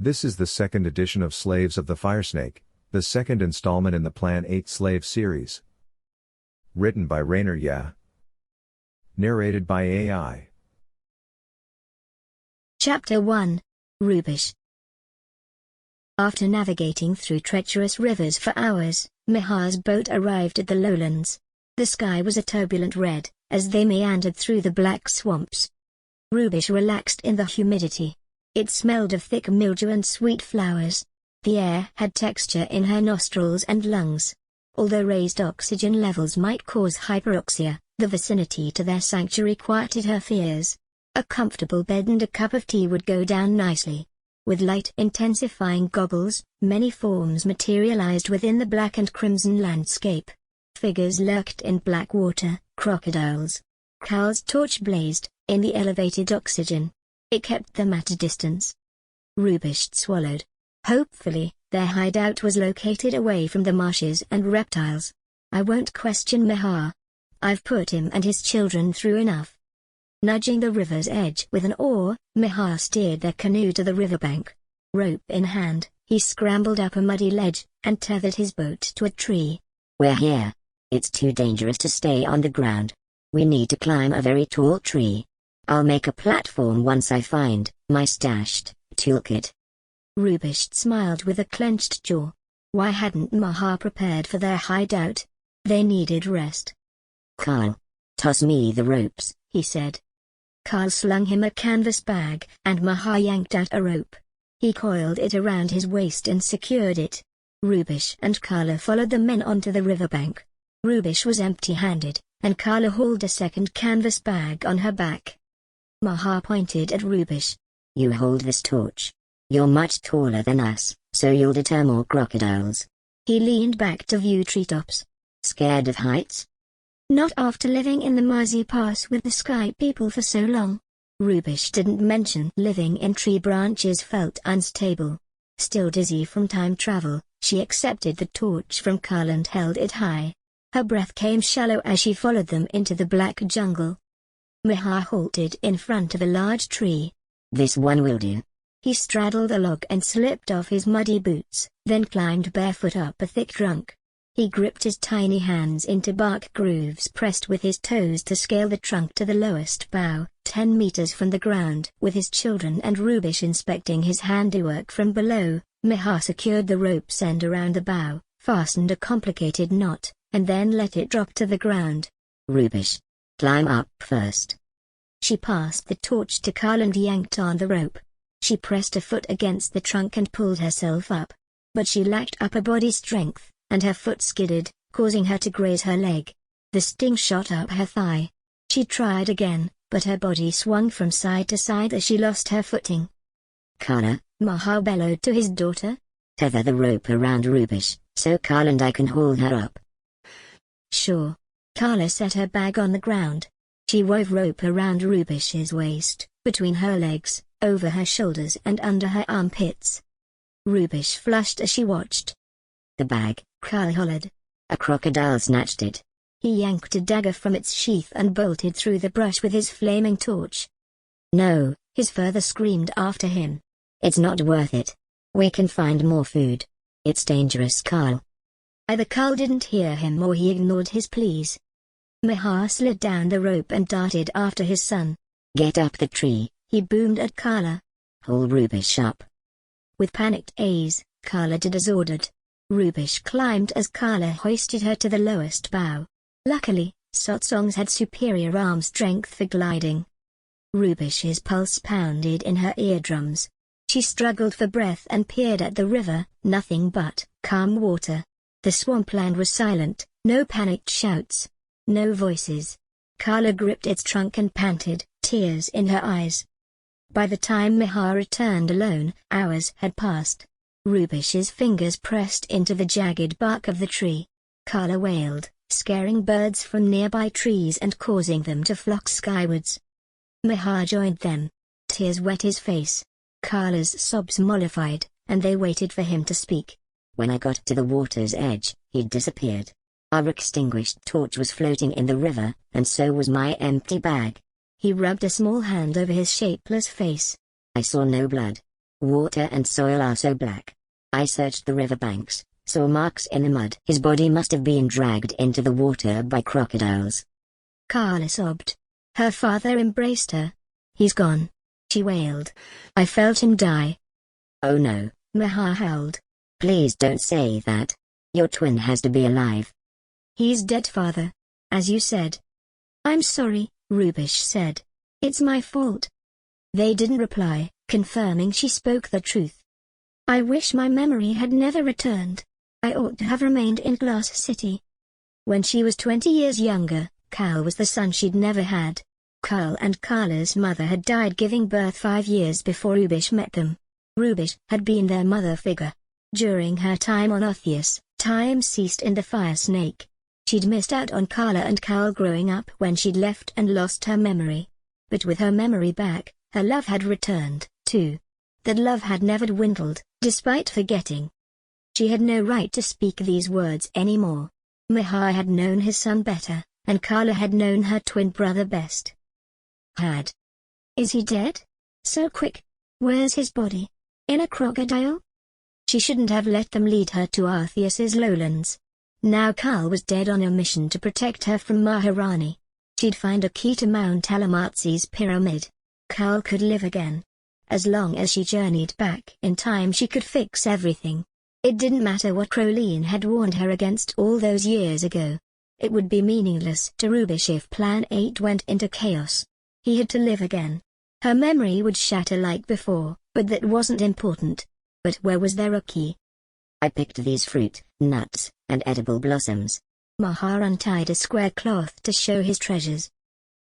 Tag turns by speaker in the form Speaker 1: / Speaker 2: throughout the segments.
Speaker 1: This is the second edition of Slaves of the Firesnake, the second installment in the Plan8 Slaves Series. Written by Rayner. Narrated by AI.
Speaker 2: Chapter 1. Rubish. After navigating through treacherous rivers for hours, Mihar's boat arrived at the lowlands. The sky was a turbulent red, as they meandered through the black swamps. Rubish relaxed in the humidity. It smelled of thick mildew and sweet flowers. The air had texture in her nostrils and lungs. Although raised oxygen levels might cause hyperoxia, the vicinity to their sanctuary quieted her fears. A comfortable bed and a cup of tea would go down nicely. With light-intensifying goggles, many forms materialized within the black and crimson landscape. Figures lurked in black water, crocodiles. Cal's torch blazed, in the elevated oxygen. It kept them at a distance. Rubish swallowed. Hopefully, their hideout was located away from the marshes and reptiles. I won't question Mihar. I've put him and his children through enough. Nudging the river's edge with an oar, Mihar steered their canoe to the riverbank. Rope in hand, he scrambled up a muddy ledge, and tethered his boat to a tree.
Speaker 3: We're here. It's too dangerous to stay on the ground. We need to climb a very tall tree. I'll make a platform once I find my stashed toolkit.
Speaker 2: Rubish smiled with a clenched jaw. Why hadn't Mihar prepared for their hideout? They needed rest.
Speaker 3: Carl, toss me the ropes,
Speaker 2: he said. Carl slung him a canvas bag, and Mihar yanked out a rope. He coiled it around his waist and secured it. Rubish and Carla followed the men onto the riverbank. Rubish was empty-handed, and Carla hauled a second canvas bag on her back. Mihar pointed at Rubish.
Speaker 3: You hold this torch. You're much taller than us, so you'll deter more crocodiles.
Speaker 2: He leaned back to view treetops.
Speaker 3: Scared of heights?
Speaker 2: Not after living in the Marzi Pass with the Sky People for so long. Rubish didn't mention living in tree branches felt unstable. Still dizzy from time travel, she accepted the torch from Carl and held it high. Her breath came shallow as she followed them into the black jungle. Mihar halted in front of a large tree.
Speaker 3: This one will do.
Speaker 2: He straddled a log and slipped off his muddy boots, then climbed barefoot up a thick trunk. He gripped his tiny hands into bark grooves pressed with his toes to scale the trunk to the lowest bough, 10 meters from the ground. With his children and Rubish inspecting his handiwork from below, Mihar secured the rope's end around the bough, fastened a complicated knot, and then let it drop to the ground.
Speaker 3: Rubish, climb up first.
Speaker 2: She passed the torch to Carl and yanked on the rope. She pressed a foot against the trunk and pulled herself up. But she lacked upper body strength, and her foot skidded, causing her to graze her leg. The sting shot up her thigh. She tried again, but her body swung from side to side as she lost her footing.
Speaker 3: Carla,
Speaker 2: Mihar bellowed to his daughter.
Speaker 3: Tether the rope around Rubish, so Carl and I can hold her up.
Speaker 2: Sure. Carla set her bag on the ground. She wove rope around Rubish's waist, between her legs, over her shoulders and under her armpits. Rubish flushed as she watched.
Speaker 3: The bag,
Speaker 2: Carl hollered.
Speaker 3: A crocodile snatched it.
Speaker 2: He yanked a dagger from its sheath and bolted through the brush with his flaming torch.
Speaker 3: No,
Speaker 2: his father screamed after him.
Speaker 3: It's not worth it. We can find more food. It's dangerous, Carl.
Speaker 2: Either Carl didn't hear him or he ignored his pleas. Mihar slid down the rope and darted after his son.
Speaker 3: Get up the tree,
Speaker 2: he boomed at Carla.
Speaker 3: Hold Rubish up.
Speaker 2: With panicked eyes, Carla did as ordered. Rubish climbed as Carla hoisted her to the lowest bough. Luckily, Sotsongs had superior arm strength for gliding. Rubish's pulse pounded in her eardrums. She struggled for breath and peered at the river, nothing but calm water. The swampland was silent, no panicked shouts. No voices. Carla gripped its trunk and panted, tears in her eyes. By the time Mihar returned alone, hours had passed. Rubish's fingers pressed into the jagged bark of the tree. Carla wailed, scaring birds from nearby trees and causing them to flock skywards. Mihar joined them. Tears wet his face. Carla's sobs mollified, and they waited for him to speak.
Speaker 3: When I got to the water's edge, he'd disappeared. Our extinguished torch was floating in the river, and so was my empty bag.
Speaker 2: He rubbed a small hand over his shapeless face.
Speaker 3: I saw no blood. Water and soil are so black. I searched the riverbanks, saw marks in the mud. His body must have been dragged into the water by crocodiles.
Speaker 2: Carla sobbed. Her father embraced her. He's gone, she wailed. I felt him die.
Speaker 3: Oh no,
Speaker 2: Maha howled.
Speaker 3: Please don't say that. Your twin has to be alive.
Speaker 2: He's dead, father. As you said. I'm sorry, Rubish said. It's my fault. They didn't reply, confirming she spoke the truth. I wish my memory had never returned. I ought to have remained in Glass City. When she was 20 years younger, Cal was the son she'd never had. Cal and Carla's mother had died giving birth 5 years before Rubish met them. Rubish had been their mother figure. During her time on Orpheus, time ceased in the Firesnake. She'd missed out on Carla and Cal growing up when she'd left and lost her memory. But with her memory back, her love had returned, too. That love had never dwindled, despite forgetting. She had no right to speak these words anymore. Maha had known his son better, and Carla had known her twin brother best. Is he dead? So quick? Where's his body? In a crocodile? She shouldn't have let them lead her to Arceus's lowlands. Now Cal was dead on a mission to protect her from Maharani. She'd find a key to Mount Alamatzi's pyramid. Cal could live again. As long as she journeyed back in time, she could fix everything. It didn't matter what Crowleen had warned her against all those years ago. It would be meaningless to Rubish if Plan 8 went into chaos. He had to live again. Her memory would shatter like before, but that wasn't important. But where was there a key?
Speaker 3: I picked these fruit, nuts, and edible blossoms.
Speaker 2: Maha untied a square cloth to show his treasures.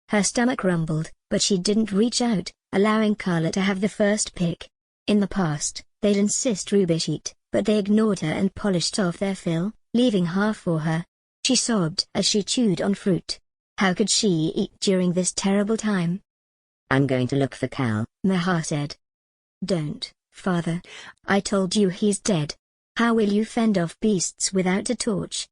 Speaker 2: Her stomach rumbled, but she didn't reach out, allowing Carla to have the first pick. In the past, they'd insist Rubish eat, but they ignored her and polished off their fill, leaving half for her. She sobbed as she chewed on fruit. How could she eat during this terrible time?
Speaker 3: I'm going to look for Cal,
Speaker 2: Maha said. Don't, father. I told you he's dead. How will you fend off beasts without a torch?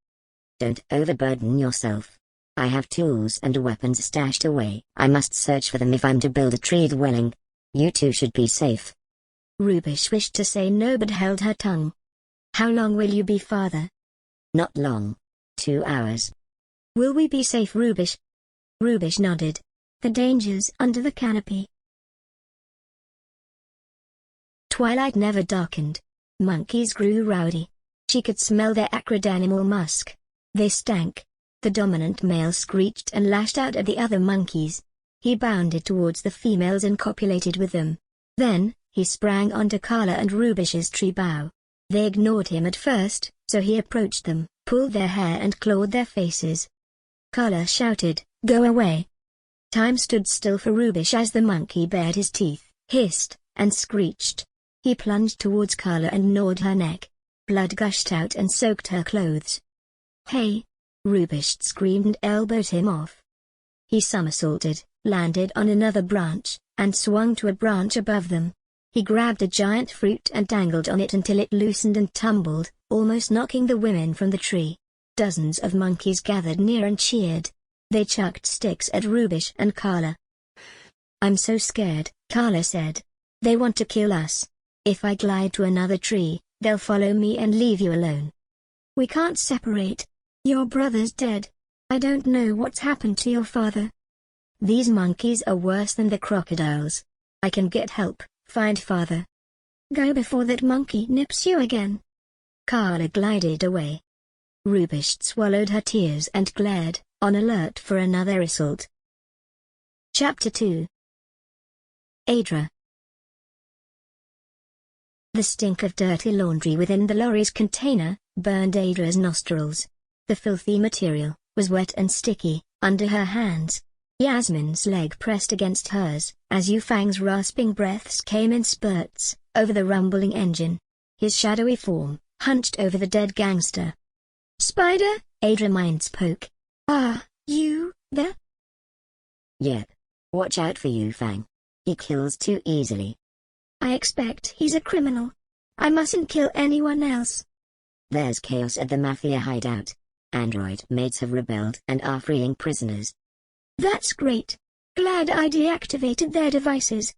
Speaker 3: Don't overburden yourself. I have tools and weapons stashed away. I must search for them if I'm to build a tree dwelling. You two should be safe.
Speaker 2: Rubish wished to say no but held her tongue. How long will you be, father?
Speaker 3: Not long. 2 hours.
Speaker 2: Will we be safe, Rubish? Rubish nodded. The dangers under the canopy. Twilight never darkened. Monkeys grew rowdy. She could smell their acrid animal musk. They stank. The dominant male screeched and lashed out at the other monkeys. He bounded towards the females and copulated with them. Then, he sprang onto Carla and Rubish's tree bough. They ignored him at first, so he approached them, pulled their hair and clawed their faces. Carla shouted, "Go away!" Time stood still for Rubish as the monkey bared his teeth, hissed, and screeched. He plunged towards Carla and gnawed her neck. Blood gushed out and soaked her clothes. "Hey!" Rubish screamed and elbowed him off. He somersaulted, landed on another branch, and swung to a branch above them. He grabbed a giant fruit and dangled on it until it loosened and tumbled, almost knocking the women from the tree. Dozens of monkeys gathered near and cheered. They chucked sticks at Rubish and Carla. "I'm so scared," Carla said. "They want to kill us. If I glide to another tree, they'll follow me and leave you alone. We can't separate. Your brother's dead. I don't know what's happened to your father. These monkeys are worse than the crocodiles. I can get help, find father. Go before that monkey nips you again." Carla glided away. Rubish swallowed her tears and glared, on alert for another assault. Chapter 2. Adra. The stink of dirty laundry within the lorry's container burned Adra's nostrils. The filthy material was wet and sticky under her hands. Yasmin's leg pressed against hers, as Yufang's rasping breaths came in spurts over the rumbling engine. His shadowy form hunched over the dead gangster. "Spider?" Adra mind spoke. "Ah, you there?"
Speaker 3: "Yep. Watch out for Yufang. He kills too easily."
Speaker 2: "I expect he's a criminal. I mustn't kill anyone else."
Speaker 3: "There's chaos at the Mafia hideout. Android maids have rebelled and are freeing prisoners."
Speaker 2: "That's great. Glad I deactivated their devices."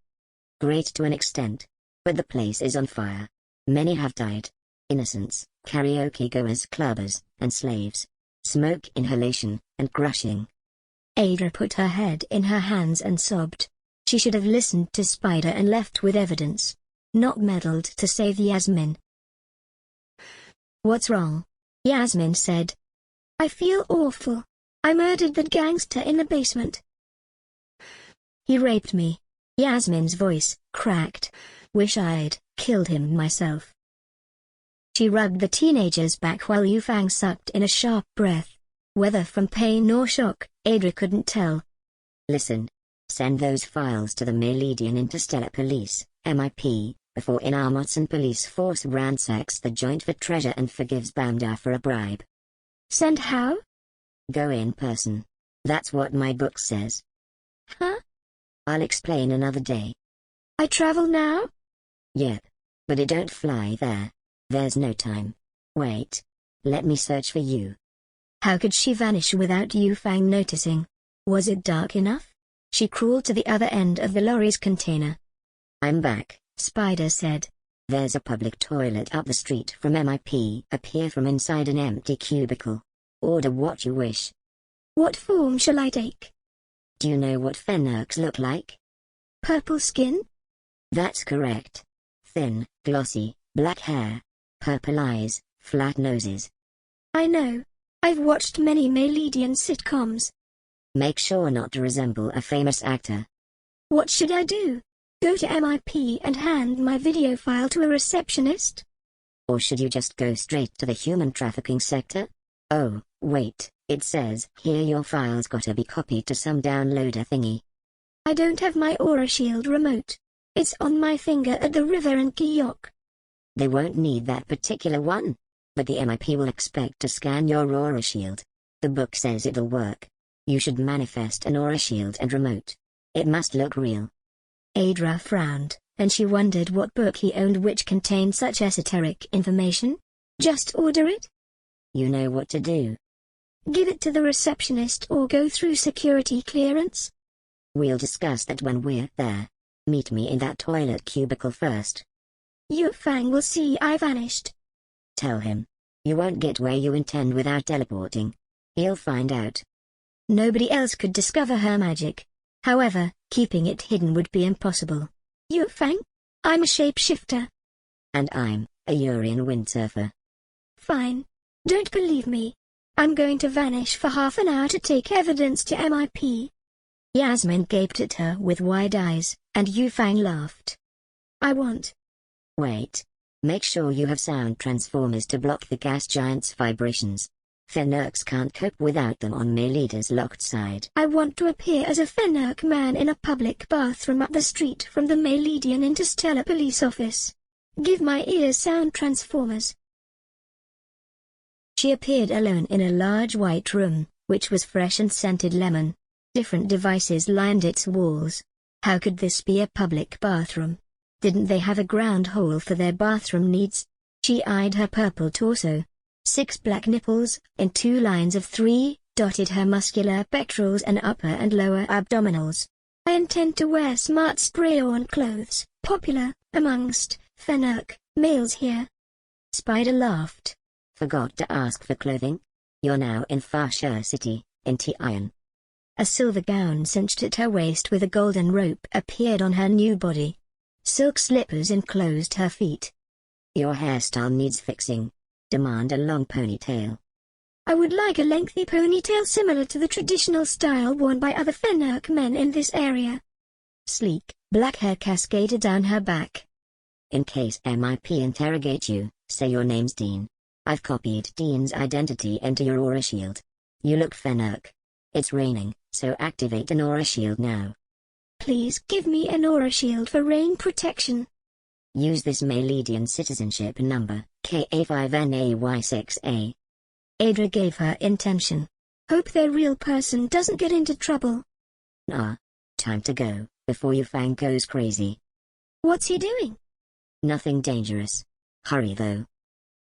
Speaker 3: "Great to an extent. but the place is on fire. Many have died. Innocents, karaoke goers, clubbers, and slaves. Smoke inhalation, and crushing.
Speaker 2: Adra put her head in her hands and sobbed. She should have listened to Spider and left with evidence. Not meddled to save Yasmin. "What's wrong?" Yasmin said. "I feel awful. I murdered that gangster in the basement. He raped me." Yasmin's voice cracked. "Wish I'd killed him myself." She rubbed the teenager's back while Yufang sucked in a sharp breath. Whether from pain or shock, Adra couldn't tell.
Speaker 3: "Listen. Send those files to the Maledian Interstellar Police, MIP, before Inarmotson Police Force ransacks the joint for treasure and forgives Bamda for a bribe."
Speaker 2: "Send how?"
Speaker 3: "Go in person. That's what my book says."
Speaker 2: "Huh?"
Speaker 3: "I'll explain another day."
Speaker 2: "I travel now?"
Speaker 3: "Yep. But it don't fly there. There's no time. Wait. Let me search for you."
Speaker 2: How could she vanish without Yufang noticing? Was it dark enough? She crawled to the other end of the lorry's container.
Speaker 3: "I'm back,"
Speaker 2: Spider said.
Speaker 3: "There's a public toilet up the street from MIP. Appear from inside an empty cubicle. Order what you wish."
Speaker 2: "What form shall I take?"
Speaker 3: "Do you know what Fennerks look like?"
Speaker 2: "Purple skin?"
Speaker 3: "That's correct. Thin, glossy, black hair, purple eyes, flat noses."
Speaker 2: "I know. I've watched many Maledian sitcoms."
Speaker 3: "Make sure not to resemble a famous actor."
Speaker 2: "What should I do? Go to MIP and hand my video file to a receptionist?"
Speaker 3: "Or should you just go straight to the human trafficking sector? Oh, wait, it says here your file's gotta be copied to some downloader thingy."
Speaker 2: "I don't have my Aura Shield remote. It's on my finger at the river in Giyok."
Speaker 3: "They won't need that particular one. But the MIP will expect to scan your Aura Shield. The book says it'll work. You should manifest an Aura Shield and remote. It must look real."
Speaker 2: Adra frowned, and she wondered what book he owned which contained such esoteric information. Just order it?
Speaker 3: "You know what to do."
Speaker 2: "Give it to the receptionist or go through security clearance?"
Speaker 3: "We'll discuss that when we're there. Meet me in that toilet cubicle first."
Speaker 2: "Yufang will see I vanished."
Speaker 3: "Tell him. You won't get where you intend without teleporting. He'll find out."
Speaker 2: Nobody else could discover her magic. However, keeping it hidden would be impossible. "Yufang? I'm a shapeshifter."
Speaker 3: "And I'm a Urian windsurfer."
Speaker 2: "Fine. Don't believe me. I'm going to vanish for half an hour to take evidence to MIP." Yasmin gaped at her with wide eyes, and Yufang laughed. "I want."
Speaker 3: "Wait. Make sure you have sound transformers to block the gas giant's vibrations. Fennerks can't cope without them on Meleda's locked side."
Speaker 2: "I want to appear as a Fennerk man in a public bathroom up the street from the Maledian Interstellar Police Office. Give my ears sound transformers." She appeared alone in a large white room, which was fresh and scented lemon. Different devices lined its walls. How could this be a public bathroom? Didn't they have a ground hole for their bathroom needs? She eyed her purple torso. 6 black nipples, in 2 lines of 3, dotted her muscular pectorals and upper and lower abdominals. "I intend to wear smart spray-on clothes, popular amongst Fennerk males here." Spider laughed.
Speaker 3: "Forgot to ask for clothing? You're now in Farsha City, in Tian."
Speaker 2: A silver gown cinched at her waist with a golden rope appeared on her new body. Silk slippers enclosed her feet.
Speaker 3: "Your hairstyle needs fixing. Demand a long ponytail."
Speaker 2: "I would like a lengthy ponytail similar to the traditional style worn by other Fennerk men in this area." Sleek, black hair cascaded down her back.
Speaker 3: "In case MIP interrogate you, say your name's Dean. I've copied Dean's identity into your Aura Shield. You look Fennerk. It's raining, so activate an Aura Shield now."
Speaker 2: "Please give me an Aura Shield for rain protection."
Speaker 3: "Use this Maledian citizenship number, KA5NAY6A."
Speaker 2: Adra gave her intention. "Hope their real person doesn't get into trouble."
Speaker 3: Time to go, before Yufang goes crazy."
Speaker 2: "What's he doing?"
Speaker 3: "Nothing dangerous. Hurry though."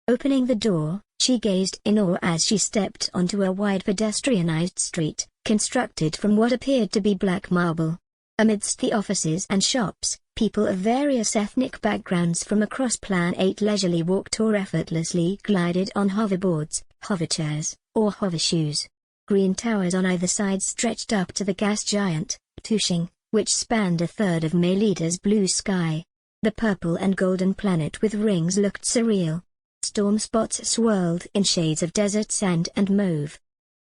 Speaker 2: Opening the door, she gazed in awe as she stepped onto a wide pedestrianized street, constructed from what appeared to be black marble. Amidst the offices and shops, People of various ethnic backgrounds from across Plan 8 leisurely walked or effortlessly glided on hoverboards, hoverchairs, or hovershoes. Green towers on either side stretched up to the gas giant, Tushing, which spanned a third of Melita's blue sky. The purple and golden planet with rings looked surreal. Storm spots swirled in shades of desert sand and mauve.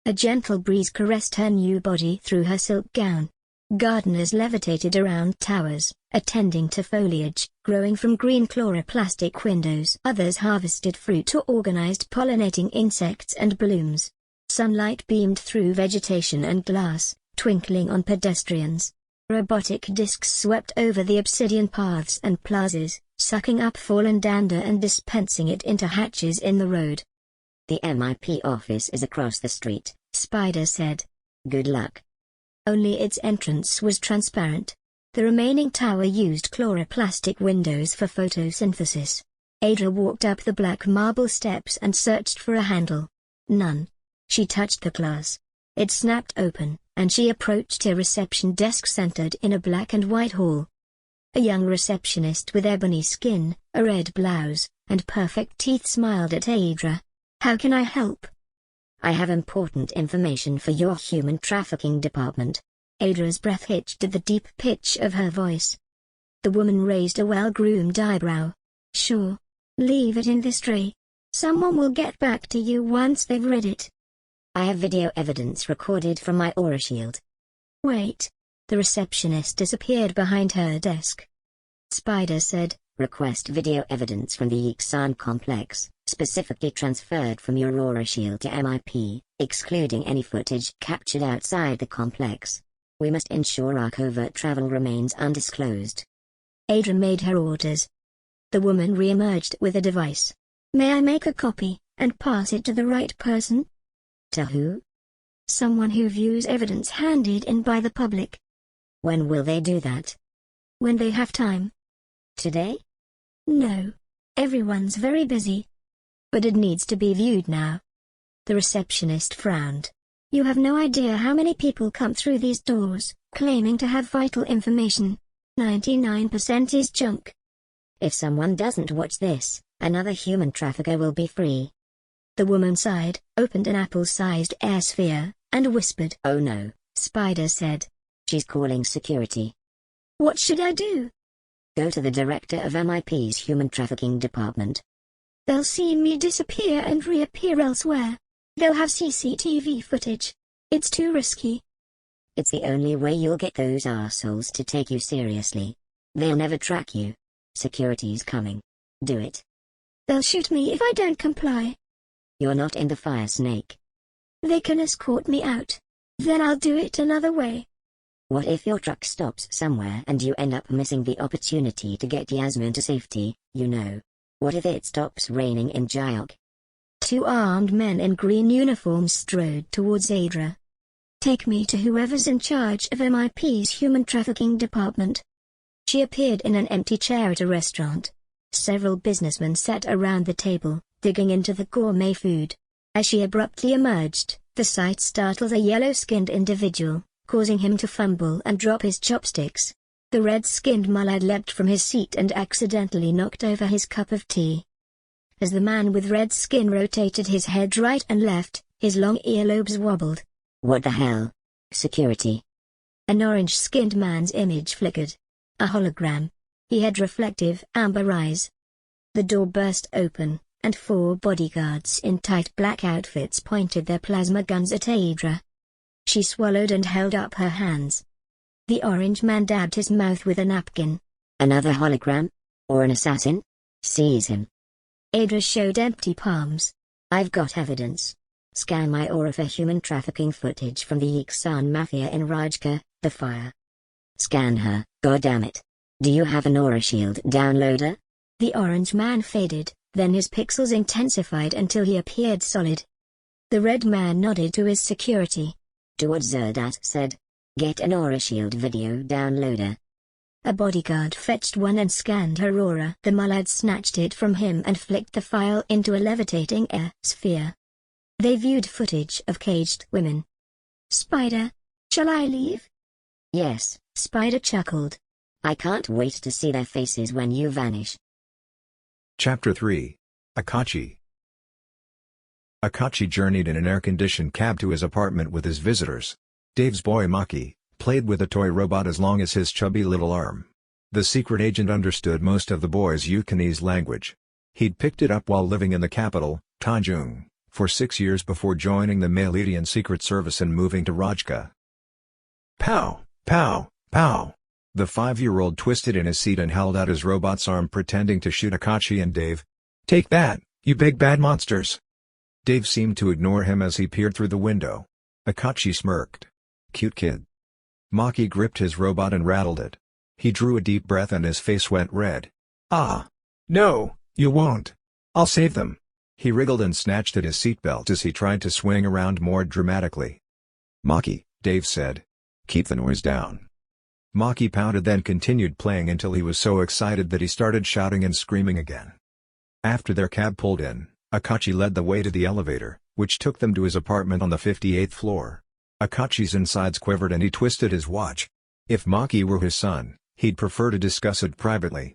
Speaker 2: A gentle breeze caressed her new body through her silk gown. Gardeners levitated around towers, attending to foliage growing from green chloroplastic windows. Others harvested fruit or organized pollinating insects and blooms. Sunlight beamed through vegetation and glass, twinkling on pedestrians. Robotic discs swept over the obsidian paths and plazas, sucking up fallen dander and dispensing it into hatches in the road.
Speaker 3: The MIP office is across the street,
Speaker 2: Spider said.
Speaker 3: Good luck.
Speaker 2: Only its entrance was transparent. The remaining tower used chloroplastic windows for photosynthesis. Adra walked up the black marble steps and searched for a handle. None. She touched the glass. It snapped open, and she approached a reception desk centered in a black and white hall. A young receptionist with ebony skin, a red blouse, and perfect teeth smiled at Adra. "How can I help?"
Speaker 3: "I have important information for your human trafficking department."
Speaker 2: Adra's breath hitched at the deep pitch of her voice. The woman raised a well-groomed eyebrow. "Sure. Leave it in this tray. Someone will get back to you once they've read it."
Speaker 3: "I have video evidence recorded from my aura shield."
Speaker 2: "Wait." The receptionist disappeared behind her desk. Spider said,
Speaker 3: "Request video evidence from the Ixan complex, specifically transferred from your aura shield to MIP, excluding any footage captured outside the complex. We must ensure our covert travel remains undisclosed."
Speaker 2: Adra made her orders. The woman re-emerged with a device. "May I make a copy, and pass it to the right person?"
Speaker 3: "To who?"
Speaker 2: "Someone who views evidence handed in by the public."
Speaker 3: "When will they do that?"
Speaker 2: "When they have time."
Speaker 3: "Today?"
Speaker 2: "No. Everyone's very busy. But it needs to be viewed now." The receptionist frowned. "You have no idea how many people come through these doors, claiming to have vital information. 99% is junk."
Speaker 3: "If someone doesn't watch this, another human trafficker will be free."
Speaker 2: The woman sighed, opened an apple-sized air sphere, and whispered.
Speaker 3: "Oh no,"
Speaker 2: Spider said.
Speaker 3: "She's calling security."
Speaker 2: "What should I do?"
Speaker 3: "Go to the director of MIP's human trafficking department."
Speaker 2: "They'll see me disappear and reappear elsewhere. They'll have CCTV footage. It's too risky."
Speaker 3: "It's the only way you'll get those arseholes to take you seriously. They'll never track you. Security's coming. Do it."
Speaker 2: "They'll shoot me if I don't comply."
Speaker 3: "You're not in the Firesnake."
Speaker 2: "They can escort me out. Then I'll do it another way."
Speaker 3: "What if your truck stops somewhere and you end up missing the opportunity to get Yasmin to safety, you know? What if it stops raining in Jayok?"
Speaker 2: Two armed men in green uniforms strode towards Adra. "Take me to whoever's in charge of MIP's human trafficking department." She appeared in an empty chair at a restaurant. Several businessmen sat around the table, digging into the gourmet food. As she abruptly emerged, the sight startled a yellow-skinned individual, causing him to fumble and drop his chopsticks. The red-skinned mullad leapt from his seat and accidentally knocked over his cup of tea. As the man with red skin rotated his head right and left, his long earlobes wobbled.
Speaker 3: "What the hell? Security."
Speaker 2: An orange-skinned man's image flickered. A hologram. He had reflective amber eyes. The door burst open, and 4 bodyguards in tight black outfits pointed their plasma guns at Adra. She swallowed and held up her hands. The orange man dabbed his mouth with a napkin.
Speaker 3: "Another hologram? Or an assassin? Seize him."
Speaker 2: Adra showed empty palms.
Speaker 3: "I've got evidence. Scan my aura for human trafficking footage from the Ixan Mafia in Rajka, the Fire." "Scan her, goddammit. Do you have an aura shield downloader?"
Speaker 2: The orange man faded, then his pixels intensified until he appeared solid. The red man nodded to his security.
Speaker 3: "Do what Zerdat said. Get an aura shield video downloader."
Speaker 2: A bodyguard fetched one and scanned her aura. The mullad snatched it from him and flicked the file into a levitating air sphere. They viewed footage of caged women. "Spider, shall I leave?"
Speaker 3: "Yes."
Speaker 2: Spider chuckled.
Speaker 3: I can't wait to see their faces when you vanish.
Speaker 1: Chapter 3. Akachi. Akachi journeyed in an air-conditioned cab to his apartment with his visitors. Dave's boy Maki played with a toy robot as long as his chubby little arm. The secret agent understood most of the boy's Yukonese language. He'd picked it up while living in the capital, Tanjung, for 6 years before joining the Malaysian Secret Service and moving to Rajka. Pow! Pow! Pow! The 5-year-old twisted in his seat and held out his robot's arm pretending to shoot Akachi and Dave. "Take that, you big bad monsters!" Dave seemed to ignore him as he peered through the window. Akachi smirked. "Cute kid." Maki gripped his robot and rattled it. He drew a deep breath and his face went red. "Ah! No, you won't! I'll save them!" He wriggled and snatched at his seatbelt as he tried to swing around more dramatically.
Speaker 4: "Maki,"
Speaker 1: Dave said.
Speaker 4: "keep the noise down."
Speaker 1: Maki pouted, then continued playing until he was so excited that he started shouting and screaming again. After their cab pulled in, Akachi led the way to the elevator, which took them to his apartment on the 58th floor. Akachi's insides quivered and he twisted his watch. If Maki were his son, he'd prefer to discuss it privately.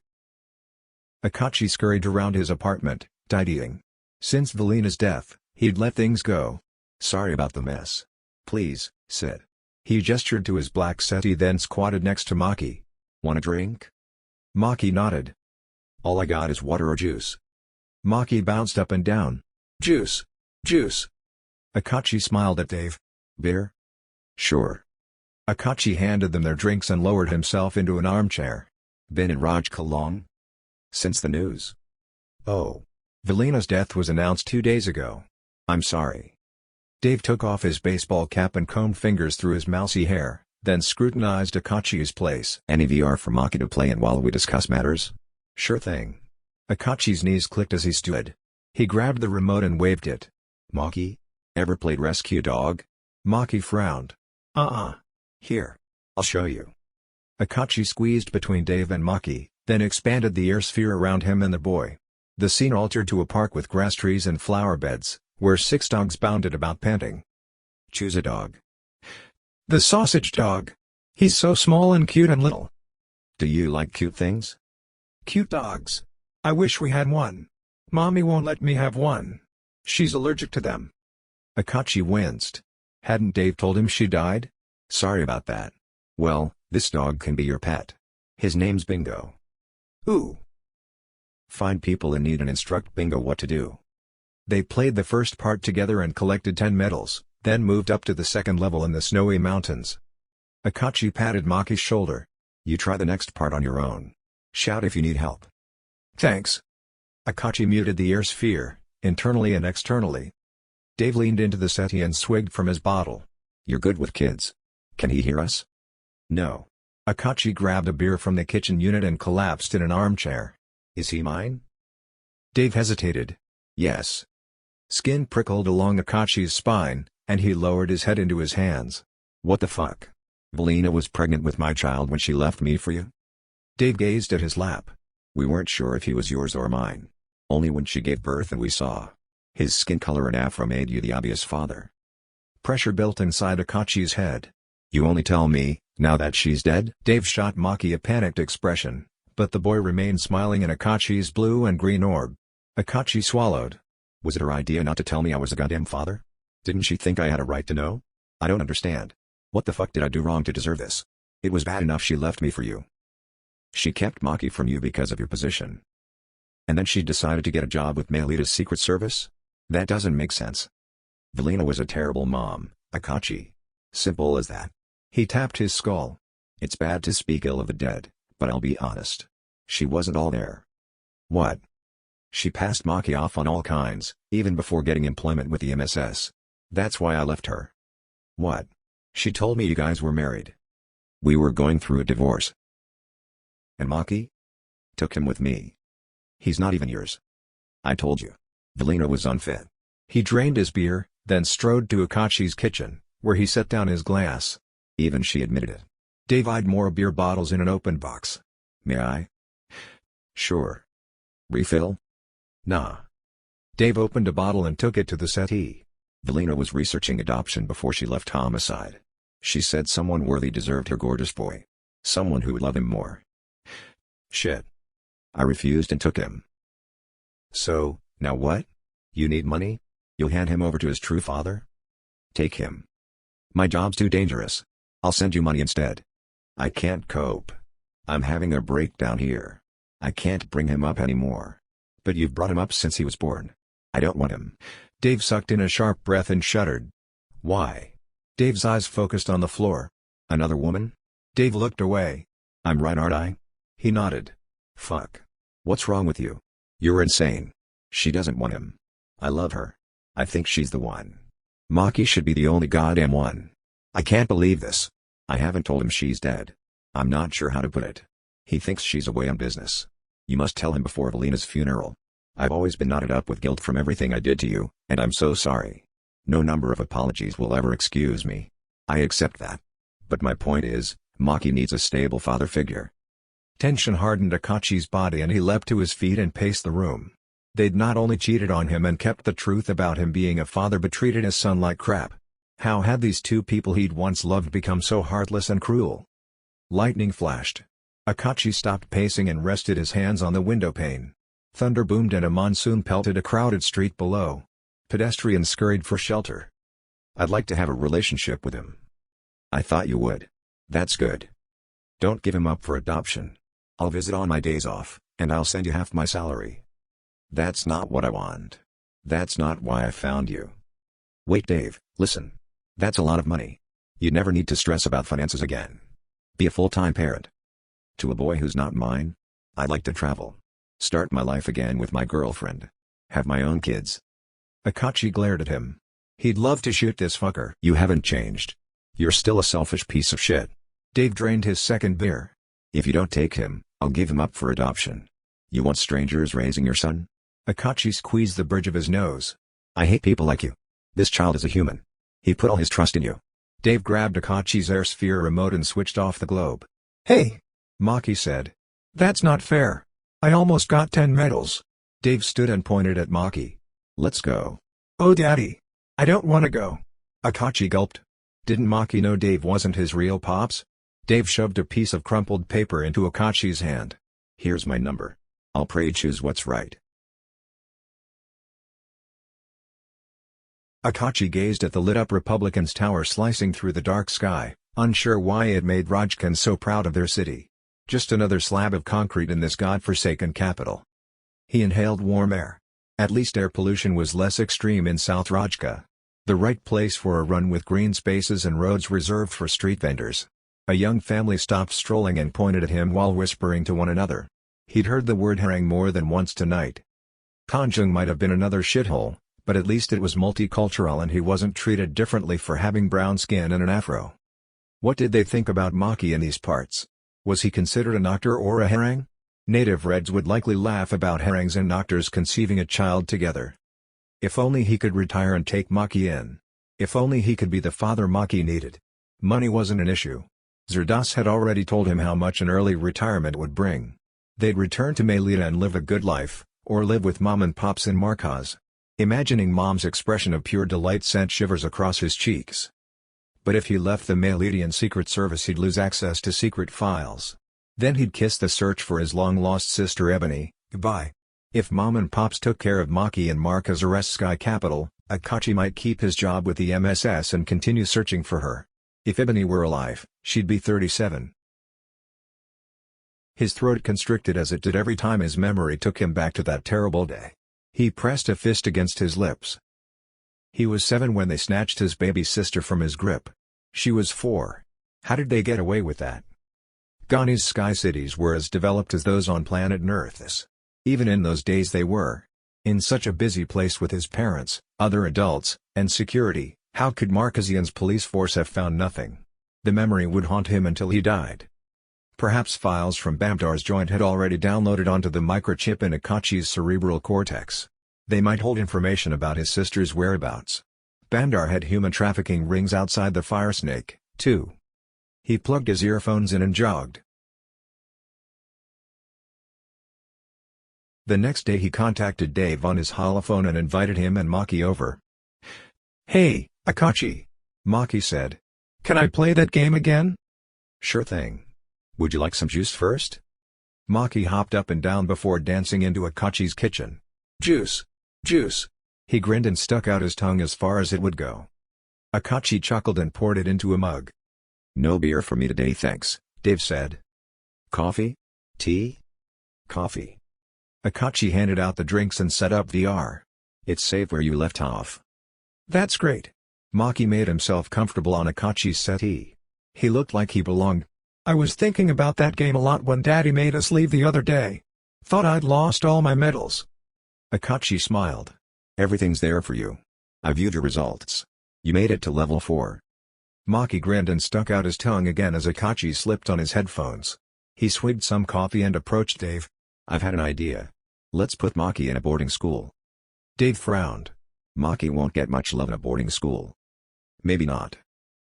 Speaker 1: Akachi scurried around his apartment, tidying. Since Valina's death, he'd let things go.
Speaker 4: "Sorry about the mess."
Speaker 1: "Please," said. He gestured to his black settee, then squatted next to Maki.
Speaker 4: "Want a drink?"
Speaker 1: Maki nodded.
Speaker 4: "All I got is water or juice."
Speaker 1: Maki bounced up and down.
Speaker 4: "Juice. Juice."
Speaker 1: Akachi smiled at Dave.
Speaker 4: "Beer?" "Sure."
Speaker 1: Akachi handed them their drinks and lowered himself into an armchair.
Speaker 4: "Been in Rajka long?" "Since the news."
Speaker 1: "Oh. Valina's death was announced 2 days ago."
Speaker 4: "I'm sorry."
Speaker 1: Dave took off his baseball cap and combed fingers through his mousy hair, then scrutinized Akachi's place.
Speaker 4: "Any VR for Maki to play in while we discuss matters?"
Speaker 1: "Sure thing." Akachi's knees clicked as he stood. He grabbed the remote and waved it.
Speaker 4: "Maki, ever played Rescue Dog?"
Speaker 1: Maki frowned.
Speaker 4: "Here, I'll show you."
Speaker 1: Akachi squeezed between Dave and Maki, then expanded the air sphere around him and the boy. The scene altered to a park with grass trees and flower beds, where 6 dogs bounded about panting.
Speaker 4: "Choose a dog."
Speaker 1: "The sausage dog. He's so small and cute and little."
Speaker 4: "Do you like cute things?"
Speaker 1: "Cute dogs. I wish we had one. Mommy won't let me have one. She's allergic to them." Akachi winced. Hadn't Dave told him she died?
Speaker 4: "Sorry about that. Well, this dog can be your pet. His name's Bingo."
Speaker 1: "Ooh."
Speaker 4: "Find people in need and instruct Bingo what to do."
Speaker 1: They played the first part together and collected 10 medals, then moved up to the second level in the snowy mountains. Akachi patted Maki's shoulder.
Speaker 4: "You try the next part on your own. Shout if you need help."
Speaker 1: "Thanks." Akachi muted the air sphere, internally and externally. Dave leaned into the settee and swigged from his bottle.
Speaker 4: "You're good with kids. Can he hear us?"
Speaker 1: "No." Akachi grabbed a beer from the kitchen unit and collapsed in an armchair.
Speaker 4: "Is he mine?"
Speaker 1: Dave hesitated.
Speaker 4: "Yes."
Speaker 1: Skin prickled along Akachi's spine, and he lowered his head into his hands.
Speaker 4: "What the fuck? Valina was pregnant with my child when she left me for you?"
Speaker 1: Dave gazed at his lap.
Speaker 4: "We weren't sure if he was yours or mine. Only when she gave birth and we saw. His skin color and afro made you the obvious father."
Speaker 1: Pressure built inside Akachi's head.
Speaker 4: "You only tell me, now that she's dead?"
Speaker 1: Dave shot Maki a panicked expression, but the boy remained smiling in Akachi's blue and green orb. Akachi swallowed.
Speaker 4: "Was it her idea not to tell me I was a goddamn father? Didn't she think I had a right to know? I don't understand. What the fuck did I do wrong to deserve this? It was bad enough she left me for you. She kept Maki from you because of your position. And then she decided to get a job with Malaysia's Secret Service? That doesn't make sense. Valina was a terrible mom, Akachi. Simple as that."
Speaker 1: He tapped his skull.
Speaker 4: "It's bad to speak ill of the dead, but I'll be honest. She wasn't all there."
Speaker 1: "What?"
Speaker 4: "She passed Maki off on all kinds, even before getting employment with the MSS. That's why I left her."
Speaker 1: "What?"
Speaker 4: "She told me you guys were married. We were going through a divorce."
Speaker 1: "And Maki?"
Speaker 4: "Took him with me. He's not even yours. I told you. Valina was unfit."
Speaker 1: He drained his beer, then strode to Akachi's kitchen, where he set down his glass.
Speaker 4: Even she admitted it.
Speaker 1: Dave eyed more beer bottles in an open box.
Speaker 4: "May I?" "Sure. Refill?"
Speaker 1: "Nah." Dave opened a bottle and took it to the settee.
Speaker 4: "Valina was researching adoption before she left homicide. She said someone worthy deserved her gorgeous boy. Someone who would love him more, Shit. I refused and took him. So, now what? You need money? You'll hand him over to his true father? Take him. My job's too dangerous. I'll send you money instead. I can't cope. I'm having a breakdown here. I can't bring him up anymore. But you've brought him up since he was born. I don't want him.
Speaker 1: Dave sucked in a sharp breath and shuddered.
Speaker 4: Why?
Speaker 1: Dave's eyes focused on the floor.
Speaker 4: Another woman?
Speaker 1: Dave looked away.
Speaker 4: I'm right, aren't I?
Speaker 1: He nodded.
Speaker 4: Fuck. What's wrong with you? You're insane. She doesn't want him. I love her. I think she's the one. Maki should be the only goddamn one. I can't believe this. I haven't told him she's dead. I'm not sure how to put it. He thinks she's away on business. You must tell him before Valina's funeral. I've always been knotted up with guilt from everything I did to you, and I'm so sorry. No number of apologies will ever excuse me. I accept that. But my point is, Maki needs a stable father figure.
Speaker 1: Tension hardened Akachi's body and he leapt to his feet and paced the room. They'd not only cheated on him and kept the truth about him being a father but treated his son like crap. How had these two people he'd once loved become so heartless and cruel? Lightning flashed. Akachi stopped pacing and rested his hands on the windowpane. Thunder boomed and a monsoon pelted a crowded street below. Pedestrians scurried for shelter.
Speaker 4: I'd like to have a relationship with him. I thought you would. That's good. Don't give him up for adoption. I'll visit on my days off, and I'll send you half my salary. That's not what I want. That's not why I found you. Wait, Dave, listen. That's a lot of money. You never need to stress about finances again. Be a full-time parent. To a boy who's not mine? I'd like to travel. Start my life again with my girlfriend. Have my own kids.
Speaker 1: Akachi glared at him. He'd love to shoot this fucker.
Speaker 4: You haven't changed. You're still a selfish piece of shit.
Speaker 1: Dave drained his second beer.
Speaker 4: If you don't take him, I'll give him up for adoption. You want strangers raising your son?
Speaker 1: Akachi squeezed the bridge of his nose.
Speaker 4: I hate people like you. This child is a human. He put all his trust in you.
Speaker 1: Dave grabbed Akachi's airsphere remote and switched off the globe. Hey! Maki said. That's not fair. I almost got 10 medals. Dave stood and pointed at Maki.
Speaker 4: Let's go.
Speaker 1: Oh daddy. I don't want to go. Akachi gulped. Didn't Maki know Dave wasn't his real pops? Dave shoved a piece of crumpled paper into Akachi's hand.
Speaker 4: Here's my number. I'll pray choose what's right.
Speaker 1: Akachi gazed at the lit-up Republicans' tower slicing through the dark sky, unsure why it made Rajkan so proud of their city. Just another slab of concrete in this godforsaken capital. He inhaled warm air. At least air pollution was less extreme in South Rajka. The right place for a run with green spaces and roads reserved for street vendors. A young family stopped strolling and pointed at him while whispering to one another. He'd heard the word harang more than once tonight. Tanjung might have been another shithole, but at least it was multicultural and he wasn't treated differently for having brown skin and an afro. What did they think about Maki in these parts? Was he considered a Noctur or a harang? Native Reds would likely laugh about harangs and Nocturs conceiving a child together. If only he could retire and take Maki in. If only he could be the father Maki needed. Money wasn't an issue. Zerdas had already told him how much an early retirement would bring. They'd return to Melita and live a good life, or live with mom and pops in Markaz. Imagining mom's expression of pure delight sent shivers across his cheeks. But if he left the Melitian Secret Service he'd lose access to secret files. Then he'd kiss the search for his long-lost sister Ebony, goodbye. If mom and pops took care of Maki in Markaz Arrest Sky Capital, Akachi might keep his job with the MSS and continue searching for her. If Ebony were alive, she'd be 37. His throat constricted as it did every time his memory took him back to that terrible day. He pressed a fist against his lips. He was 7 when they snatched his baby sister from his grip. She was 4. How did they get away with that? Ghani's sky cities were as developed as those on planet Earth's. Even in those days they were. In such a busy place with his parents, other adults, and security, how could Markazian's police force have found nothing? The memory would haunt him until he died. Perhaps files from Bamdar's joint had already downloaded onto the microchip in Akachi's cerebral cortex. They might hold information about his sister's whereabouts. Bamdar had human trafficking rings outside the Firesnake, too. He plugged his earphones in and jogged. The next day he contacted Dave on his holophone and invited him and Maki over. Hey, Akachi, Maki said. Can I play that game again?
Speaker 4: Sure thing. Would you like some juice first?
Speaker 1: Maki hopped up and down before dancing into Akachi's kitchen. "Juice! Juice!" He grinned and stuck out his tongue as far as it would go. Akachi chuckled and poured it into a mug.
Speaker 4: "No beer for me today, thanks,"
Speaker 1: Dave said.
Speaker 4: "Coffee? Tea?"
Speaker 1: "Coffee." Akachi handed out the drinks and set up VR.
Speaker 4: "It's safe where you left off."
Speaker 1: "That's great." Maki made himself comfortable on Akachi's settee. He looked like he belonged. "I was thinking about that game a lot when Daddy made us leave the other day. Thought I'd lost all my medals." Akachi smiled.
Speaker 4: "Everything's there for you. I viewed your results. You made it to level 4.
Speaker 1: Maki grinned and stuck out his tongue again as Akachi slipped on his headphones. He swigged some coffee and approached Dave.
Speaker 4: "I've had an idea. Let's put Maki in a boarding school."
Speaker 1: Dave frowned.
Speaker 4: "Maki won't get much love in a boarding school." "Maybe not.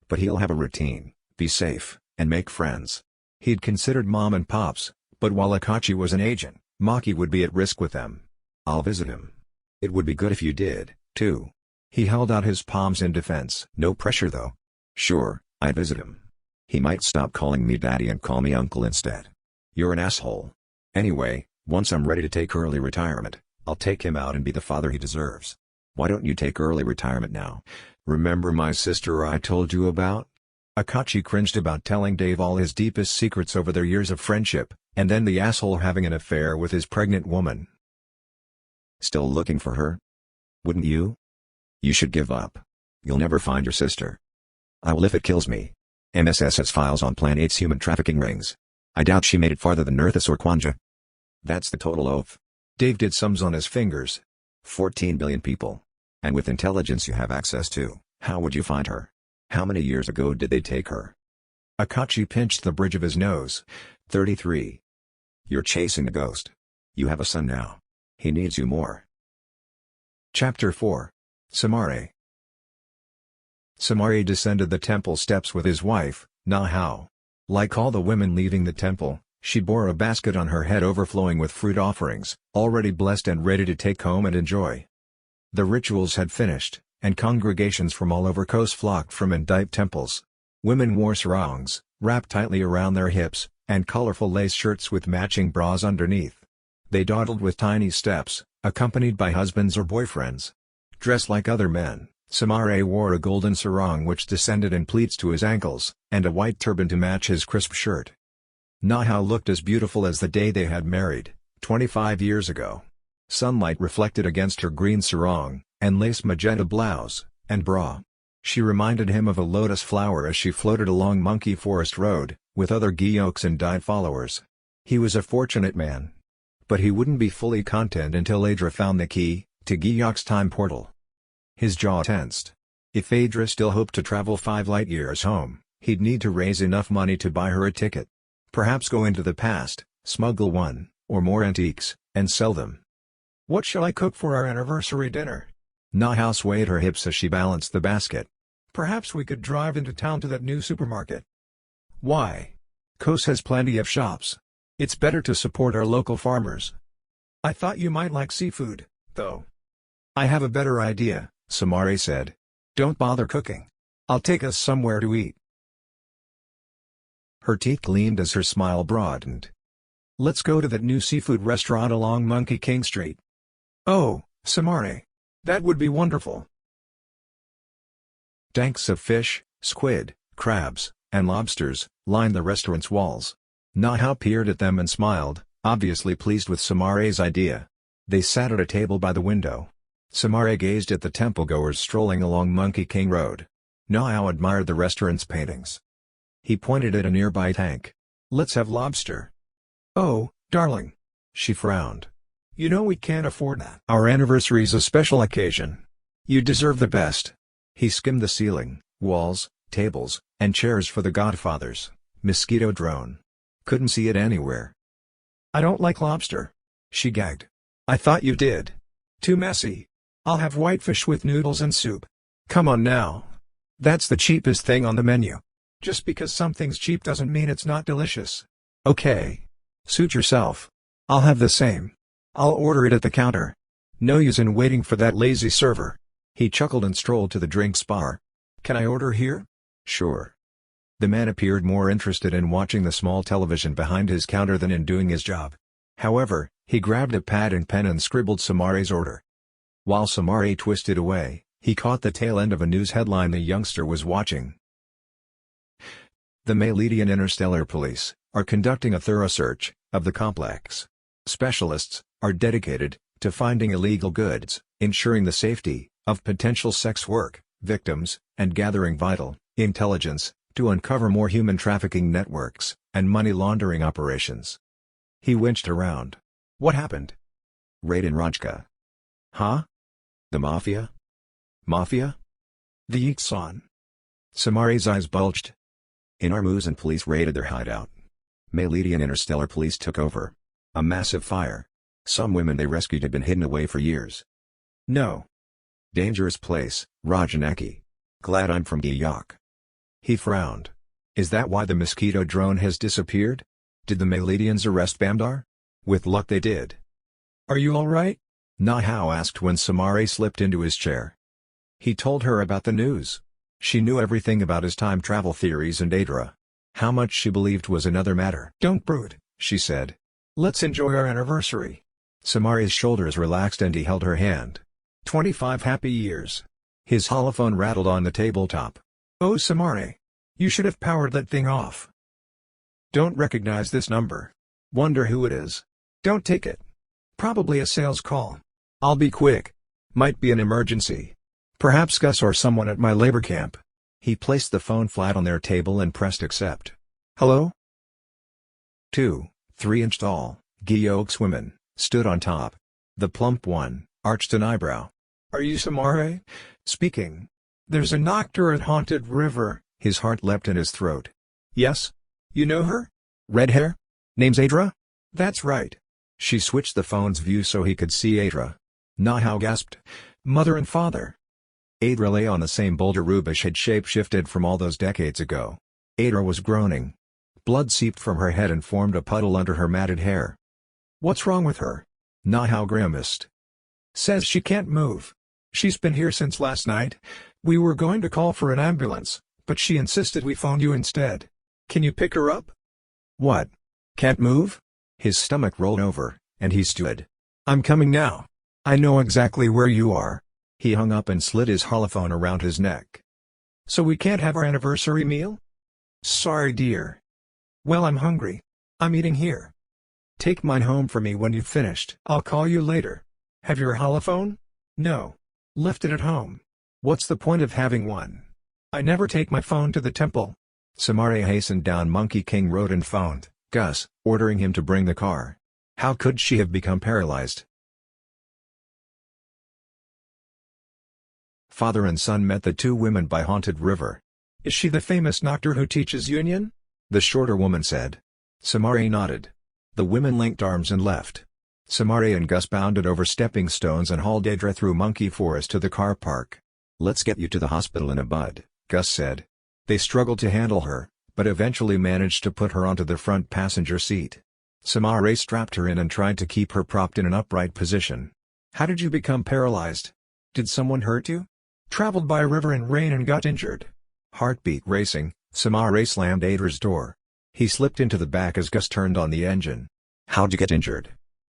Speaker 4: But he'll have a routine, be safe, and make friends." He'd considered Mom and Pops, but while Akachi was an agent, Maki would be at risk with them. "I'll visit him. It would be good if you did, too."
Speaker 1: He held out his palms in defense.
Speaker 4: "No pressure though." "Sure, I'd visit him. He might stop calling me daddy and call me uncle instead." "You're an asshole." "Anyway, once I'm ready to take early retirement, I'll take him out and be the father he deserves." "Why don't you take early retirement now? Remember my sister I told you about?" Akachi cringed about telling Dave all his deepest secrets over their years of friendship, and then the asshole having an affair with his pregnant woman. "Still looking for her? Wouldn't you? You should give up. You'll never find your sister." "I will if it kills me. MSS has files on Plan8's human trafficking rings. I doubt she made it farther than Earthus or Kwanja." "That's the total of." Dave did sums on his fingers. 14 billion people. And with intelligence you have access to, how would you find her? How many years ago did they take her?" Akachi pinched the bridge of his nose. 33. "You're chasing a ghost. You have a son now. He needs you more." Chapter 4. Samare. Samare descended the temple steps with his wife, Nahao. Like all the women leaving the temple, she bore a basket on her head overflowing with fruit offerings, already blessed and ready to take home and enjoy. The rituals had finished, and congregations from all over Kos flocked from Indipe temples. Women wore sarongs, wrapped tightly around their hips, and colorful lace shirts with matching bras underneath. They dawdled with tiny steps, accompanied by husbands or boyfriends. Dressed like other men, Samare wore a golden sarong which descended in pleats to his ankles, and a white turban to match his crisp shirt. Nahao looked as beautiful as the day they had married, 25 years ago. Sunlight reflected against her green sarong, and lace magenta blouse, and bra. She reminded him of a lotus flower as she floated along Monkey Forest Road, with other Gyoks and Dai followers. He was a fortunate man. But he wouldn't be fully content until Adra found the key to Gyok's time portal. His jaw tensed. If Adra still hoped to travel 5 light-years home, he'd need to raise enough money to buy her a ticket. Perhaps go into the past, smuggle one, or more antiques, and sell them. "What shall I cook for our anniversary dinner?" Nahao swayed her hips as she balanced the basket. "Perhaps we could drive into town to that new supermarket." "Why? Kos has plenty of shops. It's better to support our local farmers." "I thought you might like seafood, though." "I have a better idea," Samare said. "Don't bother cooking. I'll take us somewhere to eat." Her teeth gleamed as her smile broadened. "Let's go to that new seafood restaurant along Monkey King Street." "Oh, Samare. That would be wonderful." Tanks of fish, squid, crabs, and lobsters lined the restaurant's walls. Nahao peered at them and smiled, obviously pleased with Samare's idea. They sat at a table by the window. Samare gazed at the temple-goers strolling along Monkey King Road. Nahao admired the restaurant's paintings. He pointed at a nearby tank. "Let's have lobster." "Oh, darling." She frowned. "You know we can't afford that. Our anniversary's a special occasion. You deserve the best." He skimmed the ceiling, walls, tables, and chairs for the Godfather's mosquito drone. Couldn't see it anywhere. "I don't like lobster." She gagged. "I thought you did." "Too messy. I'll have whitefish with noodles and soup." "Come on now. That's the cheapest thing on the menu. Just because something's cheap doesn't mean it's not delicious." "Okay. Suit yourself. I'll have the same. I'll order it at the counter. No use in waiting for that lazy server." He chuckled and strolled to the drinks bar. "Can I order here?" "Sure." The man appeared more interested in watching the small television behind his counter than in doing his job.
Speaker 1: However, he grabbed a pad and pen and scribbled Samare's order. While Samare twisted away, he caught the tail end of a news headline the youngster was watching. The Maledian Interstellar Police are conducting a thorough search of the complex. Specialists are dedicated to finding illegal goods, ensuring the safety of potential sex work victims, and gathering vital intelligence to uncover more human trafficking networks and money laundering operations. He winched around. What happened?
Speaker 4: Raid in Rajka.
Speaker 1: Huh?
Speaker 4: The Mafia?
Speaker 1: Mafia? The Ixon. Samare's eyes bulged.
Speaker 4: Inarmuz and police raided their hideout. Maledian Interstellar Police took over. A massive fire. Some women they rescued had been hidden away for years.
Speaker 1: No.
Speaker 4: Dangerous place, Rajanaki. Glad I'm from Giyok.
Speaker 1: He frowned. Is that why the mosquito drone has disappeared? Did the Maledians arrest Bamdar? With luck they did. Are you alright? Nahao asked when Samare slipped into his chair. He told her about the news. She knew everything about his time travel theories and Adra. How much she believed was another matter. Don't brood, she said. Let's enjoy our anniversary. Samare's shoulders relaxed and he held her hand. 25 happy years. His holophone rattled on the tabletop. Oh Samare. You should have powered that thing off. Don't recognize this number. Wonder who it is. Don't take it. Probably a sales call. I'll be quick. Might be an emergency. Perhaps Gus or someone at my labor camp. He placed the phone flat on their table and pressed accept. Hello? 2, 3-inch tall, Giyok's women, stood on top. The plump one arched an eyebrow. Are you Samare? Speaking. There's a doctor at Haunted River. His heart leapt in his throat. Yes? You know her? Red hair? Name's Adra? That's right. She switched the phone's view so he could see Adra. Nahao gasped. Mother and father. Adra lay on the same boulder Rubish had shape-shifted from all those decades ago. Adra was groaning. Blood seeped from her head and formed a puddle under her matted hair. What's wrong with her? Nahao grimaced. Says she can't move. She's been here since last night. We were going to call for an ambulance, but she insisted we phone you instead. Can you pick her up? What? Can't move? His stomach rolled over, and he stood. I'm coming now. I know exactly where you are. He hung up and slid his holophone around his neck. So we can't have our anniversary meal? Sorry dear. Well I'm hungry. I'm eating here. Take mine home for me when you've finished. I'll call you later. Have your holophone? No. Left it at home. What's the point of having one? I never take my phone to the temple. Samare hastened down Monkey King Road and phoned Gus, ordering him to bring the car. How could she have become paralyzed? Father and son met the two women by Haunted River. Is she the famous doctor who teaches Union? The shorter woman said. Samare nodded. The women linked arms and left. Samare and Gus bounded over stepping stones and hauled Adra through Monkey Forest to the car park. Let's get you to the hospital in a bud, Gus said. They struggled to handle her, but eventually managed to put her onto the front passenger seat. Samare strapped her in and tried to keep her propped in an upright position. How did you become paralyzed? Did someone hurt you? Traveled by river in rain and got injured. Heartbeat racing, Samare slammed Adra's door. He slipped into the back as Gus turned on the engine. How'd you get injured?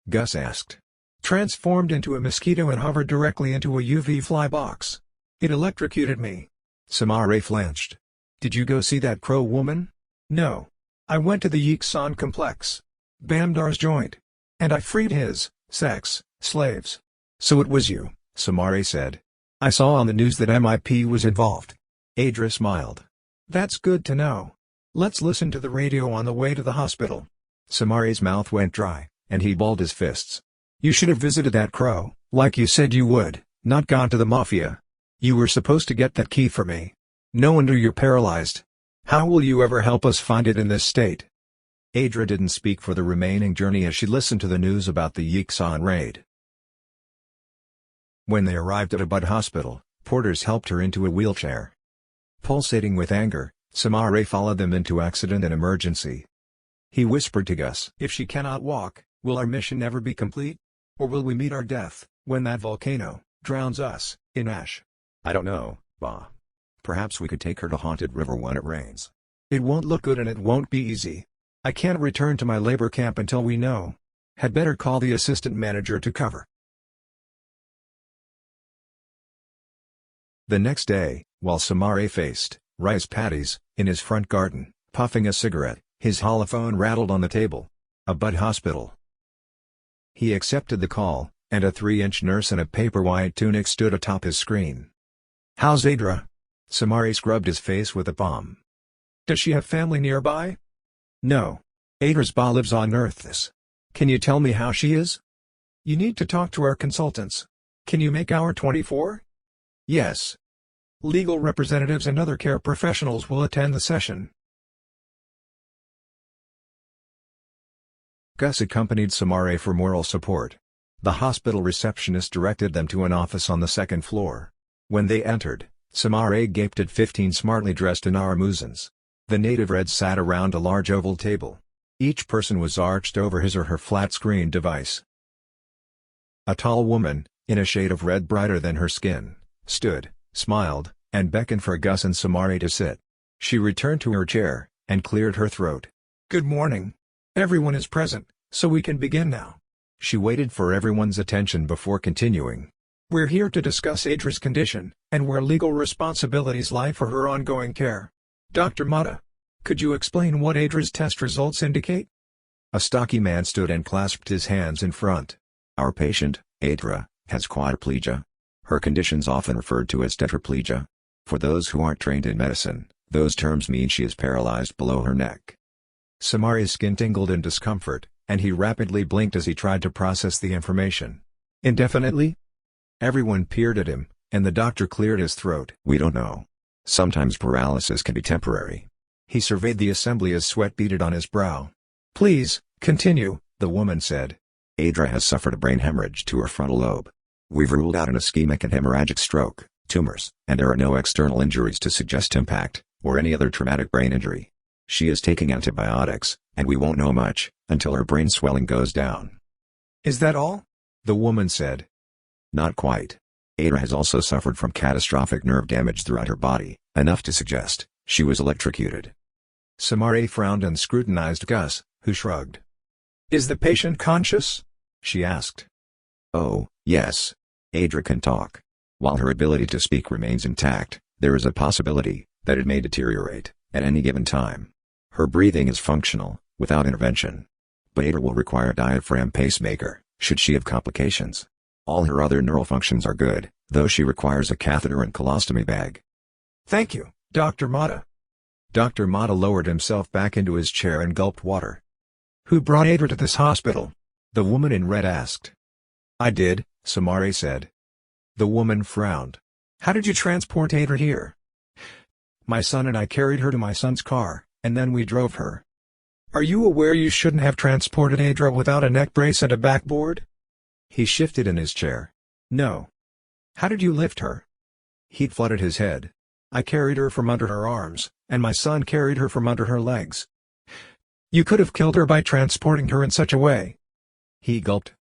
Speaker 1: Gus asked. Transformed into a mosquito and hovered directly into a UV fly box. It electrocuted me. Samare flinched. Did you go see that crow woman? No. I went to the Yixon complex. Bamdar's joint. And I freed his slaves. So it was you, Samare said. I saw on the news that MIP was involved. Adra smiled. That's good to know. Let's listen to the radio on the way to the hospital. Samare's mouth went dry, and he balled his fists. You should have visited that crow, like you said you would, not gone to the Mafia. You were supposed to get that key for me. No wonder you're paralyzed. How will you ever help us find it in this state? Adra didn't speak for the remaining journey as she listened to the news about the Yixon raid. When they arrived at a bud hospital, porters helped her into a wheelchair. Pulsating with anger, Samare followed them into accident and emergency. He whispered to Gus, if she cannot walk, will our mission never be complete? Or will we meet our death, when that volcano drowns us in ash?
Speaker 4: I don't know, Ba. Perhaps we could take her to Haunted River when it rains.
Speaker 1: It won't look good and it won't be easy. I can't return to my labor camp until we know. Had better call the assistant manager to cover. The next day, while Samare faced rice paddies in his front garden, puffing a cigarette, his holophone rattled on the table. A bud hospital. He accepted the call, and a 3-inch nurse in a paper-white tunic stood atop his screen. "How's Adra?" Samare scrubbed his face with a palm. "Does she have family nearby?" "No. Adra's ba lives on Earth. Can you tell me how she is?" "You need to talk to our consultants. Can you make hour 24? "Yes. Legal representatives and other care professionals will attend the session." Gus accompanied Samare for moral support. The hospital receptionist directed them to an office on the second floor. When they entered, Samare gaped at 15 smartly dressed Inaramuzans. The native reds sat around a large oval table. Each person was arched over his or her flat-screen device. A tall woman, in a shade of red brighter than her skin, stood, smiled, and beckoned for Gus and Samare to sit. She returned to her chair, and cleared her throat. "Good morning. Everyone is present, so we can begin now." She waited for everyone's attention before continuing. "We're here to discuss Adra's condition, and where legal responsibilities lie for her ongoing care. Dr. Mata, could you explain what Adra's test results indicate?" A stocky man stood and clasped his hands in front.
Speaker 4: Our patient, Adra, has quadriplegia. Her condition's often referred to as tetraplegia. For those who aren't trained in medicine, those terms mean she is paralyzed below her neck.
Speaker 1: Samare's skin tingled in discomfort, and he rapidly blinked as he tried to process the information. "Indefinitely?" Everyone peered at him, and the doctor cleared his throat.
Speaker 4: "We don't know. Sometimes paralysis can be temporary."
Speaker 1: He surveyed the assembly as sweat beaded on his brow. "Please, continue," the woman said.
Speaker 4: Adra has suffered a brain hemorrhage to her frontal lobe. We've ruled out an ischemic and hemorrhagic stroke, tumors, and there are no external injuries to suggest impact, or any other traumatic brain injury. She is taking antibiotics, and we won't know much until her brain swelling goes down."
Speaker 1: "Is that all?" the woman said.
Speaker 4: Not quite. Adra has also suffered from catastrophic nerve damage throughout her body, enough to suggest she was electrocuted.
Speaker 1: Samare frowned and scrutinized Gus, who shrugged. "Is the patient conscious?" she asked.
Speaker 4: "Oh, yes. Adra can talk. While her ability to speak remains intact, there is a possibility that it may deteriorate at any given time. Her breathing is functional, without intervention. But Adra will require a diaphragm pacemaker, should she have complications. All her other neural functions are good, though she requires a catheter and colostomy bag."
Speaker 1: "Thank you, Dr. Mata." Dr. Mata lowered himself back into his chair and gulped water. "Who brought Adra to this hospital?" the woman in red asked. "I did," Samare said. The woman frowned. "How did you transport Adra here?" "My son and I carried her to my son's car, and then we drove her." "Are you aware you shouldn't have transported Adra without a neck brace and a backboard?" He shifted in his chair. "No." "How did you lift her?" Heat flooded his head. "I carried her from under her arms, and my son carried her from under her legs." "You could have killed her by transporting her in such a way." He gulped.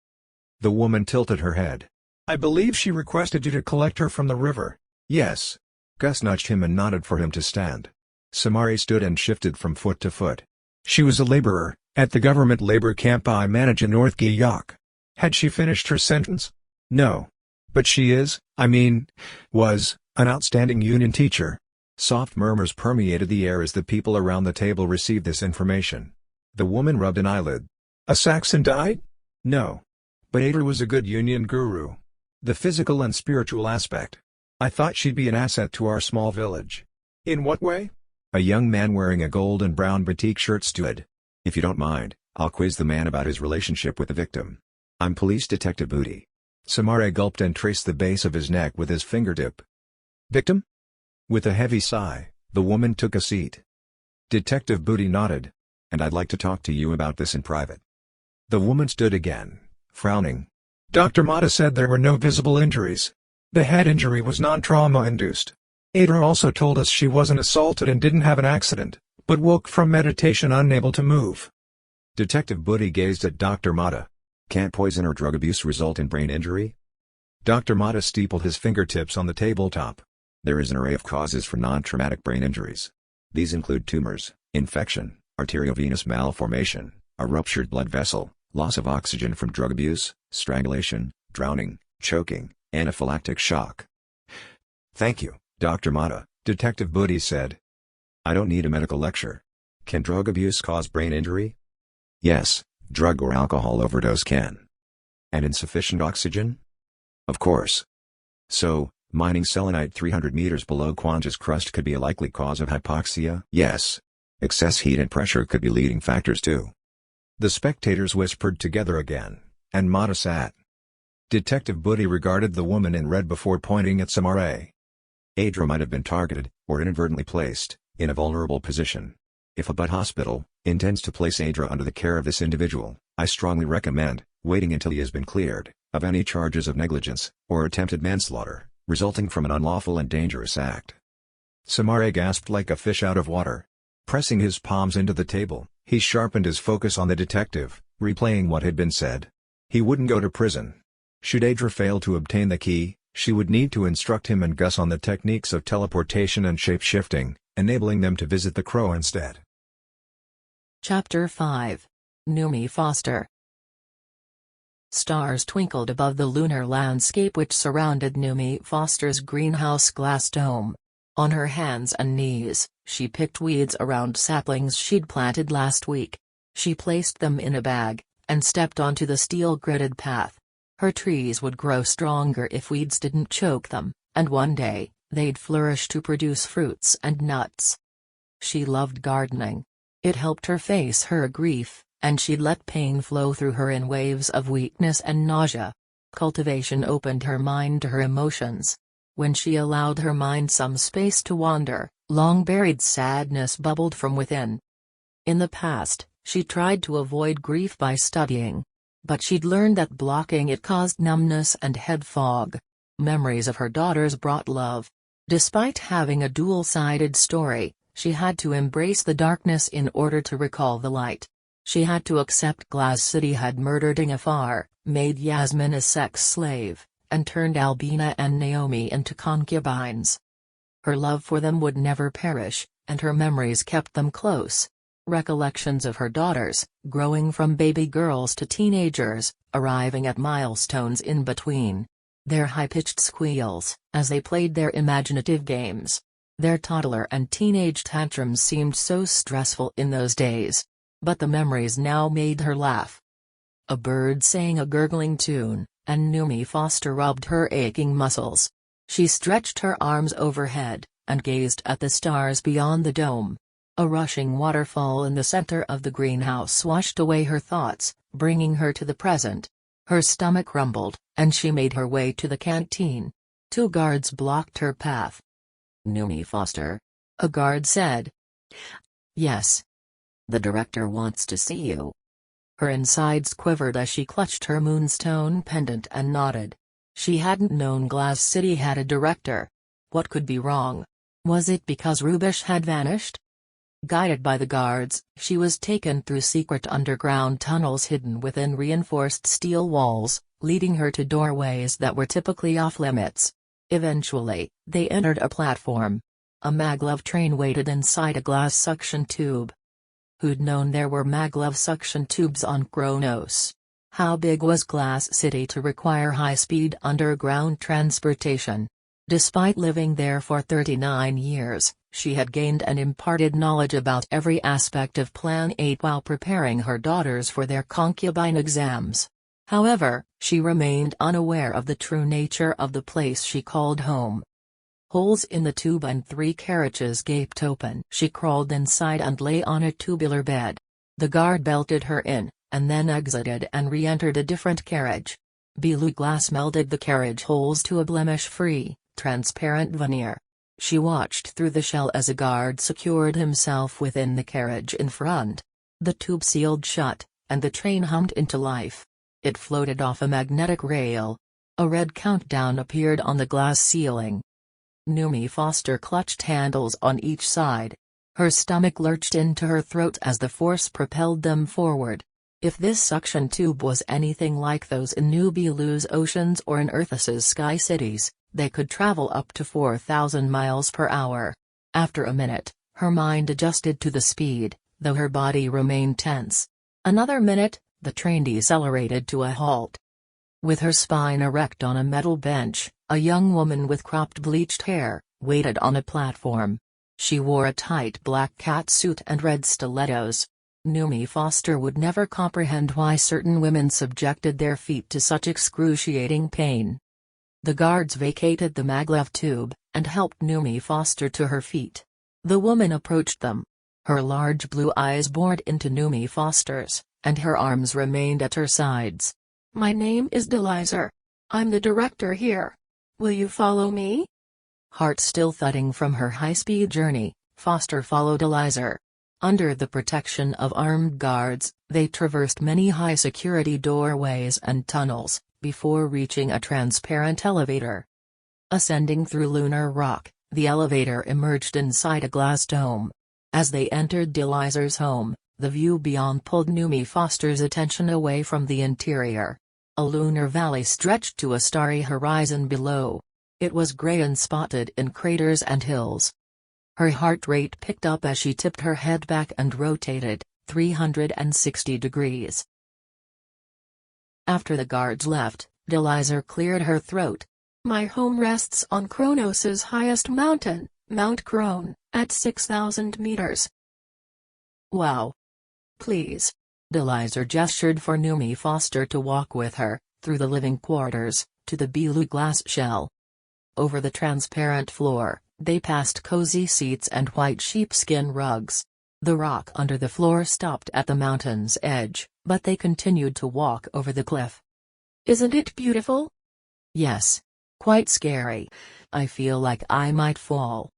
Speaker 1: The woman tilted her head. "I believe she requested you to collect her from the river." "Yes." Gus nudged him and nodded for him to stand. Samare stood and shifted from foot to foot. "She was a laborer, at the government labor camp I manage in North Guyok." "Had she finished her sentence?" "No. But she was, an outstanding union teacher." Soft murmurs permeated the air as the people around the table received this information. The woman rubbed an eyelid. "A Saxon died?" "No. But Adra was a good union guru. The physical and spiritual aspect. I thought she'd be an asset to our small village." "In what way?" A young man wearing a gold and brown batik shirt stood.
Speaker 4: "If you don't mind, I'll quiz the man about his relationship with the victim. I'm Police Detective Booty."
Speaker 1: Samare gulped and traced the base of his neck with his fingertip. "Victim?" With a heavy sigh, the woman took a seat. Detective Booty nodded.
Speaker 4: "And I'd like to talk to you about this in private."
Speaker 1: The woman stood again, frowning. "Dr. Mata said there were no visible injuries. The head injury was non-trauma induced. Adra also told us she wasn't assaulted and didn't have an accident, but woke from meditation unable to move." Detective Booty gazed at Dr. Mata.
Speaker 4: "Can't poison or drug abuse result in brain injury?"
Speaker 1: Dr. Mata steepled his fingertips on the tabletop.
Speaker 4: "There is an array of causes for non-traumatic brain injuries. These include tumors, infection, arteriovenous malformation, a ruptured blood vessel, Loss of oxygen from drug abuse, strangulation, drowning, choking, anaphylactic shock.
Speaker 1: Thank you,
Speaker 4: Dr. Mata,
Speaker 1: Detective Buddy said.
Speaker 4: I don't need a medical lecture. Can drug abuse cause brain injury? Yes, drug or alcohol overdose can. And insufficient oxygen? Of course. So, mining selenite 300 meters below Quanja's crust could be a likely cause of hypoxia? Yes. Excess heat and pressure could be leading factors too.
Speaker 1: The spectators whispered together again, and Mata sat. Detective Buddy regarded the woman in red before pointing at Samara.
Speaker 4: Adra might have been targeted, or inadvertently placed, in a vulnerable position. If a butt hospital intends to place Adra under the care of this individual, I strongly recommend waiting until he has been cleared of any charges of negligence or attempted manslaughter, resulting from an unlawful and dangerous act.
Speaker 1: Samara gasped like a fish out of water. Pressing his palms into the table, he sharpened his focus on the detective, replaying what had been said. He wouldn't go to prison. Should Adra fail to obtain the key, she would need to instruct him and Gus on the techniques of teleportation and shape-shifting, enabling them to visit the Crow instead.
Speaker 5: Chapter 5. Numi Foster. Stars twinkled above the lunar landscape which surrounded Numi Foster's greenhouse glass dome. On her hands and knees, she picked weeds around saplings she'd planted last week. She placed them in a bag, and stepped onto the steel-gridded path. Her trees would grow stronger if weeds didn't choke them, and one day, they'd flourish to produce fruits and nuts. She loved gardening. It helped her face her grief, and she'd let pain flow through her in waves of weakness and nausea. Cultivation opened her mind to her emotions. When she allowed her mind some space to wander, long-buried sadness bubbled from within. In the past, she tried to avoid grief by studying. But she'd learned that blocking it caused numbness and head fog. Memories of her daughters brought love. Despite having a dual-sided story, she had to embrace the darkness in order to recall the light. She had to accept Glass City had murdered Ingafar, made Yasmin a sex slave, and turned Albina and Naomi into concubines. Her love for them would never perish, and her memories kept them close. Recollections of her daughters, growing from baby girls to teenagers, arriving at milestones in between. Their high-pitched squeals, as they played their imaginative games. Their toddler and teenage tantrums seemed so stressful in those days. But the memories now made her laugh. A bird sang a gurgling tune, and Numi Foster rubbed her aching muscles. She stretched her arms overhead, and gazed at the stars beyond the dome. A rushing waterfall in the center of the greenhouse washed away her thoughts, bringing her to the present. Her stomach rumbled, and she made her way to the canteen. 2 guards blocked her path. "Numi Foster?" a guard said. "Yes. The director wants to see you." Her insides quivered as she clutched her moonstone pendant and nodded. She hadn't known Glass City had a director. What could be wrong? Was it because Rubish had vanished? Guided by the guards, she was taken through secret underground tunnels hidden within reinforced steel walls, leading her to doorways that were typically off-limits. Eventually, they entered a platform. A maglev train waited inside a glass suction tube. Who'd known there were maglev suction tubes on Kronos? How big was Glass City to require high-speed underground transportation? Despite living there for 39 years, she had gained and imparted knowledge about every aspect of Plan 8 while preparing her daughters for their concubine exams. However, she remained unaware of the true nature of the place she called home. Holes in the tube and 3 carriages gaped open. She crawled inside and lay on a tubular bed. The guard belted her in, and then exited and re-entered a different carriage. Blue glass melded the carriage holes to a blemish-free, transparent veneer. She watched through the shell as a guard secured himself within the carriage in front. The tube sealed shut, and the train hummed into life. It floated off a magnetic rail. A red countdown appeared on the glass ceiling. Numi Foster clutched handles on each side. Her stomach lurched into her throat as the force propelled them forward. If this suction tube was anything like those in Nubilu's oceans or in Earthus's sky cities, they could travel up to 4,000 miles per hour. After a minute, her mind adjusted to the speed, though her body remained tense. Another minute, the train decelerated to a halt. With her spine erect on a metal bench, a young woman with cropped bleached hair waited on a platform. She wore a tight black catsuit and red stilettos. Numi Foster would never comprehend why certain women subjected their feet to such excruciating pain. The guards vacated the maglev tube, and helped Numi Foster to her feet. The woman approached them. Her large blue eyes bored into Numi Foster's, and her arms remained at her sides. "My name is Delizer. I'm the director here. Will you follow me?" Heart still thudding from her high-speed journey, Foster followed Delizer. Under the protection of armed guards, they traversed many high-security doorways and tunnels, before reaching a transparent elevator. Ascending through lunar rock, the elevator emerged inside a glass dome. As they entered Delizer's home, the view beyond pulled Numi Foster's attention away from the interior. A lunar valley stretched to a starry horizon below. It was gray and spotted in craters and hills. Her heart rate picked up as she tipped her head back and rotated 360 degrees. After the guards left, Delizer cleared her throat. "My home rests on Kronos' highest mountain, Mount Krone, at 6,000 meters. Wow. Please." Delizer gestured for Numi Foster to walk with her, through the living quarters, to the blue glass shell. Over the transparent floor, they passed cozy seats and white sheepskin rugs. The rock under the floor stopped at the mountain's edge, but they continued to walk over the cliff. "Isn't it beautiful?" "Yes. Quite scary. I feel like I might fall."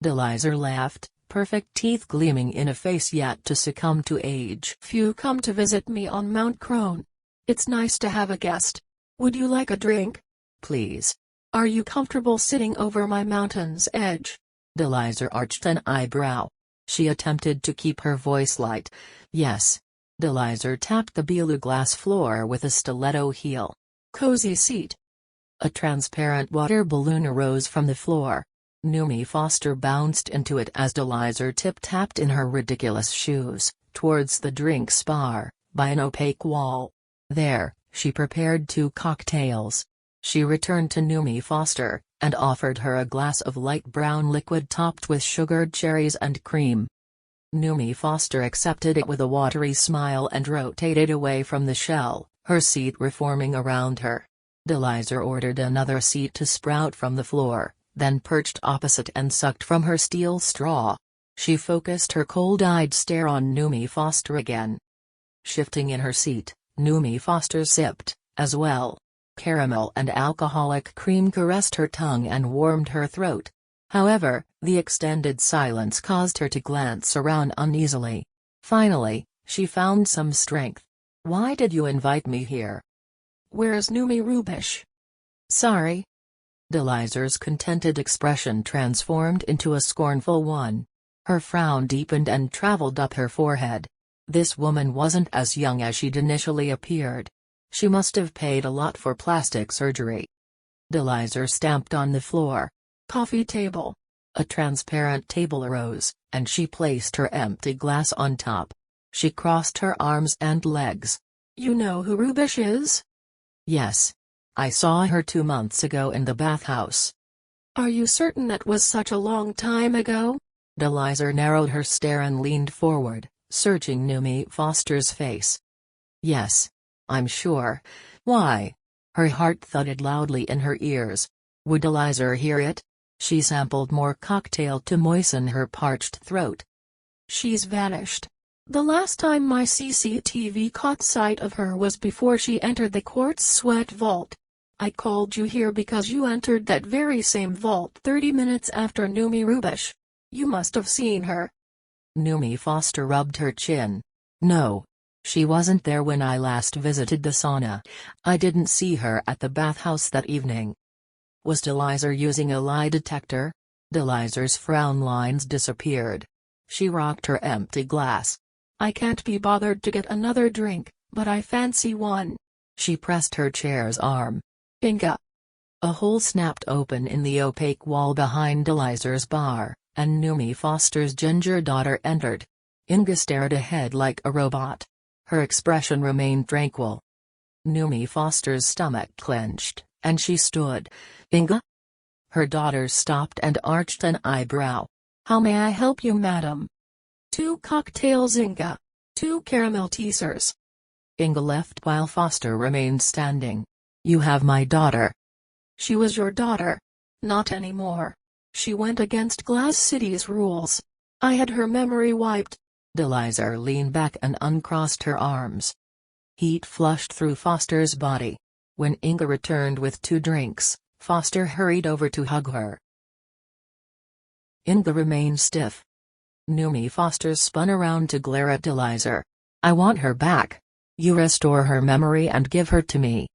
Speaker 5: Delizer laughed, perfect teeth gleaming in a face yet to succumb to age. "Few come to visit me on Mount Krone. It's nice to have a guest. Would you like a drink?" "Please." "Are you comfortable sitting over my mountain's edge?" Delizer arched an eyebrow. She attempted to keep her voice light. "Yes." Delizer tapped the blue glass floor with a stiletto heel. "Cozy seat." A transparent water balloon arose from the floor. Numi Foster bounced into it as Delizer tip-tapped in her ridiculous shoes, towards the drinks bar, by an opaque wall. There, she prepared 2 cocktails. She returned to Numi Foster, and offered her a glass of light brown liquid topped with sugared cherries and cream. Numi Foster accepted it with a watery smile and rotated away from the shell, her seat reforming around her. Delizer ordered another seat to sprout from the floor, then perched opposite and sucked from her steel straw. She focused her cold-eyed stare on Numi Foster again. Shifting in her seat, Numi Foster sipped, as well. Caramel and alcoholic cream caressed her tongue and warmed her throat. However, the extended silence caused her to glance around uneasily. Finally, she found some strength. "Why did you invite me here?" "Where's Numi Rubish?" "Sorry." Delizer's contented expression transformed into a scornful one. Her frown deepened and traveled up her forehead. This woman wasn't as young as she'd initially appeared. She must have paid a lot for plastic surgery. Delizer stamped on the floor. "Coffee table." A transparent table arose, and she placed her empty glass on top. She crossed her arms and legs. "You know who Rubish is?" "Yes. I saw her 2 months ago in the bathhouse." "Are you certain that was such a long time ago?" Delizer narrowed her stare and leaned forward, searching Numi Foster's face. "Yes. I'm sure. Why?" Her heart thudded loudly in her ears. Would Delizer hear it? She sampled more cocktail to moisten her parched throat. "She's vanished. The last time my CCTV caught sight of her was before she entered the quartz sweat vault. I called you here because you entered that very same vault 30 minutes after Numi Rubish. You must have seen her." Numi Foster rubbed her chin. "No. She wasn't there when I last visited the sauna. I didn't see her at the bathhouse that evening." Was Delizer using a lie detector? Delizer's frown lines disappeared. She rocked her empty glass. "I can't be bothered to get another drink, but I fancy one." She pressed her chair's arm. "Inga." A hole snapped open in the opaque wall behind Delizer's bar, and Numi Foster's ginger daughter entered. Inga stared ahead like a robot. Her expression remained tranquil. Numi Foster's stomach clenched, and she stood. Inga? Her daughter stopped and arched an eyebrow. How may I help you, madam? 2 cocktails, Inga. 2 caramel teasers. Inga left while Foster remained standing. You have my daughter. She was your daughter. Not anymore. She went against Glass City's rules. I had her memory wiped. Delizer leaned back and uncrossed her arms. Heat flushed through Foster's body. When Inga returned with 2 drinks, Foster hurried over to hug her. Inga remained stiff. Numi Foster spun around to glare at Delizer. I want her back. You restore her memory and give her to me.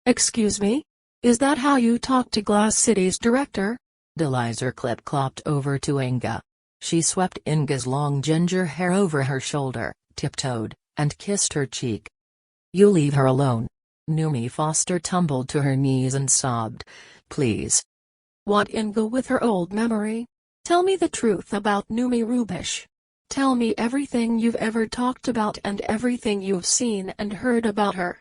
Speaker 5: Excuse me? Is that how you talk to Glass City's director? Delizer clip-clopped over to Inga. She swept Inga's long ginger hair over her shoulder, tiptoed, and kissed her cheek. You leave her alone. Numi Foster tumbled to her knees and sobbed. Please. What, Inga with her old memory? Tell me the truth about Numi Rubish. Tell me everything you've ever talked about and everything you've seen and heard about her.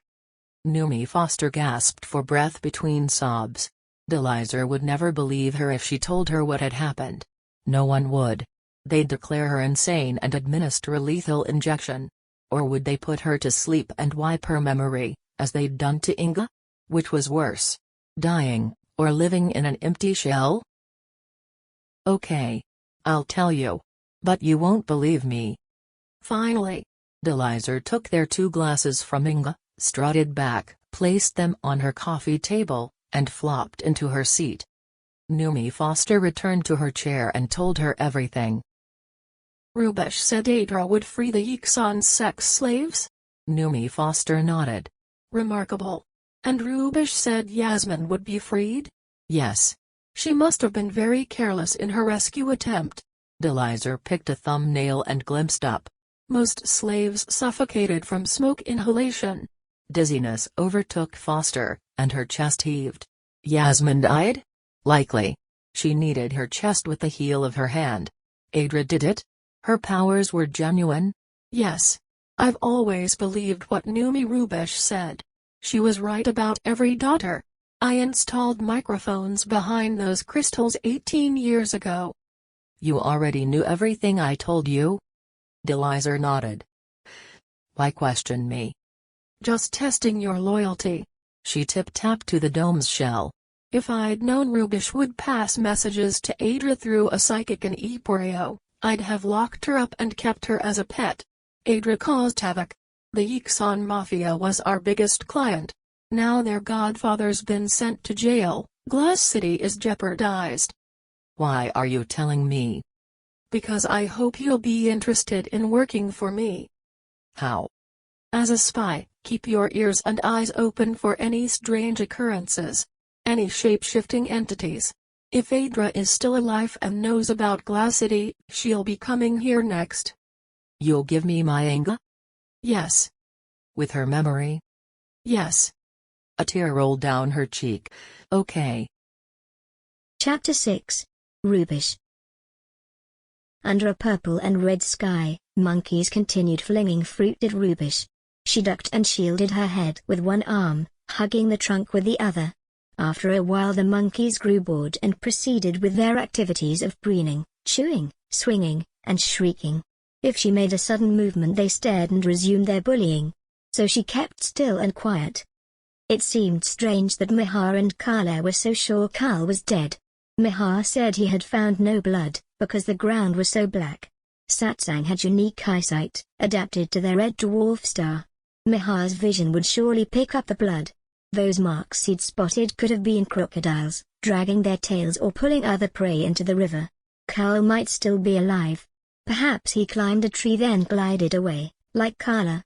Speaker 5: Numi Foster gasped for breath between sobs. Delizer would never believe her if she told her what had happened. No one would. They'd declare her insane and administer a lethal injection. Or would they put her to sleep and wipe her memory, as they'd done to Inga? Which was worse? Dying, or living in an empty shell? Okay. I'll tell you. But you won't believe me. Finally. Delizer took their 2 glasses from Inga, strutted back, placed them on her coffee table, and flopped into her seat. Numi Foster returned to her chair and told her everything. Rubish said Adra would free the Yixan sex slaves? Numi Foster nodded. Remarkable. And Rubish said Yasmin would be freed? Yes. She must have been very careless in her rescue attempt. Delizer picked a thumbnail and glimpsed up. Most slaves suffocated from smoke inhalation. Dizziness overtook Foster, and her chest heaved. Yasmin died? Likely. She kneaded her chest with the heel of her hand. Adra did it? Her powers were genuine? Yes. I've always believed what Numi Rubish said. She was right about every daughter. I installed microphones behind those crystals 18 years ago. You already knew everything I told you? Delizer nodded. Why question me? Just testing your loyalty. She tip-tapped to the dome's shell. If I'd known Rubish would pass messages to Adra through a psychic in Eporeo, I'd have locked her up and kept her as a pet. Adra caused havoc. The Yixan Mafia was our biggest client. Now their godfather's been sent to jail, Glass City is jeopardized. Why are you telling me? Because I hope you'll be interested in working for me. How? As a spy, keep your ears and eyes open for any strange occurrences. Any shape-shifting entities. If Adra is still alive and knows about Glass City, she'll be coming here next. You'll give me my Inga? Yes. With her memory? Yes. A tear rolled down her cheek. Okay.
Speaker 2: Chapter 6. Rubish. Under a purple and red sky, monkeys continued flinging fruit at Rubish. She ducked and shielded her head with one arm, hugging the trunk with the other. After a while the monkeys grew bored and proceeded with their activities of preening, chewing, swinging, and shrieking. If she made a sudden movement they stared and resumed their bullying. So she kept still and quiet. It seemed strange that Mihar and Kala were so sure Kal was dead. Mihar said he had found no blood, because the ground was so black. Satsang had unique eyesight, adapted to their red dwarf star. Mihar's vision would surely pick up the blood. Those marks he'd spotted could have been crocodiles, dragging their tails or pulling other prey into the river. Kal might still be alive. Perhaps he climbed a tree then glided away, like Kala.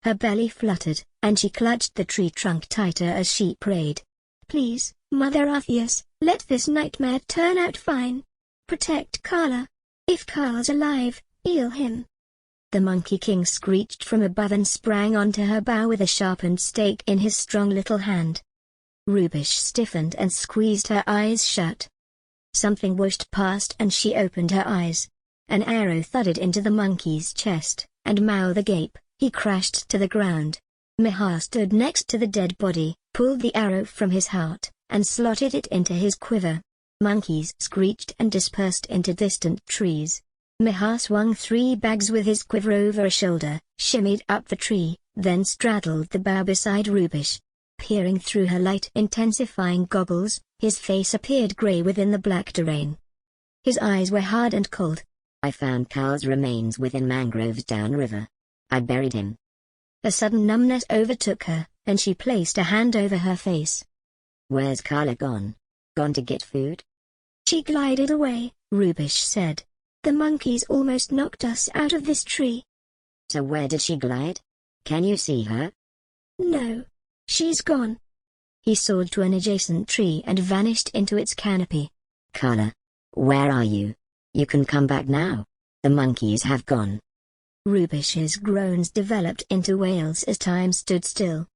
Speaker 2: Her belly fluttered, and she clutched the tree trunk tighter as she prayed. Please, Mother Artheus, let this nightmare turn out fine. Protect Kala. If Kal's alive, heal him. The Monkey King screeched from above and sprang onto her bow with a sharpened stake in his strong little hand. Rubish stiffened and squeezed her eyes shut. Something whooshed past and she opened her eyes. An arrow thudded into the monkey's chest, and mouth agape, He crashed to the ground. Mihar stood next to the dead body, pulled the arrow from his heart, and slotted it into his quiver. Monkeys screeched and dispersed into distant trees. Mihar swung 3 bags with his quiver over a shoulder, shimmied up the tree, then straddled the bough beside Rubish. Peering through her light-intensifying goggles, his face appeared grey within the black terrain. His eyes were hard and cold.
Speaker 3: I found Carl's remains within mangroves downriver. I buried him.
Speaker 2: A sudden numbness overtook her, and she placed a hand over her face.
Speaker 3: Where's Carla gone? Gone to get food?
Speaker 2: She glided away, Rubish said. The monkeys almost knocked us out of this tree.
Speaker 3: So where did she glide? Can you see her?
Speaker 2: No. She's gone. He soared to an adjacent tree and vanished into its canopy.
Speaker 3: Carla, where are you? You can come back now. The monkeys have gone.
Speaker 2: Rubish's groans developed into wails as time stood still.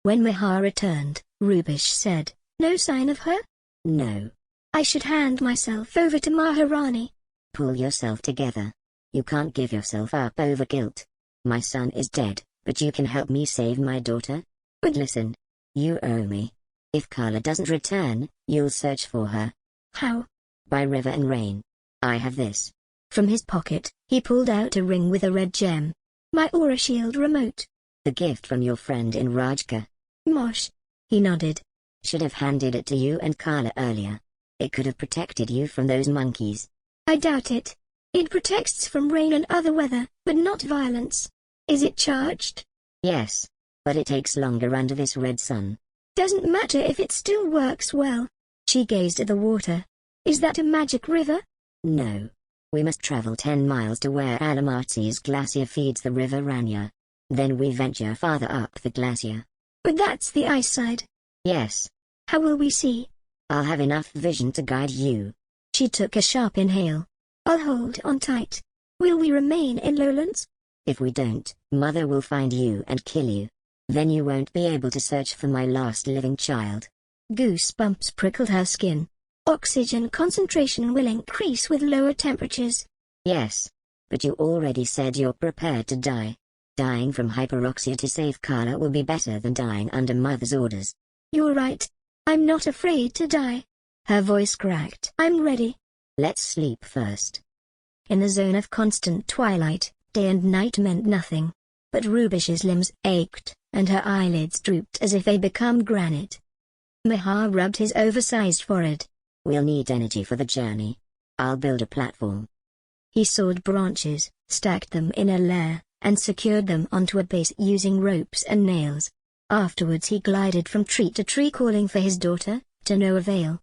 Speaker 2: When Mihar returned, Rubish said, "No sign of her?"
Speaker 3: No.
Speaker 2: "I should hand myself over to Maharani."
Speaker 3: Pull yourself together. You can't give yourself up over guilt. My son is dead, but you can help me save my daughter?
Speaker 2: But
Speaker 3: listen. You owe me. If Carla doesn't return, you'll search for her.
Speaker 2: How?
Speaker 3: By river and rain. I have this.
Speaker 2: From his pocket, he pulled out a ring with a red gem. My aura shield remote.
Speaker 3: The gift from your friend in Rajka.
Speaker 2: Mosh. He nodded.
Speaker 3: Should have handed it to you and Carla earlier. It could have protected you from those monkeys.
Speaker 2: I doubt it. It protects from rain and other weather, but not violence. Is it charged?
Speaker 3: Yes. But it takes longer under this red sun.
Speaker 2: Doesn't matter if it still works well. She gazed at the water. Is that a magic river?
Speaker 3: No. We must travel 10 miles to where Alamartsi's glacier feeds the river Ranya. Then we venture farther up the glacier.
Speaker 2: But that's the ice side.
Speaker 3: Yes.
Speaker 2: How will we see?
Speaker 3: I'll have enough vision to guide you.
Speaker 2: She took a sharp inhale. I'll hold on tight. Will we remain in lowlands?
Speaker 3: If we don't, Mother will find you and kill you. Then you won't be able to search for my last living child.
Speaker 2: Goosebumps prickled her skin. Oxygen concentration will increase with lower temperatures.
Speaker 3: Yes. But you already said you're prepared to die. Dying from hyperoxia to save Carla will be better than dying under Mother's orders.
Speaker 2: You're right. I'm not afraid to die. Her voice cracked. I'm ready.
Speaker 3: Let's sleep first.
Speaker 2: In the zone of constant twilight, day and night meant nothing. But Rubish's limbs ached, and her eyelids drooped as if they become granite. Mihar rubbed his oversized forehead.
Speaker 3: We'll need energy for the journey. I'll build a platform.
Speaker 2: He sawed branches, stacked them in a layer, and secured them onto a base using ropes and nails. Afterwards he glided from tree to tree calling for his daughter, to no avail.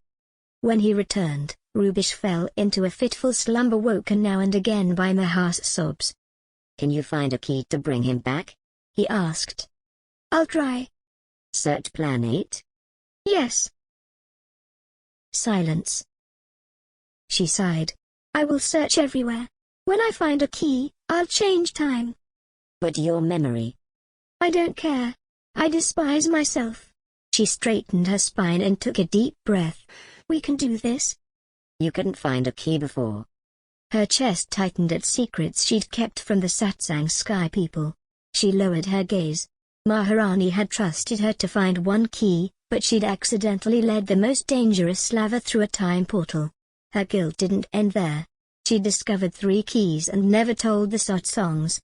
Speaker 2: When he returned, Rubish fell into a fitful slumber, woken now and again by Mihar's sobs.
Speaker 3: Can you find a key to bring him back?
Speaker 2: He asked. I'll try.
Speaker 3: Search Plan 8?
Speaker 2: Yes. Silence. She sighed. I will search everywhere. When I find a key, I'll change time.
Speaker 3: But your memory?
Speaker 2: I don't care. I despise myself. She straightened her spine and took a deep breath. We can do this.
Speaker 3: You couldn't find a key before.
Speaker 2: Her chest tightened at secrets she'd kept from the Satsang Sky people. She lowered her gaze. Maharani had trusted her to find one key, but she'd accidentally led the most dangerous slaver through a time portal. Her guilt didn't end there. She discovered 3 keys and never told the Satsangs.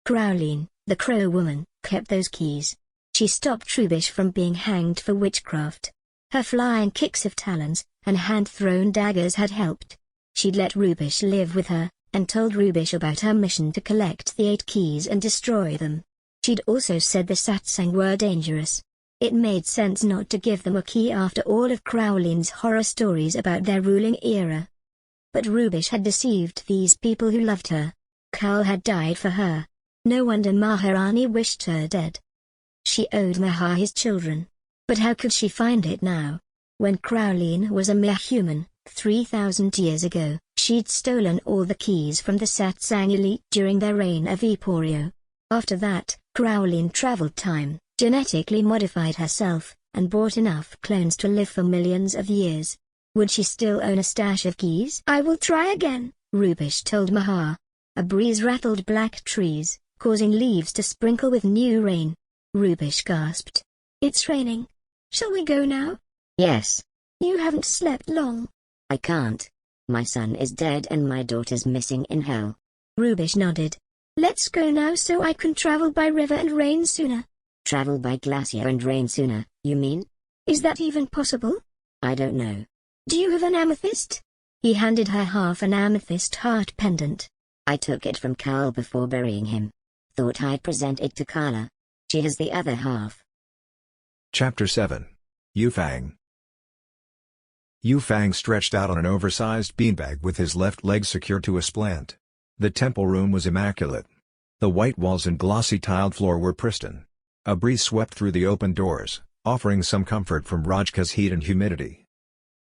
Speaker 2: Crowleen, the crow woman, kept those keys. She stopped Rubish from being hanged for witchcraft. Her flying kicks of talons, and hand-thrown daggers had helped. She'd let Rubish live with her, and told Rubish about her mission to collect the 8 keys and destroy them. She'd also said the Satsang were dangerous. It made sense not to give them a key after all of Crowleen's horror stories about their ruling era. But Rubish had deceived these people who loved her. Carl had died for her. No wonder Maharani wished her dead. She owed Mahar his children. But how could she find it now? When Crowleen was a mere human, 3,000 years ago, she'd stolen all the keys from the Satsang elite during their reign of Eporio. After that, Crowleen traveled time, genetically modified herself, and bought enough clones to live for millions of years. Would she still own a stash of keys? I will try again, Rubish told Mahar. A breeze rattled black trees, causing leaves to sprinkle with new rain. Rubish gasped. It's raining. Shall we go now?
Speaker 3: Yes.
Speaker 2: You haven't slept long.
Speaker 3: I can't. My son is dead and my daughter's missing in hell.
Speaker 2: Rubish nodded. Let's go now so I can travel by river and rain sooner.
Speaker 3: Travel by glacier and rain sooner, you mean?
Speaker 2: Is that even possible?
Speaker 3: I don't know.
Speaker 2: Do you have an amethyst? He handed her half an amethyst heart pendant.
Speaker 3: I took it from Carl before burying him. Thought I'd present it to Carla. She has the other half.
Speaker 1: Chapter 7. Yufang. Yufang stretched out on an oversized beanbag with his left leg secured to a splint. The temple room was immaculate. The white walls and glossy tiled floor were pristine. A breeze swept through the open doors, offering some comfort from Rajka's heat and humidity.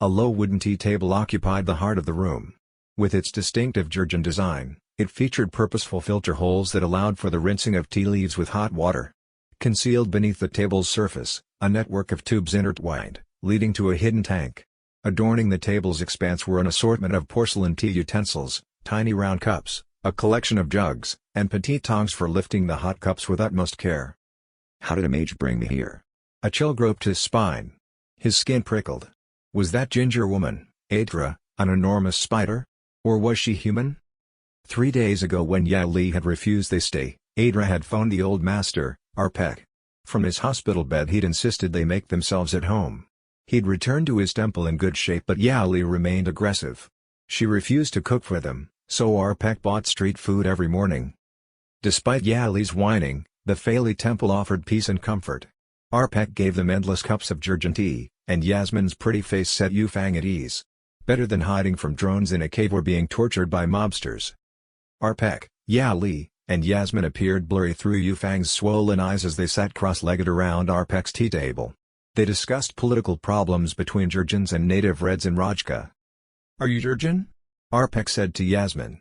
Speaker 1: A low wooden tea table occupied the heart of the room. With its distinctive Georgian design, it featured purposeful filter holes that allowed for the rinsing of tea leaves with hot water. Concealed beneath the table's surface, a network of tubes intertwined, leading to a hidden tank. Adorning the table's expanse were an assortment of porcelain tea utensils, tiny round cups, a collection of jugs, and petite tongs for lifting the hot cups with utmost care.
Speaker 4: How did a mage bring me here?
Speaker 1: A chill groped his spine. His skin prickled. Was that ginger woman, Adra, an enormous spider? Or was she human? 3 days ago when Yao Li had refused they stay, Adra had phoned the old master, Arpek. From his hospital bed he'd insisted they make themselves at home. He'd returned to his temple in good shape but Yao Li remained aggressive. She refused to cook for them, so Arpek bought street food every morning. Despite Yao Li's whining, the Faili temple offered peace and comfort. Arpek gave them endless cups of Georgian tea, and Yasmin's pretty face set Yufang at ease. Better than hiding from drones in a cave or being tortured by mobsters. Arpek, Yao Li, and Yasmin appeared blurry through Yufang's swollen eyes as they sat cross-legged around Arpek's tea table. They discussed political problems between Georgians and native Reds in Rajka. "Are you Georgian?" Arpek said to Yasmin.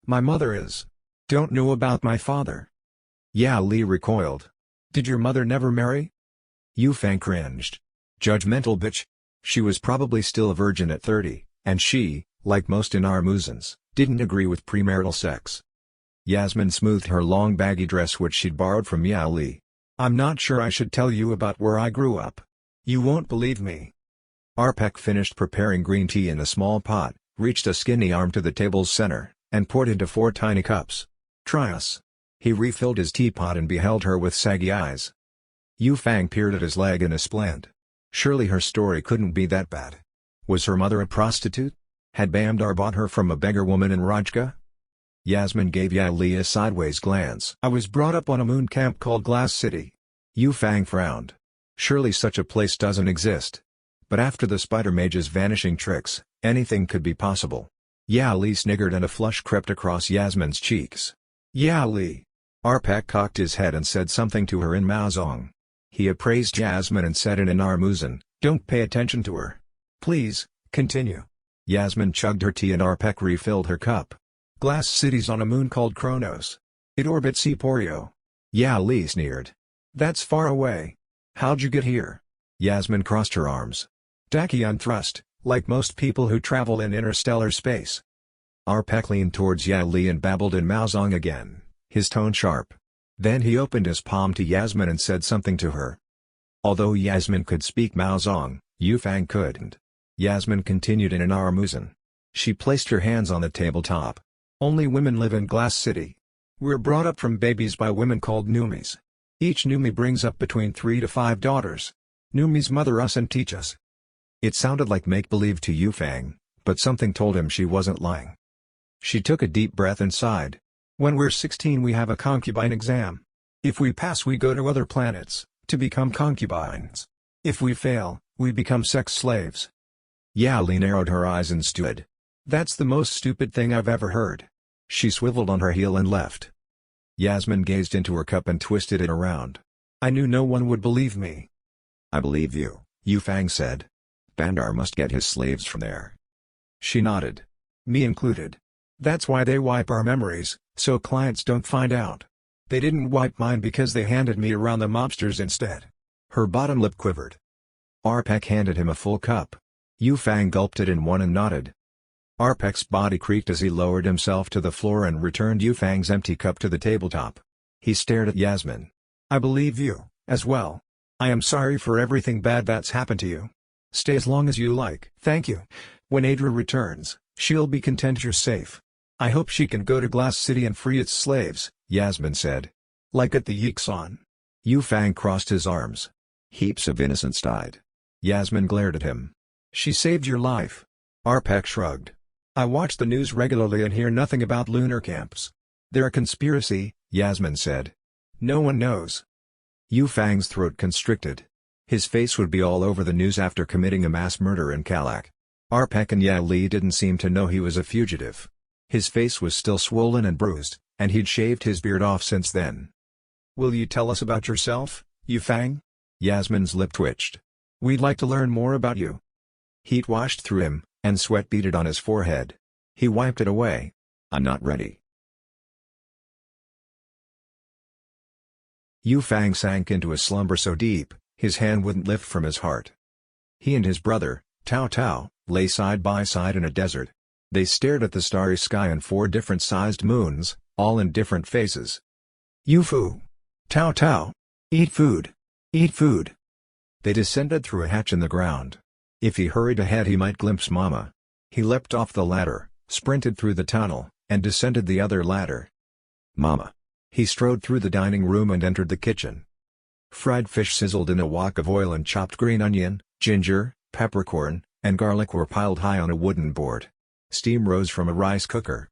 Speaker 1: "My mother is. Don't know about my father." Yao Li recoiled. "Did your mother never marry?" Yufang cringed. Judgmental bitch. She was probably still a virgin at 30, and she, like most Inarmuzans, didn't agree with premarital sex. Yasmin smoothed her long baggy dress which she'd borrowed from Yao Li. "I'm not sure I should tell you about where I grew up. You won't believe me." Arpek finished preparing green tea in a small pot, reached a skinny arm to the table's center, and poured into 4 tiny cups. "Try us." He refilled his teapot and beheld her with saggy eyes. Yufang peered at his leg in a splint. Surely her story couldn't be that bad. Was her mother a prostitute? Had Bamdar bought her from a beggar woman in Rajka? Yasmin gave Yao Li a sideways glance. "I was brought up on a moon camp called Glass City." Yufang frowned. Surely such a place doesn't exist. But after the spider mage's vanishing tricks, anything could be possible. Yao Li sniggered and a flush crept across Yasmin's cheeks. "Yao Li." Arpek cocked his head and said something to her in Maozong. He appraised Yasmin and said in Inarmuzan, "Don't pay attention to her. Please, continue." Yasmin chugged her tea and Arpek refilled her cup. "Glass City's on a moon called Kronos. It orbits Eporio." Yao Li sneered. "That's far away. How'd you get here?" Yasmin crossed her arms. Dakion thrust, like most people who travel in interstellar space. Arpek leaned towards Yao Li and babbled in Maozong again, his tone sharp. Then he opened his palm to Yasmin and said something to her. Although Yasmin could speak Maozong, Yufang couldn't. Yasmin continued in Inarmuzan. She placed her hands on the tabletop. "Only women live in Glass City. We're brought up from babies by women called Numis. Each Numi brings up between 3 to 5 daughters. Numis mother us and teach us." It sounded like make-believe to Yufang, but something told him she wasn't lying. She took a deep breath and sighed. "When we're 16 we have a concubine exam. If we pass we go to other planets, to become concubines. If we fail, we become sex slaves." Yao Li narrowed her eyes and stood. "That's the most stupid thing I've ever heard." She swiveled on her heel and left. Yasmin gazed into her cup and twisted it around. "I knew no one would believe me."
Speaker 4: "I believe you,"
Speaker 1: Yufang said.
Speaker 4: "Bandar must get his slaves from there."
Speaker 1: She nodded. "Me included. That's why they wipe our memories, so clients don't find out. They didn't wipe mine because they handed me around the mobsters instead." Her bottom lip quivered. Arpek handed him a full cup. Yufang gulped it in one and nodded. Arpek's body creaked as he lowered himself to the floor and returned Yufang's empty cup to the tabletop. He stared at Yasmin. I believe you, as well. I am sorry for everything bad that's happened to you. Stay as long as you like. Thank you. When Adra returns, she'll be content you're safe. I hope she can go to Glass City and free its slaves, Yasmin said. Like at the Yixon. Yufang crossed his arms.
Speaker 4: Heaps of innocents died.
Speaker 1: Yasmin glared at him. She saved your life. Arpek shrugged. I watch the news regularly and hear nothing about lunar camps. They're a conspiracy, Yasmin said. No one knows. Yufang's throat constricted. His face would be all over the news after committing a mass murder in Kalak. Arpek and Li didn't seem to know he was a fugitive. His face was still swollen and bruised, and he'd shaved his beard off since then. Will you tell us about yourself, Yufang? Yasmin's lip twitched. We'd like to learn more about you. Heat washed through him, and sweat beaded on his forehead. He wiped it away.
Speaker 4: I'm not ready.
Speaker 1: Yufang sank into a slumber so deep, his hand wouldn't lift from his heart. He and his brother, Tao Tao, lay side by side in a desert. They stared at the starry sky and 4 different-sized moons, all in different faces. YuFu. Tao Tao. Eat food. Eat food. They descended through a hatch in the ground. If he hurried ahead he might glimpse Mama. He leapt off the ladder, sprinted through the tunnel, and descended the other ladder.
Speaker 4: Mama.
Speaker 1: He strode through the dining room and entered the kitchen. Fried fish sizzled in a wok of oil and chopped green onion, ginger, peppercorn, and garlic were piled high on a wooden board. Steam rose from a rice cooker.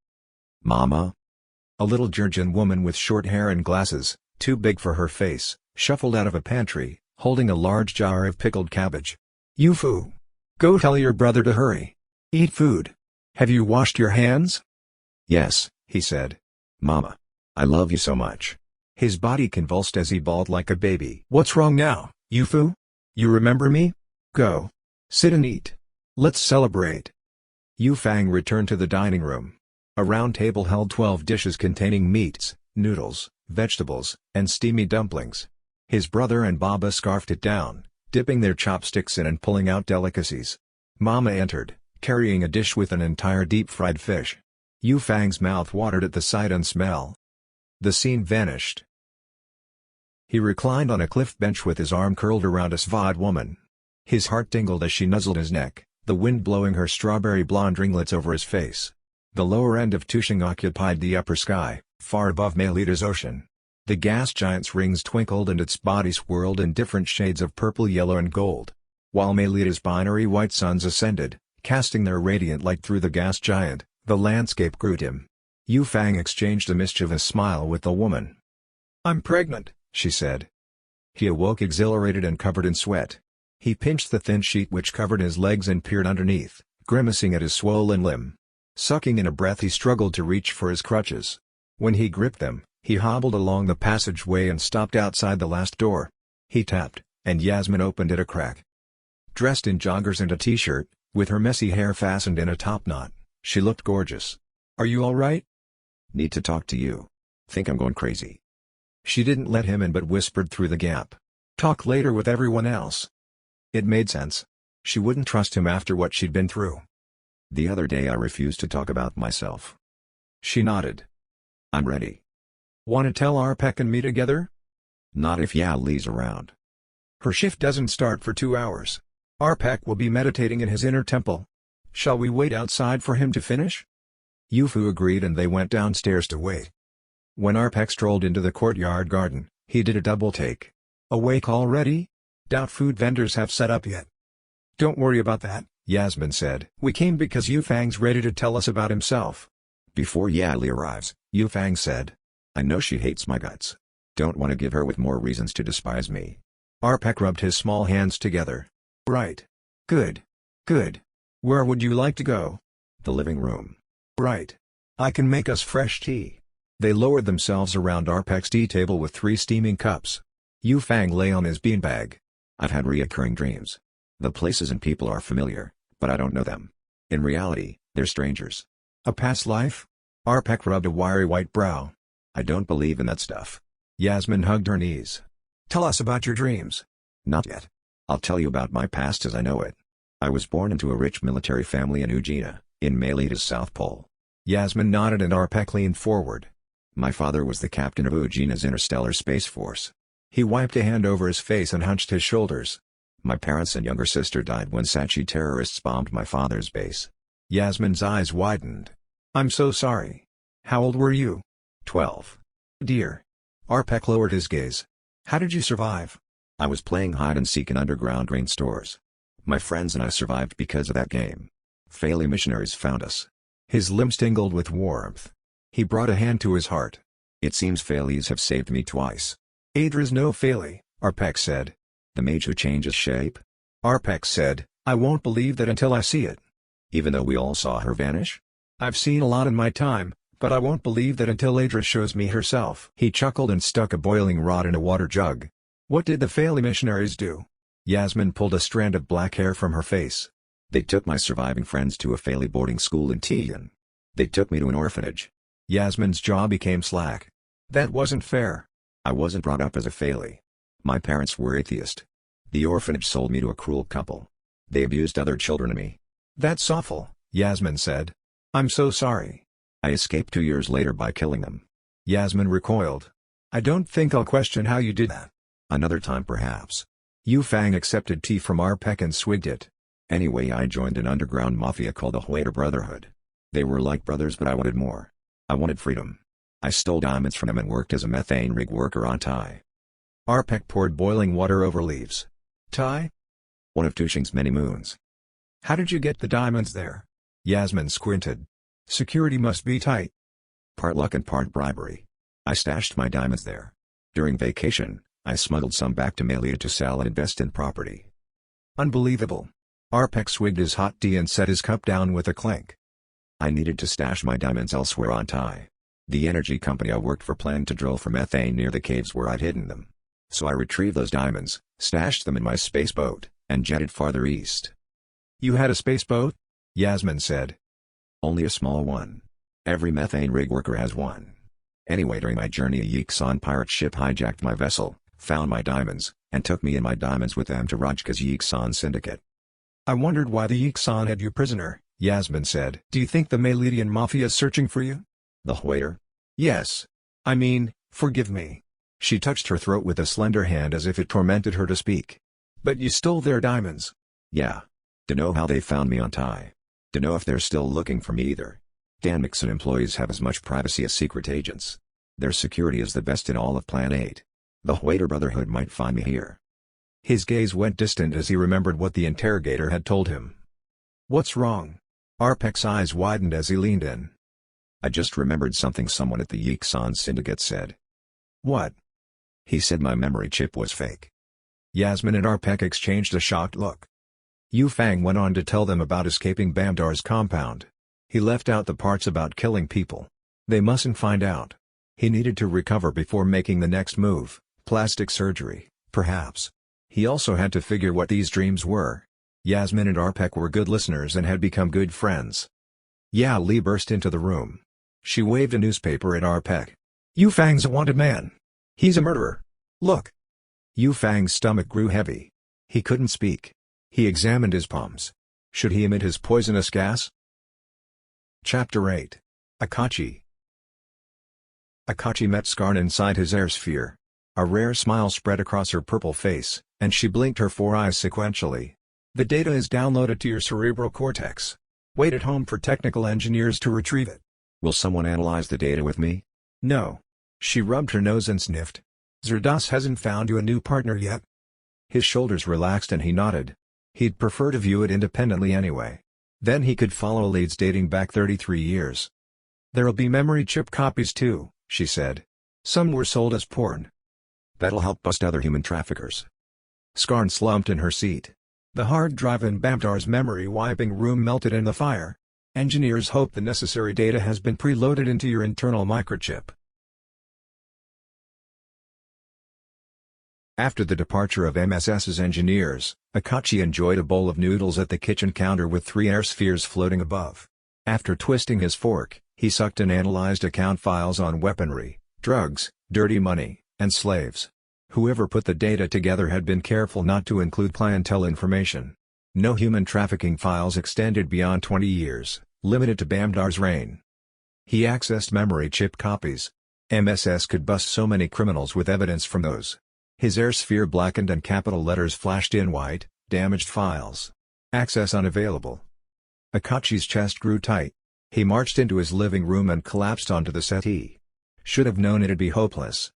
Speaker 4: Mama?
Speaker 1: A little Georgian woman with short hair and glasses, too big for her face, shuffled out of a pantry, holding a large jar of pickled cabbage. YuFu. Go tell your brother to hurry. Eat food. Have you washed your hands?
Speaker 4: Yes,
Speaker 1: he said.
Speaker 4: Mama. I love you so much.
Speaker 1: His body convulsed as he bawled like a baby. What's wrong now, YuFu? You remember me? Go. Sit and eat. Let's celebrate. Yufang returned to the dining room. A round table held 12 dishes containing meats, noodles, vegetables, and steamy dumplings. His brother and Baba scarfed it down, dipping their chopsticks in and pulling out delicacies. Mama entered, carrying a dish with an entire deep-fried fish. Yufang's mouth watered at the sight and smell. The scene vanished. He reclined on a cliff bench with his arm curled around a Svad woman. His heart tingled as she nuzzled his neck, the wind blowing her strawberry blonde ringlets over his face. The lower end of Tushing occupied the upper sky, far above Melita's ocean. The gas giant's rings twinkled and its body swirled in different shades of purple, yellow and gold. While Melita's binary white suns ascended, casting their radiant light through the gas giant, the landscape grew dim. Yufang exchanged a mischievous smile with the woman. I'm pregnant, she said. He awoke exhilarated and covered in sweat. He pinched the thin sheet which covered his legs and peered underneath, grimacing at his swollen limb. Sucking in a breath he struggled to reach for his crutches. When he gripped them, he hobbled along the passageway and stopped outside the last door. He tapped, and Yasmin opened it a crack. Dressed in joggers and a t-shirt, with her messy hair fastened in a top knot, she looked gorgeous. Are you all right?
Speaker 4: Need to talk to you. Think I'm going crazy.
Speaker 1: She didn't let him in but whispered through the gap. Talk later with everyone else. It made sense. She wouldn't trust him after what she'd been through.
Speaker 4: The other day I refused to talk about myself.
Speaker 1: She nodded.
Speaker 4: I'm ready.
Speaker 1: Want to tell Arpek and me together?
Speaker 4: Not if Li's around.
Speaker 1: Her shift doesn't start for 2 hours. Arpek will be meditating in his inner temple. Shall we wait outside for him to finish? YuFu agreed and they went downstairs to wait. When Arpek strolled into the courtyard garden, he did a double take. Awake already? Doubt food vendors have set up yet. Don't worry about that, Yasmin said. We came because Yufang's ready to tell us about himself.
Speaker 4: Before Li arrives, Yufang said. I know she hates my guts. Don't want to give her with more reasons to despise me.
Speaker 1: Arpek rubbed his small hands together. Right. Good. Good. Where would you like to go?
Speaker 4: The living room.
Speaker 1: Right. I can make us fresh tea. They lowered themselves around Arpek's tea table with 3 steaming cups. Yufang lay on his beanbag.
Speaker 4: I've had reoccurring dreams. The places and people are familiar, but I don't know them. In reality, they're strangers.
Speaker 1: A past life? Arpek rubbed a wiry white brow.
Speaker 4: I don't believe in that stuff.
Speaker 1: Yasmin hugged her knees. Tell us about your dreams.
Speaker 4: Not yet. I'll tell you about my past as I know it. I was born into a rich military family in Ujina, In Melita's South Pole.
Speaker 1: Yasmin nodded and Arpek leaned forward.
Speaker 4: My father was the captain of Ujina's Interstellar Space Force.
Speaker 1: He wiped a hand over his face and hunched his shoulders.
Speaker 4: My parents and younger sister died when Sachi terrorists bombed my father's base.
Speaker 1: Yasmin's eyes widened. I'm so sorry. How old were you?
Speaker 4: 12.
Speaker 1: Dear. Arpek lowered his gaze. How did you survive?
Speaker 4: I was playing hide-and-seek in underground grain stores. My friends and I survived because of that game. Faily missionaries found us.
Speaker 1: His limbs tingled with warmth. He brought a hand to his heart.
Speaker 4: It seems Failies have saved me twice.
Speaker 1: Adra's no Faily, Arpek said.
Speaker 4: The mage who changes shape?
Speaker 1: Arpek said, I won't believe that until I see it.
Speaker 4: Even though we all saw her vanish?
Speaker 1: I've seen a lot in my time, but I won't believe that until Adra shows me herself. He chuckled and stuck a boiling rod in a water jug. What did the Faily missionaries do? Yasmin pulled a strand of black hair from her face.
Speaker 4: They took my surviving friends to a Faily boarding school in Tian. They took me to an orphanage.
Speaker 1: Yasmin's jaw became slack. That wasn't fair.
Speaker 4: I wasn't brought up as a Faily. My parents were atheist. The orphanage sold me to a cruel couple. They abused other children and me.
Speaker 1: That's awful, Yasmin said. I'm so sorry.
Speaker 4: I escaped 2 years later by killing them.
Speaker 1: Yasmin recoiled. I don't think I'll question how you did that.
Speaker 4: Another time perhaps.
Speaker 1: Yufang accepted tea from Arpek and swigged it.
Speaker 4: Anyway, I joined an underground mafia called the Hueta Brotherhood. They were like brothers, but I wanted more. I wanted freedom. I stole diamonds from them and worked as a methane rig worker on Tai.
Speaker 1: Arpek poured boiling water over leaves. Tai?
Speaker 4: One of Tushing's many moons.
Speaker 1: How did you get the diamonds there? Yasmin squinted. Security must be tight.
Speaker 4: Part luck and part bribery. I stashed my diamonds there. During vacation, I smuggled some back to Melita to sell and invest in property.
Speaker 1: Unbelievable. Arpek swigged his hot tea and set his cup down with a clink.
Speaker 4: I needed to stash my diamonds elsewhere on Tai. The energy company I worked for planned to drill for methane near the caves where I'd hidden them. So I retrieved those diamonds, stashed them in my space boat, and jetted farther east.
Speaker 1: You had a space boat? Yasmin said.
Speaker 4: Only a small one. Every methane rig worker has one. Anyway, during my journey a Yixan pirate ship hijacked my vessel, found my diamonds, and took me and my diamonds with them to Rajka's Yixan syndicate.
Speaker 1: I wondered why the Yixan had you prisoner, Yasmin said. Do you think the Melitian mafia is searching for you?
Speaker 4: The Hueta?
Speaker 1: Yes. I mean, forgive me. She touched her throat with a slender hand as if it tormented her to speak. But you stole their diamonds.
Speaker 4: Yeah. Dunno how they found me on Tai. Dunno if they're still looking for me either. Danmixon employees have as much privacy as secret agents. Their security is the best in all of Plan8. The Hueta Brotherhood might find me here.
Speaker 1: His gaze went distant as he remembered what the interrogator had told him. What's wrong? Arpek's eyes widened as he leaned in.
Speaker 4: I just remembered something someone at the Yixan syndicate said.
Speaker 1: What?
Speaker 4: He said my memory chip was fake.
Speaker 1: Yasmin and Arpek exchanged a shocked look. Yufang went on to tell them about escaping Bamdar's compound. He left out the parts about killing people. They mustn't find out. He needed to recover before making the next move, plastic surgery, perhaps. He also had to figure what these dreams were. Yasmin and Arpek were good listeners and had become good friends. Yao Li burst into the room. She waved a newspaper at Arpek. Yufang's a wanted man. He's a murderer. Look. Yufang's stomach grew heavy. He couldn't speak. He examined his palms. Should he emit his poisonous gas? Chapter 8. Akachi. Akachi met Skarn inside his airsphere. A rare smile spread across her purple face, and she blinked her 4 eyes sequentially. The data is downloaded to your cerebral cortex. Wait at home for technical engineers to retrieve it.
Speaker 4: Will someone analyze the data with me?
Speaker 1: No. She rubbed her nose and sniffed. Zerdas hasn't found you a new partner yet. His shoulders relaxed and he nodded. He'd prefer to view it independently anyway. Then he could follow leads dating back 33 years. There'll be memory chip copies too, she said. Some were sold as porn.
Speaker 4: That'll help bust other human traffickers.
Speaker 1: Skarn slumped in her seat. The hard drive in Bamdar's memory wiping room melted in the fire. Engineers hope the necessary data has been preloaded into your internal microchip. After the departure of MSS's engineers, Akachi enjoyed a bowl of noodles at the kitchen counter with 3 air spheres floating above. After twisting his fork, he sucked and analyzed account files on weaponry, drugs, dirty money, and slaves. Whoever put the data together had been careful not to include clientele information. No human trafficking files extended beyond 20 years, Limited to Bamdar's reign. He accessed memory chip copies. MSS could bust so many criminals with evidence from those. His air sphere blackened and capital letters flashed in white, damaged files. Access unavailable. Akachi's chest grew tight. He marched into his living room and collapsed onto the settee. Should have known it'd be hopeless.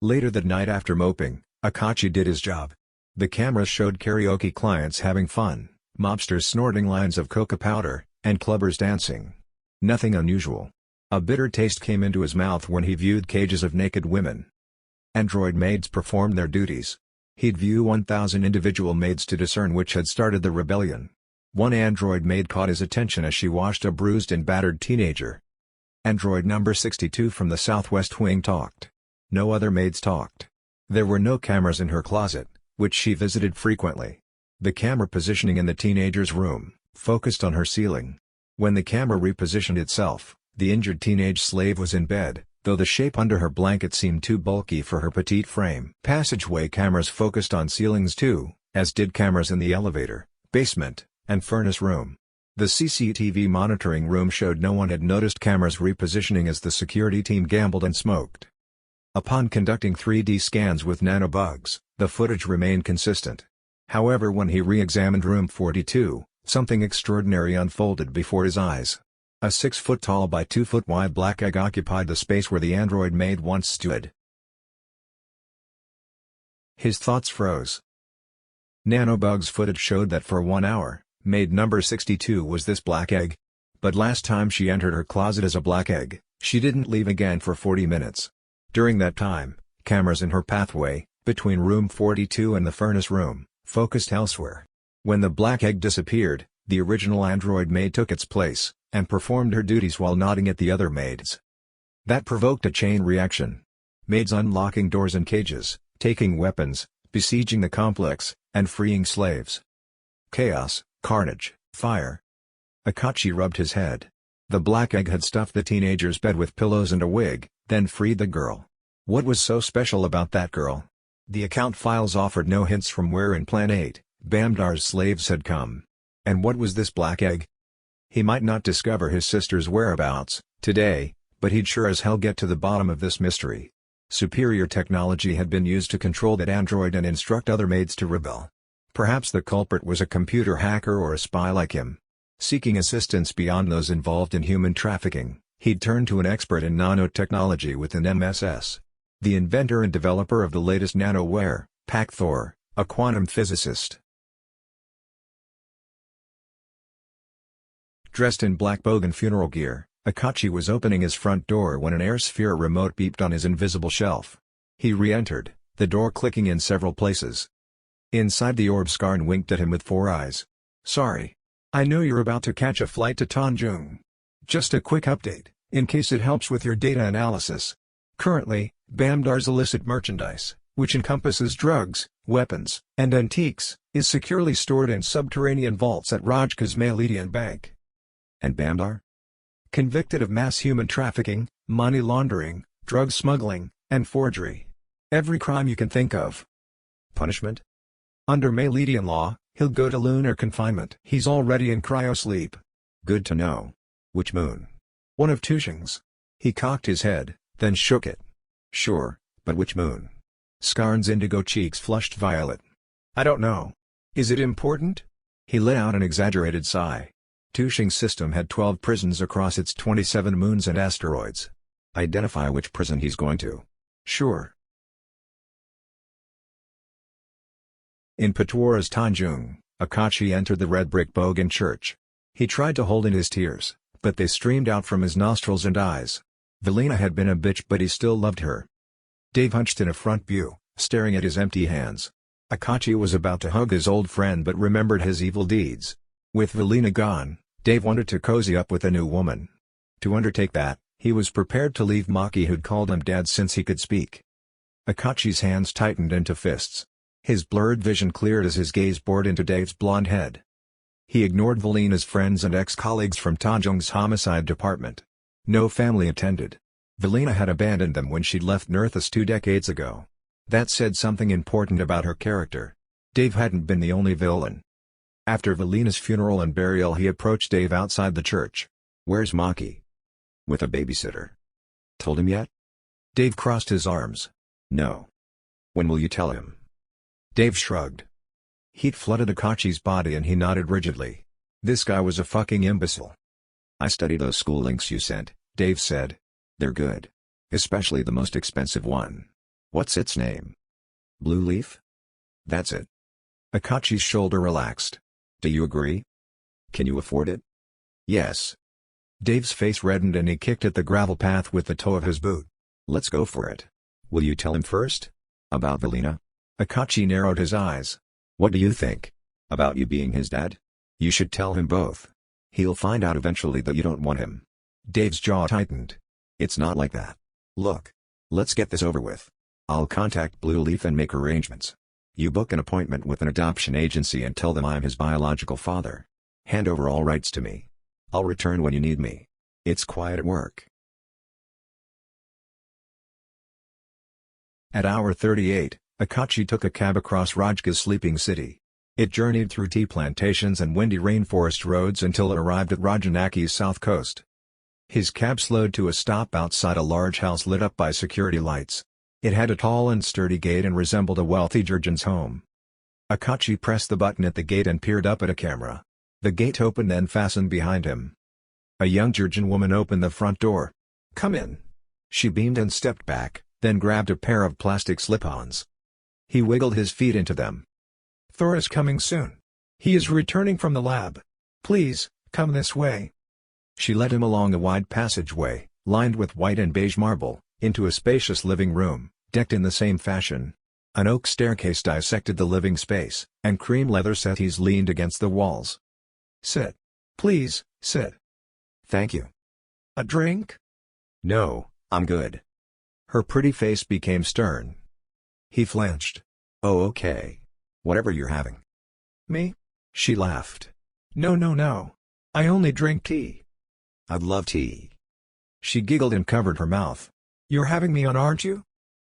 Speaker 1: Later that night after moping, Akachi did his job. The cameras showed karaoke clients having fun, mobsters snorting lines of coca powder, and clubbers dancing. Nothing unusual. A bitter taste came into his mouth when he viewed cages of naked women. Android maids performed their duties. He'd view 1,000 individual maids to discern which had started the rebellion. One android maid caught his attention as she washed a bruised and battered teenager. Android number 62 from the southwest wing talked. No other maids talked. There were no cameras in her closet, which she visited frequently. The camera positioning in the teenager's room focused on her ceiling. When the camera repositioned itself, the injured teenage slave was in bed, though the shape under her blanket seemed too bulky for her petite frame. Passageway cameras focused on ceilings too, as did cameras in the elevator, basement, and furnace room. The CCTV monitoring room showed no one had noticed cameras repositioning as the security team gambled and smoked. Upon conducting 3D scans with nanobugs, the footage remained consistent. However, when he re-examined room 42, something extraordinary unfolded before his eyes. A 6-foot-tall by 2-foot-wide black egg occupied the space where the android maid once stood. His thoughts froze. Nanobugs footage showed that for 1 hour, maid number 62 was this black egg. But last time she entered her closet as a black egg, she didn't leave again for 40 minutes. During that time, cameras in her pathway, between room 42 and the furnace room, focused elsewhere. When the black egg disappeared, the original android maid took its place, and performed her duties while nodding at the other maids. That provoked a chain reaction. Maids unlocking doors and cages, taking weapons, besieging the complex, and freeing slaves. Chaos, carnage, fire. Akachi rubbed his head. The black egg had stuffed the teenager's bed with pillows and a wig, then freed the girl. What was so special about that girl? The account files offered no hints from where in Plan 8, Bamdar's slaves had come. And what was this black egg? He might not discover his sister's whereabouts today, but he'd sure as hell get to the bottom of this mystery. Superior technology had been used to control that android and instruct other maids to rebel. Perhaps the culprit was a computer hacker or a spy like him. Seeking assistance beyond those involved in human trafficking, he'd turned to an expert in nanotechnology within MSS. The inventor and developer of the latest nanoware, Thor, a quantum physicist. Dressed in black bogan funeral gear, Akachi was opening his front door when an air sphere remote beeped on his invisible shelf. He re-entered, the door clicking in several places. Inside the orb, Skarn winked at him with 4 eyes. "Sorry. I know you're about to catch a flight to Tanjung. Just a quick update, in case it helps with your data analysis. Currently, Bamdar's illicit merchandise, which encompasses drugs, weapons, and antiques, is securely stored in subterranean vaults at Rajka's Maelidian Bank."
Speaker 4: And Bamdar?
Speaker 1: Convicted of mass human trafficking, money laundering, drug smuggling, and forgery. Every crime you can think of.
Speaker 4: Punishment?
Speaker 1: Under Maelidian law, he'll go to lunar confinement. He's already in cryosleep.
Speaker 4: Good to know. Which moon?
Speaker 1: One of Tushing's. He cocked his head, then shook it.
Speaker 4: Sure, but which moon?
Speaker 1: Skarn's indigo cheeks flushed violet. I don't know. Is it important? He let out an exaggerated sigh. Tushing's system had 12 prisons across its 27 moons and asteroids.
Speaker 4: Identify which prison he's going to.
Speaker 1: Sure. In Patwara's Tanjung, Akachi entered the red brick Bogan church. He tried to hold in his tears, but they streamed out from his nostrils and eyes. Velina had been a bitch, but he still loved her. Dave hunched in a front view, staring at his empty hands. Akachi was about to hug his old friend but remembered his evil deeds. With Velina gone, Dave wanted to cozy up with a new woman. To undertake that, he was prepared to leave Maki, who'd called him dad since he could speak. Akachi's hands tightened into fists. His blurred vision cleared as his gaze bored into Dave's blonde head. He ignored Velina's friends and ex-colleagues from Tanjung's homicide department. No family attended. Velina had abandoned them when she'd left Nerthus 2 decades ago. That said something important about her character. Dave hadn't been the only villain. After Velina's funeral and burial, he approached Dave outside the church.
Speaker 4: Where's Maki? With a babysitter. Told him yet?
Speaker 1: Dave crossed his arms.
Speaker 4: No. When will you tell him?
Speaker 1: Dave shrugged. Heat flooded Akachi's body and he nodded rigidly. This guy was a fucking imbecile.
Speaker 4: I studied those school links you sent, Dave said. They're good. Especially the most expensive one. What's its name? Blue Leaf? That's it.
Speaker 1: Akachi's shoulder relaxed.
Speaker 4: Do you agree? Can you afford it? Yes.
Speaker 1: Dave's face reddened and he kicked at the gravel path with the toe of his boot.
Speaker 4: Let's go for it. Will you tell him first? About Valina?
Speaker 1: Akachi narrowed his eyes.
Speaker 4: What do you think? About you being his dad? You should tell him both. He'll find out eventually that you don't want him.
Speaker 1: Dave's jaw tightened.
Speaker 4: It's not like that. Look. Let's get this over with. I'll contact Blue Leaf and make arrangements. You book an appointment with an adoption agency and tell them I'm his biological father. Hand over all rights to me. I'll return when you need me. It's quiet at work.
Speaker 1: At hour 38, Akachi took a cab across Rajka's sleeping city. It journeyed through tea plantations and windy rainforest roads until it arrived at Rajanaki's south coast. His cab slowed to a stop outside a large house lit up by security lights. It had a tall and sturdy gate and resembled a wealthy Jurgen's home. Akachi pressed the button at the gate and peered up at a camera. The gate opened and fastened behind him. A young Jurgen woman opened the front door. "Come in." She beamed and stepped back, then grabbed a pair of plastic slip-ons. He wiggled his feet into them. "Thor is coming soon. He is returning from the lab. Please, come this way." She led him along a wide passageway, lined with white and beige marble, into a spacious living room, decked in the same fashion. An oak staircase dissected the living space, and cream leather settees leaned against the walls. "Sit. Please, sit."
Speaker 4: Thank you.
Speaker 1: "A drink?"
Speaker 4: No, I'm good.
Speaker 1: Her pretty face became stern. He flinched.
Speaker 4: Oh, okay. Whatever you're having.
Speaker 1: "Me?" She laughed. No. I only drink tea."
Speaker 4: I'd love tea."
Speaker 1: She giggled and covered her mouth. "You're having me on, aren't you?"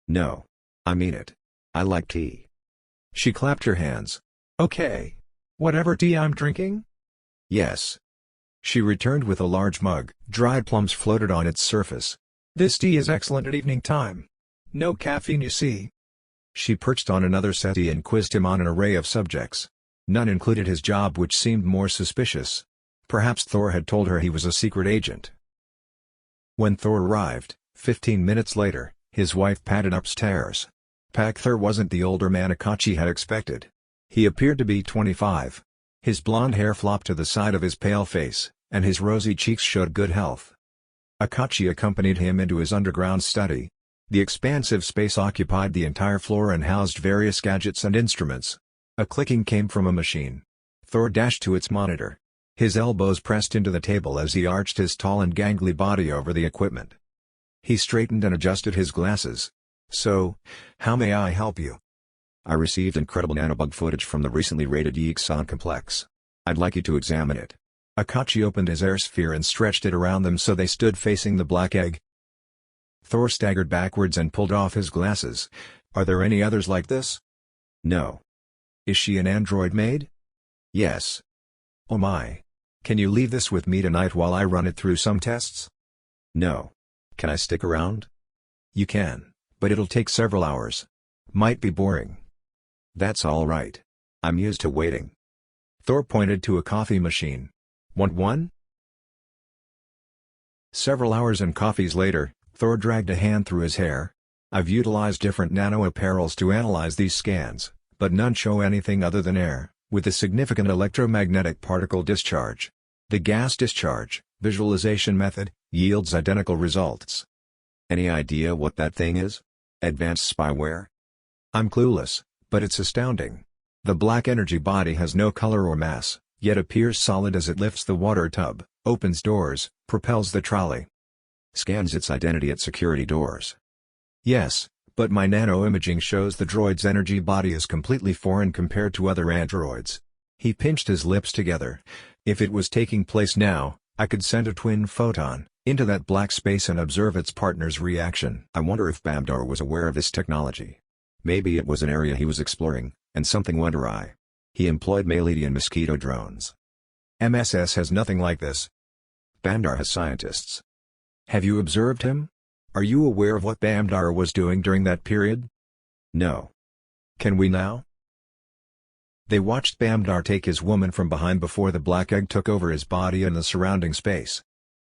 Speaker 4: No. I mean it. I like tea."
Speaker 1: She clapped her hands. "Okay. Whatever tea I'm drinking?"
Speaker 4: Yes.
Speaker 1: She returned with a large mug. Dried plums floated on its surface. "This tea is excellent at evening time. No caffeine, you see." She perched on another settee and quizzed him on an array of subjects. None included his job, which seemed more suspicious. Perhaps Thor had told her he was a secret agent. When Thor arrived, 15 minutes later, his wife padded upstairs. Thor wasn't the older man Akachi had expected. He appeared to be 25. His blonde hair flopped to the side of his pale face, and his rosy cheeks showed good health. Akachi accompanied him into his underground study. The expansive space occupied the entire floor and housed various gadgets and instruments. A clicking came from a machine. Thor dashed to its monitor. His elbows pressed into the table as he arched his tall and gangly body over the equipment. He straightened and adjusted his glasses. "So, how may I help you?"
Speaker 4: I received incredible nanobug footage from the recently raided Yixon complex. I'd like you to examine it.
Speaker 1: Akachi opened his air sphere and stretched it around them so they stood facing the black egg. Thor staggered backwards and pulled off his glasses. "Are there any others like this?"
Speaker 4: No.
Speaker 1: "Is she an android maid?"
Speaker 4: Yes.
Speaker 1: "Oh my. Can you leave this with me tonight while I run it through some tests?"
Speaker 4: No. Can I stick around?
Speaker 1: "You can, but it'll take several hours. Might be boring."
Speaker 4: That's all right. I'm used to waiting.
Speaker 1: Thor pointed to a coffee machine. "Want one?" Several hours and coffees later, Thor dragged a hand through his hair. "I've utilized different nano-apparels to analyze these scans, but none show anything other than air, with a significant electromagnetic particle discharge. The gas discharge visualization method yields identical results."
Speaker 4: Any idea what that thing is? Advanced spyware?
Speaker 1: "I'm clueless, but it's astounding. The black energy body has no color or mass, yet appears solid as it lifts the water tub, opens doors, propels the trolley."
Speaker 4: Scans its identity at security doors.
Speaker 1: "Yes, but my nano-imaging shows the droid's energy body is completely foreign compared to other androids." He pinched his lips together. "If it was taking place now, I could send a twin photon into that black space and observe its partner's reaction."
Speaker 4: I wonder if Babdar was aware of this technology. Maybe it was an area he was exploring, and something went awry. He employed Maledian mosquito drones.
Speaker 1: MSS has nothing like this.
Speaker 4: Bamdar has scientists.
Speaker 1: Have you observed him? Are you aware of what Bamdar was doing during that period?
Speaker 4: No.
Speaker 1: Can we now? They watched Bamdar take his woman from behind before the black egg took over his body and the surrounding space.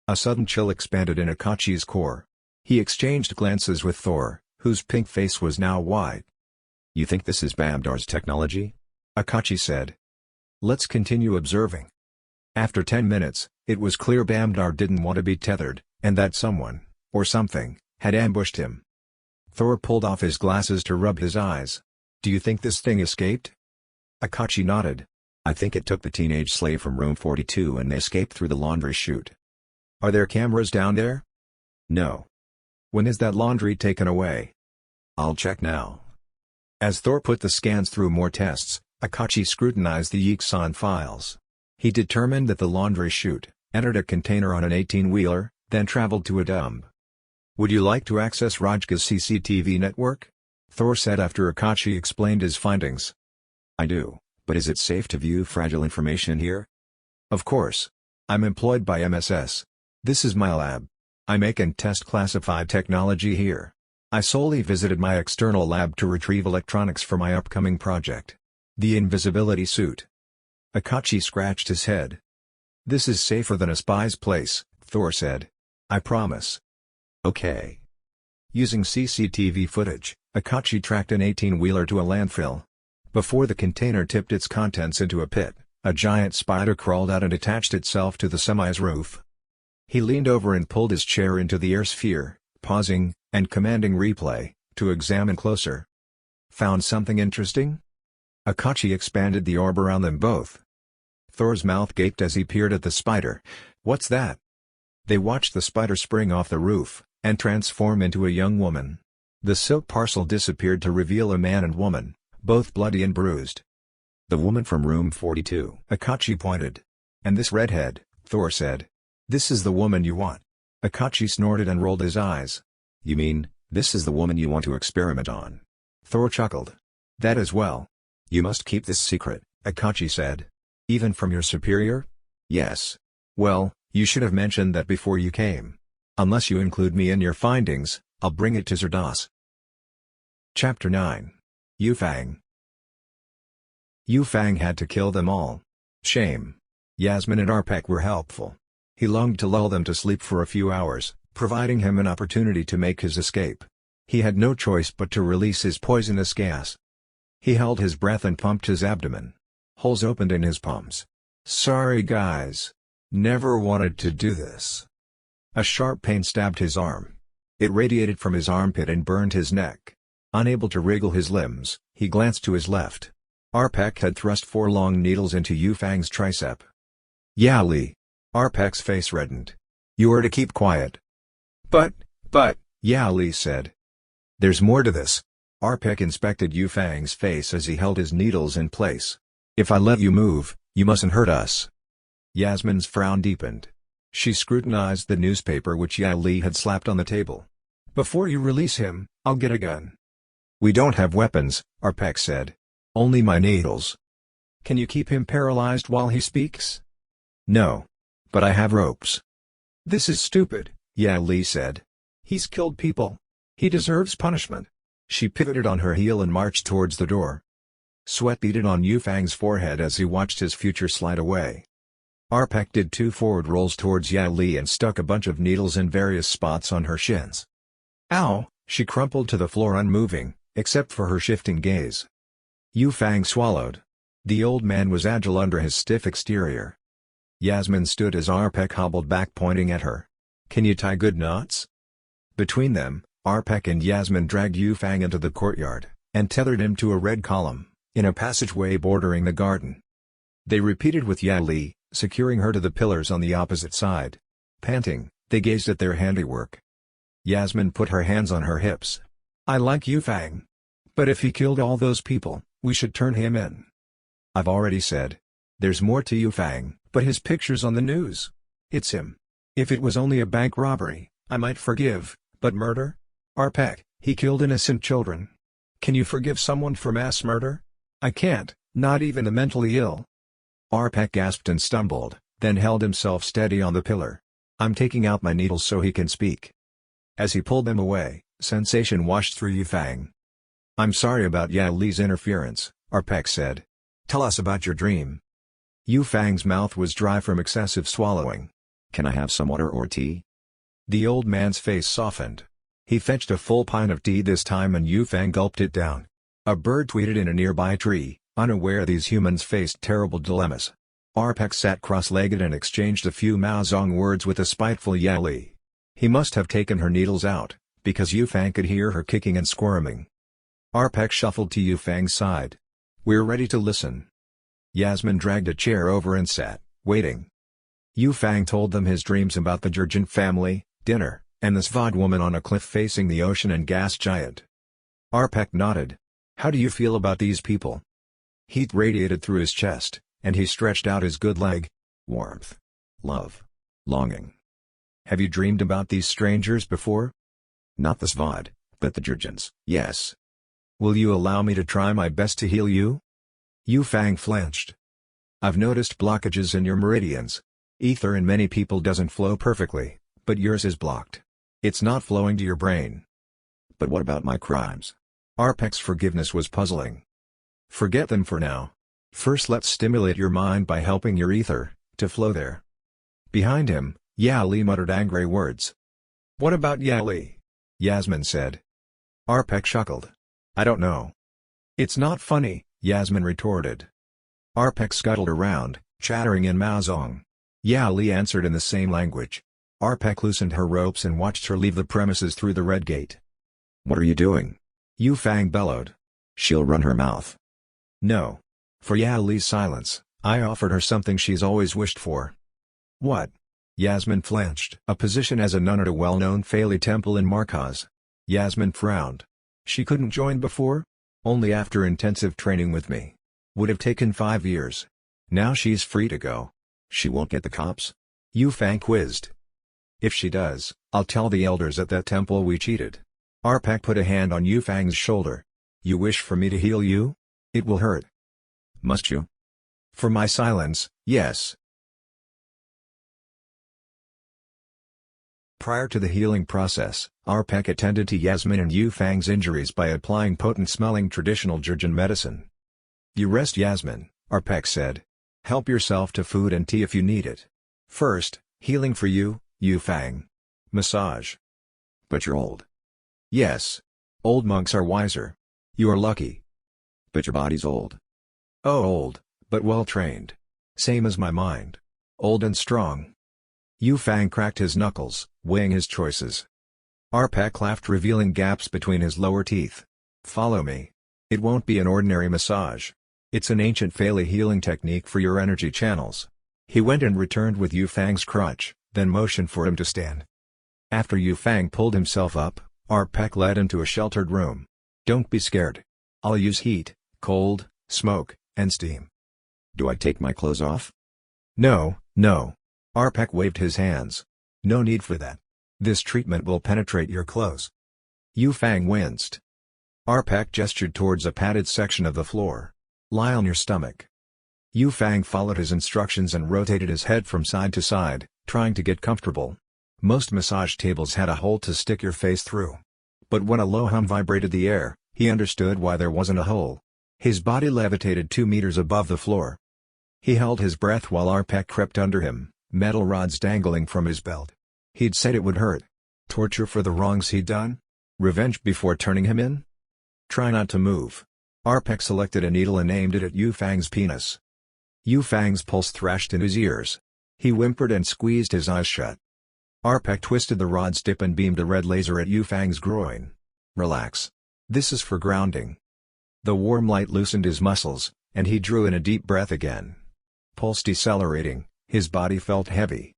Speaker 1: A sudden chill expanded in Akachi's core. He exchanged glances with Thor, whose pink face was now white.
Speaker 4: You think this is Bamdar's technology?
Speaker 1: Akachi said. Let's continue observing. After 10 minutes, it was clear Bamdar didn't want to be tethered, and that someone, or something, had ambushed him. Thor pulled off his glasses to rub his eyes. Do you think this thing escaped? Akachi nodded.
Speaker 4: I think it took the teenage slave from room 42 and they escaped through the laundry chute.
Speaker 1: Are there cameras down there?
Speaker 4: No.
Speaker 1: When is that laundry taken away?
Speaker 4: I'll check now.
Speaker 1: As Thor put the scans through more tests, Akachi scrutinized the Yixan files. He determined that the laundry chute entered a container on an 18-wheeler, then traveled to a dump. Would you like to access Rajka's CCTV network? Thor said after Akachi explained his findings.
Speaker 4: I do, but is it safe to view fragile information here?
Speaker 1: Of course. I'm employed by MSS. This is my lab. I make and test classified technology here. I solely visited my external lab to retrieve electronics for my upcoming project. The invisibility suit. Akachi scratched his head. This is safer than a spy's place, Thor said. I promise.
Speaker 4: Okay.
Speaker 1: Using CCTV footage, Akachi tracked an 18-wheeler to a landfill. Before the container tipped its contents into a pit, a giant spider crawled out and attached itself to the semi's roof. He leaned over and pulled his chair into the air sphere, pausing, and commanding replay, to examine closer. Found something interesting? Akachi expanded the orb around them both. Thor's mouth gaped as he peered at the spider. What's that? They watched the spider spring off the roof, and transform into a young woman. The silk parcel disappeared to reveal a man and woman, both bloody and bruised.
Speaker 4: The woman from room 42.
Speaker 1: Akachi pointed. And this redhead, Thor said. This is the woman you want. Akachi snorted and rolled his eyes.
Speaker 4: You mean, this is the woman you want to experiment on?
Speaker 1: Thor chuckled. That as well.
Speaker 4: You must keep this secret,
Speaker 1: Akachi said. Even from your superior?
Speaker 4: Yes.
Speaker 1: Well, you should have mentioned that before you came. Unless you include me in your findings, I'll bring it to Zerdos. Chapter 9. Yufang. Yufang had to kill them all. Shame. Yasmin and Arpek were helpful. He longed to lull them to sleep for a few hours, providing him an opportunity to make his escape. He had no choice but to release his poisonous gas. He held his breath and pumped his abdomen. Holes opened in his palms. Sorry guys. Never wanted to do this. A sharp pain stabbed his arm. It radiated from his armpit and burned his neck. Unable to wriggle his limbs, he glanced to his left. Arpek had thrust 4 long needles into Yufang's tricep. Yali. Arpek's face reddened. You are to keep quiet. But, Yali said. There's more to this. Arpek inspected Yufang's face as he held his needles in place. If I let you move, you mustn't hurt us. Yasmin's frown deepened. She scrutinized the newspaper which Yali had slapped on the table. Before you release him, I'll get a gun. We don't have weapons, Arpek said. Only my needles. Can you keep him paralyzed while he speaks? No. But I have ropes. This is stupid, Yali said. He's killed people. He deserves punishment. She pivoted on her heel and marched towards the door. Sweat beaded on Yufang's forehead as he watched his future slide away. Arpek did 2 forward rolls towards Yali and stuck a bunch of needles in various spots on her shins. Ow! She crumpled to the floor unmoving, except for her shifting gaze. Yufang swallowed. The old man was agile under his stiff exterior. Yasmin stood as Arpek hobbled back pointing at her. Can you tie good knots? Between them, Arpek and Yasmin dragged Yufang into the courtyard, and tethered him to a red column, in a passageway bordering the garden. They repeated with Yali, securing her to the pillars on the opposite side. Panting, they gazed at their handiwork. Yasmin put her hands on her hips. I like Yufang. But if he killed all those people, we should turn him in. I've already said. There's more to Yufang, but his picture's on the news. It's him. If it was only a bank robbery, I might forgive, but murder? Arpek, he killed innocent children. Can you forgive someone for mass murder? I can't, not even the mentally ill. Arpek gasped and stumbled, then held himself steady on the pillar. I'm taking out my needles so he can speak. As he pulled them away, sensation washed through Yufang. I'm sorry about Yao Li's interference, Arpek said. Tell us about your dream. Yufang's mouth was dry from excessive swallowing.
Speaker 4: Can I have some water or tea?
Speaker 1: The old man's face softened. He fetched a full pint of tea this time and Yufang gulped it down. A bird tweeted in a nearby tree, unaware these humans faced terrible dilemmas. Arpek sat cross-legged and exchanged a few Maozong words with a spiteful Yao Li. He must have taken her needles out, because Yufang could hear her kicking and squirming. Arpek shuffled to Yufang's side. We're ready to listen. Yasmin dragged a chair over and sat, waiting. Yufang told them his dreams about the Jurgen family, dinner, and the Svad woman on a cliff facing the ocean and gas giant. Arpek nodded. How do you feel about these people? Heat radiated through his chest, and he stretched out his good leg.
Speaker 4: Warmth. Love. Longing.
Speaker 1: Have you dreamed about these strangers before?
Speaker 4: Not the Svad, but the Jurgens, yes.
Speaker 1: Will you allow me to try my best to heal you? Yufang flinched. I've noticed blockages in your meridians. Ether in many people doesn't flow perfectly, but yours is blocked. It's not flowing to your brain.
Speaker 4: But what about my crimes?
Speaker 1: Arpek's forgiveness was puzzling. Forget them for now. First let's stimulate your mind by helping your ether to flow there. Behind him, Yao Li muttered angry words. What about Yao Li? Yasmin said. Arpek chuckled. I don't know. It's not funny, Yasmin retorted. Arpek scuttled around, chattering in Maozong. Yao Li answered in the same language. Arpek loosened her ropes and watched her leave the premises through the red gate.
Speaker 4: What are you doing?
Speaker 1: Yufang bellowed.
Speaker 4: She'll run her mouth.
Speaker 1: No. For Yao Li's silence, I offered her something she's always wished for. What? Yasmin flinched. A position as a nun at a well-known Faili temple in Markaz. Yasmin frowned. She couldn't join before? Only after intensive training with me. Would have taken 5 years. Now she's free to go.
Speaker 4: She won't get the cops?
Speaker 1: Yufang quizzed. If she does, I'll tell the elders at that temple we cheated. Arpek put a hand on Yufang's shoulder. You wish for me to heal you? It will hurt.
Speaker 4: Must you?
Speaker 1: For my silence, yes. Prior to the healing process, Arpek attended to Yasmin and Yufang's injuries by applying potent-smelling traditional Jurgen medicine. You rest Yasmin, Arpek said. Help yourself to food and tea if you need it. First, healing for you, Yufang. Massage.
Speaker 4: But you're old.
Speaker 1: Yes. Old monks are wiser. You are lucky.
Speaker 4: But your body's old.
Speaker 1: Oh, old, but well-trained. Same as my mind. Old and strong. Yufang cracked his knuckles, weighing his choices. Arpek laughed, revealing gaps between his lower teeth. Follow me. It won't be an ordinary massage. It's an ancient Faili healing technique for your energy channels. He went and returned with Yufang's crutch, then motioned for him to stand. After Yufang pulled himself up, Arpek led him to a sheltered room. Don't be scared. I'll use heat, cold, smoke, and steam.
Speaker 4: Do I take my clothes off?
Speaker 1: No, no. Arpek waved his hands. No need for that. This treatment will penetrate your clothes. Yufang winced. Arpek gestured towards a padded section of the floor. Lie on your stomach. Yufang followed his instructions and rotated his head from side to side, trying to get comfortable. Most massage tables had a hole to stick your face through. But when a low hum vibrated the air, he understood why there wasn't a hole. His body levitated 2 meters above the floor. He held his breath while Arpek crept under him, metal rods dangling from his belt. He'd said it would hurt. Torture for the wrongs he'd done? Revenge before turning him in? Try not to move. Arpek selected a needle and aimed it at Yufang's penis. Yufang's pulse thrashed in his ears. He whimpered and squeezed his eyes shut. Arpek twisted the rod's tip and beamed a red laser at Yufang's groin. Relax. This is for grounding. The warm light loosened his muscles, and he drew in a deep breath again. Pulse decelerating, his body felt heavy.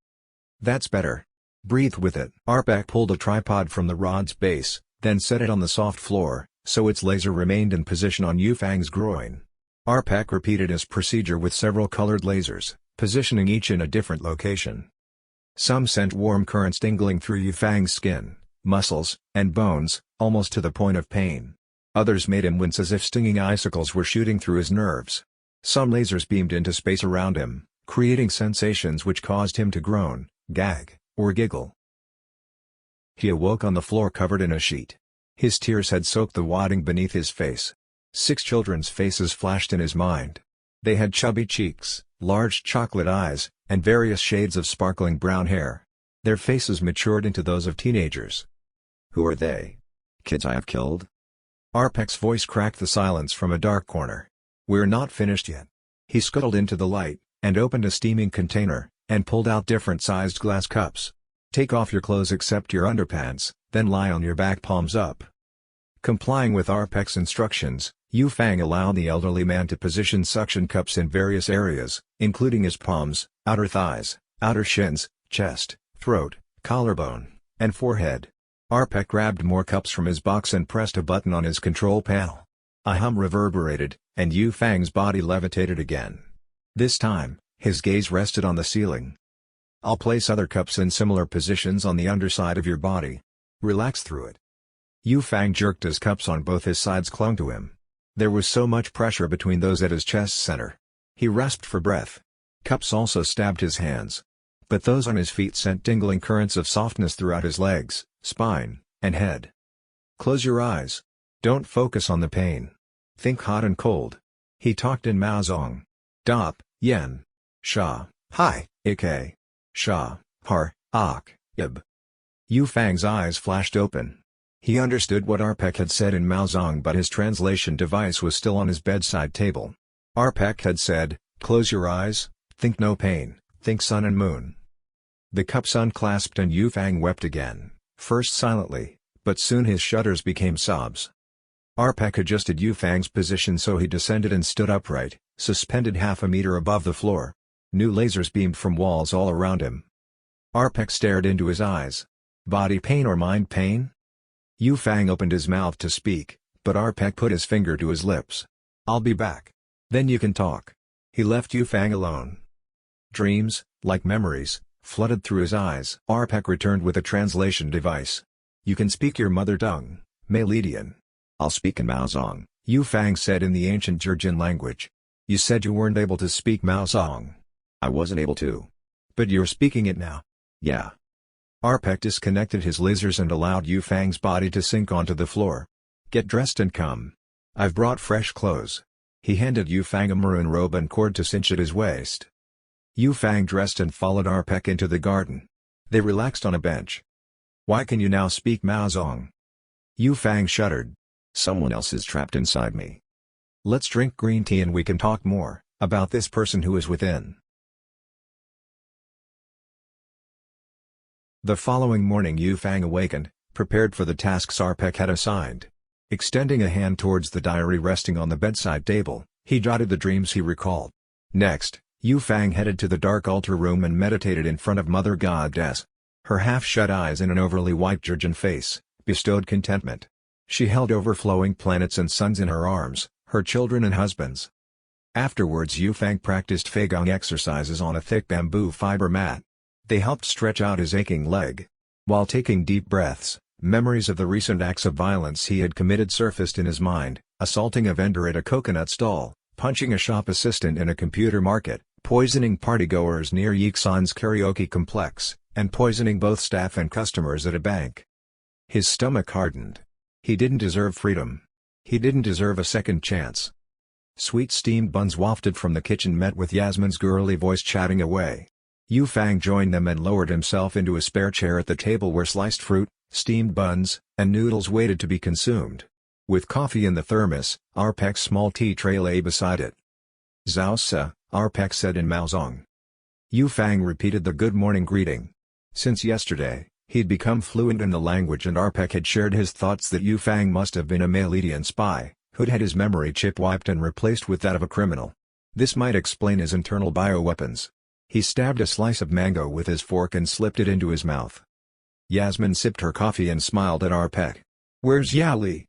Speaker 1: That's better. Breathe with it. Arpek pulled a tripod from the rod's base, then set it on the soft floor, so its laser remained in position on Yufang's groin. Arpek repeated his procedure with several colored lasers, positioning each in a different location. Some sent warm currents tingling through Yufang's skin, muscles, and bones, almost to the point of pain. Others made him wince as if stinging icicles were shooting through his nerves. Some lasers beamed into space around him, creating sensations which caused him to groan, gag, or giggle. He awoke on the floor covered in a sheet. His tears had soaked the wadding beneath his face. 6 children's faces flashed in his mind. They had chubby cheeks, large chocolate eyes, and various shades of sparkling brown hair. Their faces matured into those of teenagers.
Speaker 4: Who are they? Kids I have killed?
Speaker 1: Arpek's voice cracked the silence from a dark corner. We're not finished yet. He scuttled into the light, and opened a steaming container, and pulled out different-sized glass cups. Take off your clothes except your underpants, then lie on your back palms up. Complying with Arpek's instructions, YuFang allowed the elderly man to position suction cups in various areas, including his palms, outer thighs, outer shins, chest, throat, collarbone, and forehead. Arpek grabbed more cups from his box and pressed a button on his control panel. A hum reverberated, and YuFang's body levitated again. This time, his gaze rested on the ceiling. I'll place other cups in similar positions on the underside of your body. Relax through it. YuFang jerked as cups on both his sides clung to him. There was so much pressure between those at his chest center. He rasped for breath. Cups also stabbed his hands. But those on his feet sent tingling currents of softness throughout his legs, spine, and head. Close your eyes. Don't focus on the pain. Think hot and cold. He talked in Maozong. Dop, yen. Sha, hi, ik. Sha, har, ak, ib. YuFang's eyes flashed open. He understood what Arpek had said in Maozong, but his translation device was still on his bedside table. Arpek had said, close your eyes, think no pain, think sun and moon. The cups unclasped and YuFang wept again, first silently, but soon his shudders became sobs. Arpek adjusted YuFang's position so he descended and stood upright, suspended half a meter above the floor. New lasers beamed from walls all around him. Arpek stared into his eyes. Body pain or mind pain? YuFang opened his mouth to speak, but Arpek put his finger to his lips. I'll be back. Then you can talk. He left YuFang alone. Dreams, like memories, flooded through his eyes. Arpek returned with a translation device. You can speak your mother tongue, Maelidian.
Speaker 4: I'll speak in Maozong,
Speaker 1: YuFang said in the ancient Jurjin language. You said you weren't able to speak Maozong.
Speaker 4: I wasn't able to.
Speaker 1: But you're speaking it now.
Speaker 4: Yeah.
Speaker 1: Arpek disconnected his lasers and allowed YuFang's body to sink onto the floor. Get dressed and come. I've brought fresh clothes. He handed YuFang a maroon robe and cord to cinch at his waist. YuFang dressed and followed Arpek into the garden. They relaxed on a bench. Why can you now speak Maozong? YuFang shuddered.
Speaker 4: Someone else is trapped inside me.
Speaker 1: Let's drink green tea and we can talk more about this person who is within. The following morning YuFang awakened, prepared for the tasks Arpek had assigned. Extending a hand towards the diary resting on the bedside table, he jotted the dreams he recalled. Next, YuFang headed to the dark altar room and meditated in front of Mother Goddess. Her half-shut eyes and an overly white Jurjin face bestowed contentment. She held overflowing planets and suns in her arms, her children and husbands. Afterwards YuFang practiced Feigong exercises on a thick bamboo fiber mat. They helped stretch out his aching leg. While taking deep breaths, memories of the recent acts of violence he had committed surfaced in his mind, assaulting a vendor at a coconut stall, punching a shop assistant in a computer market, poisoning partygoers near Yixan's karaoke complex, and poisoning both staff and customers at a bank. His stomach hardened. He didn't deserve freedom. He didn't deserve a second chance. Sweet steamed buns wafted from the kitchen met with Yasmin's girly voice chatting away. YuFang joined them and lowered himself into a spare chair at the table where sliced fruit, steamed buns, and noodles waited to be consumed. With coffee in the thermos, Arpek's small tea tray lay beside it. Zhao Se, Arpek said in Maozong. YuFang repeated the good morning greeting. Since yesterday, he'd become fluent in the language and Arpek had shared his thoughts that YuFang must have been a Maelidian spy, who'd had his memory chip wiped and replaced with that of a criminal. This might explain his internal bioweapons. He stabbed a slice of mango with his fork and slipped it into his mouth. Yasmin sipped her coffee and smiled at Arpek. Where's Yali?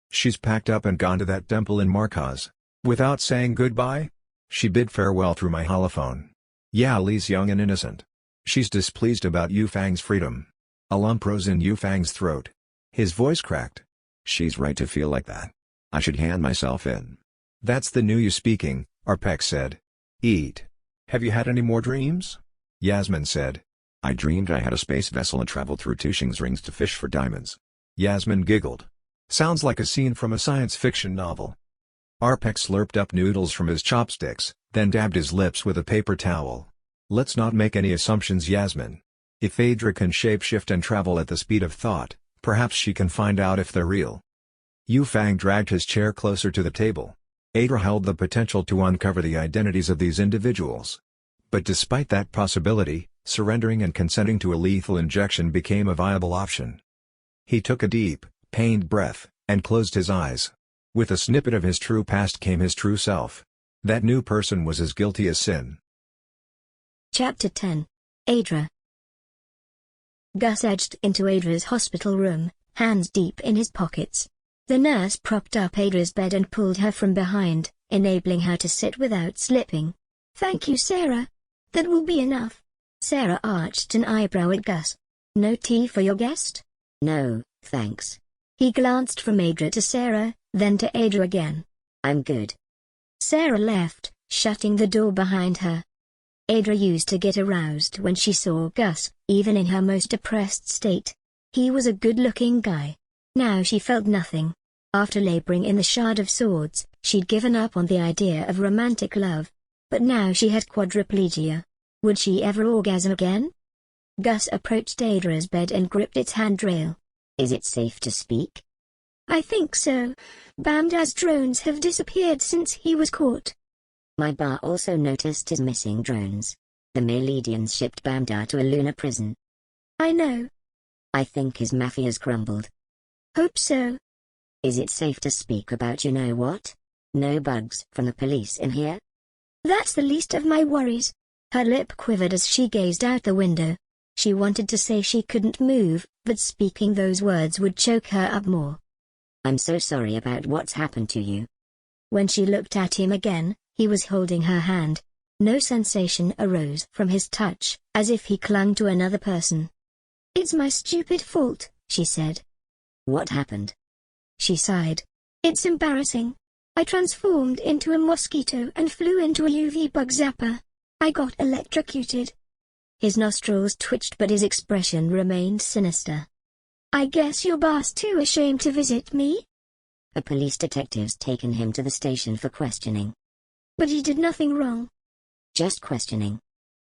Speaker 1: She's packed up and gone to that temple in Markaz. Without saying goodbye? She bid farewell through my holophone. Yali's young and innocent. She's displeased about YuFang's freedom. A lump rose in YuFang's throat. His voice cracked.
Speaker 4: She's right to feel like that. I should hand myself in.
Speaker 1: That's the new you speaking, Arpek said. Eat. Have you had any more dreams? Yasmin said.
Speaker 4: I dreamed I had a space vessel and traveled through Tushing's rings to fish for diamonds.
Speaker 1: Yasmin giggled. Sounds like a scene from a science fiction novel. Arpek slurped up noodles from his chopsticks, then dabbed his lips with a paper towel. Let's not make any assumptions, Yasmin. If Adra can shapeshift and travel at the speed of thought, perhaps she can find out if they're real. Yufang dragged his chair closer to the table. Adra held the potential to uncover the identities of these individuals. But despite that possibility, surrendering and consenting to a lethal injection became a viable option. He took a deep, pained breath, and closed his eyes. With a snippet of his true past came his true self. That new person was as guilty as sin.
Speaker 2: Chapter 10. Adra. Gus edged into Adra's hospital room, hands deep in his pockets. The nurse propped up Adra's bed and pulled her from behind, enabling her to sit without slipping. "Thank you, Sarah. That will be enough." Sarah arched an eyebrow at Gus. "No tea for your guest?"
Speaker 3: "No, thanks."
Speaker 2: He glanced from Adra to Sarah, then to Adra again.
Speaker 3: "I'm good."
Speaker 2: Sarah left, shutting the door behind her. Adra used to get aroused when she saw Gus, even in her most depressed state. He was a good-looking guy. Now she felt nothing. After laboring in the Shard of Swords, she'd given up on the idea of romantic love. But now she had quadriplegia. Would she ever orgasm again? Gus approached Adra's bed and gripped its handrail.
Speaker 3: "Is it safe to speak?"
Speaker 2: "I think so. Bamda's drones have disappeared since he was caught."
Speaker 3: "My bar also noticed his missing drones. The Maledians shipped Bamda to a lunar prison."
Speaker 2: "I know."
Speaker 3: "I think his mafia's crumbled."
Speaker 2: "Hope so."
Speaker 3: "Is it safe to speak about you-know-what? No bugs from the police in here?"
Speaker 2: "That's the least of my worries." Her lip quivered as she gazed out the window. She wanted to say she couldn't move, but speaking those words would choke her up more.
Speaker 3: "I'm so sorry about what's happened to you."
Speaker 2: When she looked at him again, he was holding her hand. No sensation arose from his touch, as if he clung to another person. "It's my stupid fault," she said.
Speaker 3: "What happened?"
Speaker 2: She sighed. "It's embarrassing. I transformed into a mosquito and flew into a UV bug zapper. I got electrocuted." His nostrils twitched but his expression remained sinister. "I guess your boss too ashamed to visit me?"
Speaker 3: "A police detective's taken him to the station for questioning."
Speaker 2: "But he did nothing wrong."
Speaker 3: "Just questioning."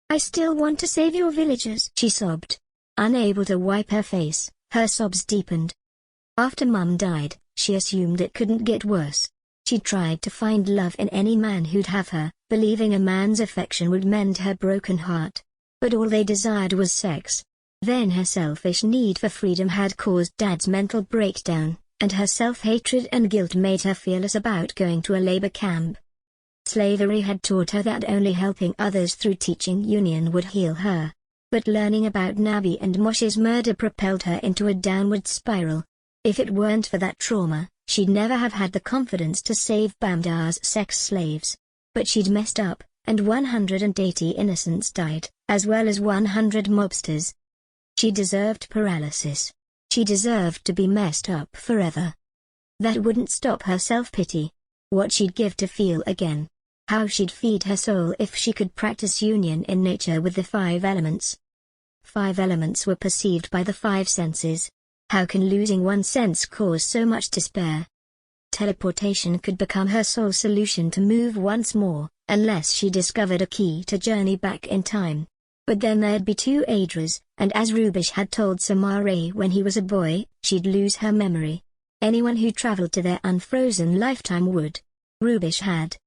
Speaker 2: "I still want to save your villagers," she sobbed. Unable to wipe her face, her sobs deepened. After Mum died, she assumed it couldn't get worse. She tried to find love in any man who'd have her, believing a man's affection would mend her broken heart. But all they desired was sex. Then her selfish need for freedom had caused Dad's mental breakdown, and her self-hatred and guilt made her fearless about going to a labor camp. Slavery had taught her that only helping others through teaching union would heal her. But learning about Nabi and Mosh's murder propelled her into a downward spiral. If it weren't for that trauma, she'd never have had the confidence to save Bamda's sex slaves. But she'd messed up, and 180 innocents died, as well as 100 mobsters. She deserved paralysis. She deserved to be messed up forever. That wouldn't stop her self-pity. What she'd give to feel again. How she'd feed her soul if she could practice union in nature with the 5 elements. 5 elements were perceived by the 5 senses. How can losing one sense cause so much despair? Teleportation could become her sole solution to move once more, unless she discovered a key to journey back in time. But then there'd be 2 Adras, and as Rubish had told Samare when he was a boy, she'd lose her memory. Anyone who traveled to their unfrozen lifetime would. Rubish had.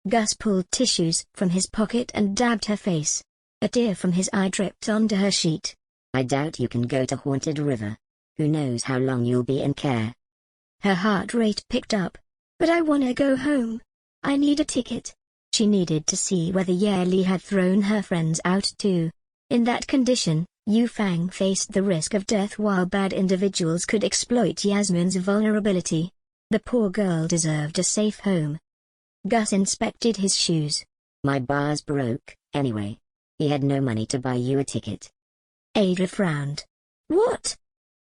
Speaker 2: Gus pulled tissues from his pocket and dabbed her face. A tear from his eye dripped onto her sheet.
Speaker 3: "I doubt you can go to Haunted River. Who knows how long you'll be in care."
Speaker 2: Her heart rate picked up. "But I wanna go home. I need a ticket." She needed to see whether Yerli had thrown her friends out too. In that condition, Yufang faced the risk of death while bad individuals could exploit Yasmin's vulnerability. The poor girl deserved a safe home. Gus inspected his shoes.
Speaker 3: "My bar's broke, anyway. He had no money to buy you a ticket."
Speaker 2: Adra frowned. "What?"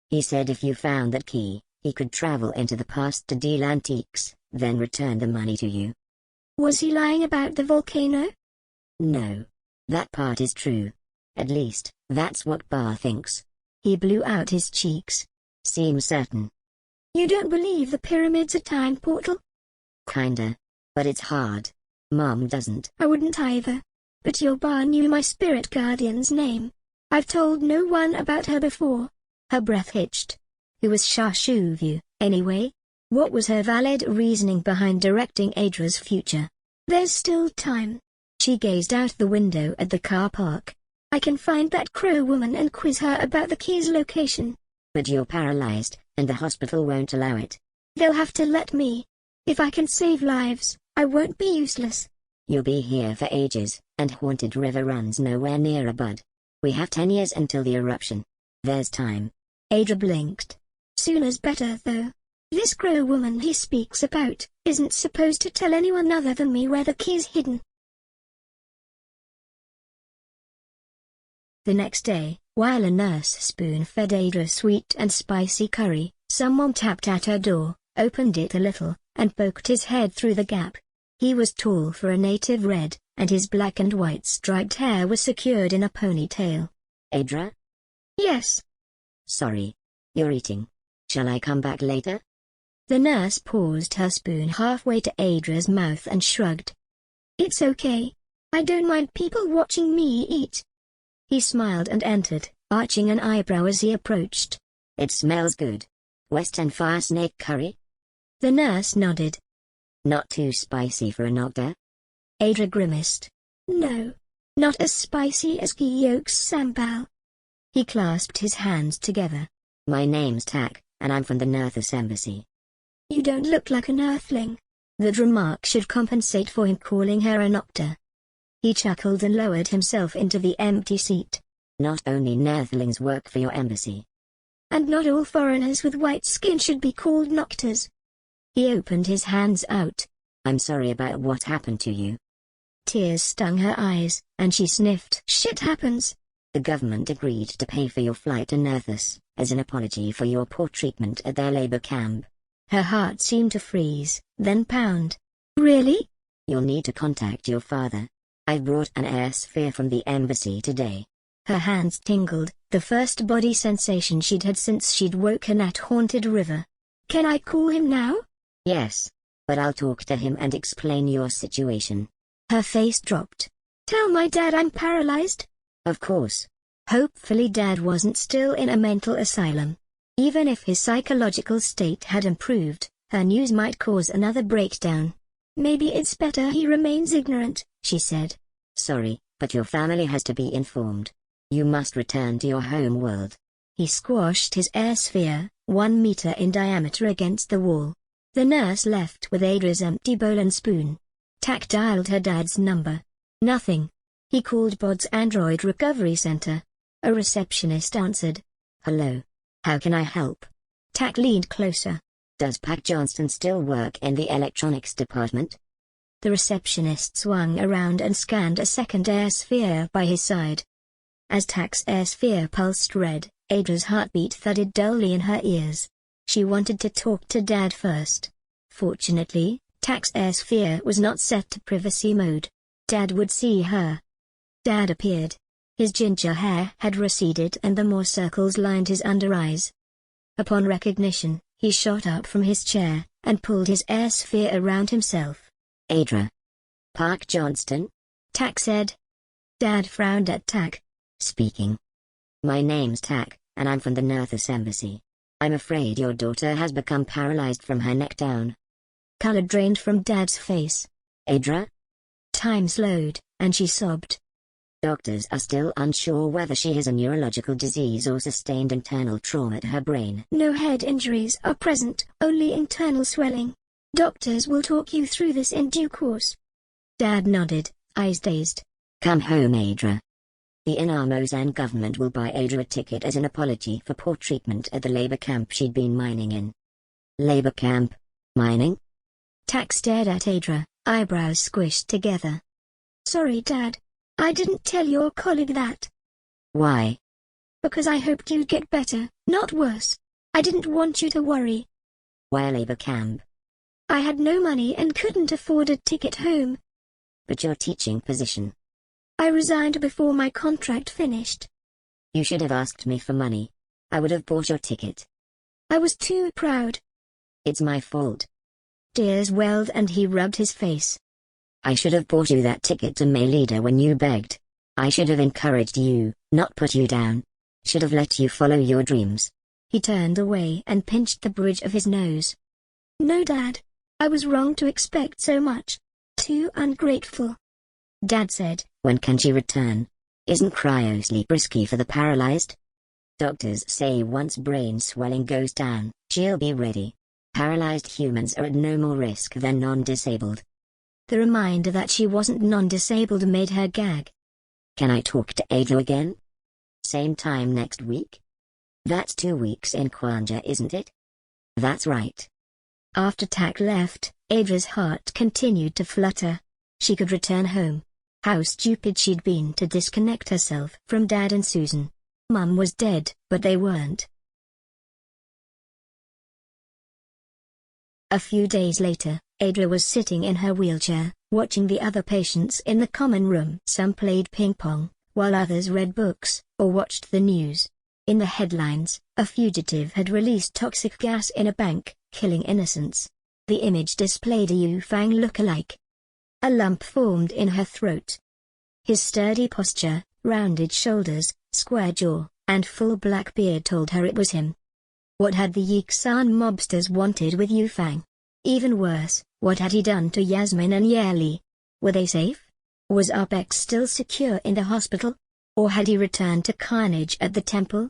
Speaker 3: "He said if you found that key, he could travel into the past to deal antiques, then return the money to you."
Speaker 2: "Was he lying about the volcano?"
Speaker 3: "No. That part is true. At least, that's what Bar thinks.
Speaker 2: He blew out his cheeks.
Speaker 3: Seems certain.
Speaker 2: You don't believe the pyramid's a time portal?
Speaker 3: Kinda. But it's hard. Mom doesn't.
Speaker 2: I wouldn't either. But your Bar knew my spirit guardian's name. I've told no one about her before. Her breath hitched. Who was YuFu, anyway? What was her valid reasoning behind directing Adra's future? There's still time. She gazed out the window at the car park. I can find that crow woman and quiz her about the key's location.
Speaker 3: But you're paralyzed, and the hospital won't allow it.
Speaker 2: They'll have to let me. If I can save lives, I won't be useless.
Speaker 3: You'll be here for ages, and Haunted River runs nowhere near a bud. We have 10 years until the eruption. There's time.
Speaker 2: Adra blinked. Sooner's better, though. This crow woman he speaks about isn't supposed to tell anyone other than me where the key's hidden. The next day, while a nurse spoon-fed Adra sweet and spicy curry, someone tapped at her door, opened it a little, and poked his head through the gap. He was tall for a native red, and his black and white striped hair was secured in a ponytail.
Speaker 3: Adra?
Speaker 2: Yes.
Speaker 3: Sorry. You're eating. Shall I come back later?
Speaker 2: The nurse paused her spoon halfway to Adra's mouth and shrugged. It's okay. I don't mind people watching me eat. He smiled and entered, arching an eyebrow as he approached.
Speaker 3: It smells good. Western Firesnake curry?
Speaker 2: The nurse nodded.
Speaker 3: Not too spicy for a doctor?
Speaker 2: Adra grimaced. No. Not as spicy as ghee yolk's sambal. He clasped his hands together.
Speaker 3: My name's Tak, and I'm from the Nerthus Embassy.
Speaker 2: You don't look like an earthling. That remark should compensate for him calling her a nocta. He chuckled and lowered himself into the empty seat.
Speaker 3: Not only Nerthlings work for your embassy.
Speaker 2: And not all foreigners with white skin should be called noctas. He opened his hands out.
Speaker 3: I'm sorry about what happened to you.
Speaker 2: Tears stung her eyes, and she sniffed. Shit happens.
Speaker 3: The government agreed to pay for your flight to Nerthus, as an apology for your poor treatment at their labor camp.
Speaker 2: Her heart seemed to freeze, then pound. Really?
Speaker 3: You'll need to contact your father. I brought an air sphere from the embassy today.
Speaker 2: Her hands tingled, the first body sensation she'd had since she'd woken at Haunted River. Can I call him now?
Speaker 3: Yes. But I'll talk to him and explain your situation.
Speaker 2: Her face dropped. Tell my dad I'm paralyzed?
Speaker 3: Of course.
Speaker 2: Hopefully Dad wasn't still in a mental asylum. Even if his psychological state had improved, her news might cause another breakdown. Maybe it's better he remains ignorant, she said.
Speaker 3: Sorry, but your family has to be informed. You must return to your home world.
Speaker 2: He squashed his air sphere, 1 meter in diameter against the wall. The nurse left with Adra's empty bowl and spoon. Tak dialed her dad's number. Nothing. He called Bod's Android Recovery Center. A receptionist answered.
Speaker 3: Hello. How can I help?
Speaker 2: Tak leaned closer.
Speaker 3: Does Pac Johnston still work in the electronics department?
Speaker 2: The receptionist swung around and scanned a second air sphere by his side. As Tak's air sphere pulsed red, Adra's heartbeat thudded dully in her ears. She wanted to talk to Dad first. Fortunately, Tak's air sphere was not set to privacy mode. Dad would see her. Dad appeared. His ginger hair had receded and the more circles lined his under eyes. Upon recognition, he shot up from his chair, and pulled his air sphere around himself.
Speaker 3: Adra. Park Johnston?
Speaker 2: Tak said. Dad frowned at Tak.
Speaker 3: Speaking. My name's Tak, and I'm from the Nerthus Embassy. I'm afraid your daughter has become paralyzed from her neck down.
Speaker 2: Color drained from Dad's face.
Speaker 3: Adra?
Speaker 2: Time slowed, and she sobbed.
Speaker 3: Doctors are still unsure whether she has a neurological disease or sustained internal trauma to her brain.
Speaker 2: No head injuries are present, only internal swelling. Doctors will talk you through this in due course. Dad nodded, eyes dazed.
Speaker 3: Come home, Adra. The Inarmozan government will buy Adra a ticket as an apology for poor treatment at the labor camp she'd been mining in. Labor camp? Mining?
Speaker 2: Tak stared at Adra, eyebrows squished together. Sorry, Dad. I didn't tell your colleague that.
Speaker 3: Why?
Speaker 2: Because I hoped you'd get better, not worse. I didn't want you to worry.
Speaker 3: Why labor camp?
Speaker 2: I had no money and couldn't afford a ticket home.
Speaker 3: But your teaching position.
Speaker 2: I resigned before my contract finished.
Speaker 3: You should have asked me for money. I would have bought your ticket.
Speaker 2: I was too proud.
Speaker 3: It's my fault.
Speaker 2: Tears welled and he rubbed his face.
Speaker 3: I should have bought you that ticket to Maylida when you begged. I should have encouraged you, not put you down. Should have let you follow your dreams.
Speaker 2: He turned away and pinched the bridge of his nose. No, Dad. I was wrong to expect so much. Too ungrateful.
Speaker 3: Dad said, when can she return? Isn't cryosleep risky for the paralyzed? Doctors say once brain swelling goes down, she'll be ready. Paralyzed humans are at no more risk than non-disabled.
Speaker 2: The reminder that she wasn't non-disabled made her gag.
Speaker 3: Can I talk to Adra again? Same time next week? That's 2 weeks in Kwanja, isn't it? That's right.
Speaker 2: After Tak left, Adra's heart continued to flutter. She could return home. How stupid she'd been to disconnect herself from Dad and Susan. Mum was dead, but they weren't. A few days later, Adra was sitting in her wheelchair, watching the other patients in the common room. Some played ping pong, while others read books, or watched the news. In the headlines, a fugitive had released toxic gas in a bank, killing innocents. The image displayed a YuFu look-alike. A lump formed in her throat. His sturdy posture, rounded shoulders, square jaw, and full black beard told her it was him. What had the Yixan mobsters wanted with YuFu? Even worse, what had he done to Yasmin and Yerli? Were they safe? Was Apex still secure in the hospital? Or had he returned to carnage at the temple?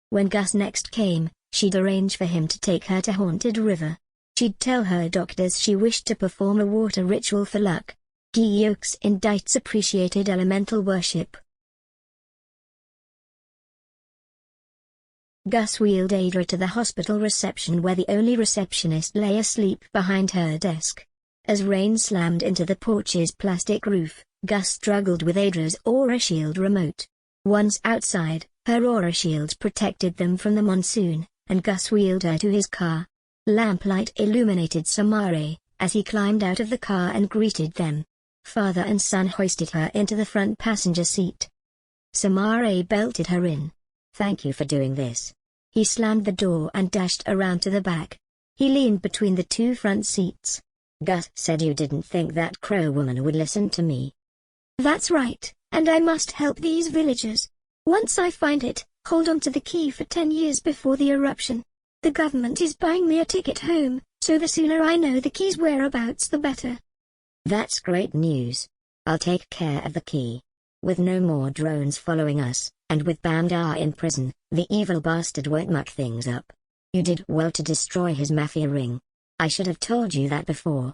Speaker 2: When Gus next came, she'd arrange for him to take her to Haunted River. She'd tell her doctors she wished to perform a water ritual for luck. Gyok's Indites appreciated elemental worship. Gus wheeled Adra to the hospital reception where the only receptionist lay asleep behind her desk. As rain slammed into the porch's plastic roof, Gus struggled with Adra's aura shield remote. Once outside, her aura shield protected them from the monsoon, and Gus wheeled her to his car. Lamplight illuminated Samare, as he climbed out of the car and greeted them. Father and son hoisted her into the front passenger seat. Samare belted her in. Thank you for doing this. He slammed the door and dashed around to the back. He leaned between the two front seats. Gus said you didn't think that crow woman would listen to me. That's right, and I must help these villagers. Once I find it, hold on to the key for 10 years before the eruption. The government is buying me a ticket home, so the sooner I know the key's whereabouts the better.
Speaker 3: That's great news. I'll take care of the key. With no more drones following us, and with Bandar in prison, the evil bastard won't muck things up. You did well to destroy his mafia ring. I should have told you that before.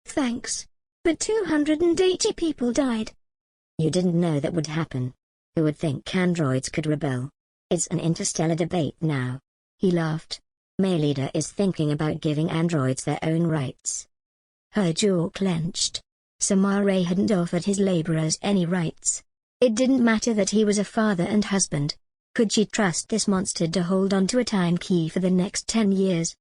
Speaker 2: Thanks. But 280 people died.
Speaker 3: You didn't know that would happen. Who would think androids could rebel? It's an interstellar debate now. He laughed. Maylida is thinking about giving androids their own rights. Her jaw clenched. Samare hadn't offered his laborers any rights. It didn't matter that he was a father and husband. Could she trust this monster to hold on to a time key for the next 10 years?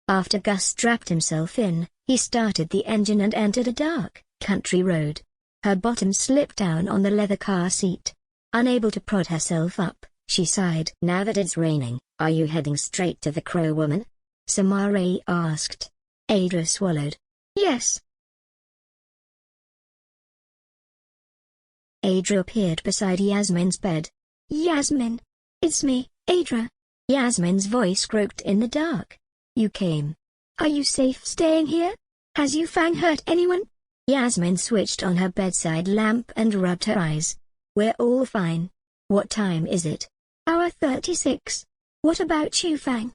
Speaker 3: After Gus strapped himself in, he started the engine and entered a dark, country road. Her bottom slipped down on the leather car seat. Unable to prod herself up, she sighed. Now that it's raining, are you heading straight to the Crow Woman? Samare asked. Adra swallowed.
Speaker 2: Yes. Adra appeared beside Yasmin's bed. Yasmin. It's me, Adra. Yasmin's voice croaked in the dark. You came. Are you safe staying here? Has YuFu hurt anyone? Yasmin switched on her bedside lamp and rubbed her eyes. We're all fine. What time is it? Hour 36. What about YuFu?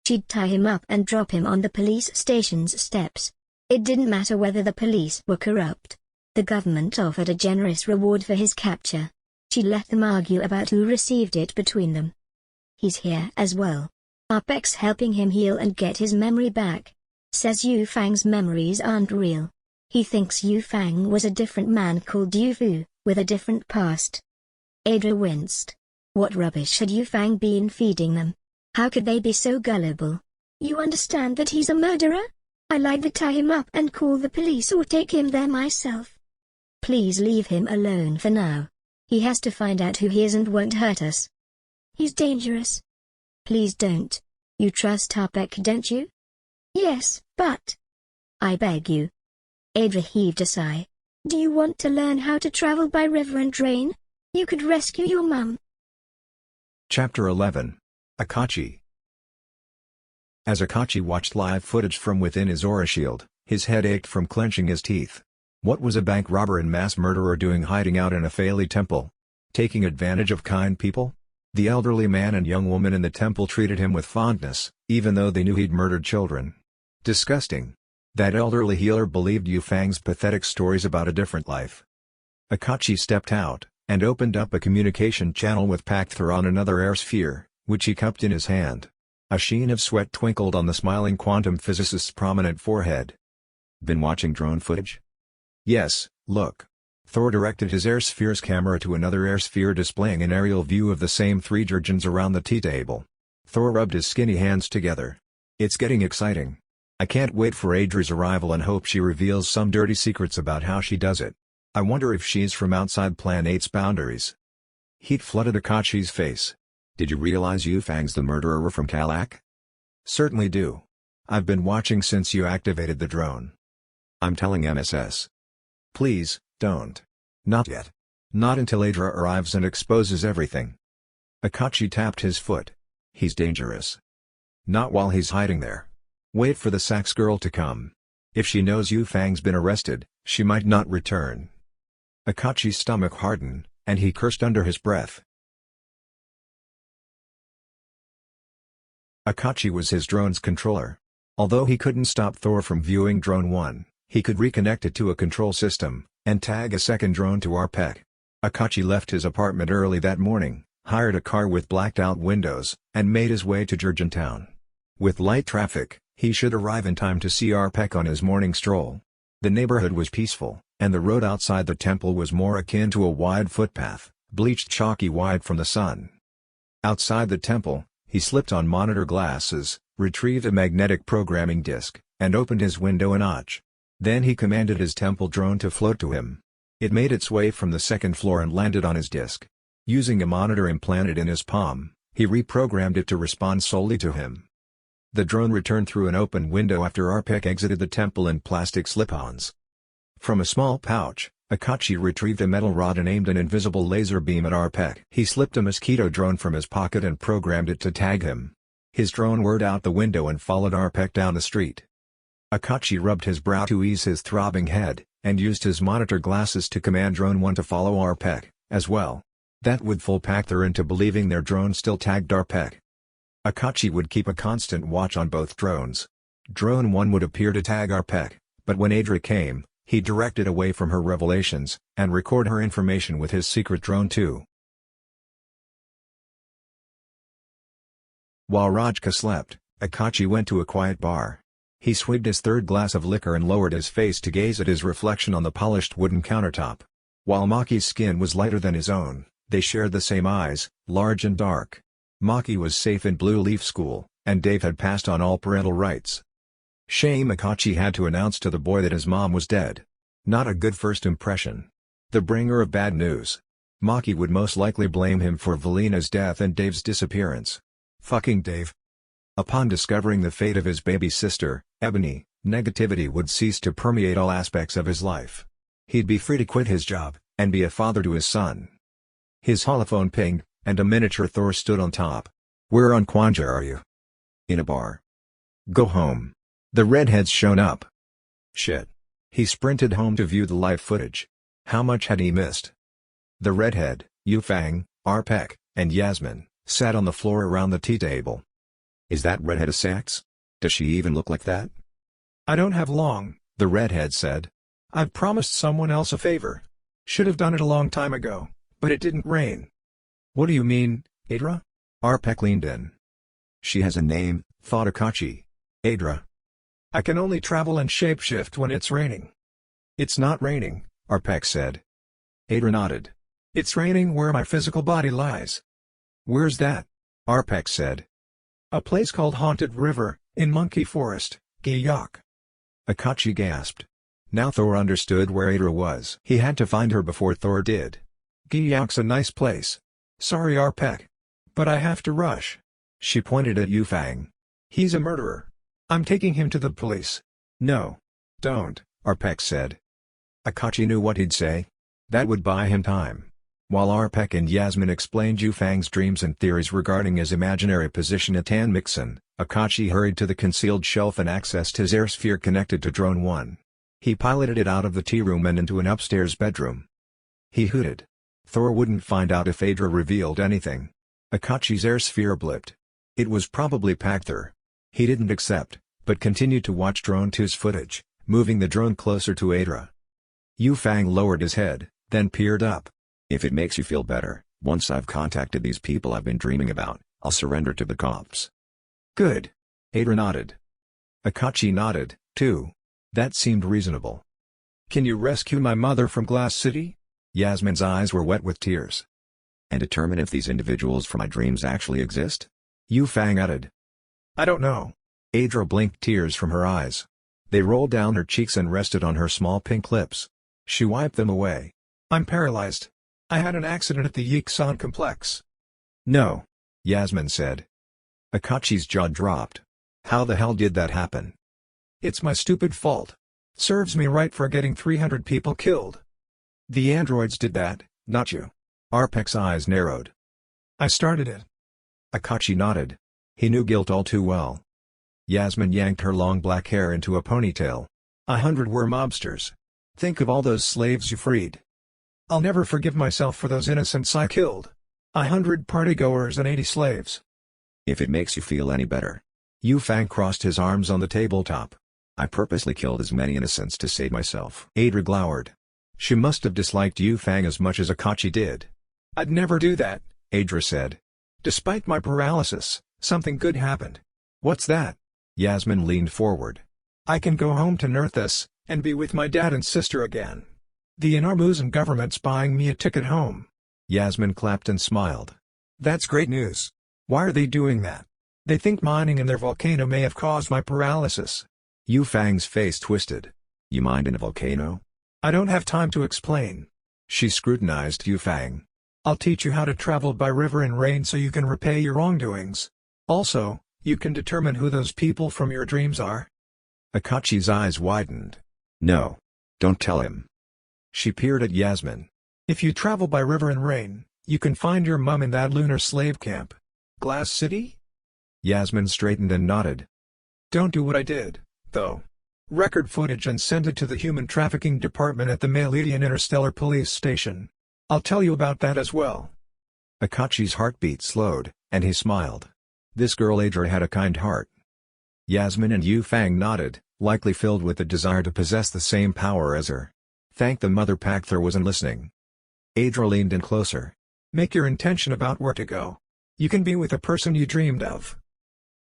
Speaker 2: She'd tie him up and drop him on the police station's steps. It didn't matter whether the police were corrupt. The government offered a generous reward for his capture. She let them argue about who received it between them. He's here as well. Apex helping him heal and get his memory back. Says YuFu's memories aren't real. He thinks YuFu was a different man called YuFu, with a different past. Adra winced. What rubbish had YuFu been feeding them? How could they be so gullible? You understand that he's a murderer? I'll either tie him up and call the police or take him there myself. Please leave him alone for now. He has to find out who he is and won't hurt us. He's dangerous. Please don't. You trust Harpek, don't you? Yes, but... I beg you. Adra heaved a sigh. Do you want to learn how to travel by river and train? You could rescue your mum.
Speaker 1: Chapter 11. Akachi. As Akachi watched live footage from within his aura shield, his head ached from clenching his teeth. What was a bank robber and mass murderer doing hiding out in a Faili temple? Taking advantage of kind people? The elderly man and young woman in the temple treated him with fondness, even though they knew he'd murdered children. Disgusting. That elderly healer believed Yufang's pathetic stories about a different life. Akachi stepped out, and opened up a communication channel with Pacther on another air sphere, which he cupped in his hand. A sheen of sweat twinkled on the smiling quantum physicist's prominent forehead.
Speaker 4: Been watching drone footage?
Speaker 1: Yes, look. Thor directed his air sphere's camera to another air sphere displaying an aerial view of the same three Jurgens around the tea table. Thor rubbed his skinny hands together. It's getting exciting. I can't wait for Adra's arrival and hope she reveals some dirty secrets about how she does it. I wonder if she's from outside Plan 8's boundaries. Heat flooded Akachi's face.
Speaker 4: Did you realize Yufang's the murderer from Kalak?
Speaker 1: Certainly do. I've been watching since you activated the drone.
Speaker 4: I'm telling MSS.
Speaker 1: Please, don't. Not yet. Not until Adra arrives and exposes everything. Akachi tapped his foot. He's dangerous. Not while he's hiding there. Wait for the Sax girl to come. If she knows Yufang's been arrested, she might not return. Akachi's stomach hardened, and he cursed under his breath. Akachi was his drone's controller. Although he couldn't stop Thor from viewing Drone 1, he could reconnect it to a control system, and tag a second drone to Harpek. Akachi left his apartment early that morning, hired a car with blacked-out windows, and made his way to Jurgentown. With light traffic, he should arrive in time to see Harpek on his morning stroll. The neighborhood was peaceful, and the road outside the temple was more akin to a wide footpath, bleached chalky white from the sun. Outside the temple, he slipped on monitor glasses, retrieved a magnetic programming disk, and opened his window a notch. Then he commanded his temple drone to float to him. It made its way from the second floor and landed on his disk. Using a monitor implanted in his palm, he reprogrammed it to respond solely to him. The drone returned through an open window after Harpek exited the temple in plastic slip-ons. From a small pouch, Akachi retrieved a metal rod and aimed an invisible laser beam at Harpek. He slipped a mosquito drone from his pocket and programmed it to tag him. His drone whirred out the window and followed Harpek down the street. Akachi rubbed his brow to ease his throbbing head, and used his monitor glasses to command Drone 1 to follow Harpek, as well. That would fool Pacther into believing their drone still tagged Harpek. Akachi would keep a constant watch on both drones. Drone 1 would appear to tag Harpek, but when Adra came, he directed away from her revelations, and record her information with his secret Drone 2. While Rajka slept, Akachi went to a quiet bar. He swigged his third glass of liquor and lowered his face to gaze at his reflection on the polished wooden countertop. While Maki's skin was lighter than his own, they shared the same eyes, large and dark. Maki was safe in Blue Leaf School, and Dave had passed on all parental rights. Shame, Akachi had to announce to the boy that his mom was dead. Not a good first impression. The bringer of bad news. Maki would most likely blame him for Valina's death and Dave's disappearance. Fucking Dave. Upon discovering the fate of his baby sister, Ebony, negativity would cease to permeate all aspects of his life. He'd be free to quit his job, and be a father to his son. His holophone pinged, and a miniature Thor stood on top. "Where on Kwanja are you?"
Speaker 4: "In a bar."
Speaker 1: "Go home. The redhead's shown up." Shit. He sprinted home to view the live footage. How much had he missed? The redhead, Yufang, Harpek, and Yasmin, sat on the floor around the tea table.
Speaker 4: "Is that redhead a sax? Does she even look like that?"
Speaker 1: "I don't have long," the redhead said. "I've promised someone else a favor. Should have done it a long time ago, but it didn't rain." "What do you mean, Adra?" Harpek leaned in. "She has a name," thought Akachi. "Adra. I can only travel and shapeshift when it's raining." "It's not raining," Harpek said. Adra nodded. "It's raining where my physical body lies." "Where's that?" Harpek said. "A place called Haunted River, in Monkey Forest, Giyok." Akachi gasped. Now Thor understood where Adra was. He had to find her before Thor did. Giyak's a nice place. Sorry Arpek. But I have to rush. She pointed at Yufang. He's a murderer. I'm taking him to the police. No. Don't, Arpek said. Akachi knew what he'd say. That would buy him time. While Arpek and Yasmin explained Yufang's dreams and theories regarding his imaginary position at Tan Mixon, Akachi hurried to the concealed shelf and accessed his air sphere connected to Drone 1. He piloted it out of the tea room and into an upstairs bedroom. He hooted. Thor wouldn't find out if Adra revealed anything. Akachi's air sphere blipped. It was probably Pacther. He didn't accept, but continued to watch Drone 2's footage, moving the drone closer to Adra. Yufang lowered his head, then peered up.
Speaker 4: If it makes you feel better, once I've contacted these people I've been dreaming about, I'll surrender to the cops.
Speaker 1: Good. Adra nodded. Akachi nodded, too. That seemed reasonable. Can you rescue my mother from Glass City? Yasmin's eyes were wet with tears.
Speaker 4: And determine if these individuals from my dreams actually exist?
Speaker 1: Yufang added. I don't know. Adra blinked tears from her eyes. They rolled down her cheeks and rested on her small pink lips. She wiped them away. I'm paralyzed. I had an accident at the Yixan complex. No. Yasmin said. Akachi's jaw dropped. How the hell did that happen? It's my stupid fault. Serves me right for getting 300 people killed. The androids did that, not you. Arpek's eyes narrowed. I started it. Akachi nodded. He knew guilt all too well. Yasmin yanked her long black hair into a ponytail. 100 were mobsters. Think of all those slaves you freed. I'll never forgive myself for those innocents I killed. 100 partygoers and 80 slaves.
Speaker 4: If it makes you feel any better.
Speaker 1: Yufang crossed his arms on the tabletop.
Speaker 4: I purposely killed as many innocents to save myself.
Speaker 1: Adra glowered. She must have disliked Yufang as much as Akachi did. I'd never do that, Adra said. Despite my paralysis, something good happened. What's that? Yasmin leaned forward. I can go home to Nerthus, and be with my dad and sister again. The Inarmusan government's buying me a ticket home. Yasmin clapped and smiled. That's great news. Why are they doing that? They think mining in their volcano may have caused my paralysis. Yufang's face twisted.
Speaker 4: You mined in a volcano?
Speaker 1: I don't have time to explain. She scrutinized Yufang. I'll teach you how to travel by river and rain so you can repay your wrongdoings. Also, you can determine who those people from your dreams are. Akachi's eyes widened.
Speaker 4: No. Don't tell him.
Speaker 1: She peered at Yasmin. If you travel by river and rain, you can find your mum in that lunar slave camp. Glass City? Yasmin straightened and nodded. Don't do what I did, though. Record footage and send it to the human trafficking department at the Maledian Interstellar Police Station. I'll tell you about that as well. Akachi's heartbeat slowed, and he smiled. This girl Adra had a kind heart. Yasmin and Yufang nodded, likely filled with the desire to possess the same power as her. Thank the mother Pacther wasn't listening. Adra leaned in closer. Make your intention about where to go. You can be with the person you dreamed of.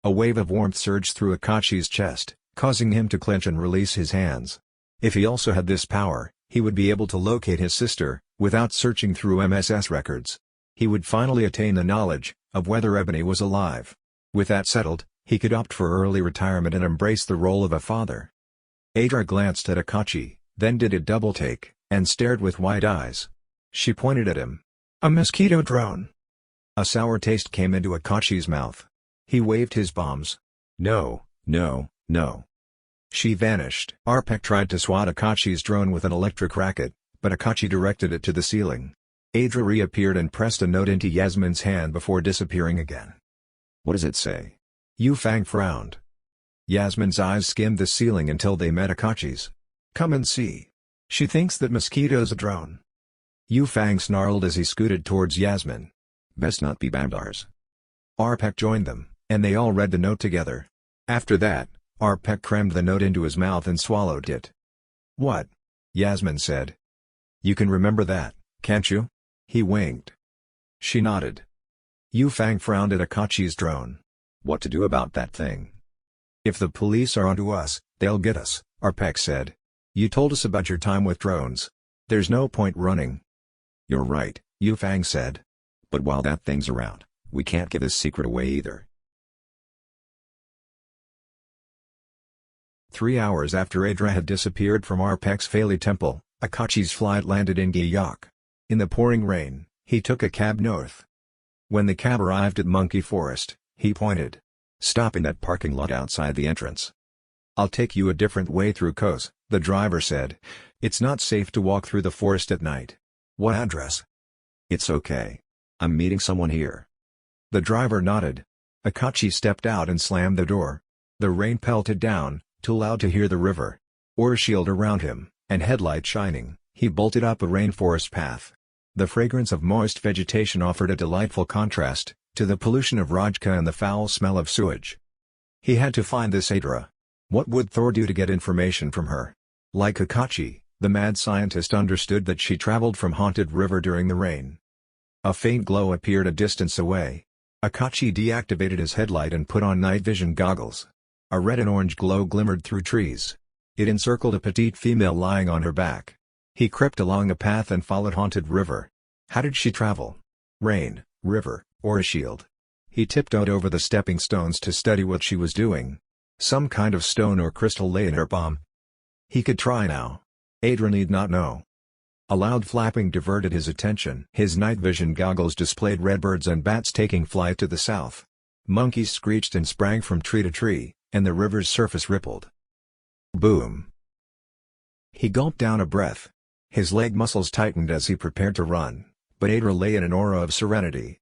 Speaker 1: A wave of warmth surged through Akachi's chest, causing him to clench and release his hands. If he also had this power, he would be able to locate his sister, without searching through MSS records. He would finally attain the knowledge of whether Ebony was alive. With that settled, he could opt for early retirement and embrace the role of a father. Adra glanced at Akachi, then did a double take, and stared with wide eyes. She pointed at him. A mosquito drone. A sour taste came into Akachi's mouth. He waved his bombs. No, no, no. She vanished. Arpek tried to swat Akachi's drone with an electric racket, but Akachi directed it to the ceiling. Adra reappeared and pressed a note into Yasmin's hand before disappearing again.
Speaker 4: What does it say?
Speaker 1: Yufang frowned. Yasmin's eyes skimmed the ceiling until they met Akachi's. Come and see. She thinks that mosquito's a drone. Yufang snarled as he scooted towards Yasmin.
Speaker 4: Best not be Bandars.
Speaker 1: Arpek joined them, and they all read the note together. After that, Arpek crammed the note into his mouth and swallowed it. What? Yasmin said. You can remember that, can't you? He winked. She nodded. Yufang frowned at Akachi's drone.
Speaker 4: What to do about that thing?
Speaker 1: If the police are onto us, they'll get us, Arpek said. You told us about your time with drones. There's no point running.
Speaker 4: You're right,
Speaker 1: Yufang said.
Speaker 4: But while that thing's around, we can't give this secret away either.
Speaker 1: 3 hours after Adra had disappeared from Arpex's Fairy Temple, Akachi's flight landed in Giyok. In the pouring rain, he took a cab north. When the cab arrived at Monkey Forest, he pointed.
Speaker 4: "Stop in that parking lot outside the entrance."
Speaker 1: "I'll take you a different way through Kos," the driver said. "It's not safe to walk through the forest at night."
Speaker 4: "What address?" "It's okay. I'm meeting someone here."
Speaker 1: The driver nodded. Akachi stepped out and slammed the door. The rain pelted down, too loud to hear the river. Ore shield around him, and headlight shining, he bolted up a rainforest path. The fragrance of moist vegetation offered a delightful contrast to the pollution of Rajka and the foul smell of sewage. He had to find this Adra. What would Thor do to get information from her? Like Akachi, the mad scientist understood that she traveled from Haunted River during the rain. A faint glow appeared a distance away. Akachi deactivated his headlight and put on night vision goggles. A red and orange glow glimmered through trees. It encircled a petite female lying on her back. He crept along a path and followed Haunted River. How did she travel? Rain, river, or a shield? He tiptoed over the stepping stones to study what she was doing. Some kind of stone or crystal lay in her palm. He could try now. Adra need not know. A loud flapping diverted his attention. His night vision goggles displayed redbirds and bats taking flight to the south. Monkeys screeched and sprang from tree to tree, and the river's surface rippled. Boom! He gulped down a breath. His leg muscles tightened as he prepared to run, but Adra lay in an aura of serenity.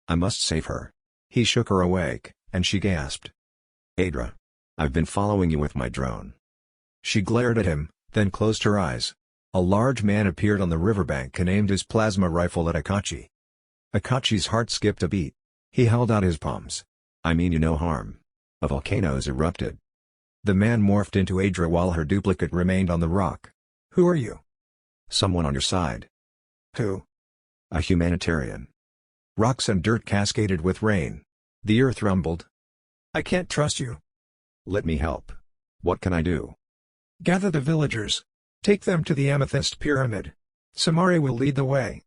Speaker 1: "I must save her." He shook her awake, and she gasped. "Adra, I've been following you with my drone." She glared at him, then closed her eyes. A large man appeared on the riverbank and aimed his plasma rifle at Akachi. Akachi's heart skipped a beat. He held out his palms. "I mean you no harm. A volcano's erupted." The man morphed into Adra while her duplicate remained on the rock. "Who are you?" "Someone on your side." "Who?" "A humanitarian." Rocks and dirt cascaded with rain. The earth rumbled. "I can't trust you." "Let me help. What can I do?" "Gather the villagers. Take them to the Amethyst Pyramid. Samari will lead the way."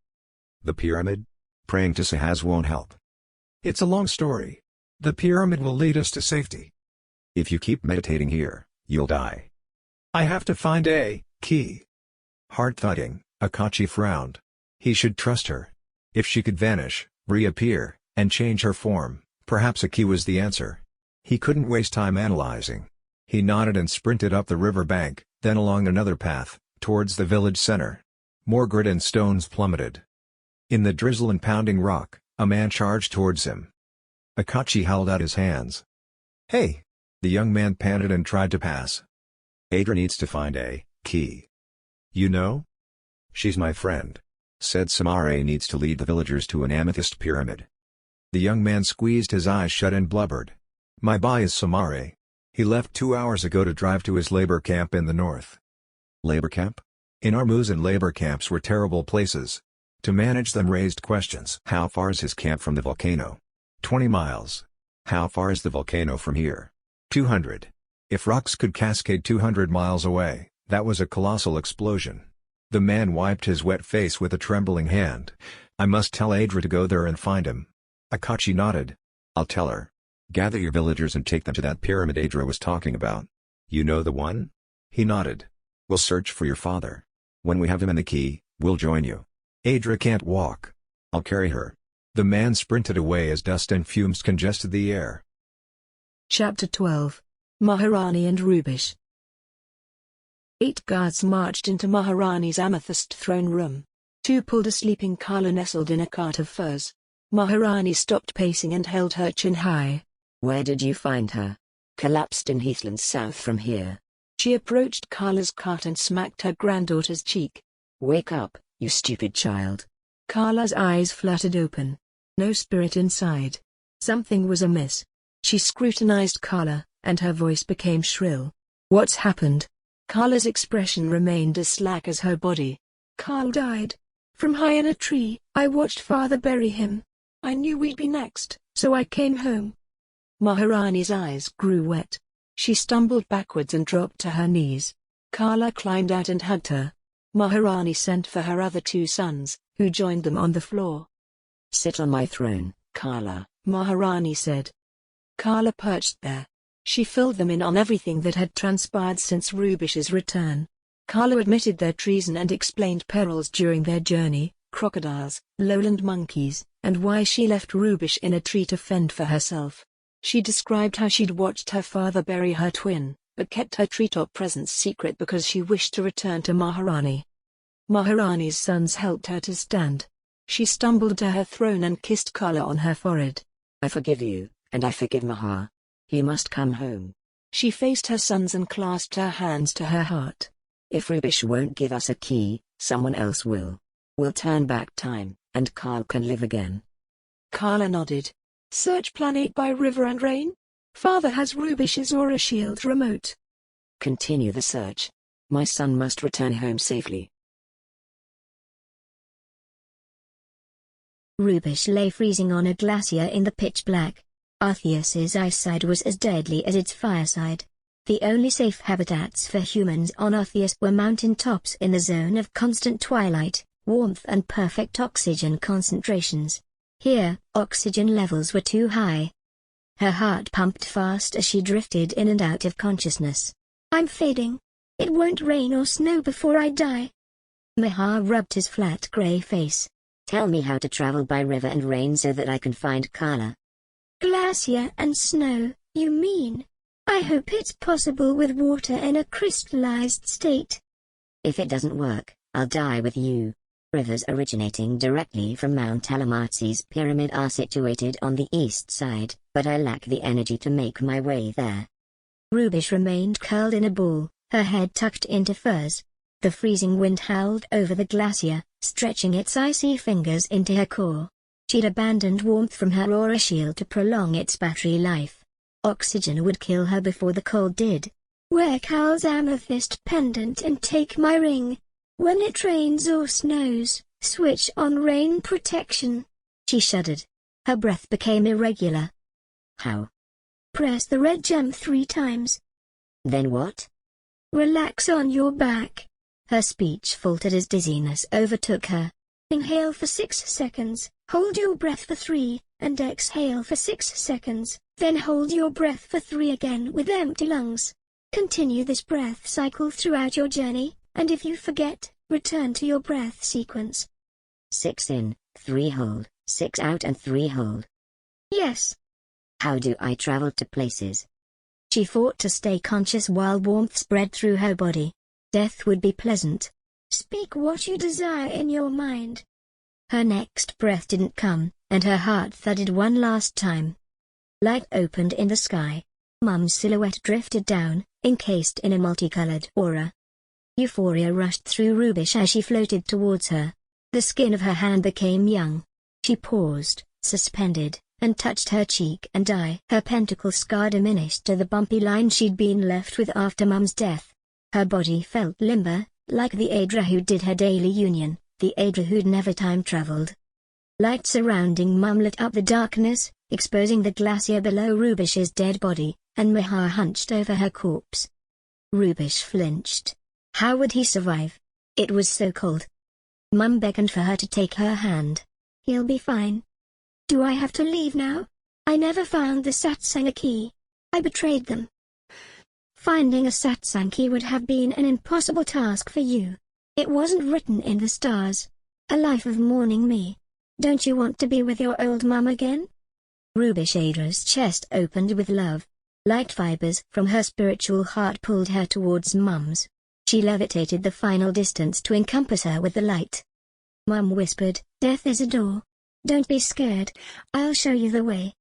Speaker 1: "The pyramid? Praying to Sahaz won't help." "It's a long story. The pyramid will lead us to safety." "If you keep meditating here, you'll die." "I have to find a key." Heart thudding, Akachi frowned. He should trust her. If she could vanish, reappear, and change her form, perhaps a key was the answer. He couldn't waste time analyzing. He nodded and sprinted up the river bank, then along another path, towards the village center. More grit and stones plummeted. In the drizzle and pounding rock, a man charged towards him. Akachi held out his hands. "Hey!" The young man panted and tried to pass. "Adra needs to find a key." "You know?" "She's my friend. Said Samare needs to lead the villagers to an amethyst pyramid." The young man squeezed his eyes shut and blubbered. "My boy is Samare. He left 2 hours ago to drive to his labor camp in the north." "Labor camp?" In Armuzan, labor camps were terrible places. To manage them raised questions. "How far is his camp from the volcano?" 20 miles. "How far is the volcano from here?" 200. If rocks could cascade 200 miles away, that was a colossal explosion. The man wiped his wet face with a trembling hand. "I must tell Adra to go there and find him." Akachi nodded. "I'll tell her. Gather your villagers and take them to that pyramid Adra was talking about." "You know the one?" He nodded. "We'll search for your father. When we have him and the key, we'll join you." "Adra can't walk." "I'll carry her." The man sprinted away as dust and fumes congested the air.
Speaker 6: Chapter 12. Maharani and Rubish. 8 guards marched into Maharani's amethyst throne room. 2 pulled a sleeping Kala nestled in a cart of furs. Maharani stopped pacing and held her chin high.
Speaker 3: "Where did you find her?" "Collapsed in heathlands south from here."
Speaker 6: She approached Kala's cart and smacked her granddaughter's cheek.
Speaker 3: "Wake up, you stupid child."
Speaker 6: Kala's eyes fluttered open. No spirit inside. Something was amiss. She scrutinized Kala, and her voice became shrill. "What's happened?" Kala's expression remained as slack as her body. "Carl died. From high in a tree. I watched father bury him. I knew we'd be next, so I came home." Maharani's eyes grew wet. She stumbled backwards and dropped to her knees. Kala climbed out and hugged her. Maharani sent for her other 2 sons, who joined them on the floor.
Speaker 3: "Sit on my throne, Kala,"
Speaker 6: Maharani said. Kala perched there. She filled them in on everything that had transpired since Rubish's return. Carla admitted their treason and explained perils during their journey, crocodiles, lowland monkeys, and why she left Rubish in a tree to fend for herself. She described how she'd watched her father bury her twin, but kept her treetop presence secret because she wished to return to Maharani. Maharani's sons helped her to stand. She stumbled to her throne and kissed Carla on her forehead.
Speaker 3: I forgive you, and I forgive Mahar. You must come home.
Speaker 6: She faced her sons and clasped her hands to her heart.
Speaker 3: If Rubish won't give us a key, someone else will. We'll turn back time, and Carl can live again.
Speaker 6: Carla nodded. Search Plan8 by river and rain? Father has Rubish's aura shield remote.
Speaker 3: Continue the search. My son must return home safely.
Speaker 2: Rubish lay freezing on a glacier in the pitch black. Arceus's ice side was as deadly as its fireside. The only safe habitats for humans on Arceus were mountain tops in the zone of constant twilight, warmth and perfect oxygen concentrations. Here, oxygen levels were too high. Her heart pumped fast as she drifted in and out of consciousness. I'm fading. It won't rain or snow before I die. Mahar rubbed his flat grey face.
Speaker 3: Tell me how to travel by river and rain so that I can find Carla.
Speaker 2: Glacier and snow, you mean? I hope it's possible with water in a crystallized state.
Speaker 3: If it doesn't work, I'll die with you. Rivers originating directly from Mount Alamartsi's pyramid are situated on the east side, but I lack the energy to make my way there.
Speaker 2: Rubish remained curled in a ball, her head tucked into furs. The freezing wind howled over the glacier, stretching its icy fingers into her core. She'd abandoned warmth from her aura shield to prolong its battery life. Oxygen would kill her before the cold did. Wear Cal's amethyst pendant and take my ring. When it rains or snows, switch on rain protection. She shuddered. Her breath became irregular.
Speaker 3: How?
Speaker 2: Press the red gem 3 times.
Speaker 3: Then what?
Speaker 2: Relax on your back. Her speech faltered as dizziness overtook her. Inhale for 6 seconds, hold your breath for 3, and exhale for 6 seconds, then hold your breath for 3 again with empty lungs. Continue this breath cycle throughout your journey, and if you forget, return to your breath sequence.
Speaker 3: 6 in, 3 hold, 6 out and 3 hold.
Speaker 2: Yes.
Speaker 3: How do I travel to places?
Speaker 2: She fought to stay conscious while warmth spread through her body. Death would be pleasant. Speak what you desire in your mind. Her next breath didn't come, and her heart thudded one last time. Light opened in the sky. Mum's silhouette drifted down, encased in a multicolored aura. Euphoria rushed through Rubish as she floated towards her. The skin of her hand became young. She paused, suspended, and touched her cheek and eye. Her pentacle scar diminished to the bumpy line she'd been left with after Mum's death. Her body felt limber, like the Aedra who did her daily union, the Aedra who'd never time-traveled. Light surrounding Mum lit up the darkness, exposing the glacier below Rubish's dead body, and Mahar hunched over her corpse. Rubish flinched. How would he survive? It was so cold. Mum beckoned for her to take her hand. He'll be fine. Do I have to leave now? I never found the satsang key. I betrayed them. Finding a satsang key would have been an impossible task for you. It wasn't written in the stars. A life of mourning me. Don't you want to be with your old mum again? Rubish Adra's chest opened with love. Light fibers from her spiritual heart pulled her towards Mum's. She levitated the final distance to encompass her with the light. Mum whispered, "Death is a door. Don't be scared, I'll show you the way."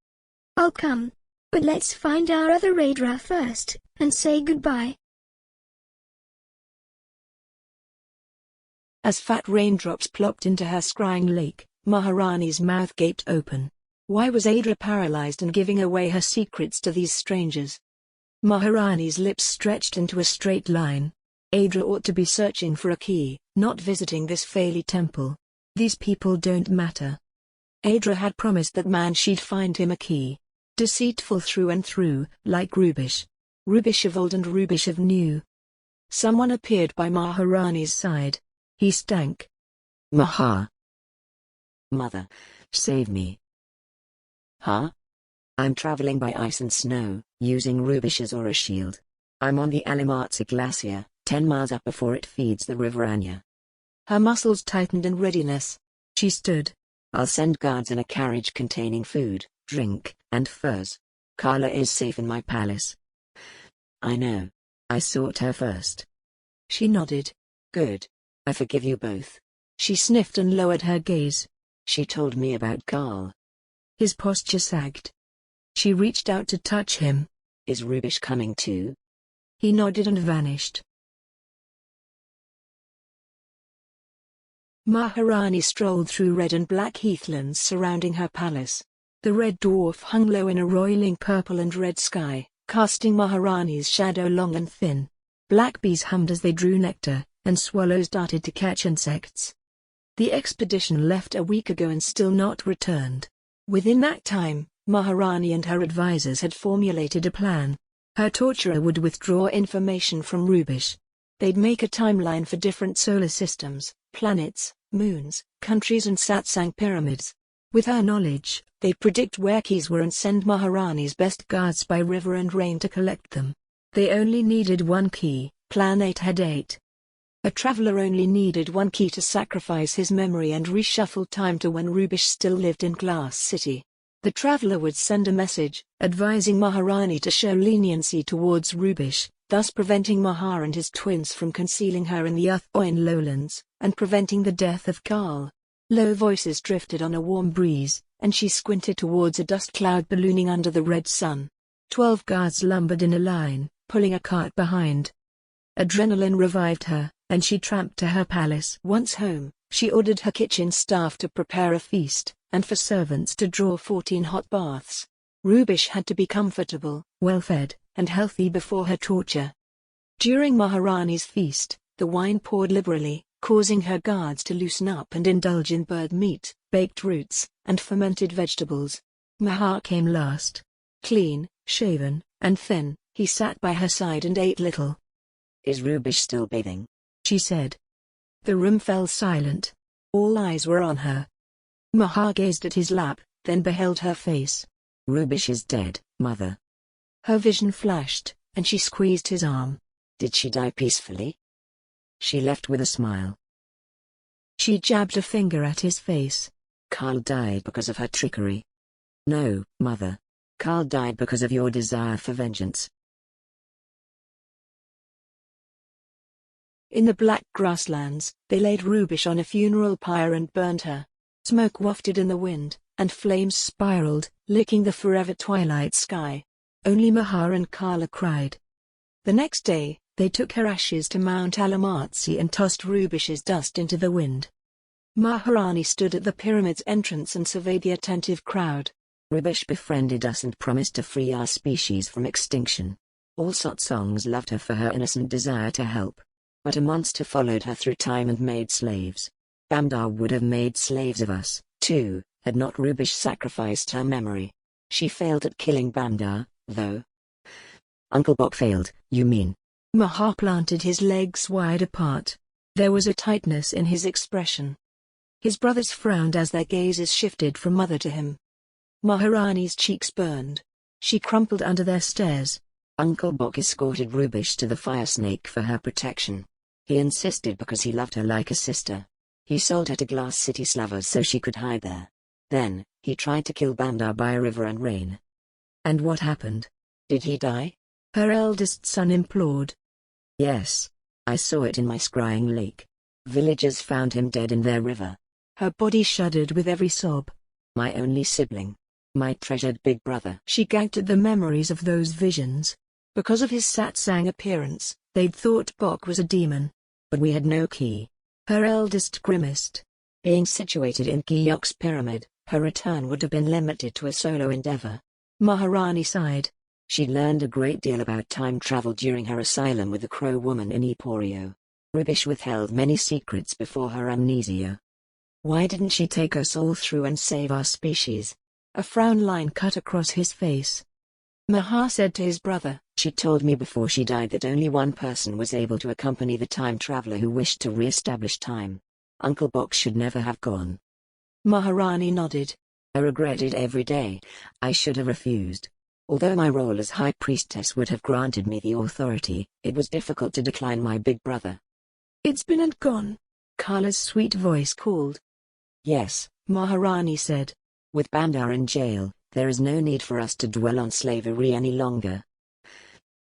Speaker 2: "I'll come. But let's find our other Aedra first, and say goodbye."
Speaker 6: As fat raindrops plopped into her scrying lake, Maharani's mouth gaped open. Why was Aedra paralyzed and giving away her secrets to these strangers? Maharani's lips stretched into a straight line. Aedra ought to be searching for a key, not visiting this Fairy temple. These people don't matter. Aedra had promised that man she'd find him a key. Deceitful through and through, like Rubish. Rubish of old and Rubish of new. Someone appeared by Maharani's side. He stank.
Speaker 3: Mahar. Mother, save me.
Speaker 7: Huh?
Speaker 3: I'm traveling by ice and snow, using Rubish's aura shield. I'm on the Alimatsi Glacier, 10 miles up before it feeds the River Anya.
Speaker 6: Her muscles tightened in readiness. She stood.
Speaker 3: I'll send guards in a carriage containing food, drink, and furs. Carla is safe in my palace. I know. I sought her first.
Speaker 6: She nodded.
Speaker 3: Good. I forgive you both.
Speaker 6: She sniffed and lowered her gaze.
Speaker 3: She told me about Carl.
Speaker 6: His posture sagged. She reached out to touch him.
Speaker 3: Is Rubish coming too?
Speaker 6: He nodded and vanished. Maharani strolled through red and black heathlands surrounding her palace. The red dwarf hung low in a roiling purple and red sky, casting Maharani's shadow long and thin. Black bees hummed as they drew nectar, and swallows darted to catch insects. The expedition left a week ago and still not returned. Within that time, Maharani and her advisors had formulated a plan. Her torturer would withdraw information from Rubish. They'd make a timeline for different solar systems, planets, moons, countries and satsang pyramids. With her knowledge, they'd predict where keys were and send Maharani's best guards by river and rain to collect them. They only needed one key. Plan 8 had 8. A traveler only needed one key to sacrifice his memory and reshuffle time to when Rubish still lived in Glass City. The traveler would send a message, advising Maharani to show leniency towards Rubish, thus preventing Mahar and his twins from concealing her in the Uthoin lowlands, and preventing the death of Carl. Low voices drifted on a warm breeze, and she squinted towards a dust cloud ballooning under the red sun. 12 guards lumbered in a line, pulling a cart behind. Adrenaline revived her, and she tramped to her palace. Once home, she ordered her kitchen staff to prepare a feast, and for servants to draw 14 hot baths. Rubish had to be comfortable, well-fed, and healthy before her torture. During Maharani's feast, the wine poured liberally, causing her guards to loosen up and indulge in bird meat, baked roots, and fermented vegetables. Mahar came last. Clean, shaven, and thin, he sat by her side and ate little.
Speaker 3: Is Rubish still bathing?
Speaker 6: She said. The room fell silent. All eyes were on her. Mahar gazed at his lap, then beheld her face.
Speaker 3: Rubish is dead, mother.
Speaker 6: Her vision flashed, and she squeezed his arm.
Speaker 3: Did she die peacefully? She left with a smile.
Speaker 6: She jabbed a finger at his face.
Speaker 3: Carl died because of her trickery. No, mother. Carl died because of your desire for vengeance.
Speaker 6: In the black grasslands, they laid Rubish on a funeral pyre and burned her. Smoke wafted in the wind, and flames spiraled, licking the forever twilight sky. Only Mahar and Carla cried. The next day, they took her ashes to Mount Alamatsi and tossed Rubish's dust into the wind. Maharani stood at the pyramid's entrance and surveyed the attentive crowd.
Speaker 3: Rubish befriended us and promised to free our species from extinction. All Satsangs loved her for her innocent desire to help. But a monster followed her through time and made slaves. Bamdar would have made slaves of us, too, had not Rubish sacrificed her memory. She failed at killing Bamdar, though. Uncle Bok failed, you mean?
Speaker 6: Mahar planted his legs wide apart. There was a tightness in his expression. His brothers frowned as their gazes shifted from mother to him. Maharani's cheeks burned. She crumpled under their stares.
Speaker 3: Uncle Bok escorted Rubish to the Firesnake for her protection. He insisted because he loved her like a sister. He sold her to Glass City slavers so she could hide there. Then, he tried to kill Bamdar by a river and rain.
Speaker 6: And what happened?
Speaker 3: Did he die?
Speaker 6: Her eldest son implored.
Speaker 3: Yes. I saw it in my scrying lake. Villagers found him dead in their river.
Speaker 6: Her body shuddered with every sob.
Speaker 3: My only sibling. My treasured big brother.
Speaker 6: She gagged at the memories of those visions. Because of his satsang appearance, they'd thought Bok was a demon.
Speaker 3: But we had no key.
Speaker 6: Her eldest grimaced.
Speaker 3: Being situated in Giyok's pyramid, her return would have been limited to a solo endeavor.
Speaker 6: Maharani sighed.
Speaker 3: She learned a great deal about time travel during her asylum with the Crow Woman in Eporio. Rubish withheld many secrets before her amnesia. Why didn't she take us all through and save our species?
Speaker 6: A frown line cut across his face. Mahar said to his brother,
Speaker 3: She told me before she died that only one person was able to accompany the time traveler who wished to re-establish time. Uncle Bok should never have gone.
Speaker 6: Maharani nodded.
Speaker 3: I regret it every day. I should have refused. Although my role as High Priestess would have granted me the authority, it was difficult to decline my big brother.
Speaker 6: It's been and gone. Carla's sweet voice called.
Speaker 3: Yes,
Speaker 6: Maharani said.
Speaker 3: with Bandar in jail, there is no need for us to dwell on slavery any longer.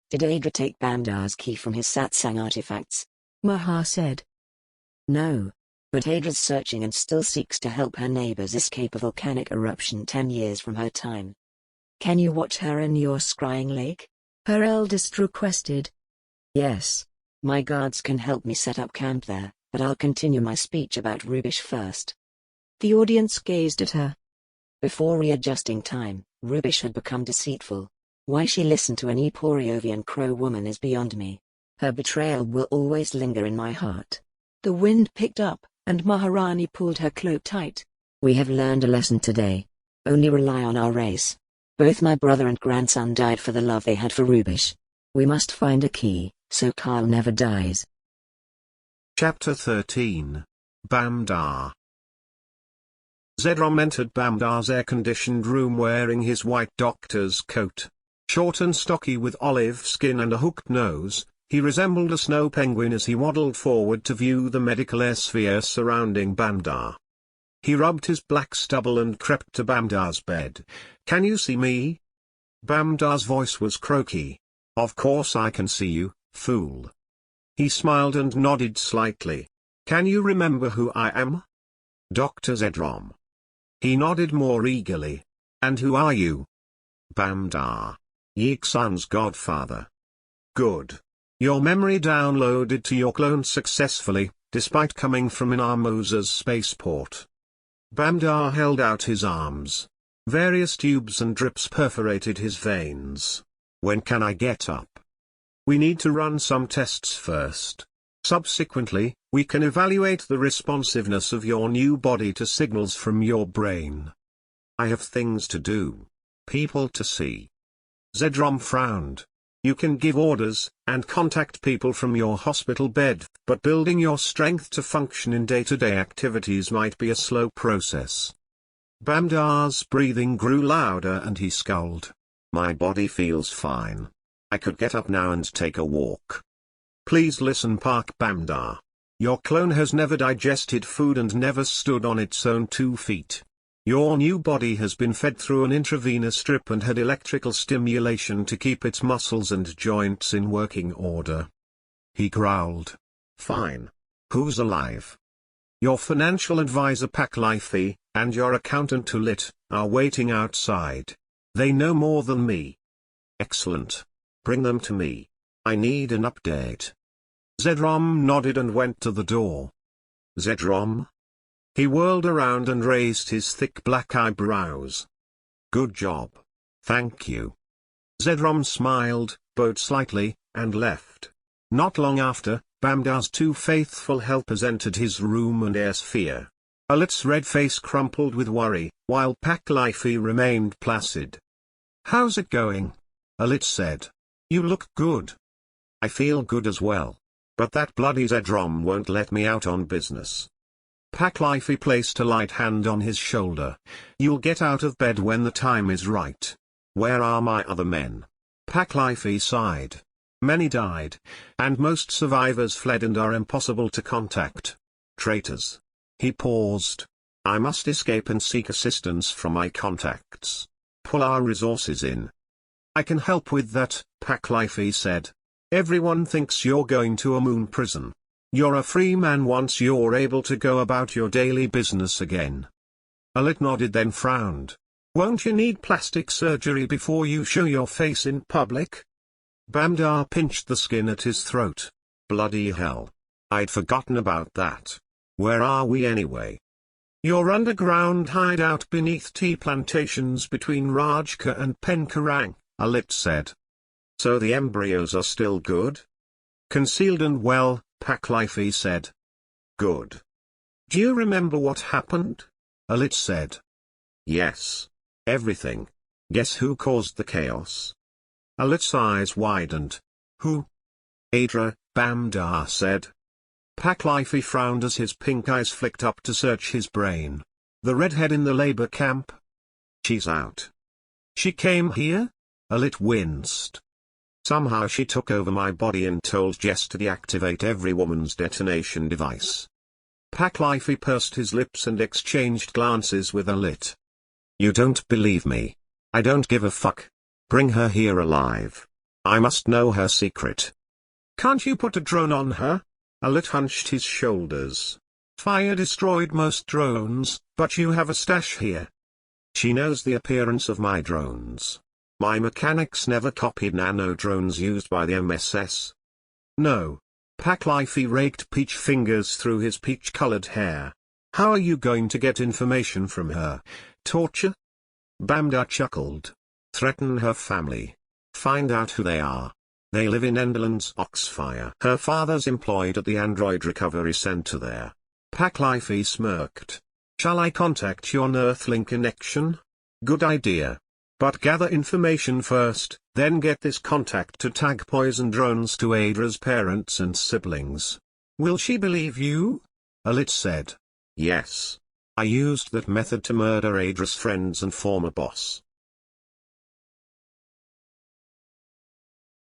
Speaker 3: Did Adra take Bandar's key from his satsang artifacts?
Speaker 6: Mahar said.
Speaker 3: No. But Adra's searching and still seeks to help her neighbors escape a volcanic eruption 10 years from her time. Can you watch her in your scrying lake?
Speaker 6: Her eldest requested.
Speaker 3: Yes. My guards can help me set up camp there, but I'll continue my speech about Rubish first.
Speaker 6: The audience gazed at her.
Speaker 3: Before readjusting time, Rubish had become deceitful. Why she listened to an Eporiovian crow woman is beyond me. Her betrayal will always linger in my heart.
Speaker 6: The wind picked up, and Maharani pulled her cloak tight.
Speaker 3: We have learned a lesson today. Only rely on our race. Both my brother and grandson died for the love they had for Rubish. We must find a key, so Carl never dies.
Speaker 7: Chapter 13. Bandar. Zedrom entered Bandar's air-conditioned room wearing his white doctor's coat. Short and stocky with olive skin and a hooked nose, he resembled a snow penguin as he waddled forward to view the medical air-sphere surrounding Bandar. He rubbed his black stubble and crept to Bandar's bed. "Can you see me?" Bandar's voice was croaky. "Of course I can see you, fool." He smiled and nodded slightly. "Can you remember who I am?" "Dr. Zedrom." He nodded more eagerly. "And who are you?" "Bandar. Yixan's godfather." "Good. Your memory downloaded to your clone successfully, despite coming from Inamosa's spaceport." Bandar held out his arms. Various tubes and drips perforated his veins. "When can I get up?" "We need to run some tests first. Subsequently, we can evaluate the responsiveness of your new body to signals from your brain." "I have things to do. People to see." Zedrom frowned. "You can give orders, and contact people from your hospital bed, but building your strength to function in day-to-day activities might be a slow process." Bandar's breathing grew louder and he scowled. "My body feels fine. I could get up now and take a walk." "Please listen, Park Bandar. Your clone has never digested food and never stood on its own 2 feet. Your new body has been fed through an intravenous drip and had electrical stimulation to keep its muscles and joints in working order." He growled. "Fine. Who's alive?" "Your financial advisor Paklifi, and your accountant Tulit, are waiting outside. They know more than me." "Excellent. Bring them to me. I need an update." Zedrom nodded and went to the door. "Zedrom?" He whirled around and raised his thick black eyebrows. "Good job. Thank you." Zedrom smiled, bowed slightly, and left. Not long after, Bandar's 2 faithful helpers entered his room and air sphere. Alit's red face crumpled with worry, while Paklifi remained placid. "How's it going?" Alit said. "You look good." "I feel good as well. But that bloody Zedrom won't let me out on business." Paklifi placed a light hand on his shoulder. "You'll get out of bed when the time is right. Where are my other men?" Paklifi sighed. "Many died, and most survivors fled and are impossible to contact. Traitors." He paused. "I must escape and seek assistance from my contacts. Pull our resources in." "I can help with that," Paklifi said. "Everyone thinks you're going to a moon prison. You're a free man once you're able to go about your daily business again." Alit nodded then frowned. "Won't you need plastic surgery before you show your face in public?" Bandar pinched the skin at his throat. "Bloody hell. I'd forgotten about that. Where are we anyway?" "Your underground hideout beneath tea plantations between Rajka and Penkarang," Alit said. "So the embryos are still good?" "Concealed and well," Paklifi said. "Good. Do you remember what happened?" Alit said. "Yes. Everything. Guess who caused the chaos?" Alit's eyes widened. "Who?" "Adra," Bandar said. Paklifi frowned as his pink eyes flicked up to search his brain. "The redhead in the labor camp?" She's out. She came here? Alit winced. Somehow she took over my body and told Jess to deactivate every woman's detonation device. Paklifey pursed his lips and exchanged glances with Alit. You don't believe me. I don't give a fuck. Bring her here alive. I must know her secret. Can't you put a drone on her? Alit hunched his shoulders. Fire destroyed most drones, but you have a stash here. She knows the appearance of my drones. My mechanics never copied nano drones used by the MSS. No. Paklifey raked peach fingers through his peach-colored hair. How are you going to get information from her? Torture? Bamdar chuckled. Threaten her family. Find out who they are. They live in Enderland's Oxfire. Her father's employed at the Android Recovery Center there. Paklifey smirked. Shall I contact your Earthling connection? Good idea. But gather information first, then get this contact to tag poison drones to Adra's parents and siblings. Will she believe you? Alit said. Yes. I used that method to murder Adra's friends and former boss.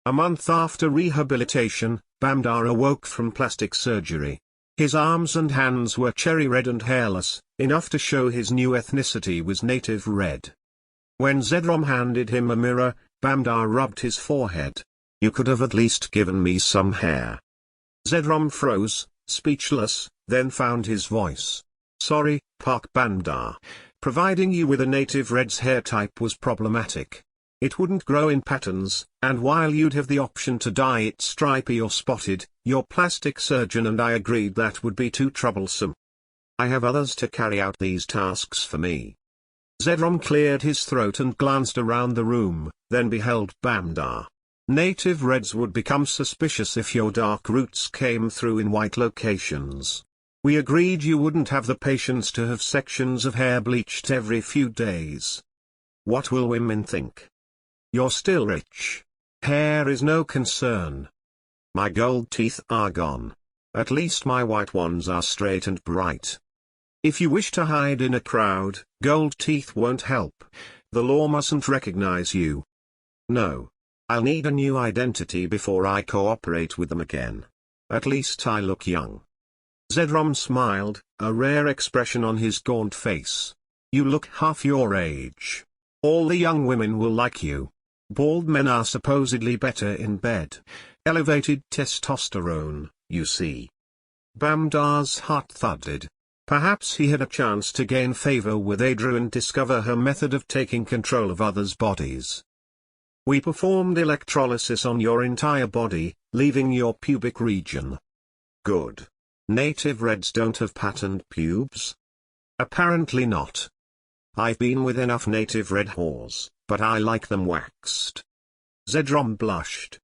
Speaker 7: A month after rehabilitation, Bamdar awoke from plastic surgery. His arms and hands were cherry red and hairless, enough to show his new ethnicity was native red. When Zedrom handed him a mirror, Bamdar rubbed his forehead. You could have at least given me some hair. Zedrom froze, speechless, then found his voice. Sorry, Park Bamdar. Providing you with a native red's hair type was problematic. It wouldn't grow in patterns, and while you'd have the option to dye it stripy or spotted, your plastic surgeon and I agreed that would be too troublesome. I have others to carry out these tasks for me. Zedrom cleared his throat and glanced around the room, then beheld Bamdar. Native reds would become suspicious if your dark roots came through in white locations. We agreed you wouldn't have the patience to have sections of hair bleached every few days. What will women think? You're still rich. Hair is no concern. My gold teeth are gone. At least my white ones are straight and bright. If you wish to hide in a crowd, gold teeth won't help. The law mustn't recognize you. No. I'll need a new identity before I cooperate with them again. At least I look young. Zedrom smiled, a rare expression on his gaunt face. You look half your age. All the young women will like you. Bald men are supposedly better in bed. Elevated testosterone, you see. Bamdar's heart thudded. Perhaps he had a chance to gain favor with Adra and discover her method of taking control of others' bodies. We performed electrolysis on your entire body, leaving your pubic region. Good. Native reds don't have patterned pubes? Apparently not. I've been with enough native red whores, but I like them waxed. Zedrom blushed.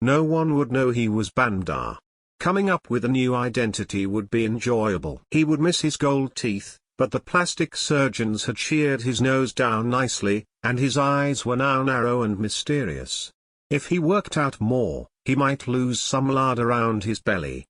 Speaker 7: No one would know he was Bamdar. Coming up with a new identity would be enjoyable. He would miss his gold teeth, but the plastic surgeons had sheared his nose down nicely, and his eyes were now narrow and mysterious. If he worked out more, he might lose some lard around his belly.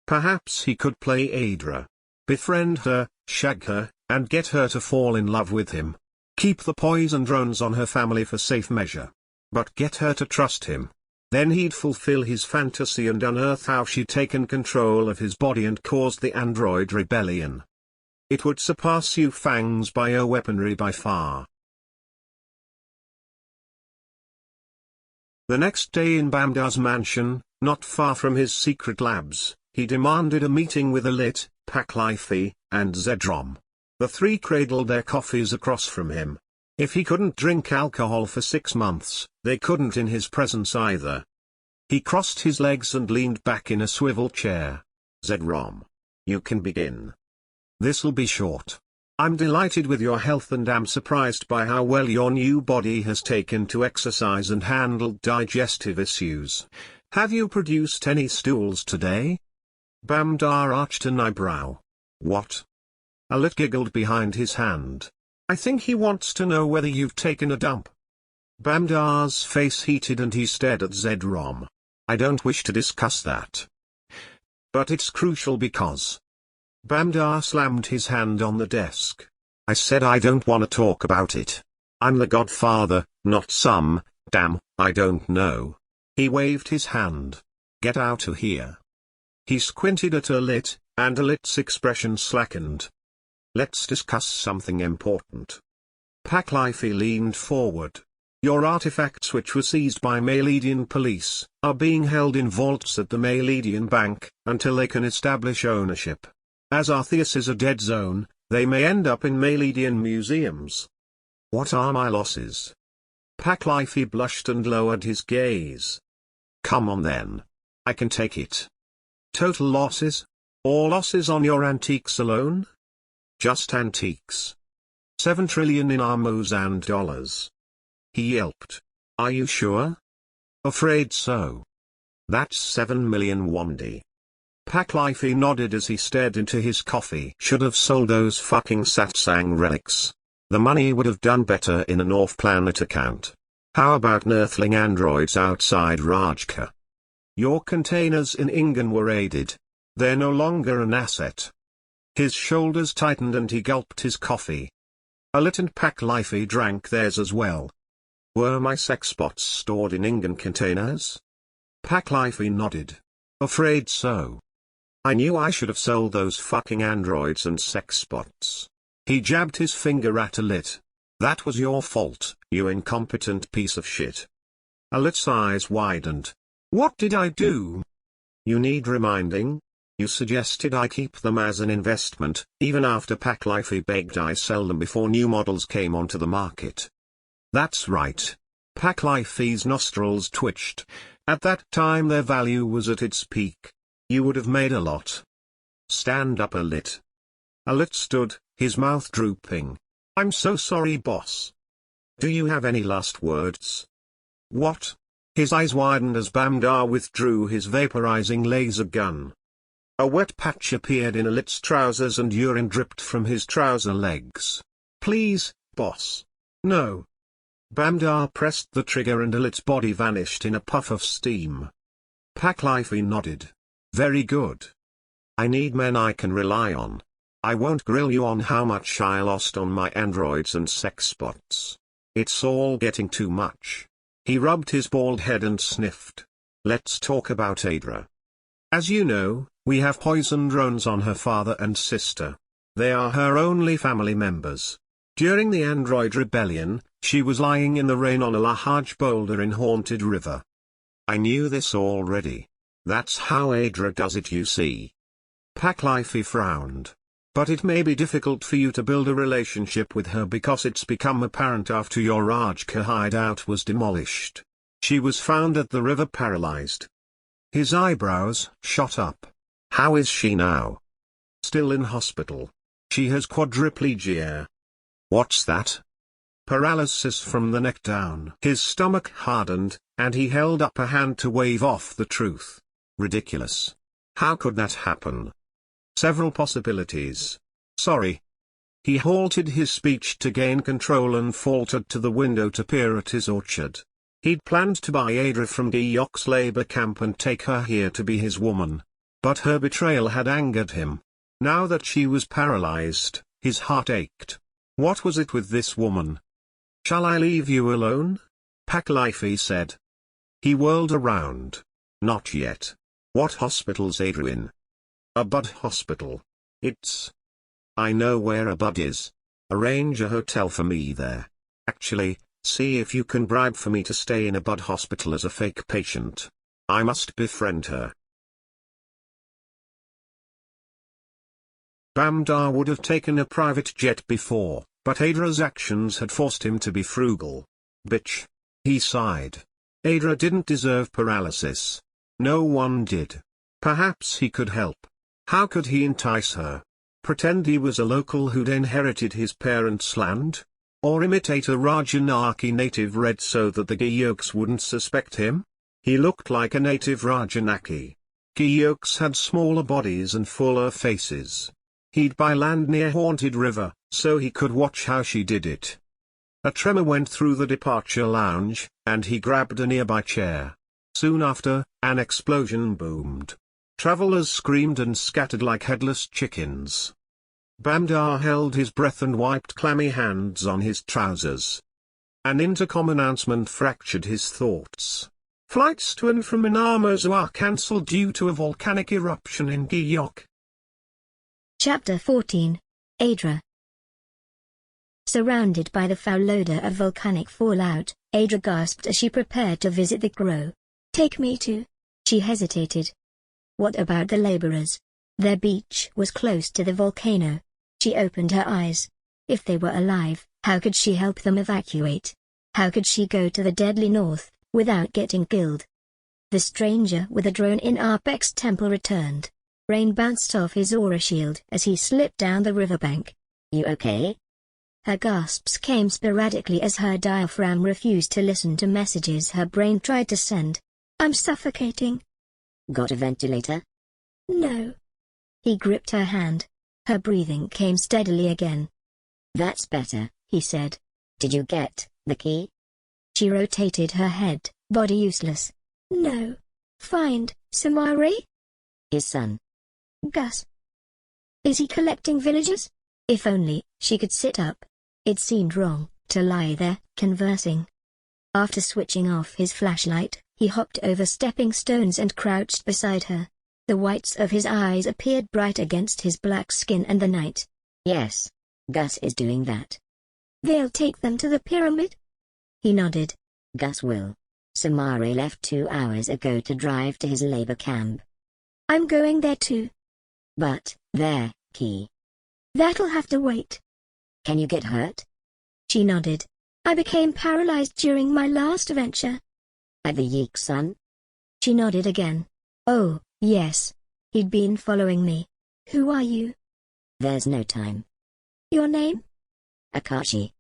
Speaker 7: Perhaps he could play Adra. Befriend her, shag her, and get her to fall in love with him. Keep the poison drones on her family for safe measure. But get her to trust him. Then he'd fulfill his fantasy and unearth how she'd taken control of his body and caused the android rebellion. It would surpass YuFu's bioweaponry by far. The next day in Bamdar's mansion, not far from his secret labs, he demanded a meeting with Alit, Paklifey, and Zedrom. The three cradled their coffees across from him. If he couldn't drink alcohol for 6 months, they couldn't in his presence either. He crossed his legs and leaned back in a swivel chair. Zedrom. You can begin. This'll be short. I'm delighted with your health and am surprised by how well your new body has taken to exercise and handled digestive issues. Have you produced any stools today? Bamdar arched an eyebrow. What? Alit giggled behind his hand. I think he wants to know whether you've taken a dump. Bamdar's face heated and he stared at Zedrom. I don't wish to discuss that. But it's crucial because... Bamdar slammed his hand on the desk. I said I don't want to talk about it. I'm the godfather, not some, damn, I don't know. He waved his hand. Get out of here. He squinted at Alit, and Alit's expression slackened. Let's discuss something important. Paklifi leaned forward. Your artifacts, which were seized by Maledian police, are being held in vaults at the Maledian Bank, until they can establish ownership. As Arceus is a dead zone, they may end up in Maledian museums. What are my losses? Paklifi blushed and lowered his gaze. Come on then. I can take it. Total losses? Or losses on your antiques alone? Just antiques. 7 trillion in armos and dollars. He yelped. Are you sure? Afraid so. That's 7 million Wandi. Paklifi nodded as he stared into his coffee. Should have sold those fucking satsang relics. The money would have done better in an off-planet account. How about Earthling androids outside Rajka? Your containers in Ingen were raided. They're no longer an asset. His shoulders tightened and he gulped his coffee. Alit and Paklifi drank theirs as well. Were my sex bots stored in Ingen containers? Paklifi nodded. Afraid so. I knew I should have sold those fucking androids and sex bots. He jabbed his finger at Alit. That was your fault, you incompetent piece of shit. Alit's eyes widened. What did I do? You need reminding? You suggested I keep them as an investment, even after Paklifi begged I sell them before new models came onto the market. That's right. Paklifi's nostrils twitched. At that time their value was at its peak. You would have made a lot. Stand up, Alit. Alit stood, his mouth drooping. I'm so sorry, boss. Do you have any last words? What? His eyes widened as Bamdar withdrew his vaporizing laser gun. A wet patch appeared in Alit's trousers and urine dripped from his trouser legs. Please, boss. No. Bamdar pressed the trigger and Alit's body vanished in a puff of steam. Paklifi nodded. Very good. I need men I can rely on. I won't grill you on how much I lost on my androids and sex bots. It's all getting too much. He rubbed his bald head and sniffed. Let's talk about Adra. As you know, we have poisoned drones on her father and sister. They are her only family members. During the android rebellion, she was lying in the rain on a large boulder in Haunted River. I knew this already. That's how Adra does it, you see. Paklifi frowned. But it may be difficult for you to build a relationship with her because it's become apparent after your Rajka hideout was demolished. She was found at the river paralyzed. His eyebrows shot up. How is she now? Still in hospital. She has quadriplegia. What's that? Paralysis from the neck down. His stomach hardened, and he held up a hand to wave off the truth. Ridiculous. How could that happen? Several possibilities. Sorry. He halted his speech to gain control and faltered to the window to peer at his orchard. He'd planned to buy Adra from Geok's labor camp and take her here to be his woman. But her betrayal had angered him. Now that she was paralyzed, his heart ached. What was it with this woman? Shall I leave you alone? Paklifi said. He whirled around. Not yet. What hospital's Adra in? A bud hospital. I know where a bud is. Arrange a hotel for me there. Actually, see if you can bribe for me to stay in a bud hospital as a fake patient. I must befriend her. Bamdar would have taken a private jet before, but Adra's actions had forced him to be frugal. Bitch. He sighed. Adra didn't deserve paralysis. No one did. Perhaps he could help. How could he entice her? Pretend he was a local who'd inherited his parents' land? Or imitate a Rajanaki native red so that the Geoks wouldn't suspect him? He looked like a native Rajanaki. Geoks had smaller bodies and fuller faces. He'd buy land near Haunted River, so he could watch how she did it. A tremor went through the departure lounge, and he grabbed a nearby chair. Soon after, an explosion boomed. Travelers screamed and scattered like headless chickens. Bandar held his breath and wiped clammy hands on his trousers. An intercom announcement fractured his thoughts. Flights to and from Inamazu are cancelled due to a volcanic eruption in Giyok.
Speaker 2: Chapter 14. Adra. Surrounded by the foul odor of volcanic fallout, Adra gasped as she prepared to visit the grove. Take me to... She hesitated. What about the laborers? Their beach was close to the volcano. She opened her eyes. If they were alive, how could she help them evacuate? How could she go to the deadly north, without getting killed? The stranger with a drone in Arpex temple returned. Rain bounced off his aura shield as he slipped down the riverbank.
Speaker 3: You okay?
Speaker 2: Her gasps came sporadically as her diaphragm refused to listen to messages her brain tried to send. I'm suffocating.
Speaker 3: Got a ventilator?
Speaker 2: No. He gripped her hand. Her breathing came steadily again.
Speaker 3: That's better,
Speaker 2: he said.
Speaker 3: Did you get the key?
Speaker 2: She rotated her head, body useless. No. Find Samari?
Speaker 3: His son.
Speaker 2: Gus. Is he collecting villagers? If only she could sit up. It seemed wrong to lie there, conversing. After switching off his flashlight, he hopped over stepping stones and crouched beside her. The whites of his eyes appeared bright against his black skin and the night.
Speaker 3: Yes. Gus is doing that.
Speaker 2: They'll take them to the pyramid? He nodded.
Speaker 3: Gus will. Samari left 2 hours ago to drive to his labor camp.
Speaker 2: I'm going there too.
Speaker 3: But, their key.
Speaker 2: That'll have to wait.
Speaker 3: Can you get hurt?
Speaker 2: She nodded. I became paralyzed during my last venture.
Speaker 3: At the Yeek Sun?
Speaker 2: She nodded again. Oh, yes. He'd been following me. Who are you?
Speaker 3: There's no time.
Speaker 2: Your name?
Speaker 3: Akashi.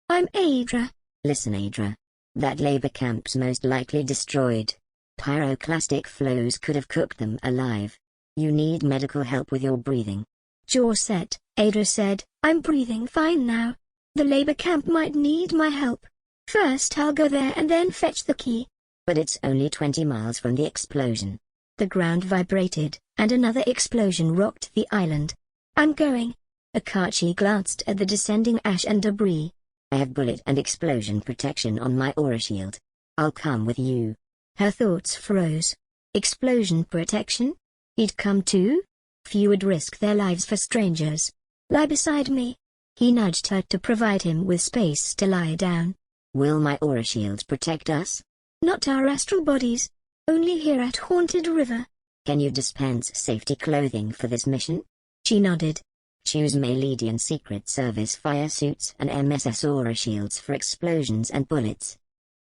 Speaker 2: I'm Adra.
Speaker 3: Listen, Adra. That labor camp's most likely destroyed. Pyroclastic flows could have cooked them alive. You need medical help with your breathing.
Speaker 2: Jaw set, Adra said, I'm breathing fine now. The labor camp might need my help. First I'll go there and then fetch the key.
Speaker 3: But it's only 20 miles from the explosion.
Speaker 2: The ground vibrated, and another explosion rocked the island. I'm going. Akachi glanced at the descending ash and debris.
Speaker 3: I have bullet and explosion protection on my aura shield. I'll come with you.
Speaker 2: Her thoughts froze. Explosion protection? He'd come too? Few would risk their lives for strangers. Lie beside me. He nudged her to provide him with space to lie down.
Speaker 3: Will my aura shield protect us?
Speaker 2: Not our astral bodies. Only here at Haunted River.
Speaker 3: Can you dispense safety clothing for this mission?
Speaker 2: She nodded.
Speaker 3: Choose Maledian Secret Service fire suits and MSS aura shields for explosions and bullets.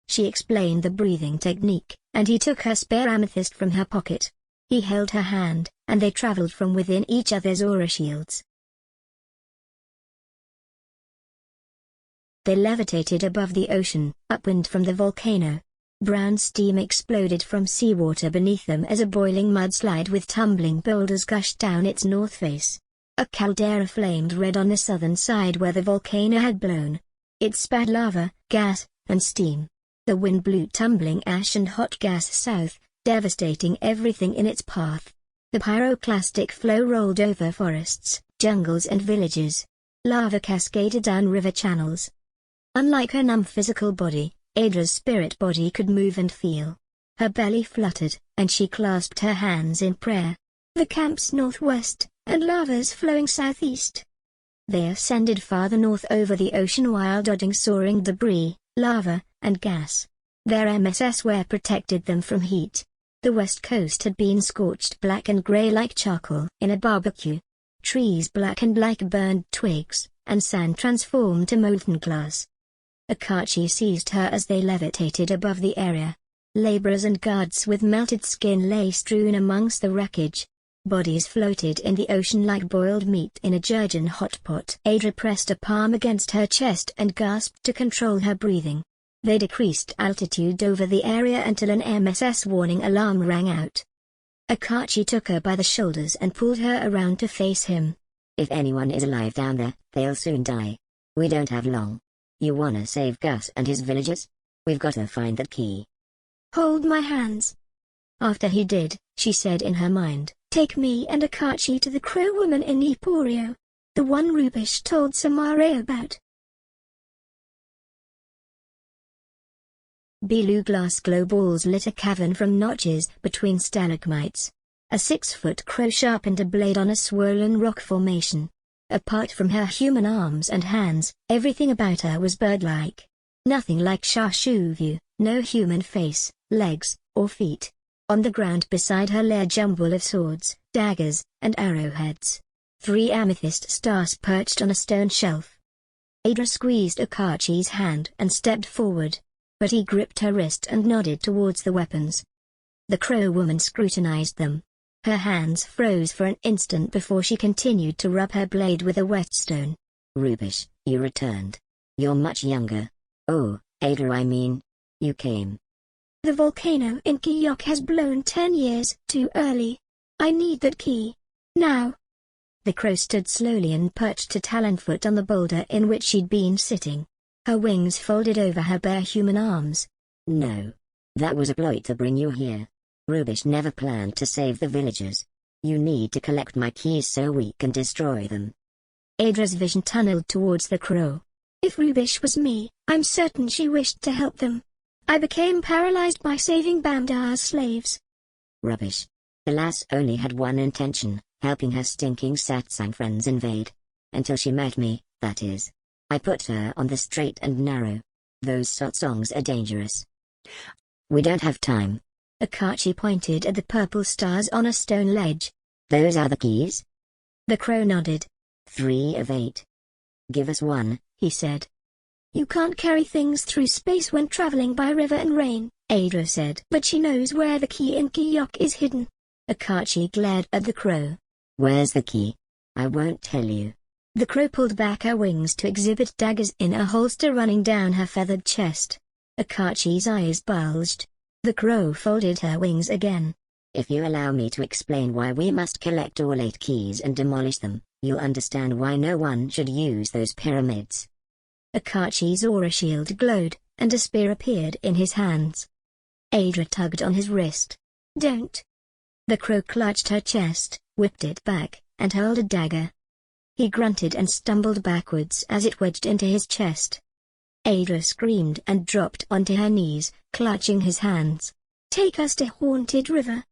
Speaker 2: She explained the breathing technique, and he took her spare amethyst from her pocket. He held her hand, and they traveled from within each other's aura shields. They levitated above the ocean, upwind from the volcano. Brown steam exploded from seawater beneath them as a boiling mudslide with tumbling boulders gushed down its north face. A caldera flamed red on the southern side where the volcano had blown. It spat lava, gas, and steam. The wind blew tumbling ash and hot gas south, devastating everything in its path. The pyroclastic flow rolled over forests, jungles and villages. Lava cascaded down river channels. Unlike her numb physical body, Adra's spirit body could move and feel. Her belly fluttered, and she clasped her hands in prayer. The camp's northwest, and lava's flowing southeast. They ascended farther north over the ocean while dodging soaring debris, lava, and gas. Their MSS wear protected them from heat. The west coast had been scorched black and grey like charcoal in a barbecue. Trees blackened like burned twigs, and sand transformed to molten glass. Akachi seized her as they levitated above the area. Laborers and guards with melted skin lay strewn amongst the wreckage. Bodies floated in the ocean like boiled meat in a Georgian hot pot. Adra pressed a palm against her chest and gasped to control her breathing. They decreased altitude over the area until an MSS warning alarm rang out. Akachi took her by the shoulders and pulled her around to face him.
Speaker 3: If anyone is alive down there, they'll soon die. We don't have long. You wanna save Gus and his villagers? We've gotta find that key.
Speaker 2: Hold my hands. After he did, she said in her mind, take me and Akachi to the crow woman in Eporio. The one Rubish told Samare about. Blue glass glow balls lit a cavern from notches between stalagmites. A 6-foot crow sharpened a blade on a swollen rock formation. Apart from her human arms and hands, everything about her was bird-like. Nothing like Shashuvu, no human face, legs, or feet. On the ground beside her lay a jumble of swords, daggers, and arrowheads. 3 amethyst stars perched on a stone shelf. Adra squeezed Akachi's hand and stepped forward, but he gripped her wrist and nodded towards the weapons. The crow woman scrutinized them. Her hands froze for an instant before she continued to rub her blade with a whetstone.
Speaker 3: Rubish, you returned. You're much younger. Oh, Adra, I mean, you came.
Speaker 2: The volcano in Kiyok has blown 10 years too early. I need that key. Now. The crow stood slowly and perched a talonfoot on the boulder in which she'd been sitting. Her wings folded over her bare human arms.
Speaker 3: No. That was a ploy to bring you here. Rubish never planned to save the villagers. You need to collect my keys so we can destroy them.
Speaker 2: Adra's vision tunneled towards the crow. If Rubish was me, I'm certain she wished to help them. I became paralyzed by saving Bamdar's slaves.
Speaker 3: Rubbish. The lass only had one intention, helping her stinking satsang friends invade. Until she met me, that is. I put her on the straight and narrow. Those satsangs are dangerous. We don't have time.
Speaker 2: Akachi pointed at the purple stars on a stone ledge.
Speaker 3: Those are the keys?
Speaker 2: The crow nodded.
Speaker 3: 3 of 8. Give us one, he said.
Speaker 2: You can't carry things through space when traveling by river and rain, Adra said. But she knows where the key in Kiyok is hidden. Akachi glared at the crow.
Speaker 3: Where's the key? I won't tell you.
Speaker 2: The crow pulled back her wings to exhibit daggers in a holster running down her feathered chest. Akachi's eyes bulged. The crow folded her wings again.
Speaker 3: If you allow me to explain why we must collect all 8 keys and demolish them, you'll understand why no one should use those pyramids.
Speaker 2: Akachi's aura shield glowed, and a spear appeared in his hands. Adra tugged on his wrist. Don't. The crow clutched her chest, whipped it back, and hurled a dagger. He grunted and stumbled backwards as it wedged into his chest. Adra screamed and dropped onto her knees, clutching his hands. Take us to Haunted River.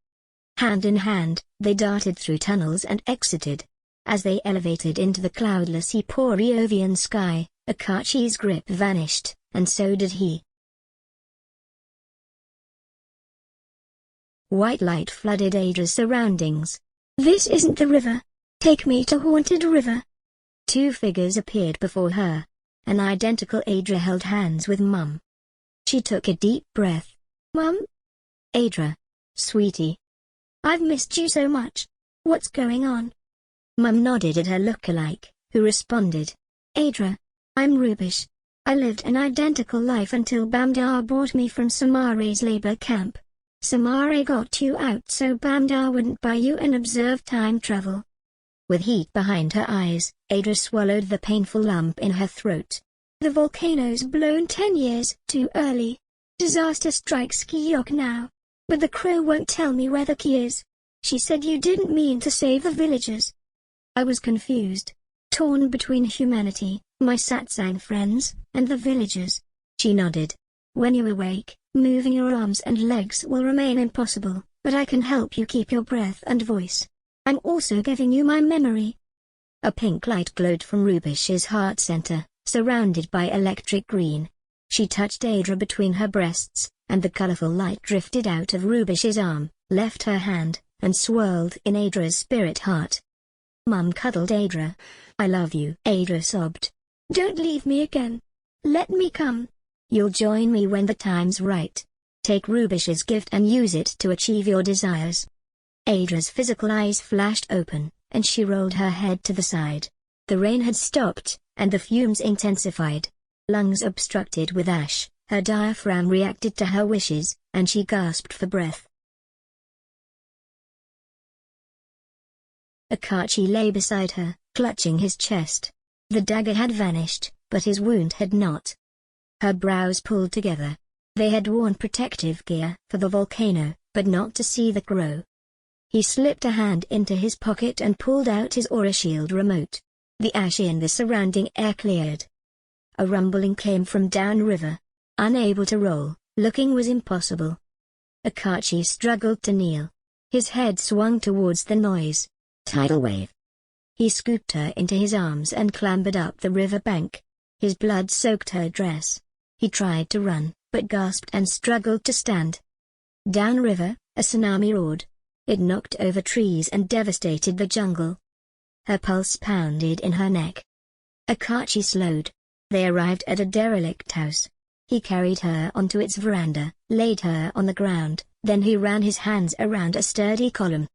Speaker 2: Hand in hand, they darted through tunnels and exited. As they elevated into the cloudless Eporiovian sky, Akachi's grip vanished, and so did he. White light flooded Adra's surroundings. This isn't the river. Take me to Haunted River. 2 figures appeared before her. An identical Adra held hands with Mum. She took a deep breath. Mum? Adra. Sweetie. I've missed you so much. What's going on? Mum nodded at her look-alike, who responded. Adra. I'm Rubish. I lived an identical life until Bamdar brought me from Samare's labor camp. Samare got you out so Bamdar wouldn't buy you and observe time travel. With heat behind her eyes, Adra swallowed the painful lump in her throat. The volcano's blown 10 years too early. Disaster strikes Kiyok now. But the crow won't tell me where the key is. She said you didn't mean to save the villagers. I was confused. Torn between humanity, my satsang friends, and the villagers. She nodded. When you awake, moving your arms and legs will remain impossible, but I can help you keep your breath and voice. I'm also giving you my memory. A pink light glowed from Rubish's heart center, surrounded by electric green. She touched Adra between her breasts, and the colorful light drifted out of Rubish's arm, left her hand, and swirled in Adra's spirit heart. Mum cuddled Adra. I love you, Adra sobbed. Don't leave me again. Let me come. You'll join me when the time's right. Take Rubish's gift and use it to achieve your desires. Adra's physical eyes flashed open, and she rolled her head to the side. The rain had stopped, and the fumes intensified. Lungs obstructed with ash, her diaphragm reacted to her wishes, and she gasped for breath. Akachi lay beside her, clutching his chest. The dagger had vanished, but his wound had not. Her brows pulled together. They had worn protective gear for the volcano, but not to see the crow. He slipped a hand into his pocket and pulled out his aura shield remote. The ash in the surrounding air cleared. A rumbling came from downriver. Unable to roll, looking was impossible. Akachi struggled to kneel. His head swung towards the noise.
Speaker 3: Tidal wave.
Speaker 2: He scooped her into his arms and clambered up the river bank. His blood soaked her dress. He tried to run, but gasped and struggled to stand. Downriver, a tsunami roared. It knocked over trees and devastated the jungle. Her pulse pounded in her neck. Akachi slowed. They arrived at a derelict house. He carried her onto its veranda, laid her on the ground, then he ran his hands around a sturdy column.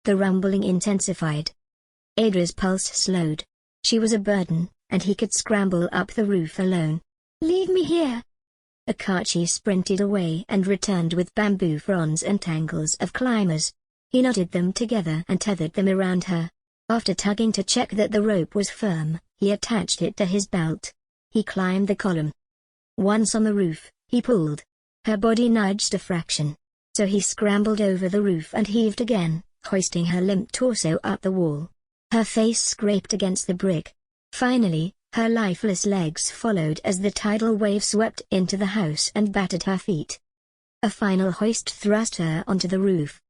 Speaker 2: The rumbling intensified. Adra's pulse slowed. She was a burden, and he could scramble up the roof alone. "Leave me here!" Akachi sprinted away and returned with bamboo fronds and tangles of climbers. He knotted them together and tethered them around her. After tugging to check that the rope was firm, he attached it to his belt. He climbed the column. Once on the roof, he pulled. Her body nudged a fraction. So he scrambled over the roof and heaved again, hoisting her limp torso up the wall. Her face scraped against the brick. Finally, her lifeless legs followed as the tidal wave swept into the house and battered her feet. A final hoist thrust her onto the roof.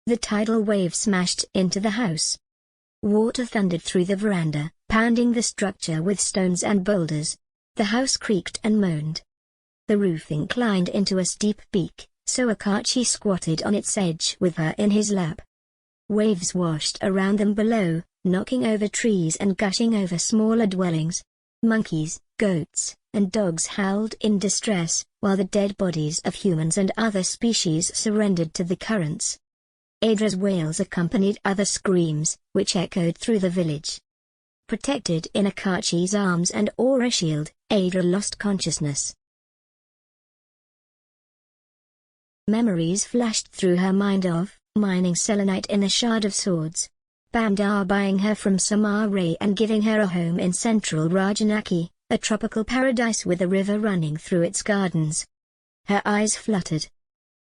Speaker 2: The tidal wave smashed into the house. Water thundered through the veranda, pounding the structure with stones and boulders. The house creaked and moaned. The roof inclined into a steep peak, so Akachi squatted on its edge with her in his lap. Waves washed around them below, knocking over trees and gushing over smaller dwellings. Monkeys, goats, and dogs howled in distress, while the dead bodies of humans and other species surrendered to the currents. Adra's wails accompanied other screams, which echoed through the village. Protected in Akachi's arms and aura shield, Adra lost consciousness. Memories flashed through her mind of mining selenite in the Shard of Swords. Bamdar buying her from Samar Ray and giving her a home in central Rajanaki, a tropical paradise with a river running through its gardens. Her eyes fluttered.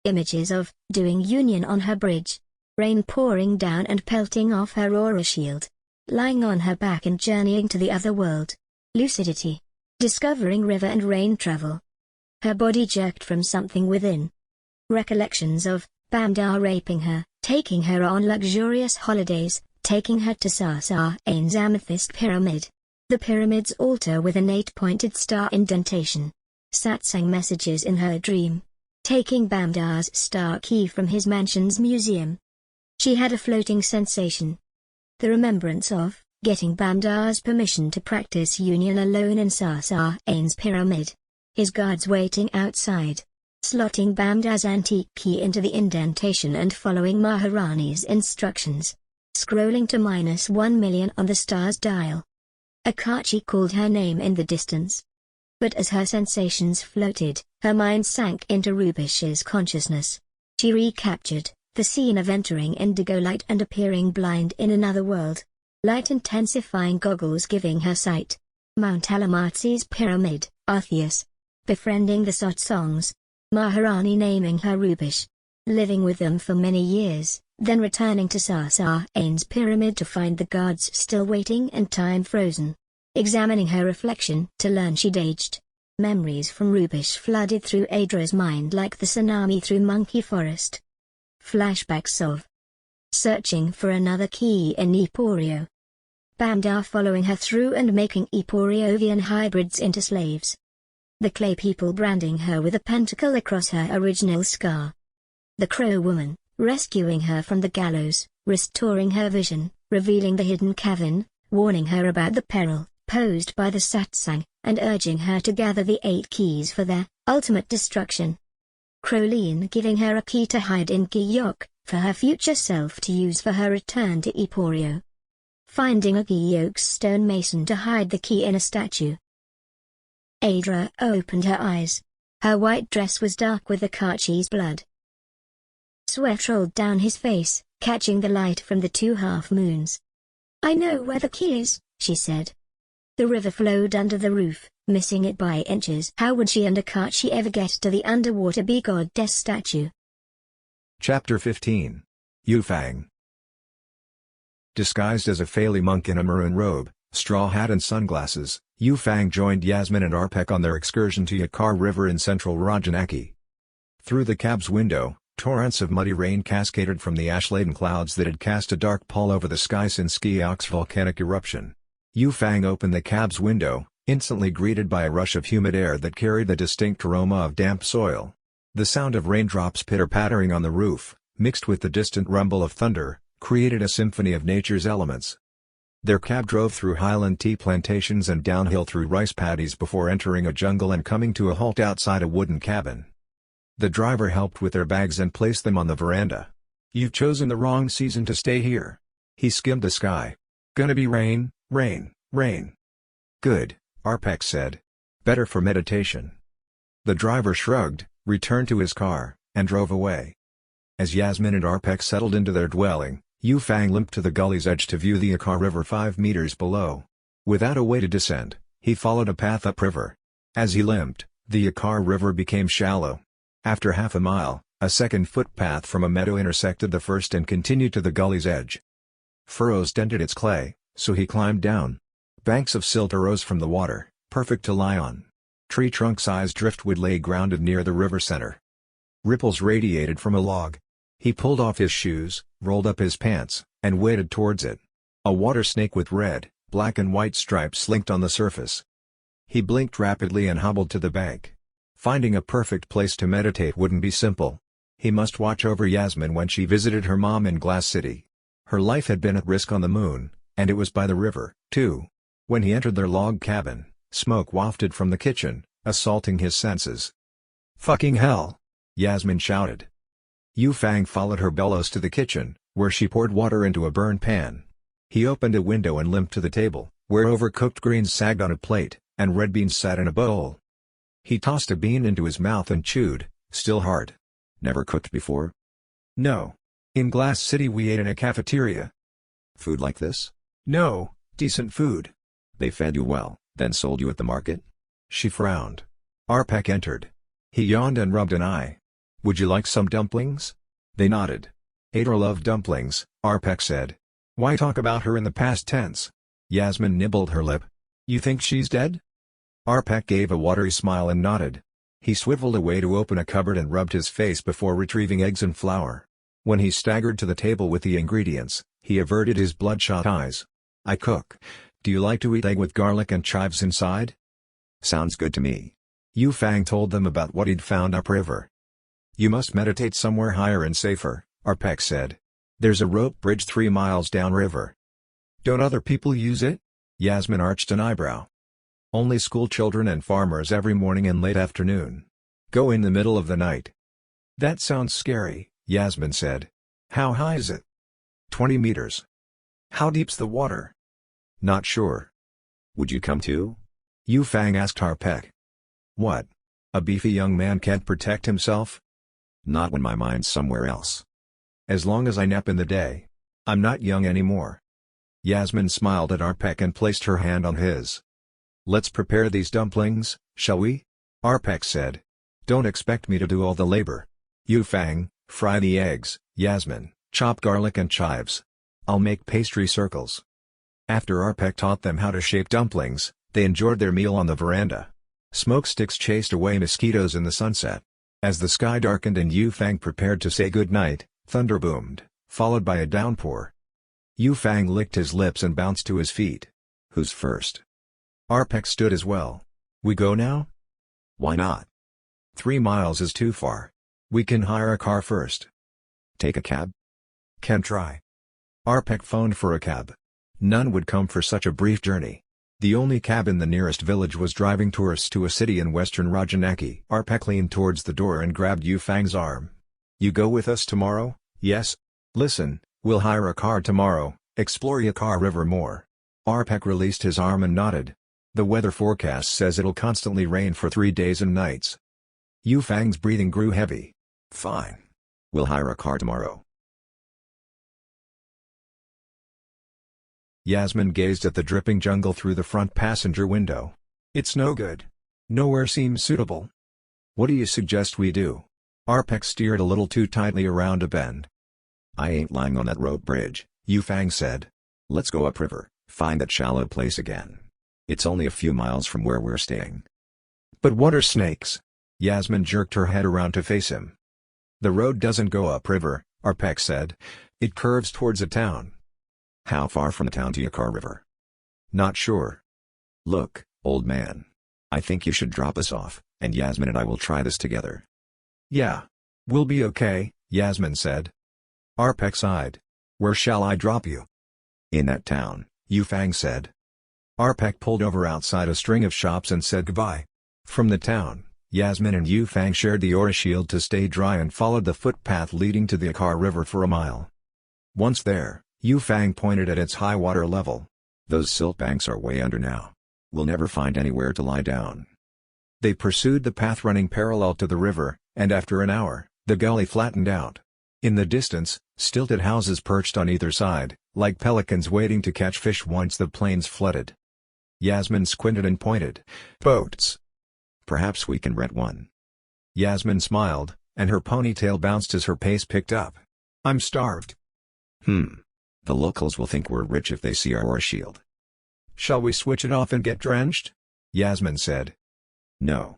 Speaker 2: Images of doing union on her bridge. Rain pouring down and pelting off her aura shield. Lying on her back and journeying to the other world. Lucidity. Discovering river and rain travel. Her body jerked from something within. Recollections of Bamdar raping her, taking her on luxurious holidays, taking her to Sar-Ain's amethyst pyramid. The pyramid's altar with an 8-pointed star indentation. Satsang messages in her dream. Taking Bamdar's star key from his mansion's museum. She had a floating sensation. The remembrance of getting Bamdar's permission to practice union alone in Sar-Ain's pyramid. His guards waiting outside. Slotting Bamdar's antique key into the indentation and following Maharani's instructions. Scrolling to -1 million on the star's dial. Akachi called her name in the distance. But as her sensations floated, her mind sank into Rubish's consciousness. She recaptured the scene of entering indigo light and appearing blind in another world. Light intensifying goggles giving her sight. Mount Alamartsi's pyramid, Artheus. Befriending the Satsangs. Maharani naming her Rubish. Living with them for many years, then returning to Sar-Ain's pyramid to find the guards still waiting and time frozen. Examining her reflection to learn she'd aged. Memories from Rubish flooded through Adra's mind like the tsunami through Monkey Forest. Flashbacks of searching for another key in Eporio. Bamdar following her through and making Eporiovian hybrids into slaves. The clay people branding her with a pentacle across her original scar. The Crow Woman, rescuing her from the gallows, restoring her vision, revealing the hidden cavern, warning her about the peril posed by the Satsang, and urging her to gather the 8 keys for their ultimate destruction. Crowleen giving her a key to hide in Giyok, for her future self to use for her return to Eporio. Finding a Giyok's stonemason to hide the key in a statue. Adra opened her eyes. Her white dress was dark with Akachi's blood. Sweat rolled down his face, catching the light from the 2 half-moons. "I know where the key is," she said. The river flowed under the roof, missing it by inches. How would she and Akachi ever get to the underwater bee-goddess statue?
Speaker 1: Chapter 15. Yufang. Disguised as a Faili monk in a maroon robe, Straw hat and sunglasses, YuFu joined Yasmin and Arpek on their excursion to Yakar River in central Rajanaki. Through the cab's window, torrents of muddy rain cascaded from the ash-laden clouds that had cast a dark pall over the sky since Skiok's volcanic eruption. YuFu opened the cab's window, instantly greeted by a rush of humid air that carried the distinct aroma of damp soil. The sound of raindrops pitter-pattering on the roof, mixed with the distant rumble of thunder, created a symphony of nature's elements. Their cab drove through highland tea plantations and downhill through rice paddies before entering a jungle and coming to a halt outside a wooden cabin. The driver helped with their bags and placed them on the veranda. "You've chosen the wrong season to stay here." He skimmed the sky. "Gonna be rain, rain, rain." "Good," Arpek said. "Better for meditation." The driver shrugged, returned to his car, and drove away. As Yasmin and Arpek settled into their dwelling, YuFu limped to the gully's edge to view the Yakar River 5 meters below. Without a way to descend, he followed a path upriver. As he limped, the Yakar River became shallow. After half a mile, a second footpath from a meadow intersected the first and continued to the gully's edge. Furrows dented its clay, so he climbed down. Banks of silt arose from the water, perfect to lie on. Tree trunk-sized driftwood lay grounded near the river center. Ripples radiated from a log. He pulled off his shoes, rolled up his pants, and waded towards it. A water snake with red, black and white stripes slinked on the surface. He blinked rapidly and hobbled to the bank. Finding a perfect place to meditate wouldn't be simple. He must watch over Yasmin when she visited her mom in Glass City. Her life had been at risk on the moon, and it was by the river, too. When he entered their log cabin, smoke wafted from the kitchen, assaulting his senses. "Fucking hell!" Yasmin shouted. YuFu followed her bellows to the kitchen, where she poured water into a burn pan. He opened a window and limped to the table, where overcooked greens sagged on a plate, and red beans sat in a bowl. He tossed a bean into his mouth and chewed, still hard.
Speaker 4: Never cooked before?
Speaker 1: "No. In Glass City we ate in a cafeteria."
Speaker 4: Food like this?
Speaker 1: "No, decent food."
Speaker 4: They fed you well, then sold you at the market?
Speaker 1: She frowned. Arpek entered. He yawned and rubbed an eye. "Would you like some dumplings?" They nodded. "Ada loved dumplings," Arpek said. "Why talk about her in the past tense?" Yasmin nibbled her lip. "You think she's dead?" Arpek gave a watery smile and nodded. He swiveled away to open a cupboard and rubbed his face before retrieving eggs and flour. When he staggered to the table with the ingredients, he averted his bloodshot eyes. "I cook. Do you like to eat egg with garlic and chives inside?"
Speaker 4: "Sounds good to me."
Speaker 1: YuFu told them about what he'd found upriver. "You must meditate somewhere higher and safer," Arpek said. "There's a rope bridge 3 miles downriver." "Don't other people use it?" Yasmin arched an eyebrow. "Only school children and farmers every morning and late afternoon. Go in the middle of the night." "That sounds scary," Yasmin said. "How high is it?" 20 meters. "How deep's the water?" "Not sure."
Speaker 4: "Would you come too?"
Speaker 1: YuFu asked Arpek. "What? A beefy young man can't protect himself?"
Speaker 4: "Not when my mind's somewhere else."
Speaker 1: "As long as I nap in the day. I'm not young anymore." Yasmin smiled at Arpek and placed her hand on his. "Let's prepare these dumplings, shall we?" Arpek said. "Don't expect me to do all the labor. YuFu, fry the eggs, Yasmin, chop garlic and chives. I'll make pastry circles." After Arpek taught them how to shape dumplings, they enjoyed their meal on the veranda. Smokesticks chased away mosquitoes in the sunset. As the sky darkened and YuFu prepared to say goodnight, thunder boomed, followed by a downpour. YuFu licked his lips and bounced to his feet.
Speaker 4: "Who's first?"
Speaker 1: Arpek stood as well. "We go now?"
Speaker 4: "Why not?"
Speaker 1: 3 miles is too far. We can hire a car first."
Speaker 4: "Take a cab?"
Speaker 1: "Can try." Arpek phoned for a cab. None would come for such a brief journey. The only cab in the nearest village was driving tourists to a city in western Rajanaki. Arpek leaned towards the door and grabbed YuFu's arm. "You go with us tomorrow, yes? Listen, we'll hire a car tomorrow, explore Yakar River more." Arpek released his arm and nodded. "The weather forecast says it'll constantly rain for 3 days and nights." YuFu's breathing grew heavy.
Speaker 4: "Fine. We'll hire a car tomorrow."
Speaker 1: Yasmin gazed at the dripping jungle through the front passenger window. "It's no good. Nowhere seems suitable." "What do you suggest we do?" Arpek steered a little too tightly around a bend.
Speaker 4: "I ain't lying on that rope bridge,"
Speaker 1: YuFu said.
Speaker 4: "Let's go upriver, Find that shallow place again. It's only a few miles from where we're staying.
Speaker 1: But what are snakes? Yasmin jerked her head around to face him. The road doesn't go upriver, Arpek said. It curves towards a town.
Speaker 4: How far from the town to Yakar River?
Speaker 1: Not sure.
Speaker 4: Look, old man. I think you should drop us off, and Yasmin and I will try this together.
Speaker 1: Yeah. We'll be okay, Yasmin said. Arpek sighed. Where shall I drop you?
Speaker 4: In that town,
Speaker 1: Yufang said. Arpek pulled over outside a string of shops and said goodbye. From the town, Yasmin and Yufang shared the aura shield to stay dry and followed the footpath leading to the Yakar River for a mile. Once there, Yufang pointed at its high water level.
Speaker 4: Those silt banks are way under now. We'll never find anywhere to lie down.
Speaker 1: They pursued the path running parallel to the river, and after an hour, the gully flattened out. In the distance, stilted houses perched on either side, like pelicans waiting to catch fish once the plains flooded. Yasmin squinted and pointed. Boats.
Speaker 4: Perhaps we can rent one.
Speaker 1: Yasmin smiled, and her ponytail bounced as her pace picked up. I'm starved.
Speaker 4: The locals will think we're rich if they see our aura shield.
Speaker 1: Shall we switch it off and get drenched? Yasmin said.
Speaker 4: No.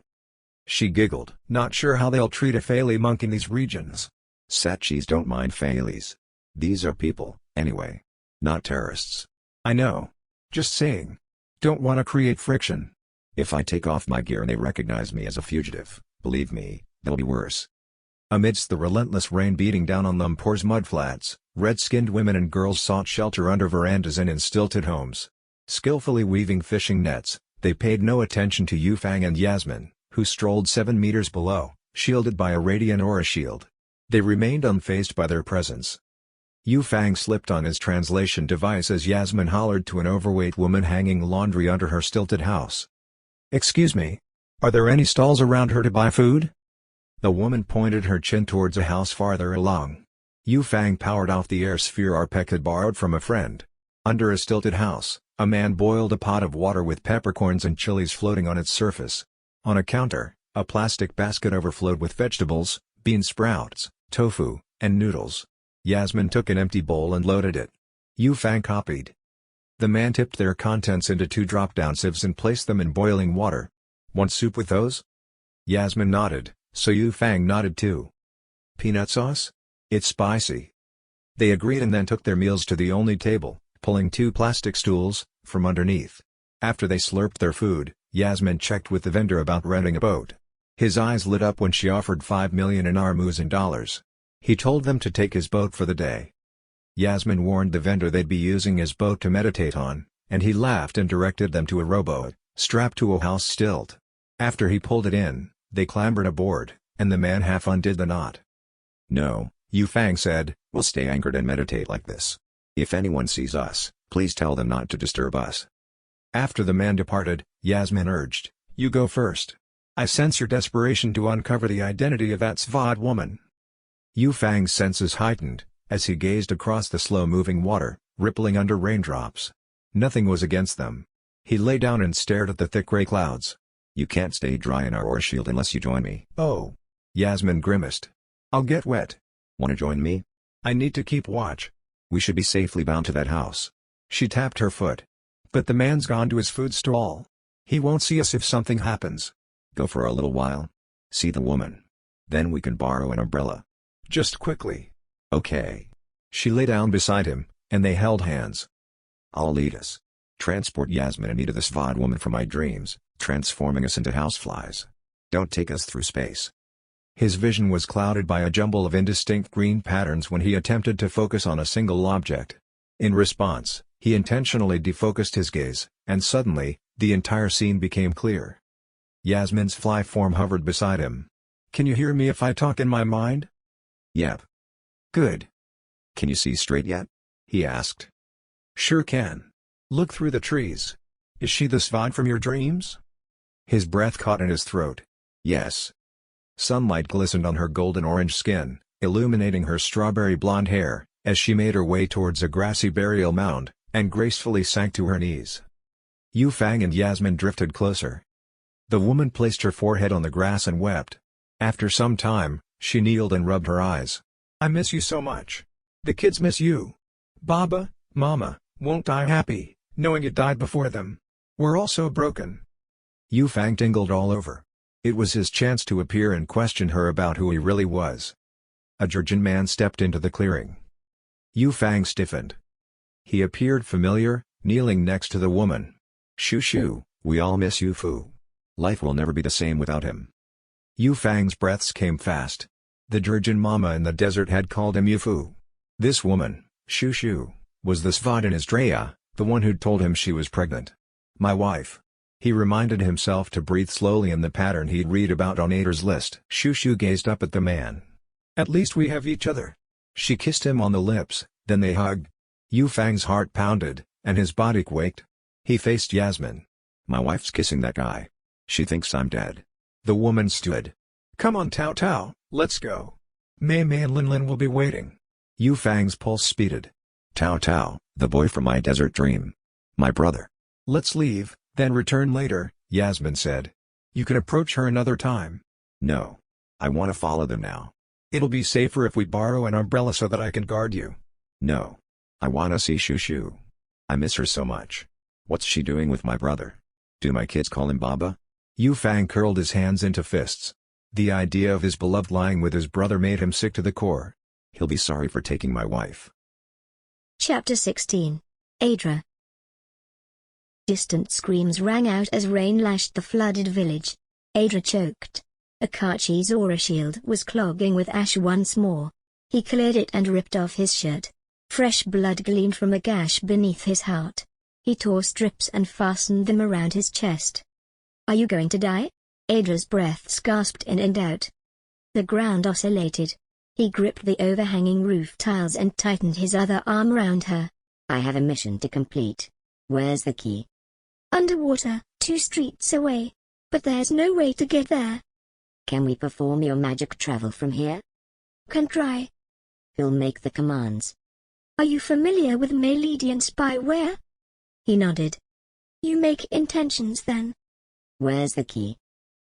Speaker 1: She giggled. Not sure how they'll treat a Faily monk in these regions.
Speaker 4: Satchis don't mind Failis. These are people, anyway. Not terrorists.
Speaker 1: I know. Just saying. Don't want to create friction.
Speaker 4: If I take off my gear and they recognize me as a fugitive, believe me, they'll be worse.
Speaker 1: Amidst the relentless rain beating down on Lumpur's mudflats, red-skinned women and girls sought shelter under verandas and in stilted homes. Skillfully weaving fishing nets, they paid no attention to Yufang and Yasmin, who strolled 7 meters below, shielded by a radiant aura shield. They remained unfazed by their presence. Yufang slipped on his translation device as Yasmin hollered to an overweight woman hanging laundry under her stilted house. Excuse me. Are there any stalls around here to buy food? The woman pointed her chin towards a house farther along. Yufang powered off the air sphere Arpek had borrowed from a friend. Under a stilted house, a man boiled a pot of water with peppercorns and chilies floating on its surface. On a counter, a plastic basket overflowed with vegetables, bean sprouts, tofu, and noodles. Yasmin took an empty bowl and loaded it. Yufang copied. The man tipped their contents into 2 drop-down sieves and placed them in boiling water. Want soup with those? Yasmin nodded, so Yufang nodded too. Peanut sauce? It's spicy. They agreed and then took their meals to the only table, pulling 2 plastic stools from underneath. After they slurped their food, Yasmin checked with the vendor about renting a boat. His eyes lit up when she offered 5 million in armus in dollars. He told them to take his boat for the day. Yasmin warned the vendor they'd be using his boat to meditate on, and he laughed and directed them to a rowboat, strapped to a house stilt. After he pulled it in, they clambered aboard, and the man half undid the knot.
Speaker 4: No, Yufang said, we'll stay anchored and meditate like this. If anyone sees us, please tell them not to disturb us.
Speaker 1: After the man departed, Yasmin urged, you go first. I sense your desperation to uncover the identity of that Svad woman. Yufang's senses heightened, as he gazed across the slow-moving water, rippling under raindrops. Nothing was against them. He lay down and stared at the thick gray clouds.
Speaker 4: You can't stay dry in our aura shield unless you join me.
Speaker 1: Oh. Yasmin grimaced. I'll get wet.
Speaker 4: Want to join me?
Speaker 1: I need to keep watch.
Speaker 4: We should be safely bound to that house.
Speaker 1: She tapped her foot. But the man's gone to his food stall. He won't see us if something happens.
Speaker 4: Go for a little while. See the woman. Then we can borrow an umbrella.
Speaker 1: Just quickly.
Speaker 4: Okay.
Speaker 1: She lay down beside him, and they held hands.
Speaker 4: I'll lead us. Transport Yasmin and me to the Svad woman from my dreams, transforming us into houseflies. Don't take us through space.
Speaker 1: His vision was clouded by a jumble of indistinct green patterns when he attempted to focus on a single object. In response, he intentionally defocused his gaze, and suddenly, the entire scene became clear. Yasmin's fly form hovered beside him. Can you hear me if I talk in my mind?
Speaker 4: Yep.
Speaker 1: Good.
Speaker 4: Can you see straight yet? He asked.
Speaker 1: Sure can. Look through the trees. Is she the Svad from your dreams? His breath caught in his throat.
Speaker 4: Yes.
Speaker 1: Sunlight glistened on her golden-orange skin, illuminating her strawberry blonde hair, as she made her way towards a grassy burial mound, and gracefully sank to her knees. Yufang and Yasmin drifted closer. The woman placed her forehead on the grass and wept. After some time, she kneeled and rubbed her eyes. I miss you so much. The kids miss you. Baba, Mama, won't die happy, knowing it died before them. We're all so broken. Yufang tingled all over. It was his chance to appear and question her about who he really was. A Jurgen man stepped into the clearing. Yufang stiffened. He appeared familiar, kneeling next to the woman.
Speaker 4: Shoo, we all miss YuFu. Life will never be the same without him.
Speaker 1: Yufang's breaths came fast. The Jurgen mama in the desert had called him YuFu. This woman, Shoo, was the Svadin Izdrea, the one who'd told him she was pregnant. My wife. He reminded himself to breathe slowly in the pattern he'd read about on Ader's list. Shoo gazed up at the man. At least we have each other. She kissed him on the lips, then they hugged. Yufang's heart pounded, and his body quaked. He faced Yasmin.
Speaker 4: My wife's kissing that guy. She thinks I'm dead.
Speaker 1: The woman stood. Come on Tao, let's go. Mei and Linlin will be waiting. Yufang's pulse speeded.
Speaker 4: Tao, the boy from my desert dream. My brother.
Speaker 1: Let's leave, then return later, Yasmin said. You can approach her another time.
Speaker 4: No. I want to follow them now.
Speaker 1: It'll be safer if we borrow an umbrella so that I can guard you.
Speaker 4: No. I want to see Shoo. I miss her so much. What's she doing with my brother? Do my kids call him Baba?
Speaker 1: Yufang curled his hands into fists. The idea of his beloved lying with his brother made him sick to the core.
Speaker 4: He'll be sorry for taking my wife.
Speaker 2: Chapter 16. Adra. Distant screams rang out as rain lashed the flooded village. Adra choked. Akachi's aura shield was clogging with ash once more. He cleared it and ripped off his shirt. Fresh blood gleamed from a gash beneath his heart. He tore strips and fastened them around his chest. Are you going to die? Adra's breaths gasped in and out. The ground oscillated. He gripped the overhanging roof tiles and tightened his other arm around her.
Speaker 3: I have a mission to complete. Where's the key?
Speaker 2: Underwater, 2 streets away. But there's no way to get there.
Speaker 3: Can we perform your magic travel from here?
Speaker 2: Can try.
Speaker 3: Who'll make the commands?
Speaker 2: Are you familiar with Melidian spyware? He nodded. You make intentions then.
Speaker 3: Where's the key?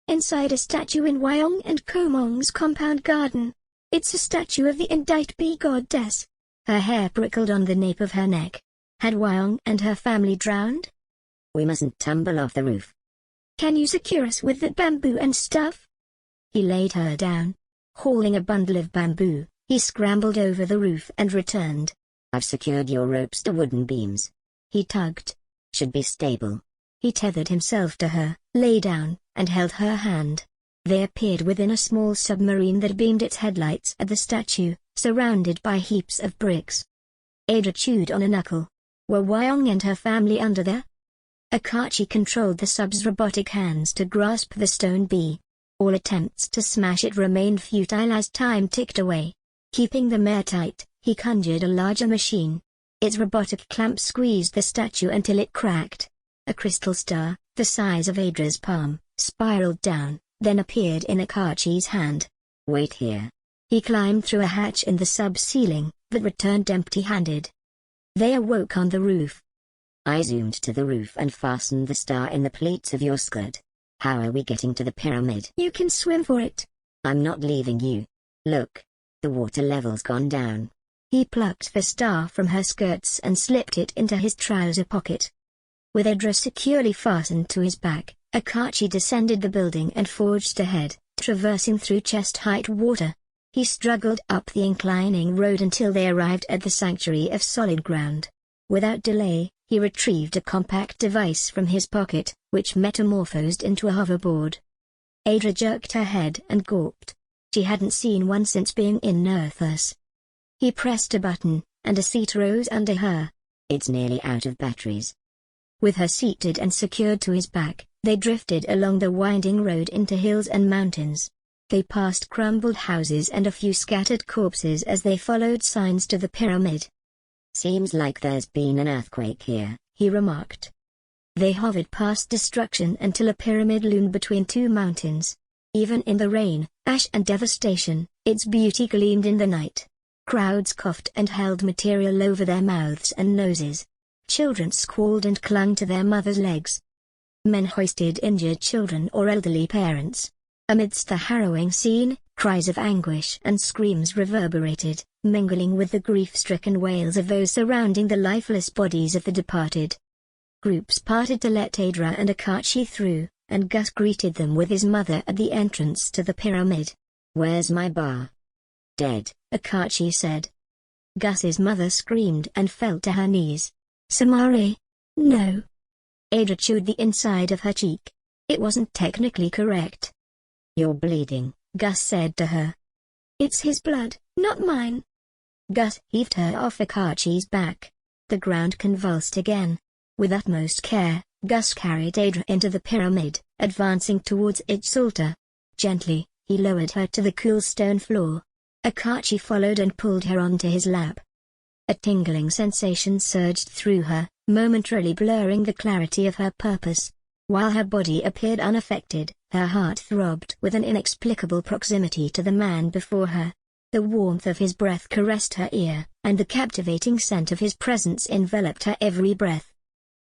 Speaker 2: Inside a statue in Wyong and Komong's compound garden. It's a statue of the Indite Bee goddess. Her hair prickled on the nape of her neck. Had Wyong and her family drowned?
Speaker 3: We mustn't tumble off the roof.
Speaker 2: Can you secure us with the bamboo and stuff? He laid her down. Hauling a bundle of bamboo, he scrambled over the roof and returned.
Speaker 3: I've secured your ropes to wooden beams.
Speaker 2: He tugged.
Speaker 3: Should be stable.
Speaker 2: He tethered himself to her, lay down, and held her hand. They appeared within a small submarine that beamed its headlights at the statue, surrounded by heaps of bricks. Adra chewed on a knuckle. Were Wyong and her family under there? Akachi controlled the sub's robotic hands to grasp the stone bee. All attempts to smash it remained futile as time ticked away. Keeping them airtight, he conjured a larger machine. Its robotic clamp squeezed the statue until it cracked. A crystal star, the size of Adra's palm, spiraled down, then appeared in Akachi's hand.
Speaker 3: Wait here.
Speaker 2: He climbed through a hatch in the sub-ceiling, but returned empty-handed. They awoke on the roof.
Speaker 3: I zoomed to the roof and fastened the star in the pleats of your skirt. How are we getting to the pyramid?
Speaker 2: You can swim for it.
Speaker 3: I'm not leaving you. Look. The water level's gone down.
Speaker 2: He plucked the star from her skirts and slipped it into his trouser pocket. With Adra securely fastened to his back, Akachi descended the building and forged ahead, traversing through chest-height water. He struggled up the inclining road until they arrived at the sanctuary of solid ground. Without delay, he retrieved a compact device from his pocket, which metamorphosed into a hoverboard. Adra jerked her head and gawped. She hadn't seen one since being in Nerthus. He pressed a button, and a seat rose under her.
Speaker 3: It's nearly out of batteries.
Speaker 2: With her seated and secured to his back, they drifted along the winding road into hills and mountains. They passed crumbled houses and a few scattered corpses as they followed signs to the pyramid.
Speaker 3: Seems like there's been an earthquake here,
Speaker 2: he remarked. They hovered past destruction until a pyramid loomed between 2 mountains. Even in the rain, ash and devastation, its beauty gleamed in the night. Crowds coughed and held material over their mouths and noses. Children squalled and clung to their mothers' legs. Men hoisted injured children or elderly parents. Amidst the harrowing scene, cries of anguish and screams reverberated, mingling with the grief-stricken wails of those surrounding the lifeless bodies of the departed. Groups parted to let Adra and Akachi through, and Gus greeted them with his mother at the entrance to the pyramid.
Speaker 3: "Where's my bar?"
Speaker 2: "Dead," Akachi said. Gus's mother screamed and fell to her knees. "Samari? No." Adra chewed the inside of her cheek. It wasn't technically correct.
Speaker 3: "You're bleeding,"
Speaker 2: Gus said to her. "It's his blood, not mine." Gus heaved her off Akachi's back. The ground convulsed again. With utmost care, Gus carried Adra into the pyramid, advancing towards its altar. Gently, he lowered her to the cool stone floor. Akachi followed and pulled her onto his lap. A tingling sensation surged through her, momentarily blurring the clarity of her purpose. While her body appeared unaffected, her heart throbbed with an inexplicable proximity to the man before her. The warmth of his breath caressed her ear, and the captivating scent of his presence enveloped her every breath.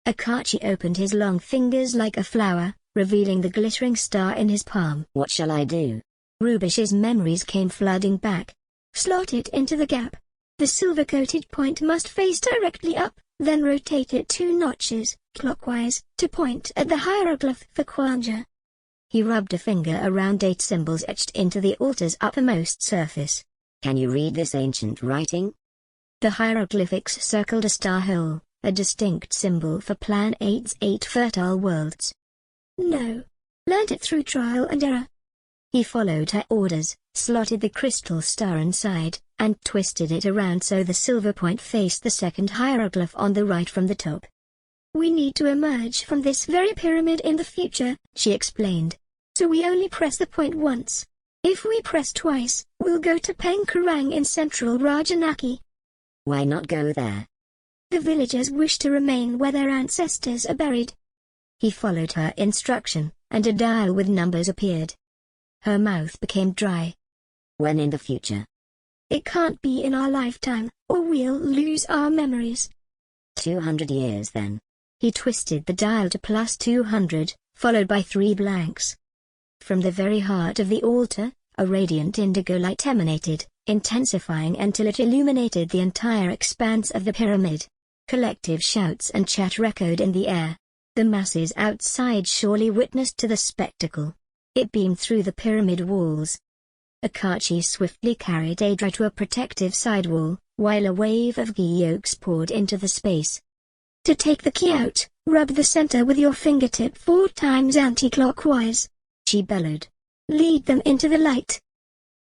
Speaker 2: Akachi opened his long fingers like a flower, revealing the glittering star in his palm.
Speaker 3: "What shall I do?"
Speaker 2: Rubish's memories came flooding back. "Slot it into the gap. The silver-coated point must face directly up, then rotate it 2 notches, clockwise, to point at the hieroglyph for Kwanja." He rubbed a finger around 8 symbols etched into the altar's uppermost surface.
Speaker 3: "Can you read this ancient writing?"
Speaker 2: The hieroglyphics circled a star hole, a distinct symbol for Plan 8's 8 fertile worlds. "No. Learned it through trial and error." He followed her orders, slotted the crystal star inside, and twisted it around so the silver point faced the second hieroglyph on the right from the top. "We need to emerge from this very pyramid in the future," she explained. "So we only press the point once. If we press twice, we'll go to Pengkarang in central Rajanaki."
Speaker 3: "Why not go there?"
Speaker 2: "The villagers wish to remain where their ancestors are buried." He followed her instruction, and a dial with numbers appeared. Her mouth became dry.
Speaker 3: "When in the future?"
Speaker 2: "It can't be in our lifetime, or we'll lose our memories."
Speaker 3: 200 years then."
Speaker 2: He twisted the dial to +200, followed by 3 blanks. From the very heart of the altar, a radiant indigo light emanated, intensifying until it illuminated the entire expanse of the pyramid. Collective shouts and chat echoed in the air. The masses outside surely witnessed to the spectacle. It beamed through the pyramid walls. Akachi swiftly carried Adra to a protective sidewall, while a wave of ghee yolks poured into the space. "To take the key out, rub the center with your fingertip 4 times anti-clockwise," she bellowed. "Lead them into the light."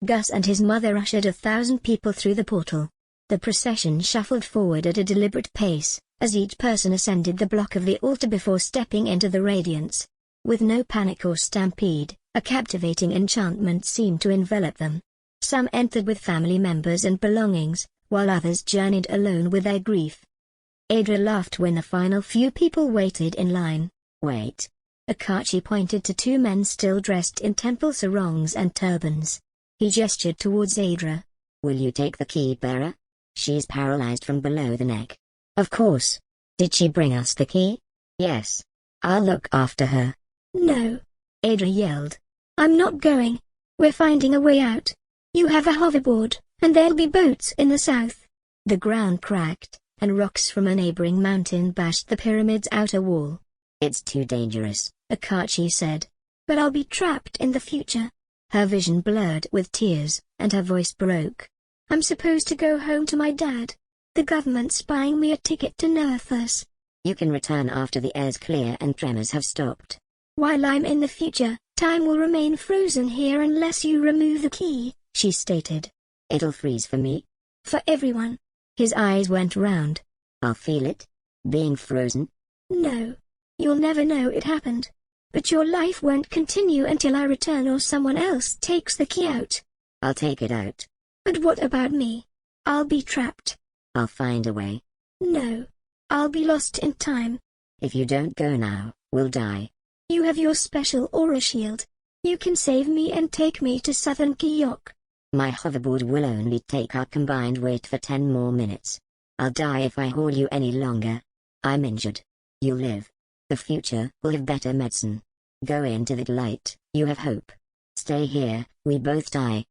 Speaker 2: Gus and his mother ushered 1,000 people through the portal. The procession shuffled forward at a deliberate pace, as each person ascended the block of the altar before stepping into the radiance. With no panic or stampede, a captivating enchantment seemed to envelop them. Some entered with family members and belongings, while others journeyed alone with their grief. Adra laughed when the final few people waited in line.
Speaker 3: "Wait."
Speaker 2: Akachi pointed to 2 men still dressed in temple sarongs and turbans. He gestured towards Adra.
Speaker 3: "Will you take the key bearer? She's paralyzed from below the neck." "Of course. Did she bring us the key?" "Yes. I'll look after her."
Speaker 2: "No," Adra yelled. "I'm not going. We're finding a way out. You have a hoverboard, and there'll be boats in the south." The ground cracked, and rocks from a neighboring mountain bashed the pyramid's outer wall.
Speaker 3: "It's too dangerous,"
Speaker 2: Akachi said. "But I'll be trapped in the future." Her vision blurred with tears, and her voice broke. "I'm supposed to go home to my dad. The government's buying me a ticket to Nerthus."
Speaker 3: "You can return after the air's clear and tremors have stopped."
Speaker 2: "While I'm in the future, time will remain frozen here unless you remove the key," she stated.
Speaker 3: "It'll freeze for me?"
Speaker 2: "For everyone." His eyes went round.
Speaker 3: "I'll feel it? Being frozen?"
Speaker 2: "No. You'll never know it happened. But your life won't continue until I return or someone else takes the key out."
Speaker 3: "I'll take it out."
Speaker 2: "But what about me? I'll be trapped."
Speaker 3: "I'll find a way."
Speaker 2: "No. I'll be lost in time."
Speaker 3: "If you don't go now, we'll die."
Speaker 2: "You have your special aura shield. You can save me and take me to southern Kiyok."
Speaker 3: "My hoverboard will only take our combined weight for 10 more minutes. I'll die if I haul you any longer. I'm injured. You live. The future will have better medicine. Go into the light, you have hope. Stay here, we both die."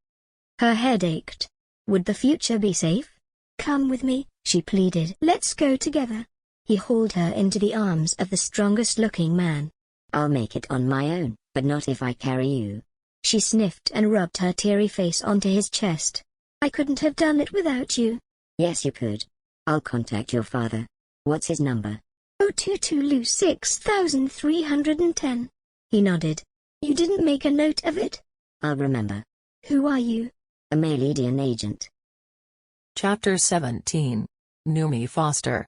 Speaker 2: Her head ached. Would the future be safe? "Come with me," she pleaded. "Let's go together." He hauled her into the arms of the strongest-looking man.
Speaker 3: I'll make it on my own, but not if I carry you.
Speaker 2: She sniffed and rubbed her teary face onto his chest. I couldn't have done it without you.
Speaker 3: Yes, you could. I'll contact your father. What's his number?
Speaker 2: 022 6310. He nodded. You didn't make a note of it?
Speaker 3: I'll remember.
Speaker 2: Who are you?
Speaker 3: A Maledian agent.
Speaker 5: Chapter 17. Numi Foster.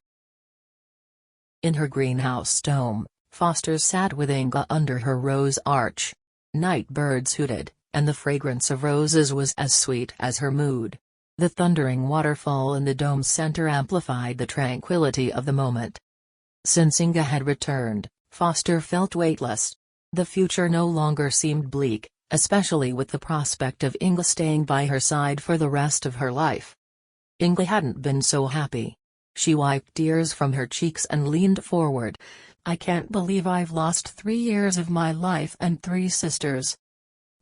Speaker 5: In her greenhouse dome, Foster sat with Inga under her rose arch. Night birds hooted, and the fragrance of roses was as sweet as her mood. The thundering waterfall in the dome's center amplified the tranquility of the moment. Since Inga had returned, Foster felt weightless. The future no longer seemed bleak, especially with the prospect of Inga staying by her side for the rest of her life. Inga hadn't been so happy. She wiped tears from her cheeks and leaned forward. I can't believe I've lost 3 years of my life and 3 sisters.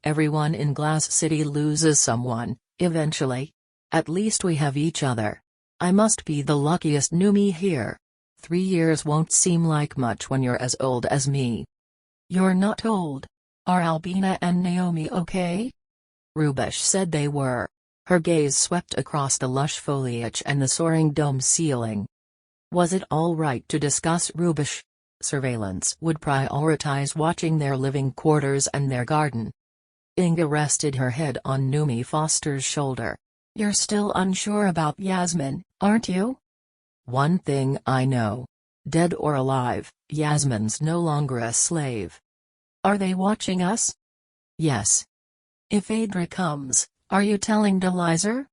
Speaker 5: Everyone in Glass City loses someone, eventually. At least we have each other. I must be the luckiest Numi here. 3 years won't seem like much when you're as old as me. You're not old. Are Albina and Naomi okay? Rubish said they were. Her gaze swept across the lush foliage and the soaring dome ceiling. Was it all right to discuss Rubish? Surveillance would prioritize watching their living quarters and their garden. Inga rested her head on Numi Foster's shoulder. You're still unsure about Yasmin, aren't you? One thing I know. Dead or alive, Yasmin's no longer a slave. Are they watching us? Yes. If Adra comes, are you telling Delizer?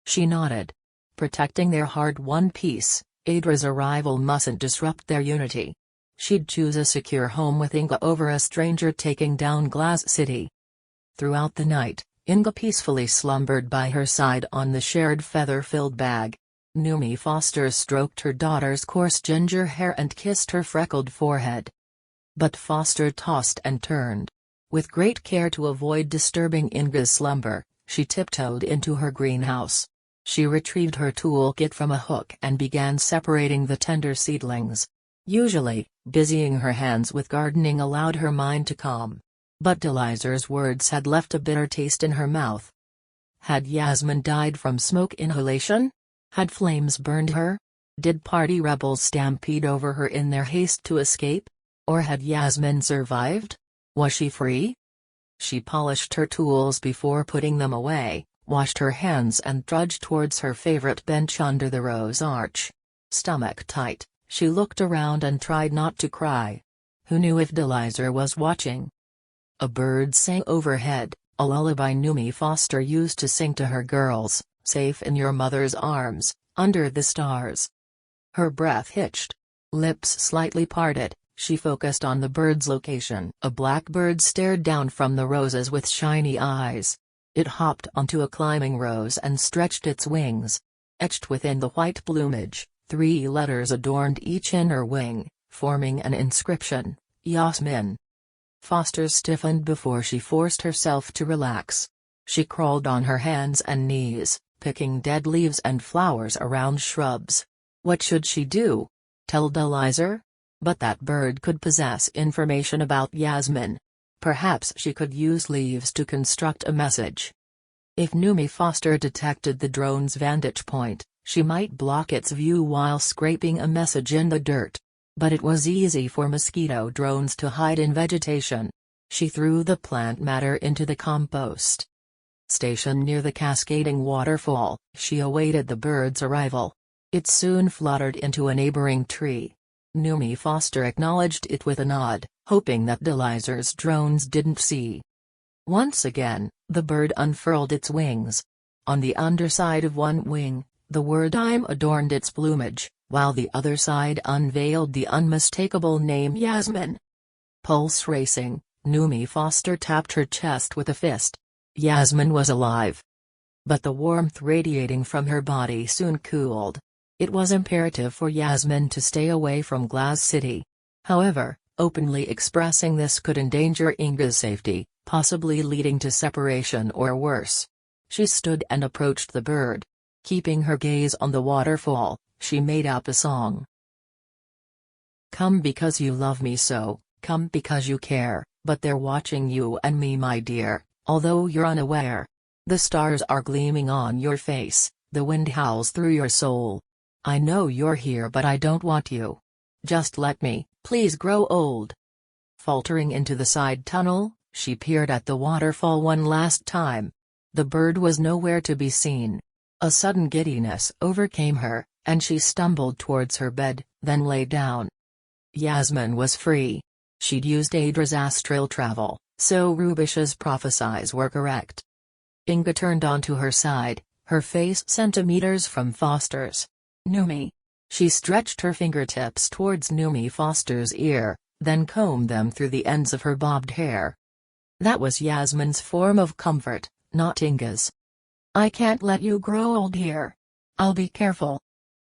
Speaker 5: She nodded. Protecting their hard-won peace, Adra's arrival mustn't disrupt their unity. She'd choose a secure home with Inga over a stranger taking down Glass City. Throughout the night, Inga peacefully slumbered by her side on the shared feather-filled bag. Numi Foster stroked her daughter's coarse ginger hair and kissed her freckled forehead. But Foster tossed and turned. With great care to avoid disturbing Inga's slumber, she tiptoed into her greenhouse. She retrieved her toolkit from a hook and began separating the tender seedlings. Usually, busying her hands with gardening allowed her mind to calm. But Delizer's words had left a bitter taste in her mouth. Had Yasmin died from smoke inhalation? Had flames burned her? Did party rebels stampede over her in their haste to escape? Or had Yasmin survived? Was she free? She polished her tools before putting them away, washed her hands and trudged towards her favorite bench under the rose arch. Stomach tight, she looked around and tried not to cry. Who knew if Delizer was watching? A bird sang overhead, a lullaby Numi Foster used to sing to her girls, safe in your mother's arms, under the stars. Her breath hitched. Lips slightly parted, she focused on the bird's location. A blackbird stared down from the roses with shiny eyes. It hopped onto a climbing rose and stretched its wings. Etched within the white plumage, 3 letters adorned each inner wing, forming an inscription, Yasmin. Foster stiffened before she forced herself to relax. She crawled on her hands and knees, picking dead leaves and flowers around shrubs. What should she do? Tell Delizer? But that bird could possess information about Yasmin. Perhaps she could use leaves to construct a message. If Numi Foster detected the drone's vantage point, she might block its view while scraping a message in the dirt. But it was easy for mosquito drones to hide in vegetation. She threw the plant matter into the compost. Stationed near the cascading waterfall, she awaited the bird's arrival. It soon fluttered into a neighboring tree. Numi Foster acknowledged it with a nod, hoping that Delizer's drones didn't see. Once again, the bird unfurled its wings. On the underside of one wing, the word "I'm" adorned its plumage, while the other side unveiled the unmistakable name Yasmin. Pulse racing, Numi Foster tapped her chest with a fist. Yasmin was alive. But the warmth radiating from her body soon cooled. It was imperative for Yasmin to stay away from Glass City. However, openly expressing this could endanger Inga's safety, possibly leading to separation or worse. She stood and approached the bird. Keeping her gaze on the waterfall, she made up a song. Come because you love me so, come because you care, but they're watching you and me, my dear, although you're unaware. The stars are gleaming on your face, the wind howls through your soul. I know you're here but I don't want you. Just let me, please grow old. Faltering into the side tunnel, she peered at the waterfall one last time. The bird was nowhere to be seen. A sudden giddiness overcame her, and she stumbled towards her bed, then lay down. Yasmin was free. She'd used Adra's astral travel, so Rubish's prophecies were correct. Inga turned onto her side, her face centimeters from Foster's. Numi. She stretched her fingertips towards Numi Foster's ear, then combed them through the ends of her bobbed hair. That was Yasmin's form of comfort, not Inga's. I can't let you grow old here. I'll be careful.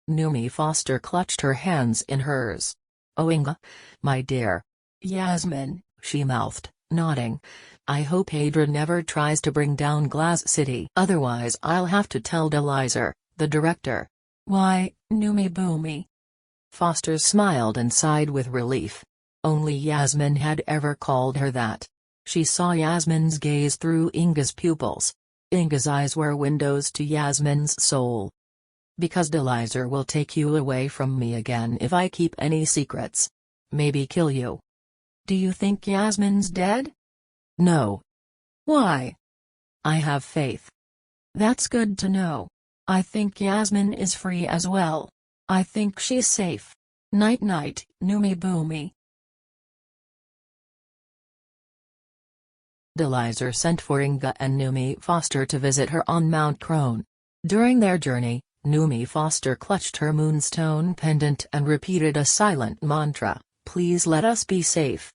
Speaker 5: Numi Foster clutched her hands in hers. Oh Inga, my dear. Yasmin, she mouthed, nodding. I hope Adra never tries to bring down Glass City. Otherwise I'll have to tell Delizar, the director. Why, Numi Boomy. Foster smiled and sighed with relief. Only Yasmin had ever called her that. She saw Yasmin's gaze through Inga's pupils. Inga's eyes were windows to Yasmin's soul. Because Delizar will take you away from me again if I keep any secrets. Maybe kill you. Do you think Yasmin's dead? No. Why? I have faith. That's good to know. I think Yasmin is free as well. I think she's safe. Night-night, Numi Boomy. Delizar sent for Inga and Numi Foster to visit her on Mount Crone. During their journey, Numi Foster clutched her moonstone pendant and repeated a silent mantra, please let us be safe.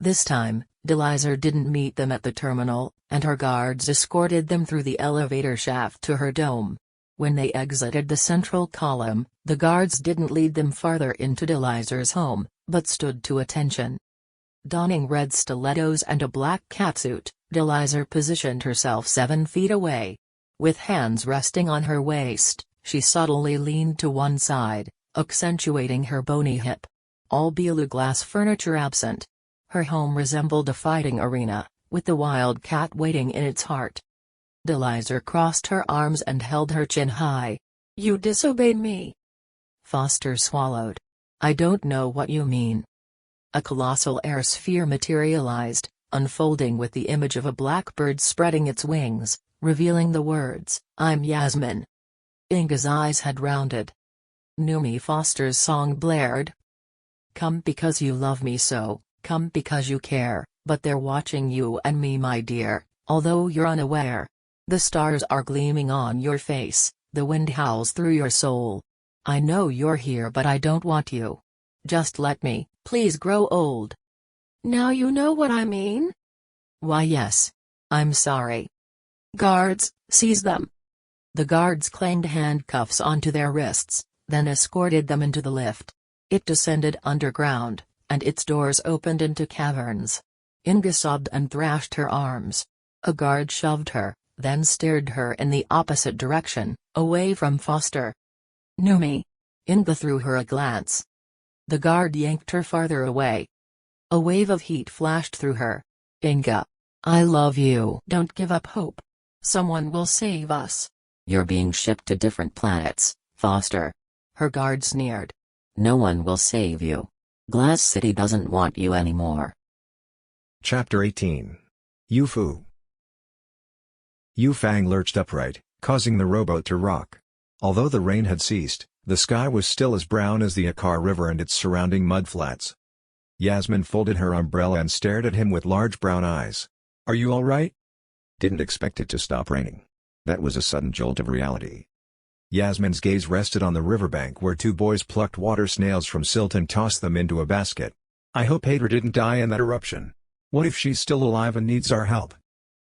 Speaker 5: This time, Delizar didn't meet them at the terminal, and her guards escorted them through the elevator shaft to her dome. When they exited the central column, the guards didn't lead them farther into Delizar's home, but stood to attention. Donning red stilettos and a black catsuit, Delizar positioned herself 7 feet away. With hands resting on her waist, she subtly leaned to one side, accentuating her bony hip. All blue glass furniture absent. Her home resembled a fighting arena, with the wild cat waiting in its heart. Delizar crossed her arms and held her chin high. You disobeyed me. Foster swallowed. I don't know what you mean. A colossal air sphere materialized, unfolding with the image of a blackbird spreading its wings, revealing the words, I'm Yasmin. Inga's eyes had rounded. Numi Foster's song blared. Come because you love me so, come because you care, but they're watching you and me, my dear, although you're unaware. The stars are gleaming on your face, the wind howls through your soul. I know you're here but I don't want you. Just let me, please grow old. Now you know what I mean? Why yes. I'm sorry. Guards, seize them. The guards clanged handcuffs onto their wrists, then escorted them into the lift. It descended underground, and its doors opened into caverns. Inga sobbed and thrashed her arms. A guard shoved her, then steered her in the opposite direction, away from Foster. Numi. Inga threw her a glance. The guard yanked her farther away. A wave of heat flashed through her. Inga. I love you. Don't give up hope. Someone will save us.
Speaker 3: You're being shipped to different planets, Foster.
Speaker 5: Her guard sneered.
Speaker 3: No one will save you. Glass City doesn't want you anymore.
Speaker 1: Chapter 18. YuFu. Yufang lurched upright, causing the rowboat to rock. Although the rain had ceased, the sky was still as brown as the Akar River and its surrounding mudflats. Yasmin folded her umbrella and stared at him with large brown eyes. Are you all right?
Speaker 4: Didn't expect it to stop raining. That was a sudden jolt of reality.
Speaker 1: Yasmin's gaze rested on the riverbank where 2 boys plucked water snails from silt and tossed them into a basket. I hope Adra didn't die in that eruption. What if she's still alive and needs our help?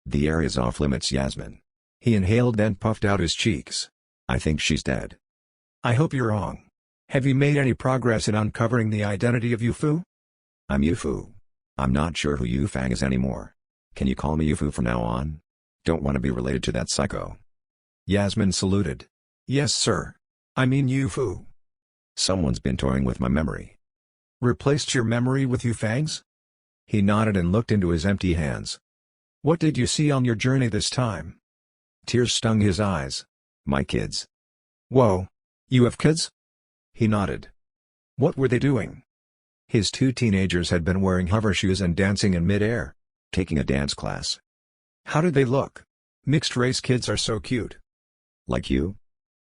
Speaker 4: The area's off limits, Yasmin.
Speaker 1: He inhaled then puffed out his cheeks.
Speaker 4: I think she's dead.
Speaker 1: I hope you're wrong. Have you made any progress in uncovering the identity of YuFu?
Speaker 4: I'm YuFu. I'm not sure who Yufang is anymore. Can you call me YuFu from now on? Don't want to be related to that psycho.
Speaker 1: Yasmin saluted. Yes sir. I mean YuFu.
Speaker 4: Someone's been toying with my memory.
Speaker 1: Replaced your memory with Yufangs? He nodded and looked into his empty hands. What did you see on your journey this time? Tears stung his eyes.
Speaker 4: My kids.
Speaker 1: Whoa. You have kids? He nodded. What were they doing? His 2 teenagers had been wearing hover shoes and dancing in mid-air.
Speaker 4: Taking a dance class.
Speaker 1: How did they look? Mixed-race kids are so cute.
Speaker 4: Like you?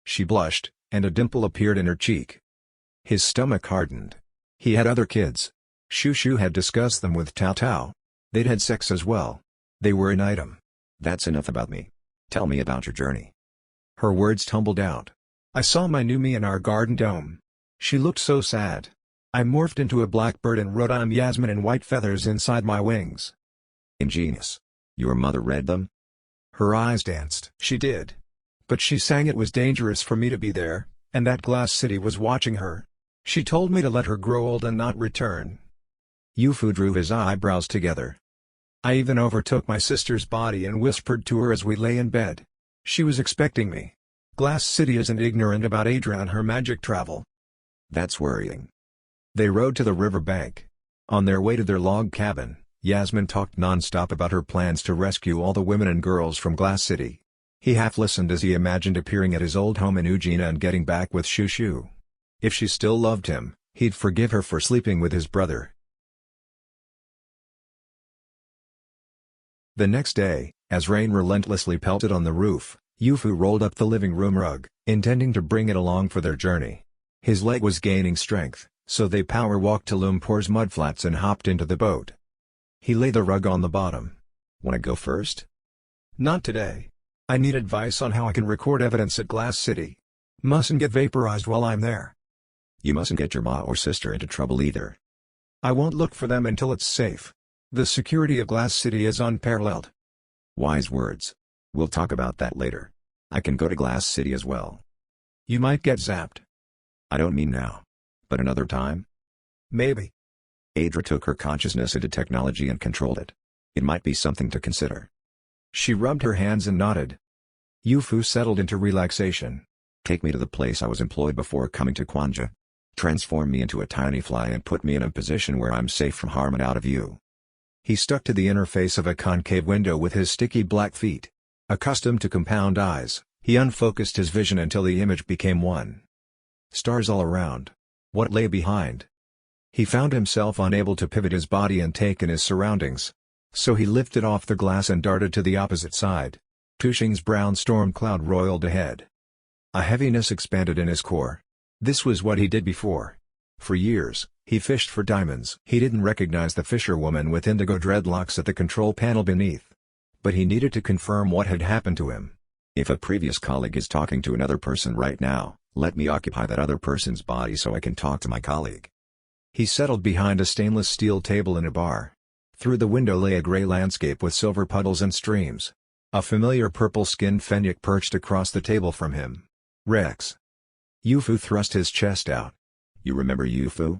Speaker 1: She blushed, and a dimple appeared in her cheek. His stomach hardened. He had other kids. Shushu had discussed them with Tao Tao. They'd had sex as well. They were an item.
Speaker 4: That's enough about me. Tell me about your journey.
Speaker 1: Her words tumbled out. I saw my new me in our garden dome. She looked so sad. I morphed into a blackbird and wrote I'm Yasmin in white feathers inside my wings.
Speaker 4: Ingenious. Your mother read them?
Speaker 1: Her eyes danced. She did. But she sang it was dangerous for me to be there, and that Glass City was watching her. She told me to let her grow old and not return. YuFu drew his eyebrows together. I even overtook my sister's body and whispered to her as we lay in bed. She was expecting me. Glass City isn't ignorant about Adria and her magic travel.
Speaker 4: That's worrying.
Speaker 1: They rode to the river bank. On their way to their log cabin, Yasmin talked non-stop about her plans to rescue all the women and girls from Glass City. He half listened as he imagined appearing at his old home in Ujina and getting back with Shushu. If she still loved him, he'd forgive her for sleeping with his brother. The next day, as rain relentlessly pelted on the roof, YuFu rolled up the living room rug, intending to bring it along for their journey. His leg was gaining strength, so they power-walked to Lumpur's mudflats and hopped into the boat. He laid the rug on the bottom.
Speaker 4: Wanna go first?
Speaker 1: Not today. I need advice on how I can record evidence at Glass City. Mustn't get vaporized while I'm there.
Speaker 4: You mustn't get your ma or sister into trouble either.
Speaker 1: I won't look for them until it's safe. The security of Glass City is unparalleled.
Speaker 4: Wise words. We'll talk about that later. I can go to Glass City as well.
Speaker 1: You might get zapped.
Speaker 4: I don't mean now. But another time?
Speaker 1: Maybe.
Speaker 4: Adra took her consciousness into technology and controlled it. It might be something to consider.
Speaker 1: She rubbed her hands and nodded. YuFu settled into relaxation.
Speaker 4: Take me to the place I was employed before coming to Kwanja. Transform me into a tiny fly and put me in a position where I'm safe from harm and out of view.
Speaker 1: He stuck to the interface of a concave window with his sticky black feet. Accustomed to compound eyes, he unfocused his vision until the image became one. Stars all around. What lay behind? He found himself unable to pivot his body and take in his surroundings. So he lifted off the glass and darted to the opposite side. Cushing's brown storm cloud roiled ahead. A heaviness expanded in his core. This was what he did before. For years, he fished for diamonds. He didn't recognize the fisherwoman with indigo dreadlocks at the control panel beneath. But he needed to confirm what had happened to him.
Speaker 4: If a previous colleague is talking to another person right now, let me occupy that other person's body so I can talk to my colleague.
Speaker 1: He settled behind a stainless steel table in a bar. Through the window lay a gray landscape with silver puddles and streams. A familiar purple-skinned fennec perched across the table from him. Rex. YuFu thrust his chest out.
Speaker 4: You remember YuFu?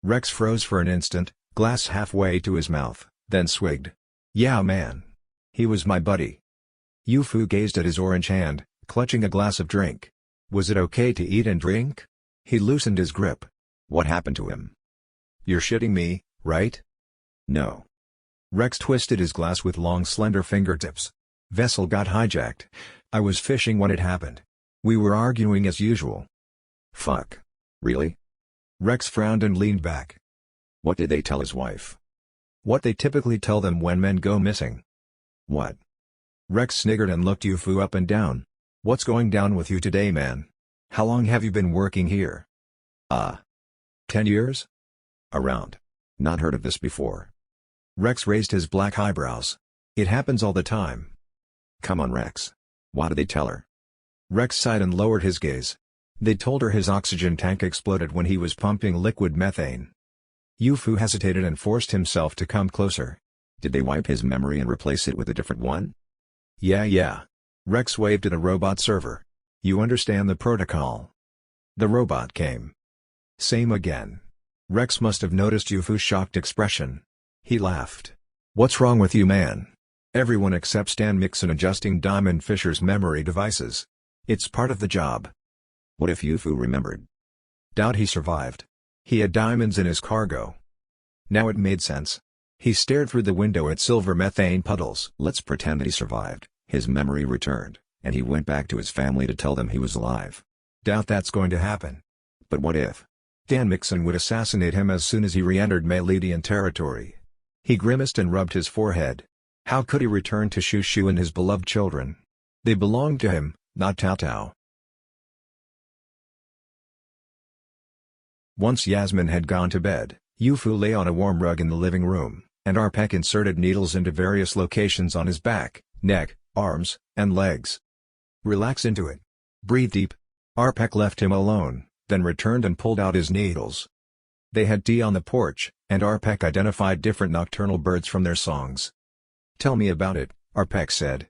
Speaker 1: Rex froze for an instant, glass halfway to his mouth, then swigged. Yeah man. He was my buddy. YuFu gazed at his orange hand, clutching a glass of drink. Was it okay to eat and drink? He loosened his grip.
Speaker 4: What happened to him?
Speaker 1: You're shitting me, right?
Speaker 4: No.
Speaker 1: Rex twisted his glass with long slender fingertips. Vessel got hijacked. I was fishing when it happened. We were arguing as usual.
Speaker 4: Fuck. Really?
Speaker 1: Rex frowned and leaned back.
Speaker 4: What did they tell his wife?
Speaker 1: What they typically tell them when men go missing.
Speaker 4: What?
Speaker 1: Rex sniggered and looked YuFu up and down. What's going down with you today, man? How long have you been working here? 10 years?
Speaker 4: Around. Not heard of this before.
Speaker 1: Rex raised his black eyebrows. It happens all the time.
Speaker 4: Come on, Rex. What did they tell her?
Speaker 1: Rex sighed and lowered his gaze. They told her his oxygen tank exploded when he was pumping liquid methane. YuFu hesitated and forced himself to come closer.
Speaker 4: Did they wipe his memory and replace it with a different one?
Speaker 1: Yeah. Rex waved at a robot server. You understand the protocol. The robot came. Same again. Rex must have noticed YuFu's shocked expression. He laughed. What's wrong with you, man? Everyone except Stan Mixon adjusting Diamond Fisher's memory devices. It's part of the job.
Speaker 4: What if YuFu remembered?
Speaker 1: Doubt he survived. He had diamonds in his cargo. Now it made sense. He stared through the window at silver methane puddles.
Speaker 4: Let's pretend that he survived, his memory returned, and he went back to his family to tell them he was alive.
Speaker 1: Doubt that's going to happen.
Speaker 4: But what if?
Speaker 1: Dan Mixon would assassinate him as soon as he re-entered Melidian territory. He grimaced and rubbed his forehead. How could he return to Shushu and his beloved children? They belonged to him, not Tao Tao. Once Yasmin had gone to bed, YuFu lay on a warm rug in the living room, and Arpek inserted needles into various locations on his back, neck, arms, and legs. Relax into it. Breathe deep. Arpek left him alone, then returned and pulled out his needles. They had tea on the porch, and Arpek identified different nocturnal birds from their songs. Tell me about it, Arpek said.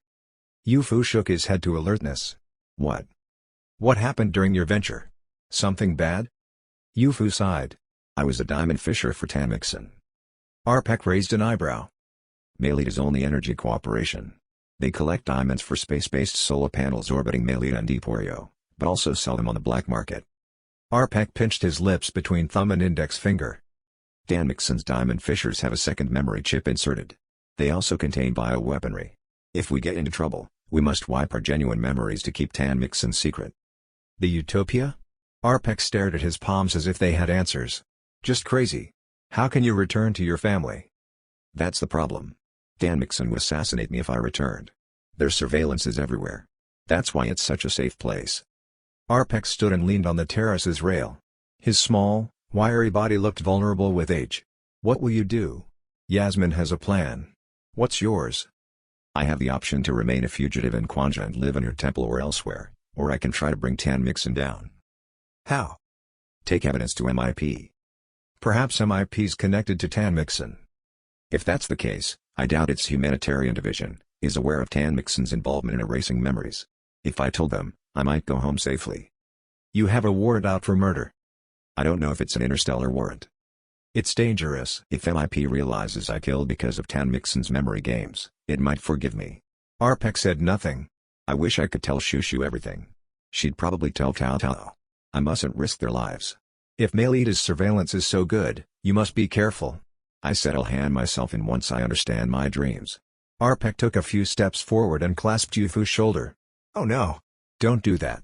Speaker 1: YuFu shook his head to alertness.
Speaker 4: What?
Speaker 1: What happened during your venture? Something bad? YuFu sighed.
Speaker 4: I was a diamond fisher for Tanmixon.
Speaker 1: Arpek raised an eyebrow.
Speaker 4: Melita is only energy cooperation. They collect diamonds for space-based solar panels orbiting Melita and Deeporio, but also sell them on the black market.
Speaker 1: Arpek pinched his lips between thumb and index finger.
Speaker 4: Tanmixon's diamond fishers have a second memory chip inserted. They also contain bioweaponry. If we get into trouble, we must wipe our genuine memories to keep Tanmixon secret.
Speaker 1: The Utopia? Arpek stared at his palms as if they had answers. Just crazy. How can you return to your family?
Speaker 4: That's the problem. Tanmixon would assassinate me if I returned. Their surveillance is everywhere. That's why it's such a safe place.
Speaker 1: Arpek stood and leaned on the terrace's rail. His small, wiry body looked vulnerable with age. What will you do? Yasmin has a plan. What's yours?
Speaker 4: I have the option to remain a fugitive in Kwanja and live in your temple or elsewhere, or I can try to bring Tanmixon down.
Speaker 1: How?
Speaker 4: Take evidence to MIP.
Speaker 1: Perhaps MIP's connected to Tanmixon.
Speaker 4: If that's the case, I doubt its humanitarian division is aware of Tanmixon's involvement in erasing memories. If I told them, I might go home safely.
Speaker 1: You have a warrant out for murder.
Speaker 4: I don't know if it's an interstellar warrant.
Speaker 1: It's dangerous.
Speaker 4: If MIP realizes I killed because of Tanmixon's memory games, it might forgive me.
Speaker 1: Arpek said nothing.
Speaker 4: I wish I could tell Shushu everything. She'd probably tell Tao Tao. I mustn't risk their lives.
Speaker 1: If Melita's surveillance is so good, you must be careful.
Speaker 4: I said I'll hand myself in once I understand my dreams.
Speaker 1: Arpek took a few steps forward and clasped YuFu's shoulder. Oh no. Don't do that.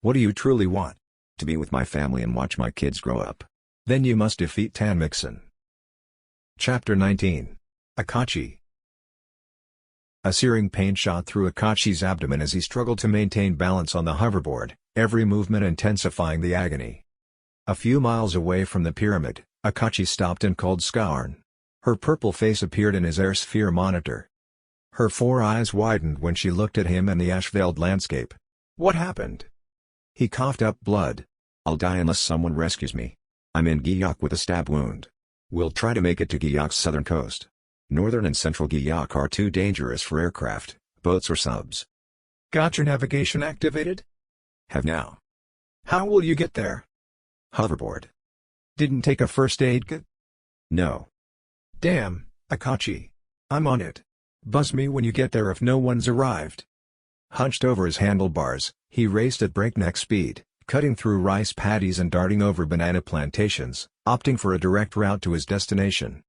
Speaker 1: What do you truly want?
Speaker 4: To be with my family and watch my kids grow up.
Speaker 1: Then you must defeat Tanmixon. Chapter 19. Akachi. A searing pain shot through Akachi's abdomen as he struggled to maintain balance on the hoverboard, every movement intensifying the agony. A few miles away from the pyramid, Akachi stopped and called Skarn. Her purple face appeared in his air sphere monitor. Her 4 eyes widened when she looked at him and the ash-veiled landscape. What happened? He coughed up blood.
Speaker 4: I'll die unless someone rescues me. I'm in Giyok with a stab wound. We'll try to make it to Giyok's southern coast. Northern and central Giyok are too dangerous for aircraft, boats or subs.
Speaker 1: Got your navigation activated?
Speaker 4: Have now.
Speaker 1: How will you get there?
Speaker 4: Hoverboard.
Speaker 1: Didn't take a first aid kit?
Speaker 4: No.
Speaker 1: Damn, Akachi. I'm on it. Buzz me when you get there if no one's arrived. Hunched over his handlebars, he raced at breakneck speed, cutting through rice paddies and darting over banana plantations, opting for a direct route to his destination.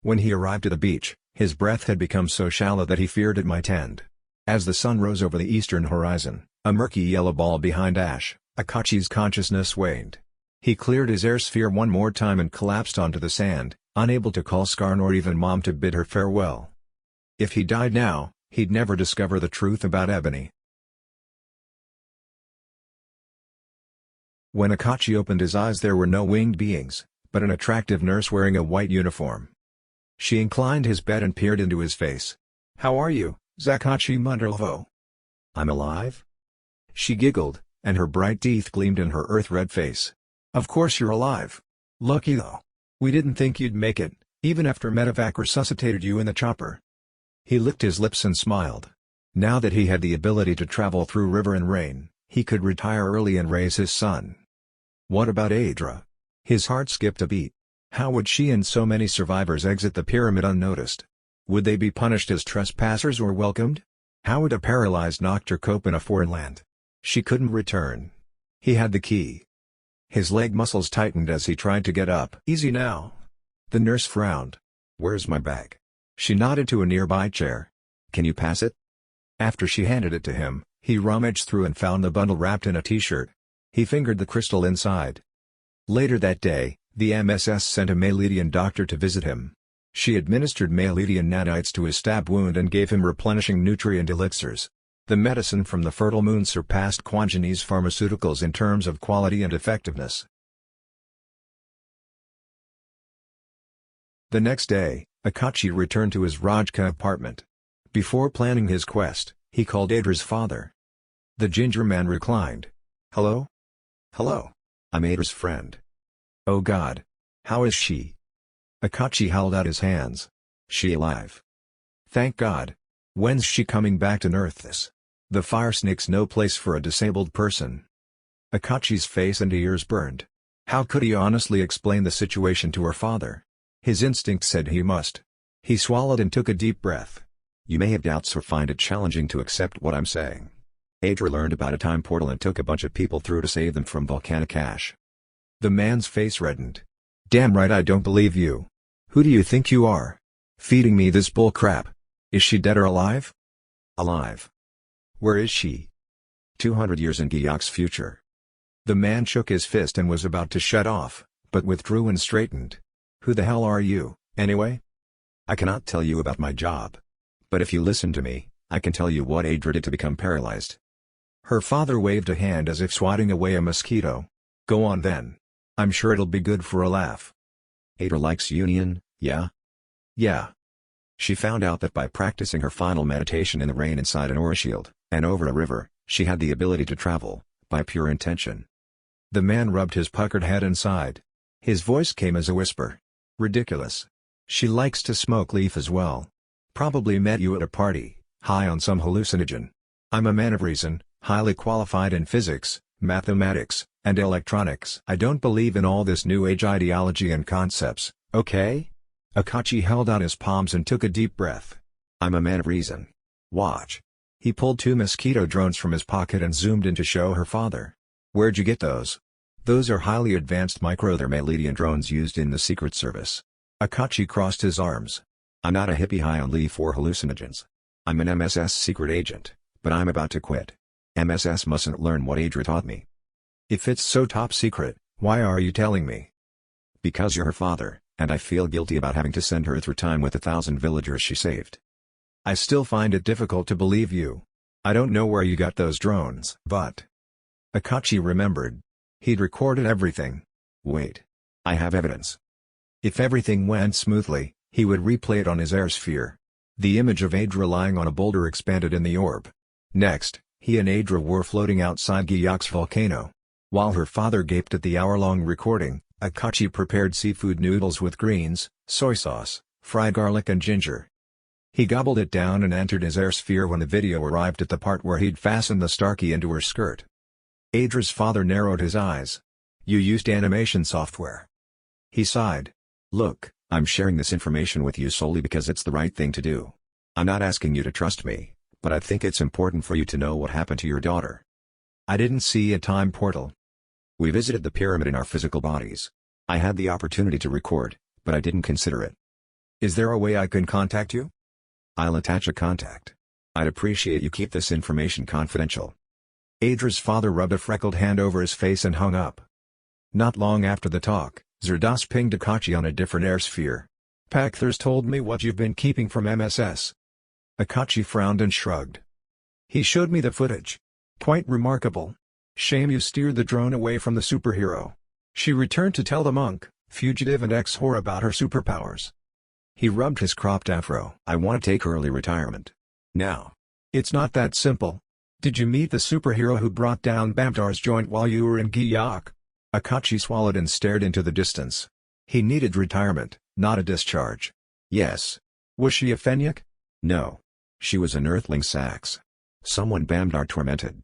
Speaker 1: When he arrived at the beach, his breath had become so shallow that he feared it might end. As the sun rose over the eastern horizon, a murky yellow ball behind ash, Akachi's consciousness waned. He cleared his air sphere one more time and collapsed onto the sand, unable to call Skarn or even Mom to bid her farewell. If he died now, he'd never discover the truth about Ebony. When Akachi opened his eyes there were no winged beings, but an attractive nurse wearing a white uniform. She inclined his bed and peered into his face. How are you, Zakachi Munderlovo?
Speaker 4: I'm alive?
Speaker 1: She giggled, and her bright teeth gleamed in her earth-red face. Of course you're alive. Lucky though. We didn't think you'd make it, even after Medevac resuscitated you in the chopper. He licked his lips and smiled. Now that he had the ability to travel through river and rain, he could retire early and raise his son. What about Adra? His heart skipped a beat. How would she and so many survivors exit the pyramid unnoticed? Would they be punished as trespassers or welcomed? How would a paralyzed Noctur cope in a foreign land? She couldn't return. He had the key. His leg muscles tightened as he tried to get up. "Easy now." The nurse frowned.
Speaker 4: "Where's my bag?"
Speaker 1: She nodded to a nearby chair.
Speaker 4: "Can you pass it?"
Speaker 1: After she handed it to him, he rummaged through and found the bundle wrapped in a t-shirt. He fingered the crystal inside. Later that day, the MSS sent a Maledian doctor to visit him. She administered Maledian nanites to his stab wound and gave him replenishing nutrient elixirs. The medicine from the fertile moon surpassed Quanjani's pharmaceuticals in terms of quality and effectiveness. The next day, Akachi returned to his Rajka apartment. Before planning his quest, he called Adra's father. The ginger man reclined. "Hello?"
Speaker 4: "Hello. I'm Adra's friend."
Speaker 1: "Oh God. How is she?" Akachi held out his hands.
Speaker 4: "She alive."
Speaker 1: "Thank God. When's she coming back to Nerthus? The Firesnake's no place for a disabled person." Akachi's face and ears burned. How could he honestly explain the situation to her father? His instinct said he must. He swallowed and took a deep breath.
Speaker 4: "You may have doubts or find it challenging to accept what I'm saying. Adra learned about a time portal and took a bunch of people through to save them from volcanic ash."
Speaker 1: The man's face reddened. "Damn right I don't believe you. Who do you think you are? Feeding me this bull crap. Is she dead or alive?"
Speaker 4: "Alive."
Speaker 1: "Where is she?"
Speaker 4: 200 years in Gyak's future."
Speaker 1: The man shook his fist and was about to shut off, but withdrew and straightened. "Who the hell are you, anyway?"
Speaker 4: "I cannot tell you about my job. But if you listen to me, I can tell you what Adra did to become paralyzed."
Speaker 1: Her father waved a hand as if swatting away a mosquito. "Go on then. I'm sure it'll be good for a laugh."
Speaker 4: "Adra likes union, yeah?"
Speaker 1: "Yeah."
Speaker 4: "She found out that by practicing her final meditation in the rain inside an aura shield, and over a river, she had the ability to travel, by pure intention."
Speaker 1: The man rubbed his puckered head and sighed. His voice came as a whisper. "Ridiculous. She likes to smoke leaf as well. Probably met you at a party, high on some hallucinogen. I'm a man of reason, highly qualified in physics, mathematics, and electronics. I don't believe in all this new age ideology and concepts, okay?" Akachi held out his palms and took a deep breath.
Speaker 4: "I'm a man of reason. Watch."
Speaker 1: He pulled 2 mosquito drones from his pocket and zoomed in to show her father. "Where'd you get those?" "Those are highly advanced
Speaker 4: Micro-Thermalian drones used in the Secret Service."
Speaker 1: Akachi crossed his arms.
Speaker 4: "I'm not a hippie high on leaf or hallucinogens. I'm an MSS secret agent, but I'm about to quit. MSS mustn't learn what Adra taught me."
Speaker 1: "If it's so top secret, why are you telling me?"
Speaker 4: "Because you're her father, and I feel guilty about having to send her through time with 1,000 villagers she saved."
Speaker 1: "I still find it difficult to believe you. I don't know where you got those drones, but..." Akachi remembered. He'd recorded everything.
Speaker 4: "Wait. I have evidence."
Speaker 1: If everything went smoothly, he would replay it on his airsphere. The image of Adra lying on a boulder expanded in the orb. Next, he and Adra were floating outside Gyak's volcano. While her father gaped at the hour-long recording, Akachi prepared seafood noodles with greens, soy sauce, fried garlic and ginger. He gobbled it down and entered his airsphere when the video arrived at the part where he'd fastened the Starkey into her skirt. Adra's father narrowed his eyes. "You used animation software." He sighed.
Speaker 4: "Look, I'm sharing this information with you solely because it's the right thing to do. I'm not asking you to trust me, but I think it's important for you to know what happened to your daughter."
Speaker 1: "I didn't see a time portal."
Speaker 4: "We visited the pyramid in our physical bodies. I had the opportunity to record, but I didn't consider it."
Speaker 1: "Is there a way I can contact you?"
Speaker 4: "I'll attach a contact. I'd appreciate you keep this information confidential."
Speaker 1: Adra's father rubbed a freckled hand over his face and hung up. Not long after the talk, Zerdas pinged Akachi on a different airsphere. "Packthers told me what you've been keeping from MSS." Akachi frowned and shrugged. "He showed me the footage. Quite remarkable. Shame you steered the drone away from the superhero. She returned to tell the monk, fugitive and ex-whore about her superpowers." He rubbed his cropped afro.
Speaker 4: "I want to take early retirement. Now."
Speaker 1: "It's not that simple. Did you meet the superhero who brought down Bamdar's joint while you were in Gyak?" Akachi swallowed and stared into the distance. He needed retirement, not a discharge.
Speaker 4: "Yes."
Speaker 1: "Was she a Fenyak?"
Speaker 4: "No. She was an Earthling Sax. Someone Bamdar tormented."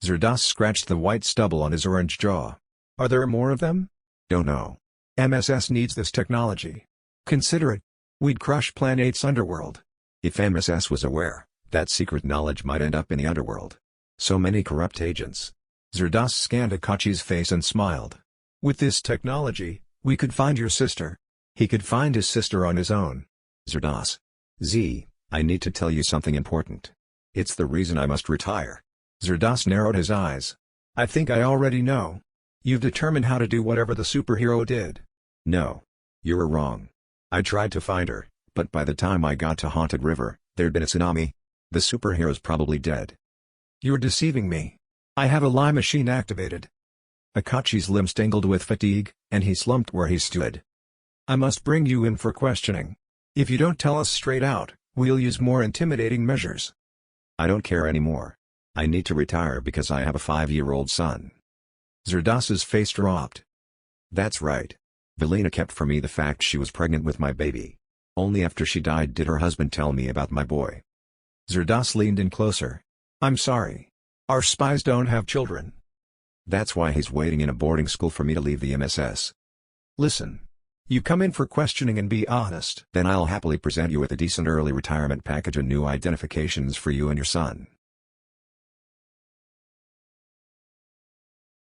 Speaker 1: Zerdas scratched the white stubble on his orange jaw. "Are there more of them?"
Speaker 4: "Don't know."
Speaker 1: "MSS needs this technology. Consider it. We'd crush Plan8's underworld."
Speaker 4: "If MSS was aware, that secret knowledge might end up in the underworld. So many corrupt agents."
Speaker 1: Zerdas scanned Akachi's face and smiled. With this technology, we could find your sister. He could find his sister on his own.
Speaker 4: Zerdas. Z, I need to tell you something important. It's the reason I must retire.
Speaker 1: Zerdas narrowed his eyes. I think I already know. You've determined how to do whatever the superhero did.
Speaker 4: No. You're wrong. I tried to find her, but by the time I got to Haunted River, there'd been a tsunami. The superhero's probably dead.
Speaker 1: You're deceiving me. I have a lie machine activated. Akachi's limbs tingled with fatigue, and he slumped where he stood. I must bring you in for questioning. If you don't tell us straight out, we'll use more intimidating measures.
Speaker 4: I don't care anymore. I need to retire because I have a 5-year-old son.
Speaker 1: Zerdas's face dropped.
Speaker 4: That's right. Velena kept from me the fact she was pregnant with my baby. Only after she died did her husband tell me about my boy.
Speaker 1: Zerdas leaned in closer. I'm sorry. Our spies don't have children.
Speaker 4: That's why he's waiting in a boarding school for me to leave the MSS.
Speaker 1: Listen. You come in for questioning and be honest.
Speaker 4: Then I'll happily present you with a decent early retirement package and new identifications for you and your son.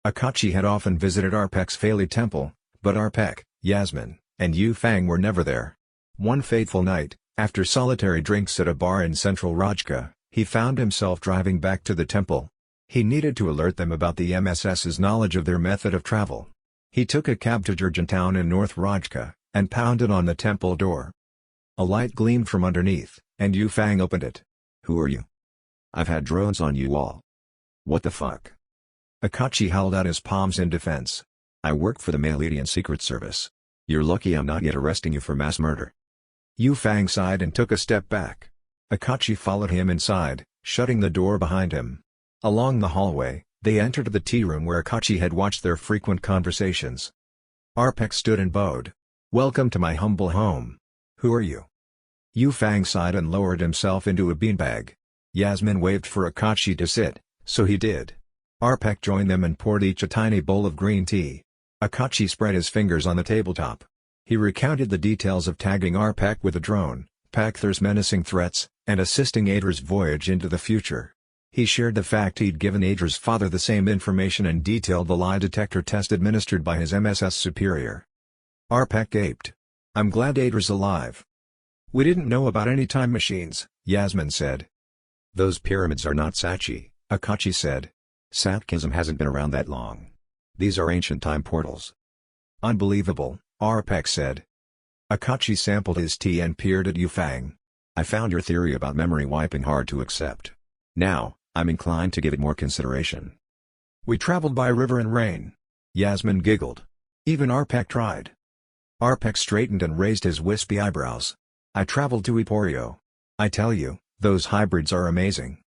Speaker 1: Akachi had often visited Arpek's Feli temple, but Arpek, Yasmin, and Yu Fang were never there. One fateful night, after solitary drinks at a bar in central Rajka, he found himself driving back to the temple. He needed to alert them about the MSS's knowledge of their method of travel. He took a cab to Jurgentown in North Rajka, and pounded on the temple door. A light gleamed from underneath, and Yu Fang opened it.
Speaker 4: Who are you? I've had drones on you all. What the fuck?
Speaker 1: Akachi held out his palms in defense.
Speaker 4: I work for the Malaysian Secret Service. You're lucky I'm not yet arresting you for mass murder.
Speaker 1: Yu Fang sighed and took a step back. Akachi followed him inside, shutting the door behind him. Along the hallway, they entered the tea room where Akachi had watched their frequent conversations. Arpek stood and bowed. Welcome to my humble home. Who are you? Yu Fang sighed and lowered himself into a beanbag. Yasmin waved for Akachi to sit, so he did. Arpek joined them and poured each a tiny bowl of green tea. Akachi spread his fingers on the tabletop. He recounted the details of tagging Arpek with a drone, Pakthar's menacing threats, and assisting Ader's voyage into the future. He shared the fact he'd given Ader's father the same information and detailed the lie detector test administered by his MSS superior. Arpek gaped. I'm glad Ader's alive. We didn't know about any time machines, Yasmin said.
Speaker 4: Those pyramids are not Sachi,
Speaker 1: Akachi said.
Speaker 4: Satkism hasn't been around that long. These are ancient time portals.
Speaker 1: Unbelievable, Arpek said. Akachi sampled his tea and peered at Yu Fang.
Speaker 4: I found your theory about memory wiping hard to accept. Now, I'm inclined to give it more consideration.
Speaker 1: We traveled by river and rain. Yasmin giggled. Even Arpek tried. Arpek straightened and raised his wispy eyebrows. I traveled to Eporio. I tell you, those hybrids are amazing.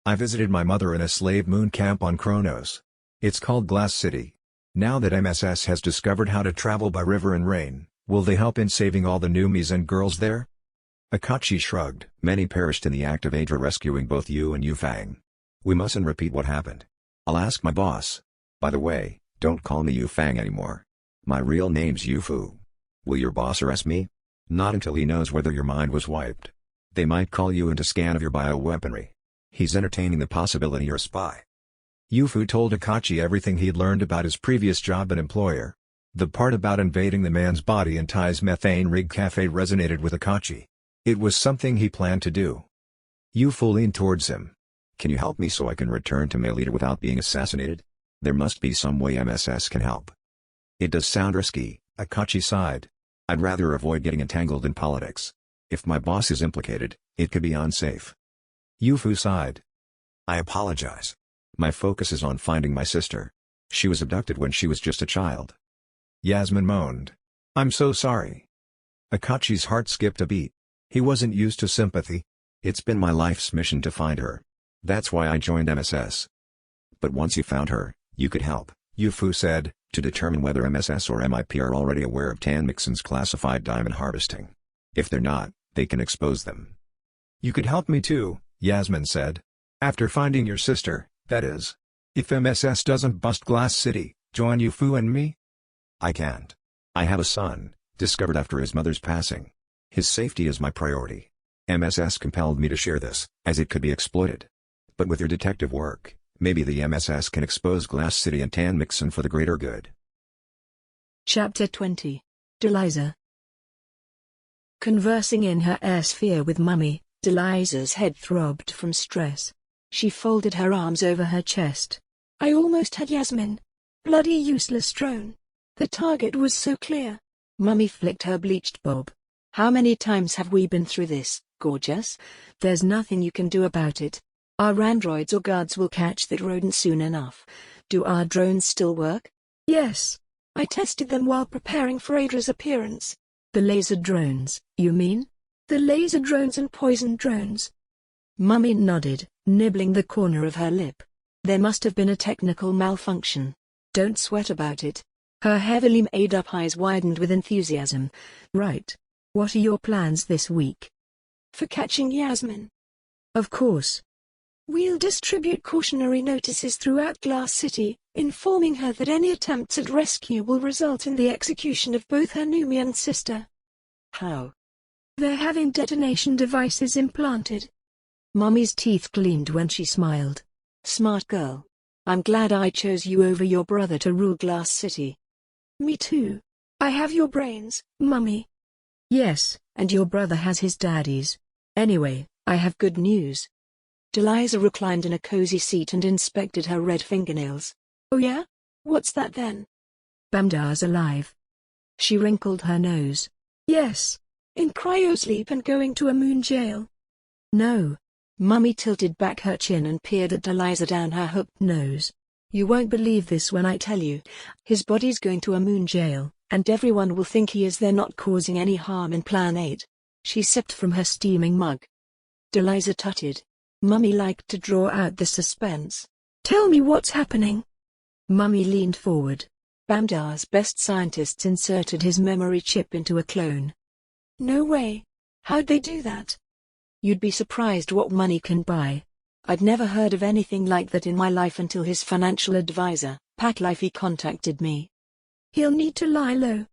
Speaker 1: I visited my mother in a slave moon camp on Kronos. It's called Glass City. Now that MSS has discovered how to travel by river and rain, will they help in saving all the Numis and girls there? Akachi shrugged.
Speaker 4: Many perished in the act of Adra rescuing both you and Yu Fang. We mustn't repeat what happened. I'll ask my boss. By the way, don't call me Yu Fang anymore. My real name's YuFu. Will your boss arrest me? Not until he knows whether your mind was wiped. They might call you into scan of your bioweaponry. He's entertaining the possibility you're a spy.
Speaker 1: YuFu told Akachi everything he'd learned about his previous job and employer. The part about invading the man's body in Tai's methane rig cafe resonated with Akachi. It was something he planned to do. YuFu leaned towards him.
Speaker 4: Can you help me so I can return to Malaysia without being assassinated? There must be some way MSS can help. It does sound risky,
Speaker 1: Akachi sighed.
Speaker 4: I'd rather avoid getting entangled in politics. If my boss is implicated, it could be unsafe.
Speaker 1: YuFu sighed.
Speaker 4: I apologize. My focus is on finding my sister. She was abducted when she was just a child.
Speaker 1: Yasmin moaned. I'm so sorry. Akachi's heart skipped a beat. He wasn't used to sympathy.
Speaker 4: It's been my life's mission to find her. That's why I joined MSS. But once you found her, you could help,
Speaker 1: YuFu said,
Speaker 4: to determine whether MSS or MIP are already aware of Tan Mixon's classified diamond harvesting. If they're not, they can expose them.
Speaker 1: You could help me too, Yasmin said. After finding your sister, that is. If MSS doesn't bust Glass City, join YuFu and me?
Speaker 4: I can't. I have a son, discovered after his mother's passing. His safety is my priority. MSS compelled me to share this, as it could be exploited. But with your detective work, Maybe the MSS can expose Glass City and Tan Mixon for the greater good.
Speaker 6: Chapter 20. Deliza. Conversing in her air-sphere with Mummy, Deliza's head throbbed from stress. She folded her arms over her chest.
Speaker 8: I almost had Yasmin. Bloody useless drone. The target was so clear.
Speaker 6: Mummy flicked her bleached bob. How many times have we been through this, gorgeous? There's nothing you can do about it. Our androids or guards will catch that rodent soon enough. Do our drones still work?
Speaker 8: Yes. I tested them while preparing for Adra's appearance.
Speaker 6: The laser drones, you mean?
Speaker 8: The laser drones and poison drones.
Speaker 6: Mummy nodded, nibbling the corner of her lip. There must have been a technical malfunction. Don't sweat about it. Her heavily made-up eyes widened with enthusiasm. Right. What are your plans this week?
Speaker 8: For catching Yasmin.
Speaker 6: Of course.
Speaker 8: We'll distribute cautionary notices throughout Glass City, informing her that any attempts at rescue will result in the execution of both her Numian sister.
Speaker 6: How?
Speaker 8: They're having detonation devices implanted.
Speaker 6: Mummy's teeth gleamed when she smiled. Smart girl. I'm glad I chose you over your brother to rule Glass City.
Speaker 8: Me too. I have your brains, Mummy.
Speaker 6: Yes, and your brother has his daddy's. Anyway, I have good news. Deliza reclined in a cozy seat and inspected her red fingernails.
Speaker 8: Oh yeah? What's that then?
Speaker 6: Bamdar's alive. She wrinkled her nose.
Speaker 8: Yes. In cryosleep and going to a moon jail.
Speaker 6: No. Mummy tilted back her chin and peered at Deliza down her hooked nose. You won't believe this when I tell you. His body's going to a moon jail, and everyone will think he is there not causing any harm in Plan 8. She sipped from her steaming mug. Deliza tutted. Mummy liked to draw out the suspense.
Speaker 8: Tell me what's happening.
Speaker 6: Mummy leaned forward. Bamdar's best scientists inserted his memory chip into a clone.
Speaker 8: No way. How'd they do that?
Speaker 6: You'd be surprised what money can buy. I'd never heard of anything like that in my life until his financial advisor, PlayHT, contacted me.
Speaker 8: He'll need to lie low.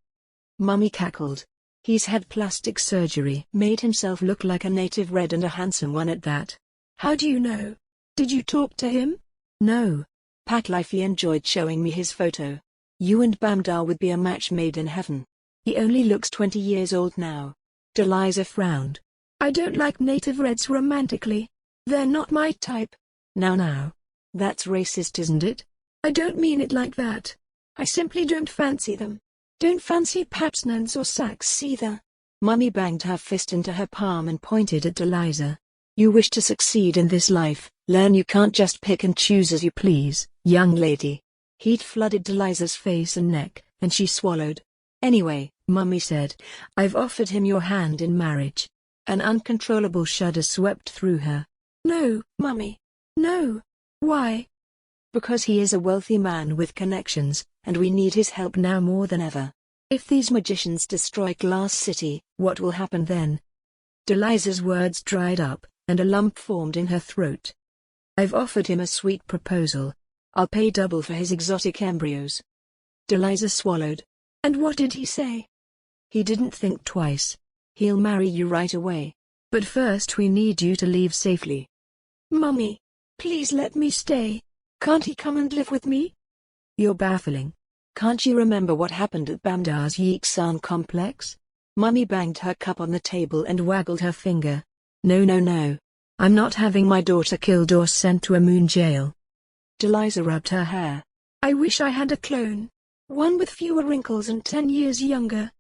Speaker 6: Mummy cackled. He's had plastic surgery, made himself look like a native red and a handsome one at that.
Speaker 8: How do you know? Did you talk to him?
Speaker 6: No. PlayHT enjoyed showing me his photo. You and Bamdar would be a match made in heaven. He only looks 20 years old now. Deliza frowned.
Speaker 8: I don't like native reds romantically. They're not my type.
Speaker 6: Now. That's racist, isn't it?
Speaker 8: I don't mean it like that. I simply don't fancy them. Don't fancy Papsnans or Sacs either.
Speaker 6: Mummy banged her fist into her palm and pointed at Deliza. You wish to succeed in this life, learn you can't just pick and choose as you please, young lady. Heat flooded Deliza's face and neck, and she swallowed. Anyway, Mummy said, I've offered him your hand in marriage. An uncontrollable shudder swept through her.
Speaker 8: No, Mummy. No. Why?
Speaker 6: Because he is a wealthy man with connections, and we need his help now more than ever. If these magicians destroy Glass City, what will happen then? Deliza's words dried up, and a lump formed in her throat. I've offered him a sweet proposal. I'll pay double for his exotic embryos. Deliza swallowed.
Speaker 8: And what did he say?
Speaker 6: He didn't think twice. He'll marry you right away. But first we need you to leave safely.
Speaker 8: Mummy, please let me stay. Can't he come and live with me?
Speaker 6: You're baffling. Can't you remember what happened at Bamdar's Yeeksan complex? Mummy banged her cup on the table and waggled her finger. No. I'm not having my daughter killed or sent to a moon jail. Deliza rubbed her hair.
Speaker 8: I wish I had a clone. One with fewer wrinkles and 10 years younger.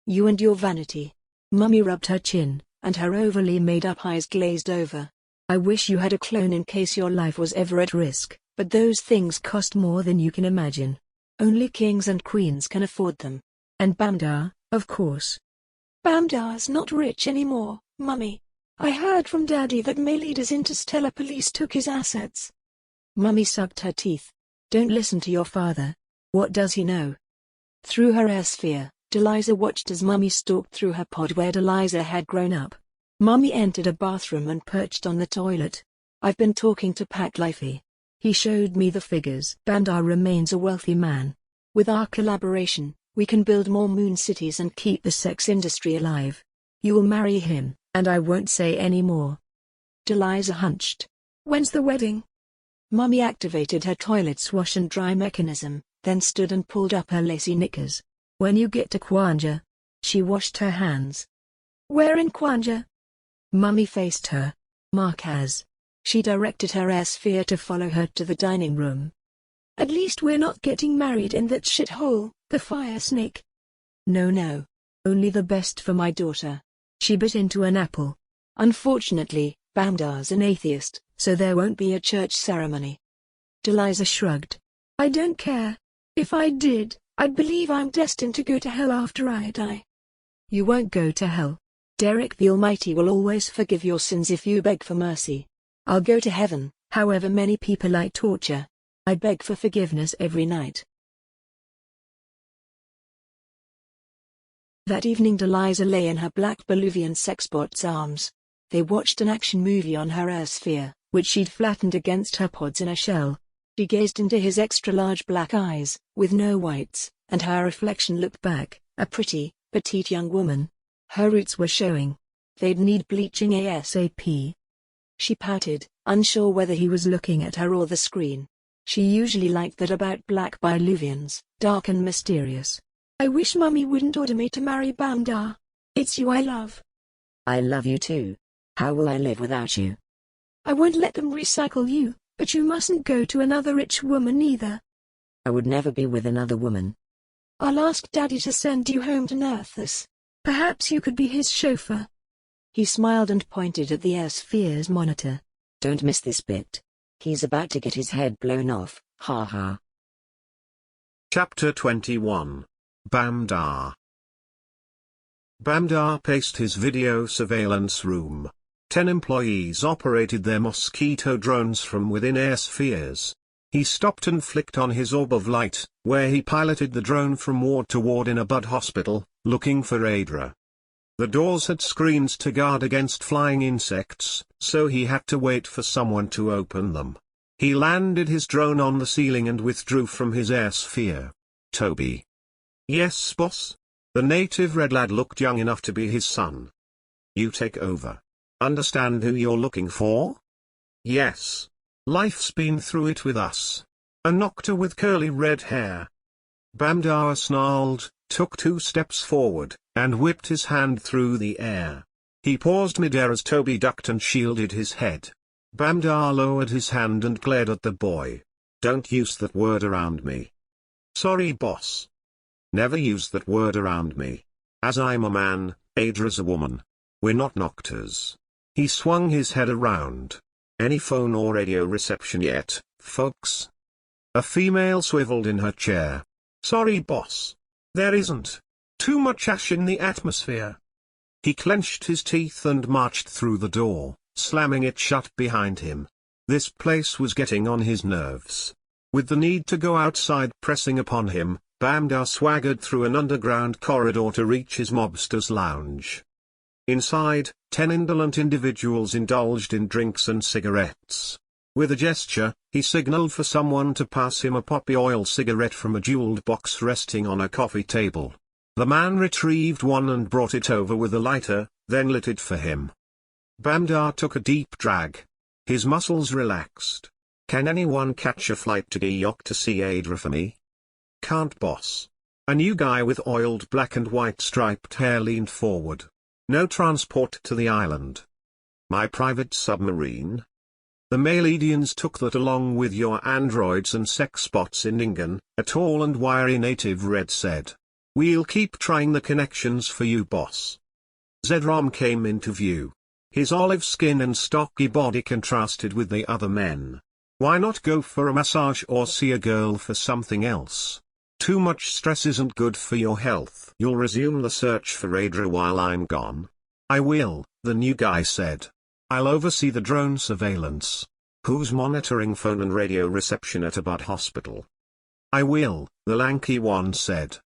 Speaker 6: You and your vanity. Mummy rubbed her chin, and her overly made-up eyes glazed over. I wish you had a clone in case your life was ever at risk, but those things cost more than you can imagine. Only kings and queens can afford them. And Bamdar, of course.
Speaker 8: Bamdar's not rich anymore, Mummy. I heard from Daddy that Mayleader's interstellar police took his assets.
Speaker 6: Mummy sucked her teeth. Don't listen to your father. What does he know? Through her air sphere, Deliza watched as Mummy stalked through her pod where Deliza had grown up. Mummy entered a bathroom and perched on the toilet. I've been talking to PlayHT. He showed me the figures. Bamdar remains a wealthy man. With our collaboration, we can build more moon cities and keep the sex industry alive. You will marry him, and I won't say any more. Deliza hunched.
Speaker 8: When's the wedding?
Speaker 6: Mummy activated her toilet's wash and dry mechanism, then stood and pulled up her lacy knickers. When you get to Kwanja. She washed her hands.
Speaker 8: Where in Kwanja?
Speaker 6: Mummy faced her. Mark has. She directed her air sphere to follow her to the dining room.
Speaker 8: At least we're not getting married in that shithole, the Firesnake.
Speaker 6: No. Only the best for my daughter. She bit into an apple. Unfortunately, Bamdar's an atheist, so there won't be a church ceremony. Deliza shrugged.
Speaker 8: I don't care. If I did, I'd believe I'm destined to go to hell after I die.
Speaker 6: You won't go to hell. Derek the Almighty will always forgive your sins if you beg for mercy. I'll go to heaven, however many people like torture. I beg for forgiveness every night. That evening Deliza lay in her black Bolivian sexbot's arms. They watched an action movie on her air sphere, which she'd flattened against her pods in a shell. She gazed into his extra-large black eyes, with no whites, and her reflection looked back, a pretty, petite young woman. Her roots were showing. They'd need bleaching ASAP. She pouted, unsure whether he was looking at her or the screen. She usually liked that about black Bolivians, dark and mysterious.
Speaker 8: I wish Mummy wouldn't order me to marry Bamdar. It's you I love.
Speaker 3: I love you too. How will I live without you?
Speaker 8: I won't let them recycle you, but you mustn't go to another rich woman either.
Speaker 3: I would never be with another woman.
Speaker 8: I'll ask Daddy to send you home to Nerthus. Perhaps you could be his chauffeur.
Speaker 6: He smiled and pointed at the air sphere's monitor.
Speaker 3: Don't miss this bit. He's about to get his head blown off, ha ha.
Speaker 7: Chapter 21. Bamdar. Bamdar paced his video surveillance room. 10 employees operated their mosquito drones from within air spheres. He stopped and flicked on his orb of light, where he piloted the drone from ward to ward in a bud hospital, looking for Adra. The doors had screens to guard against flying insects, so he had to wait for someone to open them. He landed his drone on the ceiling and withdrew from his air sphere. Toby. Yes, boss? The native red lad looked young enough to be his son. You take over. Understand who you're looking for? Yes. Life's been through it with us. A Nocta with curly red hair. Bamdar snarled, took 2 steps forward, and whipped his hand through the air. He paused midair as Toby ducked and shielded his head. Bamdar lowered his hand and glared at the boy. Don't use that word around me. Sorry, boss. Never use that word around me. As I'm a man, Adra's a woman. We're not Noctas. He swung his head around. Any phone or radio reception yet, folks? A female swiveled in her chair. Sorry, boss. There isn't. Too much ash in the atmosphere. He clenched his teeth and marched through the door, slamming it shut behind him. This place was getting on his nerves. With the need to go outside pressing upon him, Bamdar swaggered through an underground corridor to reach his mobster's lounge. Inside, 10 indolent individuals indulged in drinks and cigarettes. With a gesture, he signaled for someone to pass him a poppy oil cigarette from a jeweled box resting on a coffee table. The man retrieved one and brought it over with a lighter, then lit it for him. Bamdar took a deep drag. His muscles relaxed. Can anyone catch a flight to Guyok to see Adra for me? Can't, boss. A new guy with oiled black and white striped hair leaned forward. No transport to the island. My private submarine? The Maledians took that along with your androids and sex bots in Ningen, a tall and wiry native red said. We'll keep trying the connections for you, boss. Zedrom came into view. His olive skin and stocky body contrasted with the other men. Why not go for a massage or see a girl for something else? Too much stress isn't good for your health. You'll resume the search for Adra while I'm gone? I will, the new guy said. I'll oversee the drone surveillance. Who's monitoring phone and radio reception at a bud hospital? I will, the lanky one said.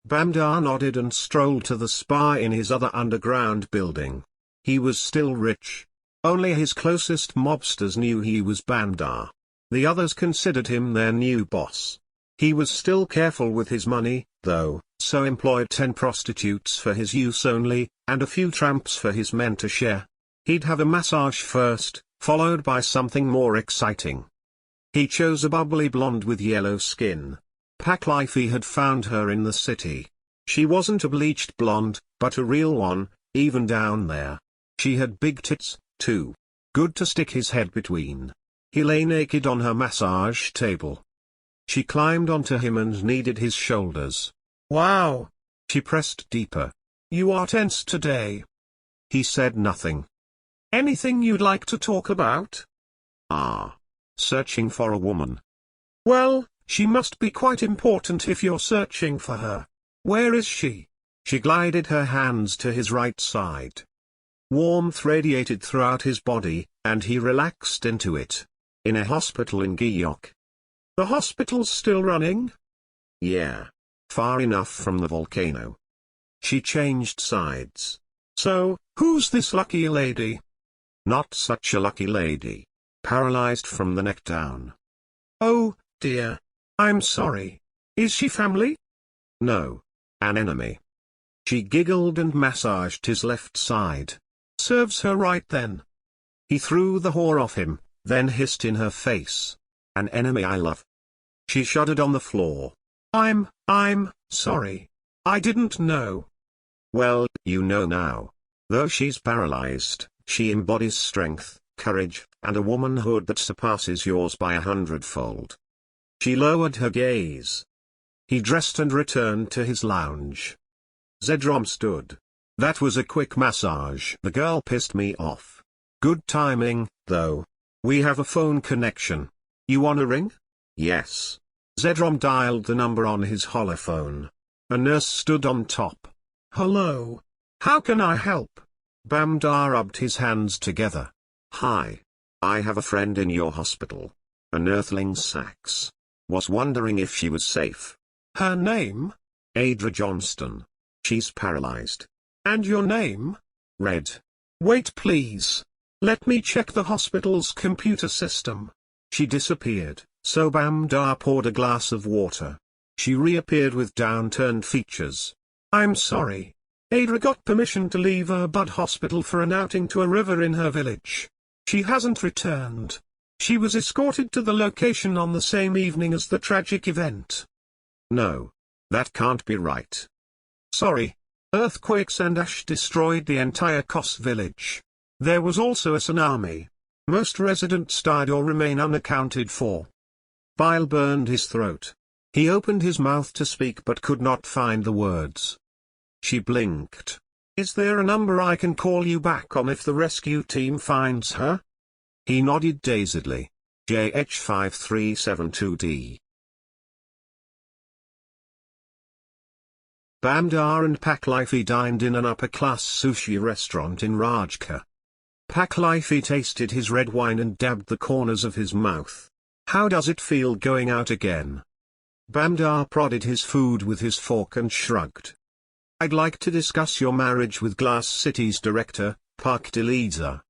Speaker 7: Bamdar nodded and strolled to the spa in his other underground building. He was still rich. Only his closest mobsters knew he was Bamdar. The others considered him their new boss. He was still careful with his money, though, so employed 10 prostitutes for his use only, and a few tramps for his men to share. He'd have a massage first, followed by something more exciting. He chose a bubbly blonde with yellow skin. Pac-Lifey had found her in the city. She wasn't a bleached blonde, but a real one, even down there. She had big tits, too. Good to stick his head between. He lay naked on her massage table. She climbed onto him and kneaded his shoulders. Wow! She pressed deeper. You are tense today. He said nothing. Anything you'd like to talk about? Searching for a woman. Well, she must be quite important if you're searching for her. Where is she? She glided her hands to his right side. Warmth radiated throughout his body, and he relaxed into it. In a hospital in Giyok. The hospital's still running? Yeah. Far enough from the volcano. She changed sides. So, who's this lucky lady? Not such a lucky lady. Paralyzed from the neck down. Oh, dear. I'm sorry. Is she family? No. An enemy. She giggled and massaged his left side. Serves her right then. He threw the whore off him, then hissed in her face. An enemy I love. She shuddered on the floor. I'm sorry. I didn't know. Well, you know now. Though she's paralyzed, she embodies strength, courage, and a womanhood that surpasses yours by 100-fold. She lowered her gaze. He dressed and returned to his lounge. Zedrom stood. That was a quick massage. The girl pissed me off. Good timing, though. We have a phone connection. You wanna ring? Yes. Zedrom dialed the number on his holophone. A nurse stood on top. Hello. How can I help? Bamdar rubbed his hands together. Hi. I have a friend in your hospital. An earthling Sax. Was wondering if she was safe. Her name? Adra Johnston. She's paralyzed. And your name? Red. Wait please. Let me check the hospital's computer system. She disappeared, so Bamdar poured a glass of water. She reappeared with downturned features. I'm sorry. Adra got permission to leave her bud hospital for an outing to a river in her village. She hasn't returned. She was escorted to the location on the same evening as the tragic event. No. That can't be right. Sorry. Earthquakes and ash destroyed the entire Kos village. There was also a tsunami. Most residents died or remain unaccounted for. Bile burned his throat. He opened his mouth to speak but could not find the words. She blinked. Is there a number I can call you back on if the rescue team finds her? He nodded dazedly. JH5372D. Bamdar and Pac-Lifey dined in an upper-class sushi restaurant in Rajka. Pac-Lifey tasted his red wine and dabbed the corners of his mouth. How does it feel going out again? Bamdar prodded his food with his fork and shrugged. I'd like to discuss your marriage with Glass City's director, Park Deliza.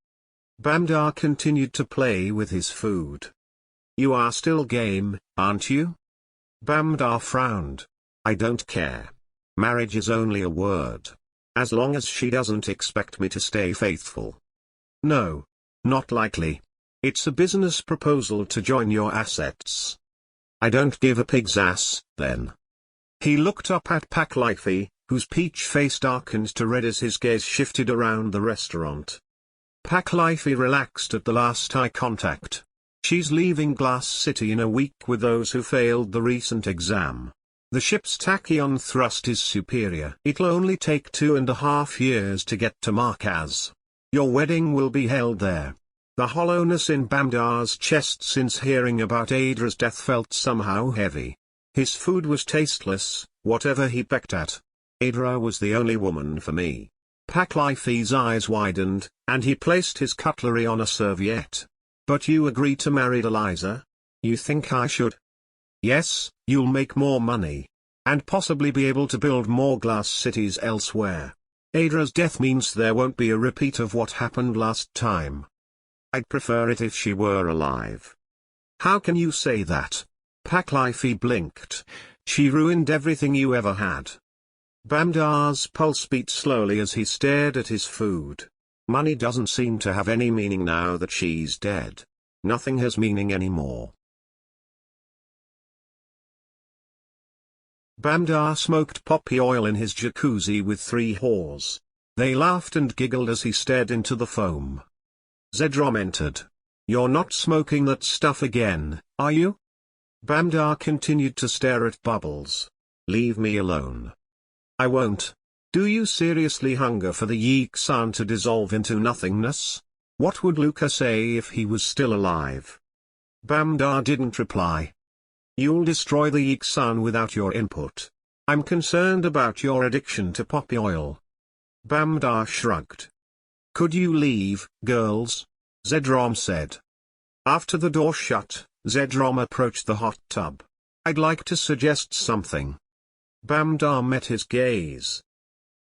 Speaker 7: Bamdar continued to play with his food. You are still game, aren't you? Bamdar frowned. I don't care. Marriage is only a word. As long as she doesn't expect me to stay faithful. No. Not likely. It's a business proposal to join your assets. I don't give a pig's ass, then. He looked up at Pac-Lifey, whose peach face darkened to red as his gaze shifted around the restaurant. Pac-Lifey relaxed at the last eye contact. She's leaving Glass City in a week with those who failed the recent exam. The ship's tachyon thrust is superior. It'll only take 2.5 years to get to Markaz. Your wedding will be held there. The hollowness in Bamdar's chest since hearing about Adra's death felt somehow heavy. His food was tasteless, whatever he pecked at. Adra was the only woman for me. Pac-Lifey's eyes widened, and he placed his cutlery on a serviette. But you agree to marry Eliza? You think I should? Yes, you'll make more money. And possibly be able to build more glass cities elsewhere. Adra's death means there won't be a repeat of what happened last time. I'd prefer it if she were alive. How can you say that? Pac-Lifey blinked. She ruined everything you ever had. Bamdar's pulse beat slowly as he stared at his food. Money doesn't seem to have any meaning now that she's dead. Nothing has meaning anymore. Bamdar smoked poppy oil in his jacuzzi with 3 whores. They laughed and giggled as he stared into the foam. Zedrom entered. "You're not smoking that stuff again, are you?" Bamdar continued to stare at Bubbles. "Leave me alone." "I won't. Do you seriously hunger for the Yeek-san to dissolve into nothingness? What would Luca say if he was still alive?" Bamdar didn't reply. "You'll destroy the Yeek-san without your input. I'm concerned about your addiction to poppy oil." Bamdar shrugged. "Could you leave, girls?" Zedrom said. After the door shut, Zedrom approached the hot tub. "I'd like to suggest something." Bamdar met his gaze.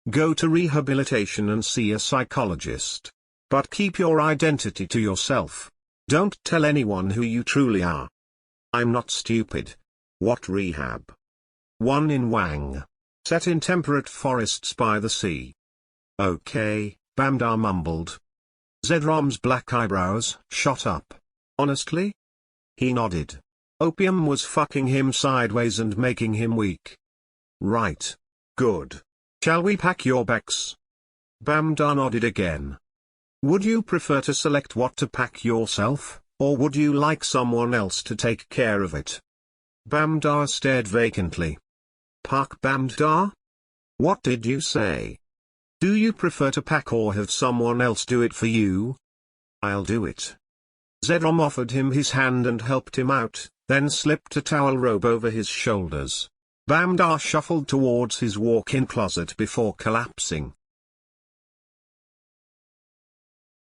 Speaker 7: "Go to rehabilitation and see a psychologist. But keep your identity to yourself. Don't tell anyone who you truly are." "I'm not stupid. What rehab?" "One in Wang. Set in temperate forests by the sea." "Okay," Bamdar mumbled. Zedrom's black eyebrows shot up. "Honestly?" He nodded. Opium was fucking him sideways and making him weak. "Right. Good. Shall we pack your bags?" Bamdar nodded again. "Would you prefer to select what to pack yourself, or would you like someone else to take care of it?" Bamdar stared vacantly. "Pack Bamdar? What did you say? Do you prefer to pack or have someone else do it for you?" "I'll do it." Zedrom offered him his hand and helped him out, then slipped a towel robe over his shoulders. Bamdar shuffled towards his walk-in closet before collapsing.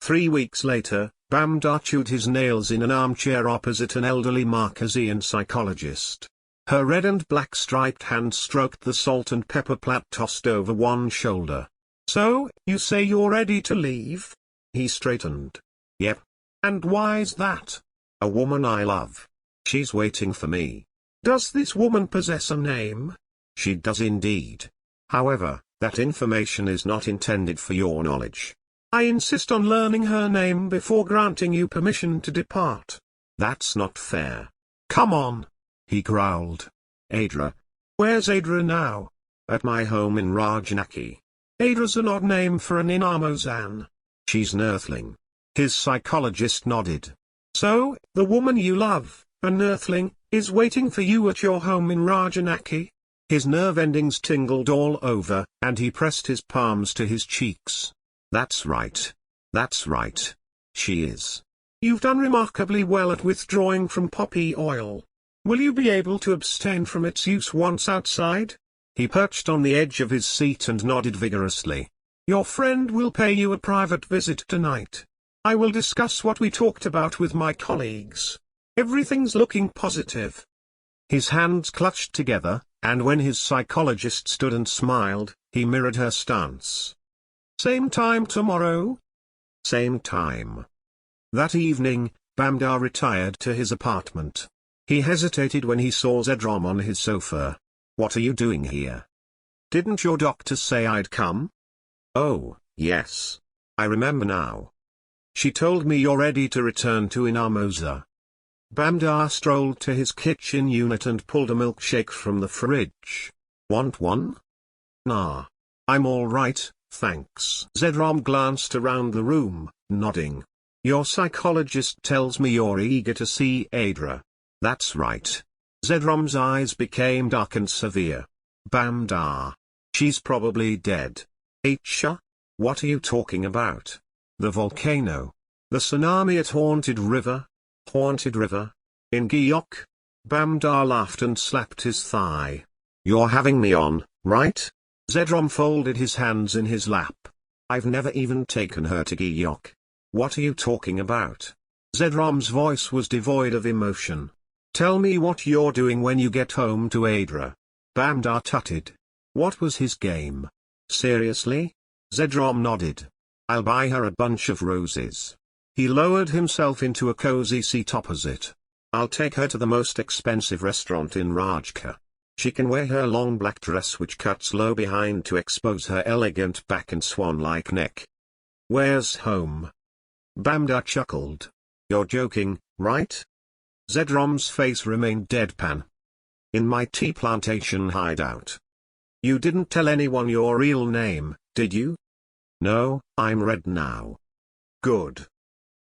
Speaker 7: 3 weeks later, Bamdar chewed his nails in an armchair opposite an elderly Marquesian psychologist. Her red and black striped hand stroked the salt and pepper plait tossed over one shoulder. "So, you say you're ready to leave?" He straightened. "Yep. And why's that?" "A woman I love. She's waiting for me." "Does this woman possess a name?" "She does indeed. However, that information is not intended for your knowledge." "I insist on learning her name before granting you permission to depart." "That's not fair." "Come on," he growled. "Adra." "Where's Adra now?" "At my home in Rajanaki." "Adra's an odd name for an Inamozan." "She's an Earthling." His psychologist nodded. "So, the woman you love, an Earthling, is waiting for you at your home in Rajanaki?" His nerve endings tingled all over, and he pressed his palms to his cheeks. "That's right. That's right. She is." "You've done remarkably well at withdrawing from poppy oil. Will you be able to abstain from its use once outside?" He perched on the edge of his seat and nodded vigorously. "Your friend will pay you a private visit tonight. I will discuss what we talked about with my colleagues. Everything's looking positive." His hands clutched together, and when his psychologist stood and smiled, he mirrored her stance. "Same time tomorrow?" "Same time." That evening, Bamdar retired to his apartment. He hesitated when he saw Zedrom on his sofa. "What are you doing here? Didn't your doctor say I'd come?" "Oh, yes. I remember now. She told me you're ready to return to Inamosa." Bamdar strolled to his kitchen unit and pulled a milkshake from the fridge. "Want one?" "Nah. I'm all right, thanks." Zedrom glanced around the room, nodding. "Your psychologist tells me you're eager to see Adra." "That's right." Zedrom's eyes became dark and severe. "Bamdar. She's probably dead." "Aisha? What are you talking about?" "The volcano. The tsunami at Haunted River." "Haunted River? In Giyok?" Bamdar laughed and slapped his thigh. "You're having me on, right?" Zedrom folded his hands in his lap. "I've never even taken her to Giyok." "What are you talking about?" Zedrom's voice was devoid of emotion. "Tell me what you're doing when you get home to Adra." Bamdar tutted. What was his game? "Seriously?" Zedrom nodded. "I'll buy her a bunch of roses." He lowered himself into a cozy seat opposite. "I'll take her to the most expensive restaurant in Rajka. She can wear her long black dress which cuts low behind to expose her elegant back and swan-like neck." "Where's home?" Bamdar chuckled. "You're joking, right?" Zedrom's face remained deadpan. In my tea plantation hideout. You didn't tell anyone your real name, did you? No, I'm red now. Good.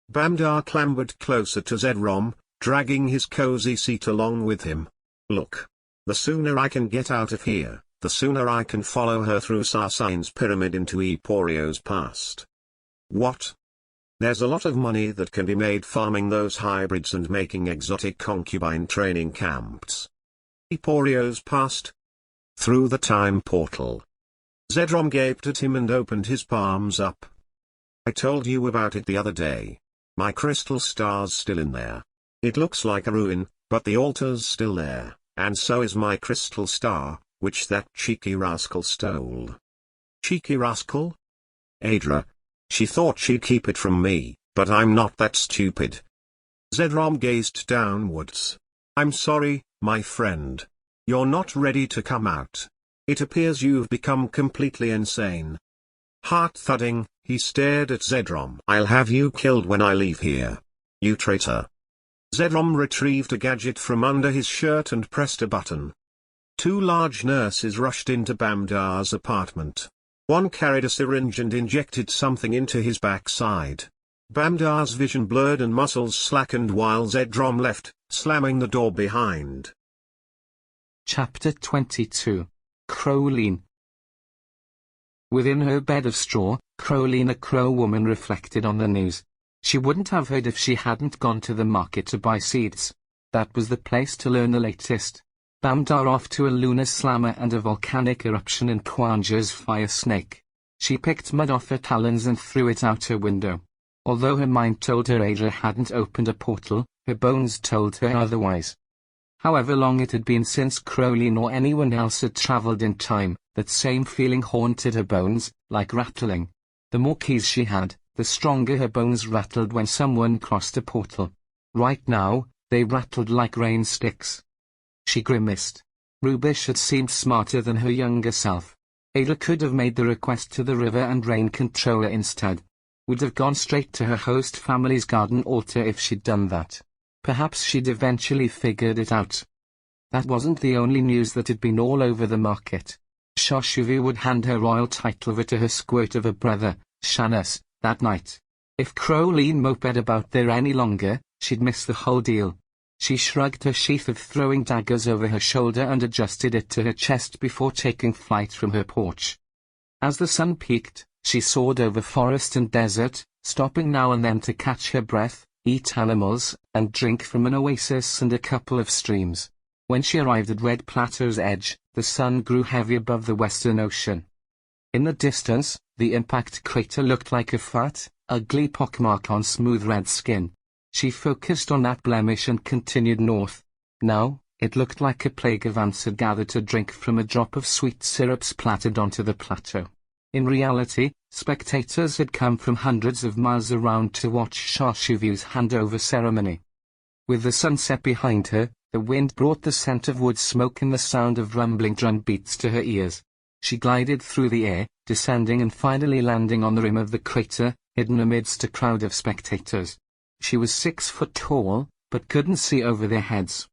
Speaker 7: Bamdar clambered closer to Zedrom, dragging his cozy seat along with him. Look. The sooner I can get out of here, the sooner I can follow her through Sarsine's pyramid into Eporio's past. What? There's a lot of money that can be made farming those hybrids and making exotic concubine training camps. Eporio's past? Through the time portal. Zedrom gaped at him and opened his palms up. I told you about it the other day. My crystal star's still in there. It looks like a ruin, but the altar's still there, and so is my crystal star, which that cheeky rascal stole. Cheeky rascal? Adra. She thought she'd keep it from me, but I'm not that stupid. Zedrom gazed downwards. I'm sorry, my friend. You're not ready to come out. It appears you've become completely insane. Heart thudding, he stared at Zedrom. I'll have you killed when I leave here. You traitor. Zedrom retrieved a gadget from under his shirt and pressed a button. Two large nurses rushed into Bamdar's apartment. One carried a syringe and injected something into his backside. Bamdar's vision blurred and muscles slackened while Zedrom left, slamming the door behind.
Speaker 9: Chapter 22. Crowleen. Within her bed of straw, Crowleen, a crow woman, reflected on the news. She wouldn't have heard if she hadn't gone to the market to buy seeds. That was the place to learn the latest. Bamdar off to a lunar slammer and a volcanic eruption in Kwanja's Firesnake. She picked mud off her talons and threw it out her window. Although her mind told her Adra hadn't opened a portal, her bones told her otherwise. However long it had been since Crowleen or anyone else had travelled in time, that same feeling haunted her bones, like rattling. The more keys she had, the stronger her bones rattled when someone crossed a portal. Right now, they rattled like rain sticks. She grimaced. Rubish had seemed smarter than her younger self. Ada could have made the request to the river and rain controller instead. Would have gone straight to her host family's garden altar if she'd done that. Perhaps she'd eventually figured it out. That wasn't the only news that had been all over the market. Shoshuvu would hand her royal title over to her squirt of a brother, Shanus, that night. If Crowleen moped about there any longer, she'd miss the whole deal. She shrugged her sheath of throwing daggers over her shoulder and adjusted it to her chest before taking flight from her porch. As the sun peaked, she soared over forest and desert, stopping now and then to catch her breath, eat animals, and drink from an oasis and a couple of streams. When she arrived at Red Plateau's edge, the sun grew heavy above the western ocean. In the distance, the impact crater looked like a fat, ugly pockmark on smooth red skin. She focused on that blemish and continued north. Now, it looked like a plague of ants had gathered to drink from a drop of sweet syrup splattered onto the plateau. In reality, spectators had come from hundreds of miles around to watch Shoshuvu's handover ceremony. With the sunset behind her, the wind brought the scent of wood smoke and the sound of rumbling drum beats to her ears. She glided through the air, descending and finally landing on the rim of the crater, hidden amidst a crowd of spectators. She was 6 foot tall, but couldn't see over their heads.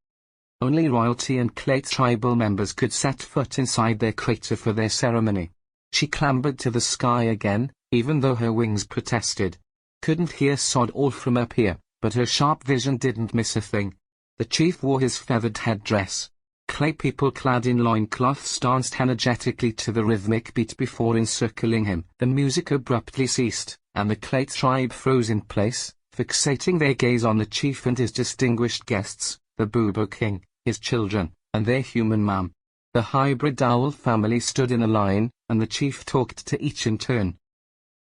Speaker 9: Only royalty and Clay tribal members could set foot inside their crater for their ceremony. She clambered to the sky again, even though her wings protested. Couldn't hear sod all from up here, but her sharp vision didn't miss a thing. The chief wore his feathered headdress. Clay people clad in loincloths danced energetically to the rhythmic beat before encircling him. The music abruptly ceased, and the Clay tribe froze in place, fixating their gaze on the chief and his distinguished guests, the Boobo King, his children, and their human ma'am. The hybrid owl family stood in a line, and the chief talked to each in turn.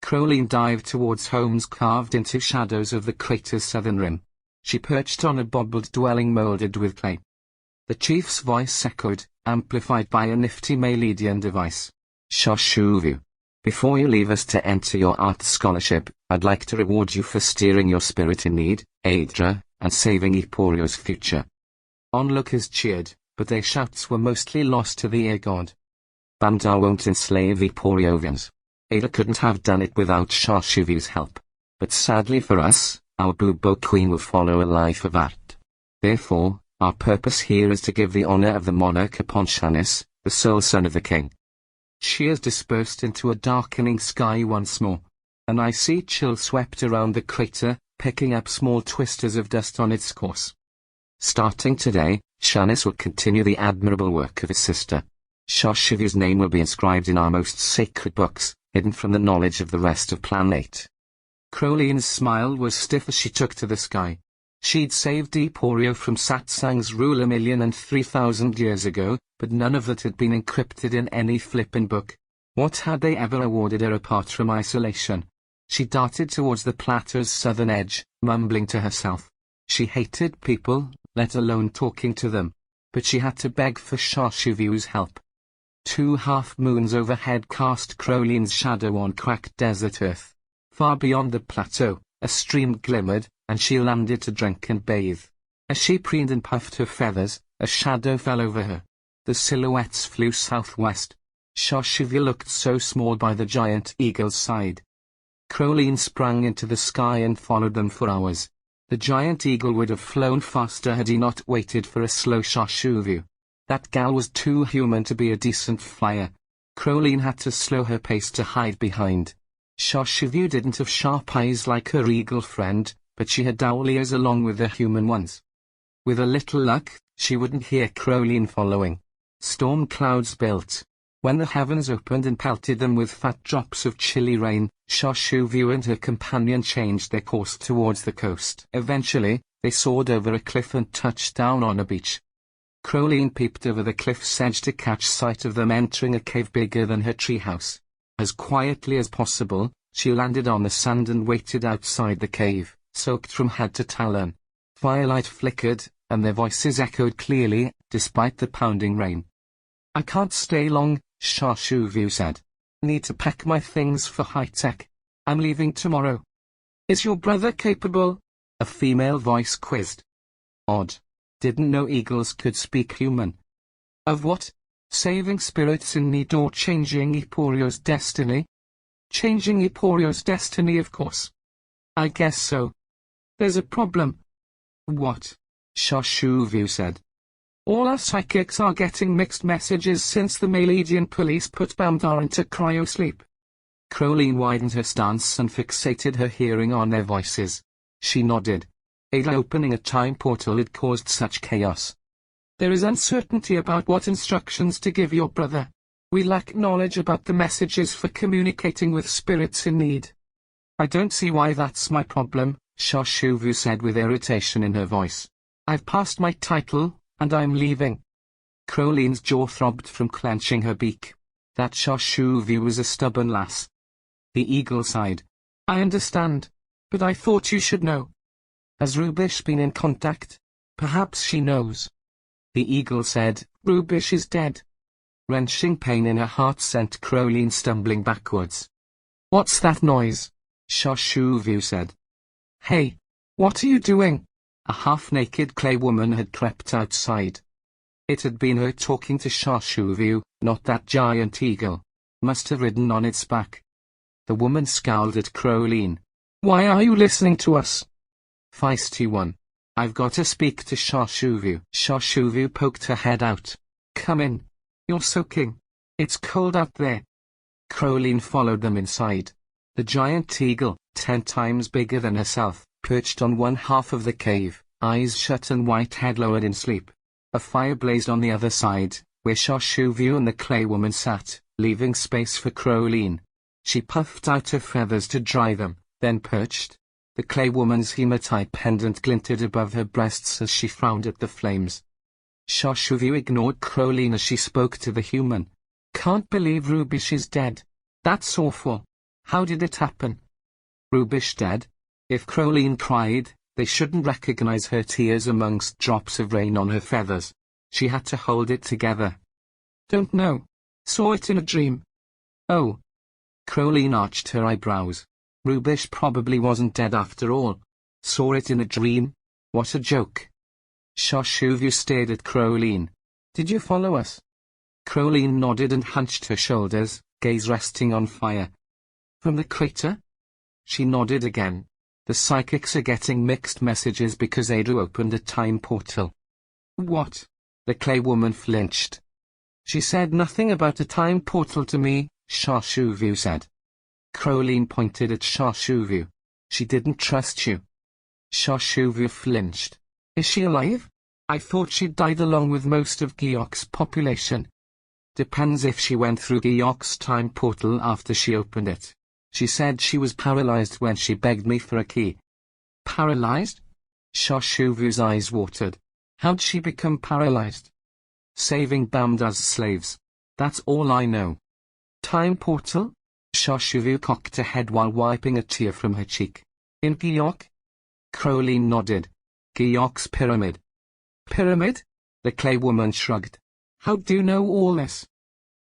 Speaker 9: Crowleen dived towards homes carved into shadows of the crater's southern rim. She perched on a bobbled dwelling molded with clay. The chief's voice echoed, amplified by a nifty Maledian device. Shoshuvu. Before you leave us to enter your art scholarship, I'd like to reward you for steering your spirit in need, Adra, and saving Eporio's future. Onlookers cheered, but their shouts were mostly lost to the air god. Bamdar won't enslave Eporiovians. Ada couldn't have done it without Shoshuvu's help. But sadly for us, our Boobo Queen will follow a life of art. Therefore, Our purpose here is to give the honor of the monarch upon Shanis, the sole son of the king. She is dispersed into a darkening sky once more. An icy chill swept around the crater, picking up small twisters of dust on its course. Starting today, Shanis will continue the admirable work of his sister. Shashivu's name will be inscribed in our most sacred books, hidden from the knowledge of the rest of Plan 8. Crowley's smile was stiff as she took to the sky. She'd saved Eporio from Satsang's rule 1,003,000 years ago, but none of that had been encrypted in any flippin' book. What had they ever awarded her apart from isolation? She darted towards the plateau's southern edge, mumbling to herself. She hated people, let alone talking to them. But she had to beg for Shashivu's help. 2 half-moons overhead cast Crowley's shadow on cracked desert earth. Far beyond the plateau, a stream glimmered, and she landed to drink and bathe. As she preened and puffed her feathers, a shadow fell over her. The silhouettes flew southwest. Shashivu looked so small by the giant eagle's side. Crowley sprang into the sky and followed them for hours. The giant eagle would have flown faster had he not waited for a slow Shashivu. That gal was too human to be a decent flyer. Crowley had to slow her pace to hide behind. Shashivu didn't have sharp eyes like her eagle friend, but she had owl ears along with the human ones. With a little luck, she wouldn't hear Crowley following. Storm clouds built. When the heavens opened and pelted them with fat drops of chilly rain, Shashivu and her companion changed their course towards the coast. Eventually, they soared over a cliff and touched down on a beach. Crowley peeped over the cliff's edge to catch sight of them entering a cave bigger than her treehouse. As quietly as possible, she landed on the sand and waited outside the cave, soaked from head to talon. Firelight flickered, and their voices echoed clearly, despite the pounding rain. "I can't stay long," Shashivu said. "Need to pack my things for high-tech. I'm leaving tomorrow." "Is your brother capable?" a female voice quizzed. Odd. Didn't know eagles could speak human. "Of what? Saving spirits in need or changing Eporio's destiny?" "Changing Eporio's destiny, of course." "I guess so. There's a problem." "What?" Shashivu said. "All our psychics are getting mixed messages since the Maledian police put Bamdar into cryosleep." Crowley widened her stance and fixated her hearing on their voices. She nodded. Ada opening a time portal had caused such chaos. "There is uncertainty about what instructions to give your brother. We lack knowledge about the messages for communicating with spirits in need." "I don't see why that's my problem," Shashivu said with irritation in her voice. "I've passed my title, and I'm leaving." Crowley's jaw throbbed from clenching her beak. That Shashivu was a stubborn lass. The eagle sighed. "I understand, but I thought you should know." "Has Rubish been in contact?" "Perhaps she knows." The eagle said, "Rubish is dead." Wrenching pain in her heart sent Crowley stumbling backwards. "What's that noise?" Shashivu said. "Hey, what are you doing?" A half-naked clay woman had crept outside. It had been her talking to Shashivu, not that giant eagle. Must have ridden on its back. The woman scowled at Crowley. "Why are you listening to us?" Feisty one. "I've got to speak to Shashivu." Shashivu poked her head out. "Come in. You're soaking. It's cold out there." Crowley followed them inside. The giant eagle, 10 times bigger than herself, perched on one half of the cave, eyes shut and white head lowered in sleep. A fire blazed on the other side, where Shashivu and the clay woman sat, leaving space for Crowley. She puffed out her feathers to dry them, then perched. The clay woman's hematite pendant glinted above her breasts as she frowned at the flames. Shashivu ignored Crowley as she spoke to the human. "Can't believe Rubish is dead. That's awful. How did it happen?" "Rubish dead?" If Crowley cried, they shouldn't recognize her tears amongst drops of rain on her feathers. She had to hold it together. "Don't know. Saw it in a dream." "Oh." Crowley arched her eyebrows. Rubish probably wasn't dead after all. Saw it in a dream? What a joke. Shashivu stared at Crowley. "Did you follow us?" Crowley nodded and hunched her shoulders, gaze resting on fire. "From the crater?" She nodded again. The psychics are getting mixed messages because Ada opened a time portal. What? The clay woman flinched. She said nothing about a time portal to me, YuFu said. Crowleen pointed at YuFu. She didn't trust you. YuFu flinched. Is she alive? I thought she died along with most of Giok's population. Depends if she went through Giok's time portal after she opened it. She said she was paralyzed when she begged me for a key. Paralyzed? YuFu's eyes watered. How'd she become paralyzed? Saving Bamda's slaves. That's all I know. Time portal? YuFu cocked her head while wiping a tear from her cheek. In Giok? Crowleen nodded. Giok's pyramid. Pyramid? The clay woman shrugged. How do you know all this?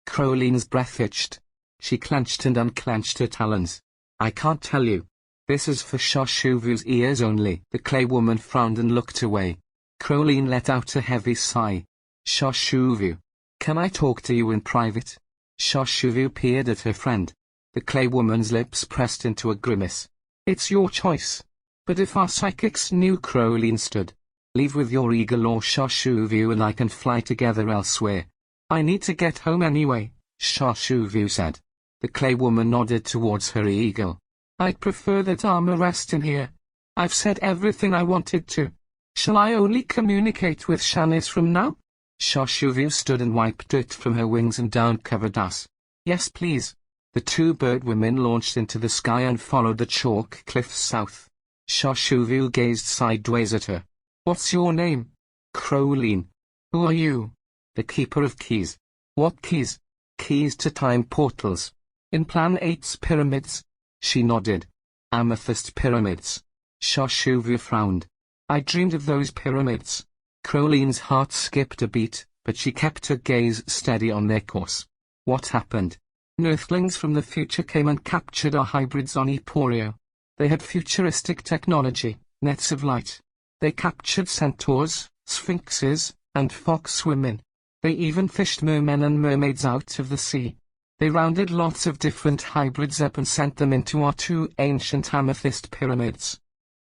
Speaker 9: Crowleen's breath itched. She clenched and unclenched her talons. I can't tell you. This is for YuFu's ears only. The clay woman frowned and looked away. Crowleen let out a heavy sigh. YuFu, can I talk to you in private? YuFu peered at her friend. The clay woman's lips pressed into a grimace. It's your choice. But if our psychics knew, Crowleen stood. Leave with your eagle or YuFu and I can fly together elsewhere. I need to get home anyway, YuFu said. The clay woman nodded towards her eagle. I'd prefer that armor rest in here. I've said everything I wanted to. Shall I only communicate with Shanice from now? YuFu stood and wiped dirt from her wings and down-covered ass. Yes, please. The two bird women launched into the sky and followed the chalk cliffs south. YuFu gazed sideways at her. What's your name? Crowleen. Who are you? The keeper of keys. What keys? Keys to time portals. In Plan8's pyramids. She nodded. Amethyst pyramids. YuFu frowned. I dreamed of those pyramids. Crowleen's heart skipped a beat, but she kept her gaze steady on their course. What happened? Earthlings from the future came and captured our hybrids on Eporio. They had futuristic technology, nets of light. They captured centaurs, sphinxes, and fox women. They even fished mermen and mermaids out of the sea. They rounded lots of different hybrids up and sent them into our two ancient amethyst pyramids.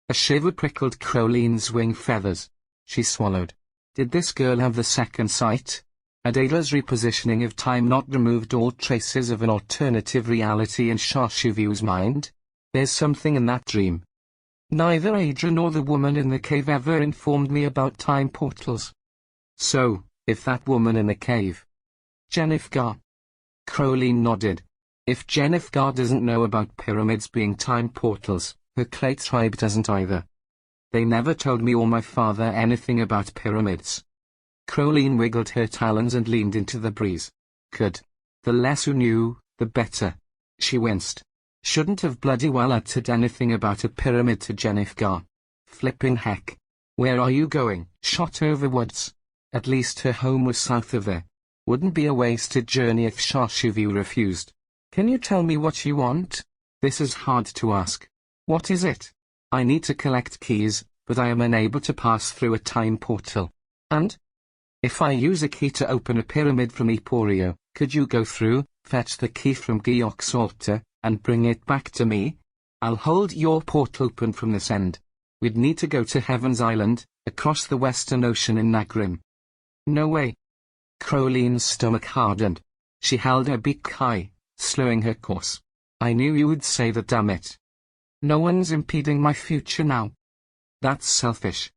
Speaker 9: A shiver prickled Crowleen's wing feathers. She swallowed. Did this girl have the second sight? Had Ada's repositioning of time not removed all traces of an alternative reality in YuFu's mind? There's something in that dream. Neither Ada nor the woman in the cave ever informed me about time portals. So, if that woman in the cave. Jennifer. Crowleen nodded. If Jennifer doesn't know about pyramids being time portals, her clay tribe doesn't either. They never told me or my father anything about pyramids. Crowleen wiggled her talons and leaned into the breeze. Good. The less who knew, the better. She winced. Shouldn't have bloody well uttered anything about a pyramid to Jennifer. Flipping heck. Where are you going? Shot over woods. At least her home was south of there. Wouldn't be a wasted journey if YuFu refused. Can you tell me what you want? This is hard to ask. What is it? I need to collect keys, but I am unable to pass through a time portal. And? If I use a key to open a pyramid from Eporio, could you go through, fetch the key from Giok's altar, and bring it back to me? I'll hold your portal open from this end. We'd need to go to Heaven's Island, across the Western Ocean in Nagrim. No way. Crowleen's stomach hardened. She held her beak high, slowing her course. I knew you would say that, damn it. No one's impeding my future now. That's selfish.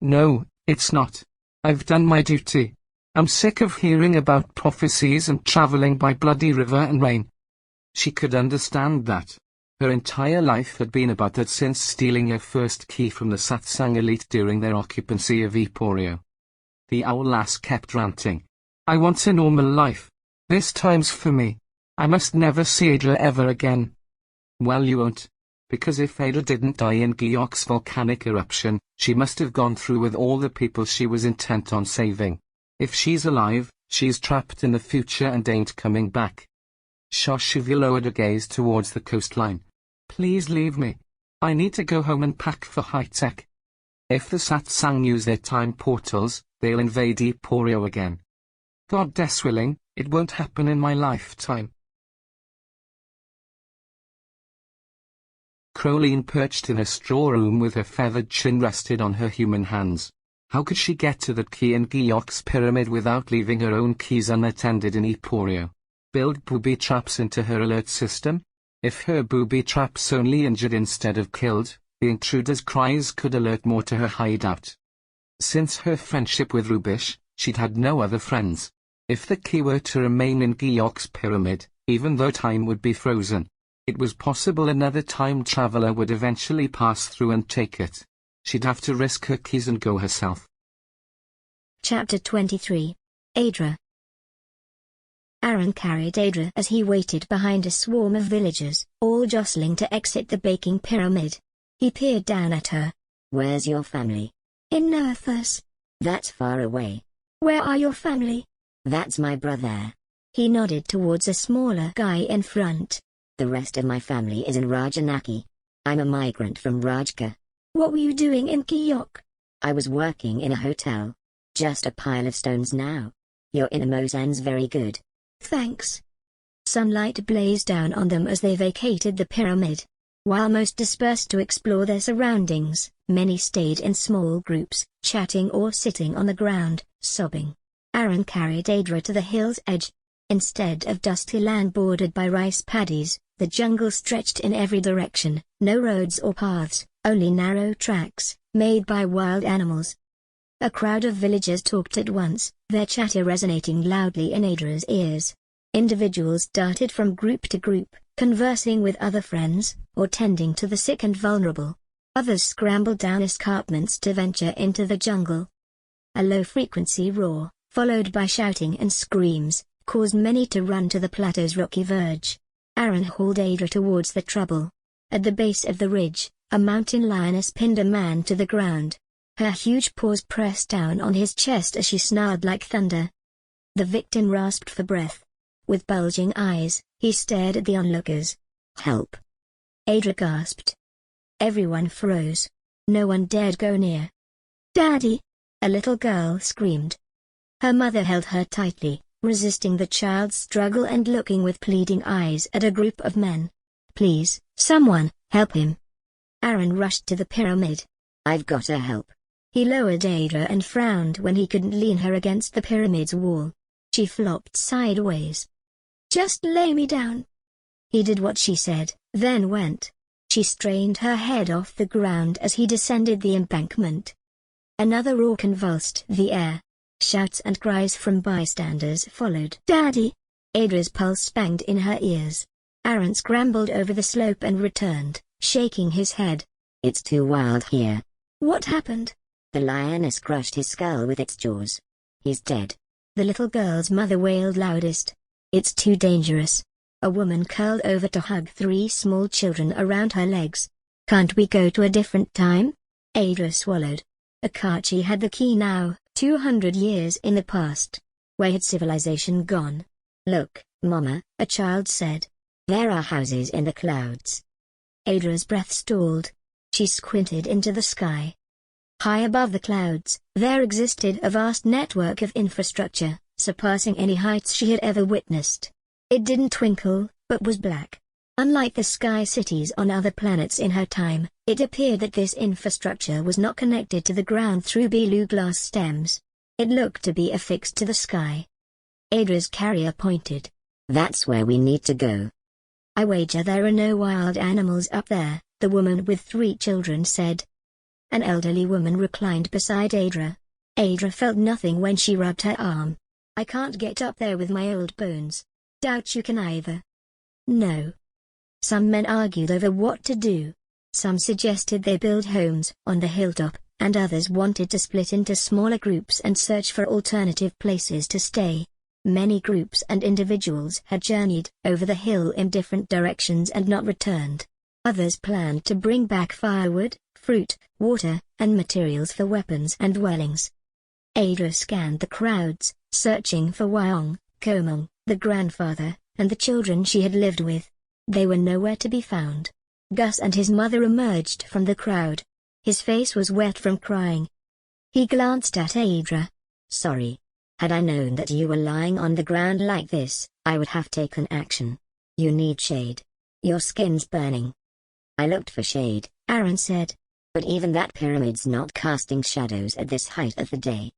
Speaker 9: No, it's not. I've done my duty. I'm sick of hearing about prophecies and traveling by bloody river and rain. She could understand that. Her entire life had been about that since stealing her first key from the Satsang elite during their occupancy of Eporio. The owl lass kept ranting. I want a normal life. This time's for me. I must never see Ada ever again. Well, you won't. Because if Ada didn't die in Giok's volcanic eruption, she must have gone through with all the people she was intent on saving. If she's alive, she's trapped in the future and ain't coming back. YuFu lowered her gaze towards the coastline. Please leave me. I need to go home and pack for high-tech. If the Satsang use their time portals, they'll invade Eporio again. Goddess willing, it won't happen in my lifetime. Crowleen perched in her straw room with her feathered chin rested on her human hands. How could she get to the key in Geok's pyramid without leaving her own keys unattended in Eporio? Build booby traps into her alert system? If her booby traps only injured instead of killed, the intruder's cries could alert more to her hideout. Since her friendship with Rubish, she'd had no other friends. If the key were to remain in Geok's pyramid, even though time would be frozen, it was possible another time traveler would eventually pass through and take it. She'd have to risk her keys and go herself.
Speaker 2: Chapter 23. Adra. Aaron carried Adra as he waited behind a swarm of villagers, all jostling to exit the baking pyramid. He peered down at her.
Speaker 3: Where's your family?
Speaker 2: In Nerthus.
Speaker 3: That's far away.
Speaker 2: Where are your family?
Speaker 3: That's my brother.
Speaker 2: He nodded towards a smaller guy in front.
Speaker 3: The rest of my family is in Rajanaki. I'm a migrant from Rajka.
Speaker 2: What were you doing in Geok?
Speaker 3: I was working in a hotel. Just a pile of stones now. Your Inamosan's very good.
Speaker 2: Thanks. Sunlight blazed down on them as they vacated the pyramid. While most dispersed to explore their surroundings, many stayed in small groups, chatting or sitting on the ground, sobbing. Aaron carried Adra to the hill's edge. Instead of dusty land bordered by rice paddies, the jungle stretched in every direction, no roads or paths, only narrow tracks, made by wild animals. A crowd of villagers talked at once, their chatter resonating loudly in Adra's ears. Individuals darted from group to group, conversing with other friends, or tending to the sick and vulnerable. Others scrambled down escarpments to venture into the jungle. A low-frequency roar, followed by shouting and screams, caused many to run to the plateau's rocky verge. Aaron hauled Adra towards the trouble. At the base of the ridge, a mountain lioness pinned a man to the ground. Her huge paws pressed down on his chest as she snarled like thunder. The victim rasped for breath. With bulging eyes, he stared at the onlookers.
Speaker 3: Help!
Speaker 2: Adra gasped. Everyone froze. No one dared go near. Daddy! A little girl screamed. Her mother held her tightly, resisting the child's struggle and looking with pleading eyes at a group of men. Please, someone, help him. Aaron rushed to the pyramid.
Speaker 3: I've gotta help.
Speaker 2: He lowered Adra and frowned when he couldn't lean her against the pyramid's wall. She flopped sideways. Just lay me down. He did what she said, then went. She strained her head off the ground as he descended the embankment. Another roar convulsed the air. Shouts and cries from bystanders followed. Daddy! Adra's pulse banged in her ears. Aaron scrambled over the slope and returned, shaking his head.
Speaker 3: It's too wild here.
Speaker 2: What happened?
Speaker 3: The lioness crushed his skull with its jaws. He's dead.
Speaker 2: The little girl's mother wailed loudest. It's too dangerous. A woman curled over to hug 3 small children around her legs. Can't we go to a different time? Adra swallowed. Akachi had the key now, 200 years in the past. Where had civilization gone?
Speaker 3: Look, Mama,
Speaker 2: a child said.
Speaker 3: There are houses in the clouds.
Speaker 2: Adra's breath stalled. She squinted into the sky. High above the clouds, there existed a vast network of infrastructure, surpassing any heights she had ever witnessed. It didn't twinkle, but was black. Unlike the sky cities on other planets in her time, it appeared that this infrastructure was not connected to the ground through blue glass stems. It looked to be affixed to the sky. Adra's carrier pointed.
Speaker 3: That's where we need to go.
Speaker 2: I wager there are no wild animals up there, the woman with 3 children said. An elderly woman reclined beside Adra. Adra felt nothing when she rubbed her arm. I can't get up there with my old bones. Doubt you can either. No. Some men argued over what to do. Some suggested they build homes on the hilltop, and others wanted to split into smaller groups and search for alternative places to stay. Many groups and individuals had journeyed over the hill in different directions and not returned. Others planned to bring back firewood, fruit, water, and materials for weapons and dwellings. Adra scanned the crowds, searching for Wyong, Komong, the grandfather, and the children she had lived with. They were nowhere to be found. Gus and his mother emerged from the crowd. His face was wet from crying. He glanced at Adra.
Speaker 3: Sorry. Had I known that you were lying on the ground like this, I would have taken action. You need shade. Your skin's burning. I looked for shade,
Speaker 2: Aaron said.
Speaker 3: But even that pyramid's not casting shadows at this height of the day.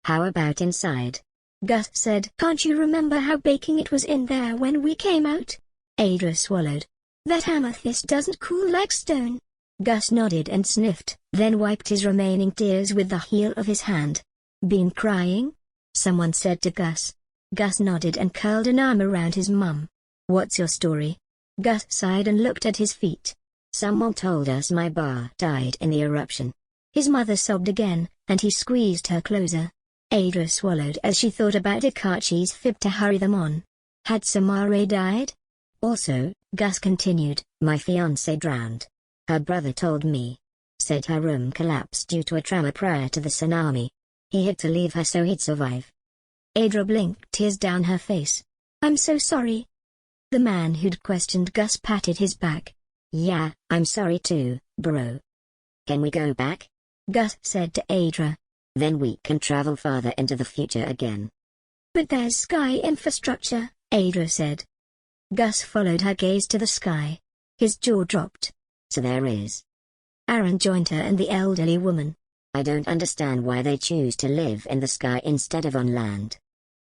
Speaker 3: How about inside?
Speaker 2: Gus said.
Speaker 8: Can't you remember how baking it was in there when we came out?
Speaker 2: Adra swallowed.
Speaker 8: That amethyst doesn't cool like stone.
Speaker 2: Gus nodded and sniffed, then wiped his remaining tears with the heel of his hand. Been crying? Someone said to Gus. Gus nodded and curled an arm around his mum. What's your story? Gus sighed and looked at his feet.
Speaker 3: Someone told us my bar died in the eruption.
Speaker 2: His mother sobbed again, and he squeezed her closer. Adra swallowed as she thought about Ikachi's fib to hurry them on. Had Samare died?
Speaker 3: Also, Gus continued, my fiancée drowned. Her brother told me. Said her room collapsed due to a tremor prior to the tsunami. He had to leave her so he'd survive.
Speaker 2: Adra blinked tears down her face.
Speaker 8: I'm so sorry.
Speaker 2: The man who'd questioned Gus patted his back.
Speaker 3: Yeah, I'm sorry too, bro. Can we go back?
Speaker 2: Gus said to Adra.
Speaker 3: Then we can travel farther into the future again.
Speaker 8: But there's sky infrastructure,
Speaker 2: Adra said. Gus followed her gaze to the sky. His jaw dropped.
Speaker 3: So there is.
Speaker 2: Aaron joined her and the elderly woman.
Speaker 3: I don't understand why they choose to live in the sky instead of on land.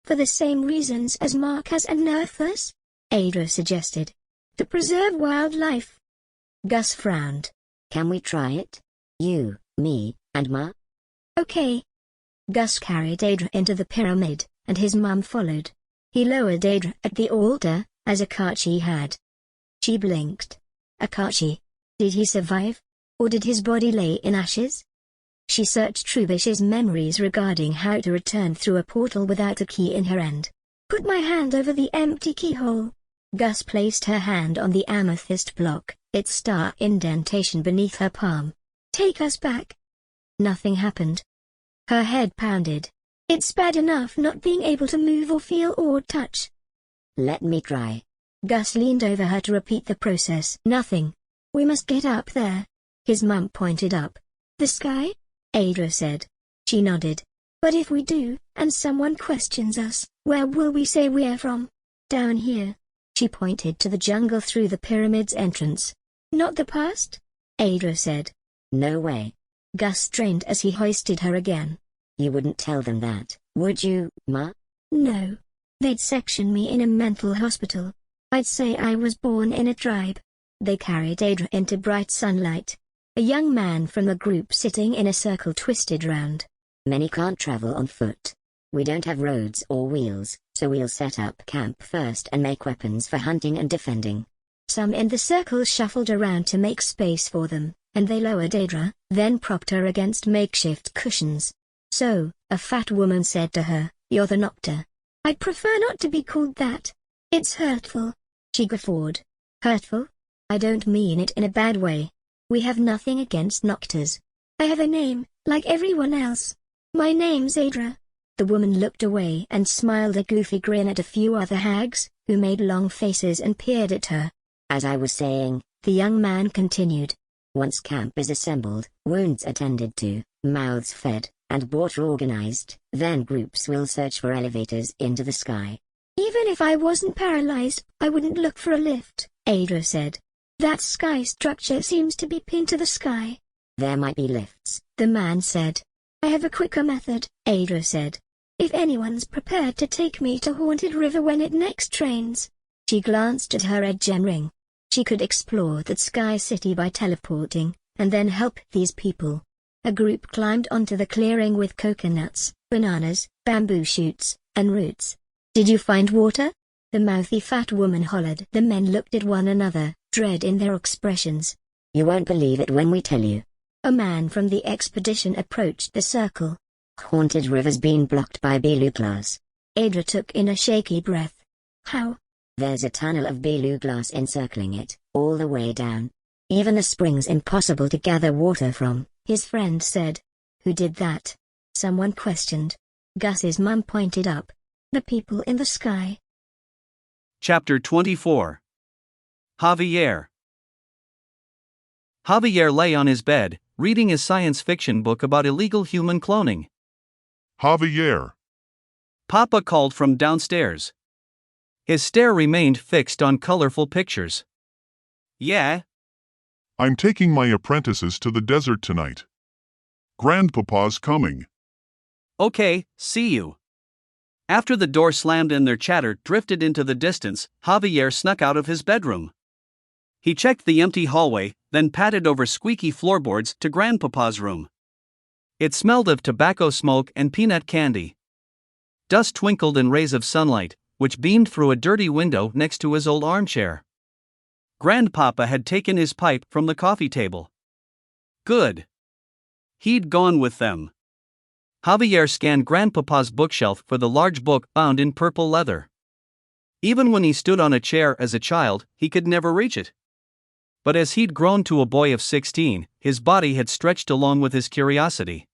Speaker 8: For the same reasons as Marcus and Nerthus?
Speaker 2: Adra suggested.
Speaker 8: To preserve wildlife.
Speaker 2: Gus frowned.
Speaker 3: Can we try it? You, me, and Ma?
Speaker 8: Okay.
Speaker 2: Gus carried Adra into the pyramid, and his mum followed. He lowered Adra at the altar, as Ikachi had. She blinked. Ikachi. Did he survive? Or did his body lay in ashes? She searched Trubish's memories regarding how to return through a portal without a key in her end.
Speaker 8: Put my hand over the empty keyhole.
Speaker 2: Gus placed her hand on the amethyst block, its star indentation beneath her palm.
Speaker 8: Take us back.
Speaker 2: Nothing happened. Her head pounded.
Speaker 8: It's bad enough not being able to move or feel or touch.
Speaker 3: Let me try.
Speaker 2: Gus leaned over her to repeat the process. Nothing.
Speaker 8: We must get up there.
Speaker 2: His mum pointed up.
Speaker 8: The sky?
Speaker 2: Adra said. She nodded.
Speaker 8: But if we do, and someone questions us, where will we say we're from?
Speaker 2: Down here. She pointed to the jungle through the pyramid's entrance.
Speaker 8: Not the past?
Speaker 2: Adra said.
Speaker 3: No way.
Speaker 2: Gus strained as he hoisted her again.
Speaker 3: You wouldn't tell them that, would you, Ma?
Speaker 8: No. They'd section me in a mental hospital. I'd say I was born in a tribe.
Speaker 2: They carried Adra into bright sunlight. A young man from the group sitting in a circle twisted round.
Speaker 3: Many can't travel on foot. We don't have roads or wheels, so we'll set up camp first and make weapons for hunting and defending.
Speaker 2: Some in the circle shuffled around to make space for them, and they lowered Adra, then propped her against makeshift cushions. So, a fat woman said to her, "You're the Nocta."
Speaker 8: "I'd prefer not to be called that. It's hurtful."
Speaker 2: She guffawed. "Hurtful? I don't mean it in a bad way. We have nothing against Noctas."
Speaker 8: "I have a name, like everyone else. My name's Adra."
Speaker 2: The woman looked away and smiled a goofy grin at a few other hags, who made long faces and peered at her.
Speaker 3: "As I was saying,"
Speaker 2: the young man continued,
Speaker 3: "once camp is assembled, wounds attended to, mouths fed, and water organized, then groups will search for elevators into the sky."
Speaker 8: "Even if I wasn't paralyzed, I wouldn't look for a lift,"
Speaker 2: Adra said.
Speaker 8: "That sky structure seems to be pinned to the sky."
Speaker 3: "There might be lifts,"
Speaker 2: the man said.
Speaker 8: "I have a quicker method,"
Speaker 2: Adra said.
Speaker 8: "If anyone's prepared to take me to Haunted River when it next trains."
Speaker 2: She glanced at her gem ring. She could explore that sky city by teleporting, and then help these people. A group climbed onto the clearing with coconuts, bananas, bamboo shoots, and roots. "Did you find water?" the mouthy fat woman hollered. The men looked at one another, dread in their expressions.
Speaker 3: "You won't believe it when we tell you."
Speaker 2: A man from the expedition approached the circle.
Speaker 3: "Haunted River's been blocked by beelu glass."
Speaker 2: Adra took in a shaky breath.
Speaker 8: "How?"
Speaker 3: "There's a tunnel of beelu glass encircling it, all the way down. Even the spring's impossible to gather water from,"
Speaker 2: his friend said. "Who did that?" someone questioned. Gus's mum pointed up.
Speaker 8: "The people in the sky."
Speaker 10: Chapter 24. Javier. Javier lay on his bed, reading a science fiction book about illegal human cloning.
Speaker 11: "Javier."
Speaker 10: Papa called from downstairs. His stare remained fixed on colorful pictures. "Yeah?"
Speaker 11: I'm taking my apprentices to the desert tonight. Grandpapa's coming.
Speaker 10: Okay, see you. After the door slammed and their chatter drifted into the distance, Javier snuck out of his bedroom. He checked the empty hallway, then padded over squeaky floorboards to Grandpapa's room. It smelled of tobacco smoke and peanut candy. Dust twinkled in rays of sunlight, which beamed through a dirty window next to his old armchair. Grandpapa had taken his pipe from the coffee table. Good. He'd gone with them. Javier scanned Grandpapa's bookshelf for the large book bound in purple leather. Even when he stood on a chair as a child, he could never reach it. But as he'd grown to a boy of 16, his body had stretched along with his curiosity.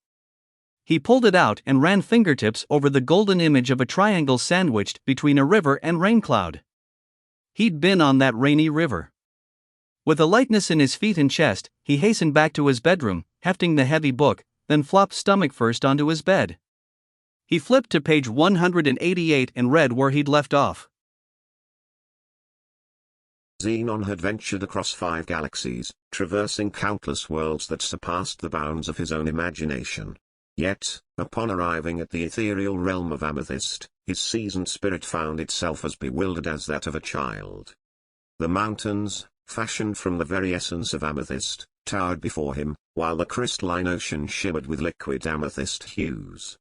Speaker 10: He pulled it out and ran fingertips over the golden image of a triangle sandwiched between a river and rain cloud. He'd been on that rainy river. With a lightness in his feet and chest, he hastened back to his bedroom, hefting the heavy book, then flopped stomach first onto his bed. He flipped to page 188 and read where he'd left off.
Speaker 7: Xenon had ventured across 5 galaxies, traversing countless worlds that surpassed the bounds of his own imagination. Yet, upon arriving at the ethereal realm of Amethyst, his seasoned spirit found itself as bewildered as that of a child. The mountains, fashioned from the very essence of amethyst, towered before him, while the crystalline ocean shimmered with liquid amethyst hues.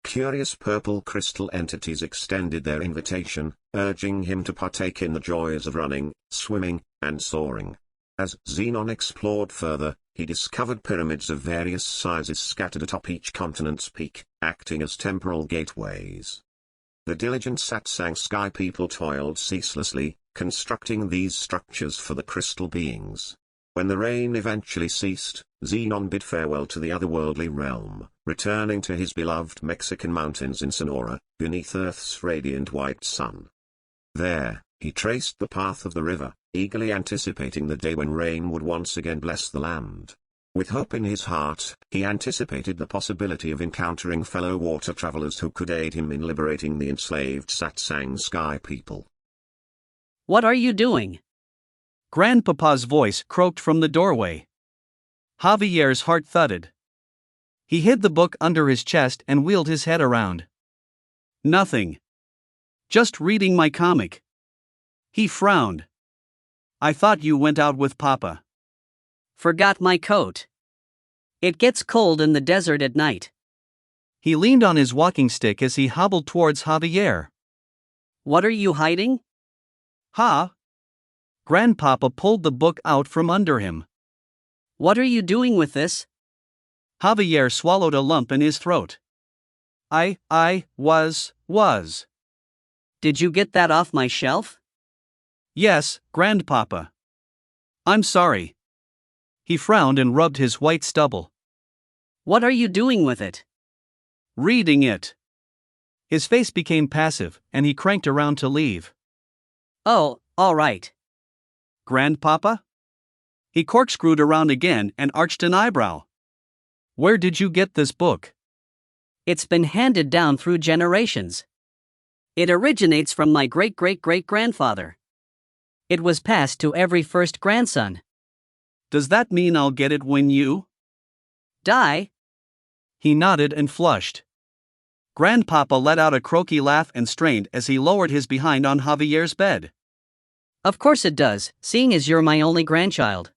Speaker 7: Curious purple crystal entities extended their invitation, urging him to partake in the joys of running, swimming, and soaring. As Xenon explored further, he discovered pyramids of various sizes scattered atop each continent's peak, acting as temporal gateways. The diligent Satsang Sky people toiled ceaselessly, constructing these structures for the crystal beings. When the rain eventually ceased, Xenon bid farewell to the otherworldly realm, returning to his beloved Mexican mountains in Sonora, beneath Earth's radiant white sun. There, he traced the path of the river, eagerly anticipating the day when rain would once again bless the land. With hope in his heart, he anticipated the possibility of encountering fellow water travelers who could aid him in liberating the enslaved Satsang Sky people.
Speaker 10: What are you doing? Grandpapa's voice croaked from the doorway. Javier's heart thudded. He hid the book under his chest and wheeled his head around. Nothing. Just reading my comic. He frowned. I thought you went out with Papa. Forgot my coat. It gets cold in the desert at night. He leaned on his walking stick as he hobbled towards Javier. What are you hiding? Ha! Grandpapa pulled the book out from under him. What are you doing with this? Javier swallowed a lump in his throat. I was. Did you get that off my shelf? Yes, Grandpapa. I'm sorry. He frowned and rubbed his white stubble. What are you doing with it? Reading it. His face became passive, and he cranked around to leave. Oh, all right. Grandpapa? He corkscrewed around again and arched an eyebrow. Where did you get this book? It's been handed down through generations. It originates from my great-great-great-grandfather. It was passed to every first grandson. Does that mean I'll get it when you die? He nodded and flushed. Grandpapa let out a croaky laugh and strained as he lowered his behind on Javier's bed. Of course it does, seeing as you're my only grandchild.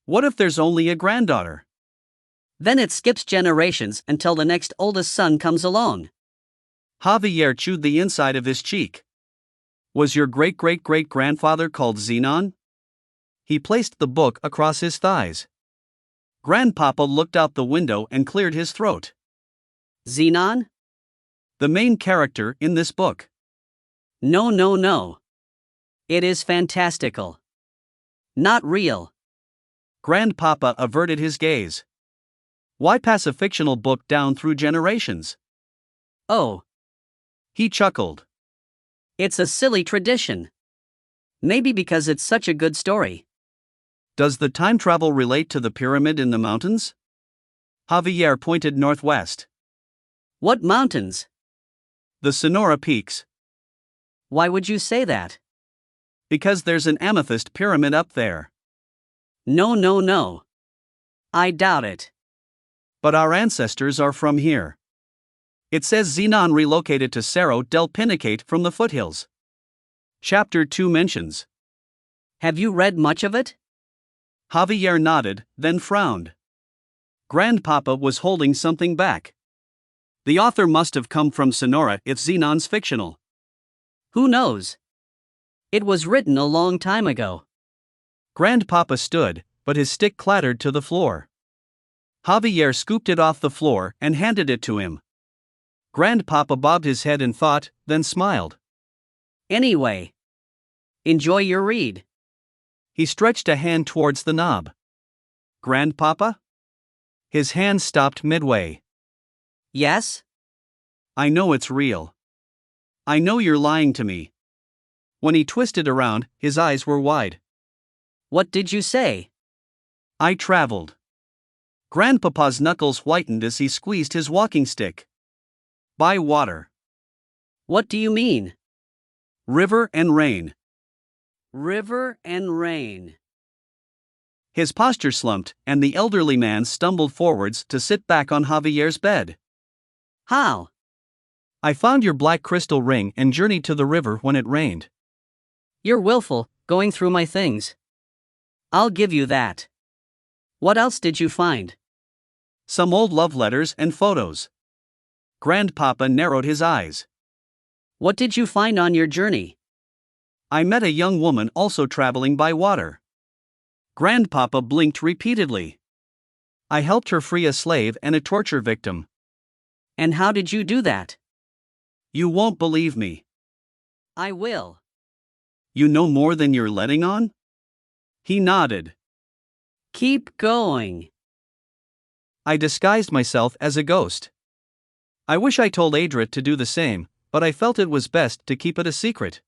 Speaker 10: What if there's only a granddaughter? Then it skips generations until the next oldest son comes along. Javier chewed the inside of his cheek. Was your great-great-great-grandfather called Xenon? He placed the book across his thighs. Grandpapa looked out the window and cleared his throat. Xenon? The main character in this book. No. It is fantastical. Not real. Grandpapa averted his gaze. Why pass a fictional book down through generations? Oh. He chuckled. It's a silly tradition. Maybe because it's such a good story. Does the time travel relate to the pyramid in the mountains? Javier pointed northwest. What mountains? The Sonora Peaks. Why would you say that? Because there's an amethyst pyramid up there. No, no, no. I doubt it. But our ancestors are from here. It says Xenon relocated to Cerro del Pinicate from the foothills. Chapter 2 mentions. Have you read much of it? Javier nodded, then frowned. Grandpapa was holding something back. The author must have come from Sonora if Xenon's fictional. Who knows? It was written a long time ago. Grandpapa stood, but his stick clattered to the floor. Javier scooped it off the floor and handed it to him. Grandpapa bobbed his head in thought, then smiled. Anyway. Enjoy your read. He stretched a hand towards the knob. Grandpapa? His hand stopped midway. Yes? I know it's real. I know you're lying to me. When he twisted around, his eyes were wide. What did you say? I traveled. Grandpapa's knuckles whitened as he squeezed his walking stick. By water. What do you mean? River and rain. River and rain. His posture slumped, and the elderly man stumbled forwards to sit back on Javier's bed. How? I found your black crystal ring and journeyed to the river when it rained. You're willful, going through my things. I'll give you that. What else did you find? Some old love letters and photos. Grandpapa narrowed his eyes. What did you find on your journey? I met a young woman also traveling by water. Grandpapa blinked repeatedly. I helped her free a slave and a torture victim. And how did you do that? You won't believe me. I will. You know more than you're letting on? He nodded. Keep going. I disguised myself as a ghost. I wish I told Adra to do the same, but I felt it was best to keep it a secret.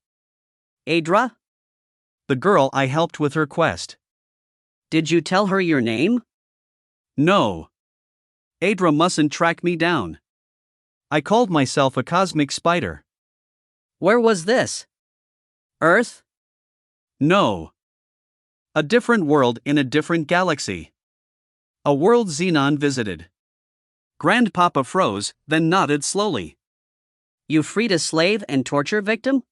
Speaker 10: Adra? The girl I helped with her quest. Did you tell her your name? No. Adra mustn't track me down. I called myself a cosmic spider. Where was this? Earth? No. A different world in a different galaxy. A world Xenon visited. Grandpapa froze, then nodded slowly. You freed a slave and torture victim?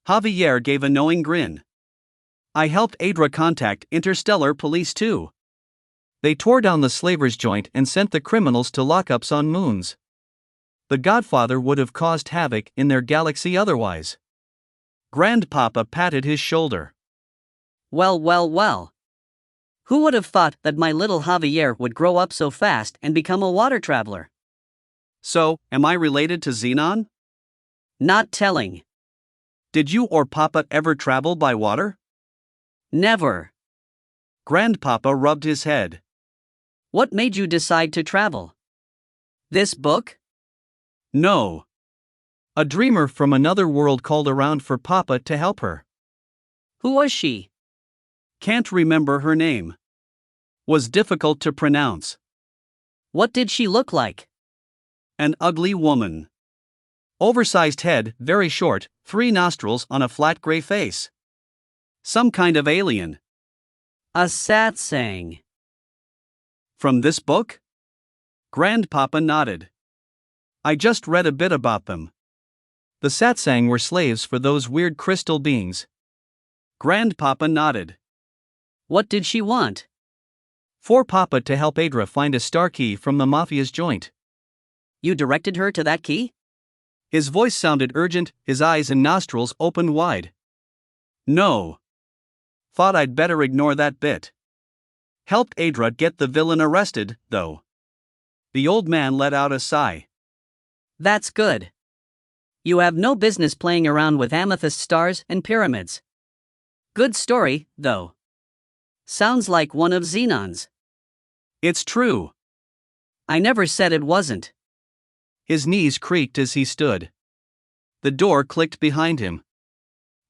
Speaker 10: Javier gave a knowing grin. I helped Adra contact interstellar police too. They tore down the slavers' joint and sent the criminals to lockups on moons. The Godfather would have caused havoc in their galaxy otherwise. Grandpapa patted his shoulder. Well, well, well. Who would have thought that my little Javier would grow up so fast and become a water traveler? So, am I related to Xenon? Not telling. Did you or Papa ever travel by water? Never. Grandpapa rubbed his head. What made you decide to travel? This book? No. A dreamer from another world called around for Papa to help her. Who was she? Can't remember her name. Was difficult to pronounce. What did she look like? An ugly woman. Oversized head, very short, 3 nostrils on a flat gray face. Some kind of alien. A satsang. From this book? Grandpapa nodded. I just read a bit about them. The satsang were slaves for those weird crystal beings. Grandpapa nodded. What did she want? For Papa to help Adra find a star key from the mafia's joint. You directed her to that key? His voice sounded urgent, his eyes and nostrils opened wide. No. Thought I'd better ignore that bit. Helped Adra get the villain arrested, though. The old man let out a sigh. That's good. You have no business playing around with amethyst stars and pyramids. Good story, though. Sounds like one of Xenon's. It's true. I never said it wasn't. His knees creaked as he stood. The door clicked behind him.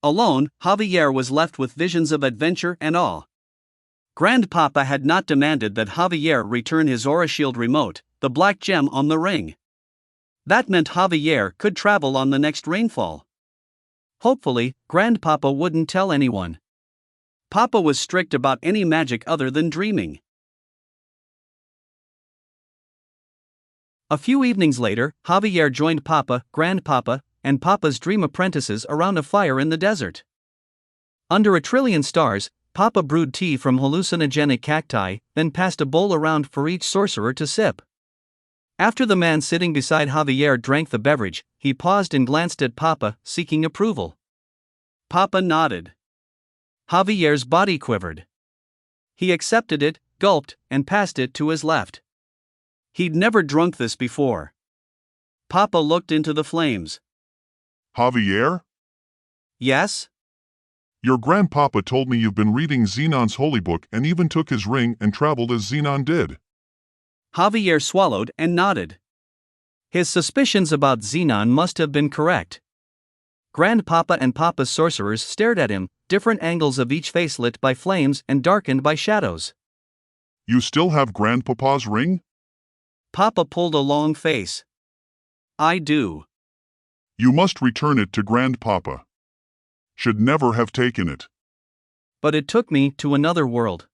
Speaker 10: Alone, Javier was left with visions of adventure and awe. Grandpapa had not demanded that Javier return his aura shield remote, the black gem on the ring. That meant Javier could travel on the next rainfall. Hopefully, Grandpapa wouldn't tell anyone. Papa was strict about any magic other than dreaming. A few evenings later, Javier joined Papa, Grandpapa, and Papa's dream apprentices around a fire in the desert. Under a trillion stars, Papa brewed tea from hallucinogenic cacti, then passed a bowl around for each sorcerer to sip. After the man sitting beside Javier drank the beverage, he paused and glanced at Papa, seeking approval. Papa nodded. Javier's body quivered. He accepted it, gulped, and passed it to his left. He'd never drunk this before. Papa looked into the flames.
Speaker 11: Javier?
Speaker 10: Yes?
Speaker 11: Your grandpapa told me you've been reading Xenon's holy book and even took his ring and traveled as Xenon did.
Speaker 10: Javier swallowed and nodded. His suspicions about Xenon must have been correct. Grandpapa and Papa's sorcerers stared at him, different angles of each face lit by flames and darkened by shadows.
Speaker 11: You still have grandpapa's ring?
Speaker 10: Papa pulled a long face. I do.
Speaker 11: You must return it to grandpapa. Should never have taken it.
Speaker 10: But it took me to another world.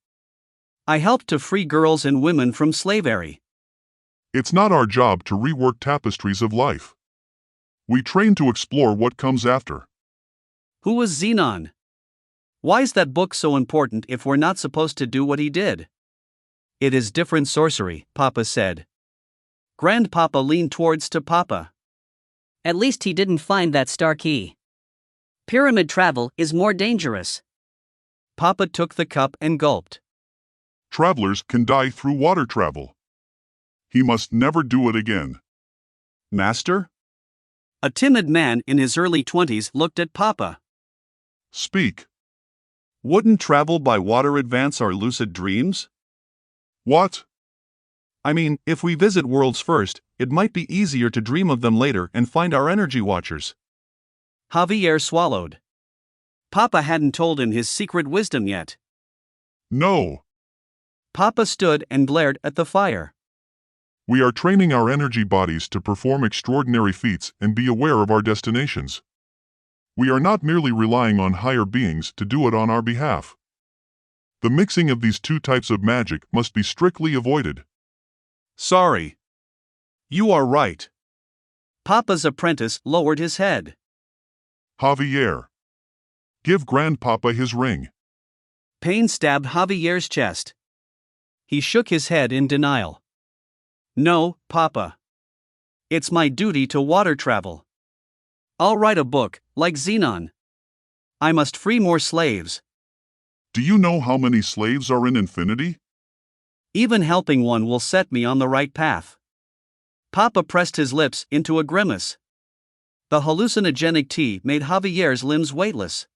Speaker 10: I helped to free girls and women from slavery.
Speaker 11: It's not our job to rework tapestries of life. We train to explore what comes after.
Speaker 10: Who was Xenon? Why is that book so important if we're not supposed to do what he did? It is different sorcery, Papa said. Grandpapa leaned towards to Papa.
Speaker 12: At least he didn't find that star key. Pyramid travel is more dangerous.
Speaker 10: Papa took the cup and gulped.
Speaker 11: Travelers can die through water travel. He must never do it again.
Speaker 10: Master? A timid man in his early 20s looked at Papa.
Speaker 11: Speak.
Speaker 10: Wouldn't travel by water advance our lucid dreams?
Speaker 11: What?
Speaker 13: I mean, if we visit worlds first, it might be easier to dream of them later and find our energy watchers.
Speaker 10: Javier swallowed. Papa hadn't told him his secret wisdom yet.
Speaker 11: No.
Speaker 10: Papa stood and glared at the fire.
Speaker 11: We are training our energy bodies to perform extraordinary feats and be aware of our destinations. We are not merely relying on higher beings to do it on our behalf. The mixing of these two types of magic must be strictly avoided.
Speaker 10: Sorry. You are right. Papa's apprentice lowered his head.
Speaker 11: Javier. Give grandpapa his ring.
Speaker 10: Pain stabbed Javier's chest. He shook his head in denial. No, Papa. It's my duty to water travel. I'll write a book, like Xenon. I must free more slaves.
Speaker 11: Do you know how many slaves are in infinity?
Speaker 10: Even helping one will set me on the right path. Papa pressed his lips into a grimace. The hallucinogenic tea made Javier's limbs weightless.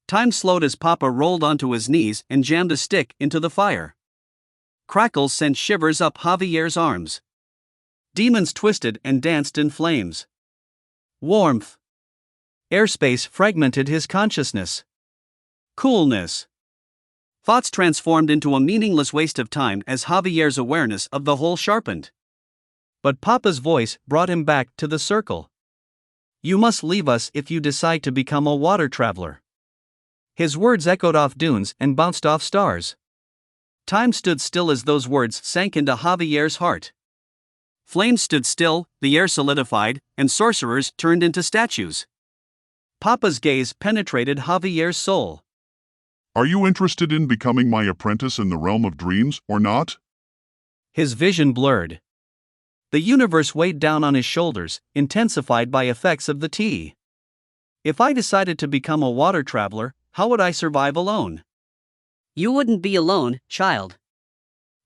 Speaker 10: Time slowed as Papa rolled onto his knees and jammed a stick into the fire. Crackles sent shivers up Javier's arms. Demons twisted and danced in flames. Warmth. Airspace fragmented his consciousness. Coolness. Thoughts transformed into a meaningless waste of time as Javier's awareness of the whole sharpened. But Papa's voice brought him back to the circle. You must leave us if you decide to become a water traveler. His words echoed off dunes and bounced off stars. Time stood still as those words sank into Javier's heart. Flames stood still, the air solidified, and sorcerers turned into statues. Papa's gaze penetrated Javier's soul.
Speaker 11: Are you interested in becoming my apprentice in the realm of dreams, or not?
Speaker 10: His vision blurred. The universe weighed down on his shoulders, intensified by effects of the tea. If I decided to become a water traveler, how would I survive alone?
Speaker 12: You wouldn't be alone, child.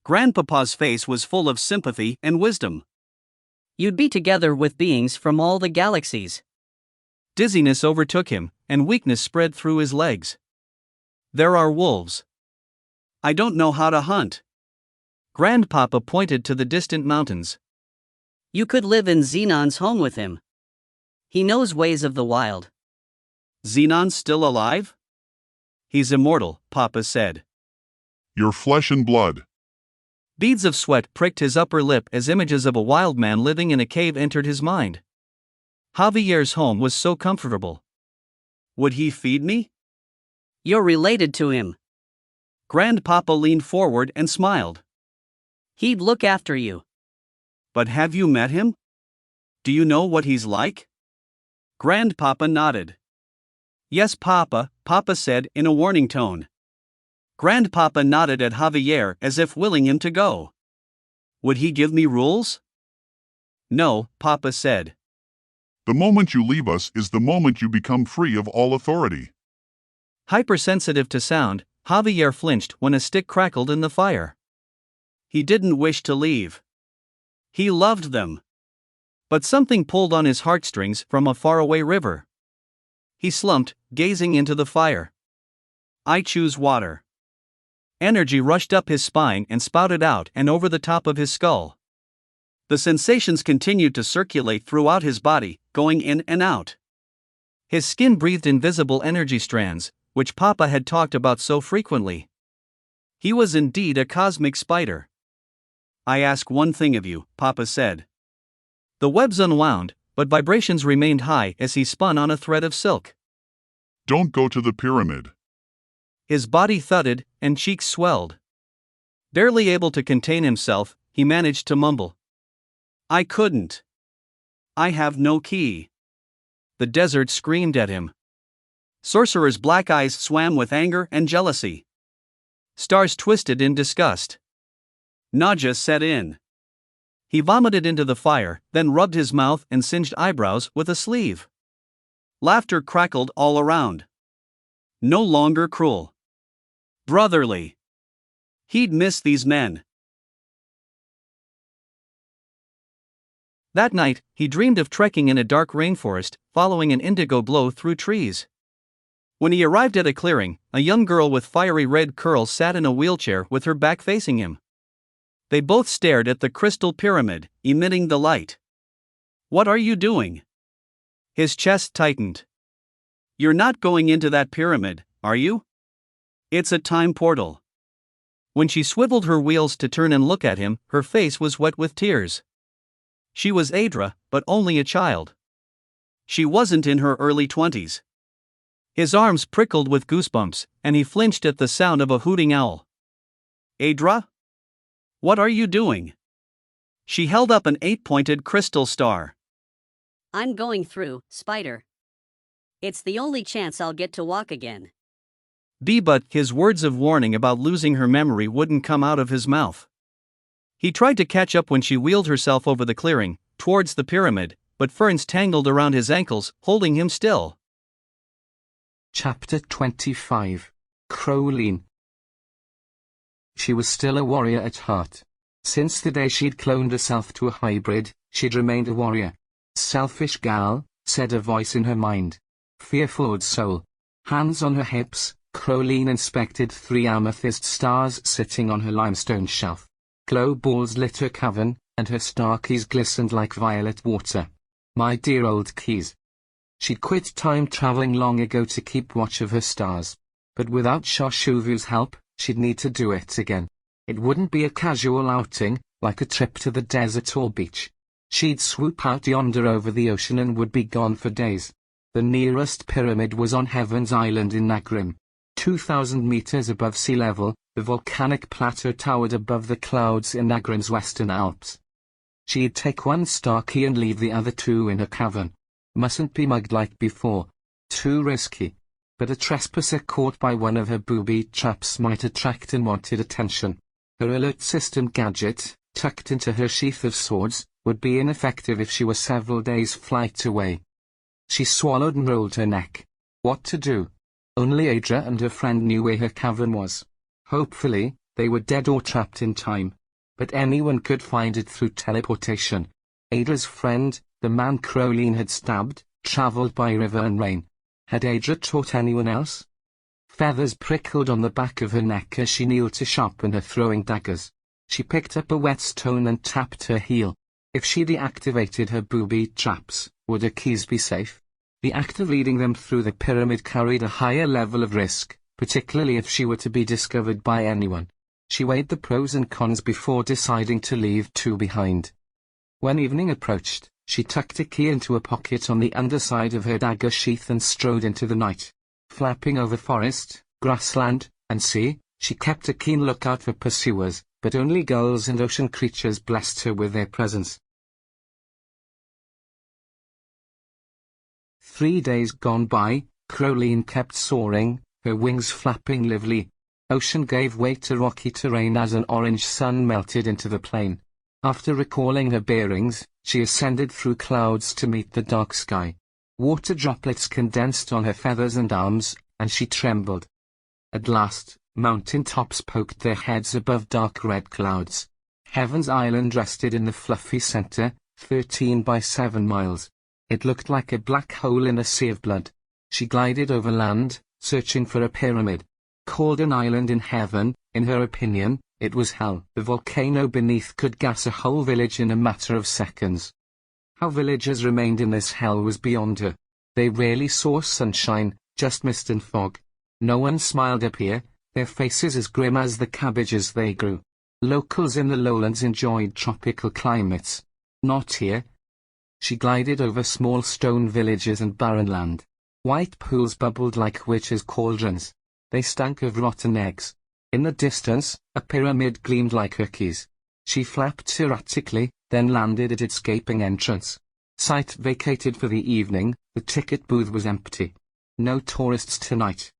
Speaker 10: Grandpapa's face was full of sympathy and wisdom.
Speaker 12: You'd be together with beings from all the galaxies.
Speaker 10: Dizziness overtook him, and weakness spread through his legs. There are wolves. I don't know how to hunt. Grandpapa pointed to the distant mountains.
Speaker 12: You could live in Xenon's home with him. He knows ways of the wild.
Speaker 10: Xenon's still alive? He's immortal, Papa said.
Speaker 11: Your flesh and blood.
Speaker 10: Beads of sweat pricked his upper lip as images of a wild man living in a cave entered his mind. Javier's home was so comfortable. Would he feed me?
Speaker 12: You're related to him.
Speaker 10: Grandpapa leaned forward and smiled.
Speaker 12: He'd look after you.
Speaker 10: But have you met him? Do you know what he's like? Grandpapa nodded. Yes, Papa, Papa said in a warning tone. Grandpapa nodded at Javier as if willing him to go. Would he give me rules? No, Papa said.
Speaker 11: The moment you leave us is the moment you become free of all authority.
Speaker 10: Hypersensitive to sound, Javier flinched when a stick crackled in the fire. He didn't wish to leave. He loved them. But something pulled on his heartstrings from a faraway river. He slumped, gazing into the fire. I choose water. Energy rushed up his spine and spouted out and over the top of his skull. The sensations continued to circulate throughout his body, going in and out. His skin breathed invisible energy strands, which Papa had talked about so frequently. He was indeed a cosmic spider. I ask one thing of you, Papa said. The webs unwound, but vibrations remained high as he spun on a thread of silk.
Speaker 11: Don't go to the pyramid.
Speaker 10: His body thudded, and cheeks swelled. Barely able to contain himself, he managed to mumble. I couldn't. I have no key. The desert screamed at him. Sorcerer's black eyes swam with anger and jealousy. Stars twisted in disgust. Nausea set in. He vomited into the fire, then rubbed his mouth and singed eyebrows with a sleeve. Laughter crackled all around. No longer cruel. Brotherly. He'd miss these men. That night, he dreamed of trekking in a dark rainforest, following an indigo glow through trees. When he arrived at a clearing, a young girl with fiery red curls sat in a wheelchair with her back facing him. They both stared at the crystal pyramid, emitting the light. What are you doing? His chest tightened. You're not going into that pyramid, are you? It's a time portal. When she swiveled her wheels to turn and look at him, her face was wet with tears. She was Adra, but only a child. She wasn't in her early 20s. His arms prickled with goosebumps, and he flinched at the sound of a hooting owl. Adra? What are you doing? She held up an 8-pointed crystal star.
Speaker 14: I'm going through, Spider. It's the only chance I'll get to walk again.
Speaker 10: But his words of warning about losing her memory wouldn't come out of his mouth. He tried to catch up when she wheeled herself over the clearing, towards the pyramid, but ferns tangled around his ankles, holding him still.
Speaker 9: Chapter 25. Crowleen. She was still a warrior at heart. Since the day she'd cloned herself to a hybrid, she'd remained a warrior. Selfish gal, said a voice in her mind. Fearful soul. Hands on her hips, Crowleen inspected 3 amethyst stars sitting on her limestone shelf. Glow balls lit her cavern, and her star keys glistened like violet water. My dear old keys. She'd quit time traveling long ago to keep watch of her stars. But without Shoshuvu's help, she'd need to do it again. It wouldn't be a casual outing, like a trip to the desert or beach. She'd swoop out yonder over the ocean and would be gone for days. The nearest pyramid was on Heaven's Island in Nagrim. 2,000 meters above sea level, the volcanic plateau towered above the clouds in Nagrim's western Alps. She'd take 1 star key and leave the other 2 in her cavern. Mustn't be mugged like before. Too risky. But a trespasser caught by one of her booby traps might attract unwanted attention. Her alert system gadget, tucked into her sheath of swords, would be ineffective if she were several days' flight away. She swallowed and rolled her neck. What to do? Only Adra and her friend knew where her cavern was. Hopefully, they were dead or trapped in time. But anyone could find it through teleportation. Adra's friend, the man Crowleen had stabbed, traveled by river and rain. Had Adra taught anyone else? Feathers prickled on the back of her neck as she kneeled to sharpen her throwing daggers. She picked up a wet stone and tapped her heel. If she deactivated her booby traps, would her keys be safe? The act of leading them through the pyramid carried a higher level of risk, particularly if she were to be discovered by anyone. She weighed the pros and cons before deciding to leave 2 behind. When evening approached, she tucked a key into a pocket on the underside of her dagger sheath and strode into the night. Flapping over forest, grassland, and sea. She kept a keen lookout for pursuers, but only gulls and ocean creatures blessed her with their presence. 3 days gone by, Crowleen kept soaring, her wings flapping lively. Ocean gave way to rocky terrain as an orange sun melted into the plain. After recalling her bearings, she ascended through clouds to meet the dark sky. Water droplets condensed on her feathers and arms, and she trembled. At last, mountain tops poked their heads above dark red clouds. Heaven's Island rested in the fluffy center, 13 by 7 miles. It looked like a black hole in a sea of blood. She glided over land, searching for a pyramid. Called an island in heaven, in her opinion, it was hell. The volcano beneath could gas a whole village in a matter of seconds. How villagers remained in this hell was beyond her. They rarely saw sunshine, just mist and fog. No one smiled up here, their faces as grim as the cabbages they grew. Locals in the lowlands enjoyed tropical climates. Not here. She glided over small stone villages and barren land. White pools bubbled like witches' cauldrons. They stank of rotten eggs. In the distance, a pyramid gleamed like cookies. She flapped erratically, then landed at its gaping entrance. Site vacated for the evening, the ticket booth was empty. No tourists tonight.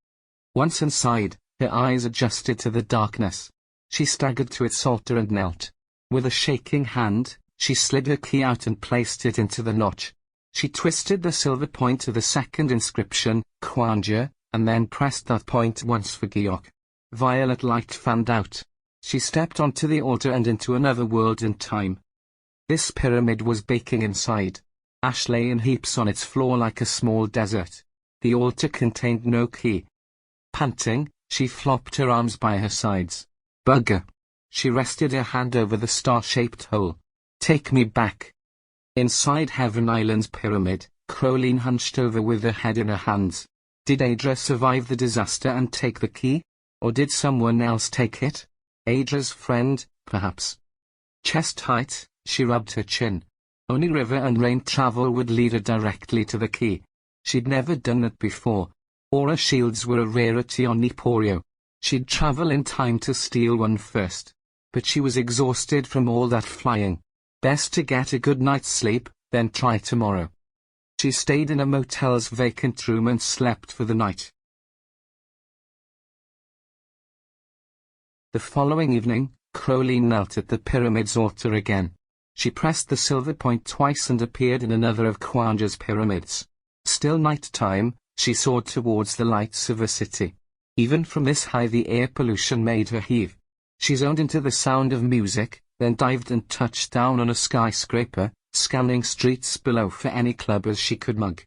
Speaker 9: Once inside, her eyes adjusted to the darkness. She staggered to its altar and knelt. With a shaking hand, she slid her key out and placed it into the notch. She twisted the silver point to the second inscription, Kwanja, and then pressed that point once for Geok. Violet light fanned out. She stepped onto the altar and into another world and time. This pyramid was baking inside. Ash lay in heaps on its floor like a small desert. The altar contained no key. Panting, she flopped her arms by her sides. Bugger. She rested her hand over the star-shaped hole. Take me back. Inside Heaven Island's pyramid, Crowleen hunched over with her head in her hands. Did Adra survive the disaster and take the key? Or did someone else take it? Adra's friend, perhaps. Chest height, she rubbed her chin. Only river and rain travel would lead her directly to the key. She'd never done it before. Aura shields were a rarity on Niporio. She'd travel in time to steal one first. But she was exhausted from all that flying. Best to get a good night's sleep, then try tomorrow. She stayed in a motel's vacant room and slept for the night. The following evening, Crowleen knelt at the pyramid's altar again. She pressed the silver point twice and appeared in another of Kwanja's pyramids. Still night time, she soared towards the lights of a city. Even from this high the air pollution made her heave. She zoned into the sound of music, then dived and touched down on a skyscraper, scanning streets below for any clubbers she could mug.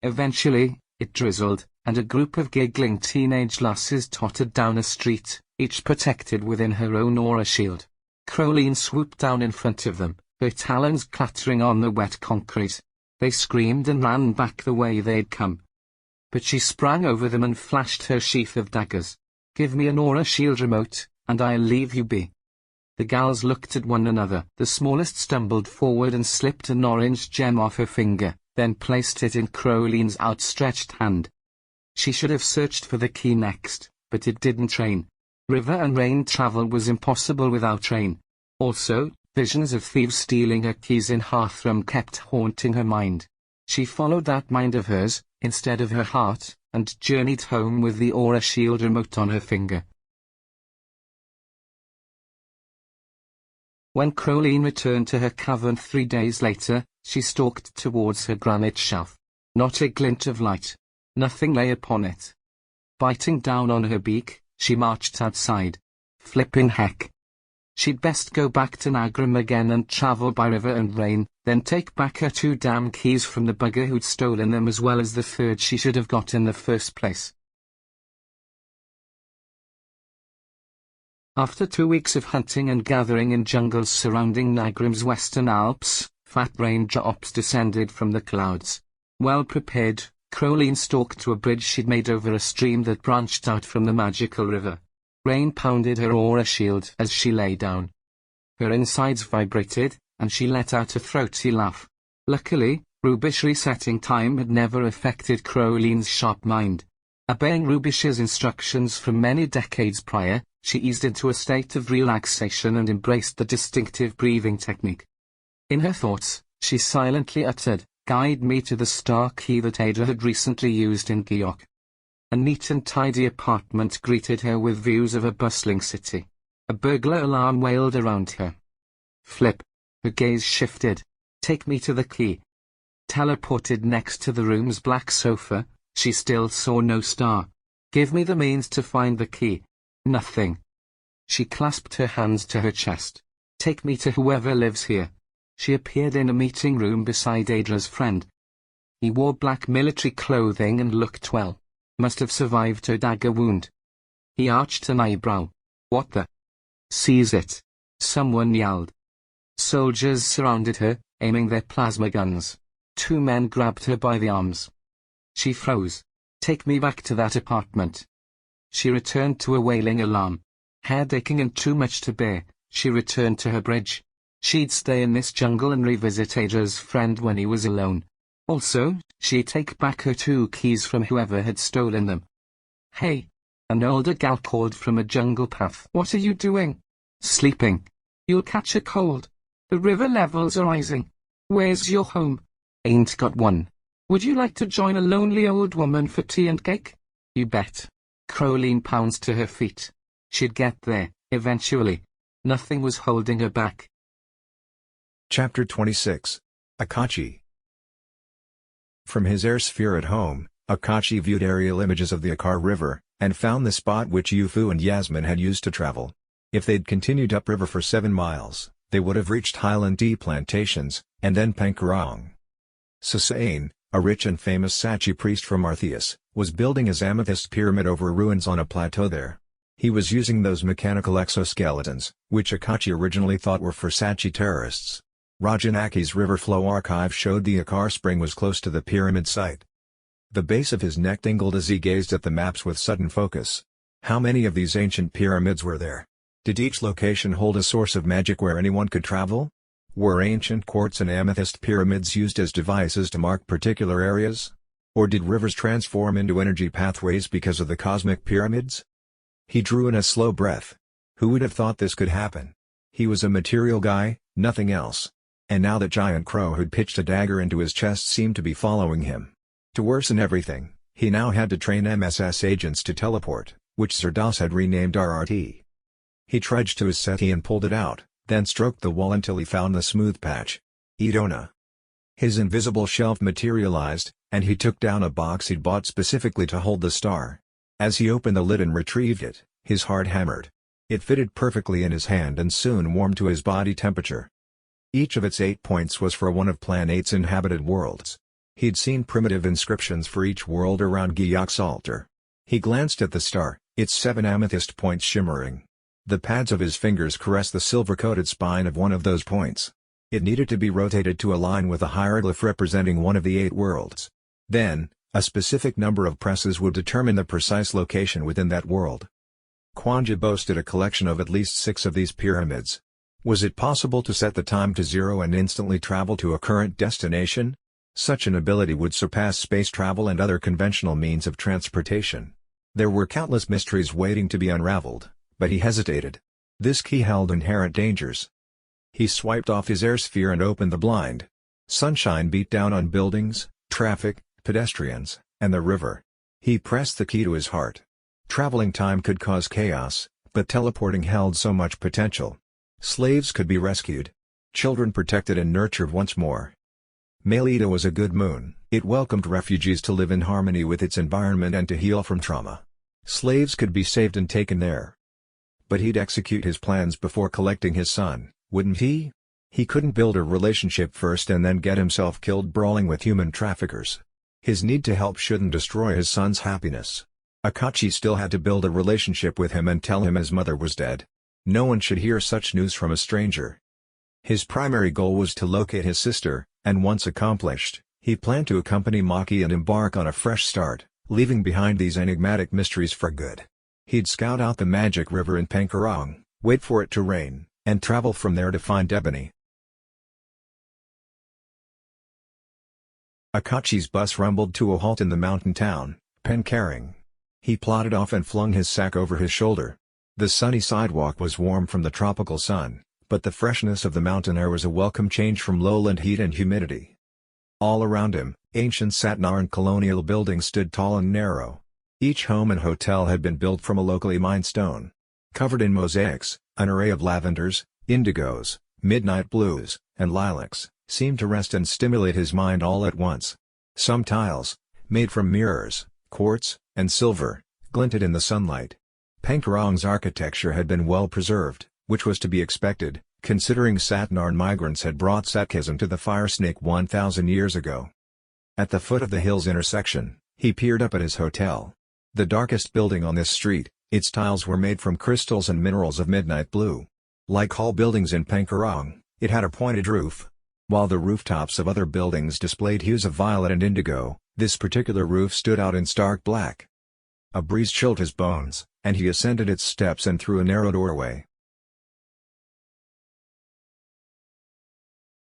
Speaker 9: Eventually, it drizzled, and a group of giggling teenage lasses tottered down a street, each protected within her own aura shield. Crowleen swooped down in front of them, her talons clattering on the wet concrete. They screamed and ran back the way they'd come. But she sprang over them and flashed her sheath of daggers. Give me an aura shield remote, and I'll leave you be. The gals looked at one another. The smallest stumbled forward and slipped an orange gem off her finger, then placed it in Crowleen's outstretched hand. She should have searched for the key next, but it didn't rain. River and rain travel was impossible without rain. Also, visions of thieves stealing her keys in Hearthrum kept haunting her mind. She followed that mind of hers, instead of her heart, and journeyed home with the aura shield remote on her finger. When Crowleen returned to her cavern 3 days later, she stalked towards her granite shelf. Not a glint of light. Nothing lay upon it. Biting down on her beak, she marched outside. Flipping heck. She'd best go back to Nagram again and travel by river and rain, then take back her 2 damn keys from the bugger who'd stolen them as well as the third she should have got in the first place. After 2 weeks of hunting and gathering in jungles surrounding Nagram's western Alps, fat raindrops descended from the clouds. Well prepared, Crowleen stalked to a bridge she'd made over a stream that branched out from the magical river. Rain pounded her aura shield as she lay down. Her insides vibrated, and she let out a throaty laugh. Luckily, Rubish resetting time had never affected Crowleen's sharp mind. Obeying Rubish's instructions from many decades prior, she eased into a state of relaxation and embraced the distinctive breathing technique. In her thoughts, she silently uttered, "Guide me to the star key that Ada had recently used in Geok." A neat and tidy apartment greeted her with views of a bustling city. A burglar alarm wailed around her. Flip. Her gaze shifted. "Take me to the key." Teleported next to the room's black sofa, she still saw no star. "Give me the means to find the key." "Nothing." She clasped her hands to her chest. "Take me to whoever lives here." She appeared in a meeting room beside Adra's friend. He wore black military clothing and looked well. Must have survived her dagger wound. He arched an eyebrow. "What the?" "Seize it!" someone yelled. Soldiers surrounded her, aiming their plasma guns. 2 men grabbed her by the arms. She froze. "Take me back to that apartment." She returned to a wailing alarm. Head aching and too much to bear, she returned to her bridge. She'd stay in this jungle and revisit Adra's friend when he was alone. Also, she'd take back her 2 keys from whoever had stolen them. "Hey!" an older gal called from a jungle path. "What are you doing?" "Sleeping." "You'll catch a cold. The river levels are rising. Where's your home?" "Ain't got one." "Would you like to join a lonely old woman for tea and cake?" "You bet." Crowleen pounced to her feet. She'd get there, eventually. Nothing was holding her back.
Speaker 1: Chapter 26. Akachi. From his air sphere at home, Akachi viewed aerial images of the Akar River, and found the spot which YuFu and Yasmin had used to travel. If they'd continued upriver for 7 miles, they would have reached Highland Tea Plantations, and then Pankarong. Susain, a rich and famous Sachi priest from Artheus, was building his amethyst pyramid over ruins on a plateau there. He was using those mechanical exoskeletons, which Akachi originally thought were for Sachi terrorists. Rajanaki's river flow archive showed the Akar spring was close to the pyramid site. The base of his neck tingled as he gazed at the maps with sudden focus. How many of these ancient pyramids were there? Did each location hold a source of magic where anyone could travel? Were ancient quartz and amethyst pyramids used as devices to mark particular areas? Or did rivers transform into energy pathways because of the cosmic pyramids? He drew in a slow breath. Who would have thought this could happen? He was a material guy, nothing else. And now that giant crow who'd pitched a dagger into his chest seemed to be following him. To worsen everything, he now had to train MSS agents to teleport, which Sir Das had renamed RRT. He trudged to his settee and pulled it out, then stroked the wall until he found the smooth patch. Idona. His invisible shelf materialized, and he took down a box he'd bought specifically to hold the star. As he opened the lid and retrieved it, his heart hammered. It fitted perfectly in his hand and soon warmed to his body temperature. Each of its 8 points was for one of Plan 8's inhabited worlds. He'd seen primitive inscriptions for each world around Gyok's altar. He glanced at the star, its 7 amethyst points shimmering. The pads of his fingers caressed the silver-coated spine of one of those points. It needed to be rotated to align with a hieroglyph representing one of the 8 worlds. Then, a specific number of presses would determine the precise location within that world. Kwanja boasted a collection of at least 6 of these pyramids. Was it possible to set the time to 0 and instantly travel to a current destination? Such an ability would surpass space travel and other conventional means of transportation. There were countless mysteries waiting to be unraveled, but he hesitated. This key held inherent dangers. He swiped off his air sphere and opened the blind. Sunshine beat down on buildings, traffic, pedestrians, and the river. He pressed the key to his heart. Traveling time could cause chaos, but teleporting held so much potential. Slaves could be rescued. Children protected and nurtured once more. Melita was a good moon. It welcomed refugees to live in harmony with its environment and to heal from trauma. Slaves could be saved and taken there. But he'd execute his plans before collecting his son, wouldn't he? He couldn't build a relationship first and then get himself killed brawling with human traffickers. His need to help shouldn't destroy his son's happiness. Akachi still had to build a relationship with him and tell him his mother was dead. No one should hear such news from a stranger. His primary goal was to locate his sister, and once accomplished, he planned to accompany Maki and embark on a fresh start, leaving behind these enigmatic mysteries for good. He'd scout out the magic river in Pankarong, wait for it to rain, and travel from there to find Ebony. Akachi's bus rumbled to a halt in the mountain town, Penkaring. He plodded off and flung his sack over his shoulder. The sunny sidewalk was warm from the tropical sun, but the freshness of the mountain air was a welcome change from lowland heat and humidity. All around him, ancient Satnaran colonial buildings stood tall and narrow. Each home and hotel had been built from a locally mined stone. Covered in mosaics, an array of lavenders, indigos, midnight blues, and lilacs, seemed to rest and stimulate his mind all at once. Some tiles, made from mirrors, quartz, and silver, glinted in the sunlight. Penkarong's architecture had been well preserved, which was to be expected, considering Satnaran migrants had brought Satkism to the Firesnake 1,000 years ago. At the foot of the hill's intersection, he peered up at his hotel. The darkest building on this street, its tiles were made from crystals and minerals of midnight blue. Like all buildings in Penkarong, it had a pointed roof. While the rooftops of other buildings displayed hues of violet and indigo, this particular roof stood out in stark black. A breeze chilled his bones, and he ascended its steps and through a narrow doorway.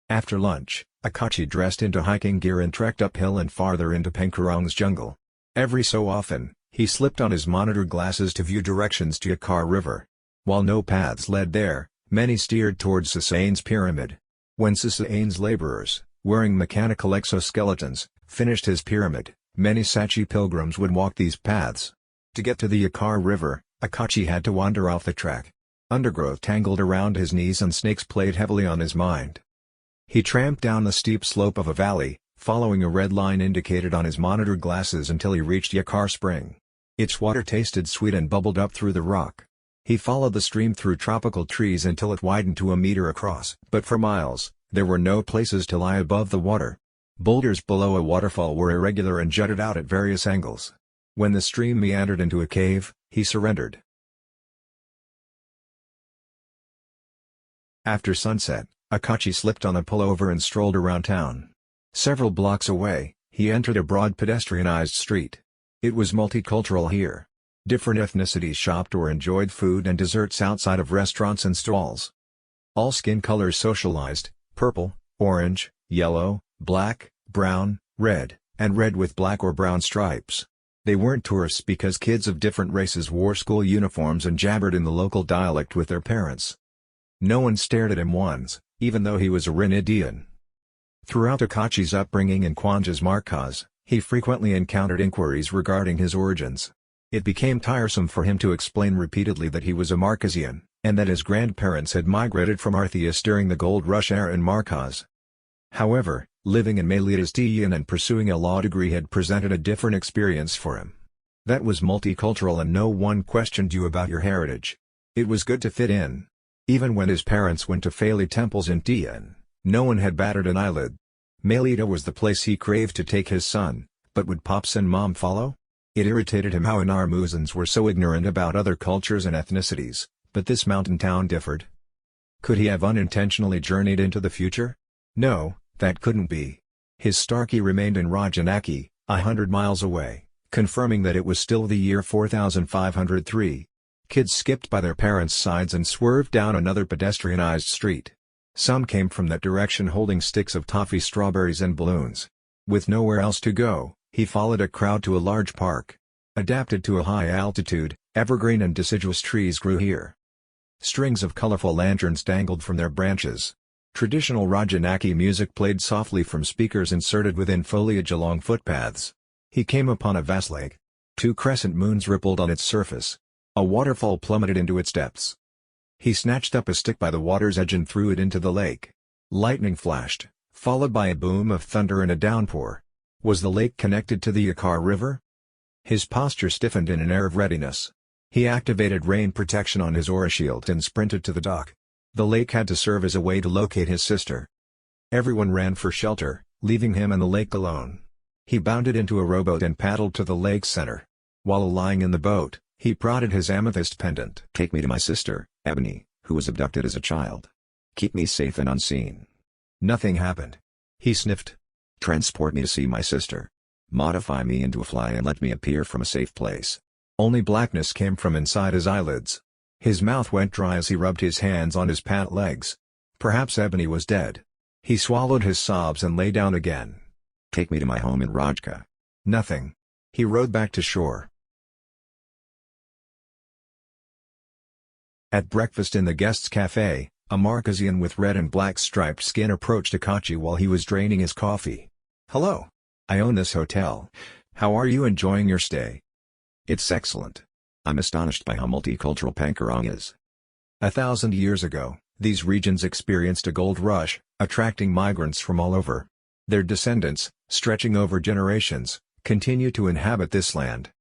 Speaker 1: After lunch, Akachi dressed into hiking gear and trekked uphill and farther into Penkarong's jungle. Every so often, he slipped on his monitor glasses to view directions to Yakar River. While no paths led there, many steered towards Sissane's pyramid. When Sissane's laborers, wearing mechanical exoskeletons, finished his pyramid, many Sachi pilgrims would walk these paths. To get to the Yakar River, Akachi had to wander off the track. Undergrowth tangled around his knees and snakes played heavily on his mind. He tramped down the steep slope of a valley, following a red line indicated on his monitor glasses until he reached Yakar Spring. Its water tasted sweet and bubbled up through the rock. He followed the stream through tropical trees until it widened to a meter across. But for miles, there were no places to lie above the water. Boulders below a waterfall were irregular and jutted out at various angles. When the stream meandered into a cave, he surrendered. After sunset, Akachi slipped on a pullover and strolled around town. Several blocks away, he entered a broad pedestrianized street. It was multicultural here. Different ethnicities shopped or enjoyed food and desserts outside of restaurants and stalls. All skin colors socialized: purple, orange, yellow, black, brown, red, and red with black or brown stripes. They weren't tourists because kids of different races wore school uniforms and jabbered in the local dialect with their parents. No one stared at him once, even though he was a Rinidian. Throughout Akachi's upbringing in Kwanja's Markaz, he frequently encountered inquiries regarding his origins. It became tiresome for him to explain repeatedly that he was a Markazian, and that his grandparents had migrated from Artheus during the gold rush era in Markaz. However, living in Maylitas and pursuing a law degree had presented a different experience for him. That was multicultural and no one questioned you about your heritage. It was good to fit in. Even when his parents went to Faili temples in Tian, no one had batted an eyelid. Maylita was the place he craved to take his son, but would Pops and Mom follow? It irritated him how Inarmuzans were so ignorant about other cultures and ethnicities, but this mountain town differed. Could he have unintentionally journeyed into the future? No, that couldn't be. His Starkey remained in Rajanaki, 100 miles away, confirming that it was still the year 4503. Kids skipped by their parents' sides and swerved down another pedestrianized street. Some came from that direction holding sticks of toffee strawberries and balloons. With nowhere else to go, he followed a crowd to a large park. Adapted to a high altitude, evergreen and deciduous trees grew here. Strings of colorful lanterns dangled from their branches. Traditional Rajanaki music played softly from speakers inserted within foliage along footpaths. He came upon a vast lake. 2 crescent moons rippled on its surface. A waterfall plummeted into its depths. He snatched up a stick by the water's edge and threw it into the lake. Lightning flashed, followed by a boom of thunder and a downpour. Was the lake connected to the Yakar River? His posture stiffened in an air of readiness. He activated rain protection on his aura shield and sprinted to the dock. The lake had to serve as a way to locate his sister. Everyone ran for shelter, leaving him and the lake alone. He bounded into a rowboat and paddled to the lake's center. While lying in the boat, he prodded his amethyst pendant.
Speaker 4: Take me to my sister, Ebony, who was abducted as a child. Keep me safe and unseen.
Speaker 1: Nothing happened. He sniffed.
Speaker 4: Transport me to see my sister. Modify me into a fly and let me appear from a safe place.
Speaker 1: Only blackness came from inside his eyelids. His mouth went dry as he rubbed his hands on his pant legs. Perhaps Ebony was dead. He swallowed his sobs and lay down again.
Speaker 4: Take me to my home in Rajka.
Speaker 1: Nothing. He rowed back to shore. At breakfast in the guest's cafe, a Marquesian with red and black striped skin approached Akachi while he was draining his coffee. "Hello. I own this hotel. How are you enjoying your stay?"
Speaker 4: "It's excellent. I'm astonished by how multicultural Pankarong is."
Speaker 1: 1,000 years ago, these regions experienced a gold rush, attracting migrants from all over. Their descendants, stretching over generations, continue to inhabit this land.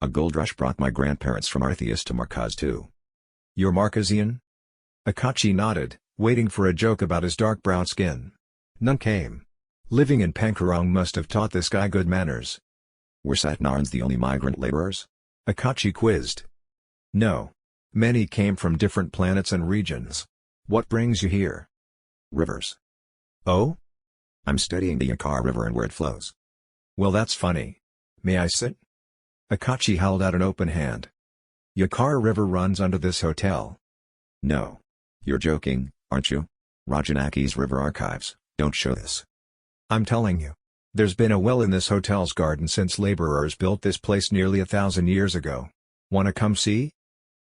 Speaker 4: A gold rush brought my grandparents from Artheus to Markaz too.
Speaker 1: "You're Marquesian?" Akachi nodded, waiting for a joke about his dark brown skin. None came. Living in Pankarong must have taught this guy good manners.
Speaker 4: "Were Satnarans the only migrant laborers?"
Speaker 1: Akachi quizzed. "No. Many came from different planets and regions. What brings you here?"
Speaker 4: "Rivers."
Speaker 1: "Oh?
Speaker 4: I'm studying the Yakar River and where it flows."
Speaker 1: "Well, that's funny. May I sit?" Akachi held out an open hand. "Yakar River runs under this hotel."
Speaker 4: "No. You're joking, aren't you? Rajanaki's River Archives don't show this."
Speaker 1: "I'm telling you. There's been a well in this hotel's garden since laborers built this place nearly 1,000 years ago. Wanna come see?"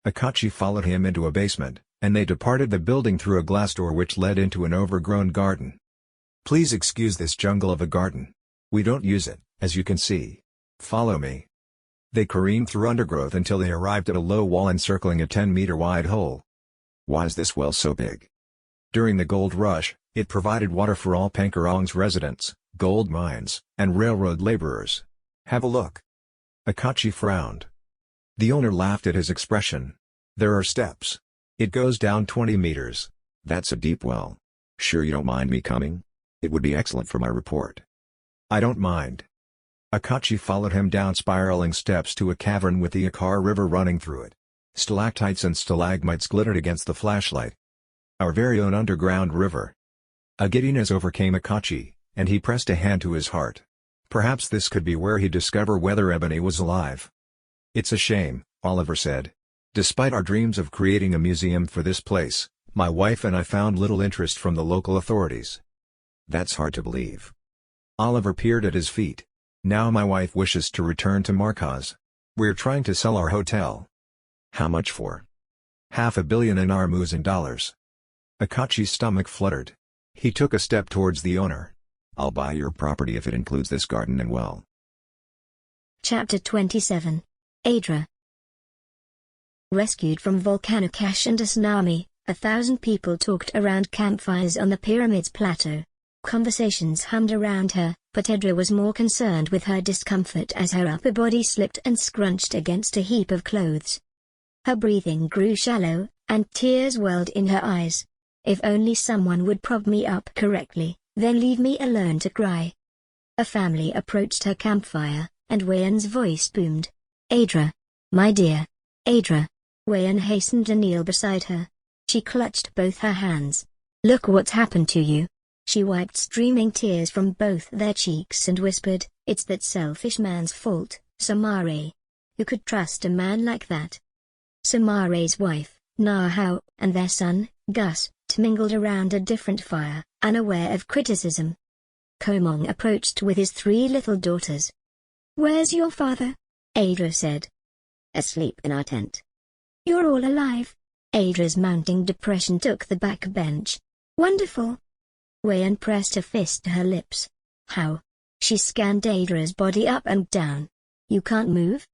Speaker 1: Akachi followed him into a basement, and they departed the building through a glass door which led into an overgrown garden. "Please excuse this jungle of a garden. We don't use it, as you can see. Follow me." They careened through undergrowth until they arrived at a low wall encircling a 10-meter-wide hole.
Speaker 4: "Why is this well so big?"
Speaker 1: During the gold rush, it provided water for all Pankarong's residents, gold mines, and railroad laborers. "Have a look." Akachi frowned. The owner laughed at his expression. "There are steps. It goes down 20 meters.
Speaker 4: "That's a deep well. Sure you don't mind me coming? It would be excellent for my report."
Speaker 1: "I don't mind." Akachi followed him down spiraling steps to a cavern with the Yakar River running through it. Stalactites and stalagmites glittered against the flashlight. "Our very own underground river." A giddiness overcame Akachi, and he pressed a hand to his heart. Perhaps this could be where he'd discover whether Ebony was alive. "It's a shame," Oliver said. "Despite our dreams of creating a museum for this place, my wife and I found little interest from the local authorities."
Speaker 4: "That's hard to believe."
Speaker 1: Oliver peered at his feet. "Now my wife wishes to return to Markaz. We're trying to sell our hotel."
Speaker 4: "How much for?"
Speaker 1: $500 million in Armuzan dollars. Akachi's stomach fluttered. He took a step towards the owner.
Speaker 4: "I'll buy your property if it includes this garden and well."
Speaker 2: Chapter 27. Adra. Rescued from volcanic ash and a tsunami, 1,000 people talked around campfires on the pyramid's plateau. Conversations hummed around her, but Adra was more concerned with her discomfort as her upper body slipped and scrunched against a heap of clothes. Her breathing grew shallow, and tears welled in her eyes. "If only someone would prop me up correctly, then leave me alone to cry." A family approached her campfire, and Wayan's voice boomed. "Adra. My dear. Adra." Wayan hastened to kneel beside her. She clutched both her hands. "Look what's happened to you." She wiped streaming tears from both their cheeks and whispered, "It's that selfish man's fault, Samare. Who could trust a man like that?" Samare's wife, Nahao, and their son, Gus, mingled around a different fire, unaware of criticism. Komong approached with his 3 little daughters. "Where's your father?" Adra said.
Speaker 3: "Asleep in our tent."
Speaker 2: "You're all alive." Adra's mounting depression took the back bench. "Wonderful." Wayan pressed a fist to her lips. "How?" She scanned Adra's body up and down. "You can't move?"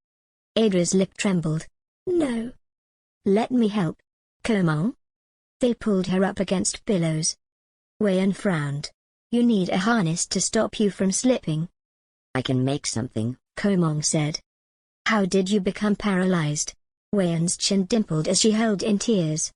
Speaker 2: Adra's lip trembled. "No." "Let me help." "Komong?" They pulled her up against pillows. Wayan frowned. "You need a harness to stop you from slipping."
Speaker 3: "I can make something,"
Speaker 2: Komong said. "How did you become paralyzed?" Wayan's chin dimpled as she held in tears.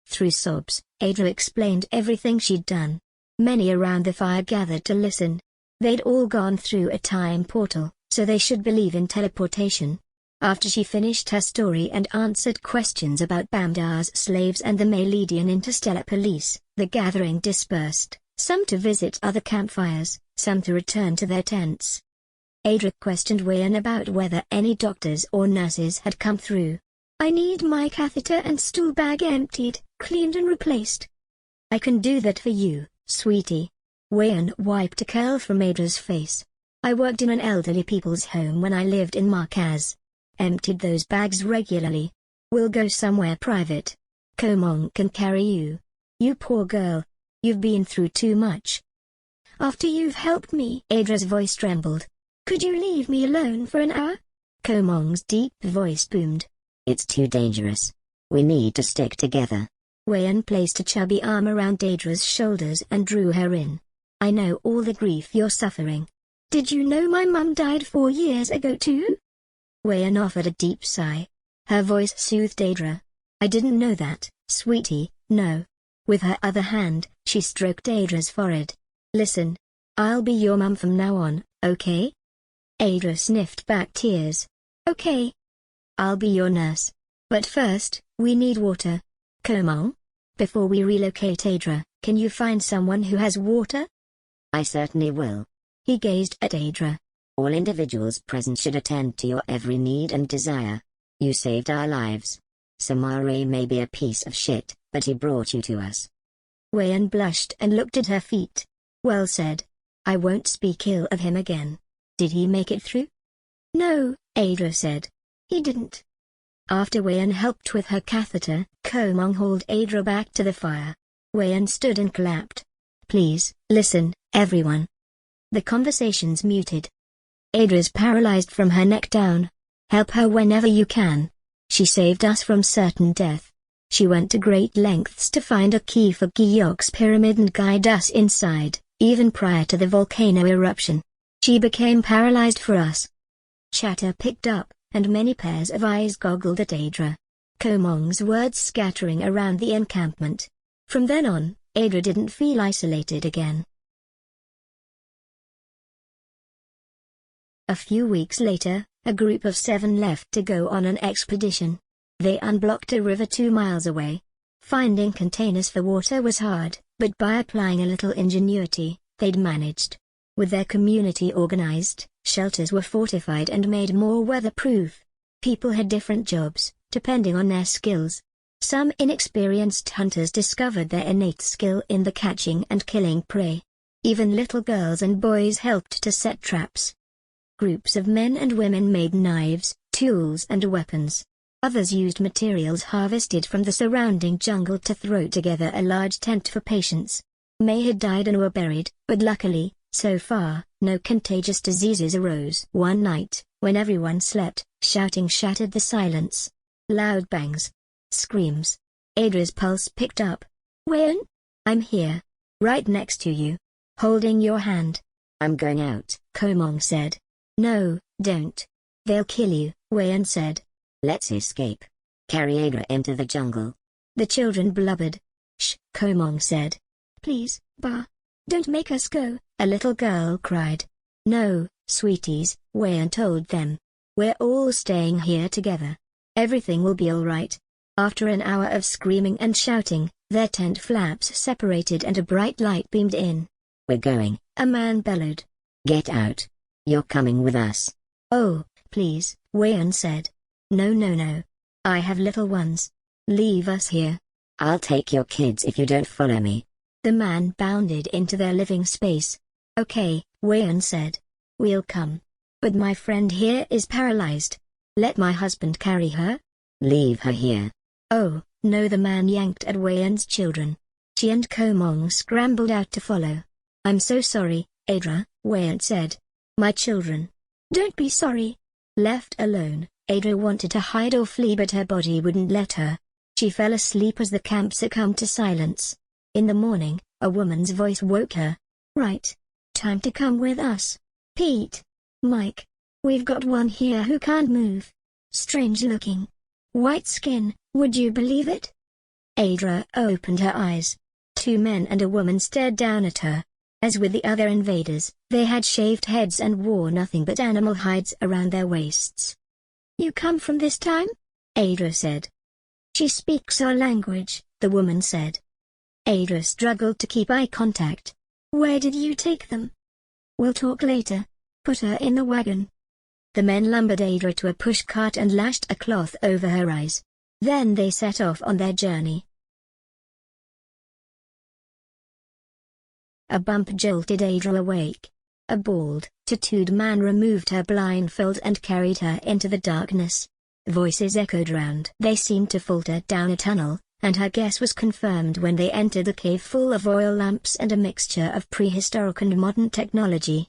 Speaker 2: Through sobs, Adra explained everything she'd done. Many around the fire gathered to listen. They'd all gone through a time portal, so they should believe in teleportation. After she finished her story and answered questions about Bamdar's slaves and the Maledian Interstellar Police, the gathering dispersed, some to visit other campfires, some to return to their tents. Adra questioned Wayan about whether any doctors or nurses had come through. "I need my catheter and stool bag emptied, cleaned and replaced." "I can do that for you, sweetie." Wayan wiped a curl from Adra's face. "I worked in an elderly people's home when I lived in Markaz. Emptied those bags regularly. We'll go somewhere private." Komong can carry you. You poor girl. You've been through too much.
Speaker 8: After you've helped me.
Speaker 2: Adra's voice trembled.
Speaker 8: Could you leave me alone for an hour?
Speaker 2: Komong's deep voice boomed.
Speaker 3: It's too dangerous. We need to stick together.
Speaker 2: Wayan placed a chubby arm around Adra's shoulders and drew her in. I know all the grief you're suffering.
Speaker 8: Did you know my mum died 4 years ago too?
Speaker 2: Wayan offered a deep sigh. Her voice soothed Adra. I didn't know that, sweetie, no. With her other hand, she stroked Adra's forehead. Listen. I'll be your mum from now on, okay? Adra sniffed back tears.
Speaker 8: Okay.
Speaker 2: I'll be your nurse. But first, we need water. Komong? Before we relocate Adra, can you find someone who has water?
Speaker 3: I certainly will.
Speaker 2: He gazed at Adra.
Speaker 3: All individuals present should attend to your every need and desire. You saved our lives. Samare may be a piece of shit, but he brought you to us.
Speaker 2: Wayan blushed and looked at her feet. Well said. I won't speak ill of him again. Did he make it through?
Speaker 8: No,
Speaker 2: Adra said.
Speaker 8: He didn't.
Speaker 2: After Wayan helped with her catheter, Komong hauled Adra back to the fire. Wayan stood and clapped. Please, listen, everyone. The conversation's muted. Adra's paralyzed from her neck down. Help her whenever you can. She saved us from certain death. She went to great lengths to find a key for Gyok's pyramid and guide us inside, even prior to the volcano eruption. She became paralyzed for us. Chatter picked up, and many pairs of eyes goggled at Adra. Komong's words scattering around the encampment. From then on, Adra didn't feel isolated again. A few weeks later, a group of 7 left to go on an expedition. They unblocked a river 2 miles away. Finding containers for water was hard, but by applying a little ingenuity, they'd managed. With their community organized, shelters were fortified and made more weatherproof. People had different jobs, depending on their skills. Some inexperienced hunters discovered their innate skill in the catching and killing prey. Even little girls and boys helped to set traps. Groups of men and women made knives, tools and weapons. Others used materials harvested from the surrounding jungle to throw together a large tent for patients. May had died and were buried, but luckily, so far, no contagious diseases arose. One night, when everyone slept, shouting shattered the silence. Loud bangs. Screams. Adra's pulse picked up.
Speaker 8: Wayan?
Speaker 2: I'm here. Right next to you. Holding your hand.
Speaker 3: I'm going out,
Speaker 2: Komong said. No, don't. They'll kill you, Wayan said.
Speaker 3: Let's escape. Carry Adra into the jungle.
Speaker 2: The children blubbered. Shh, Komong said.
Speaker 8: Please, Ba. Don't make us go,
Speaker 2: a little girl cried. No, sweeties, Wayan told them. We're all staying here together. Everything will be all right. After an hour of screaming and shouting, their tent flaps separated and a bright light beamed in.
Speaker 3: We're going,
Speaker 2: a man bellowed.
Speaker 3: Get out. You're coming with us.
Speaker 2: Oh, please, Wayan said. No. I have little ones. Leave us here.
Speaker 3: I'll take your kids if you don't follow me.
Speaker 2: The man bounded into their living space. Okay, Wayan said. We'll come. But my friend here is paralyzed. Let my husband carry her?
Speaker 3: Leave her here.
Speaker 2: Oh, no, the man yanked at Wayan's children. She and Komong scrambled out to follow. I'm so sorry, Adra, Wayan said. My children.
Speaker 8: Don't be sorry.
Speaker 2: Left alone, Adra wanted to hide or flee but her body wouldn't let her. She fell asleep as the camp succumbed to silence. In the morning, a woman's voice woke her.
Speaker 8: Right. Time to come with us. Pete. Mike. We've got one here who can't move. Strange looking. White skin, would you believe it?
Speaker 2: Adra opened her eyes. 2 men and a woman stared down at her. As with the other invaders, they had shaved heads and wore nothing but animal hides around their waists.
Speaker 8: You come from this time?
Speaker 2: Adra said.
Speaker 8: She speaks our language,
Speaker 2: the woman said. Adra struggled to keep eye contact.
Speaker 8: Where did you take them? We'll talk later. Put her in the wagon.
Speaker 2: The men lumbered Adra to a pushcart and lashed a cloth over her eyes. Then they set off on their journey. A bump jolted Adra awake. A bald, tattooed man removed her blindfold and carried her into the darkness. Voices echoed round. They seemed to falter down a tunnel, and her guess was confirmed when they entered a cave full of oil lamps and a mixture of prehistoric and modern technology.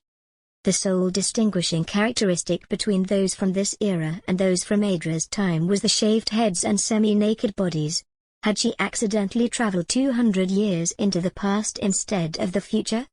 Speaker 2: The sole distinguishing characteristic between those from this era and those from Adra's time was the shaved heads and semi-naked bodies. Had she accidentally traveled 200 years into the past instead of the future?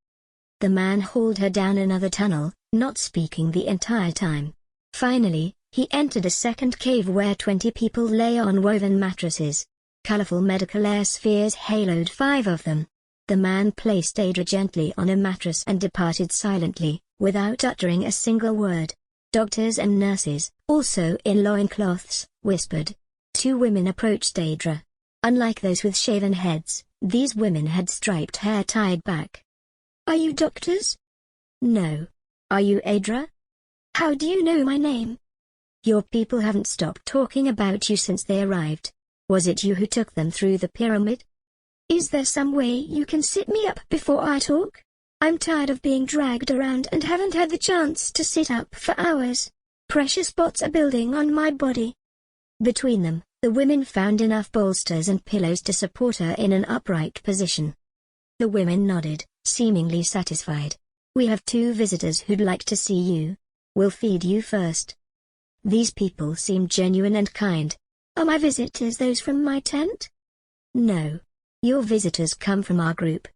Speaker 2: The man hauled her down another tunnel, not speaking the entire time. Finally, he entered a second cave where 20 people lay on woven mattresses. Colorful medical air spheres haloed 5 of them. The man placed Adra gently on a mattress and departed silently, without uttering a single word. Doctors and nurses, also in loincloths, whispered. 2 women approached Adra. Unlike those with shaven heads, these women had striped hair tied back.
Speaker 8: "Are you doctors?"
Speaker 2: "No. Are you Adra?"
Speaker 8: "How do you know my name?"
Speaker 2: "Your people haven't stopped talking about you since they arrived. Was it you who took them through the pyramid?"
Speaker 8: "Is there some way you can sit me up before I talk? I'm tired of being dragged around and haven't had the chance to sit up for hours. Pressure spots are building on my body."
Speaker 2: Between them, the women found enough bolsters and pillows to support her in an upright position. The women nodded, seemingly satisfied. "We have 2 visitors who'd like to see you. We'll feed you first." These people seemed genuine and kind.
Speaker 8: "Are my visitors those from my tent?"
Speaker 2: "No. Your visitors come from our group."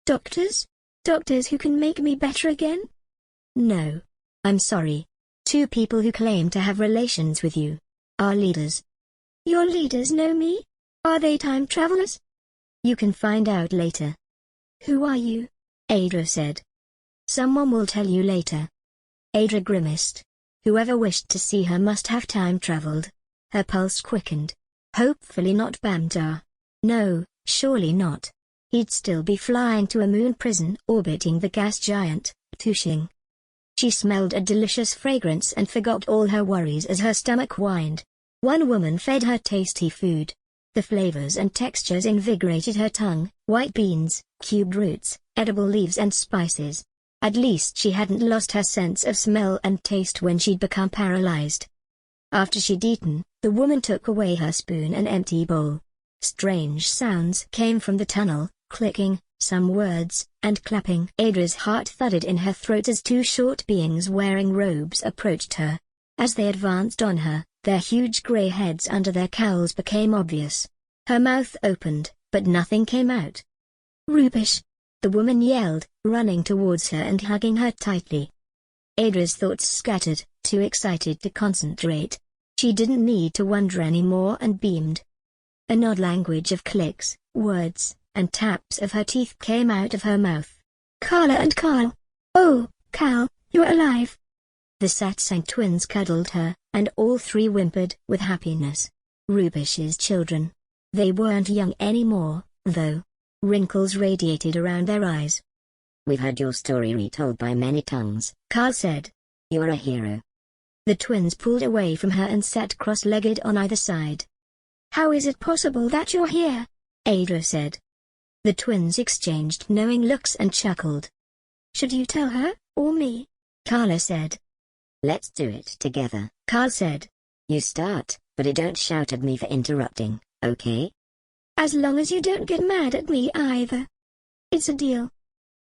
Speaker 8: "Doctors? Doctors who can make me better again?"
Speaker 2: "No. I'm sorry. 2 people who claim to have relations with you. Our leaders."
Speaker 8: "Your leaders know me? Are they time travelers?"
Speaker 2: "You can find out later."
Speaker 8: "Who are you?"
Speaker 2: Adra said. "Someone will tell you later." Adra grimaced. Whoever wished to see her must have time traveled. Her pulse quickened. Hopefully not Bamdar. No, surely not. He'd still be flying to a moon prison orbiting the gas giant, Tushing. She smelled a delicious fragrance and forgot all her worries as her stomach whined. One woman fed her tasty food. The flavors and textures invigorated her tongue: white beans, cubed roots, edible leaves and spices. At least she hadn't lost her sense of smell and taste when she'd become paralyzed. After she'd eaten, the woman took away her spoon and empty bowl. Strange sounds came from the tunnel, clicking, some words, and clapping. Adra's heart thudded in her throat as 2 short beings wearing robes approached her. As they advanced on her, their huge gray heads under their cowls became obvious. Her mouth opened, but nothing came out.
Speaker 8: "Rubish!"
Speaker 2: the woman yelled, running towards her and hugging her tightly. Adra's thoughts scattered, too excited to concentrate. She didn't need to wonder anymore and beamed. An odd language of clicks, words, and taps of her teeth came out of her mouth.
Speaker 8: "Carla and Carl. Oh, Cal, you're alive."
Speaker 2: The Satsang twins cuddled her, and all 3 whimpered with happiness. Rubish's children. They weren't young anymore, though. Wrinkles radiated around their eyes.
Speaker 3: "We've had your story retold by many tongues,"
Speaker 2: Carl said.
Speaker 3: "You're a hero."
Speaker 2: The twins pulled away from her and sat cross-legged on either side.
Speaker 8: "How is it possible that you're here?"
Speaker 2: Adra said. The twins exchanged knowing looks and chuckled.
Speaker 8: "Should you tell her, or me?"
Speaker 2: Carla said.
Speaker 3: "Let's do it together,"
Speaker 2: Carl said.
Speaker 3: "You start, but don't shout at me for interrupting, okay?"
Speaker 8: "As long as you don't get mad at me either. It's a deal."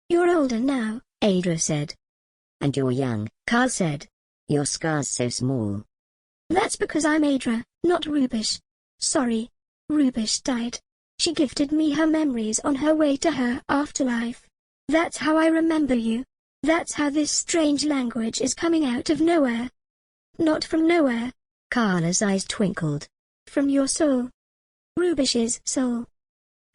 Speaker 8: "You're older now,"
Speaker 2: Adra said.
Speaker 3: "And you're young,"
Speaker 2: Carl said.
Speaker 3: "Your scar's so small."
Speaker 8: "That's because I'm Adra, not Rubish. Sorry. Rubish died. She gifted me her memories on her way to her afterlife. That's how I remember you. That's how this strange language is coming out of nowhere." "Not from nowhere."
Speaker 2: Carla's eyes twinkled.
Speaker 8: "From your soul. Rubish's soul."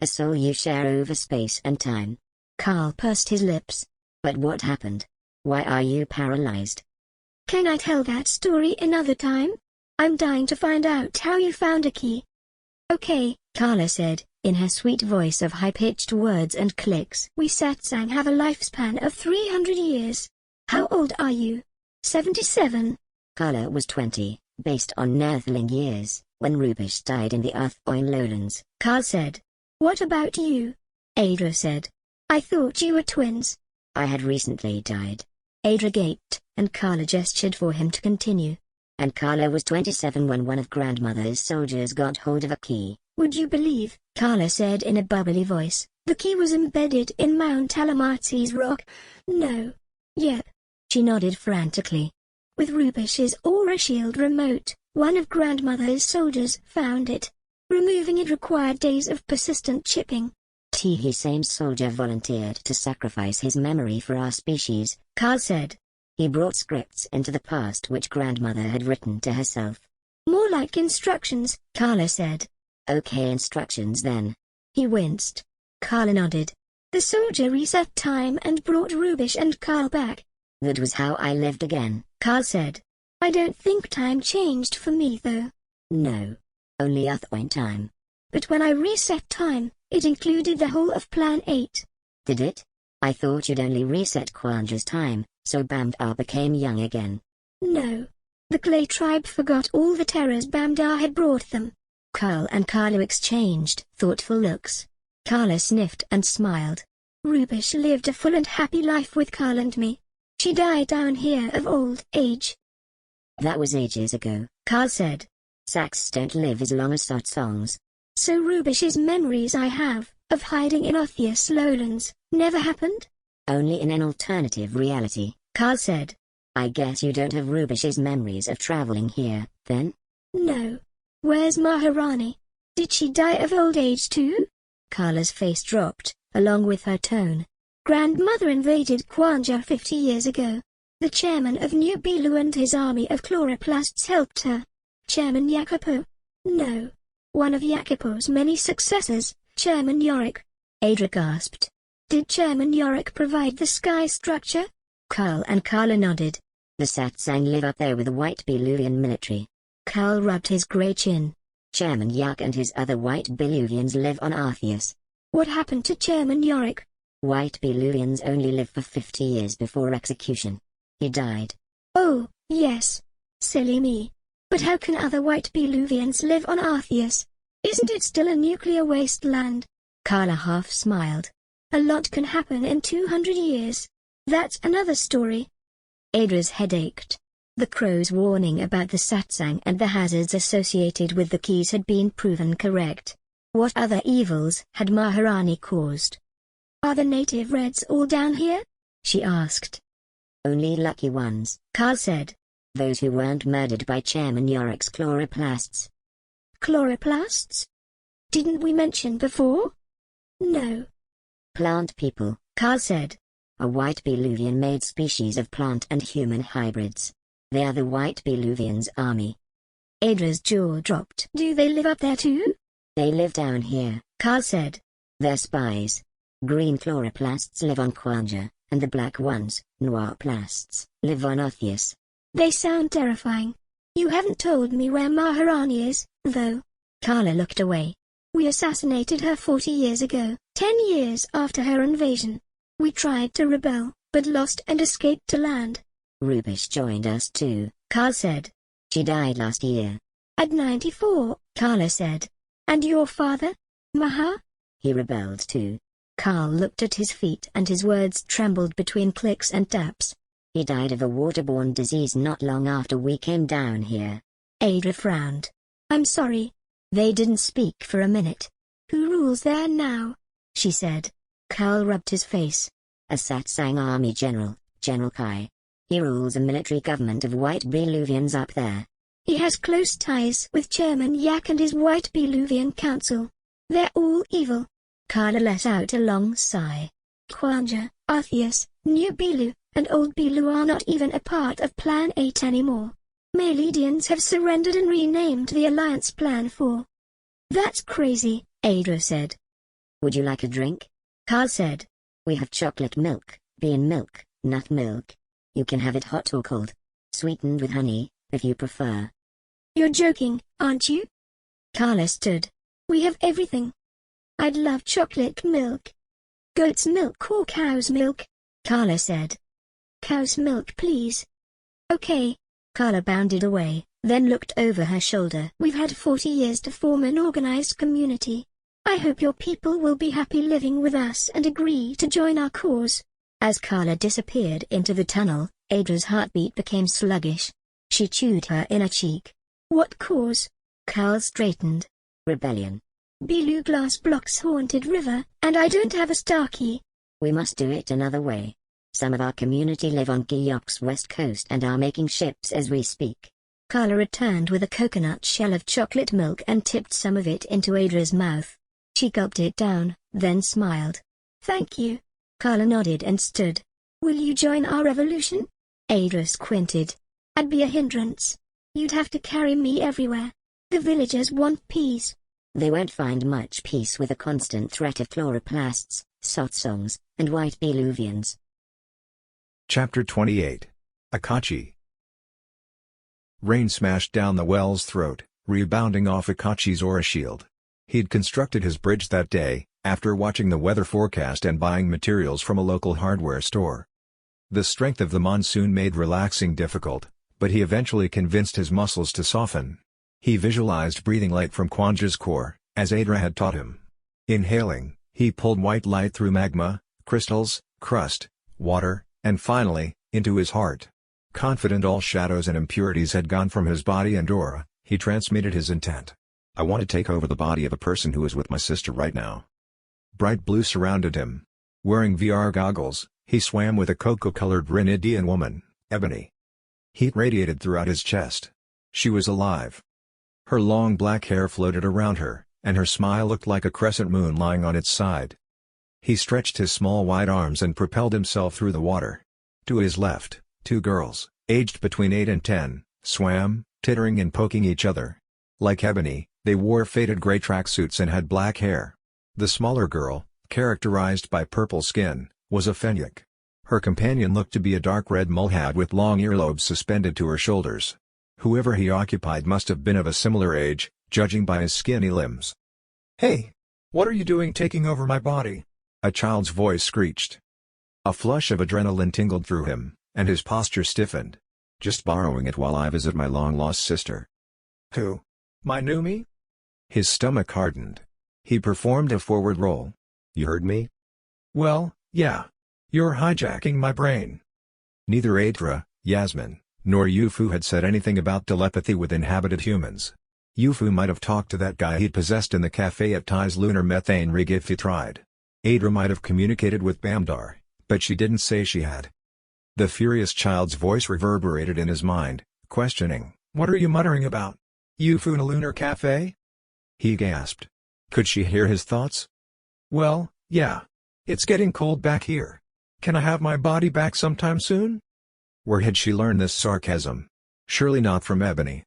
Speaker 3: "A soul you share over space and time."
Speaker 2: Carl pursed his lips.
Speaker 3: "But what happened? Why are you paralyzed?"
Speaker 8: "Can I tell that story another time? I'm dying to find out how you found a key." "Okay,"
Speaker 2: Carla said, in her sweet voice of high-pitched words and clicks.
Speaker 8: "We Satsang have a lifespan of 300 years. How old are you?" 77.
Speaker 3: Carla was 20, based on Nearthling years, when Rubish died in the Earth-Oin lowlands.
Speaker 2: Carl said.
Speaker 8: "What about you?"
Speaker 2: Adra said.
Speaker 8: "I thought you were twins."
Speaker 3: "I had recently died."
Speaker 2: Adra gaped, and Carla gestured for him to continue.
Speaker 3: "And Carla was 27 when one of Grandmother's soldiers got hold of a key,
Speaker 8: Would you believe,
Speaker 2: Carla said in a bubbly voice,
Speaker 8: the key was embedded in Mount Alamarty's rock? No. Yep.
Speaker 2: She nodded frantically.
Speaker 8: With Rubish's aura shield remote, one of Grandmother's soldiers found it. Removing it required days of persistent chipping.
Speaker 3: The same soldier volunteered to sacrifice his memory for our species,
Speaker 2: Carl said.
Speaker 3: He brought scripts into the past which Grandmother had written to herself.
Speaker 8: More like instructions,
Speaker 2: Carla said.
Speaker 3: Okay, instructions then.
Speaker 2: He winced. Carla nodded.
Speaker 8: The soldier reset time and brought Rubish and Carl back.
Speaker 3: That was how I lived again,
Speaker 2: Carl said.
Speaker 8: I don't think time changed for me though.
Speaker 3: No. Only Earthwine time.
Speaker 8: But when I reset time, it included the whole of Plan 8.
Speaker 3: Did it? I thought you'd only reset Kwanja's time, so Bamdar became young again.
Speaker 8: No. The Clay tribe forgot all the terrors Bamdar had brought them.
Speaker 2: Carl and Carla exchanged thoughtful looks. Carla sniffed and smiled.
Speaker 8: Rubish lived a full and happy life with Carl and me. She died down here of old age.
Speaker 3: That was ages ago,
Speaker 2: Carl said.
Speaker 3: Sax don't live as long as such songs.
Speaker 8: So Rubish's memories I have, of hiding in Orpheus lowlands, never happened?
Speaker 3: Only in an alternative reality,
Speaker 2: Carl said.
Speaker 3: I guess you don't have Rubish's memories of traveling here, then?
Speaker 8: No. Where's Maharani? Did she die of old age too?
Speaker 2: Carla's face dropped, along with her tone.
Speaker 8: Grandmother invaded Kwanja 50 years ago. The chairman of New Bilu and his army of chloroplasts helped her. Chairman Jacopo? No. One of Jacopo's many successors, Chairman Yorick.
Speaker 2: Adra gasped.
Speaker 8: Did Chairman Yorick provide the sky structure?
Speaker 2: Carl and Carla nodded.
Speaker 3: The Satsang live up there with the White Biluvian military.
Speaker 2: Carl rubbed his grey chin.
Speaker 3: Chairman Yak and his other White Biluvians live on Artheus.
Speaker 8: What happened to Chairman Yorick?
Speaker 3: White Biluvians only live for 50 years before execution. He died.
Speaker 8: Oh, yes. Silly me. But how can other White Biluvians live on Artheus? Isn't it still a nuclear wasteland?
Speaker 2: Carla half smiled.
Speaker 8: A lot can happen in 200 years. That's another story.
Speaker 2: Adra's head ached. The crow's warning about the satsang and the hazards associated with the keys had been proven correct. What other evils had Maharani caused?
Speaker 8: Are the native Reds all down here?
Speaker 2: She asked.
Speaker 3: Only lucky ones,
Speaker 2: Carl said.
Speaker 3: Those who weren't murdered by Chairman Yorick's chloroplasts.
Speaker 8: Chloroplasts? Didn't we mention before? No.
Speaker 3: Plant people,
Speaker 2: Carl said.
Speaker 3: A White Biluvian-made species of plant and human hybrids. They are the White Biluvians' army.
Speaker 2: Adra's jaw dropped.
Speaker 8: Do they live up there too?
Speaker 3: They live down here,
Speaker 2: Carl said.
Speaker 3: They're spies. Green chloroplasts live on Kwanja, and the black ones, noirplasts, live on Orpheus.
Speaker 8: They sound terrifying. You haven't told me where Maharani is, though.
Speaker 2: Carla looked away.
Speaker 8: We assassinated her 40 years ago, 10 years after her invasion. We tried to rebel, but lost and escaped to land.
Speaker 3: Rubish joined us too,
Speaker 2: Carl said.
Speaker 3: She died last year.
Speaker 8: At 94,
Speaker 2: Carla said.
Speaker 8: And your father, Maha?
Speaker 3: He rebelled too.
Speaker 2: Carl looked at his feet and his words trembled between clicks and taps.
Speaker 3: He died of a waterborne disease not long after we came down here.
Speaker 2: Adra frowned.
Speaker 8: I'm sorry.
Speaker 2: They didn't speak for a minute.
Speaker 8: Who rules there now?
Speaker 2: She said. Carl rubbed his face.
Speaker 3: A Satsang army general, General Kai. He rules a military government of White Biluvians up there.
Speaker 8: He has close ties with Chairman Yak and his White Biluvian Council. They're all evil.
Speaker 2: Carla let out a long sigh.
Speaker 8: Kwanja, Artheus, New Bilu, and Old Bilu are not even a part of Plan 8 anymore. Maledians have surrendered and renamed the Alliance Plan 4. That's crazy,
Speaker 2: Adra said.
Speaker 3: Would you like a drink?
Speaker 2: Carl said.
Speaker 3: We have chocolate milk, bean milk, nut milk. You can have it hot or cold. Sweetened with honey, if you prefer.
Speaker 8: You're joking, aren't you?
Speaker 2: Carla stood.
Speaker 8: We have everything. I'd love chocolate milk. Goat's milk or cow's milk?
Speaker 2: Carla said.
Speaker 8: Cow's milk, please. Okay.
Speaker 2: Carla bounded away, then looked over her shoulder.
Speaker 8: We've had 40 years to form an organized community. I hope your people will be happy living with us and agree to join our cause.
Speaker 2: As Carla disappeared into the tunnel, Adra's heartbeat became sluggish. She chewed her inner cheek.
Speaker 8: What cause?
Speaker 2: Carl straightened.
Speaker 3: Rebellion.
Speaker 8: Blue glass blocks haunted river, and I don't have a star key.
Speaker 3: We must do it another way. Some of our community live on Guyok's west coast and are making ships as we speak.
Speaker 2: Carla returned with a coconut shell of chocolate milk and tipped some of it into Adra's mouth. She gulped it down, then smiled.
Speaker 8: Thank you.
Speaker 2: Carla nodded and stood.
Speaker 8: Will you join our revolution?
Speaker 2: Adra squinted.
Speaker 8: I'd be a hindrance. You'd have to carry me everywhere. The villagers want peace.
Speaker 3: They won't find much peace with a constant threat of chloroplasts, sotsongs, and white Beluvians.
Speaker 1: Chapter 28. Akachi. Rain smashed down the well's throat, rebounding off Akachi's aura shield. He'd constructed his bridge that day, after watching the weather forecast and buying materials from a local hardware store. The strength of the monsoon made relaxing difficult, but he eventually convinced his muscles to soften. He visualized breathing light from Kwanja's core, as Adra had taught him. Inhaling, he pulled white light through magma, crystals, crust, water, and finally, into his heart. Confident all shadows and impurities had gone from his body and aura, he transmitted his intent.
Speaker 4: I want to take over the body of a person who is with my sister right now.
Speaker 1: Bright blue surrounded him. Wearing VR goggles, he swam with a cocoa-colored Rinidian woman, Ebony. Heat radiated throughout his chest. She was alive. Her long black hair floated around her, and her smile looked like a crescent moon lying on its side. He stretched his small white arms and propelled himself through the water. To his left, two girls, aged between 8 and 10, swam, tittering and poking each other. Like Ebony, they wore faded gray tracksuits and had black hair. The smaller girl, characterized by purple skin, was a Fenyak. Her companion looked to be a dark red mulhad with long earlobes suspended to her shoulders. Whoever he occupied must have been of a similar age, judging by his skinny limbs.
Speaker 15: "Hey! What are you doing taking over my body?"
Speaker 1: A child's voice screeched. A flush of adrenaline tingled through him, and his posture stiffened.
Speaker 4: Just borrowing it while I visit my long-lost sister.
Speaker 15: Who? My new me?
Speaker 1: His stomach hardened. He performed a forward roll.
Speaker 4: You heard me?
Speaker 15: Well, yeah. You're hijacking my brain.
Speaker 1: Neither Adra, Yasmin, nor YuFu had said anything about telepathy with inhabited humans. YuFu might have talked to that guy he'd possessed in the cafe at Ty's lunar methane rig if he tried. Adra might have communicated with Bamdar, but she didn't say she had. The furious child's voice reverberated in his mind, questioning.
Speaker 15: "What are you muttering about? YuFu in a lunar cafe?"
Speaker 1: He gasped. Could she hear his thoughts?
Speaker 15: "Well, yeah. It's getting cold back here. Can I have my body back sometime soon?"
Speaker 1: Where had she learned this sarcasm? Surely not from Ebony.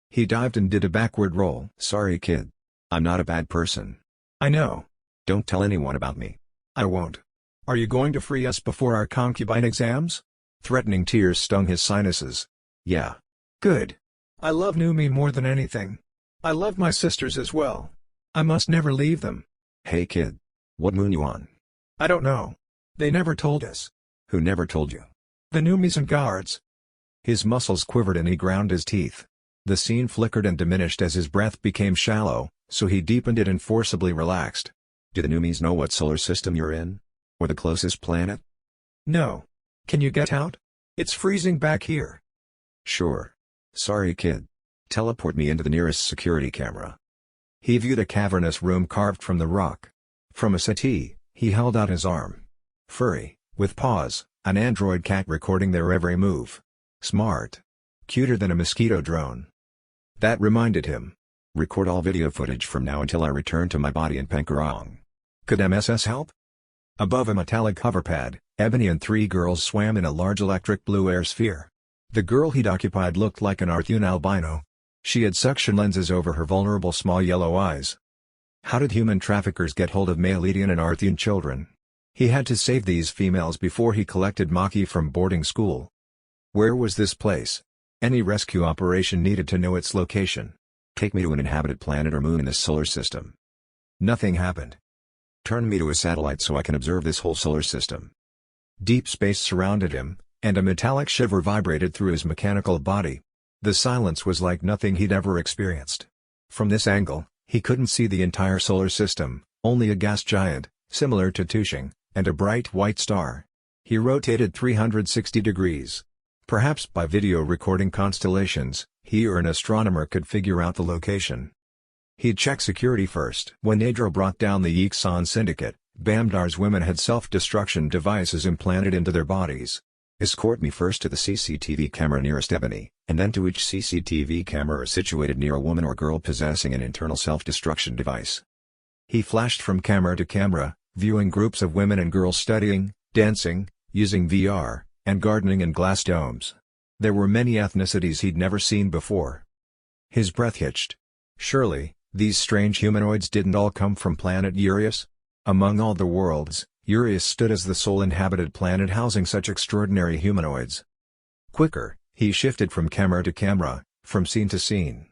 Speaker 1: He dived and did a backward roll.
Speaker 4: Sorry, kid. I'm not a bad person.
Speaker 15: I know.
Speaker 4: Don't tell anyone about me.
Speaker 15: I won't. Are you going to free us before our concubine exams?
Speaker 1: Threatening tears stung his sinuses.
Speaker 4: Yeah.
Speaker 15: Good. I love Numi more than anything. I love my sisters as well. I must never leave them.
Speaker 4: Hey kid. What moon you on?
Speaker 15: I don't know. They never told us.
Speaker 4: Who never told you?
Speaker 15: The Numis and guards.
Speaker 1: His muscles quivered and he ground his teeth. The scene flickered and diminished as his breath became shallow, so he deepened it and forcibly relaxed.
Speaker 4: Do the Numis know what solar system you're in? Or the closest planet?
Speaker 15: No. Can you get out? It's freezing back here.
Speaker 4: Sure. Sorry kid. Teleport me into the nearest security camera.
Speaker 1: He viewed a cavernous room carved from the rock. From a settee, he held out his arm. Furry, with paws, an android cat recording their every move. Smart. Cuter than a mosquito drone. That reminded him.
Speaker 4: Record all video footage from now until I return to my body in Pankarong.
Speaker 1: Could MSS help? Above a metallic hoverpad, Ebony and 3 girls swam in a large electric blue air sphere. The girl he'd occupied looked like an Arthun albino. She had suction lenses over her vulnerable small yellow eyes. How did human traffickers get hold of Maelidian and Arthun children? He had to save these females before he collected Maki from boarding school. Where was this place? Any rescue operation needed to know its location.
Speaker 4: Take me to an inhabited planet or moon in this solar system.
Speaker 1: Nothing happened.
Speaker 4: Turn me to a satellite so I can observe this whole solar system.
Speaker 1: Deep space surrounded him, and a metallic shiver vibrated through his mechanical body. The silence was like nothing he'd ever experienced. From this angle, he couldn't see the entire solar system, only a gas giant, similar to Tushing, and a bright white star. He rotated 360 degrees. Perhaps by video recording constellations, he or an astronomer could figure out the location. He'd check security first. When Adra brought down the Yixan syndicate, Bamdar's women had self-destruction devices implanted into their bodies.
Speaker 4: Escort me first to the CCTV camera nearest Ebony, and then to each CCTV camera situated near a woman or girl possessing an internal self-destruction device.
Speaker 1: He flashed from camera to camera, viewing groups of women and girls studying, dancing, using VR, and gardening in glass domes. There were many ethnicities he'd never seen before. His breath hitched. Surely, these strange humanoids didn't all come from planet Urius? Among all the worlds, Urius stood as the sole inhabited planet housing such extraordinary humanoids. Quicker, he shifted from camera to camera, from scene to scene.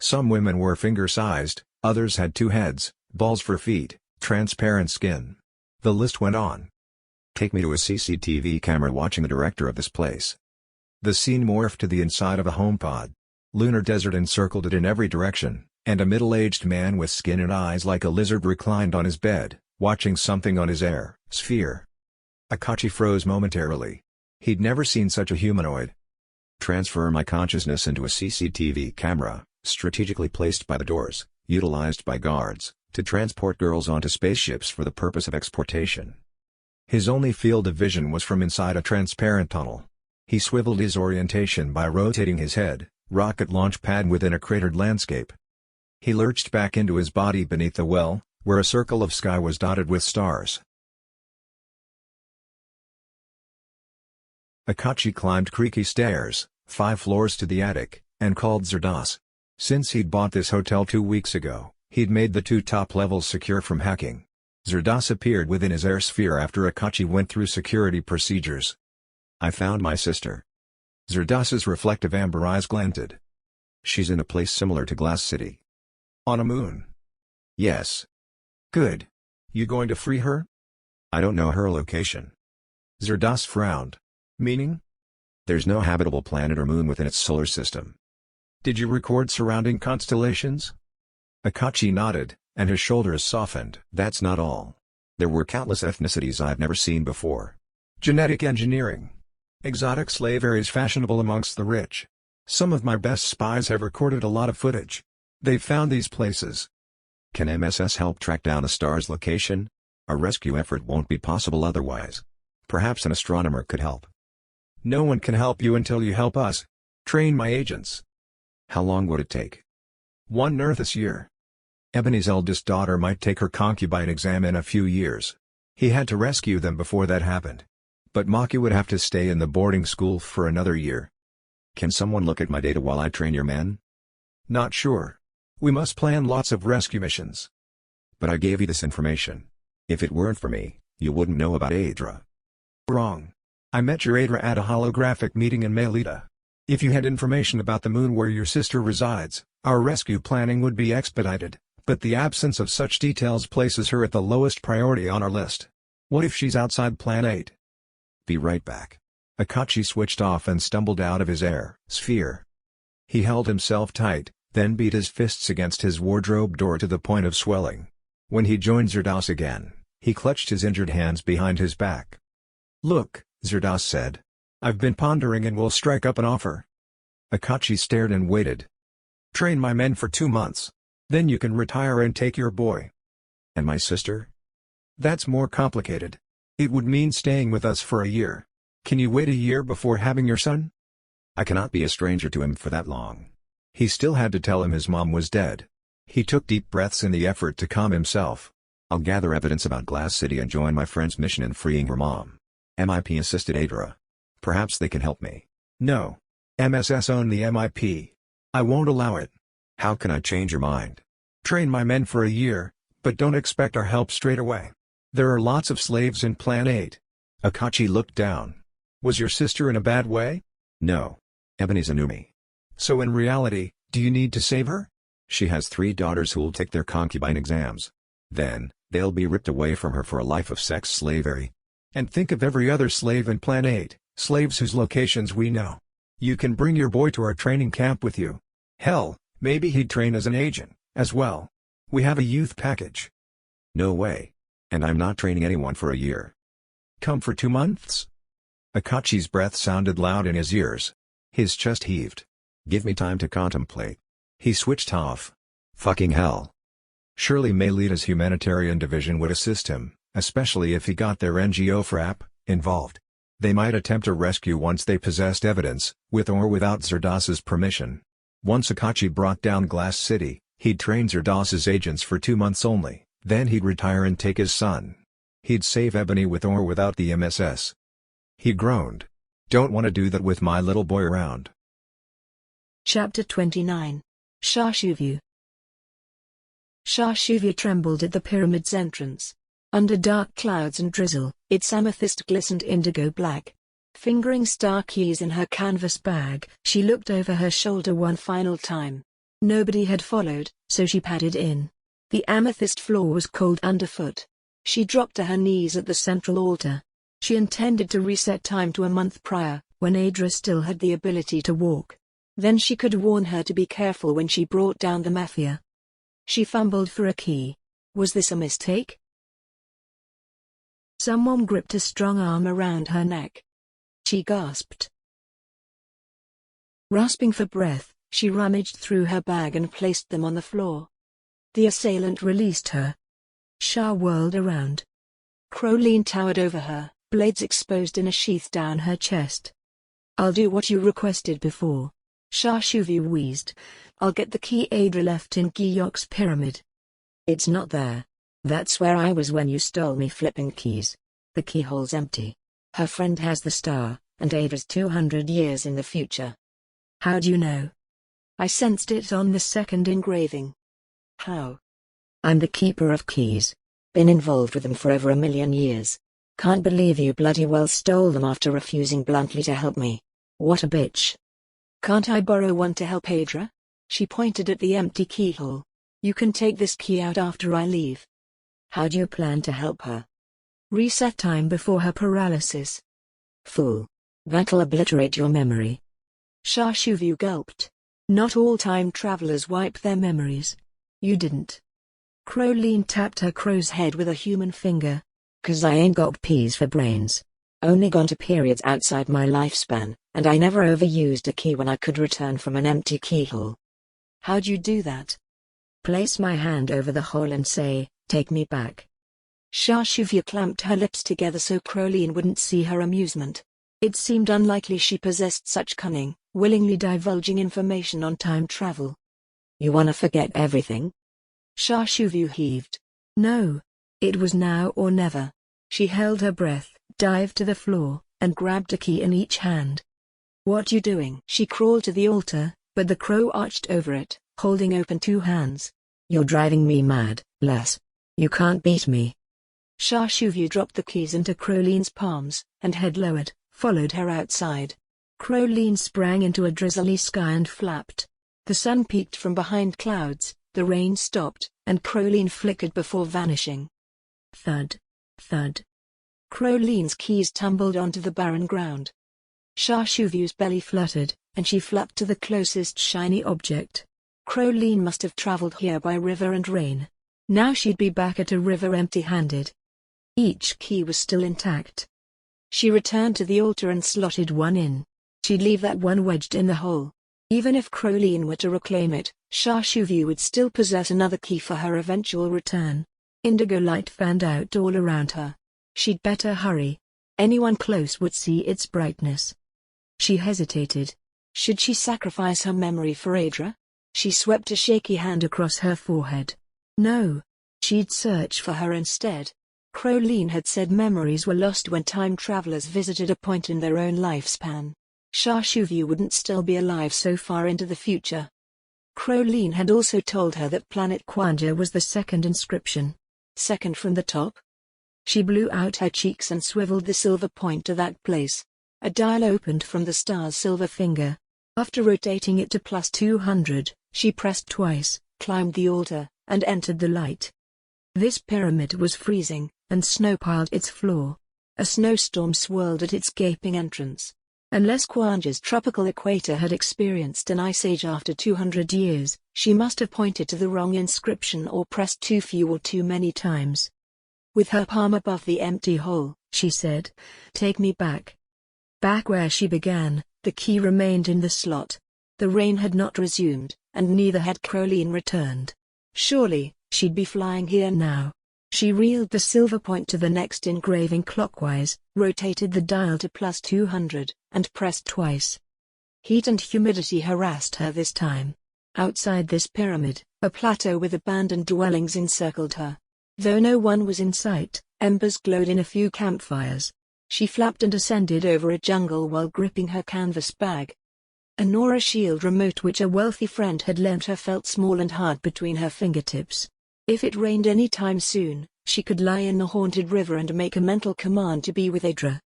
Speaker 1: Some women were finger-sized, others had 2 heads, balls for feet, transparent skin. The list went on.
Speaker 4: Take me to a CCTV camera watching the director of this place.
Speaker 1: The scene morphed to the inside of a HomePod. Lunar desert encircled it in every direction, and a middle-aged man with skin and eyes like a lizard reclined on his bed, watching something on his air sphere. Akachi froze momentarily. He'd never seen such a humanoid.
Speaker 4: Transfer my consciousness into a CCTV camera, strategically placed by the doors, utilized by guards, to transport girls onto spaceships for the purpose of exportation.
Speaker 1: His only field of vision was from inside a transparent tunnel. He swiveled his orientation by rotating his head, rocket launch pad within a cratered landscape. He lurched back into his body beneath the well, where a circle of sky was dotted with stars. Akachi climbed creaky stairs, 5 floors to the attic, and called Zerdas. Since he'd bought this hotel 2 weeks ago, he'd made the 2 top levels secure from hacking. Zerdas appeared within his air sphere after Akachi went through security procedures.
Speaker 4: I found my sister.
Speaker 1: Zerdas's reflective amber eyes glinted.
Speaker 4: She's in a place similar to Glass City.
Speaker 1: On a moon?
Speaker 4: Yes.
Speaker 1: Good. You going to free her?
Speaker 4: I don't know her location.
Speaker 1: Zerdas frowned. Meaning?
Speaker 4: There's no habitable planet or moon within its solar system.
Speaker 1: Did you record surrounding constellations? Akachi nodded, and his shoulders softened.
Speaker 4: That's not all. There were countless ethnicities I've never seen before.
Speaker 1: Genetic engineering. Exotic slave areas fashionable amongst the rich. Some of my best spies have recorded a lot of footage. They've found these places.
Speaker 4: Can MSS help track down a star's location? A rescue effort won't be possible otherwise. Perhaps an astronomer could help.
Speaker 1: No one can help you until you help us. Train my agents.
Speaker 4: How long would it take?
Speaker 1: 1 Earth this year. Ebony's eldest daughter might take her concubine exam in a few years. He had to rescue them before that happened. But Maki would have to stay in the boarding school for another year.
Speaker 4: Can someone look at my data while I train your men?
Speaker 1: Not sure. We must plan lots of rescue missions.
Speaker 4: But I gave you this information. If it weren't for me, you wouldn't know about Adra.
Speaker 1: Wrong. I met your Adra at a holographic meeting in Melita. If you had information about the moon where your sister resides, our rescue planning would be expedited, but the absence of such details places her at the lowest priority on our list. What if she's outside Plan 8?
Speaker 4: Be right back.
Speaker 1: Akachi switched off and stumbled out of his air sphere. He held himself tight, then beat his fists against his wardrobe door to the point of swelling. When he joined Zerdas again, he clutched his injured hands behind his back. Look, Zerdas said. I've been pondering and will strike up an offer. Akachi stared and waited. Train my men for 2 months. Then you can retire and take your boy.
Speaker 4: And my sister?
Speaker 1: That's more complicated. It would mean staying with us for a year. Can you wait a year before having your son?
Speaker 4: I cannot be a stranger to him for that long.
Speaker 1: He still had to tell him his mom was dead. He took deep breaths in the effort to calm himself.
Speaker 4: I'll gather evidence about Glass City and join my friend's mission in freeing her mom. MIP assisted Adra. Perhaps they can help me.
Speaker 1: No. MSS own the MIP. I won't allow it.
Speaker 4: How can I change your mind?
Speaker 1: Train my men for a year, but don't expect our help straight away. There are lots of slaves in Plan 8. Akachi looked down. Was your sister in a bad way?
Speaker 4: No. Ebony's a Numi.
Speaker 1: So in reality, do you need to save her?
Speaker 4: She has 3 daughters who'll take their concubine exams. Then, they'll be ripped away from her for a life of sex slavery.
Speaker 1: And think of every other slave in Plan 8, slaves whose locations we know. You can bring your boy to our training camp with you. Hell, maybe he'd train as an agent, as well. We have a youth package.
Speaker 4: No way. And I'm not training anyone for a year.
Speaker 1: Come for 2 months? Akachi's breath sounded loud in his ears. His chest heaved.
Speaker 4: Give me time to contemplate.
Speaker 1: He switched off. Fucking hell. Surely Mayleda's humanitarian division would assist him, especially if he got their NGO frap involved. They might attempt a rescue once they possessed evidence, with or without Zerdas's permission. Once Akachi brought down Glass City, he'd train Zerdas's agents for 2 months only, then he'd retire and take his son. He'd save Ebony with or without the MSS. He groaned. Don't want to do that with my little boy around.
Speaker 6: Chapter 29. Shashuvu. Shashuvu trembled at the pyramid's entrance. Under dark clouds and drizzle, its amethyst glistened indigo black. Fingering star keys in her canvas bag, she looked over her shoulder one final time. Nobody had followed, so she padded in. The amethyst floor was cold underfoot. She dropped to her knees at the central altar. She intended to reset time to a month prior, when Adra still had the ability to walk. Then she could warn her to be careful when she brought down the Mafia. She fumbled for a key. Was this a mistake? Someone gripped a strong arm around her neck. She gasped. Rasping for breath, she rummaged through her bag and placed them on the floor. The assailant released her. Shah whirled around. Crowleen towered over her, blades exposed in a sheath down her chest. I'll do what you requested before. Shashuvu wheezed. I'll get the key Adra left in Giyok's pyramid.
Speaker 3: It's not there. That's where I was when you stole me flipping keys. The keyhole's empty. Her friend has the star, and Adra's 200 years in the future.
Speaker 6: How'd you know? I sensed it on the second engraving. How?
Speaker 3: I'm the keeper of keys. Been involved with them for over 1,000,000 years. Can't believe you bloody well stole them after refusing bluntly to help me. What a bitch.
Speaker 6: Can't I borrow one to help Adra? She pointed at the empty keyhole. You can take this key out after I leave.
Speaker 3: How do you plan to help her?
Speaker 6: Reset time before her paralysis.
Speaker 3: Fool. That'll obliterate your memory.
Speaker 6: Shashuvu gulped. Not all time travelers wipe their memories. You didn't. Crowleen tapped her crow's head with a human finger.
Speaker 3: 'Cause I ain't got peas for brains. Only gone to periods outside my lifespan, and I never overused a key when I could return from an empty keyhole.
Speaker 6: How'd you do that?
Speaker 3: Place my hand over the hole and say, take me back.
Speaker 6: Shashuvu clamped her lips together so Crowleen wouldn't see her amusement. It seemed unlikely she possessed such cunning, willingly divulging information on time travel.
Speaker 3: You wanna forget everything?
Speaker 6: Shashuvu heaved. No. It was now or never. She held her breath, dived to the floor, and grabbed a key in each hand. What you doing? She crawled to the altar, but the crow arched over it, holding open 2 hands.
Speaker 3: You're driving me mad, Les. You can't beat me.
Speaker 6: Shashuvu dropped the keys into Crowleen's palms, and head lowered, followed her outside. Crowleen sprang into a drizzly sky and flapped. The sun peeked from behind clouds, the rain stopped, and Crowleen flickered before vanishing. Thud. Thud. Crowleen's keys tumbled onto the barren ground. Shashuvu's belly fluttered, and she flapped to the closest shiny object. Crowleen must have traveled here by river and rain. Now she'd be back at a river empty-handed. Each key was still intact. She returned to the altar and slotted one in. She'd leave that one wedged in the hole. Even if Crowleen were to reclaim it, Shashuvu would still possess another key for her eventual return. Indigo light fanned out all around her. She'd better hurry. Anyone close would see its brightness. She hesitated. Should she sacrifice her memory for Adra? She swept a shaky hand across her forehead. No. She'd search for her instead. Crowleen had said memories were lost when time travelers visited a point in their own lifespan. Shashuvu wouldn't still be alive so far into the future. Crowleen had also told her that planet Kwanja was the second inscription. Second from the top? She blew out her cheeks and swiveled the silver point to that place. A dial opened from the star's silver finger. After rotating it to +200, she pressed twice, climbed the altar, and entered the light. This pyramid was freezing, and snow piled its floor. A snowstorm swirled at its gaping entrance. Unless Kwanja's tropical equator had experienced an ice age after 200 years, she must have pointed to the wrong inscription or pressed too few or too many times. With her palm above the empty hole, she said, "Take me back." Back where she began, the key remained in the slot. The rain had not resumed, and neither had Crowleen returned. Surely, she'd be flying here now. She reeled the silver point to the next engraving clockwise, rotated the dial to +200, and pressed twice. Heat and humidity harassed her this time. Outside this pyramid, a plateau with abandoned dwellings encircled her. Though no one was in sight, embers glowed in a few campfires. She flapped and ascended over a jungle while gripping her canvas bag. A Nora shield remote which a wealthy friend had lent her felt small and hard between her fingertips. If it rained any time soon, she could lie in the haunted river and make a mental command to be with Adra.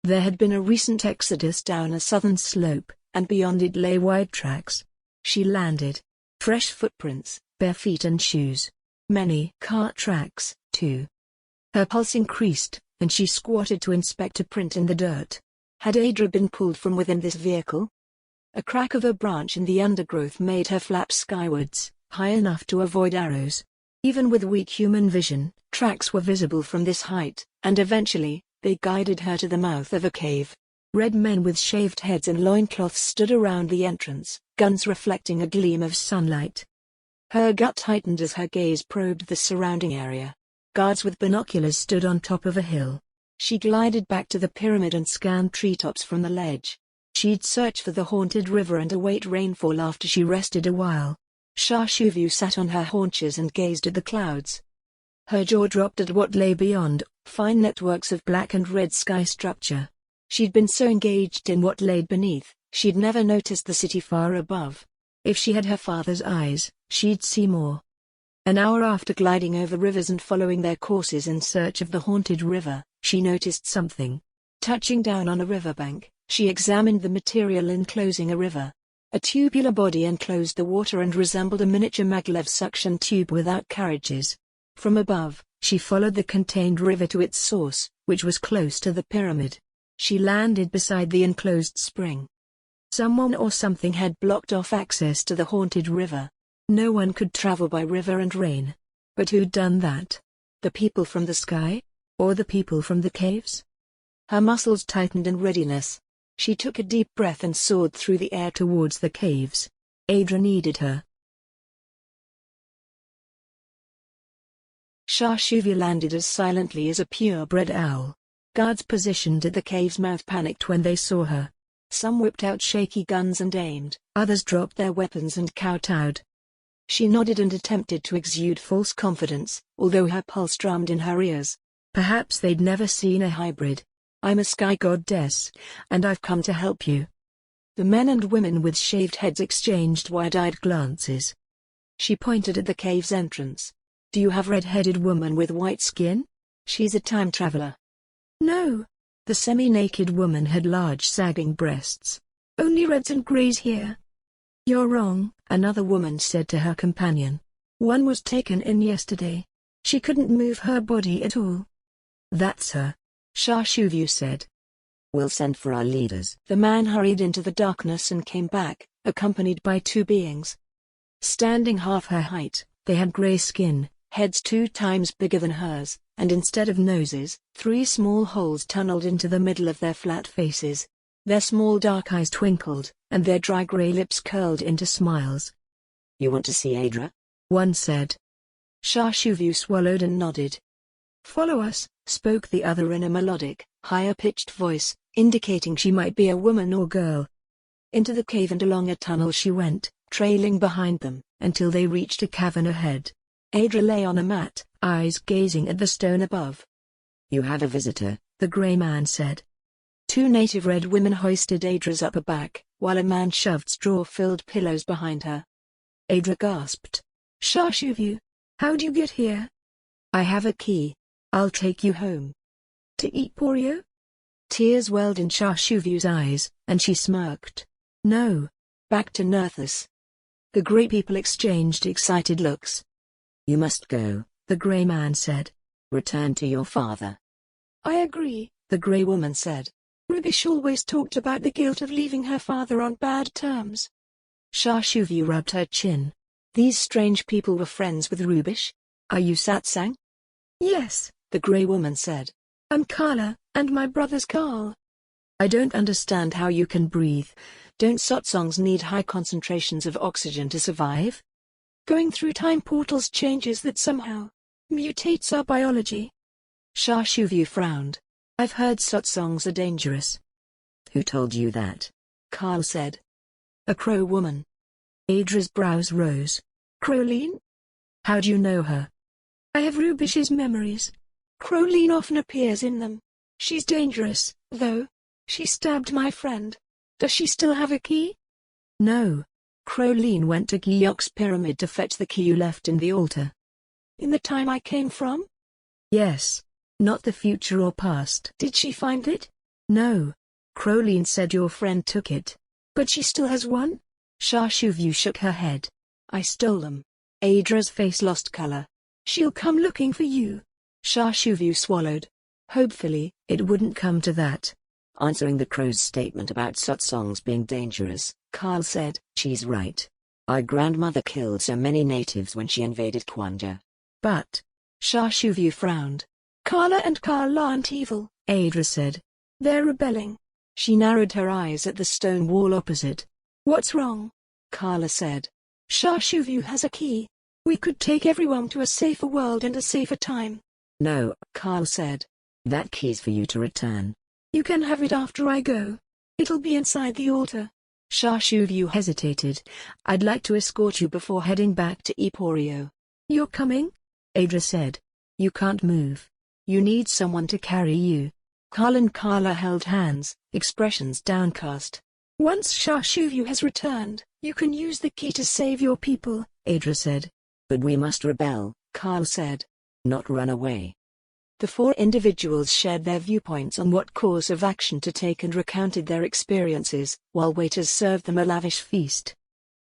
Speaker 6: There had been a recent exodus down a southern slope, and beyond it lay wide tracks. She landed. Fresh footprints, bare feet and shoes. Many cart tracks, too. Her pulse increased, and she squatted to inspect a print in the dirt. Had Adra been pulled from within this vehicle? A crack of a branch in the undergrowth made her flap skywards, high enough to avoid arrows. Even with weak human vision, tracks were visible from this height, and eventually, they guided her to the mouth of a cave. Red men with shaved heads and loincloths stood around the entrance, guns reflecting a gleam of sunlight. Her gut tightened as her gaze probed the surrounding area. Guards with binoculars stood on top of a hill. She glided back to the pyramid and scanned treetops from the ledge. She'd search for the haunted river and await rainfall after she rested a while. YuFu sat on her haunches and gazed at the clouds. Her jaw dropped at what lay beyond, fine networks of black and red sky structure. She'd been so engaged in what lay beneath, she'd never noticed the city far above. If she had her father's eyes, she'd see more. An hour after gliding over rivers and following their courses in search of the haunted river, she noticed something. Touching down on a riverbank, she examined the material enclosing a river. A tubular body enclosed the water and resembled a miniature maglev suction tube without carriages. From above, she followed the contained river to its source, which was close to the pyramid. She landed beside the enclosed spring. Someone or something had blocked off access to the haunted river. No one could travel by river and rain. But who'd done that? The people from the sky? Or the people from the caves? Her muscles tightened in readiness. She took a deep breath and soared through the air towards the caves. Adra needed her. YuFu landed as silently as a purebred owl. Guards positioned at the cave's mouth panicked when they saw her. Some whipped out shaky guns and aimed, others dropped their weapons and kowtowed. She nodded and attempted to exude false confidence, although her pulse drummed in her ears. Perhaps they'd never seen a hybrid. I'm a sky goddess, and I've come to help you. The men and women with shaved heads exchanged wide-eyed glances. She pointed at the cave's entrance. Do you have red-headed woman with white skin? She's a time traveler.
Speaker 8: No.
Speaker 6: The semi-naked woman had large sagging breasts.
Speaker 8: Only reds and greys here.
Speaker 6: You're wrong, another woman said to her companion.
Speaker 8: One was taken in yesterday. She couldn't move her body at all.
Speaker 6: That's her. YuFu said.
Speaker 3: We'll send for our leaders.
Speaker 6: The man hurried into the darkness and came back, accompanied by two beings. Standing half her height, they had grey skin, heads 2 times bigger than hers, and instead of noses, 3 small holes tunneled into the middle of their flat faces. Their small dark eyes twinkled, and their dry grey lips curled into smiles.
Speaker 3: You want to see Adra?
Speaker 6: One said. YuFu swallowed and nodded.
Speaker 8: Follow us,
Speaker 6: spoke the other in a melodic, higher-pitched voice, indicating she might be a woman or girl. Into the cave and along a tunnel she went, trailing behind them, until they reached a cavern ahead. Adra lay on a mat, eyes gazing at the stone above.
Speaker 3: You have a visitor,
Speaker 6: the grey man said. 2 native red women hoisted Adra's upper back, while a man shoved straw-filled pillows behind her. Adra gasped.
Speaker 8: YuFu, how'd you get here?
Speaker 6: I have a key. I'll take you home.
Speaker 8: To eat Poryo?
Speaker 6: Tears welled in YuFu's eyes, and she smirked. No. Back to Nerthus. The grey people exchanged excited looks.
Speaker 3: You must go,
Speaker 6: the grey man said.
Speaker 3: Return to your father.
Speaker 8: I agree,
Speaker 6: the grey woman said.
Speaker 8: Rubish always talked about the guilt of leaving her father on bad terms.
Speaker 6: YuFu rubbed her chin. These strange people were friends with Rubish? Are you Satsang?
Speaker 8: Yes,
Speaker 6: the grey woman said.
Speaker 8: I'm Carla, and my brother's Carl.
Speaker 6: I don't understand how you can breathe. Don't Satsangs need high concentrations of oxygen to survive? Going through time portals changes that somehow mutates our biology. Sha Shuvu frowned. I've heard satsangs are dangerous.
Speaker 3: Who told you that?
Speaker 6: Carl said. A crow woman. Adra's brows rose. Crowleen? How'd you know her? I have Rubish's memories. Crowleen often appears in them. She's dangerous, though. She stabbed my friend. Does she still have a key? No. Crowleen went to Giyok's pyramid to fetch the key you left in the altar. In the time I came from? Yes. Not the future or past. Did she find it? No. Crowleen said your friend took it. But she still has one? Sha Shuvu shook her head. I stole them. Adra's face lost color. She'll come looking for you. Sha Shuvu swallowed. Hopefully, it wouldn't come to that.
Speaker 3: Answering the crow's statement about satsangs being dangerous, Carl said, she's right. Our grandmother killed so many natives when she invaded Kwanja.
Speaker 6: But, Sha Shuvu frowned. Carla and Carl aren't evil, Adra said. They're rebelling. She narrowed her eyes at the stone wall opposite. What's wrong? Carla said. Sha Shuvu has a key. We could take everyone to a safer world and a safer time.
Speaker 3: No, Carl said. That key's for you to return.
Speaker 6: You can have it after I go. It'll be inside the altar. Sha Shuvu hesitated. I'd like to escort you before heading back to Emporio. You're coming? Adra said. You can't move. You need someone to carry you. Carl and Carla held hands, expressions downcast. Once Sha Shuvu has returned, you can use the key to save your people, Adra said.
Speaker 3: But we must rebel, Carl said. Not run away.
Speaker 6: The four individuals shared their viewpoints on what course of action to take and recounted their experiences, while waiters served them a lavish feast.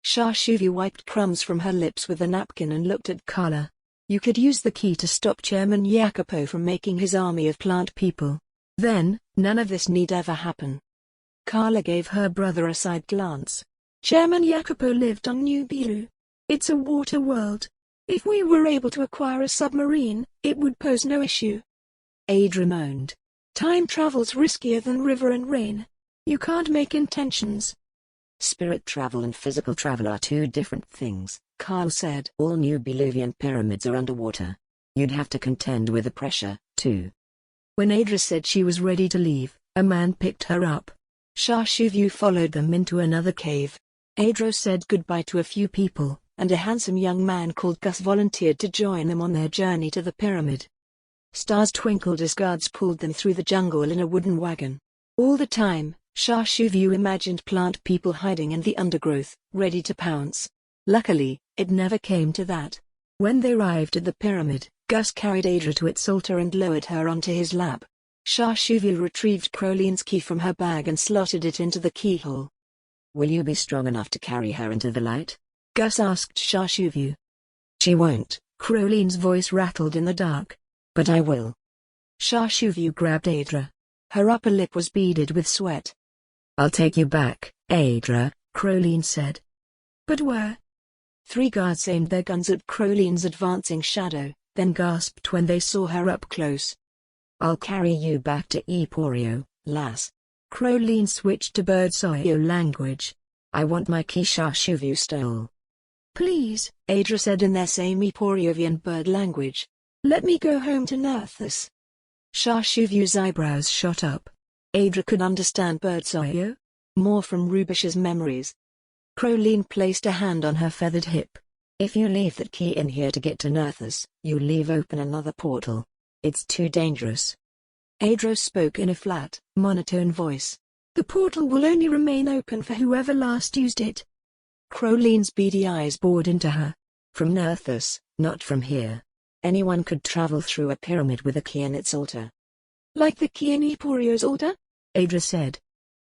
Speaker 6: Sha Shuvu wiped crumbs from her lips with a napkin and looked at Carla. You could use the key to stop Chairman Jacopo from making his army of plant people. Then, none of this need ever happen. Carla gave her brother a side glance. Chairman Jacopo lived on New Bilu. It's a water world. If we were able to acquire a submarine, it would pose no issue. Adra moaned. Time travel's riskier than river and rain. You can't make intentions.
Speaker 3: Spirit travel and physical travel are two different things, Carl said. All New Biluvian pyramids are underwater. You'd have to contend with the pressure, too.
Speaker 6: When Adra said she was ready to leave, a man picked her up. Sha Shuvu followed them into another cave. Adra said goodbye to a few people, and a handsome young man called Gus volunteered to join them on their journey to the pyramid. Stars twinkled as guards pulled them through the jungle in a wooden wagon. All the time, Sha Shuvu imagined plant people hiding in the undergrowth, ready to pounce. Luckily, it never came to that. When they arrived at the pyramid, Gus carried Adra to its altar and lowered her onto his lap. Sha Shuvu retrieved Crowleen's key from her bag and slotted it into the keyhole.
Speaker 3: Will you be strong enough to carry her into the light?
Speaker 6: Gus asked Sha Shuvu.
Speaker 3: She won't.
Speaker 6: Crowleen's voice rattled in the dark.
Speaker 3: But I will.
Speaker 6: Sha Shuvu grabbed Adra. Her upper lip was beaded with sweat.
Speaker 3: I'll take you back, Adra,
Speaker 6: Crowleen said. But where? 3 guards aimed their guns at Crowleen's advancing shadow, then gasped when they saw her up close.
Speaker 3: I'll carry you back to Emporio, lass.
Speaker 6: Crowleen switched to Birdsoyo language.
Speaker 3: I want my key Sha Shuvu stole.
Speaker 6: Please, Adra said in their same Eporiovian bird language. Let me go home to Nerthus. Sha Shuvu's eyebrows shot up. Adra could understand Birdsoyo? More from Rubish's memories. Crowleen placed a hand on her feathered hip.
Speaker 3: If you leave that key in here to get to Nerthus, you'll leave open another portal. It's too dangerous.
Speaker 6: Adra spoke in a flat, monotone voice. The portal will only remain open for whoever last used it. Crowleen's beady eyes bored into her.
Speaker 3: From Nerthus, not from here. Anyone could travel through a pyramid with a key in its altar.
Speaker 6: Like the key in Eporio's altar? Adra said.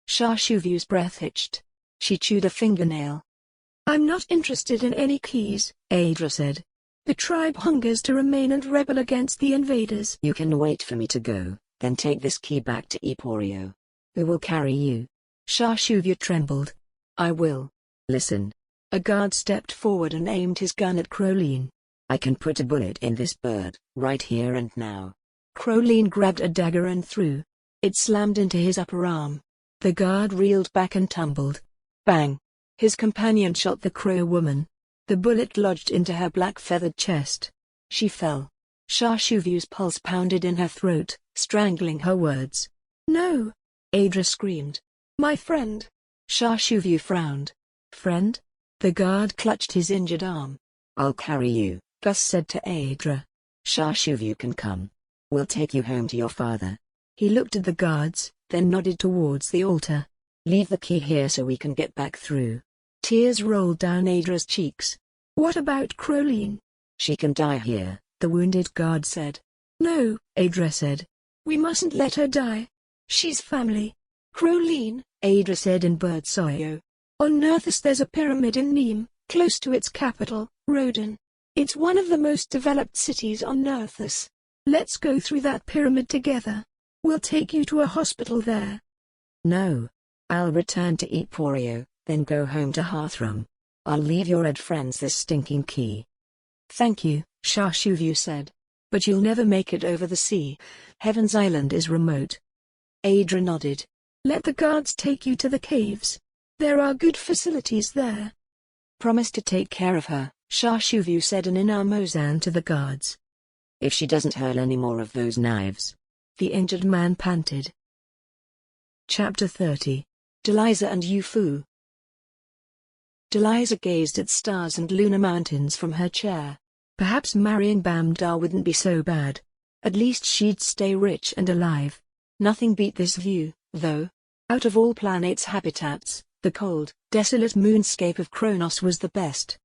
Speaker 6: Sha Shuvu's breath hitched. She chewed a fingernail. I'm not interested in any keys, Adra said. The tribe hungers to remain and rebel against the invaders.
Speaker 3: You can wait for me to go, then take this key back to Emporio. Who will carry you?
Speaker 6: Sha Shuvu trembled. I will.
Speaker 3: Listen.
Speaker 6: A guard stepped forward and aimed his gun at Crowleen.
Speaker 3: I can put a bullet in this bird, right here and now.
Speaker 6: Crowleen grabbed a dagger and threw. It slammed into his upper arm. The guard reeled back and tumbled. Bang! His companion shot the crow woman. The bullet lodged into her black feathered chest. She fell. Shashuvu's pulse pounded in her throat, strangling her words.
Speaker 8: No!
Speaker 6: Adra screamed.
Speaker 8: My friend!
Speaker 6: Shashuvu frowned. Friend? The guard clutched his injured arm.
Speaker 3: I'll carry you,
Speaker 6: Gus said to Adra.
Speaker 3: Shashuvu can come. We'll take you home to your father.
Speaker 6: He looked at the guards, then nodded towards the altar.
Speaker 3: Leave the key here so we can get back through.
Speaker 6: Tears rolled down Adra's cheeks.
Speaker 8: What about Crowleen?
Speaker 3: She can die here,
Speaker 6: the wounded guard said.
Speaker 8: No,
Speaker 6: Adra said.
Speaker 8: We mustn't let her die. She's family. Crowleen,
Speaker 6: Adra said in Birdsoyo.
Speaker 8: On Nerthus there's a pyramid in Neem, close to its capital, Rodan. It's one of the most developed cities on Nerthus. Let's go through that pyramid together. We'll take you to a hospital there.
Speaker 3: No. I'll return to Eporio, then go home to Hearthrum. I'll leave your red friends this stinking key.
Speaker 6: Thank you, Shashuvu said. But you'll never make it over the sea. Heaven's Island is remote. Adra nodded.
Speaker 8: Let the guards take you to the caves. There are good facilities there.
Speaker 6: Promise to take care of her, Shashuvu said in Inarmozan to the guards.
Speaker 3: If she doesn't hurl any more of those knives.
Speaker 6: The injured man panted. Chapter 30. Deliza and YuFu. Deliza gazed at stars and lunar mountains from her chair. Perhaps marrying Bamdar wouldn't be so bad. At least she'd stay rich and alive. Nothing beat this view, though. Out of all Plan8's habitats, the cold, desolate moonscape of Kronos was the best.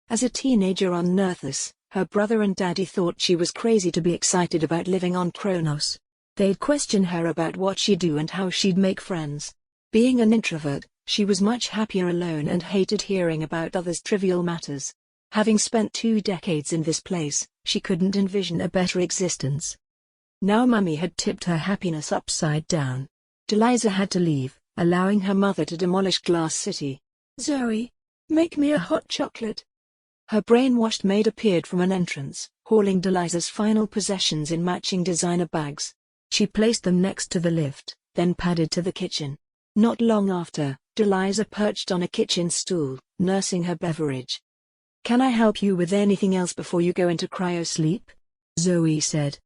Speaker 6: As a teenager on Nerthus, her brother and daddy thought she was crazy to be excited about living on Kronos. They'd question her about what she'd do and how she'd make friends. Being an introvert, she was much happier alone and hated hearing about others' trivial matters. Having spent 2 decades in this place, she couldn't envision a better existence. Now Mummy had tipped her happiness upside down. Deliza had to leave, allowing her mother to demolish Glass City.
Speaker 8: Zoe, make me a hot chocolate.
Speaker 6: Her brainwashed maid appeared from an entrance, hauling Deliza's final possessions in matching designer bags. She placed them next to the lift, then padded to the kitchen. Not long after, Deliza perched on a kitchen stool, nursing her beverage. Can I help you with anything else before you go into cryosleep? Zoe said.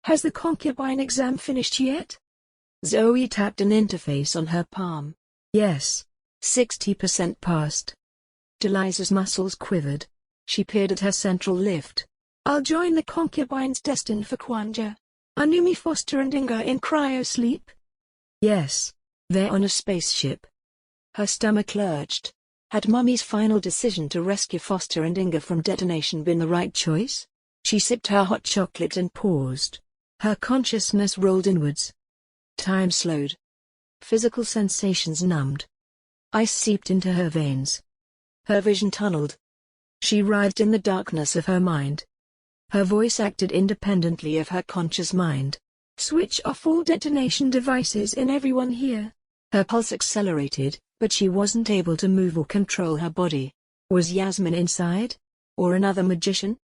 Speaker 8: Has the concubine exam finished yet?
Speaker 6: Zoe tapped an interface on her palm. Yes. 60% passed. Deliza's muscles quivered. She peered at her central lift.
Speaker 8: I'll join the concubines destined for Kwanja. Are Numi Foster and Inga in cryosleep?
Speaker 6: Yes. They're on a spaceship. Her stomach lurched. Had Mummy's final decision to rescue Foster and Inga from detonation been the right choice? She sipped her hot chocolate and paused. Her consciousness rolled inwards. Time slowed. Physical sensations numbed. Ice seeped into her veins. Her vision tunneled. She writhed in the darkness of her mind. Her voice acted independently of her conscious mind.
Speaker 8: Switch off all detonation devices in everyone here.
Speaker 6: Her pulse accelerated, but she wasn't able to move or control her body. Was Yasmin inside? Or another magician?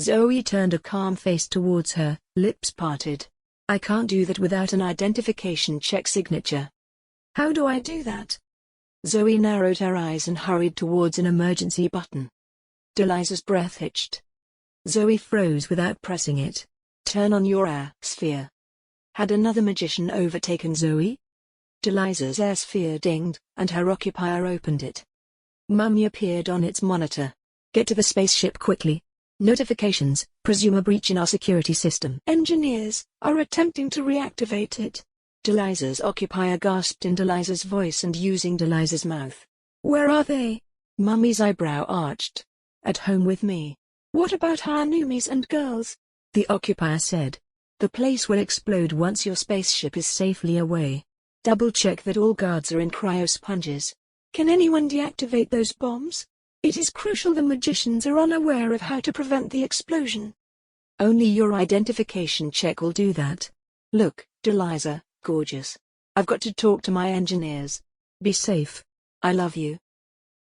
Speaker 6: Zoe turned a calm face towards her, lips parted. I can't do that without an identification check signature.
Speaker 8: How do I do that?
Speaker 6: Zoe narrowed her eyes and hurried towards an emergency button. Deliza's breath hitched. Zoe froze without pressing it. Turn on your air sphere. Had another magician overtaken Zoe? Deliza's air sphere dinged, and her occupier opened it. Mummy appeared on its monitor. Get to the spaceship quickly. Notifications, presume a breach in our security system.
Speaker 8: Engineers are attempting to reactivate it.
Speaker 6: Deliza's occupier gasped in Deliza's voice and using Deliza's mouth.
Speaker 8: Where are they?
Speaker 6: Mummy's eyebrow arched. At home with me.
Speaker 8: What about Hanumis and girls?
Speaker 6: The occupier said. The place will explode once your spaceship is safely away. Double check that all guards are in cryosponges.
Speaker 8: Can anyone deactivate those bombs? It is crucial the magicians are unaware of how to prevent the explosion.
Speaker 6: Only your identification check will do that. Look, Deliza, gorgeous. I've got to talk to my engineers. Be safe. I love you.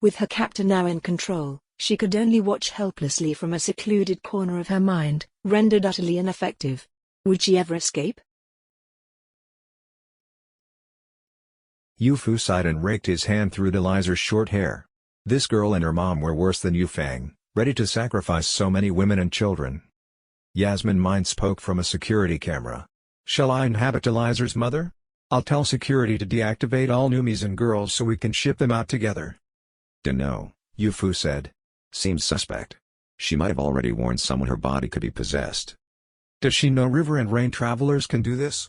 Speaker 6: With her captor now in control, she could only watch helplessly from a secluded corner of her mind, rendered utterly ineffective. Would she ever escape?
Speaker 1: YuFu sighed and raked his hand through Deliza's short hair. This girl and her mom were worse than Yufang, ready to sacrifice so many women and children. Yasmin mind spoke from a security camera. Shall I inhabit Elizer's mother? I'll tell security to deactivate all Numis and girls so we can ship them out together.
Speaker 4: Dunno, YuFu said. Seems suspect. She might have already warned someone her body could be possessed.
Speaker 15: Does she know river and rain travelers can do this?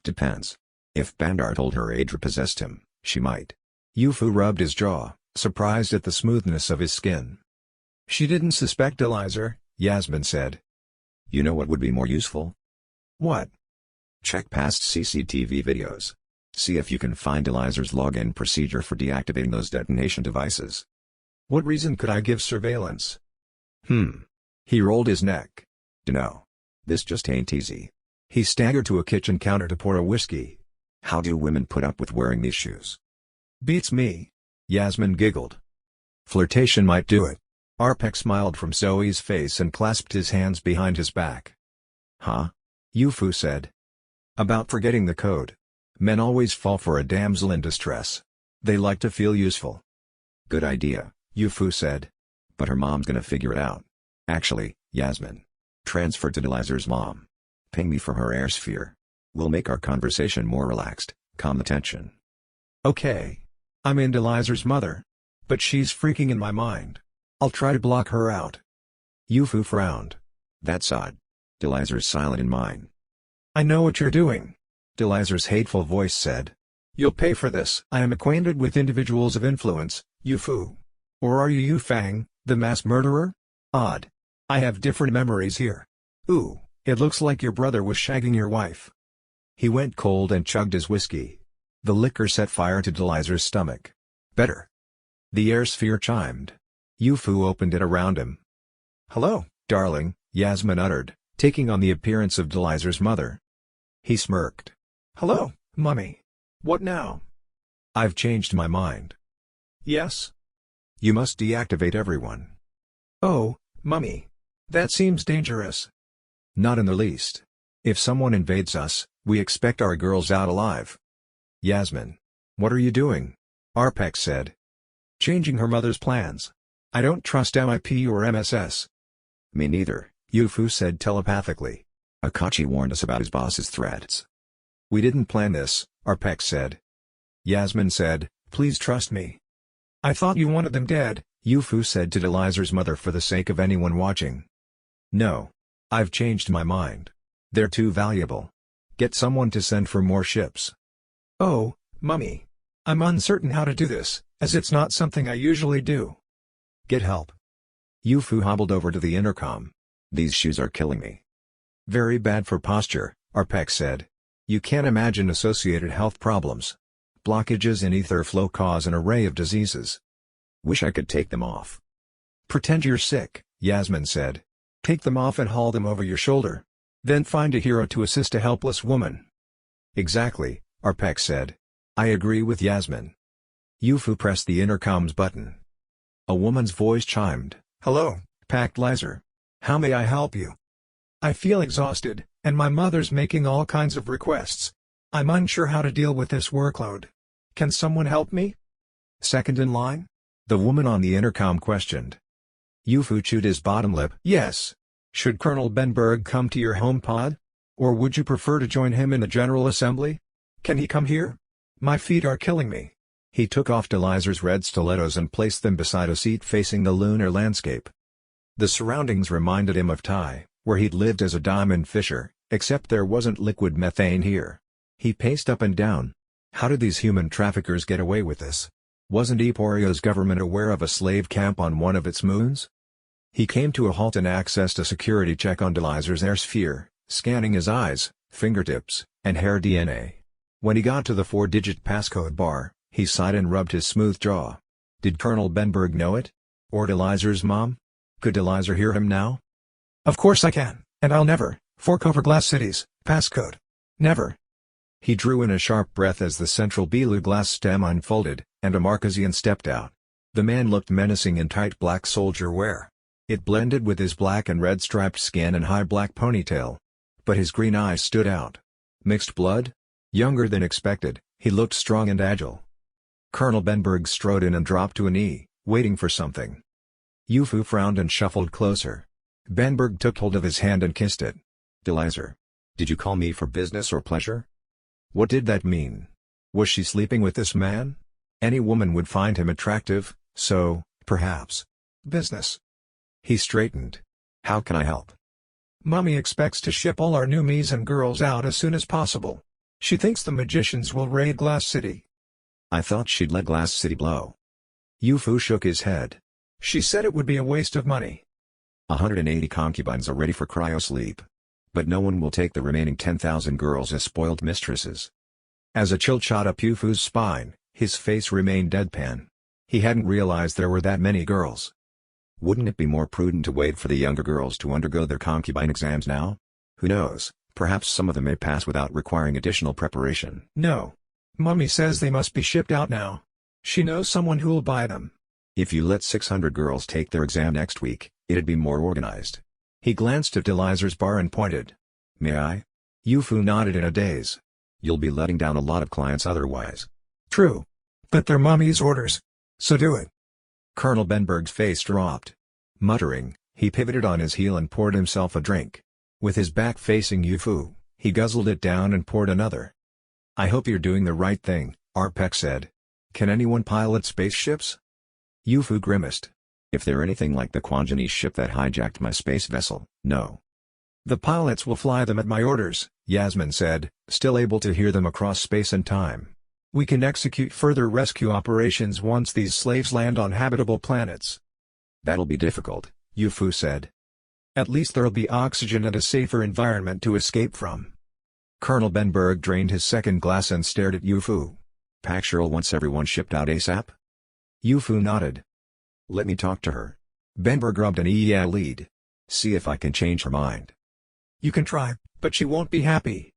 Speaker 4: Depends. If Bandar told her Adra possessed him, she might.
Speaker 1: YuFu rubbed his jaw, surprised at the smoothness of his skin.
Speaker 15: She didn't suspect Elizer,
Speaker 1: Yasmin said.
Speaker 4: You know what would be more useful?
Speaker 15: What?
Speaker 4: Check past CCTV videos. See if you can find Elizer's login procedure for deactivating those detonation devices.
Speaker 15: What reason could I give surveillance?
Speaker 1: He rolled his neck.
Speaker 4: Dunno. This just ain't easy.
Speaker 1: He staggered to a kitchen counter to pour a whiskey.
Speaker 4: How do women put up with wearing these shoes?
Speaker 15: Beats me.
Speaker 1: Yasmin giggled. Flirtation might do it. Arpek smiled from Zoe's face and clasped his hands behind his back.
Speaker 4: Huh?
Speaker 1: YuFu said. About forgetting the code. Men always fall for a damsel in distress. They like to feel useful.
Speaker 4: Good idea,
Speaker 1: YuFu said.
Speaker 4: But her mom's gonna figure it out. Actually, Yasmin. Transfer to Elizer's mom. Ping me from her air sphere. We'll make our conversation more relaxed, calm the tension.
Speaker 15: Okay. I'm into Elizer's mother. But she's freaking in my mind. I'll try to block her out.
Speaker 1: YuFu frowned.
Speaker 4: That's odd. Elizer's silent in mine.
Speaker 15: I know what you're doing.
Speaker 1: Elizer's hateful voice said.
Speaker 15: You'll pay for this. I am acquainted with individuals of influence, YuFu. Or are you Yufang, the mass murderer? Odd. I have different memories here. Ooh, it looks like your brother was shagging your wife.
Speaker 1: He went cold and chugged his whiskey. The liquor set fire to Elizer's stomach. Better. The air sphere chimed. YuFu opened it around him.
Speaker 15: Hello,
Speaker 1: darling, Yasmin uttered, taking on the appearance of Elizer's mother. He smirked.
Speaker 15: Hello, Mummy. What now?
Speaker 1: I've changed my mind.
Speaker 15: Yes?
Speaker 1: You must deactivate everyone.
Speaker 15: Oh, Mummy. That seems dangerous.
Speaker 1: Not in the least. If someone invades us, we expect our girls out alive. Yasmin. What are you doing? Arpek said.
Speaker 15: Changing her mother's plans. I don't trust MIP or MSS.
Speaker 4: Me neither,
Speaker 1: YuFu said telepathically.
Speaker 4: Akachi warned us about his boss's threats.
Speaker 1: We didn't plan this, Arpek said. Yasmin said, please trust me.
Speaker 15: I thought you wanted them dead,
Speaker 1: YuFu said to Elizer's mother for the sake of anyone watching. No. I've changed my mind. They're too valuable. Get someone to send for more ships.
Speaker 15: Oh, Mummy. I'm uncertain how to do this, as it's not something I usually do.
Speaker 1: Get help. YuFu hobbled over to the intercom.
Speaker 4: These shoes are killing me.
Speaker 1: Very bad for posture, Arpek said. You can't imagine associated health problems. Blockages in ether flow cause an array of diseases.
Speaker 4: Wish I could take them off.
Speaker 15: Pretend you're sick, Yasmin said. Take them off and haul them over your shoulder. Then find a hero to assist a helpless woman.
Speaker 1: Exactly, Arpek said. I agree with Yasmin. YuFu pressed the intercom's button. A woman's voice chimed.
Speaker 15: Hello, Pact Lizer. How may I help you? I feel exhausted, and my mother's making all kinds of requests. I'm unsure how to deal with this workload. Can someone help me?
Speaker 1: Second in line? The woman on the intercom questioned. YuFu chewed his bottom lip.
Speaker 15: Yes. Should Colonel Benberg come to your home pod? Or would you prefer to join him in the General Assembly? Can he come here? My feet are killing me.
Speaker 1: He took off Elizer's red stilettos and placed them beside a seat facing the lunar landscape. The surroundings reminded him of Tai, where he'd lived as a diamond fisher, except there wasn't liquid methane here. He paced up and down. How did these human traffickers get away with this? Wasn't Eporio's government aware of a slave camp on one of its moons? He came to a halt and accessed a security check on Elizer's air sphere, scanning his eyes, fingertips, and hair DNA. When he got to the 4-digit passcode bar, he sighed and rubbed his smooth jaw. Did Colonel Benberg know it? Or Elizer's mom? Could Elizer hear him now?
Speaker 15: Of course I can, and I'll never fork over Glass City's passcode. Never.
Speaker 1: He drew in a sharp breath as the central Belu glass stem unfolded, and a Marquesian stepped out. The man looked menacing in tight black soldier wear. It blended with his black and red striped skin and high black ponytail. But his green eyes stood out. Mixed blood? Younger than expected, he looked strong and agile. Colonel Benberg strode in and dropped to a knee, waiting for something. YuFu frowned and shuffled closer. Benberg took hold of his hand and kissed it.
Speaker 4: Delizer. Did you call me for business or pleasure?
Speaker 1: What did that mean? Was she sleeping with this man? Any woman would find him attractive, so, perhaps. Business. He straightened.
Speaker 4: How can I help?
Speaker 15: Mommy expects to ship all our newmies and girls out as soon as possible. She thinks the magicians will raid Glass City.
Speaker 4: I thought she'd let Glass City blow.
Speaker 1: YuFu shook his head.
Speaker 15: She said it would be a waste of money.
Speaker 4: 180 concubines are ready for cryosleep. But no one will take the remaining 10,000 girls as spoiled mistresses.
Speaker 1: As a chill shot up YuFu's spine, his face remained deadpan. He hadn't realized there were that many girls.
Speaker 4: Wouldn't it be more prudent to wait for the younger girls to undergo their concubine exams now? Who knows, perhaps some of them may pass without requiring additional preparation.
Speaker 15: No. Mommy says they must be shipped out now. She knows someone who'll buy them.
Speaker 4: If you let 600 girls take their exam next week, it'd be more organized.
Speaker 1: He glanced at Delizer's bar and pointed.
Speaker 4: May I?
Speaker 1: YuFu nodded in a daze.
Speaker 4: You'll be letting down a lot of clients otherwise.
Speaker 15: True. But they're Mommy's orders. So do it.
Speaker 1: Colonel Benberg's face dropped. Muttering, he pivoted on his heel and poured himself a drink. With his back facing YuFu, he guzzled it down and poured another. I hope you're doing the right thing, Arpek said. Can anyone pilot spaceships? YuFu grimaced.
Speaker 4: If they're anything like the Quanjanese ship that hijacked my space vessel, no.
Speaker 15: The pilots will fly them at my orders, Yasmin said, still able to hear them across space and time. We can execute further rescue operations once these slaves land on habitable planets.
Speaker 4: That'll be difficult,
Speaker 1: YuFu said.
Speaker 15: At least there'll be oxygen and a safer environment to escape from.
Speaker 1: Colonel Benberg drained his second glass and stared at YuFu.
Speaker 4: Paxural wants everyone shipped out ASAP?
Speaker 1: YuFu nodded.
Speaker 4: Let me talk to her.
Speaker 1: Benberg rubbed an eyelid.
Speaker 4: See if I can change her mind.
Speaker 15: You can try, but she won't be happy.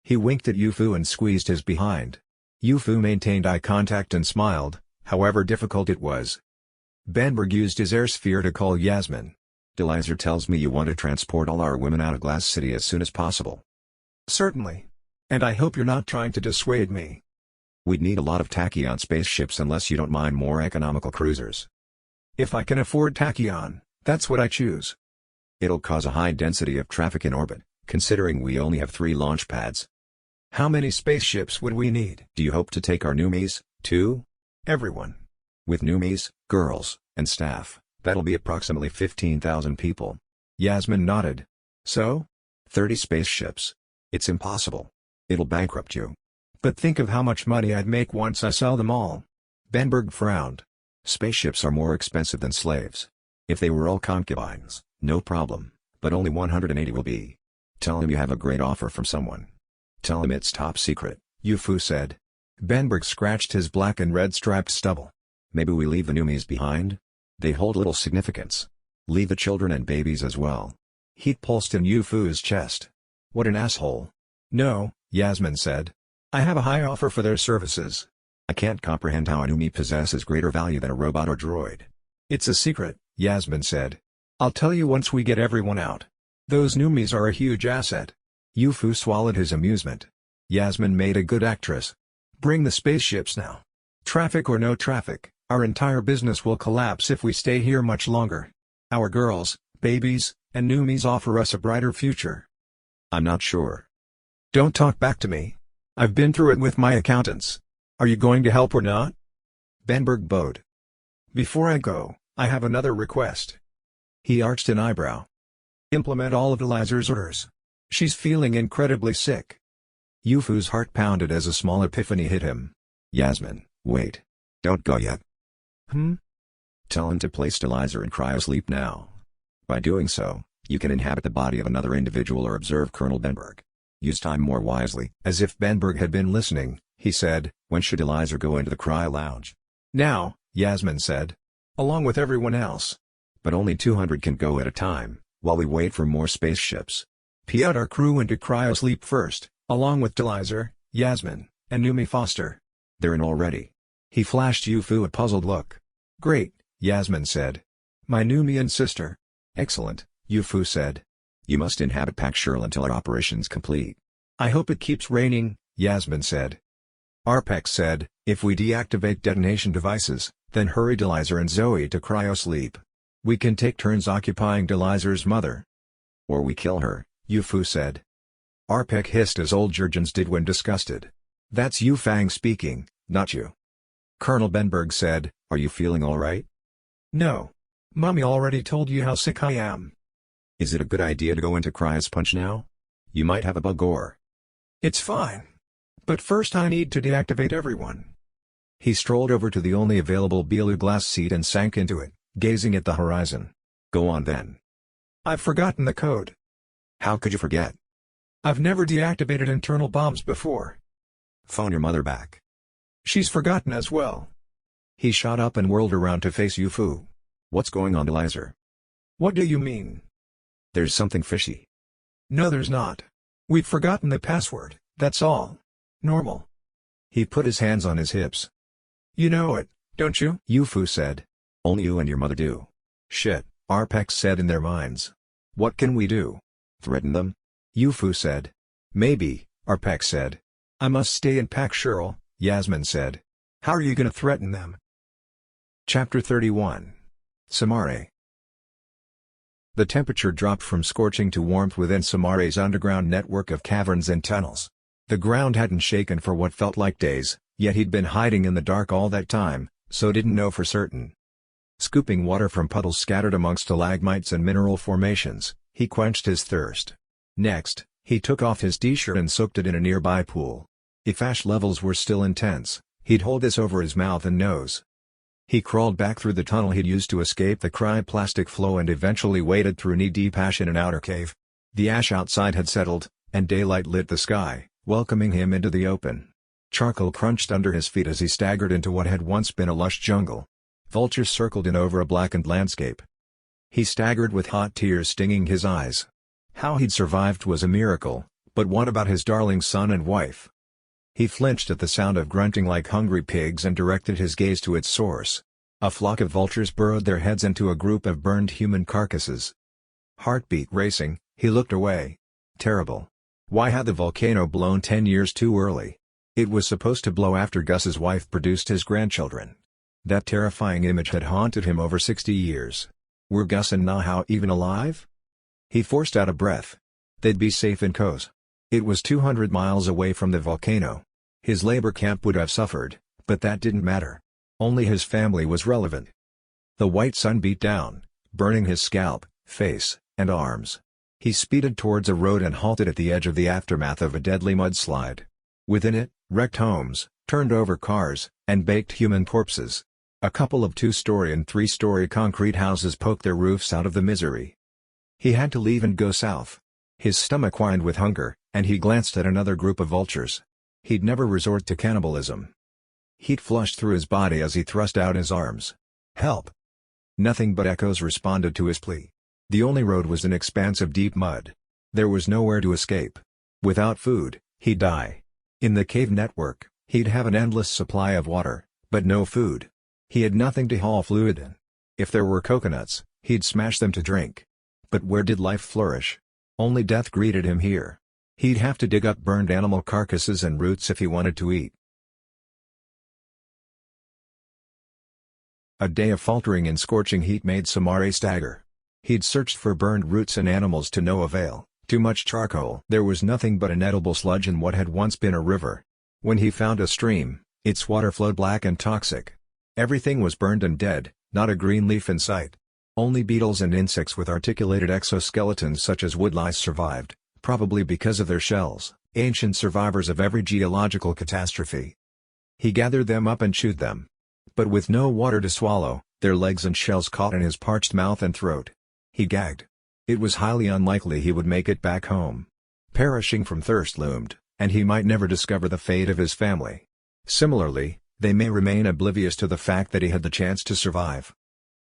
Speaker 1: He winked at YuFu and squeezed his behind. YuFu maintained eye contact and smiled, however difficult it was. Benberg used his air sphere to call Yasmin.
Speaker 4: Delizer tells me you want to transport all our women out of Glass City as soon as possible.
Speaker 15: Certainly. And I hope you're not trying to dissuade me.
Speaker 4: We'd need a lot of tachyon spaceships unless you don't mind more economical cruisers.
Speaker 15: If I can afford tachyon, that's what I choose.
Speaker 4: It'll cause a high density of traffic in orbit, considering we only have 3 launch pads.
Speaker 15: How many spaceships would we need?
Speaker 4: Do you hope to take our newmies, too?
Speaker 15: Everyone.
Speaker 4: With newmies, girls, and staff, that'll be approximately 15,000 people.
Speaker 1: Yasmin nodded.
Speaker 15: So?
Speaker 4: 30 spaceships. It's impossible. It'll bankrupt you.
Speaker 15: But think of how much money I'd make once I sell them all.
Speaker 1: Benberg frowned.
Speaker 4: Spaceships are more expensive than slaves. If they were all concubines, no problem, but only 180 will be. Tell him you have a great offer from someone. Tell him it's top secret,
Speaker 1: YuFu said. Benberg scratched his black and red striped stubble.
Speaker 4: Maybe we leave the newmies behind? They hold little significance. Leave the children and babies as well.
Speaker 1: Heat pulsed in YuFu's chest. What an asshole.
Speaker 15: No,
Speaker 1: Yasmin said.
Speaker 15: I have a high offer for their services.
Speaker 4: I can't comprehend how a newbie possesses greater value than a robot or droid.
Speaker 15: It's a secret, Yasmin said. I'll tell you once we get everyone out. Those newbies are a huge asset.
Speaker 1: YuFu swallowed his amusement. Yasmin made a good actress.
Speaker 15: Bring the spaceships now. Traffic or no traffic, our entire business will collapse if we stay here much longer. Our girls, babies, and newbies offer us a brighter future.
Speaker 4: I'm not sure.
Speaker 15: Don't talk back to me. I've been through it with my accountants. Are you going to help or not?
Speaker 1: Benberg bowed.
Speaker 15: Before I go, I have another request.
Speaker 1: He arched an eyebrow.
Speaker 15: Implement all of Delizer's orders. She's feeling incredibly sick.
Speaker 1: YuFu's heart pounded as a small epiphany hit him.
Speaker 4: Yasmin, wait. Don't go yet.
Speaker 1: Tell him to place Delizer in cryosleep now.
Speaker 4: By doing so, you can inhabit the body of another individual or observe Colonel Benberg. Use time more wisely.
Speaker 1: As if Benberg had been listening, he said,
Speaker 4: when should Delizer go into the cryo lounge?
Speaker 15: Now,
Speaker 1: Yasmin said.
Speaker 15: Along with everyone else.
Speaker 4: But only 200 can go at a time, while we wait for more spaceships.
Speaker 15: Put our crew into cryosleep first, along with Delizer, Yasmin, and Numi Foster.
Speaker 4: They're in already.
Speaker 1: He flashed YuFu a puzzled look.
Speaker 15: Great, Yasmin said. My Numian sister.
Speaker 1: Excellent, YuFu said.
Speaker 4: You must inhabit Paxural until our operation's complete.
Speaker 15: I hope it keeps raining, Yasmin said.
Speaker 1: Arpek said, if we deactivate detonation devices, then hurry Delizar and Zoe to cryo-sleep. We can take turns occupying Delizar's mother.
Speaker 4: Or we kill her, YuFu said.
Speaker 1: Arpek hissed as old Jurgens did when disgusted. That's Yu Fang speaking, not you. Colonel Benberg said,
Speaker 4: Are you feeling alright?
Speaker 15: No. Mommy already told you how sick I am.
Speaker 4: Is it a good idea to go into Cryos Punch now? You might have a bug or...
Speaker 15: It's fine. But first I need to deactivate everyone.
Speaker 1: He strolled over to the only available Beelu glass seat and sank into it, gazing at the horizon.
Speaker 4: Go on then.
Speaker 15: I've forgotten the code.
Speaker 4: How could you forget?
Speaker 15: I've never deactivated internal bombs before.
Speaker 4: Phone your mother back.
Speaker 15: She's forgotten as well.
Speaker 1: He shot up and whirled around to face YuFu.
Speaker 4: What's going on, Delizar?
Speaker 15: What do you mean?
Speaker 4: There's something fishy.
Speaker 15: No, there's not. We've forgotten the password, that's all. Normal.
Speaker 1: He put his hands on his hips.
Speaker 15: You know it, don't you?
Speaker 1: YuFu said.
Speaker 4: Only you and your mother do.
Speaker 1: Shit, Arpex said in their minds. What can we do?
Speaker 4: Threaten them?
Speaker 1: YuFu said. Maybe, Arpex said. I must stay in Pac Shirl, Yasmin said.
Speaker 15: How are you gonna threaten them?
Speaker 1: Chapter 31. Samare. The temperature dropped from scorching to warmth within Samare's underground network of caverns and tunnels. The ground hadn't shaken for what felt like days, yet he'd been hiding in the dark all that time, so didn't know for certain. Scooping water from puddles scattered amongst stalagmites and mineral formations, he quenched his thirst. Next, he took off his t-shirt and soaked it in a nearby pool. If ash levels were still intense, he'd hold this over his mouth and nose. He crawled back through the tunnel he'd used to escape the cryoplastic flow and eventually waded through knee-deep ash in an outer cave. The ash outside had settled, and daylight lit the sky, welcoming him into the open. Charcoal crunched under his feet as he staggered into what had once been a lush jungle. Vultures circled in over a blackened landscape. He staggered with hot tears stinging his eyes. How he'd survived was a miracle, but what about his darling son and wife? He flinched at the sound of grunting like hungry pigs and directed his gaze to its source. A flock of vultures burrowed their heads into a group of burned human carcasses. Heartbeat racing, he looked away. Terrible. Why had the volcano blown 10 years too early? It was supposed to blow after Gus's wife produced his grandchildren. That terrifying image had haunted him over 60 years. Were Gus and Nahau even alive? He forced out a breath. They'd be safe in Kos. It was 200 miles away from the volcano. His labor camp would have suffered, but that didn't matter. Only his family was relevant. The white sun beat down, burning his scalp, face, and arms. He speeded towards a road and halted at the edge of the aftermath of a deadly mudslide. Within it, wrecked homes, turned over cars, and baked human corpses. A couple of 2-story and 3-story concrete houses poked their roofs out of the misery. He had to leave and go south. His stomach whined with hunger, and he glanced at another group of vultures. He'd never resort to cannibalism. Heat flushed through his body as he thrust out his arms. Help! Nothing but echoes responded to his plea. The only road was an expanse of deep mud. There was nowhere to escape. Without food, he'd die. In the cave network, he'd have an endless supply of water, but no food. He had nothing to haul fluid in. If there were coconuts, he'd smash them to drink. But where did life flourish? Only death greeted him here. He'd have to dig up burned animal carcasses and roots if he wanted to eat. A day of faltering in scorching heat made Samare stagger. He'd searched for burned roots and animals to no avail, too much charcoal. There was nothing but inedible sludge in what had once been a river. When he found a stream, its water flowed black and toxic. Everything was burned and dead, not a green leaf in sight. Only beetles and insects with articulated exoskeletons such as woodlice survived, probably because of their shells, ancient survivors of every geological catastrophe. He gathered them up and chewed them. But with no water to swallow, their legs and shells caught in his parched mouth and throat. He gagged. It was highly unlikely he would make it back home. Perishing from thirst loomed, and he might never discover the fate of his family. Similarly, they may remain oblivious to the fact that he had the chance to survive.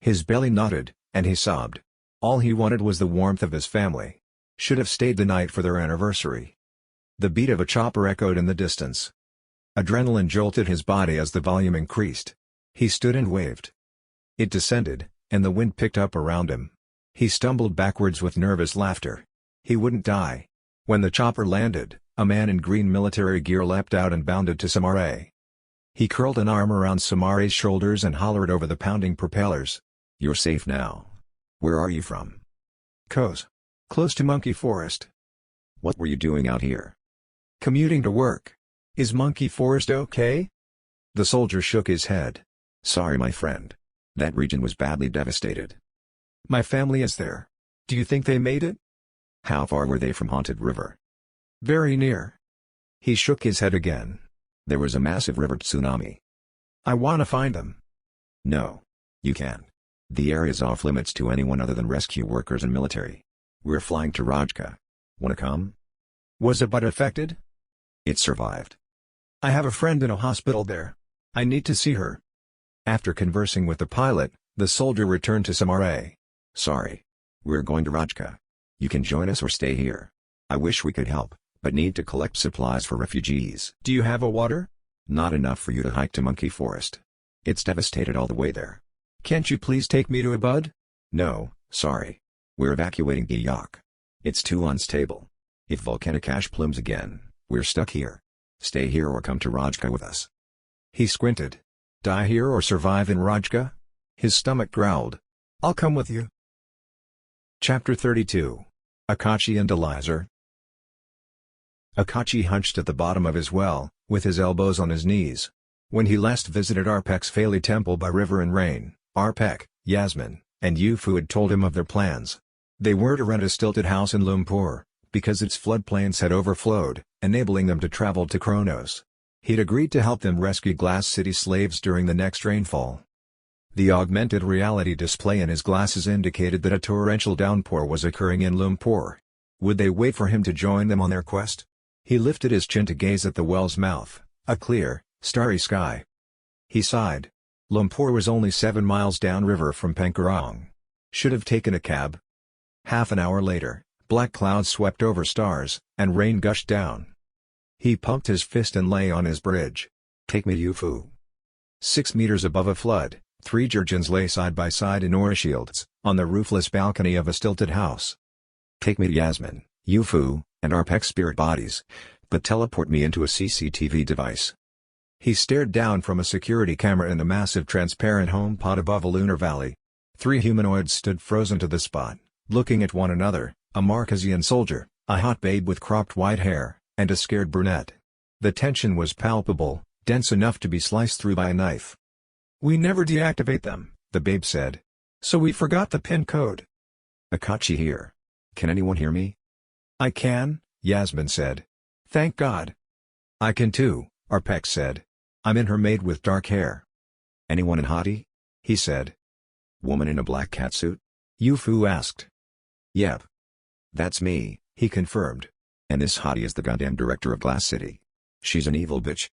Speaker 1: His belly knotted, and he sobbed. All he wanted was the warmth of his family. Should have stayed the night for their anniversary. The beat of a chopper echoed in the distance. Adrenaline jolted his body as the volume increased. He stood and waved. It descended, and the wind picked up around him. He stumbled backwards with nervous laughter. He wouldn't die. When the chopper landed, a man in green military gear leapt out and bounded to Samare. He curled an arm around Samare's shoulders and hollered over the pounding propellers.
Speaker 4: You're safe now. Where are you from?
Speaker 1: Coz. Close to Monkey Forest.
Speaker 4: What were you doing out here?
Speaker 1: Commuting to work. Is Monkey Forest okay? The soldier shook his head.
Speaker 4: Sorry, my friend. That region was badly devastated.
Speaker 1: My family is there. Do you think they made it?
Speaker 4: How far were they from Haunted River?
Speaker 1: Very near. He shook his head again.
Speaker 4: There was a massive river tsunami.
Speaker 1: I want to find them.
Speaker 4: No. You can't. The area's off limits to anyone other than rescue workers and military. We're flying to Rajka. Wanna come?
Speaker 1: Was it but affected?
Speaker 4: It survived.
Speaker 1: I have a friend in a hospital there. I need to see her. After conversing with the pilot, the soldier returned to Samare.
Speaker 4: Sorry. We're going to Rajka. You can join us or stay here. I wish we could help, but need to collect supplies for refugees.
Speaker 1: Do you have a water?
Speaker 4: Not enough for you to hike to Monkey Forest. It's devastated all the way there.
Speaker 1: Can't you please take me to a bud?
Speaker 4: No, sorry. We're evacuating Giyak. It's too unstable. If volcanic ash plumes again, we're stuck here. Stay here or come to Rajka with us.
Speaker 1: He squinted. Die here or survive in Rajka? His stomach growled. I'll come with you. Chapter 32. Akachi and Eliezer. Akachi hunched at the bottom of his well, with his elbows on his knees. When he last visited Arpek's Feli temple by river and rain, Arpek, Yasmin, and YuFu had told him of their plans. They were to rent a stilted house in Lumpur, because its floodplains had overflowed, enabling them to travel to Kronos. He'd agreed to help them rescue Glass City slaves during the next rainfall. The augmented reality display in his glasses indicated that a torrential downpour was occurring in Lumpur. Would they wait for him to join them on their quest? He lifted his chin to gaze at the well's mouth, a clear, starry sky. He sighed. Lumpur was only 7 miles downriver from Penkarong. Should have taken a cab. Half an hour later, black clouds swept over stars, and rain gushed down. He pumped his fist and lay on his bridge.
Speaker 4: Take me to YuFu.
Speaker 1: 6 meters above a flood, 3 Jurgens lay side by side in aura shields, on the roofless balcony of a stilted house.
Speaker 4: Take me to Yasmin, YuFu, and Arpek's spirit bodies, but teleport me into a CCTV device.
Speaker 1: He stared down from a security camera in a massive transparent home pod above a lunar valley. 3 humanoids stood frozen to the spot, looking at one another, a Marquesian soldier, a hot babe with cropped white hair, and a scared brunette. The tension was palpable, dense enough to be sliced through by a knife. We never deactivate them, the babe said. So we forgot the PIN code.
Speaker 4: Akachi here. Can anyone hear me?
Speaker 1: I can, Yasmin said. Thank God. I can too, Arpek said. I'm in her maid with dark hair.
Speaker 4: Anyone in Hati?
Speaker 1: He said.
Speaker 4: Woman in a black catsuit?
Speaker 1: YuFu asked.
Speaker 4: Yep. That's me,
Speaker 1: he confirmed.
Speaker 4: And this Hati is the goddamn director of Glass City. She's an evil bitch.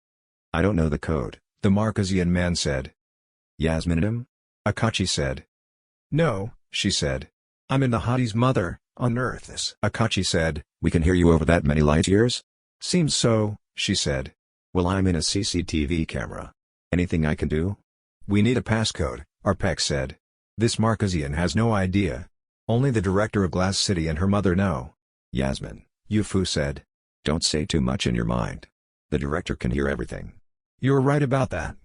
Speaker 4: I don't know the code,
Speaker 1: the Marquesian man said.
Speaker 4: Yasmin and him?
Speaker 1: Akachi said. No, she said. I'm in the Hati's mother, on Earth. Akachi said.
Speaker 4: We can hear you over that many light years?
Speaker 1: Seems so, she said.
Speaker 4: Well, I'm in a CCTV camera. Anything I can do?
Speaker 1: We need a passcode, Arpek said. This Marquesian has no idea. Only the director of Glass City and her mother know.
Speaker 4: Yasmin,
Speaker 1: YuFu said.
Speaker 4: Don't say too much in your mind. The director can hear everything.
Speaker 1: You're right about that.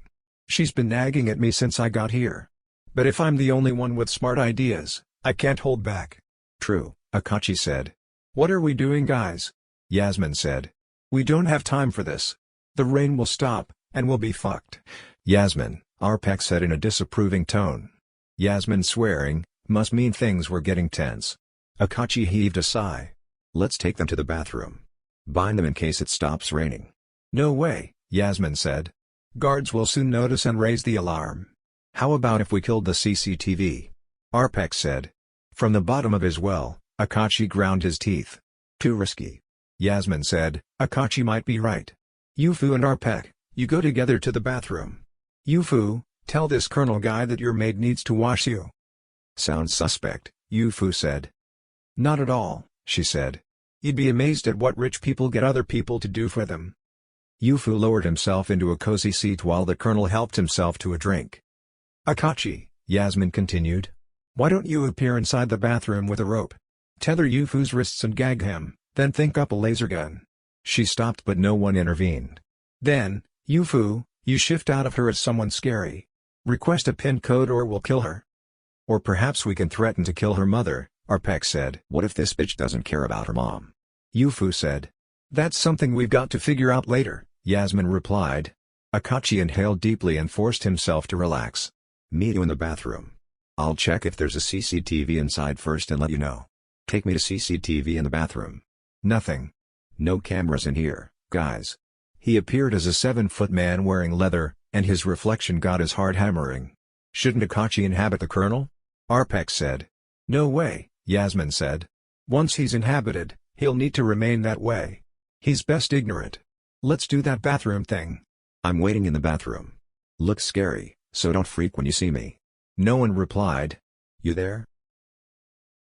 Speaker 1: She's been nagging at me since I got here. But if I'm the only one with smart ideas, I can't hold back.
Speaker 4: True,
Speaker 1: Akachi said. What are we doing, guys? Yasmin said. We don't have time for this. The rain will stop, and we'll be fucked. Yasmin, Arpek said in a disapproving tone. Yasmin swearing, must mean things were getting tense. Akachi heaved a sigh.
Speaker 4: Let's take them to the bathroom. Bind them in case it stops raining.
Speaker 1: No way, Yasmin said. Guards will soon notice and raise the alarm. How about if we killed the CCTV? Arpek said. From the bottom of his well, Akachi ground his teeth.
Speaker 4: Too risky.
Speaker 1: Yasmin said, Akachi might be right. YuFu and Arpek, you go together to the bathroom. YuFu, tell this colonel guy that your maid needs to wash you.
Speaker 4: Sounds suspect, YuFu said.
Speaker 1: Not at all, she said. You'd be amazed at what rich people get other people to do for them. YuFu lowered himself into a cozy seat while the colonel helped himself to a drink. Akachi, Yasmin continued. Why don't you appear inside the bathroom with a rope? Tether YuFu's wrists and gag him, then think up a laser gun. She stopped but no one intervened. Then, YuFu,
Speaker 15: You shift out of her as someone scary. Request a PIN code or we'll kill her. Or perhaps we can threaten to kill her mother, Arpek said.
Speaker 4: What if this bitch doesn't care about her mom?
Speaker 15: YuFu said. That's something we've got to figure out later, Yasmin replied. Akachi inhaled deeply and forced himself to relax.
Speaker 4: Meet you in the bathroom. I'll check if there's a CCTV inside first and let you know. Take me to CCTV in the bathroom.
Speaker 15: Nothing.
Speaker 4: No cameras in here, guys.
Speaker 15: He appeared as a 7-foot man wearing leather, and his reflection got his heart hammering. Shouldn't Akachi inhabit the colonel? Arpek said. No way, Yasmin said. Once he's inhabited, he'll need to remain that way. He's best ignorant. Let's do that bathroom thing.
Speaker 4: I'm waiting in the bathroom. Looks scary, so don't freak when you see me.
Speaker 15: No one replied.
Speaker 4: You there?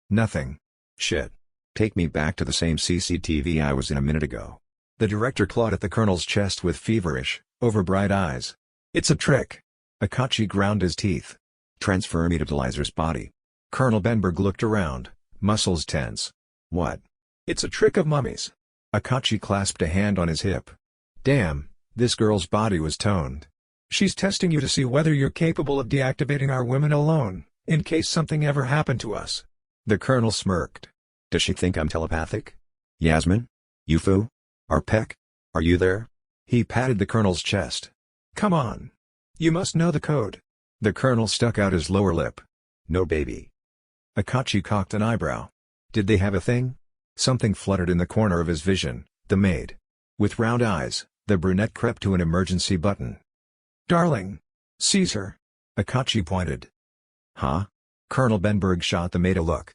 Speaker 15: Nothing.
Speaker 4: Shit. Take me back to the same CCTV I was in a minute ago.
Speaker 15: The director clawed at the colonel's chest with feverish, overbright eyes. It's a trick. Akachi ground his teeth.
Speaker 4: Transfer me to Delizer's body.
Speaker 15: Colonel Benberg looked around, muscles tense.
Speaker 4: What?
Speaker 15: It's a trick of Mummy's. Akachi clasped a hand on his hip. Damn, this girl's body was toned. She's testing you to see whether you're capable of deactivating our women alone, in case something ever happened to us. The colonel smirked.
Speaker 4: Does she think I'm telepathic? Yasmin? YuFu? Arpek? Are you there?
Speaker 15: He patted the colonel's chest. Come on. You must know the code. The colonel stuck out his lower lip.
Speaker 4: No baby.
Speaker 15: Akachi cocked an eyebrow. Did they have a thing? Something fluttered in the corner of his vision, the maid. With round eyes, the brunette crept to an emergency button. Darling! Seize her! Akachi pointed.
Speaker 4: Huh?
Speaker 15: Colonel Benberg shot the maid a look.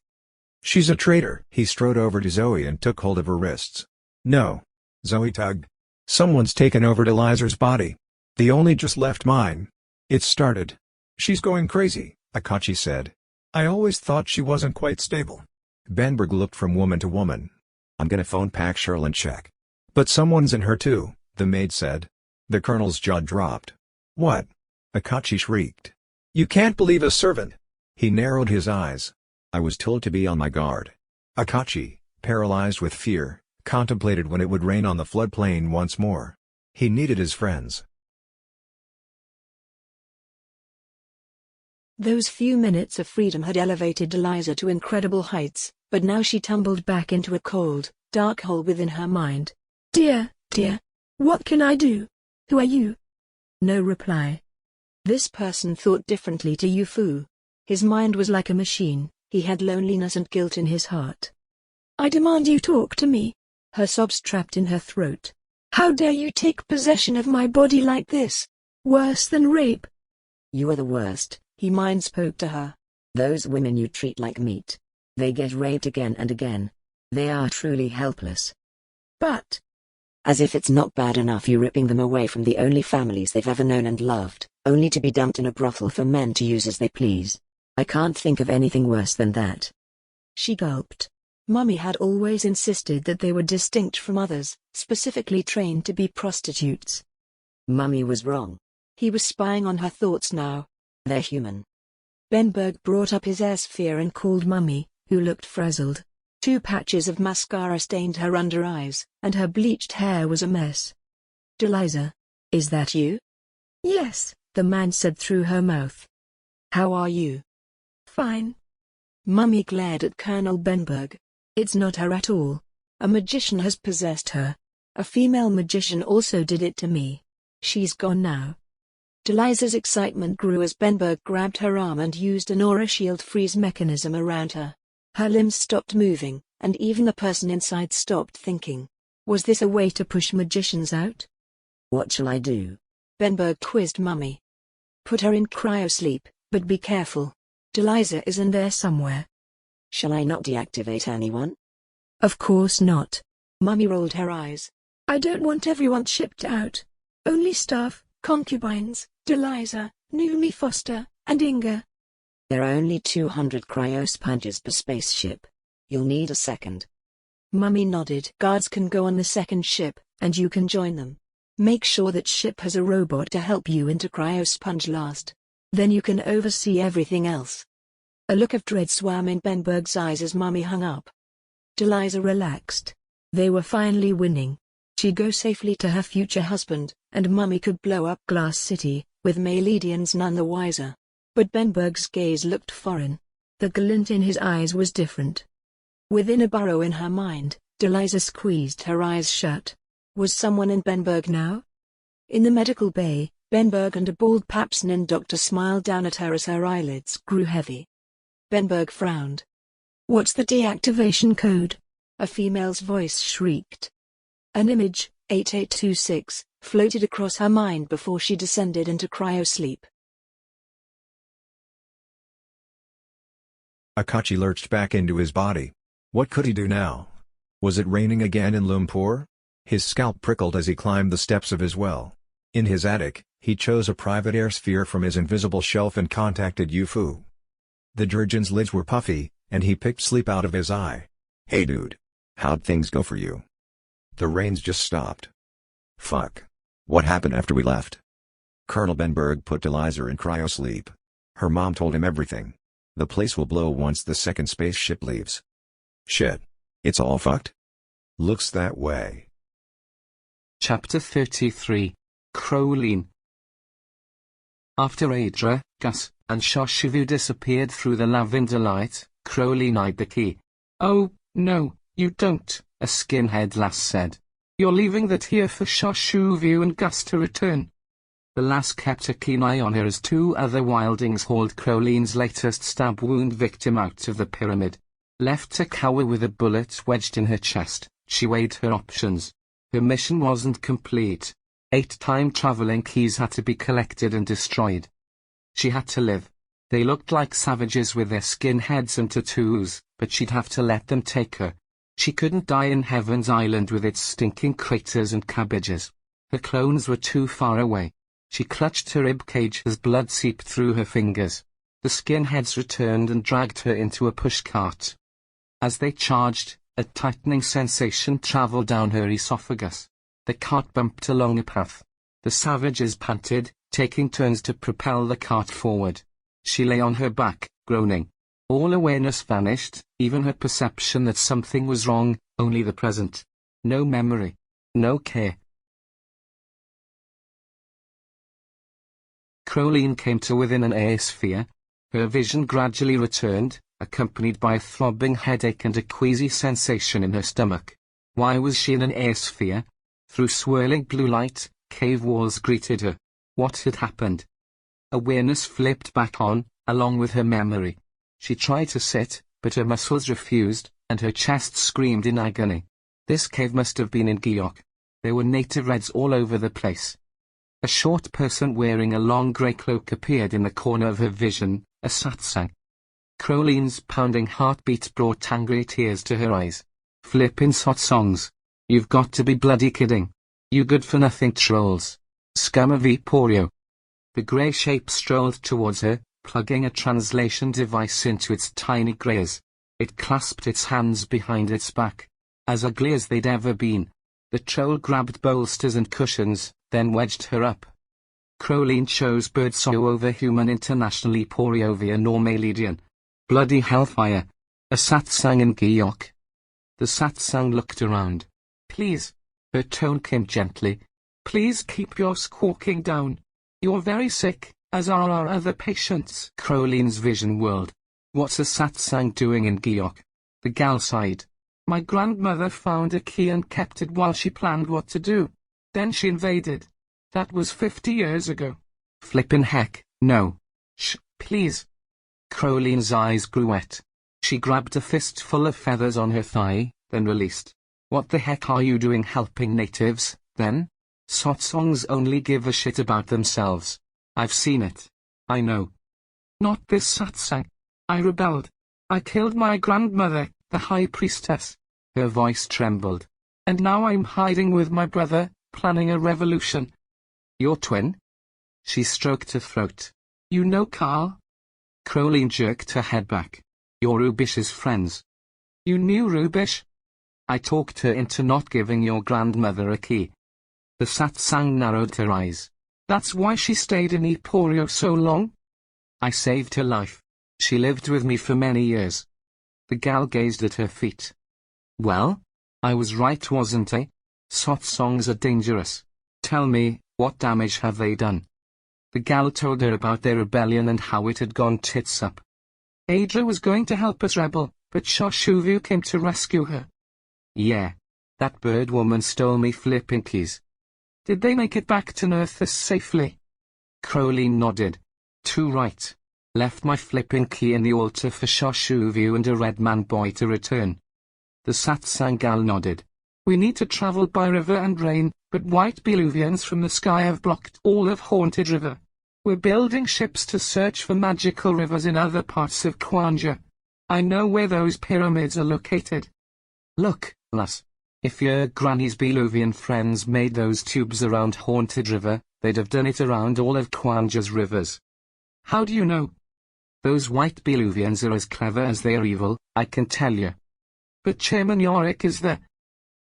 Speaker 15: She's a traitor. He strode over to Zoe and took hold of her wrists. No. Zoe tugged. Someone's taken over Delizer's body. They only just left mine. It started. She's going crazy, Akachi said. I always thought she wasn't quite stable. Benberg looked from woman to woman.
Speaker 4: I'm gonna phone Pac Cheryl and check.
Speaker 15: But someone's in her too, the maid said. The colonel's jaw dropped. What? Akachi shrieked. You can't believe a servant. He narrowed his eyes.
Speaker 4: I was told to be on my guard.
Speaker 15: Akachi, paralyzed with fear, contemplated when it would rain on the floodplain once more. He needed his friends.
Speaker 6: Those few minutes of freedom had elevated Deliza to incredible heights, but now she tumbled back into a cold, dark hole within her mind.
Speaker 8: Dear, what can I do? Who are you?
Speaker 6: No reply. This person thought differently to YuFu. His mind was like a machine, he had loneliness and guilt in his heart.
Speaker 8: I demand you talk to me.
Speaker 6: Her sobs trapped in her throat.
Speaker 8: How dare you take possession of my body like this? Worse than rape.
Speaker 3: You are the worst.
Speaker 6: He mind spoke to her.
Speaker 3: Those women you treat like meat. They get raped again and again. They are truly helpless.
Speaker 8: But...
Speaker 3: As if it's not bad enough you ripping them away from the only families they've ever known and loved, only to be dumped in a brothel for men to use as they please. I can't think of anything worse than that.
Speaker 6: She gulped. Mummy had always insisted that they were distinct from others, specifically trained to be prostitutes.
Speaker 3: Mummy was wrong.
Speaker 6: He was spying on her thoughts now.
Speaker 3: They're human.
Speaker 6: Benberg brought up his air-sphere and called Mummy, who looked frazzled. 2 patches of mascara stained her under eyes, and her bleached hair was a mess. Deliza, is that you?
Speaker 8: Yes,
Speaker 6: the man said through her mouth. How are you?
Speaker 8: Fine.
Speaker 6: Mummy glared at Colonel Benberg. It's not her at all. A magician has possessed her. A female magician also did it to me. She's gone now. Deliza's excitement grew as Benberg grabbed her arm and used an aura shield freeze mechanism around her. Her limbs stopped moving, and even the person inside stopped thinking. Was this a way to push magicians out?
Speaker 3: What shall I do?
Speaker 6: Benberg quizzed Mummy. Put her in cryosleep, but be careful. Deliza is in there somewhere.
Speaker 3: Shall I not deactivate anyone?
Speaker 6: Of course not. Mummy rolled her eyes.
Speaker 8: I don't want everyone shipped out. Only staff, concubines, Deliza, Numi Foster, and Inga.
Speaker 3: There are only 200 cryosponges per spaceship. You'll need a second.
Speaker 6: Mummy nodded. Guards can go on the second ship, and you can join them. Make sure that ship has a robot to help you into cryosponge last. Then you can oversee everything else. A look of dread swam in Benberg's eyes as Mummy hung up. Deliza relaxed. They were finally winning. She'd go safely to her future husband, and Mummy could blow up Glass City, with Maylidians none the wiser. But Benberg's gaze looked foreign. The glint in his eyes was different. Within a burrow in her mind, Deliza squeezed her eyes shut. Was someone in Benberg now? In the medical bay, Benberg and a bald Papsnin doctor smiled down at her as her eyelids grew heavy. Benberg frowned.
Speaker 8: What's the deactivation code?
Speaker 6: A female's voice shrieked. An image, 8826, floated across her mind before she descended into cryosleep.
Speaker 1: Akachi lurched back into his body. What could he do now? Was it raining again in Lumpur? His scalp prickled as he climbed the steps of his well. In his attic, he chose a private air sphere from his invisible shelf and contacted YuFu. The Jurgen's lids were puffy, and he picked sleep out of his eye.
Speaker 4: Hey dude. How'd things go for you?
Speaker 1: The rains just stopped.
Speaker 4: Fuck. What happened after we left? Colonel Benberg put Deliza in cryosleep. Her mom told him everything. The place will blow once the second spaceship leaves.
Speaker 1: Shit.
Speaker 4: It's all fucked?
Speaker 1: Looks that way.
Speaker 9: Chapter 33, Crowleen. After Adra, Gus, and Shoshivu disappeared through the lavender light, Crowleen eyed the key. Oh, no, you don't, a skinhead lass said. You're leaving that here for Shoshivu and Gus to return. The lass kept a keen eye on her as two other wildings hauled Crowleen's latest stab wound victim out of the pyramid. Left to cower with a bullet wedged in her chest, she weighed her options. Her mission wasn't complete. 8 time-traveling keys had to be collected and destroyed. She had to live. They looked like savages with their skinheads and tattoos, but she'd have to let them take her. She couldn't die in Heaven's Island with its stinking craters and cabbages. Her clones were too far away. She clutched her ribcage as blood seeped through her fingers. The skinheads returned and dragged her into a pushcart. As they charged, a tightening sensation traveled down her esophagus. The cart bumped along a path. The savages panted, taking turns to propel the cart forward. She lay on her back, groaning. All awareness vanished, even her perception that something was wrong, only the present. No memory. No care. Crowleen came to within an air sphere. Her vision gradually returned, accompanied by a throbbing headache and a queasy sensation in her stomach. Why was she in an air sphere? Through swirling blue light, cave walls greeted her. What had happened? Awareness flipped back on, along with her memory. She tried to sit, but her muscles refused, and her chest screamed in agony. This cave must have been in Giok. There were native reds all over the place. A short person wearing a long grey cloak appeared in the corner of her vision, a satsang. Crowleen's pounding heartbeat brought angry tears to her eyes. Flippin' songs. You've got to be bloody kidding. You good-for-nothing trolls. Scum of Eporio. The grey shape strolled towards her, plugging a translation device into its tiny grey ears. It clasped its hands behind its back. As ugly as they'd ever been. The troll grabbed bolsters and cushions, then wedged her up. Crowleen chose birdsong over human international Eporio via Normalidian. Bloody hellfire. A satsang in Giok. The satsang looked around. Please. Her tone came gently. Please keep your squawking down. You're very sick, as are our other patients. Crowleen's vision whirled. What's a satsang doing in Giok? The gal sighed. My grandmother found a key and kept it while she planned what to do. Then she invaded. That was 50 years ago. Flippin' heck, no. Shh, please. Crowleen's eyes grew wet. She grabbed a fistful of feathers on her thigh, then released. What the heck are you doing helping natives, then? Sotsongs only give a shit about themselves. I've seen it. I know. Not this satsang. I rebelled. I killed my grandmother, the high priestess. Her voice trembled. And now I'm hiding with my brother, planning a revolution. Your twin? She stroked her throat. You know Carl? Crowleen jerked her head back. You're Rubish's friends. You knew Rubish? I talked her into not giving your grandmother a key. The satsang narrowed her eyes. That's why she stayed in Eporio so long? I saved her life. She lived with me for many years. The gal gazed at her feet. Well? I was right, wasn't I? Sot songs are dangerous. Tell me, what damage have they done? The gal told her about their rebellion and how it had gone tits up. Adra was going to help us rebel, but Shashuvu came to rescue her. Yeah. That bird woman stole me flipping keys. Did they make it back to Nerthus safely? Crowley nodded. Too right. Left my flipping key in the altar for Shashuvu and a red man boy to return. The Satsang gal nodded. We need to travel by river and rain, but white Beluvians from the sky have blocked all of Haunted River. We're building ships to search for magical rivers in other parts of Kwanja. I know where those pyramids are located. Look, lass. If your granny's Beluvian friends made those tubes around Haunted River, they'd have done it around all of Kwanja's rivers. How do you know? Those white Beluvians are as clever as they are evil, I can tell you. But Chairman Yorick is the...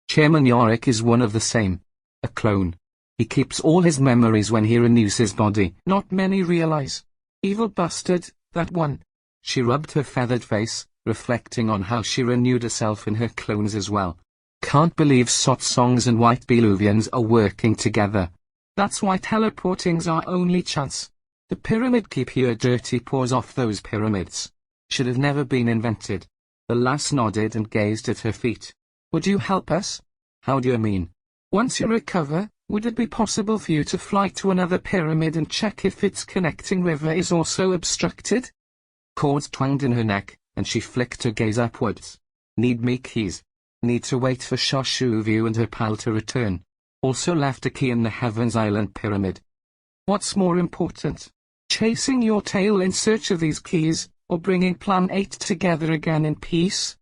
Speaker 9: Chairman Yorick is one of the same. A clone. He keeps all his memories when he renews his body. Not many realize. Evil bastard, that one. She rubbed her feathered face, reflecting on how she renewed herself in her clones as well. Can't believe Sot songs and white Beluvians are working together. That's why teleporting's our only chance. The pyramid keep your dirty paws off those pyramids. Should have never been invented. The lass nodded and gazed at her feet. Would you help us? How do you mean? Once you recover, would it be possible for you to fly to another pyramid and check if its connecting river is also obstructed? Cords twanged in her neck, and she flicked her gaze upwards. Need me keys. Need to wait for Shashuvu and her pal to return. Also left a key in the Heavens Island pyramid. What's more important? Chasing your tail in search of these keys, or bringing Plan 8 together again in peace?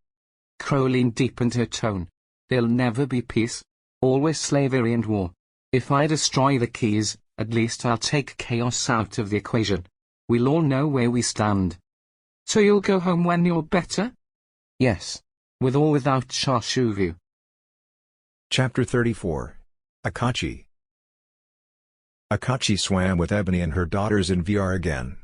Speaker 9: Crowley deepened her tone. There'll never be peace. Always slavery and war. If I destroy the keys, at least I'll take chaos out of the equation. We'll all know where we stand. So you'll go home when you're better? Yes. With or without Shashuvu.
Speaker 1: Chapter 34. Akachi. Akachi swam with Ebony and her daughters in VR again.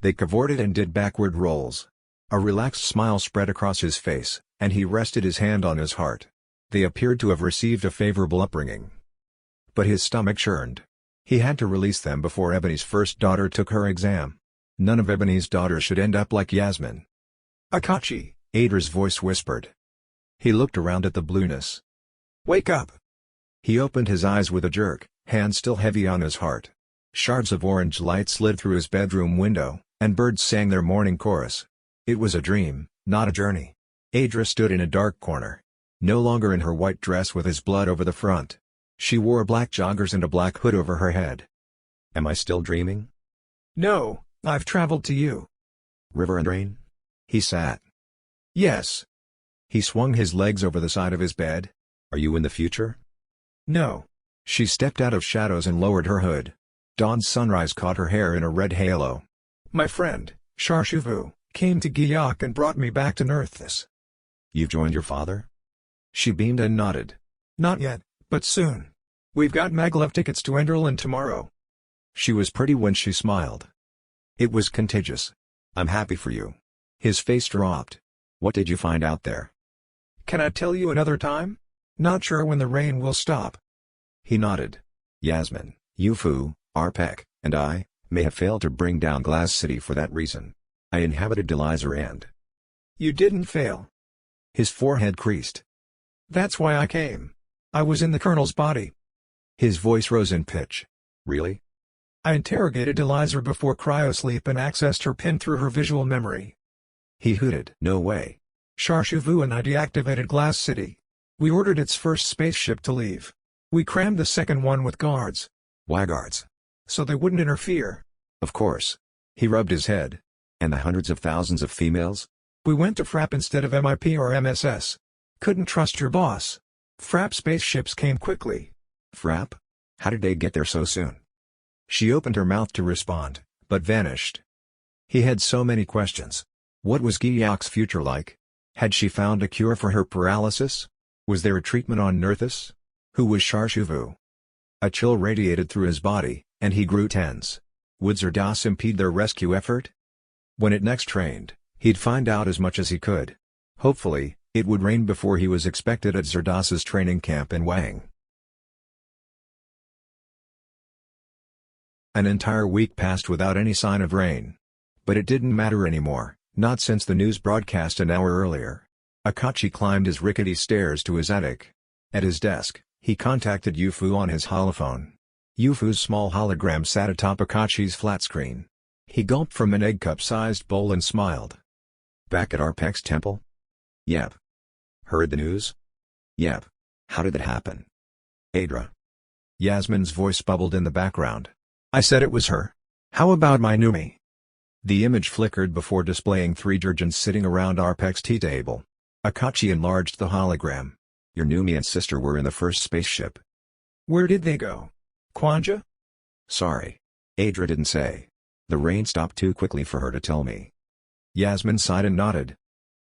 Speaker 1: They cavorted and did backward rolls. A relaxed smile spread across his face, and he rested his hand on his heart. They appeared to have received a favorable upbringing. But his stomach churned. He had to release them before Ebony's first daughter took her exam. None of Ebony's daughters should end up like Yasmin. Akachi, Adra's voice whispered. He looked around at the blueness. Wake up! He opened his eyes with a jerk, hand still heavy on his heart. Shards of orange light slid through his bedroom window, and birds sang their morning chorus. It was a dream, not a journey. Adra stood in a dark corner. No longer in her white dress with his blood over the front. She wore black joggers and a black hood over her head.
Speaker 4: Am I still dreaming?
Speaker 15: No, I've traveled to you.
Speaker 4: River and rain?
Speaker 1: He sat.
Speaker 15: Yes.
Speaker 1: He swung his legs over the side of his bed.
Speaker 4: Are you in the future?
Speaker 15: No.
Speaker 1: She stepped out of shadows and lowered her hood. Dawn's sunrise caught her hair in a red halo.
Speaker 15: My friend, Shashuvu, came to Giyok and brought me back to Nerthus.
Speaker 4: You've joined your father?
Speaker 1: She beamed and nodded.
Speaker 15: Not yet, but soon. We've got maglev tickets to Enderlin tomorrow.
Speaker 1: She was pretty when she smiled. It was contagious.
Speaker 4: I'm happy for you.
Speaker 1: His face dropped.
Speaker 4: What did you find out there?
Speaker 15: Can I tell you another time? Not sure when the rain will stop.
Speaker 1: He nodded.
Speaker 4: Yasmin, YuFu, Arpek, and I may have failed to bring down Glass City for that reason. I inhabited Delizar and...
Speaker 15: You didn't fail.
Speaker 1: His forehead creased.
Speaker 15: That's why I came. I was in the Colonel's body.
Speaker 1: His voice rose in pitch.
Speaker 4: Really?
Speaker 15: I interrogated Delizar before cryosleep and accessed her pin through her visual memory.
Speaker 1: He hooted.
Speaker 4: No way.
Speaker 15: Shashuvu and I deactivated Glass City. We ordered its first spaceship to leave. We crammed the second one with guards.
Speaker 4: Why guards?
Speaker 15: So they wouldn't interfere.
Speaker 4: Of course.
Speaker 1: He rubbed his head.
Speaker 4: And the hundreds of thousands of females?
Speaker 15: We went to FRAP instead of MIP or MSS. Couldn't trust your boss. FRAP spaceships came quickly.
Speaker 4: FRAP? How did they get there so soon?
Speaker 1: She opened her mouth to respond, but vanished. He had so many questions. What was Giyok's future like? Had she found a cure for her paralysis? Was there a treatment on Nerthus? Who was Shashuvu? A chill radiated through his body, and he grew tense. Would Zardas impede their rescue effort? When it next rained, he'd find out as much as he could. Hopefully, it would rain before he was expected at Zardas's training camp in Wang. An entire week passed without any sign of rain. But it didn't matter anymore, not since the news broadcast an hour earlier. Akachi climbed his rickety stairs to his attic. At his desk, he contacted YuFu on his holophone. YuFu's small hologram sat atop Akachi's flat screen. He gulped from an egg cup-sized bowl and smiled.
Speaker 4: Back at Arpek's temple? Yep. Heard the news? Yep. How did that happen? Adra.
Speaker 1: Yasmin's voice bubbled in the background. I said it was her. How about my Numi? The image flickered before displaying 3 Jurgens sitting around Arpek's tea table. Akachi enlarged the hologram.
Speaker 4: Your Numi and sister were in the first spaceship.
Speaker 1: Where did they go? Kwanja?
Speaker 4: Sorry. Adra didn't say. The rain stopped too quickly for her to tell me.
Speaker 1: Yasmin sighed and nodded.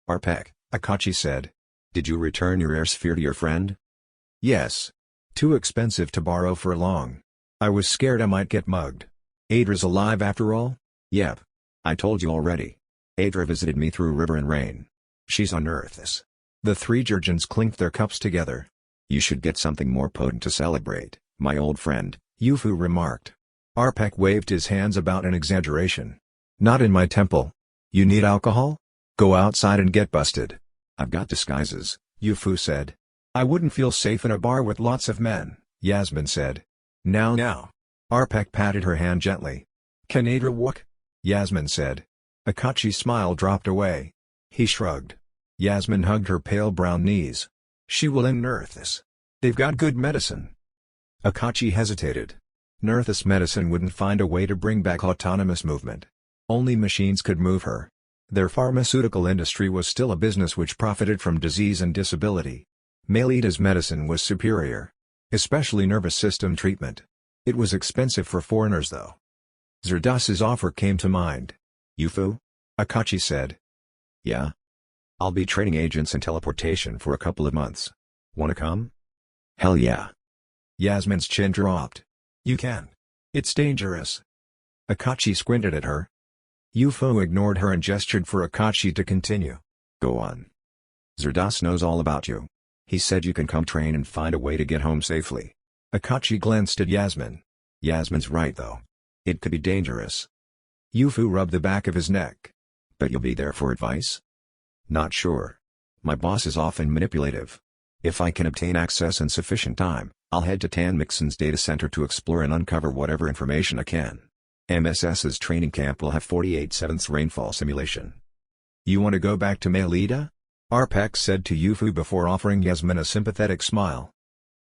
Speaker 4: Arpek,
Speaker 1: Akachi said.
Speaker 4: Did you return your air sphere to your friend?
Speaker 1: Yes. Too expensive to borrow for long. I was scared I might get mugged. Adra's alive after all?
Speaker 4: Yep. I told you already. Adra visited me through River and Rain. She's on Earth.
Speaker 1: The 3 Jurgens clinked their cups together.
Speaker 4: You should get something more potent to celebrate, my old friend,
Speaker 1: YuFu remarked. Arpek waved his hands about in exaggeration. Not in my temple. You need alcohol? Go outside and get busted.
Speaker 4: I've got disguises,
Speaker 1: YuFu said. I wouldn't feel safe in a bar with lots of men, Yasmin said. Now. Arpek patted her hand gently. Can Adra walk? Yasmin said. Akachi's smile dropped away. He shrugged. Yasmin hugged her pale brown knees. She will unearth this. They've got good medicine. Akachi hesitated. Nerthus medicine wouldn't find a way to bring back autonomous movement. Only machines could move her. Their pharmaceutical industry was still a business which profited from disease and disability. Melita's medicine was superior. Especially nervous system treatment. It was expensive for foreigners though. Zerdas's offer came to mind.
Speaker 4: YuFu?
Speaker 1: Akachi said.
Speaker 4: Yeah? I'll be training agents in teleportation for a couple of months. Wanna come? Hell yeah.
Speaker 1: Yasmin's chin dropped. You can. It's dangerous. Akachi squinted at her. YuFu ignored her and gestured for Akachi to continue.
Speaker 4: Go on. Zerdas knows all about you. He said you can come train and find a way to get home safely.
Speaker 1: Akachi glanced at Yasmin.
Speaker 4: Yasmin's right though. It could be dangerous.
Speaker 1: YuFu rubbed the back of his neck.
Speaker 4: But you'll be there for advice? Not sure. My boss is often manipulative. If I can obtain access in sufficient time, I'll head to Tan Mixon's data center to explore and uncover whatever information I can. MSS's training camp will have 48/7 rainfall simulation.
Speaker 1: You want to go back to Melita? Arpek said to YuFu before offering Yasmin a sympathetic smile.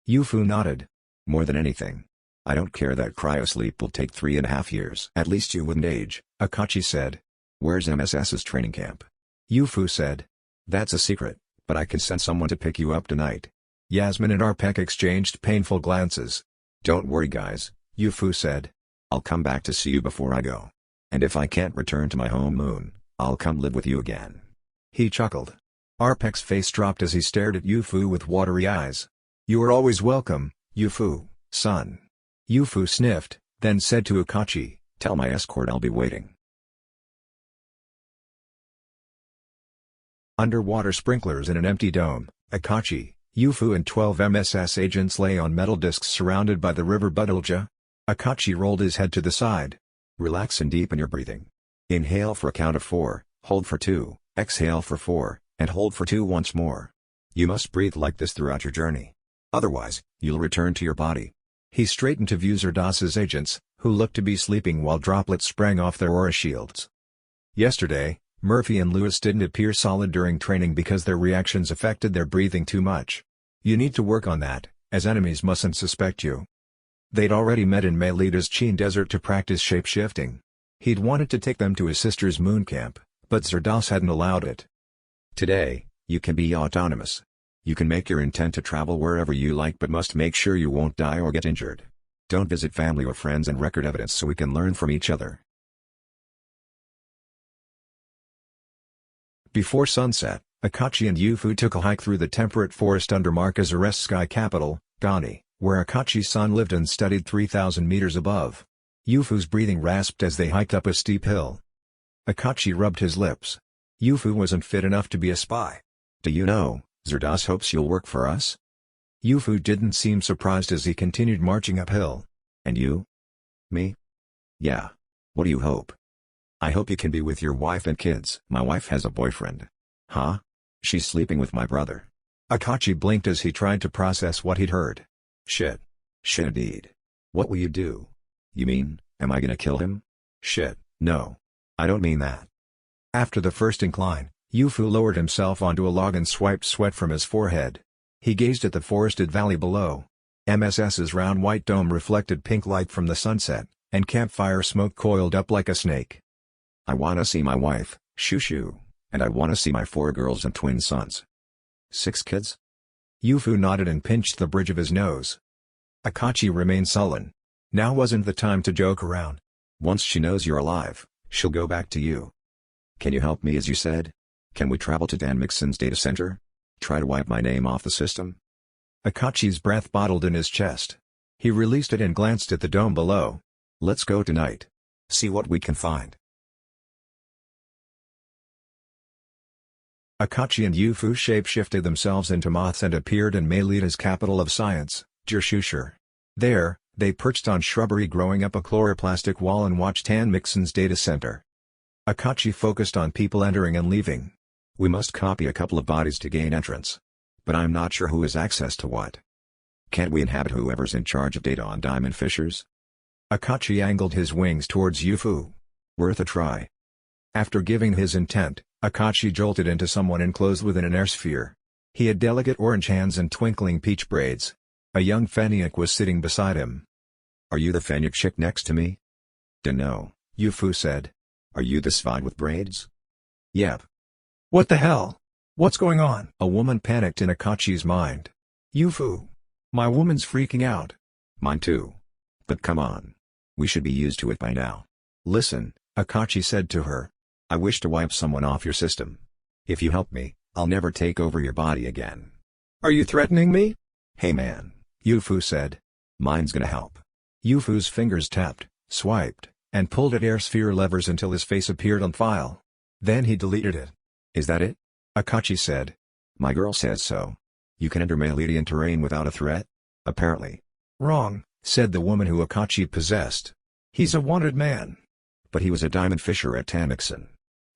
Speaker 1: YuFu nodded.
Speaker 4: More than anything. I don't care that cryosleep will take 3.5 years. At least you wouldn't age,
Speaker 1: Akachi said.
Speaker 4: Where's MSS's training camp?
Speaker 1: YuFu said.
Speaker 4: That's a secret, but I can send someone to pick you up tonight.
Speaker 1: Yasmin and Arpek exchanged painful glances.
Speaker 4: Don't worry guys,
Speaker 1: YuFu said.
Speaker 4: I'll come back to see you before I go. And if I can't return to my home moon, I'll come live with you again.
Speaker 1: He chuckled. Arpek's face dropped as he stared at YuFu with watery eyes. You are always welcome, YuFu, son. YuFu sniffed, then said to Akachi,
Speaker 4: Tell my escort I'll be waiting.
Speaker 1: Underwater sprinklers in an empty dome, Akachi, YuFu and 12 MSS agents lay on metal discs surrounded by the river Budulja. Akachi rolled his head to the side.
Speaker 4: Relax and deepen your breathing. Inhale for a count of 4, hold for 2, exhale for 4, and hold for 2 once more. You must breathe like this throughout your journey. Otherwise, you'll return to your body.
Speaker 1: He straightened to view Zerdas's agents, who looked to be sleeping while droplets sprang off their aura shields. Yesterday, Murphy and Lewis didn't appear solid during training because their reactions affected their breathing too much. You need to work on that, as enemies mustn't suspect you. They'd already met in Melita's Chin Desert to practice shape-shifting. He'd wanted to take them to his sister's moon camp, but Zerdas hadn't allowed it.
Speaker 4: Today, you can be autonomous. You can make your intent to travel wherever you like but must make sure you won't die or get injured. Don't visit family or friends and record evidence so we can learn from each other.
Speaker 1: Before sunset, Akachi and YuFu took a hike through the temperate forest under Marka's Arrest Sky capital, Ghani, where Akachi's son lived and studied 3,000 meters above. YuFu's breathing rasped as they hiked up a steep hill. Akachi rubbed his lips. YuFu wasn't fit enough to be a spy.
Speaker 4: Do you know, Zerdas hopes you'll work for us?
Speaker 1: YuFu didn't seem surprised as he continued marching uphill.
Speaker 4: And you? Me? Yeah. What do you hope? I hope you can be with your wife and kids. My wife has a boyfriend. Huh? She's sleeping with my brother.
Speaker 1: Akachi blinked as he tried to process what he'd heard.
Speaker 4: Shit. Shit indeed. What will you do? You mean, am I gonna kill him? Shit, no. I don't mean that.
Speaker 1: After the first incline, YuFu lowered himself onto a log and swiped sweat from his forehead. He gazed at the forested valley below. MSS's round white dome reflected pink light from the sunset, and campfire smoke coiled up like a snake.
Speaker 4: I wanna see my wife, Shushu, and I wanna see my 4 girls and twin sons. 6 kids?
Speaker 1: YuFu nodded and pinched the bridge of his nose. Akachi remained sullen. Now wasn't the time to joke around.
Speaker 4: Once she knows you're alive, she'll go back to you. Can you help me as you said? Can we travel to Dan Mixon's data center? Try to wipe my name off the system?
Speaker 1: Akachi's breath bottled in his chest. He released it and glanced at the dome below.
Speaker 4: Let's go tonight. See what we can find.
Speaker 1: Akachi and YuFu shape-shifted themselves into moths and appeared in Melita's capital of science, Jirshusher. There, they perched on shrubbery growing up a chloroplastic wall and watched Dan Mixon's data center. Akachi focused on people entering and leaving.
Speaker 4: We must copy a couple of bodies to gain entrance. But I'm not sure who has access to what. Can't we inhabit whoever's in charge of data on diamond fissures?
Speaker 1: Akachi angled his wings towards YuFu.
Speaker 4: Worth a try.
Speaker 1: After giving his intent, Akachi jolted into someone enclosed within an air sphere. He had delicate orange hands and twinkling peach braids. A young Fenyak was sitting beside him.
Speaker 4: Are you the Fenyak chick next to me? Dunno,
Speaker 1: YuFu said.
Speaker 4: Are you the Svide with braids? Yep.
Speaker 15: What the hell? What's going on?
Speaker 1: A woman panicked in Akachi's mind.
Speaker 15: YuFu. My woman's freaking out.
Speaker 4: Mine too. But come on. We should be used to it by now.
Speaker 1: Listen, Akachi said to her.
Speaker 4: I wish to wipe someone off your system. If you help me, I'll never take over your body again.
Speaker 15: Are you threatening me?
Speaker 4: Hey man,
Speaker 1: YuFu said.
Speaker 4: Mine's gonna help.
Speaker 1: YuFu's fingers tapped, swiped, and pulled at air sphere levers until his face appeared on file. Then he deleted it.
Speaker 4: Is that it?
Speaker 1: Akachi said.
Speaker 4: My girl says so. You can enter Melitian terrain without a threat? Apparently.
Speaker 1: Wrong, said the woman who Akachi possessed.
Speaker 15: He's a wanted man.
Speaker 4: But he was a diamond fisher at Dan Mixon.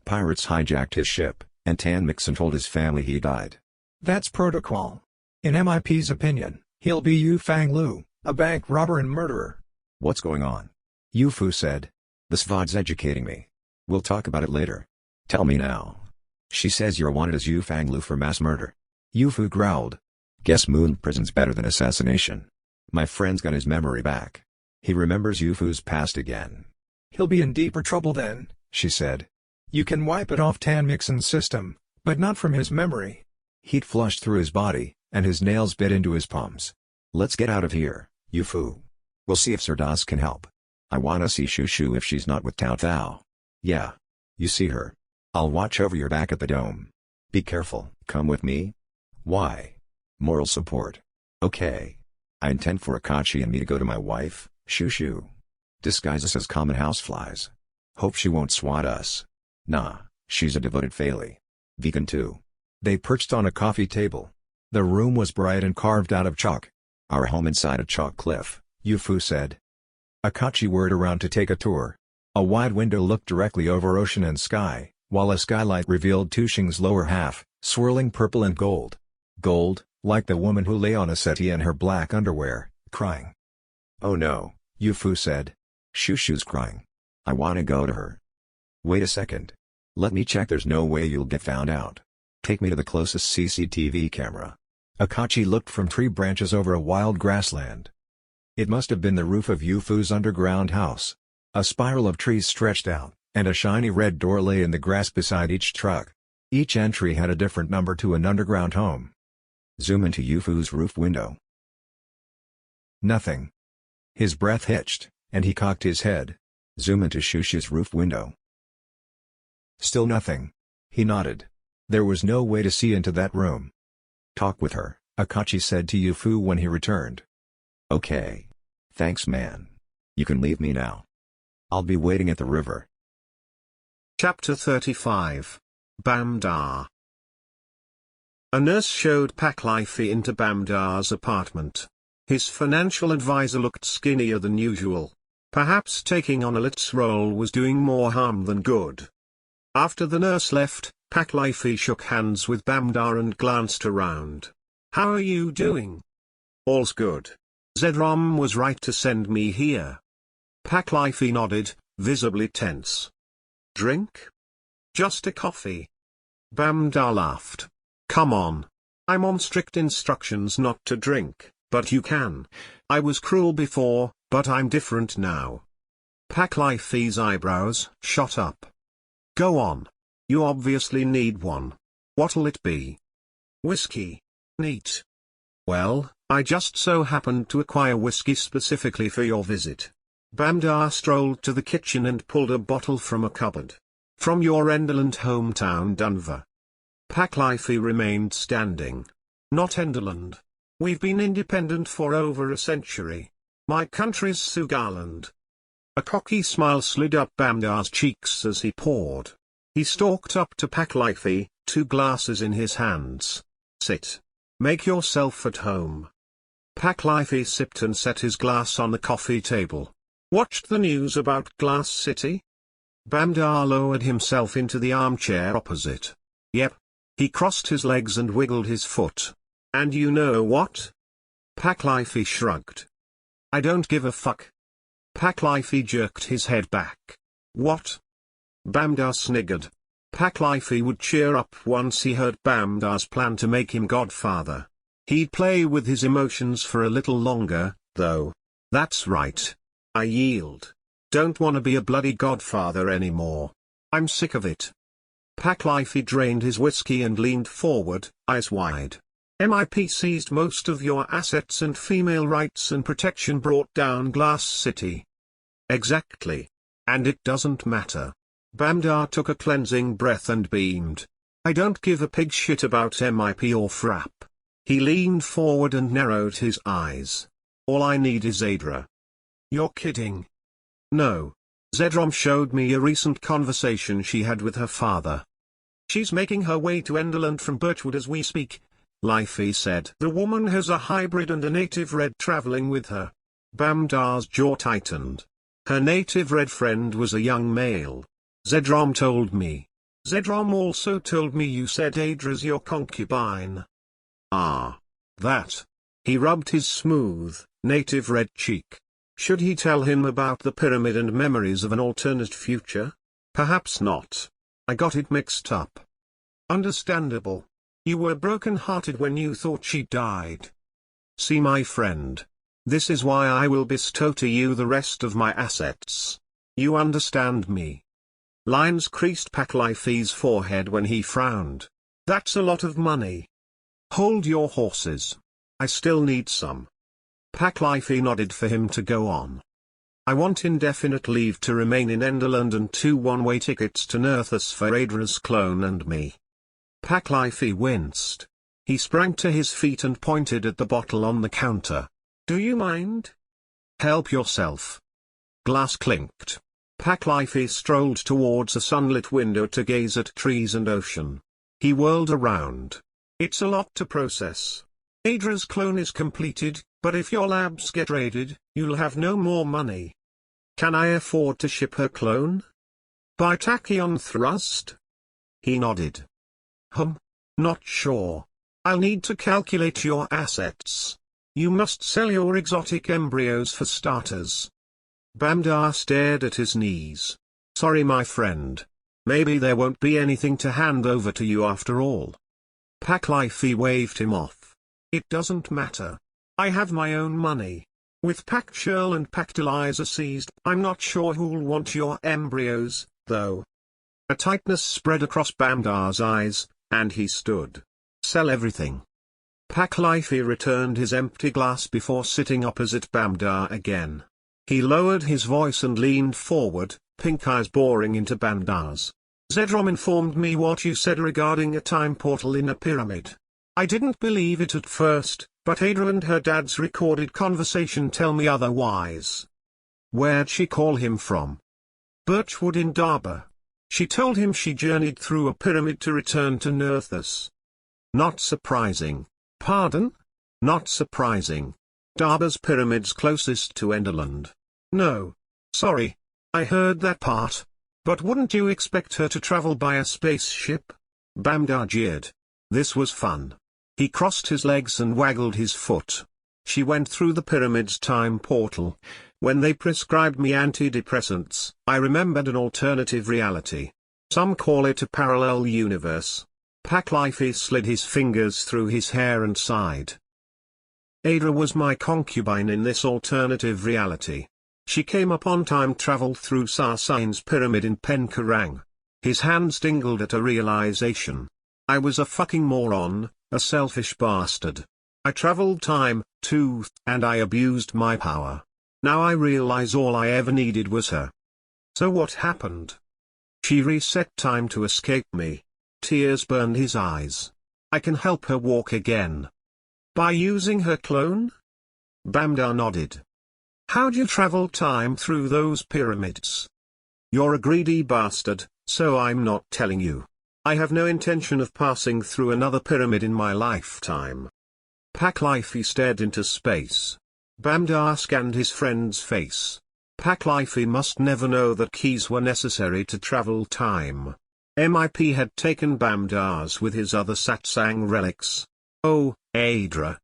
Speaker 4: Pirates hijacked his ship, and Dan Mixon told his family he died.
Speaker 15: That's protocol. In MIP's opinion, he'll be Yu Fang Lu, a bank robber and murderer.
Speaker 4: What's going on?
Speaker 1: YuFu said.
Speaker 4: The Svod's educating me. We'll talk about it later. Tell me now. She says you're wanted as Yu Fang Lu for mass murder.
Speaker 1: YuFu growled.
Speaker 4: Guess moon prison's better than assassination. My friend's got his memory back. He remembers YuFu's past again.
Speaker 15: He'll be in deeper trouble then, she said. You can wipe it off Dan Mixon's system, but not from his memory.
Speaker 1: Heat flushed through his body, and his nails bit into his palms.
Speaker 4: Let's get out of here, YuFu. We'll see if Sir Das can help. I wanna see Shushu if she's not with Tao Thao. Yeah. You see her. I'll watch over your back at the dome. Be careful. Come with me? Why? Moral support. Okay. I intend for Akachi and me to go to my wife, Shushu. Disguise us as common houseflies. Hope she won't swat us. Nah, she's a devoted Faily. Vegan too.
Speaker 1: They perched on a coffee table. The room was bright and carved out of chalk.
Speaker 4: Our home inside a chalk cliff,
Speaker 1: YuFu said. Akachi whirred around to take a tour. A wide window looked directly over ocean and sky, while a skylight revealed Tushing's lower half, swirling purple and gold. Gold, like the woman who lay on a settee in her black underwear, crying.
Speaker 4: Oh no,
Speaker 1: YuFu said.
Speaker 4: Shushu's crying. I wanna go to her. Wait a second. Let me check. There's no way you'll get found out. Take me to the closest CCTV camera.
Speaker 1: Akachi looked from tree branches over a wild grassland. It must have been the roof of YuFu's underground house. A spiral of trees stretched out, and a shiny red door lay in the grass beside each truck. Each entry had a different number to an underground home.
Speaker 4: Zoom into YuFu's roof window.
Speaker 1: Nothing. His breath hitched, and he cocked his head.
Speaker 4: Zoom into Shushu's roof window.
Speaker 1: Still nothing. He nodded. There was no way to see into that room.
Speaker 4: Talk with her,
Speaker 1: Akachi said to YuFu when he returned.
Speaker 4: Okay. Thanks man. You can leave me now. I'll be waiting at the river.
Speaker 7: Chapter 35. Bamdar. A nurse showed Paklifey into Bamdar's apartment. His financial advisor looked skinnier than usual. Perhaps taking on a Lit's role was doing more harm than good. After the nurse left, Paklifi shook hands with Bamdar and glanced around. "How are you doing?" "All's good. Zedrom was right to send me here." Paklifi nodded, visibly tense. "Drink?" "Just a coffee." Bamdar laughed. "Come on. I'm on strict instructions not to drink, but you can. I was cruel before, but I'm different now." Paklifi's eyebrows shot up. "Go on. You obviously need one. What'll it be?" "Whiskey." "Neat. Well, I just so happened to acquire whiskey specifically for your visit." Bamdar strolled to the kitchen and pulled a bottle from a cupboard. "From your Enderland hometown Dunver." Paklifi remained standing. "Not Enderland. We've been independent for over a century. My country's Sugarland." A cocky smile slid up Bamdar's cheeks as he poured. He stalked up to Paklifi, 2 glasses in his hands. "Sit. Make yourself at home." Paklifi sipped and set his glass on the coffee table. "Watched the news about Glass City?" Bamdar lowered himself into the armchair opposite. "Yep." He crossed his legs and wiggled his foot. "And you know what?" Paklifi shrugged. "I don't give a fuck." Paklifi jerked his head back. "What?" Bamdar sniggered. Paklifi would cheer up once he heard Bamdar's plan to make him godfather. He'd play with his emotions for a little longer, though. "That's right. I yield. Don't wanna be a bloody godfather anymore. I'm sick of it." Paklifi drained his whiskey and leaned forward, eyes wide. "MIP seized most of your assets and female rights and protection brought down Glass City." "Exactly. And it doesn't matter." Bamdar took a cleansing breath and beamed. "I don't give a pig shit about MIP or FRAP." He leaned forward and narrowed his eyes. "All I need is Adra." "You're kidding." "No. Zedrom showed me a recent conversation she had with her father. She's making her way to Enderland from Birchwood as we speak," Life said. "The woman has a hybrid and a native red traveling with her." Bamdar's jaw tightened. "Her native red friend was a young male. Zedrom told me. Zedrom also told me you said Adra's your concubine." "Ah. That." He rubbed his smooth, native red cheek. Should he tell him about the pyramid and memories of an alternate future? Perhaps not. "I got it mixed up." "Understandable. You were broken-hearted when you thought she died." "See my friend. This is why I will bestow to you the rest of my assets. You understand me?" Lines creased Paklifi's forehead when he frowned. "That's a lot of money." "Hold your horses. I still need some." Paklifi nodded for him to go on. "I want indefinite leave to remain in Enderland and 2 one-way tickets to Nerthus for Adra's clone and me." Paklifi winced. He sprang to his feet and pointed at the bottle on the counter. "Do you mind?" "Help yourself." Glass clinked. Paklifi strolled towards a sunlit window to gaze at trees and ocean. He whirled around. "It's a lot to process. Adra's clone is completed, but if your labs get raided, you'll have no more money." "Can I afford to ship her clone?" "By tachyon thrust?" He nodded. Not sure. I'll need to calculate your assets. You must sell your exotic embryos for starters." Bamdar stared at his knees. "Sorry my friend. Maybe there won't be anything to hand over to you after all." Paklifi waved him off. "It doesn't matter. I have my own money. With Pakshirl and Paktiliza seized, I'm not sure who'll want your embryos, though." A tightness spread across Bamdar's eyes, and he stood. "Sell everything." Paklifi returned his empty glass before sitting opposite Bamdar again. He lowered his voice and leaned forward, pink eyes boring into Bamdar's. "Zedrom informed me what you said regarding a time portal in a pyramid. I didn't believe it at first, but Adra and her dad's recorded conversation tell me otherwise." "Where'd she call him from?" "Birchwood in Darba. She told him she journeyed through a pyramid to return to Nerthus." "Not surprising." "Pardon?" "Not surprising. Darba's pyramid's closest to Enderland." "No. Sorry. I heard that part. But wouldn't you expect her to travel by a spaceship? Bamdar jeered. This was fun. He crossed his legs and waggled his foot. She went through the pyramid's time portal. When they prescribed me antidepressants, I remembered an alternative reality. Some call it a parallel universe. Paklifey slid his fingers through his hair and sighed. Adra was my concubine in this alternative reality. She came upon time travel through Sarsine's pyramid in Penkarang. His hands tingled at a realization. I was a fucking moron, a selfish bastard. I traveled time, too, and I abused my power. Now I realize all I ever needed was her. So what happened? She reset time to escape me. Tears burned his eyes. I can help her walk again. By using her clone? Bamdar nodded. How'd you travel time through those pyramids? You're a greedy bastard, so I'm not telling you. I have no intention of passing through another pyramid in my lifetime. Paklifey stared into space. Bamdar scanned his friend's face. Paklifey must never know that keys were necessary to travel time. MIP had taken Bamdar's with his other satsang relics. Oh, Adra.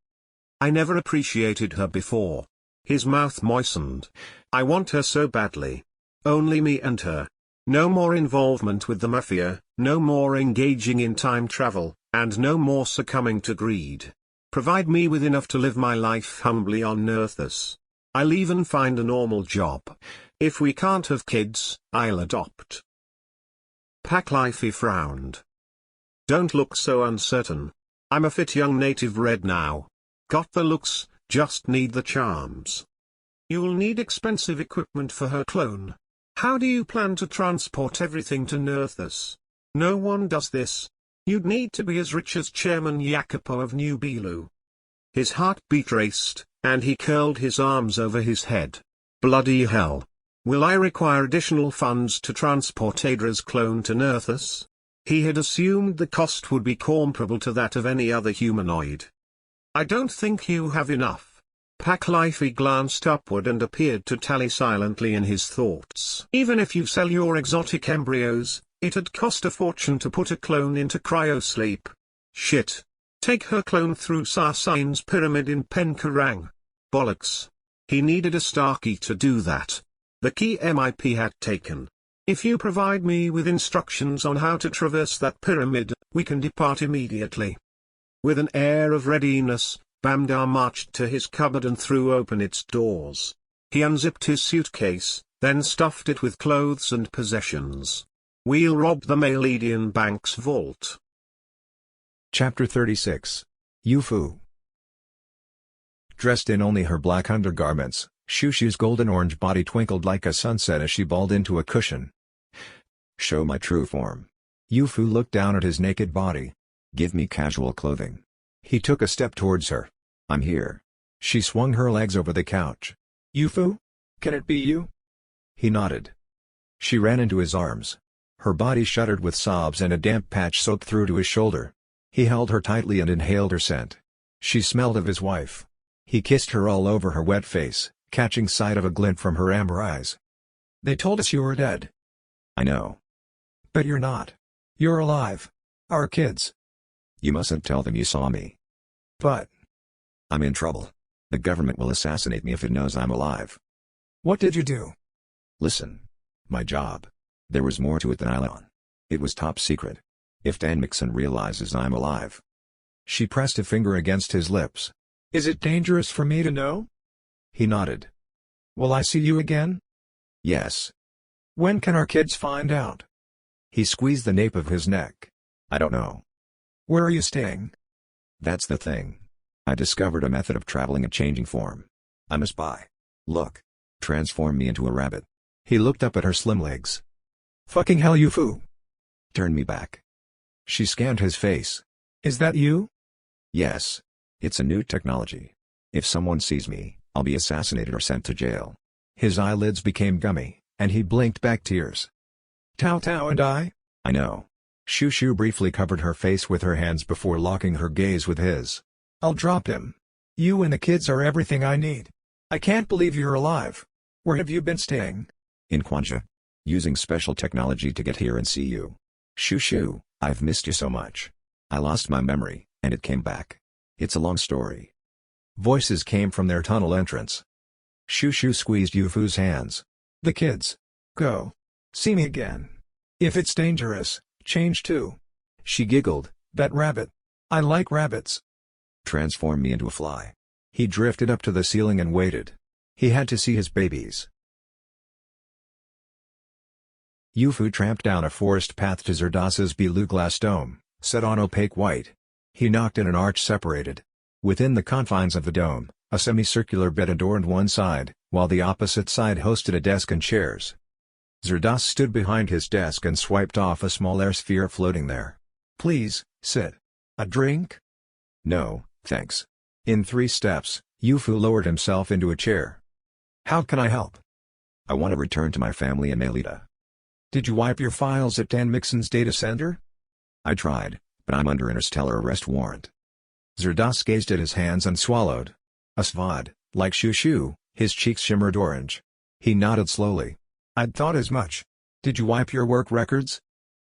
Speaker 7: I never appreciated her before. His mouth moistened. I want her so badly. Only me and her. No more involvement with the mafia, no more engaging in time travel, and no more succumbing to greed. Provide me with enough to live my life humbly on Nerthus. I'll even find a normal job. If we can't have kids, I'll adopt. Paklifey frowned. Don't look so uncertain. I'm a fit young native red now. Got the looks, just need the charms. You'll need expensive equipment for her clone. How do you plan to transport everything to Nerthus? No one does this. You'd need to be as rich as Chairman Jacopo of New Belu. His heartbeat raced, and he curled his arms over his head. Bloody hell. Will I require additional funds to transport Adra's clone to Nerthus? He had assumed the cost would be comparable to that of any other humanoid. I don't think you have enough. Paklifey glanced upward and appeared to tally silently in his thoughts. Even if you sell your exotic embryos, it'd cost a fortune to put a clone into cryosleep. Shit. Take her clone through Sarsine's pyramid in Penkarang. Bollocks. He needed a star key to do that. The key MIP had taken. If you provide me with instructions on how to traverse that pyramid, we can depart immediately. With an air of readiness, Bamdar marched to his cupboard and threw open its doors. He unzipped his suitcase, then stuffed it with clothes and possessions. We'll rob the Maledian Bank's vault.
Speaker 1: Chapter 36. YuFu. Dressed in only her black undergarments, Shushu's golden-orange body twinkled like a sunset as she balled into a cushion.
Speaker 4: Show my true form.
Speaker 1: YuFu looked down at his naked body.
Speaker 4: Give me casual clothing.
Speaker 1: He took a step towards her.
Speaker 4: I'm here.
Speaker 1: She swung her legs over the couch.
Speaker 15: YuFu? Can it be you?
Speaker 1: He nodded. She ran into his arms. Her body shuddered with sobs and a damp patch soaked through to his shoulder. He held her tightly and inhaled her scent. She smelled of his wife. He kissed her all over her wet face, catching sight of a glint from her amber eyes.
Speaker 15: They told us you were dead.
Speaker 4: I know.
Speaker 15: But you're not. You're alive. Our kids.
Speaker 4: You mustn't tell them you saw me.
Speaker 15: But
Speaker 4: I'm in trouble. The government will assassinate me if it knows I'm alive.
Speaker 15: What did you do?
Speaker 4: Listen. My job. There was more to it than I let on. It was top secret. If Dan Mixon realizes I'm alive.
Speaker 1: She pressed a finger against his lips.
Speaker 15: Is it dangerous for me to know?
Speaker 1: He nodded.
Speaker 15: Will I see you again?
Speaker 4: Yes.
Speaker 15: When can our kids find out?
Speaker 1: He squeezed the nape of his neck.
Speaker 4: I don't know.
Speaker 15: Where are you staying?
Speaker 4: That's the thing. I discovered a method of traveling and changing form. I'm a spy. Look. Transform me into a rabbit.
Speaker 1: He looked up at her slim legs.
Speaker 15: Fucking hell, YuFu.
Speaker 4: Turn me back.
Speaker 1: She scanned his face.
Speaker 15: Is that you?
Speaker 4: Yes. It's a new technology. If someone sees me, I'll be assassinated or sent to jail.
Speaker 1: His eyelids became gummy, and he blinked back tears.
Speaker 15: Tao and I?
Speaker 4: I know.
Speaker 1: Shushu briefly covered her face with her hands before locking her gaze with his.
Speaker 15: I'll drop him. You and the kids are everything I need. I can't believe you're alive. Where have you been staying?
Speaker 4: In Kwanja. Using special technology to get here and see you. Shoo, I've missed you so much. I lost my memory, and it came back. It's a long story.
Speaker 15: Voices came from their tunnel entrance. Shoo squeezed YuFu's hands. The kids. Go. See me again. If it's dangerous, change too. She giggled, that rabbit. I like rabbits.
Speaker 4: Transform me into a fly.
Speaker 15: He drifted up to the ceiling and waited. He had to see his babies. YuFu tramped down a forest path to Zerdas's blue glass dome, set on opaque white. He knocked and an arch separated. Within the confines of the dome, a semicircular bed adorned one side, while the opposite side hosted a desk and chairs. Zerdas stood behind his desk and swiped off a small air sphere floating there. Please, sit. A drink?
Speaker 4: No, thanks.
Speaker 15: In 3 steps, YuFu lowered himself into a chair. How can I help?
Speaker 4: I want to return to my family in Melita.
Speaker 15: Did you wipe your files at Dan Mixon's data center?
Speaker 4: I tried, but I'm under interstellar arrest warrant.
Speaker 15: Zerdas gazed at his hands and swallowed. A Svad, like Shoo, his cheeks shimmered orange. He nodded slowly. I'd thought as much. Did you wipe your work records?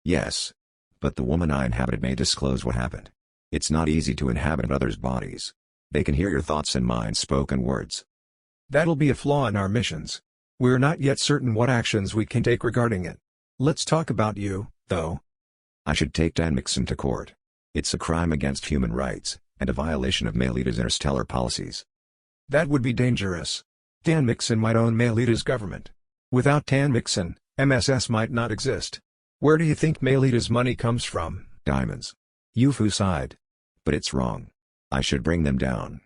Speaker 4: Yes. But the woman I inhabited may disclose what happened. It's not easy to inhabit others' bodies. They can hear your thoughts and mind spoken words.
Speaker 15: That'll be a flaw in our missions. We're not yet certain what actions we can take regarding it. Let's talk about you, though.
Speaker 4: I should take Dan Mixon to court. It's a crime against human rights, and a violation of Melita's interstellar policies.
Speaker 15: That would be dangerous. Dan Mixon might own Melita's government. Without Dan Mixon, MSS might not exist. Where do you think Melita's money comes from?
Speaker 4: Diamonds.
Speaker 15: YuFu sighed.
Speaker 4: But it's wrong. I should bring them down.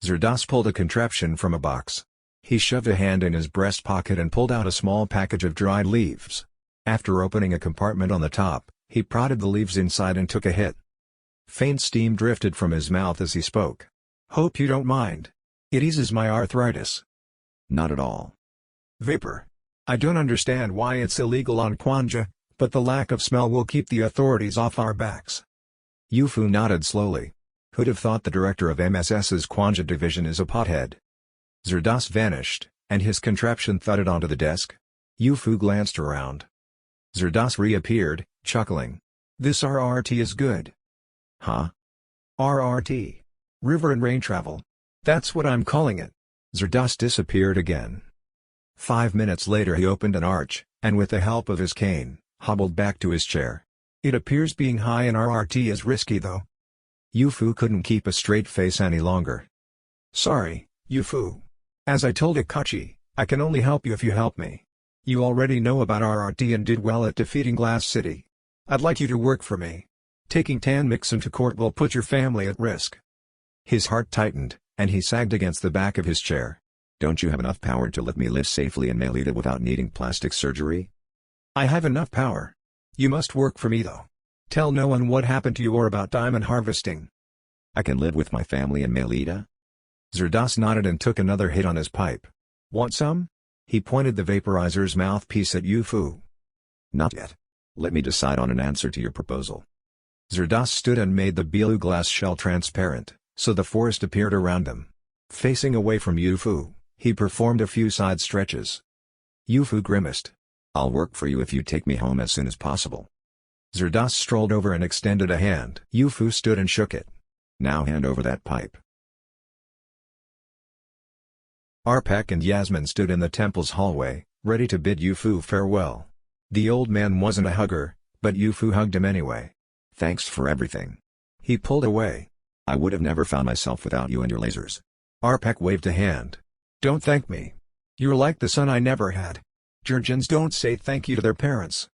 Speaker 15: Zerdas pulled a contraption from a box. He shoved a hand in his breast pocket and pulled out a small package of dried leaves. After opening a compartment on the top, he prodded the leaves inside and took a hit. Faint steam drifted from his mouth as he spoke. Hope you don't mind. It eases my arthritis.
Speaker 4: Not at all.
Speaker 15: Vapor. I don't understand why it's illegal on Kwanja, but the lack of smell will keep the authorities off our backs. YuFu nodded slowly. Who'd have thought the director of MSS's Kwanja division is a pothead? Zerdas vanished, and his contraption thudded onto the desk. YuFu glanced around. Zerdas reappeared, chuckling. This RRT is good.
Speaker 4: Huh?
Speaker 15: RRT. River and Rain Travel. That's what I'm calling it. Zerdas disappeared again. 5 minutes later he opened an arch, and with the help of his cane, hobbled back to his chair. It appears being high in RRT is risky though. YuFu couldn't keep a straight face any longer. Sorry, YuFu. As I told Akachi, I can only help you if you help me. You already know about RRT and did well at defeating Glass City. I'd like you to work for me. Taking Dan Mixon to court will put your family at risk. His heart tightened, and he sagged against the back of his chair.
Speaker 4: Don't you have enough power to let me live safely in Melita without needing plastic surgery?
Speaker 15: I have enough power. You must work for me though. Tell no one what happened to you or about diamond harvesting.
Speaker 4: I can live with my family in Melita?
Speaker 15: Zerdas nodded and took another hit on his pipe. Want some? He pointed the vaporizer's mouthpiece at YuFu.
Speaker 4: Not yet. Let me decide on an answer to your proposal.
Speaker 15: Zerdas stood and made the blue glass shell transparent, so the forest appeared around them. Facing away from YuFu, he performed a few side stretches. YuFu grimaced.
Speaker 4: I'll work for you if you take me home as soon as possible.
Speaker 15: Zerdas strolled over and extended a hand. YuFu stood and shook it.
Speaker 4: Now hand over that pipe.
Speaker 15: Arpek and Yasmin stood in the temple's hallway, ready to bid YuFu farewell. The old man wasn't a hugger, but YuFu hugged him anyway.
Speaker 4: Thanks for everything.
Speaker 15: He pulled away.
Speaker 4: I would have never found myself without you and your lasers.
Speaker 15: Arpek waved a hand. Don't thank me. You're like the son I never had. Georgians don't say thank you to their parents.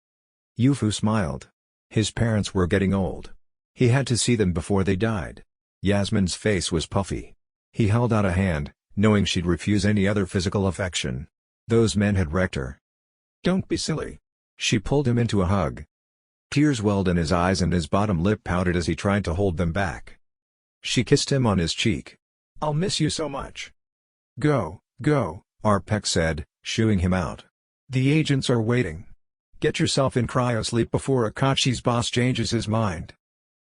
Speaker 15: YuFu smiled. His parents were getting old. He had to see them before they died. Yasmin's face was puffy. He held out a hand, knowing she'd refuse any other physical affection. Those men had wrecked her. Don't be silly. She pulled him into a hug. Tears welled in his eyes and his bottom lip pouted as he tried to hold them back. She kissed him on his cheek. I'll miss you so much. Go, Arpek said, shooing him out. The agents are waiting. Get yourself in cryosleep before Akachi's boss changes his mind.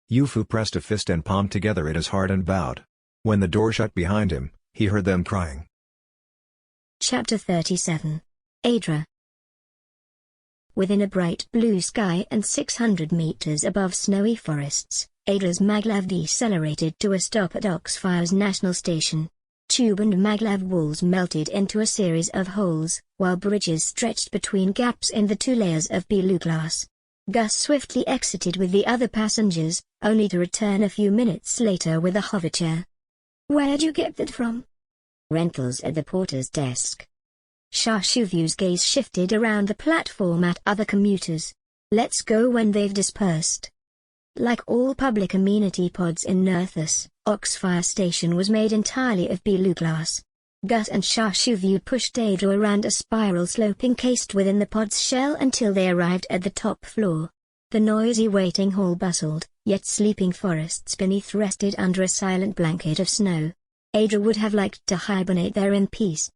Speaker 15: YuFu pressed a fist and palm together at his heart and bowed. When the door shut behind him, he heard them crying.
Speaker 2: Chapter 37. Adra. Within a bright blue sky and 600 meters above snowy forests, Adra's maglev decelerated to a stop at Oxfire's National Station. Tube and maglev walls melted into a series of holes, while bridges stretched between gaps in the two layers of blue glass. Gus swiftly exited with the other passengers, only to return a few minutes later with a hoverchair.
Speaker 8: Where'd you get that from?
Speaker 3: Rentals at the porter's desk.
Speaker 2: Sha Shuvyu's gaze shifted around the platform at other commuters. Let's go when they've dispersed. Like all public amenity pods in Nerthus, Oxfire Station was made entirely of blue glass. Gus and Sha Shuvyu pushed Adra around a spiral slope encased within the pod's shell until they arrived at the top floor. The noisy waiting hall bustled, yet sleeping forests beneath rested under a silent blanket of snow. Adra would have liked to hibernate there in peace.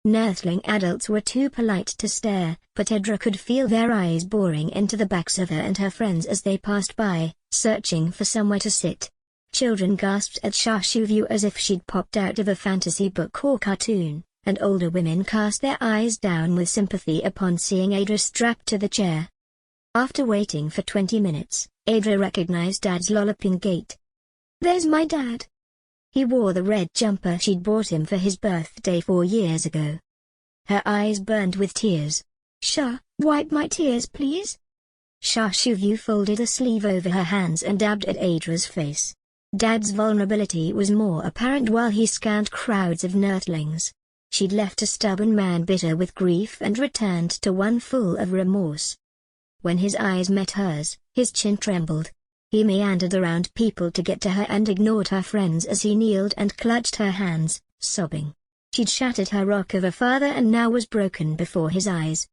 Speaker 2: Nurthling adults were too polite to stare, but Adra could feel their eyes boring into the backs of her and her friends as they passed by, searching for somewhere to sit. Children gasped at Sha Shuvyu as if she'd popped out of a fantasy book or cartoon, and older women cast their eyes down with sympathy upon seeing Adra strapped to the chair. After waiting for 20 minutes, Adra recognized Dad's lolloping gait.
Speaker 8: There's my dad.
Speaker 2: He wore the red jumper she'd bought him for his birthday 4 years ago. Her eyes burned with tears.
Speaker 8: Sha, wipe my tears please.
Speaker 2: Sha Shuvyu folded a sleeve over her hands and dabbed at Adra's face. Dad's vulnerability was more apparent while he scanned crowds of nurtlings. She'd left a stubborn man bitter with grief and returned to one full of remorse. When his eyes met hers, his chin trembled. He meandered around people to get to her and ignored her friends as he kneeled and clutched her hands, sobbing. She'd shattered her rock of a father and now was broken before his eyes.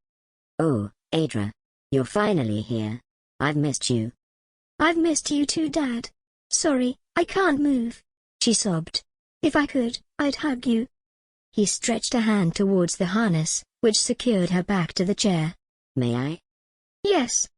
Speaker 3: Oh, Adra. You're finally here. I've missed you.
Speaker 8: I've missed you too, Dad. Sorry, I can't move.
Speaker 2: She sobbed.
Speaker 8: If I could, I'd hug you.
Speaker 2: He stretched a hand towards the harness, which secured her back to the chair.
Speaker 3: May I?
Speaker 8: Yes.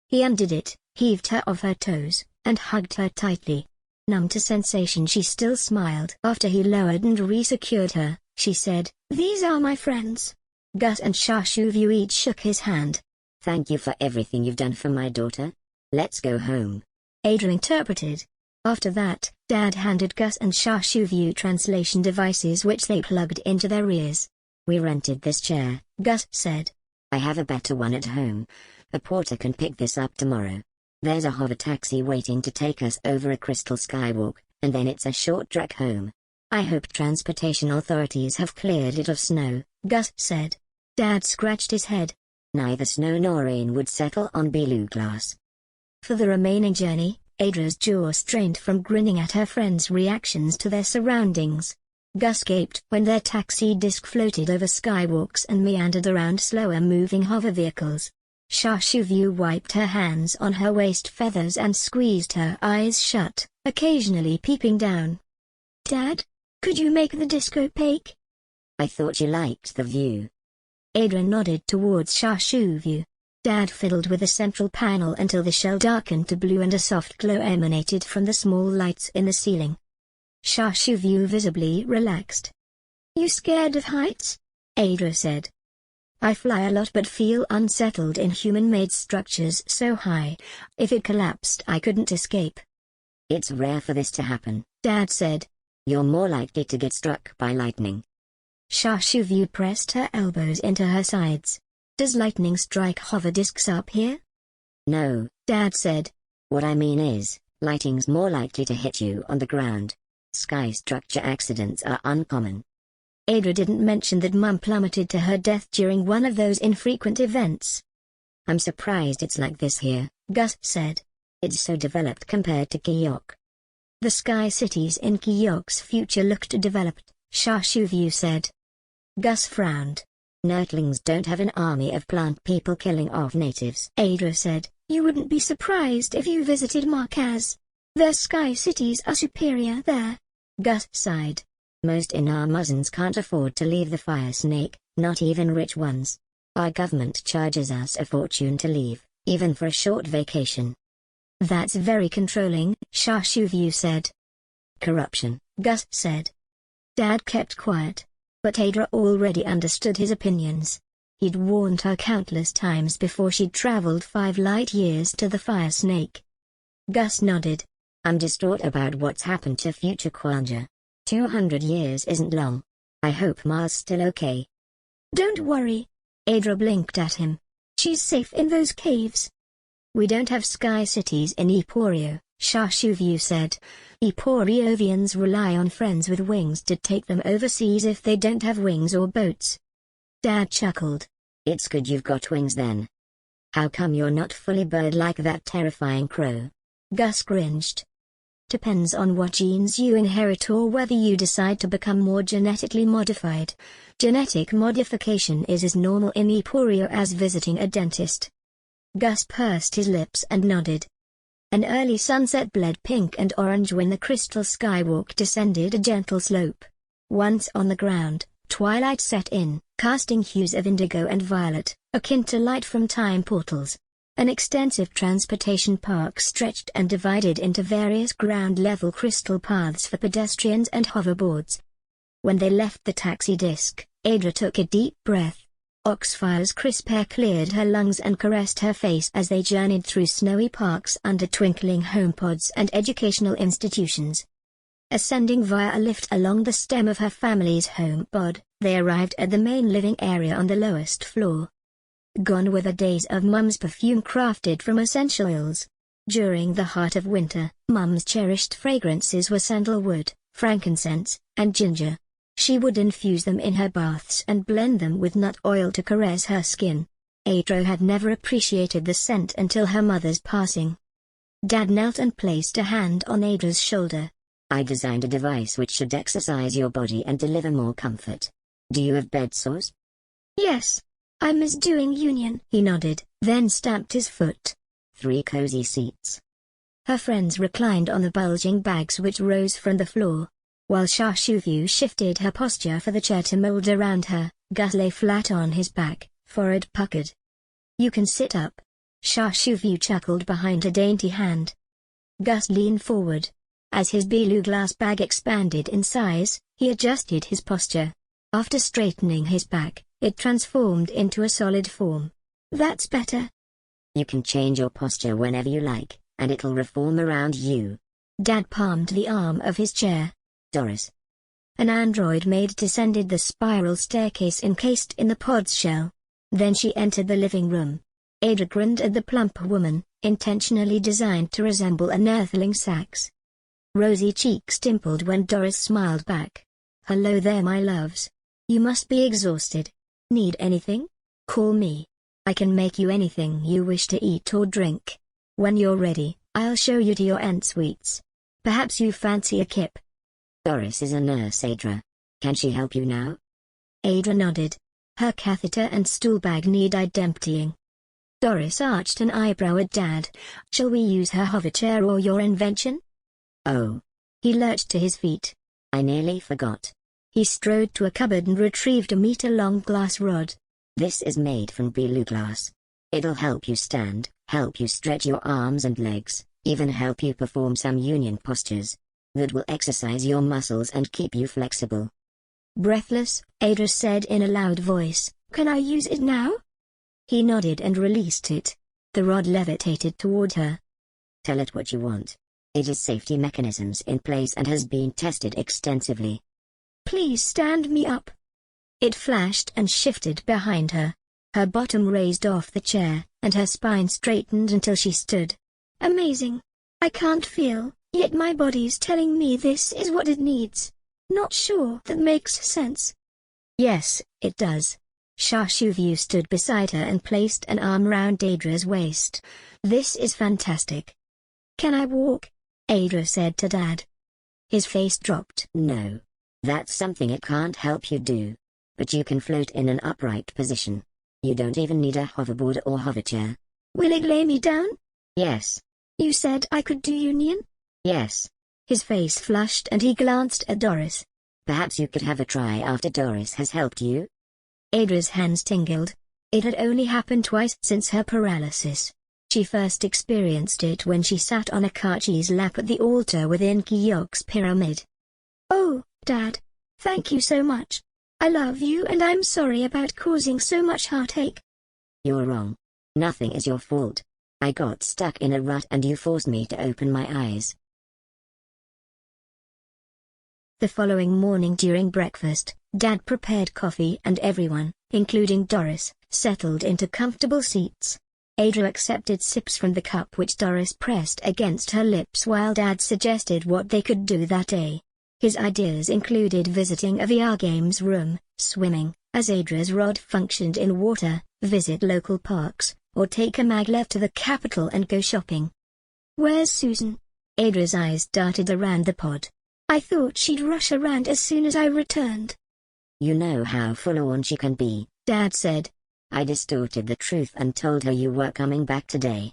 Speaker 2: He undid it, heaved her off her toes, and hugged her tightly. Numb to sensation, she still smiled. After he lowered and resecured her, she said,
Speaker 8: These are my friends.
Speaker 2: Gus and Sha Shuvyu each shook his hand.
Speaker 3: Thank you for everything you've done for my daughter. Let's go home.
Speaker 2: Adra interpreted. After that, Dad handed Gus and Sha Shuvyu translation devices which they plugged into their ears.
Speaker 3: We rented this chair,
Speaker 2: Gus said.
Speaker 3: I have a better one at home. The porter can pick this up tomorrow. There's a hover taxi waiting to take us over a crystal skywalk, and then it's a short trek home.
Speaker 2: I hope transportation authorities have cleared it of snow, Gus said. Dad scratched his head.
Speaker 3: Neither snow nor rain would settle on blue glass.
Speaker 2: For the remaining journey, Adra's jaw strained from grinning at her friends' reactions to their surroundings. Gus gaped when their taxi disc floated over skywalks and meandered around slower-moving hover vehicles. Sha Shuvyu wiped her hands on her waist feathers and squeezed her eyes shut, occasionally peeping down.
Speaker 8: Dad, could you make the disc opaque?
Speaker 3: I thought you liked the view.
Speaker 2: Adra nodded towards Sha Shuvyu. Dad fiddled with the central panel until the shell darkened to blue and a soft glow emanated from the small lights in the ceiling. Sha Shuvyu visibly relaxed.
Speaker 8: You scared of heights?
Speaker 2: Adra said. I fly a lot but feel unsettled in human-made structures so high. If it collapsed I couldn't escape.
Speaker 3: It's rare for this to happen,
Speaker 2: Dad said.
Speaker 3: You're more likely to get struck by lightning.
Speaker 2: Sha Shuvyu pressed her elbows into her sides. Does lightning strike hover discs up here?
Speaker 3: No,
Speaker 2: Dad said.
Speaker 3: What I mean is, lightning's more likely to hit you on the ground. Sky structure accidents are uncommon.
Speaker 2: Adra didn't mention that Mum plummeted to her death during one of those infrequent events.
Speaker 3: I'm surprised it's like this here,
Speaker 2: Gus said.
Speaker 3: It's so developed compared to Kiyok.
Speaker 2: The sky cities in Kiyok's future looked developed, Sha Shuvyu said. Gus frowned.
Speaker 3: Nurtlings don't have an army of plant people killing off natives,
Speaker 2: Adra said.
Speaker 8: You wouldn't be surprised if you visited Markaz. Their sky cities are superior there.
Speaker 2: Gus sighed.
Speaker 3: Most Inarmuzans can't afford to leave the Firesnake, not even rich ones. Our government charges us a fortune to leave, even for a short vacation.
Speaker 2: That's very controlling, Sha Shuvyu said.
Speaker 3: Corruption,
Speaker 2: Gus said. Dad kept quiet. But Adra already understood his opinions. He'd warned her countless times before she'd traveled 5 light years to the Firesnake. Gus nodded.
Speaker 3: I'm distraught about what's happened to future Kwanja. 200 years isn't long. I hope Ma's still okay.
Speaker 8: Don't worry.
Speaker 2: Adra blinked at him.
Speaker 8: She's safe in those caves.
Speaker 2: We don't have sky cities in Eporio, YuFu said. Eporiovians rely on friends with wings to take them overseas if they don't have wings or boats. Dad chuckled.
Speaker 3: It's good you've got wings then. How come you're not fully bird like that terrifying crow?
Speaker 2: Gus cringed. Depends on what genes you inherit or whether you decide to become more genetically modified. Genetic modification is as normal in Eporio as visiting a dentist. Gus pursed his lips and nodded. An early sunset bled pink and orange when the crystal skywalk descended a gentle slope. Once on the ground, twilight set in, casting hues of indigo and violet, akin to light from time portals. An extensive transportation park stretched and divided into various ground-level crystal paths for pedestrians and hoverboards. When they left the taxi disc, Adra took a deep breath. Oxfire's crisp air cleared her lungs and caressed her face as they journeyed through snowy parks under twinkling homepods and educational institutions. Ascending via a lift along the stem of her family's homepod, they arrived at the main living area on the lowest floor. Gone were the days of Mum's perfume crafted from essential oils. During the heart of winter, Mum's cherished fragrances were sandalwood, frankincense, and ginger. She would infuse them in her baths and blend them with nut oil to caress her skin. Adra had never appreciated the scent until her mother's passing. Dad knelt and placed a hand on Adra's shoulder.
Speaker 3: I designed a device which should exercise your body and deliver more comfort. Do you have bed sores?
Speaker 8: Yes. I miss doing union.
Speaker 2: He nodded, then stamped his foot.
Speaker 3: 3 cozy seats.
Speaker 2: Her friends reclined on the bulging bags which rose from the floor. While YuFu shifted her posture for the chair to mold around her, Gus lay flat on his back, forehead puckered. You can sit up. YuFu chuckled behind a dainty hand. Gus leaned forward. As his blue glass bag expanded in size, he adjusted his posture. After straightening his back, it transformed into a solid form.
Speaker 8: That's better.
Speaker 3: You can change your posture whenever you like, and it'll reform around you.
Speaker 2: Dad palmed the arm of his chair.
Speaker 3: Doris.
Speaker 2: An android maid descended the spiral staircase encased in the pod's shell. Then she entered the living room. Adra grinned at the plump woman, intentionally designed to resemble an earthling sax. Rosy cheeks dimpled when Doris smiled back. Hello there, my loves. You must be exhausted. Need anything? Call me. I can make you anything you wish to eat or drink. When you're ready, I'll show you to your ensuites. Perhaps you fancy a kip.
Speaker 3: Doris is a nurse, Adra. Can she help you now?
Speaker 2: Adra nodded. Her catheter and stool bag needed emptying. Doris arched an eyebrow at Dad. Shall we use her hover chair or your invention?
Speaker 3: Oh.
Speaker 2: He lurched to his feet.
Speaker 3: I nearly forgot.
Speaker 2: He strode to a cupboard and retrieved a meter-long glass rod.
Speaker 3: This is made from blue glass. It'll help you stand, help you stretch your arms and legs, even help you perform some union postures. That will exercise your muscles and keep you flexible.
Speaker 2: Breathless, Adra said in a loud voice,
Speaker 8: Can I use it now?
Speaker 2: He nodded and released it. The rod levitated toward her.
Speaker 3: Tell it what you want. It has safety mechanisms in place and has been tested extensively.
Speaker 8: Please stand me up.
Speaker 2: It flashed and shifted behind her. Her bottom raised off the chair, and her spine straightened until she stood.
Speaker 8: Amazing. I can't feel, yet my body's telling me this is what it needs. Not sure that makes sense.
Speaker 2: Yes, it does. YuFu stood beside her and placed an arm round Adra's waist. This is fantastic.
Speaker 8: Can I walk?
Speaker 2: Adra said to Dad. His face dropped.
Speaker 3: No. That's something it can't help you do. But you can float in an upright position. You don't even need a hoverboard or hoverchair.
Speaker 8: Will it lay me down?
Speaker 3: Yes.
Speaker 8: You said I could do union?
Speaker 3: Yes.
Speaker 2: His face flushed and he glanced at Doris.
Speaker 3: Perhaps you could have a try after Doris has helped you?
Speaker 2: Adra's hands tingled. It had only happened twice since her paralysis. She first experienced it when she sat on Akachi's lap at the altar within Kyok's pyramid.
Speaker 8: Oh, Dad. Thank you so much. I love you and I'm sorry about causing so much heartache.
Speaker 3: You're wrong. Nothing is your fault. I got stuck in a rut and you forced me to open my eyes.
Speaker 2: The following morning during breakfast, Dad prepared coffee and everyone, including Doris, settled into comfortable seats. Adra accepted sips from the cup which Doris pressed against her lips while Dad suggested what they could do that day. His ideas included visiting a VR games room, swimming, as Adra's rod functioned in water, visit local parks, or take a maglev to the capital and go shopping.
Speaker 8: Where's Susan?
Speaker 2: Adra's eyes darted around the pod.
Speaker 8: I thought she'd rush around as soon as I returned.
Speaker 3: You know how forlorn she can be,
Speaker 2: Dad said.
Speaker 3: I distorted the truth and told her you were coming back today.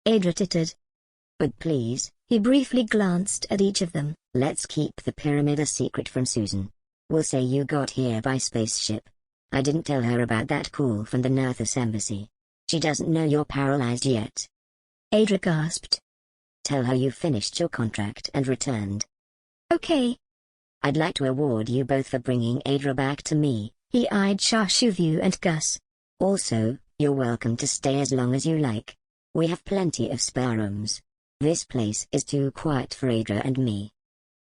Speaker 2: Adra tittered.
Speaker 3: But please,
Speaker 2: he briefly glanced at each of them.
Speaker 3: Let's keep the pyramid a secret from Susan. We'll say you got here by spaceship. I didn't tell her about that call from the Nerthus embassy. She doesn't know you're paralyzed yet.
Speaker 2: Adra gasped.
Speaker 3: Tell her you finished your contract and returned.
Speaker 8: Okay.
Speaker 3: I'd like to award you both for bringing Adra back to me.
Speaker 2: He eyed Shashuvu and Gus.
Speaker 3: Also, you're welcome to stay as long as you like. We have plenty of spare rooms. This place is too quiet for Adra and me.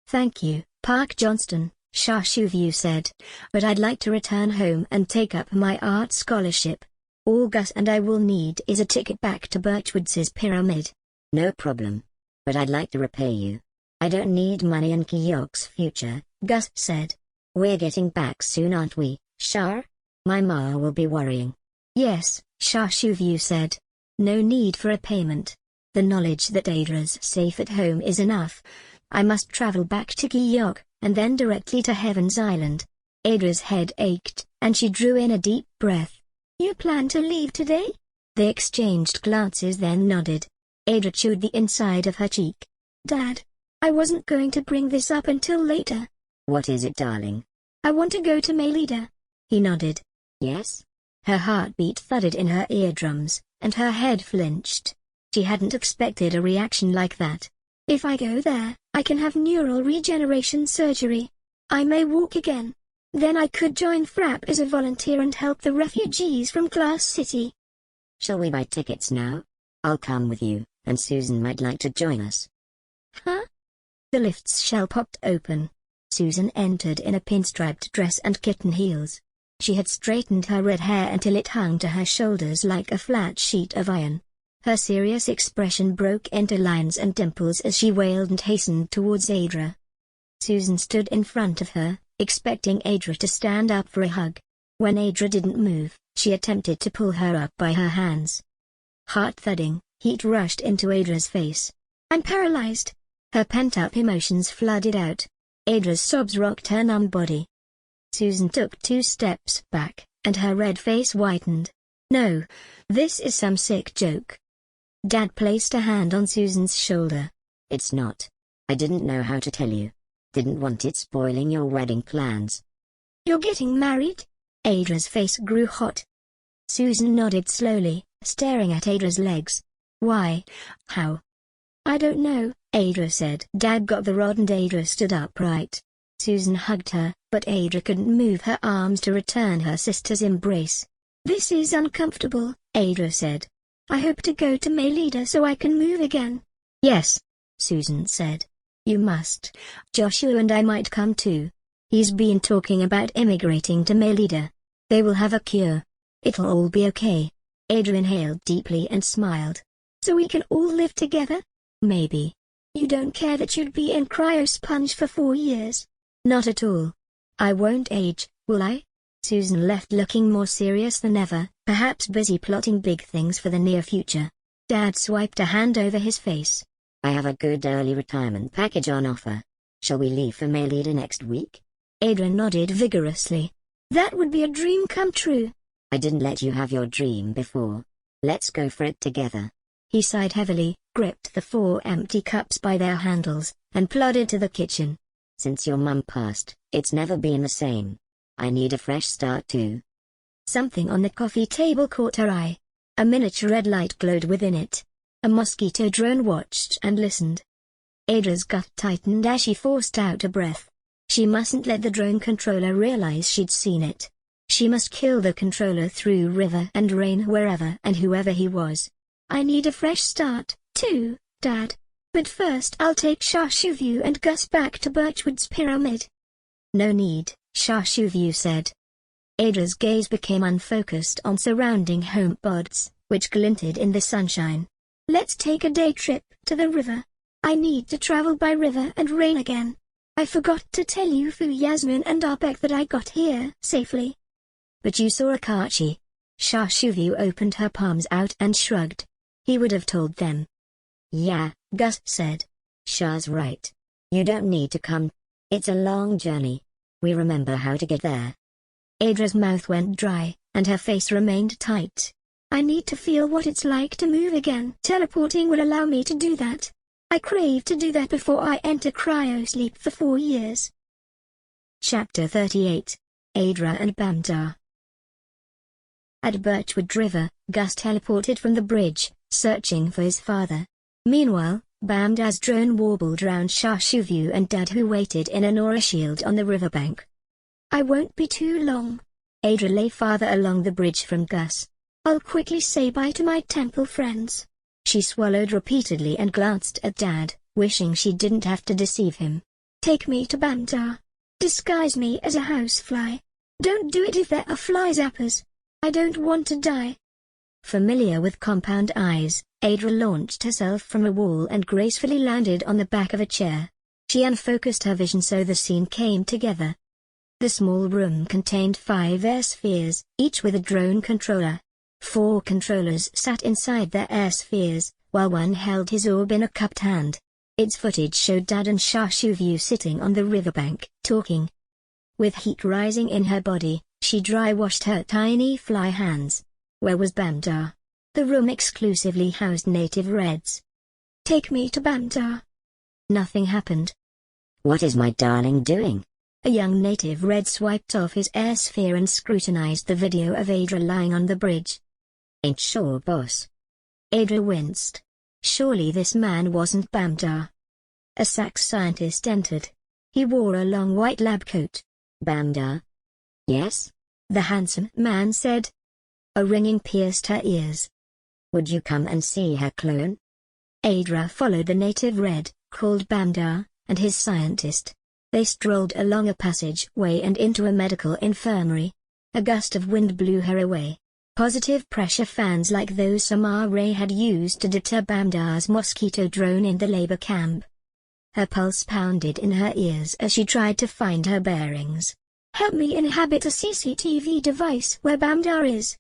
Speaker 2: Thank you, Park Johnston, Shashuvu said, but I'd like to return home and take up my art scholarship. All Gus and I will need is a ticket back to Birchwood's pyramid.
Speaker 3: No problem. But I'd like to repay you. I don't need money in Kyok's future,
Speaker 2: Gus said.
Speaker 3: We're getting back soon, aren't we, Shar? My ma will be worrying.
Speaker 2: Yes, Shashuvu said. No need for a payment. The knowledge that Adra's safe at home is enough. I must travel back to Kyok, and then directly to Heaven's Island. Adra's head ached, and she drew in a deep breath.
Speaker 8: You plan to leave today?
Speaker 2: They exchanged glances then nodded. Adra chewed the inside of her cheek.
Speaker 8: Dad, I wasn't going to bring this up until later.
Speaker 3: What is it, darling?
Speaker 8: I want to go to Melida.
Speaker 2: He nodded.
Speaker 3: Yes?
Speaker 2: Her heartbeat thudded in her eardrums, and her head flinched. She hadn't expected a reaction like that.
Speaker 8: If I go there, I can have neural regeneration surgery. I may walk again. Then I could join FRAP as a volunteer and help the refugees from Glass City.
Speaker 3: Shall we buy tickets now? I'll come with you, and Susan might like to join us.
Speaker 8: Huh?
Speaker 2: The lift's shell popped open. Susan entered in a pinstriped dress and kitten heels. She had straightened her red hair until it hung to her shoulders like a flat sheet of iron. Her serious expression broke into lines and dimples as she wailed and hastened towards Adra. Susan stood in front of her, expecting Adra to stand up for a hug. When Adra didn't move, she attempted to pull her up by her hands. Heart-thudding, heat rushed into Adra's face.
Speaker 8: I'm paralyzed.
Speaker 2: Her pent-up emotions flooded out. Adra's sobs rocked her numb body. Susan took 2 steps back, and her red face whitened. No, this is some sick joke. Dad placed a hand on Susan's shoulder.
Speaker 3: It's not. I didn't know how to tell you. Didn't want it spoiling your wedding plans.
Speaker 8: You're getting married?
Speaker 2: Adra's face grew hot. Susan nodded slowly, staring at Adra's legs. Why? How?
Speaker 8: I don't know,
Speaker 2: Adra said. Dad got the rod and Adra stood upright. Susan hugged her, but Adra couldn't move her arms to return her sister's embrace.
Speaker 8: This is uncomfortable,
Speaker 2: Adra said.
Speaker 8: I hope to go to Melida so I can move again.
Speaker 2: Yes, Susan said. You must. Joshua and I might come too. He's been talking about immigrating to Melida. They will have a cure. It'll all be okay. Adra inhaled deeply and smiled.
Speaker 8: So we can all live together?
Speaker 2: Maybe.
Speaker 8: You don't care that you'd be in cryosponge for 4 years?
Speaker 2: Not at all. I won't age, will I? Susan left looking more serious than ever, perhaps busy plotting big things for the near future. Dad swiped a hand over his face.
Speaker 3: I have a good early retirement package on offer. Shall we leave for Melida next week?
Speaker 2: Adra nodded vigorously.
Speaker 8: That would be a dream come true.
Speaker 3: I didn't let you have your dream before. Let's go for it together.
Speaker 2: He sighed heavily, gripped the 4 empty cups by their handles, and plodded to the kitchen.
Speaker 3: Since your mum passed, it's never been the same. I need a fresh start too.
Speaker 2: Something on the coffee table caught her eye. A miniature red light glowed within it. A mosquito drone watched and listened. Adra's gut tightened as she forced out a breath. She mustn't let the drone controller realize she'd seen it. She must kill the controller through River and Rain wherever and whoever he was.
Speaker 8: I need a fresh start, too, Dad. But first I'll take Shashuvu and Gus back to Birchwood's pyramid.
Speaker 2: No need, Shashuvu said. Adra's gaze became unfocused on surrounding HomePods, which glinted in the sunshine.
Speaker 8: Let's take a day trip to the river. I need to travel by River and Rain again. I forgot to tell YuFu, Yasmin and Arbeck that I got here safely.
Speaker 2: But you saw Akachi. Shashuvu opened her palms out and shrugged. He would have told them.
Speaker 3: Yeah,
Speaker 2: Gus said.
Speaker 3: Shah's right. You don't need to come. It's a long journey. We remember how to get there.
Speaker 2: Adra's mouth went dry, and her face remained tight.
Speaker 8: I need to feel what it's like to move again. Teleporting will allow me to do that. I crave to do that before I enter cryosleep for 4 years.
Speaker 2: Chapter 38. Adra and Bamdar. At Birchwood River, Gus teleported from the bridge, searching for his father. Meanwhile, Bamdar's drone warbled round Shashuvu and Dad, who waited in an aura shield on the riverbank.
Speaker 8: I won't be too long.
Speaker 2: Adra lay farther along the bridge from Gus.
Speaker 8: I'll quickly say bye to my temple friends.
Speaker 2: She swallowed repeatedly and glanced at Dad, wishing she didn't have to deceive him.
Speaker 8: Take me to Bamdar. Disguise me as a housefly. Don't do it if there are fly zappers. I don't want to die.
Speaker 2: Familiar with compound eyes, Adra launched herself from a wall and gracefully landed on the back of a chair. She unfocused her vision so the scene came together. The small room contained 5 air spheres, each with a drone controller. 4 controllers sat inside their air spheres, while one held his orb in a cupped hand. Its footage showed Dad and Shashuvu sitting on the riverbank, talking. With heat rising in her body, she dry-washed her tiny fly hands. Where was Bamdar? The room exclusively housed native reds.
Speaker 8: Take me to Bamdar.
Speaker 2: Nothing happened.
Speaker 3: What is my darling doing?
Speaker 2: A young native red swiped off his air sphere and scrutinized the video of Adra lying on the bridge.
Speaker 3: Ain't sure, boss.
Speaker 2: Adra winced. Surely this man wasn't Bamdar. A Sax scientist entered. He wore a long white lab coat.
Speaker 3: Bamdar? Yes?
Speaker 2: The handsome man said. A ringing pierced her ears.
Speaker 3: Would you come and see her clone?
Speaker 2: Adra followed the native red, called Bamdar, and his scientist. They strolled along a passageway and into a medical infirmary. A gust of wind blew her away. Positive pressure fans like those Samar Ray had used to deter Bamdar's mosquito drone in the labor camp. Her pulse pounded in her ears as she tried to find her bearings.
Speaker 8: Help me inhabit a CCTV device where Bamdar is.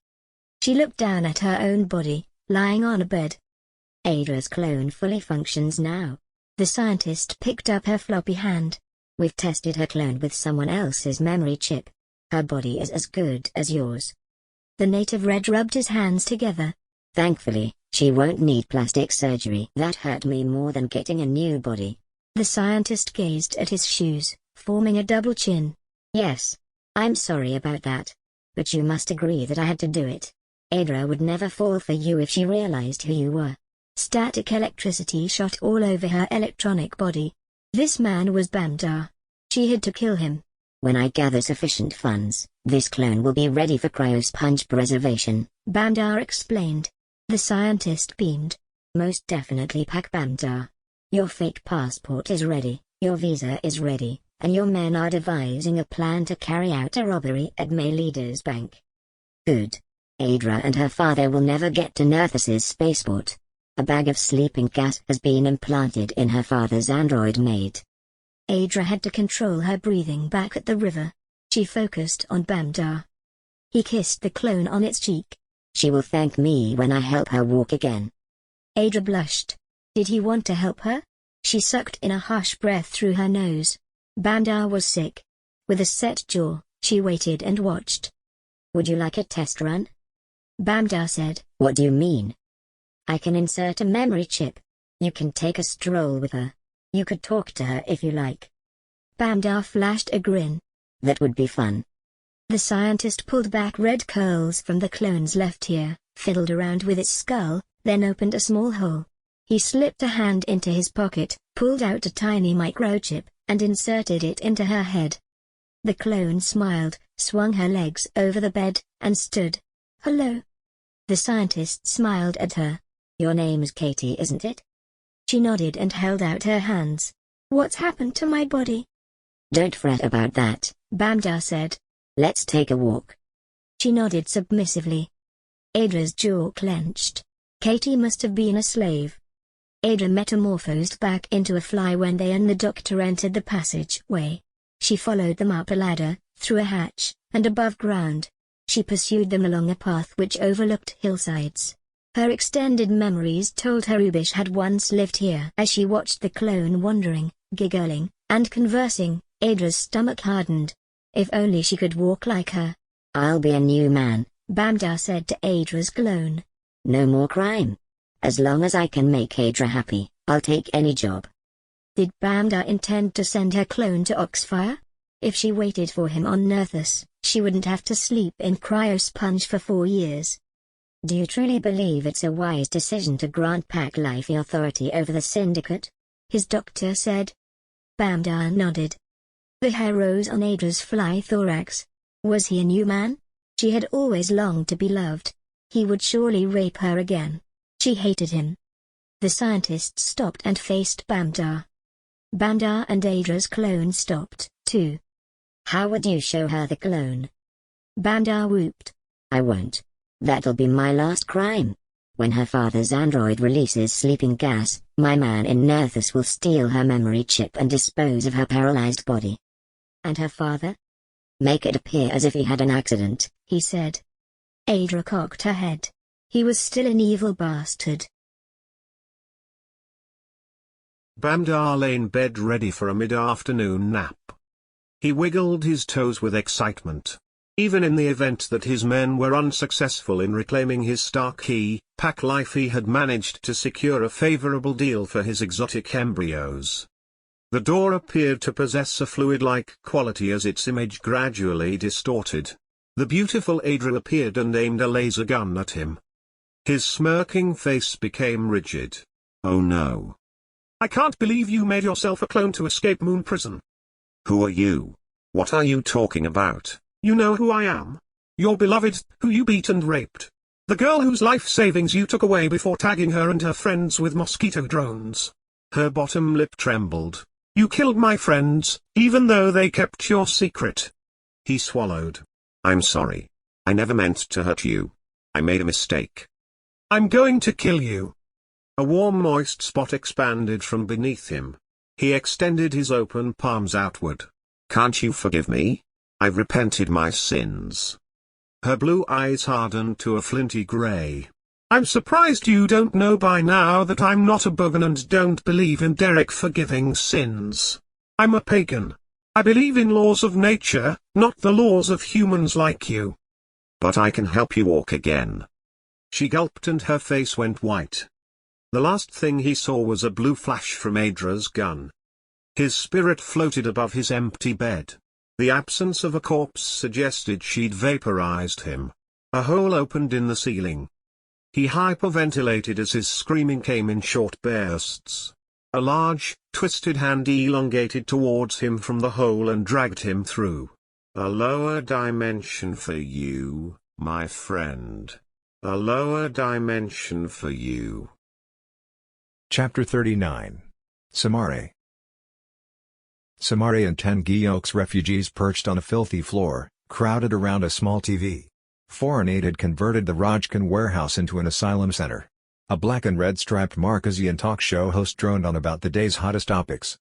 Speaker 2: She looked down at her own body, lying on a bed.
Speaker 3: Adra's clone fully functions now.
Speaker 2: The scientist picked up her floppy hand.
Speaker 3: We've tested her clone with someone else's memory chip. Her body is as good as yours.
Speaker 2: The native red rubbed his hands together.
Speaker 3: Thankfully, she won't need plastic surgery. That hurt me more than getting a new body.
Speaker 2: The scientist gazed at his shoes, forming a double chin.
Speaker 3: Yes. I'm sorry about that. But you must agree that I had to do it. Adra would never fall for you if she realized who you were.
Speaker 2: Static electricity shot all over her electronic body. This man was Bamdar. She had to kill him.
Speaker 3: When I gather sufficient funds, this clone will be ready for cryosponge preservation,
Speaker 2: Bamdar explained. The scientist beamed.
Speaker 3: Most definitely pack Bamdar. Your fake passport is ready, your visa is ready, and your men are devising a plan to carry out a robbery at May Leader's bank. Good. Adra and her father will never get to Nerthus's spaceport. A bag of sleeping gas has been implanted in her father's android maid.
Speaker 2: Adra had to control her breathing back at the river. She focused on Bamdar. He kissed the clone on its cheek.
Speaker 3: She will thank me when I help her walk again.
Speaker 2: Adra blushed. Did he want to help her? She sucked in a harsh breath through her nose. Bamdar was sick. With a set jaw, she waited and watched.
Speaker 3: Would you like a test run?
Speaker 2: Bamdar said.
Speaker 3: What do you mean? I can insert a memory chip. You can take a stroll with her. You could talk to her if you like.
Speaker 2: Bamdar flashed a grin.
Speaker 3: That would be fun.
Speaker 2: The scientist pulled back red curls from the clone's left ear, fiddled around with its skull, then opened a small hole. He slipped a hand into his pocket, pulled out a tiny microchip, and inserted it into her head. The clone smiled, swung her legs over the bed, and stood. "Hello." The scientist smiled at her.
Speaker 3: "Your name's Katie, isn't it?"
Speaker 2: She nodded and held out her hands. "What's happened to my body?"
Speaker 3: "Don't fret about that,"
Speaker 2: Bamdar said.
Speaker 3: "Let's take a walk."
Speaker 2: She nodded submissively. Adra's jaw clenched. Katie must have been a slave. Adra metamorphosed back into a fly when they and the doctor entered the passageway. She followed them up a ladder, through a hatch, and above ground. She pursued them along a path which overlooked hillsides. Her extended memories told her Rubish had once lived here. As she watched the clone wandering, giggling, and conversing, Adra's stomach hardened. If only she could walk like her.
Speaker 3: "I'll be a new man,"
Speaker 2: Bamdar said to Adra's clone.
Speaker 3: "No more crime. As long as I can make Adra happy, I'll take any job."
Speaker 2: Did Bamdar intend to send her clone to Oxfire? If she waited for him on Nerthus, she wouldn't have to sleep in cryosponge for 4 years.
Speaker 3: "Do you truly believe it's a wise decision to grant Pack Life the authority over the Syndicate?"
Speaker 2: his doctor said. Bamdar nodded. The hair rose on Adra's fly thorax. Was he a new man? She had always longed to be loved. He would surely rape her again. She hated him. The scientist stopped and faced Bamdar. Bamdar and Adra's clone stopped, too.
Speaker 3: "How would you show her the clone?"
Speaker 2: Bamdar whooped.
Speaker 3: "I won't. That'll be my last crime. When her father's android releases sleeping gas, my man in Nerthus will steal her memory chip and dispose of her paralyzed body."
Speaker 2: "And her father?"
Speaker 3: "Make it appear as if he had an accident,"
Speaker 2: he said. Adra cocked her head. He was still an evil bastard.
Speaker 7: Bamdar lay in bed ready for a mid-afternoon nap. He wiggled his toes with excitement. Even in the event that his men were unsuccessful in reclaiming his star key, Pack Life had managed to secure a favorable deal for his exotic embryos. The door appeared to possess a fluid-like quality as its image gradually distorted. The beautiful Adra appeared and aimed a laser gun at him. His smirking face became rigid.
Speaker 16: "Oh no.
Speaker 7: I can't believe you made yourself a clone to escape Moon Prison."
Speaker 16: Who are you? What are you talking about?"
Speaker 7: "You know who I am. Your beloved, who you beat and raped. The girl whose life savings you took away before tagging her and her friends with mosquito drones." Her bottom lip trembled. "You killed my friends, even though they kept your secret." He swallowed.
Speaker 16: "I'm sorry. I never meant to hurt you. I made a mistake."
Speaker 7: "I'm going to kill you." A warm moist spot expanded from beneath him. He extended his open palms outward.
Speaker 16: "Can't you forgive me? I've repented my sins."
Speaker 7: Her blue eyes hardened to a flinty gray. "I'm surprised you don't know by now that I'm not a bogan and don't believe in Derek forgiving sins. I'm a pagan. I believe in laws of nature, not the laws of humans like you."
Speaker 16: "But I can help you walk again."
Speaker 7: She gulped and her face went white. The last thing he saw was a blue flash from Adra's gun. His spirit floated above his empty bed. The absence of a corpse suggested she'd vaporized him. A hole opened in the ceiling. He hyperventilated as his screaming came in short bursts. A large, twisted hand elongated towards him from the hole and dragged him through.
Speaker 16: "A lower dimension for you, my friend. A lower dimension for you."
Speaker 1: Chapter 39. Samare. Samare and 10 Guyok's refugees perched on a filthy floor, crowded around a small TV. Foreign aid had converted the Rajkan warehouse into an asylum center. A black and red striped Markazian talk show host droned on about the day's hottest topics.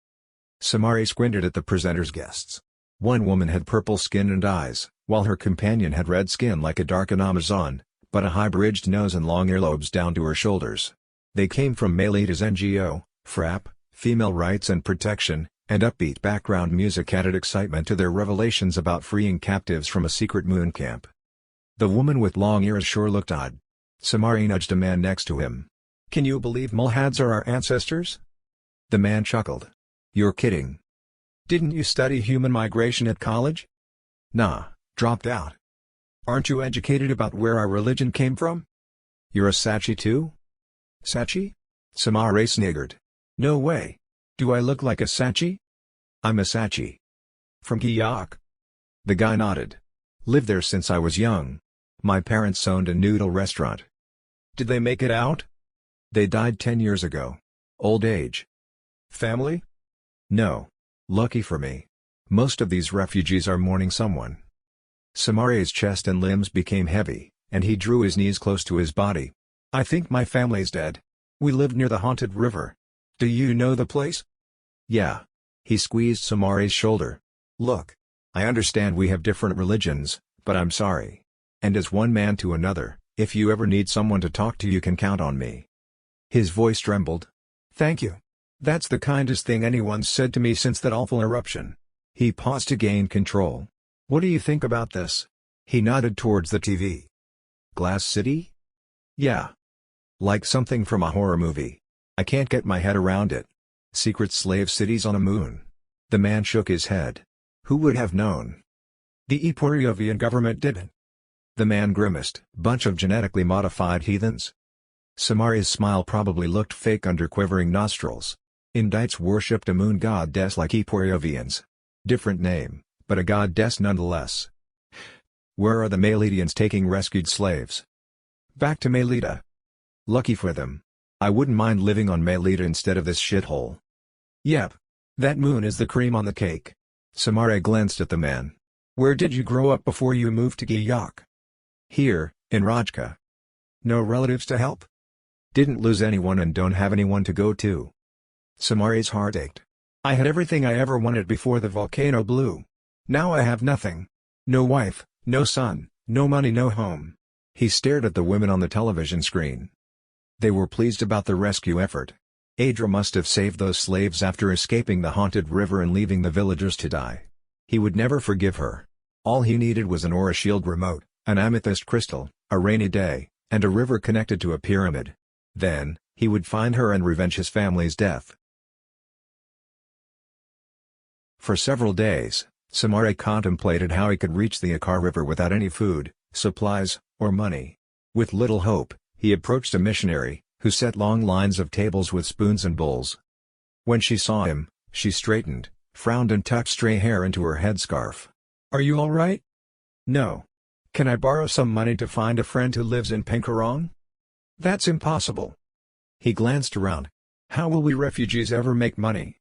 Speaker 1: Samare squinted at the presenter's guests. One woman had purple skin and eyes, while her companion had red skin like a dark Amazon, but a high-bridged nose and long earlobes down to her shoulders. They came from Maleita's NGO, FRAP, Female Rights and Protection, and upbeat background music added excitement to their revelations about freeing captives from a secret moon camp. The woman with long ears sure looked odd. Samari nudged a man next to him. "Can you believe Mulhads are our ancestors?" The man chuckled. "You're kidding. Didn't you study human migration at college?" "Nah, dropped out." "Aren't you educated about where our religion came from?" "You're a Sachi too?" "Sachi?" Samare sniggered. "No way.
Speaker 15: Do I look like a Sachi? I'm a Sachi. From Giyok. The guy nodded. Lived there since I was young. My parents owned a noodle restaurant. Did they make it out? They died 10 years ago. Old age. Family? No. Lucky for me. Most of these refugees are mourning someone. Samare's chest and limbs became heavy, and he drew his knees close to his body. I think my family's dead. We lived near the haunted river. Do you know the place? Yeah. He squeezed Samare's shoulder. Look. I understand we have different religions, but I'm sorry. And as one man to another, if you ever need someone to talk to you can count on me. His voice trembled. Thank you. That's the kindest thing anyone's said to me since that awful eruption. He paused to gain control. What do you think about this? He nodded towards the TV. Glass City? Yeah. Like something from a horror movie. I can't get my head around it. Secret slave cities on a moon. The man shook his head. Who would have known? The Eporiovian government didn't. The man grimaced. Bunch of genetically modified heathens? Samare's smile probably looked fake under quivering nostrils. Indites worshipped a moon goddess like Eporiovians. Different name, but a goddess nonetheless. Where are the Maledians taking rescued slaves? Back to Melita. Lucky for them. I wouldn't mind living on Melita instead of this shithole. Yep. That moon is the cream on the cake. Samare glanced at the man. Where did you grow up before you moved to Giyok? Here, in Rajka. No relatives to help? Didn't lose anyone and don't have anyone to go to. Samare's heart ached. I had everything I ever wanted before the volcano blew. Now I have nothing. No wife, no son, no money, no home. He stared at the women on the television screen. They were pleased about the rescue effort. Adra must have saved those slaves after escaping the haunted river and leaving the villagers to die. He would never forgive her. All he needed was an aura shield remote, an amethyst crystal, a rainy day, and a river connected to a pyramid. Then, he would find her and revenge his family's death. For several days, Samare contemplated how he could reach the Akar River without any food, supplies, or money. With little hope, he approached a missionary, who set long lines of tables with spoons and bowls. When she saw him, she straightened, frowned and tucked stray hair into her headscarf. Are you all right? No. Can I borrow some money to find a friend who lives in Penkarong? That's impossible. He glanced around. How will we refugees ever make money?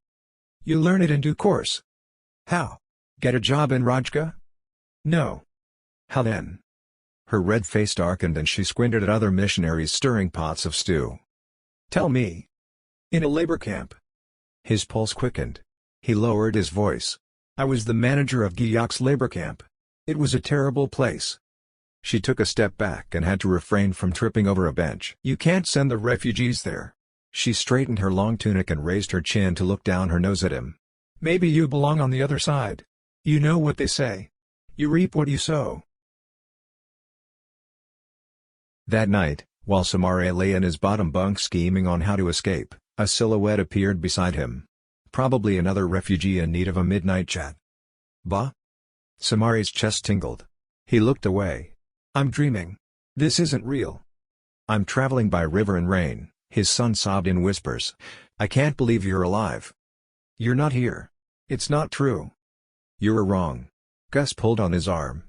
Speaker 15: You learn it in due course. How? Get a job in Rajka? No. How then? Her red face darkened and she squinted at other missionaries stirring pots of stew. Tell me. In a labor camp. His pulse quickened. He lowered his voice. I was the manager of Giyok's labor camp. It was a terrible place. She took a step back and had to refrain from tripping over a bench. You can't send the refugees there. She straightened her long tunic and raised her chin to look down her nose at him. Maybe you belong on the other side. You know what they say. You reap what you sow. That night, while Samare lay in his bottom bunk scheming on how to escape, a silhouette appeared beside him. Probably another refugee in need of a midnight chat. Bah? Samare's chest tingled. He looked away. I'm dreaming. This isn't real. I'm traveling by river and rain, his son sobbed in whispers. I can't believe you're alive. You're not here. It's not true. You're wrong. Gus pulled on his arm.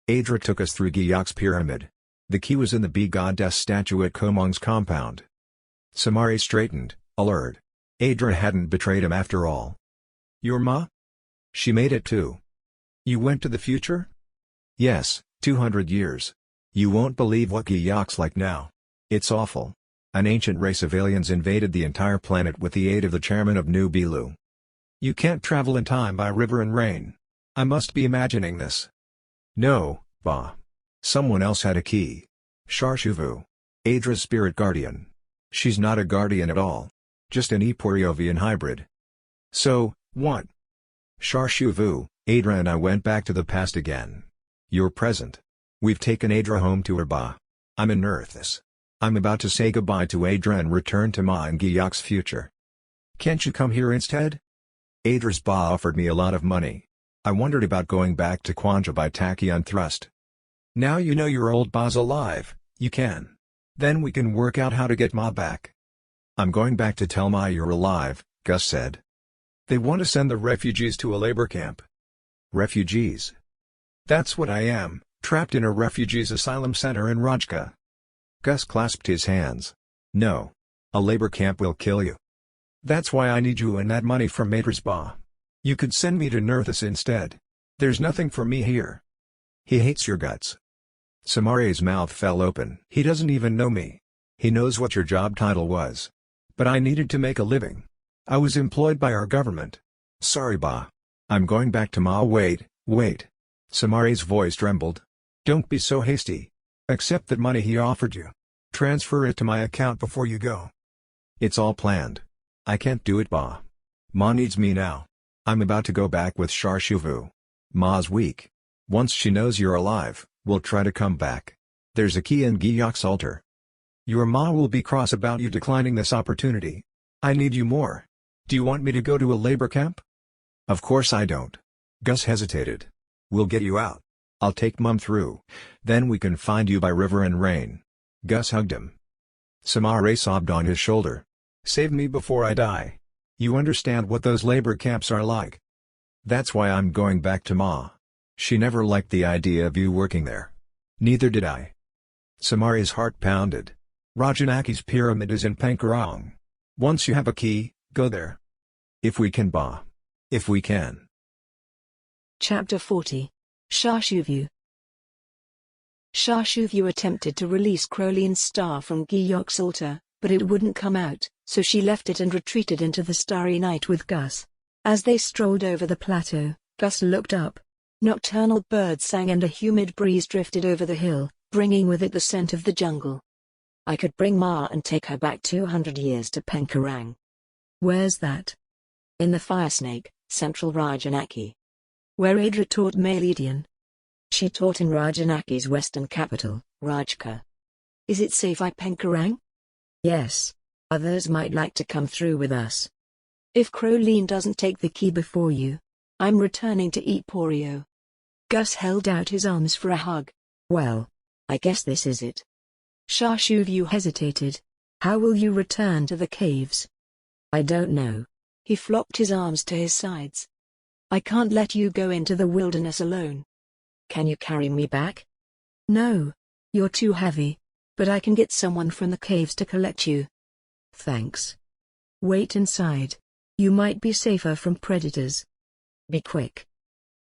Speaker 15: Adra took us through Giyok's pyramid. The key was in the bee goddess statue at Komong's compound. Samare straightened, alert. Adra hadn't betrayed him after all. Your ma? She made it too. You went to the future? Yes, 200 years. You won't believe what Giyok's like now. It's awful. An ancient race of aliens invaded the entire planet with the aid of the chairman of New Bilu. You can't travel in time by river and rain. I must be imagining this. No, Ba. Someone else had a key. Sharshuvu. Adra's spirit guardian. She's not a guardian at all. Just an Eporiovian hybrid. So, what? Sharshuvu, Adra and I went back to the past again. You're present. We've taken Adra home to her Ba. I'm in Earthis. I'm about to say goodbye to Adra and return to Ma and Giyok's future. Can't you come here instead? Adra's Ba offered me a lot of money. I wondered about going back to Kwanja by Tachyon Thrust. Now you know your old Ba's alive, you can. Then we can work out how to get Ma back. I'm going back to tell Ma you're alive, Gus said. They want to send the refugees to a labor camp.
Speaker 1: Refugees?
Speaker 15: That's what I am, trapped in a refugees asylum center in Rajka.
Speaker 1: Gus clasped his hands. No. A labor camp will kill you.
Speaker 15: That's why I need you and that money from Matrisba. You could send me to Nerthus instead. There's nothing for me here.
Speaker 1: He hates your guts. Samare's mouth fell open.
Speaker 15: He doesn't even know me.
Speaker 1: He knows what your job title was.
Speaker 15: But I needed to make a living. I was employed by our government.
Speaker 1: Sorry, Ba. I'm going back to Ma.
Speaker 15: Wait.
Speaker 1: Samare's voice trembled.
Speaker 15: Don't be so hasty. Accept that money he offered you. Transfer it to my account before you go.
Speaker 1: It's all planned. I can't do it, Ba. Ma needs me now. I'm about to go back with Sharshuvu. Ma's weak. Once she knows you're alive, we'll try to come back. There's a key in Giyok's altar.
Speaker 15: Your Ma will be cross about you declining this opportunity. I need you more. Do you want me to go to a labor camp?
Speaker 1: Of course I don't. Gus hesitated. We'll get you out. I'll take Mum through. Then we can find you by river and rain. Gus hugged him. Samare sobbed on his shoulder.
Speaker 15: Save me before I die. You understand what those labor camps are like.
Speaker 1: That's why I'm going back to Ma. She never liked the idea of you working there. Neither did I. Samare's heart pounded.
Speaker 15: Rajanaki's pyramid is in Pankarang. Once you have a key, go there.
Speaker 1: If we can, Ba. If we can.
Speaker 6: Chapter 40. Sharshuvu. Sharshuvu attempted to release Crowley's star from Giyok's altar, but it wouldn't come out, so she left it and retreated into the starry night with Gus. As they strolled over the plateau, Gus looked up. Nocturnal birds sang and a humid breeze drifted over the hill, bringing with it the scent of the jungle.
Speaker 3: I could bring Ma and take her back 200 years to Penkarang.
Speaker 6: Where's that?
Speaker 3: In the Firesnake, Central Rajanaki.
Speaker 6: Where Adra taught Maledian.
Speaker 3: She taught in Rajanaki's western capital, Rajka.
Speaker 6: Is it safe at Penkarang?
Speaker 3: Yes. Others might like to come through with us.
Speaker 6: If Crowley doesn't take the key before you, I'm returning to Eporio. Gus held out his arms for a hug.
Speaker 3: Well, I guess this is it.
Speaker 6: Sharshuvu hesitated. How will you return to the caves?
Speaker 3: I don't know.
Speaker 6: He flopped his arms to his sides. I can't let you go into the wilderness alone.
Speaker 3: Can you carry me back?
Speaker 6: No. You're too heavy. But I can get someone from the caves to collect you.
Speaker 3: Thanks.
Speaker 6: Wait inside. You might be safer from predators.
Speaker 3: Be quick.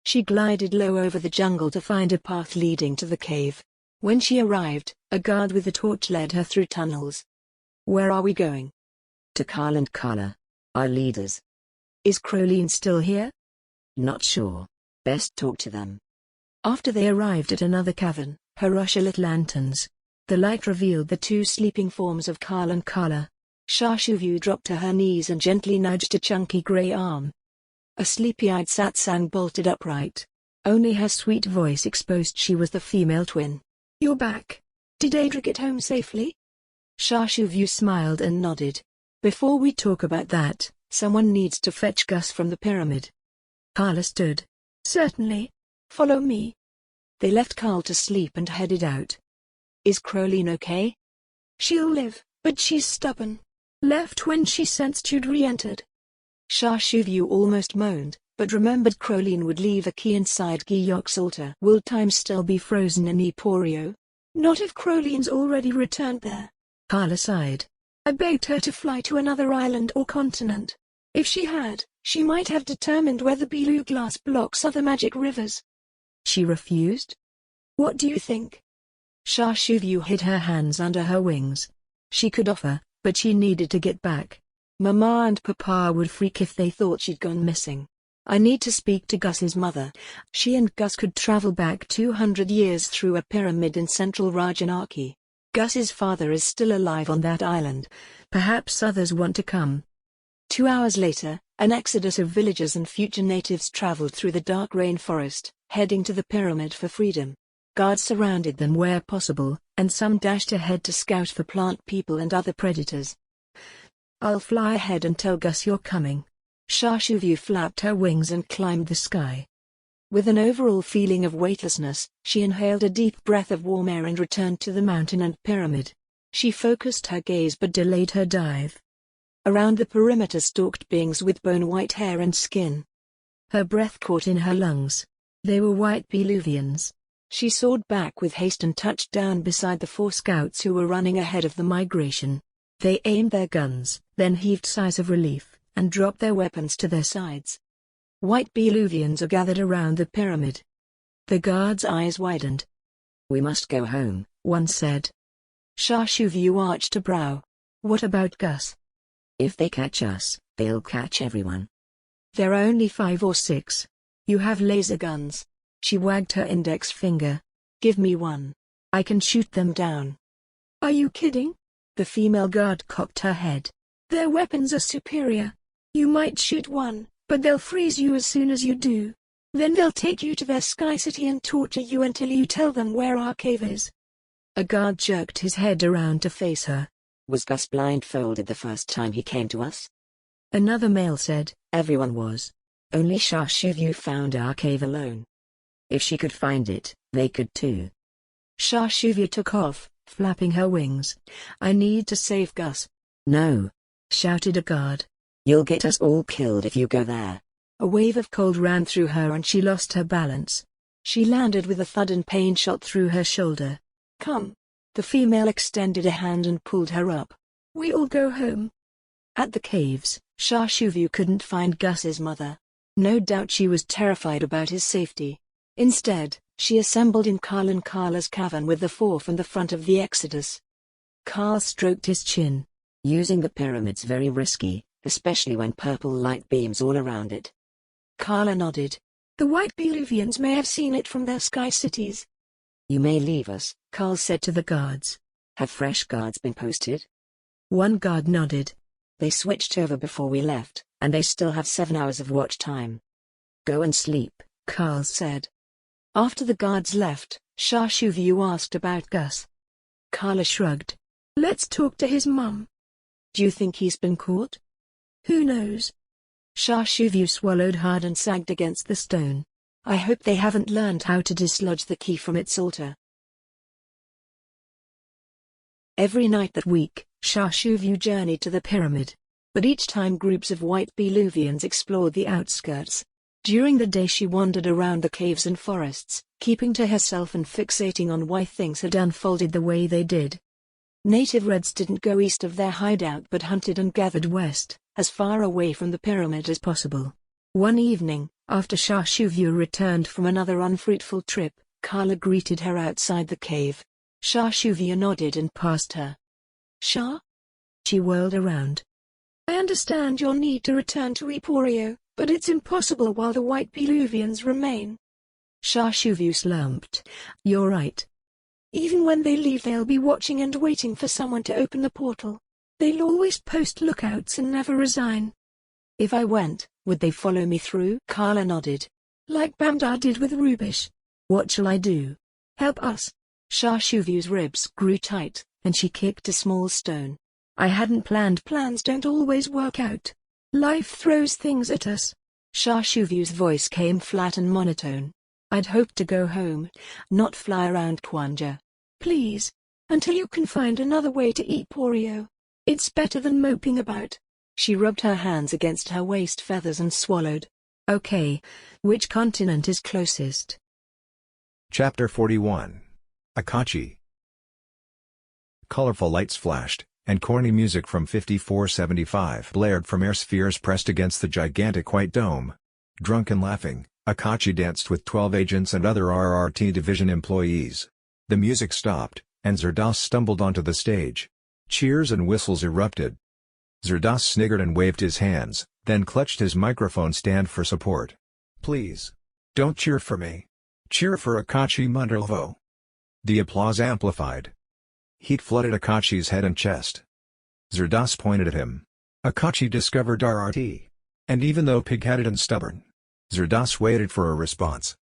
Speaker 6: She glided low over the jungle to find a path leading to the cave. When she arrived, a guard with a torch led her through tunnels. Where are we going?
Speaker 3: To Carl and Carla, our leaders.
Speaker 6: Is Crowley still here?
Speaker 3: Not sure. Best talk to them.
Speaker 6: After they arrived at another cavern, Harusha lit lanterns. The light revealed the two sleeping forms of Carl and Carla. Sharshuvu dropped to her knees and gently nudged a chunky grey arm. A sleepy-eyed satsang bolted upright. Only her sweet voice exposed she was the female twin.
Speaker 8: You're back. Did Adra get home safely?
Speaker 6: Sharshuvu smiled and nodded. Before we talk about that, someone needs to fetch Gus from the pyramid. Carla stood.
Speaker 8: Certainly. Follow me.
Speaker 6: They left Carl to sleep and headed out. Is Crowley okay?
Speaker 8: She'll live, but she's stubborn. Left when she sensed you'd re-entered.
Speaker 6: Sharshuvu almost moaned, but remembered Crowley would leave a key inside Giyok's altar. Will time still be frozen in Eporio?
Speaker 8: Not if Crowley's already returned there.
Speaker 6: Carla sighed.
Speaker 8: I begged her to fly to another island or continent. If she had, she might have determined whether Belu glass blocks other magic rivers.
Speaker 6: She refused?
Speaker 8: What do you think?
Speaker 6: Sharshuvu hid her hands under her wings. She could offer, but she needed to get back. Mama and Papa would freak if they thought she'd gone missing. I need to speak to Gus's mother. She and Gus could travel back 200 years through a pyramid in central Rajanaki. Gus's father is still alive on that island. Perhaps others want to come. 2 hours later, an exodus of villagers and future natives traveled through the dark rainforest, heading to the pyramid for freedom. Guards surrounded them where possible, and some dashed ahead to scout for plant people and other predators. I'll fly ahead and tell Gus you're coming. Sharshuvu flapped her wings and climbed the sky. With an overall feeling of weightlessness, she inhaled a deep breath of warm air and returned to the mountain and pyramid. She focused her gaze but delayed her dive. Around the perimeter stalked beings with bone-white hair and skin. Her breath caught in her lungs. They were white Peluvians. She soared back with haste and touched down beside the 4 scouts who were running ahead of the migration. They aimed their guns, then heaved sighs of relief, and dropped their weapons to their sides. White Peluvians are gathered around the pyramid. The guards' eyes widened.
Speaker 3: "We must go home,"
Speaker 6: one said. YuFu arched a brow. "What about Gus?"
Speaker 3: "If they catch us, they'll catch everyone."
Speaker 6: "There are only 5 or 6. You have laser guns." She wagged her index finger. "Give me one. I can shoot them down." "Are you kidding?" The female guard cocked her head. "Their weapons are superior. You might shoot one, but they'll freeze you as soon as you do. Then they'll take you to their sky city and torture you until you tell them where our cave is." A guard jerked his head around to face her.
Speaker 3: "Was Gus blindfolded the first time he came to us?"
Speaker 6: Another male said.
Speaker 3: "Everyone was. Only YuFu found our cave alone. If she could find it, they could too."
Speaker 6: YuFu took off, flapping her wings. "I need to save Gus."
Speaker 3: "No,"
Speaker 6: shouted a guard.
Speaker 3: "You'll get us all killed if you go there."
Speaker 6: A wave of cold ran through her and she lost her balance. She landed with a thud and pain shot through her shoulder. "Come." The female extended a hand and pulled her up. "We all go home." At the caves, YuFu couldn't find Gus's mother. No doubt she was terrified about his safety. Instead, she assembled in Carl and Carla's cavern with the 4 from the front of the Exodus. Carl stroked his chin.
Speaker 3: "Using the pyramid's very risky, especially when purple light beams all around it."
Speaker 6: Carla nodded. "The white Peluvians may have seen it from their sky cities."
Speaker 3: "You may leave us,"
Speaker 6: Carl said to the guards.
Speaker 3: "Have fresh guards been posted?"
Speaker 6: One guard nodded.
Speaker 3: "They switched over before we left, and they still have 7 hours of watch time." "Go and sleep,"
Speaker 6: Carl said. After the guards left, YuFu asked about Gus. Carla shrugged. "Let's talk to his mum." "Do you think he's been caught?" "Who knows?" YuFu swallowed hard and sagged against the stone. "I hope they haven't learned how to dislodge the key from its altar." Every night that week, YuFu journeyed to the pyramid. But each time groups of white Peluvians explored the outskirts. During the day she wandered around the caves and forests, keeping to herself and fixating on why things had unfolded the way they did. Native Reds didn't go east of their hideout but hunted and gathered west, as far away from the pyramid as possible. One evening, after YuFu returned from another unfruitful trip, Carla greeted her outside the cave. YuFu nodded and passed her. "Sha?" She whirled around. "I understand your need to return to Emporio, but it's impossible while the white Peluvians remain." YuFu slumped. "You're right. Even when they leave they'll be watching and waiting for someone to open the portal. They'll always post lookouts and never resign." "If I went, would they follow me through?" Carla nodded. "Like Bamdar did with Rubish." "What shall I do?" "Help us." YuFu's ribs grew tight, and she kicked a small stone. "I hadn't planned. Plans don't always work out. Life throws things at us." YuFu's voice came flat and monotone. "I'd hoped to go home, not fly around Kwanja. Please. Until you can find another way to Emporio. It's better than moping about." She rubbed her hands against her waist feathers and swallowed. "Okay. Which continent is closest?"
Speaker 1: Chapter 41. Akachi. Colorful lights flashed, and corny music from 5475 blared from air spheres pressed against the gigantic white dome. Drunk and laughing, Akachi danced with 12 agents and other RRT division employees. The music stopped, and Zerdas stumbled onto the stage. Cheers and whistles erupted. Zerdas sniggered and waved his hands, then clutched his microphone stand for support. "Please. Don't cheer for me. Cheer for Akachi Munderlvo." The applause amplified. Heat flooded Akachi's head and chest. Zerdas pointed at him. Akachi discovered RRT. And even though pig-headed and stubborn, Zerdas waited for a response.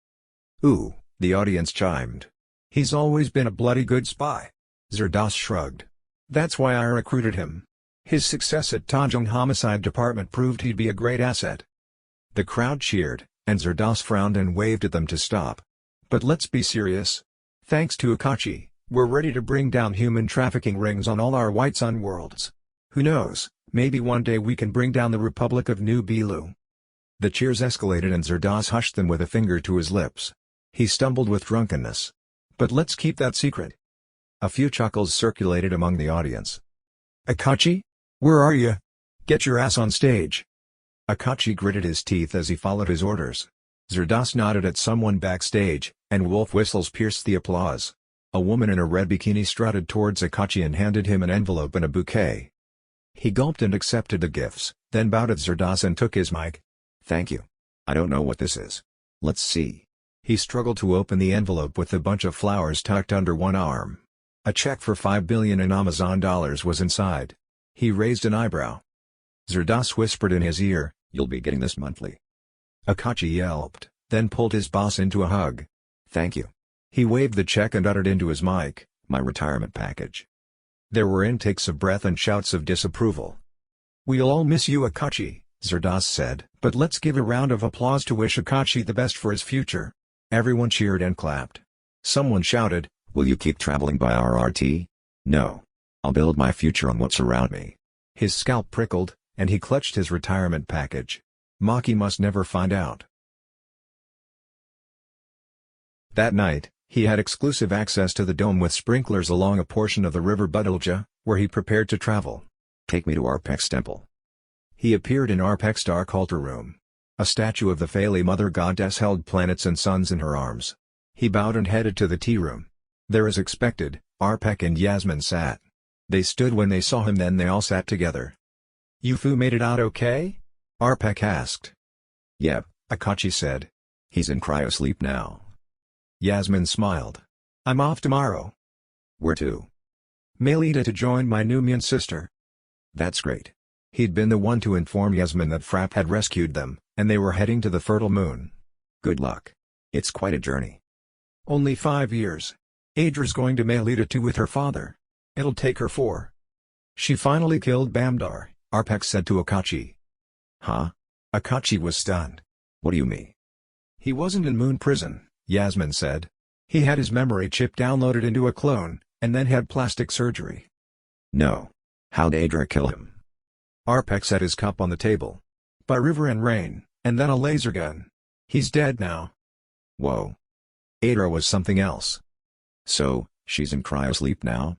Speaker 1: "Ooh," the audience chimed. "He's always been a bloody good spy." Zerdas shrugged. "That's why I recruited him. His success at Tanjong Homicide Department proved he'd be a great asset." The crowd cheered, and Zerdas frowned and waved at them to stop. "But let's be serious. Thanks to Akachi, we're ready to bring down human trafficking rings on all our White Sun worlds. Who knows,
Speaker 15: Maybe one day we can bring down the Republic of New Belu. The cheers escalated and Zardoz hushed them with a finger to his lips. He stumbled with drunkenness. But let's keep that secret. A few chuckles circulated among the audience. Akachi? Where are you? Get your ass on stage. Akachi gritted his teeth as he followed his orders. Zardoz nodded at someone backstage, and wolf whistles pierced the applause. A woman in a red bikini strutted towards Akachi and handed him an envelope and a bouquet. He gulped and accepted the gifts, then bowed at Zardoz and took his mic.
Speaker 4: Thank you. I don't know what this is. Let's see.
Speaker 15: He struggled to open the envelope with a bunch of flowers tucked under one arm. A check for $5 billion in Amazon dollars was inside. He raised an eyebrow. Zardoz whispered in his ear,
Speaker 4: "You'll be getting this monthly."
Speaker 15: Akachi yelped, then pulled his boss into a hug.
Speaker 4: "Thank you."
Speaker 15: He waved the check and uttered into his mic,
Speaker 4: "My retirement package."
Speaker 15: There were intakes of breath and shouts of disapproval. "We'll all miss you, Akachi," Zardoz said, "but let's give a round of applause to wish Akachi the best for his future." Everyone cheered and clapped. Someone shouted,
Speaker 4: "Will you keep traveling by RRT?" "No. I'll build my future on what's around me."
Speaker 15: His scalp prickled, and he clutched his retirement package. Maki must never find out. That night, he had exclusive access to the dome with sprinklers along a portion of the river Budilja, where he prepared to travel.
Speaker 4: "Take me to Arpek's temple."
Speaker 15: He appeared in Arpek's dark altar room. A statue of the Feli Mother Goddess held planets and suns in her arms. He bowed and headed to the tea room. There as expected, Arpek and Yasmin sat. They stood when they saw him, then they all sat together. "YuFu made it out okay?" Arpek asked.
Speaker 4: "Yep,"
Speaker 15: Akachi said.
Speaker 4: "He's in cryosleep now."
Speaker 15: Yasmin smiled. "I'm off tomorrow."
Speaker 4: "Where to?"
Speaker 15: "Melita to join my Numian sister."
Speaker 4: "That's great."
Speaker 15: He'd been the one to inform Yasmin that Frapp had rescued them, and they were heading to the fertile moon.
Speaker 4: "Good luck. It's quite a journey."
Speaker 15: "Only 5 years. Adra's going to Melita too with her father. It'll take her 4. She finally killed Bamdar," Arpek said to Akachi.
Speaker 4: "Huh?"
Speaker 15: Akachi was stunned.
Speaker 4: "What do you mean?"
Speaker 15: "He wasn't in Moon Prison," Yasmin said. "He had his memory chip downloaded into a clone, and then had plastic surgery."
Speaker 4: "No. How'd Adra kill him?"
Speaker 15: Arpek set his cup on the table. "By river and rain, and then a laser gun. He's dead now."
Speaker 4: "Whoa.
Speaker 15: Adra was something else."
Speaker 4: "So, she's in cryosleep now?"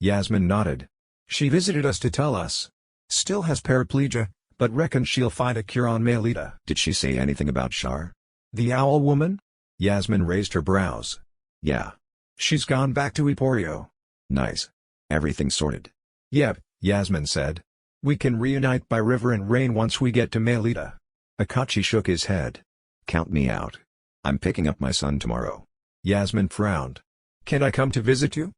Speaker 15: Yasmin nodded. "She visited us to tell us. Still has paraplegia, but reckons she'll find a cure on Melita."
Speaker 4: "Did she say anything about Shar?"
Speaker 15: "The owl woman?" Yasmin raised her brows.
Speaker 4: "Yeah.
Speaker 15: She's gone back to Eporio."
Speaker 4: "Nice. Everything's sorted."
Speaker 15: "Yep," Yasmin said. "We can reunite by river and rain once we get to Melita." Akachi shook his head.
Speaker 4: "Count me out. I'm picking up my son tomorrow."
Speaker 15: Yasmin frowned. "Can I come to visit you?"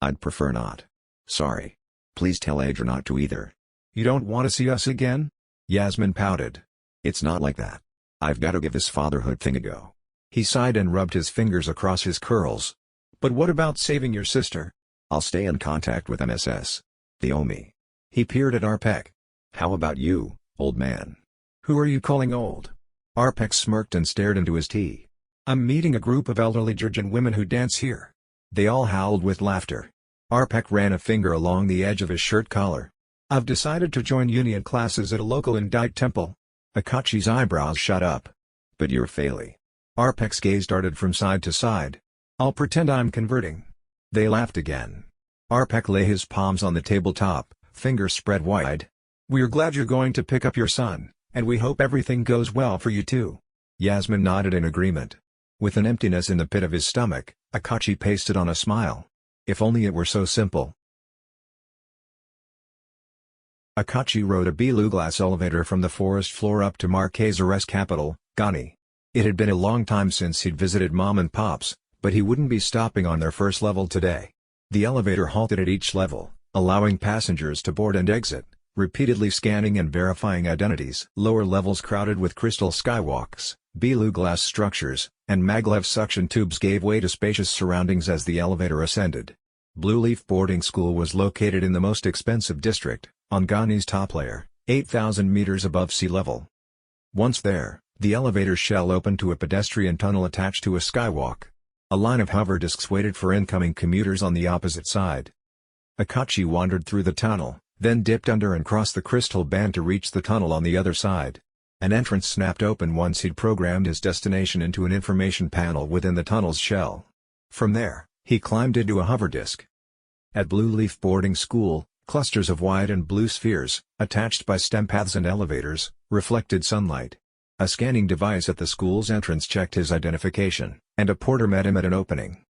Speaker 4: "I'd prefer not. Sorry. Please tell Adra not to either."
Speaker 15: "You don't want to see us again?" Yasmin pouted.
Speaker 4: "It's not like that. I've got to give this fatherhood thing a go."
Speaker 15: He sighed and rubbed his fingers across his curls. "But what about saving your sister?"
Speaker 4: "I'll stay in contact with MSS. They owe me."
Speaker 15: He peered at Arpek.
Speaker 4: "How about you, old man?"
Speaker 15: "Who are you calling old?" Arpek smirked and stared into his tea. "I'm meeting a group of elderly Georgian women who dance here." They all howled with laughter. Arpek ran a finger along the edge of his shirt collar. "I've decided to join union classes at a local Indite temple." Akachi's eyebrows shot up.
Speaker 4: "But you're Feli."
Speaker 15: Arpek's gaze darted from side to side. "I'll pretend I'm converting." They laughed again. Arpek lay his palms on the tabletop, fingers spread wide. "We're glad you're going to pick up your son, and we hope everything goes well for you too." Yasmin nodded in agreement. With an emptiness in the pit of his stomach, Akachi pasted on a smile. If only it were so simple. Akachi rode a Belu glass elevator from the forest floor up to Marquesares' capital, Ghani. It had been a long time since he'd visited Mom and Pop's, but he wouldn't be stopping on their first level today. The elevator halted at each level, allowing passengers to board and exit, repeatedly scanning and verifying identities. Lower levels crowded with crystal skywalks, Belu glass structures, and maglev suction tubes gave way to spacious surroundings as the elevator ascended. Blue Leaf Boarding School was located in the most expensive district, on Ghani's top layer, 8,000 meters above sea level. Once there, the elevator shell opened to a pedestrian tunnel attached to a skywalk. A line of hover discs waited for incoming commuters on the opposite side. Akachi wandered through the tunnel,
Speaker 1: then dipped under and crossed the crystal band to reach the tunnel on the other side. An entrance snapped open once he'd programmed his destination into an information panel within the tunnel's shell. From there, he climbed into a hover disk. At Blue Leaf Boarding School, clusters of white and blue spheres, attached by stem paths and elevators, reflected sunlight. A scanning device at the school's entrance checked his identification, and a porter met him at an opening.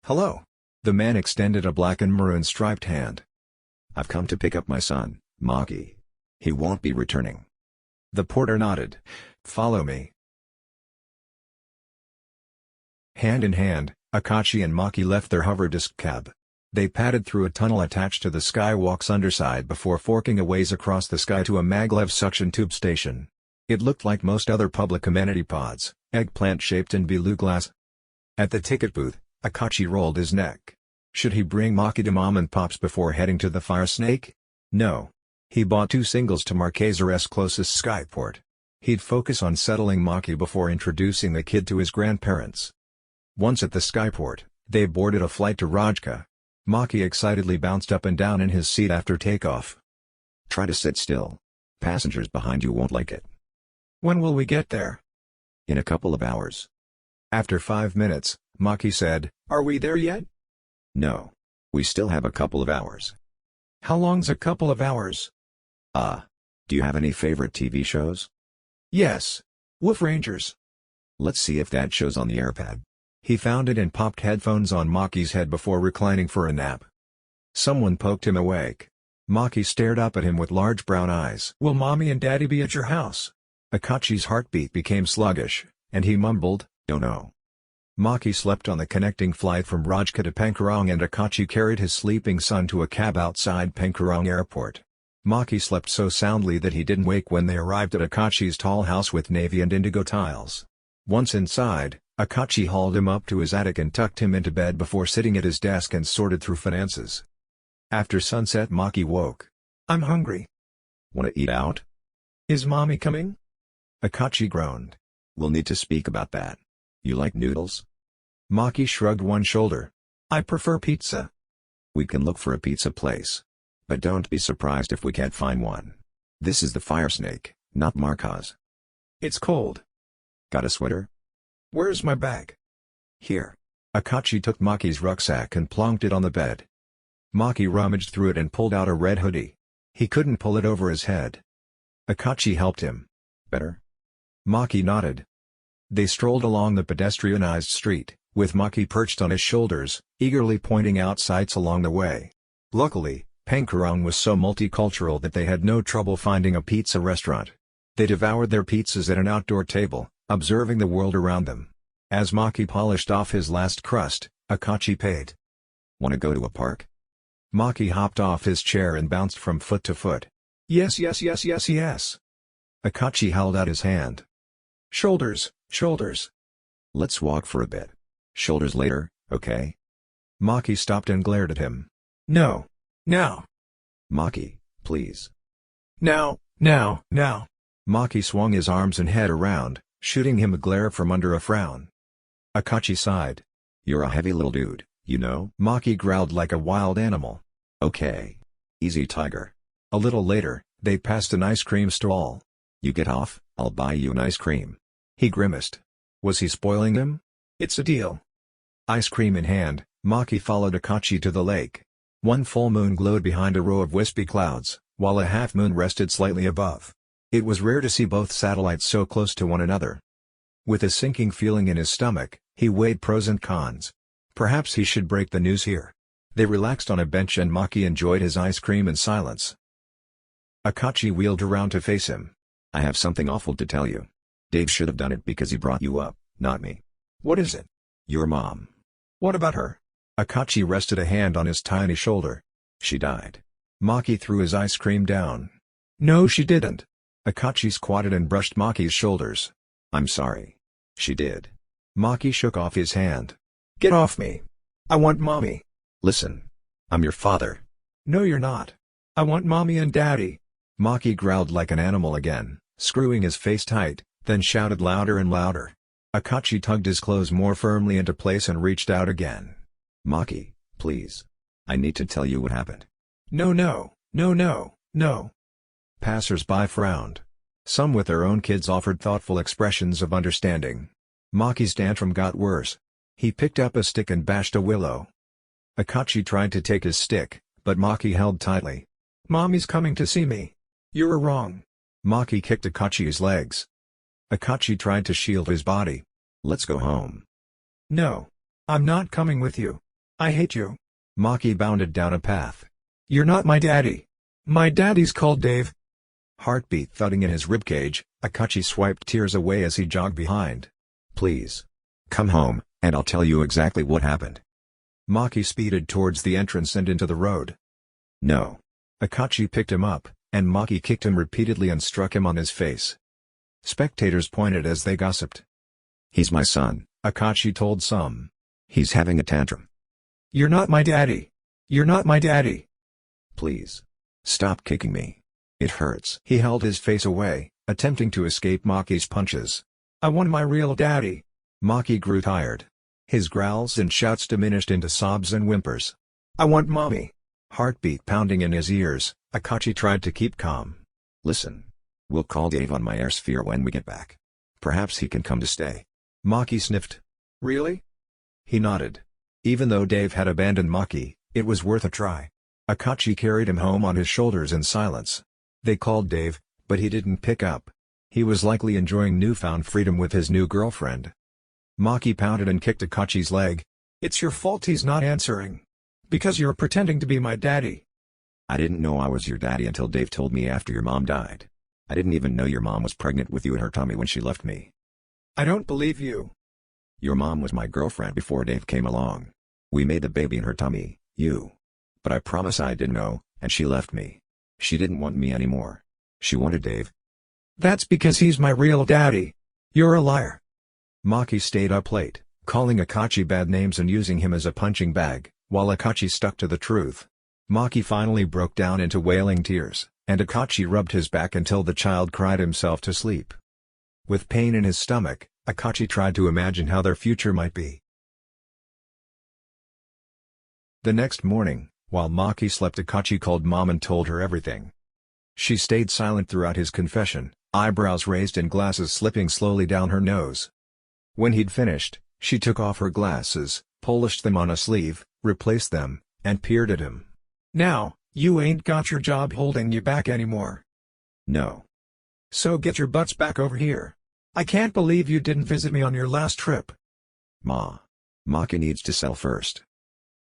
Speaker 1: "Hello." The man extended a black and maroon striped hand.
Speaker 4: "I've come to pick up my son, Maki. He won't be returning."
Speaker 1: The porter nodded. "Follow me." Hand in hand, Akachi and Maki left their hover disk cab. They padded through a tunnel attached to the Skywalk's underside before forking a ways across the sky to a maglev suction tube station. It looked like most other public amenity pods, eggplant-shaped and blue glass. At the ticket booth, Akachi rolled his neck. Should he bring Maki to Mom and Pop's before heading to the Firesnake? No. He bought 2 singles to Marquesar's closest skyport. He'd focus on settling Maki before introducing the kid to his grandparents. Once at the skyport, they boarded a flight to Rajka. Maki excitedly bounced up and down in his seat after takeoff.
Speaker 4: "Try to sit still. Passengers behind you won't like it."
Speaker 1: "When will we get there?"
Speaker 4: "In a couple of hours."
Speaker 1: After 5 minutes, Maki said, "Are we there yet?"
Speaker 4: "No. We still have a couple of hours."
Speaker 1: "How long's a couple of hours?"
Speaker 4: Do you have any favorite TV shows?"
Speaker 1: "Yes. Wolf Rangers."
Speaker 4: "Let's see if that shows on the AirPad."
Speaker 1: He found it and popped headphones on Maki's head before reclining for a nap. Someone poked him awake. Maki stared up at him with large brown eyes. "Will Mommy and Daddy be at your house?" Akachi's heartbeat became sluggish, and he mumbled,
Speaker 4: "Don't know."
Speaker 1: Maki slept on the connecting flight from Rajka to Pankarong, and Akachi carried his sleeping son to a cab outside Pankarong Airport. Maki slept so soundly that he didn't wake when they arrived at Akachi's tall house with navy and indigo tiles. Once inside, Akachi hauled him up to his attic and tucked him into bed before sitting at his desk and sorted through finances. After sunset, Maki woke. "I'm hungry."
Speaker 4: "Want to eat out?"
Speaker 1: "Is Mommy coming?" Akachi groaned.
Speaker 4: "We'll need to speak about that. You like noodles?"
Speaker 1: Maki shrugged one shoulder. "I prefer pizza."
Speaker 4: "We can look for a pizza place. But don't be surprised if we can't find one. This is the Firesnake, not Marcos."
Speaker 1: "It's cold."
Speaker 4: "Got a sweater?"
Speaker 1: "Where's my bag?"
Speaker 4: "Here."
Speaker 1: Akachi took Maki's rucksack and plonked it on the bed. Maki rummaged through it and pulled out a red hoodie. He couldn't pull it over his head. Akachi helped him.
Speaker 4: "Better?"
Speaker 1: Maki nodded. They strolled along the pedestrianized street, with Maki perched on his shoulders, eagerly pointing out sights along the way. Luckily, Pankarong was so multicultural that they had no trouble finding a pizza restaurant. They devoured their pizzas at an outdoor table, observing the world around them. As Maki polished off his last crust, Akachi paid.
Speaker 4: "Want to go to a park?"
Speaker 1: Maki hopped off his chair and bounced from foot to foot. "Yes, yes, yes, yes, yes." Akachi held out his hand. "Shoulders, shoulders."
Speaker 4: "Let's walk for a bit. Shoulders later, okay?"
Speaker 1: Maki stopped and glared at him. "No. Now."
Speaker 4: "Maki, please."
Speaker 1: Now. Maki swung his arms and head around, shooting him a glare from under a frown. Akachi sighed.
Speaker 4: "You're a heavy little dude, you know?"
Speaker 1: Maki growled like a wild animal.
Speaker 4: "Okay. Easy, tiger."
Speaker 1: A little later, they passed an ice cream stall.
Speaker 4: "You get off, I'll buy you an ice cream."
Speaker 1: He grimaced. Was he spoiling them? "It's a deal." Ice cream in hand, Maki followed Akachi to the lake. One full moon glowed behind a row of wispy clouds, while a half moon rested slightly above. It was rare to see both satellites so close to one another. With a sinking feeling in his stomach, he weighed pros and cons. Perhaps he should break the news here. They relaxed on a bench and Maki enjoyed his ice cream in silence. Akachi wheeled around to face him.
Speaker 4: "I have something awful to tell you. Dave should have done it because he brought you up, not me."
Speaker 1: "What is it?"
Speaker 4: "Your mom."
Speaker 1: "What about her?" Akachi rested a hand on his tiny shoulder.
Speaker 4: "She died."
Speaker 1: Maki threw his ice cream down. "No, she didn't." Akachi squatted and brushed Maki's shoulders.
Speaker 4: "I'm sorry. She did."
Speaker 1: Maki shook off his hand. "Get off me. I want Mommy."
Speaker 4: "Listen. I'm your father."
Speaker 1: "No, you're not. I want Mommy and Daddy." Maki growled like an animal again, screwing his face tight, then shouted louder and louder. Akachi tugged his clothes more firmly into place and reached out again.
Speaker 4: "Maki, please. I need to tell you what happened."
Speaker 1: No,
Speaker 15: No, no, no. Passers-by frowned. Some with their own kids offered thoughtful expressions of understanding. Maki's tantrum got worse. He picked up a stick and bashed a willow. Akachi tried to take his stick, but Maki held tightly. Mommy's coming to see me. You're wrong. Maki kicked Akachi's legs. Akachi tried to shield his body.
Speaker 4: Let's go home.
Speaker 15: No. I'm not coming with you. I hate you. Maki bounded down a path. You're not my daddy. My daddy's called Dave. Heartbeat thudding in his ribcage, Akachi swiped tears away as he jogged behind.
Speaker 4: Please. Come home, and I'll tell you exactly what happened.
Speaker 15: Maki speeded towards the entrance and into the road.
Speaker 4: No.
Speaker 15: Akachi picked him up, and Maki kicked him repeatedly and struck him on his face. Spectators pointed as they gossiped.
Speaker 4: He's my son,
Speaker 15: Akachi told some.
Speaker 4: He's having a tantrum.
Speaker 15: You're not my daddy. You're not my daddy.
Speaker 4: Please. Stop kicking me. It hurts.
Speaker 15: He held his face away, attempting to escape Maki's punches. I want my real daddy. Maki grew tired. His growls and shouts diminished into sobs and whimpers. I want mommy. Heartbeat pounding in his ears, Akachi tried to keep calm.
Speaker 4: Listen. We'll call Dave on my airsphere when we get back. Perhaps he can come to stay.
Speaker 15: Maki sniffed. Really? He nodded. Even though Dave had abandoned Maki, it was worth a try. Akachi carried him home on his shoulders in silence. They called Dave, but he didn't pick up. He was likely enjoying newfound freedom with his new girlfriend. Maki pounded and kicked Akachi's leg. It's your fault he's not answering. Because you're pretending to be my daddy.
Speaker 4: I didn't know I was your daddy until Dave told me after your mom died. I didn't even know your mom was pregnant with you in her tummy when she left me.
Speaker 15: I don't believe you.
Speaker 4: Your mom was my girlfriend before Dave came along. We made the baby in her tummy, you. But I promise I didn't know, and she left me. She didn't want me anymore. She wanted Dave.
Speaker 15: That's because he's my real daddy. You're a liar. Maki stayed up late, calling Akachi bad names and using him as a punching bag, while Akachi stuck to the truth. Maki finally broke down into wailing tears, and Akachi rubbed his back until the child cried himself to sleep. With pain in his stomach, Akachi tried to imagine how their future might be. The next morning, while Maki slept, Akachi called Mom and told her everything. She stayed silent throughout his confession, eyebrows raised and glasses slipping slowly down her nose. When he'd finished, she took off her glasses, polished them on a sleeve, replaced them, and peered at him. Now, you ain't got your job holding you back anymore.
Speaker 4: No.
Speaker 15: So get your butts back over here. I can't believe you didn't visit me on your last trip.
Speaker 4: Ma. Maki needs to sell first.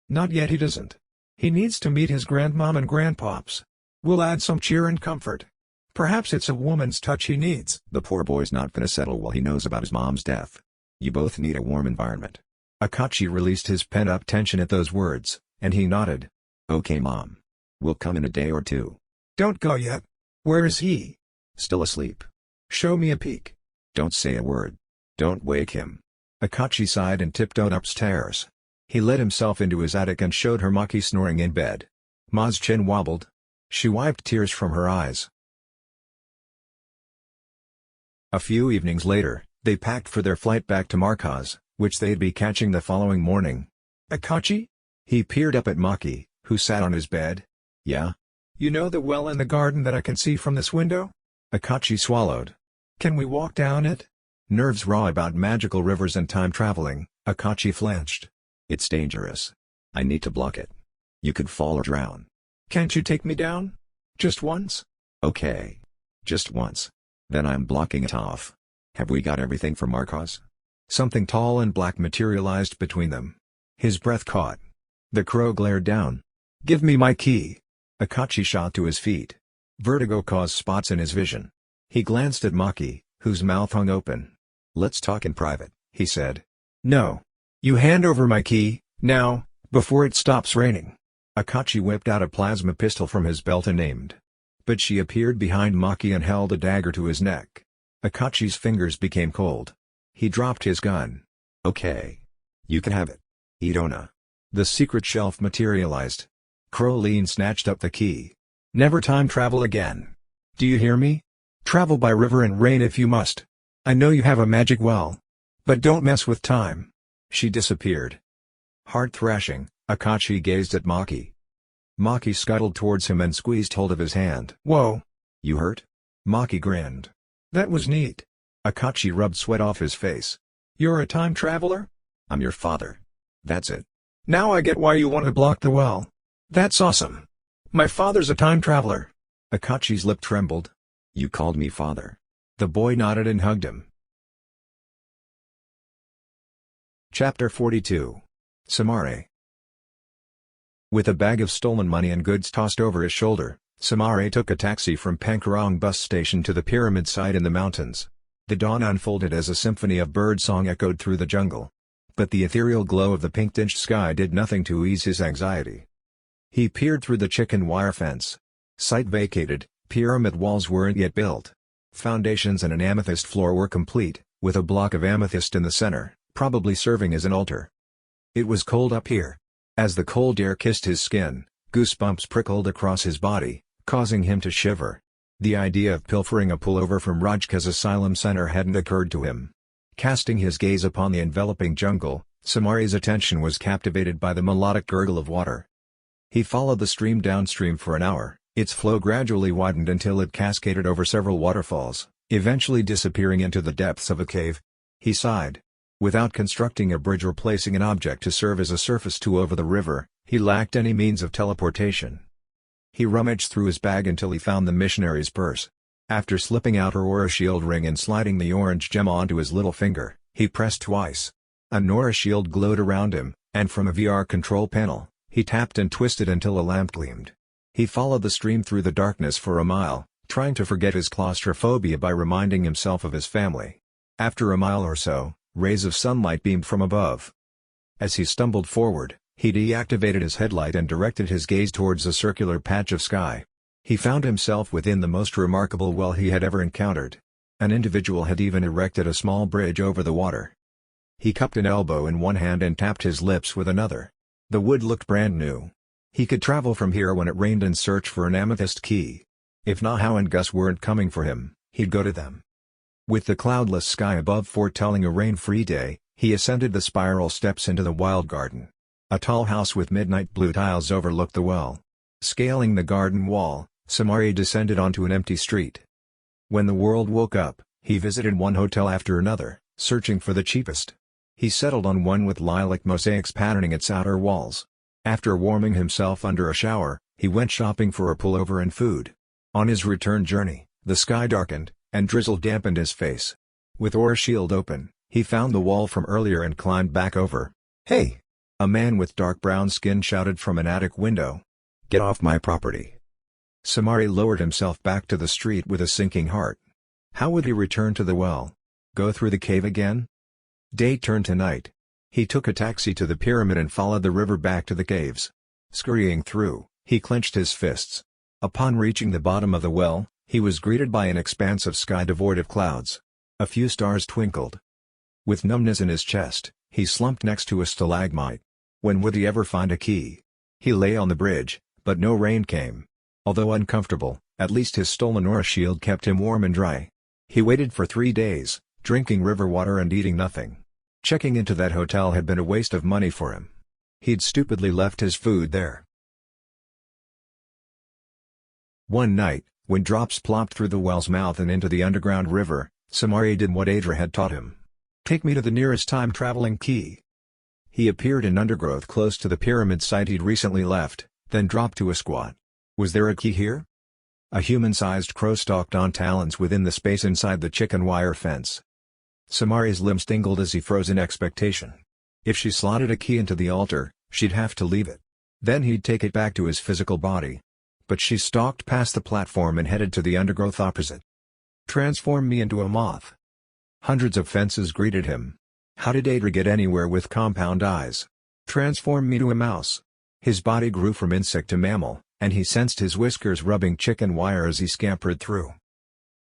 Speaker 15: Not yet, he doesn't. He needs to meet his grandmom and grandpops. We'll add some cheer and comfort. Perhaps it's a woman's touch he needs.
Speaker 4: The poor boy's not gonna settle while he knows about his mom's death. You both need a warm environment.
Speaker 15: Akachi released his pent-up tension at those words, and he nodded.
Speaker 4: Okay, Mom. We'll come in a day or two.
Speaker 15: Don't go yet. Where is he?
Speaker 4: Still asleep.
Speaker 15: Show me a peek.
Speaker 4: Don't say a word. Don't wake him.
Speaker 15: Akachi sighed and tiptoed upstairs. He let himself into his attic and showed her Maki snoring in bed. Ma's chin wobbled. She wiped tears from her eyes. A few evenings later, they packed for their flight back to Markaz, which they'd be catching the following morning. Akachi? He peered up at Maki, who sat on his bed.
Speaker 4: Yeah?
Speaker 15: You know the well in the garden that I can see from this window? Akachi swallowed. Can we walk down it? Nerves raw about magical rivers and time traveling, Akachi flinched.
Speaker 4: It's dangerous. I need to block it. You could fall or drown.
Speaker 15: Can't you take me down? Just once?
Speaker 4: Okay. Just once. Then I'm blocking it off. Have we got everything for Markaz?
Speaker 15: Something tall and black materialized between them. His breath caught. The crow glared down. Give me my key. Akachi shot to his feet. Vertigo caused spots in his vision. He glanced at Maki, whose mouth hung open.
Speaker 4: Let's talk in private, he said.
Speaker 15: No. You hand over my key, now, before it stops raining. Akachi whipped out a plasma pistol from his belt and aimed. But she appeared behind Maki and held a dagger to his neck. Akachi's fingers became cold. He dropped his gun.
Speaker 4: Okay. You can have it. Idona.
Speaker 15: The secret shelf materialized. Crowleen snatched up the key. Never time travel again. Do you hear me? Travel by river and rain if you must. I know you have a magic well. But don't mess with time. She disappeared. Heart thrashing, Akachi gazed at Maki.
Speaker 1: Maki scuttled towards him and squeezed hold of his hand.
Speaker 15: Whoa!
Speaker 1: You hurt?
Speaker 15: Maki grinned. That was neat.
Speaker 1: Akachi rubbed sweat off his face.
Speaker 15: You're a time traveler?
Speaker 1: I'm your father. That's it.
Speaker 15: Now I get why you want to block the well. That's awesome. My father's a time traveler.
Speaker 1: Akachi's lip trembled. You called me father. The boy nodded and hugged him. Chapter 42. Samare. With a bag of stolen money and goods tossed over his shoulder, Samare took a taxi from Pankarong bus station to the pyramid site in the mountains. The dawn unfolded as a symphony of birdsong echoed through the jungle. But the ethereal glow of the pink-tinged sky did nothing to ease his anxiety. He peered through the chicken wire fence. Site vacated, pyramid walls weren't yet built. Foundations and an amethyst floor were complete, with a block of amethyst in the center, probably serving as an altar. It was cold up here. As the cold air kissed his skin, goosebumps prickled across his body, causing him to shiver. The idea of pilfering a pullover from Rajka's asylum center hadn't occurred to him. Casting his gaze upon the enveloping jungle, Samare's attention was captivated by the melodic gurgle of water. He followed the stream downstream for an hour. Its flow gradually widened until it cascaded over several waterfalls, eventually disappearing into the depths of a cave. He sighed. Without constructing a bridge or placing an object to serve as a surface tool over the river, he lacked any means of teleportation. He rummaged through his bag until he found the missionary's purse. After slipping out her aura shield ring and sliding the orange gem onto his little finger, he pressed twice. An aura shield glowed around him, and from a VR control panel, he tapped and twisted until a lamp gleamed. He followed the stream through the darkness for a mile, trying to forget his claustrophobia by reminding himself of his family. After a mile or so, rays of sunlight beamed from above. As he stumbled forward, he deactivated his headlight and directed his gaze towards a circular patch of sky. He found himself within the most remarkable well he had ever encountered. An individual had even erected a small bridge over the water. He cupped an elbow in one hand and tapped his lips with another. The wood looked brand new. He could travel from here when it rained and search for an amethyst key. If Nahao and Gus weren't coming for him, he'd go to them. With the cloudless sky above foretelling a rain-free day, he ascended the spiral steps into the wild garden. A tall house with midnight blue tiles overlooked the well. Scaling the garden wall, Samare descended onto an empty street. When the world woke up, he visited one hotel after another, searching for the cheapest. He settled on one with lilac mosaics patterning its outer walls. After warming himself under a shower, he went shopping for a pullover and food. On his return journey, the sky darkened, and drizzle dampened his face. With aura shield open, he found the wall from earlier and climbed back over. "Hey!" A man with dark brown skin shouted from an attic window. "Get off my property." Samare lowered himself back to the street with a sinking heart. How would he return to the well? Go through the cave again? Day turned to night. He took a taxi to the pyramid and followed the river back to the caves. Scurrying through, he clenched his fists. Upon reaching the bottom of the well, he was greeted by an expanse of sky devoid of clouds. A few stars twinkled. With numbness in his chest, he slumped next to a stalagmite. When would he ever find a key? He lay on the bridge, but no rain came. Although uncomfortable, at least his stolen aura shield kept him warm and dry. He waited for 3 days, drinking river water and eating nothing. Checking into that hotel had been a waste of money for him. He'd stupidly left his food there. One night, when drops plopped through the well's mouth and into the underground river, Samare did what Adra had taught him. "Take me to the nearest time-traveling key." He appeared in undergrowth close to the pyramid site he'd recently left, then dropped to a squat. Was there a key here? A human-sized crow stalked on talons within the space inside the chicken wire fence. Samare's limbs tingled as he froze in expectation. If she slotted a key into the altar, she'd have to leave it. Then he'd take it back to his physical body. But she stalked past the platform and headed to the undergrowth opposite. "Transform me into a moth." Hundreds of fences greeted him. How did Adra get anywhere with compound eyes? "Transform me to a mouse." His body grew from insect to mammal, and he sensed his whiskers rubbing chicken wire as he scampered through.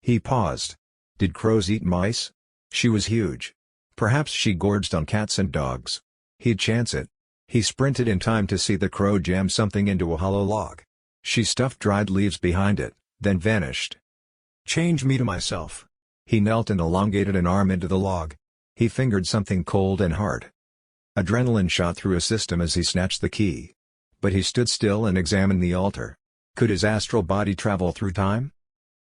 Speaker 1: He paused. Did crows eat mice? She was huge. Perhaps she gorged on cats and dogs. He'd chance it. He sprinted in time to see the crow jam something into a hollow log. She stuffed dried leaves behind it, then vanished. "Change me to myself." He knelt and elongated an arm into the log. He fingered something cold and hard. Adrenaline shot through his system as he snatched the key. But he stood still and examined the altar. Could his astral body travel through time?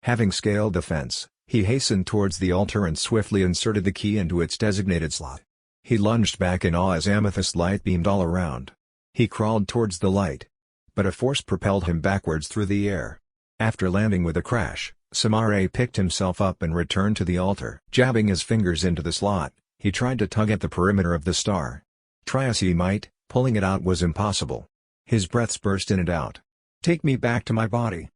Speaker 1: Having scaled the fence, he hastened towards the altar and swiftly inserted the key into its designated slot. He lunged back in awe as amethyst light beamed all around. He crawled towards the light. But a force propelled him backwards through the air. After landing with a crash, Samare picked himself up and returned to the altar. Jabbing his fingers into the slot, he tried to tug at the perimeter of the star. Try as he might, pulling it out was impossible. His breaths burst in and out. "Take me back to my body."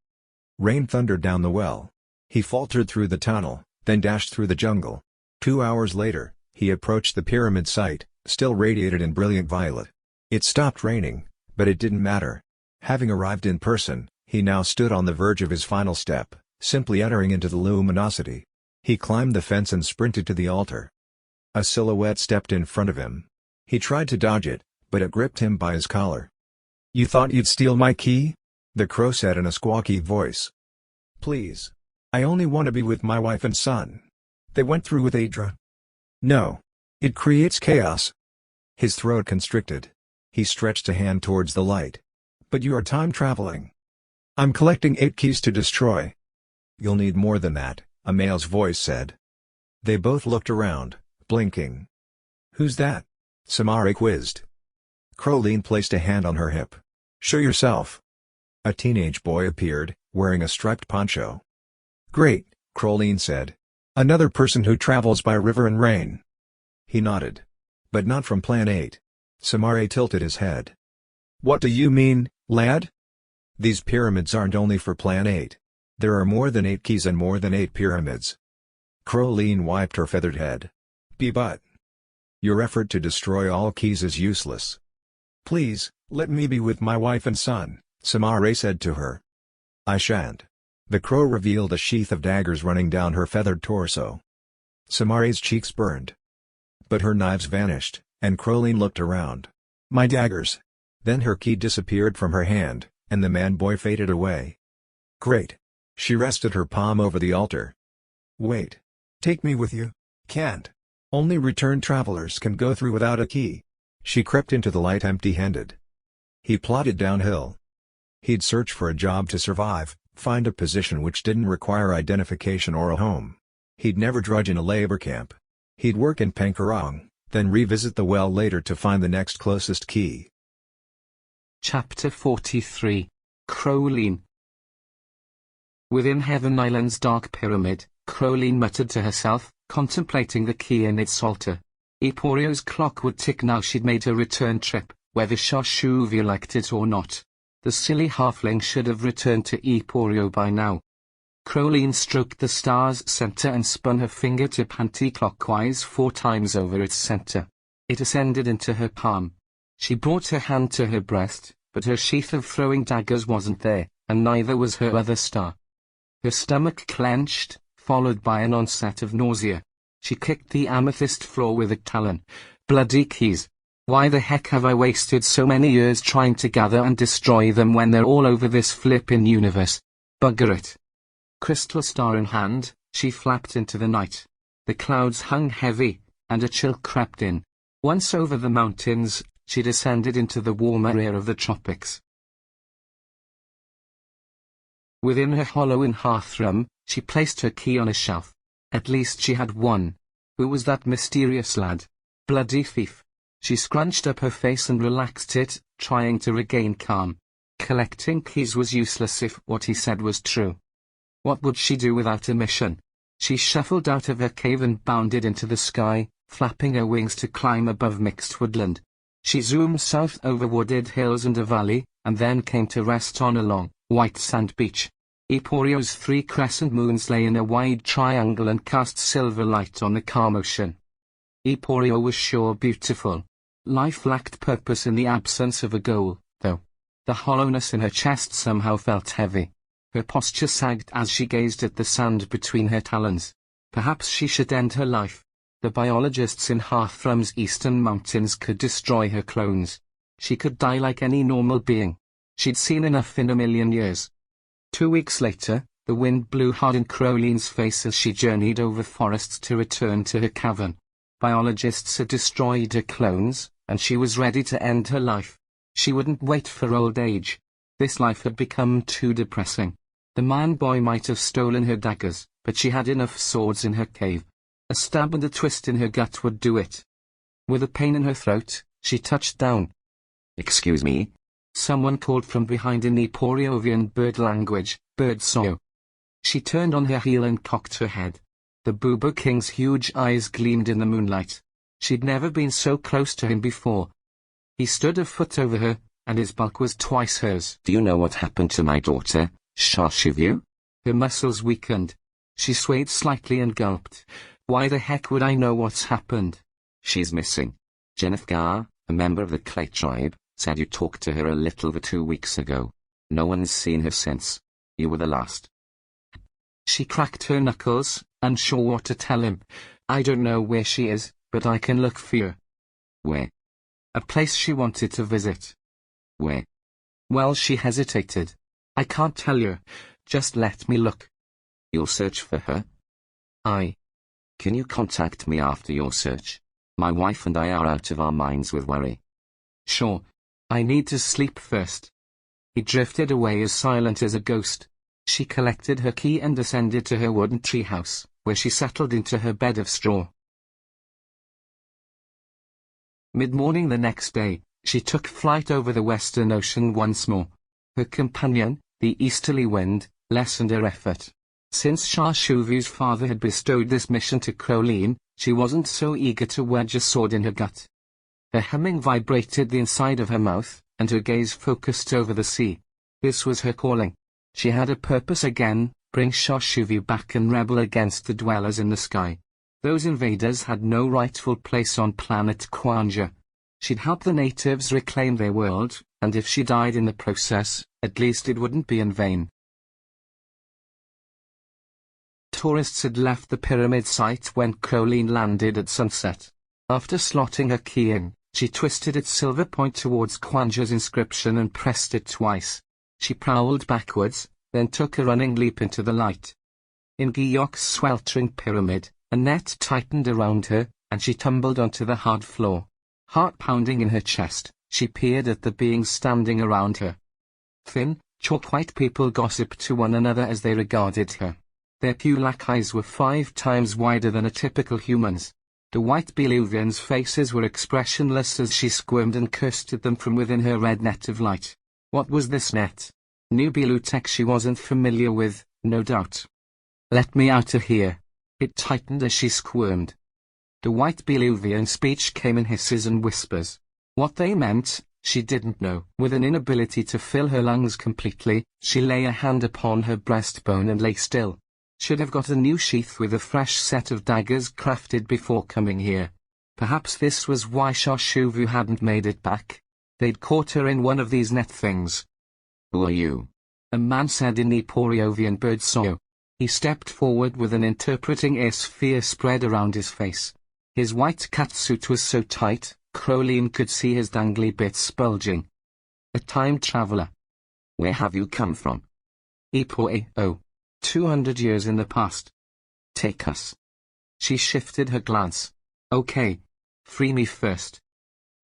Speaker 1: Rain thundered down the well. He faltered through the tunnel, then dashed through the jungle. 2 hours later, he approached the pyramid site, still radiated in brilliant violet. It stopped raining, but it didn't matter. Having arrived in person, he now stood on the verge of his final step, simply entering into the luminosity. He climbed the fence and sprinted to the altar. A silhouette stepped in front of him. He tried to dodge it, but it gripped him by his collar. "You thought you'd steal my key?" the crow said in a squawky voice. "Please. I only want to be with my wife and son. They went through with Adra." "No. It creates chaos." His throat constricted. He stretched a hand towards the light. "But you are time traveling." "I'm collecting 8 keys to destroy." "You'll need more than that," a male's voice said. They both looked around, blinking. "Who's that?" Samare quizzed. Crowleen placed a hand on her hip. "Show yourself." A teenage boy appeared, wearing a striped poncho. "Great," Crowleen said. "Another person who travels by river and rain." He nodded. "But not from Plan 8. Samare tilted his head. "What do you mean, lad?" "These pyramids aren't only for Plan 8. There are more than 8 keys and more than 8 pyramids." Crowleen wiped her feathered head. But your effort to destroy all keys is useless." "Please, let me be with my wife and son," Samare said to her. "I shan't." The crow revealed a sheath of daggers running down her feathered torso. Samare's cheeks burned. But her knives vanished, and Crowleen looked around. "My daggers." Then her key disappeared from her hand, and the man-boy faded away. "Great." She rested her palm over the altar. "Wait. Take me with you." "Can't. Only returned travelers can go through without a key." She crept into the light empty-handed. He plodded downhill. He'd search for a job to survive, find a position which didn't require identification or a home. He'd never drudge in a labor camp. He'd work in Pankarong, then revisit the well later to find the next closest key.
Speaker 9: Chapter 43, Crowleen. Within Heaven Island's dark pyramid, Crowleen muttered to herself, contemplating the key in its altar. Eporio's clock would tick now she'd made her return trip, whether Shashuvia liked it or not. The silly halfling should have returned to Eporio by now. Crowleen stroked the star's center and spun her fingertip anti-clockwise 4 times over its center. It ascended into her palm. She brought her hand to her breast, but her sheath of throwing daggers wasn't there, and neither was her other star. Her stomach clenched, followed by an onset of nausea. She kicked the amethyst floor with a talon. "Bloody keys. Why the heck have I wasted so many years trying to gather and destroy them when they're all over this flippin' universe? Bugger it." Crystal star in hand, she flapped into the night. The clouds hung heavy, and a chill crept in. Once over the mountains, she descended into the warmer air of the tropics. Within her hollow in Hearthroom, she placed her key on a shelf. At least she had one. Who was that mysterious lad? Bloody thief. She scrunched up her face and relaxed it, trying to regain calm. Collecting keys was useless if what he said was true. What would she do without a mission? She shuffled out of her cave and bounded into the sky, flapping her wings to climb above mixed woodland. She zoomed south over wooded hills and a valley, and then came to rest on a long, white sand beach. Eporio's 3 crescent moons lay in a wide triangle and cast silver light on the calm ocean. Eporio was sure beautiful. Life lacked purpose in the absence of a goal, though. The hollowness in her chest somehow felt heavy. Her posture sagged as she gazed at the sand between her talons. Perhaps she should end her life. The biologists in Hearthrum's eastern mountains could destroy her clones. She could die like any normal being. She'd seen enough in a million years. 2 weeks later, the wind blew hard in Crowleen's face as she journeyed over forests to return to her cavern. Biologists had destroyed her clones, and she was ready to end her life. She wouldn't wait for old age. This life had become too depressing. The man-boy might have stolen her daggers, but she had enough swords in her cave. A stab and a twist in her gut would do it. With a pain in her throat, she touched down.
Speaker 17: Excuse me?
Speaker 9: Someone called from behind in Eporovian bird language, bird soyo. She turned on her heel and cocked her head. The Boobo King's huge eyes gleamed in the moonlight. She'd never been so close to him before. He stood a foot over her, and his bulk was twice hers.
Speaker 17: Do you know what happened to my daughter, Shashivu?
Speaker 9: Her muscles weakened. She swayed slightly and gulped. Why the heck would I know what's happened?
Speaker 17: She's missing. Jennifer, a member of the Clay tribe, said you talked to her a little over 2 weeks ago. No one's seen her since. You were the last.
Speaker 9: She cracked her knuckles, unsure what to tell him. I don't know where she is, but I can look for her.
Speaker 17: Where?
Speaker 9: A place she wanted to visit.
Speaker 17: Where?
Speaker 9: Well, she hesitated. I can't tell you. Just let me look.
Speaker 17: You'll search for her?
Speaker 9: Aye.
Speaker 17: Can you contact me after your search? My wife and I are out of our minds with worry.
Speaker 9: Sure. I need to sleep first. He drifted away as silent as a ghost. She collected her key and descended to her wooden treehouse, where she settled into her bed of straw. Mid-morning the next day, she took flight over the Western Ocean once more. Her companion, the easterly wind, lessened her effort. Since Shashuvu's father had bestowed this mission to Crowleen, she wasn't so eager to wedge a sword in her gut. Her humming vibrated the inside of her mouth, and her gaze focused over the sea. This was her calling. She had a purpose again, bring Shashuvu back and rebel against the dwellers in the sky. Those invaders had no rightful place on planet Kwanja. She'd help the natives reclaim their world, and if she died in the process, at least it wouldn't be in vain. Tourists had left the pyramid site when Crowleen landed at sunset. After slotting her key in, she twisted its silver point towards Kwanja's inscription and pressed it twice. She prowled backwards, then took a running leap into the light. In Giyok's sweltering pyramid, a net tightened around her, and she tumbled onto the hard floor. Heart pounding in her chest, she peered at the beings standing around her. Thin, chalk-white people gossiped to one another as they regarded her. Their pulak eyes were 5 times wider than a typical human's. The white Beluvians' faces were expressionless as she squirmed and cursed at them from within her red net of light. What was this net? New Belu tech she wasn't familiar with, no doubt. Let me out of here. It tightened as she squirmed. The white Beluvian speech came in hisses and whispers. What they meant, she didn't know. With an inability to fill her lungs completely, she lay a hand upon her breastbone and lay still. Should have got a new sheath with a fresh set of daggers crafted before coming here. Perhaps this was why Shashuvu hadn't made it back. They'd caught her in one of these net things.
Speaker 17: Who are you?
Speaker 9: A man said in Eporovian bird soyo. He stepped forward with an interpreting air sphere spread around his face. His white catsuit was so tight, Crowleen could see his dangly bits bulging. A time traveler.
Speaker 17: Where have you come from?
Speaker 9: Epo 200 years in the past.
Speaker 17: Take us.
Speaker 9: She shifted her glance. Okay. Free me first.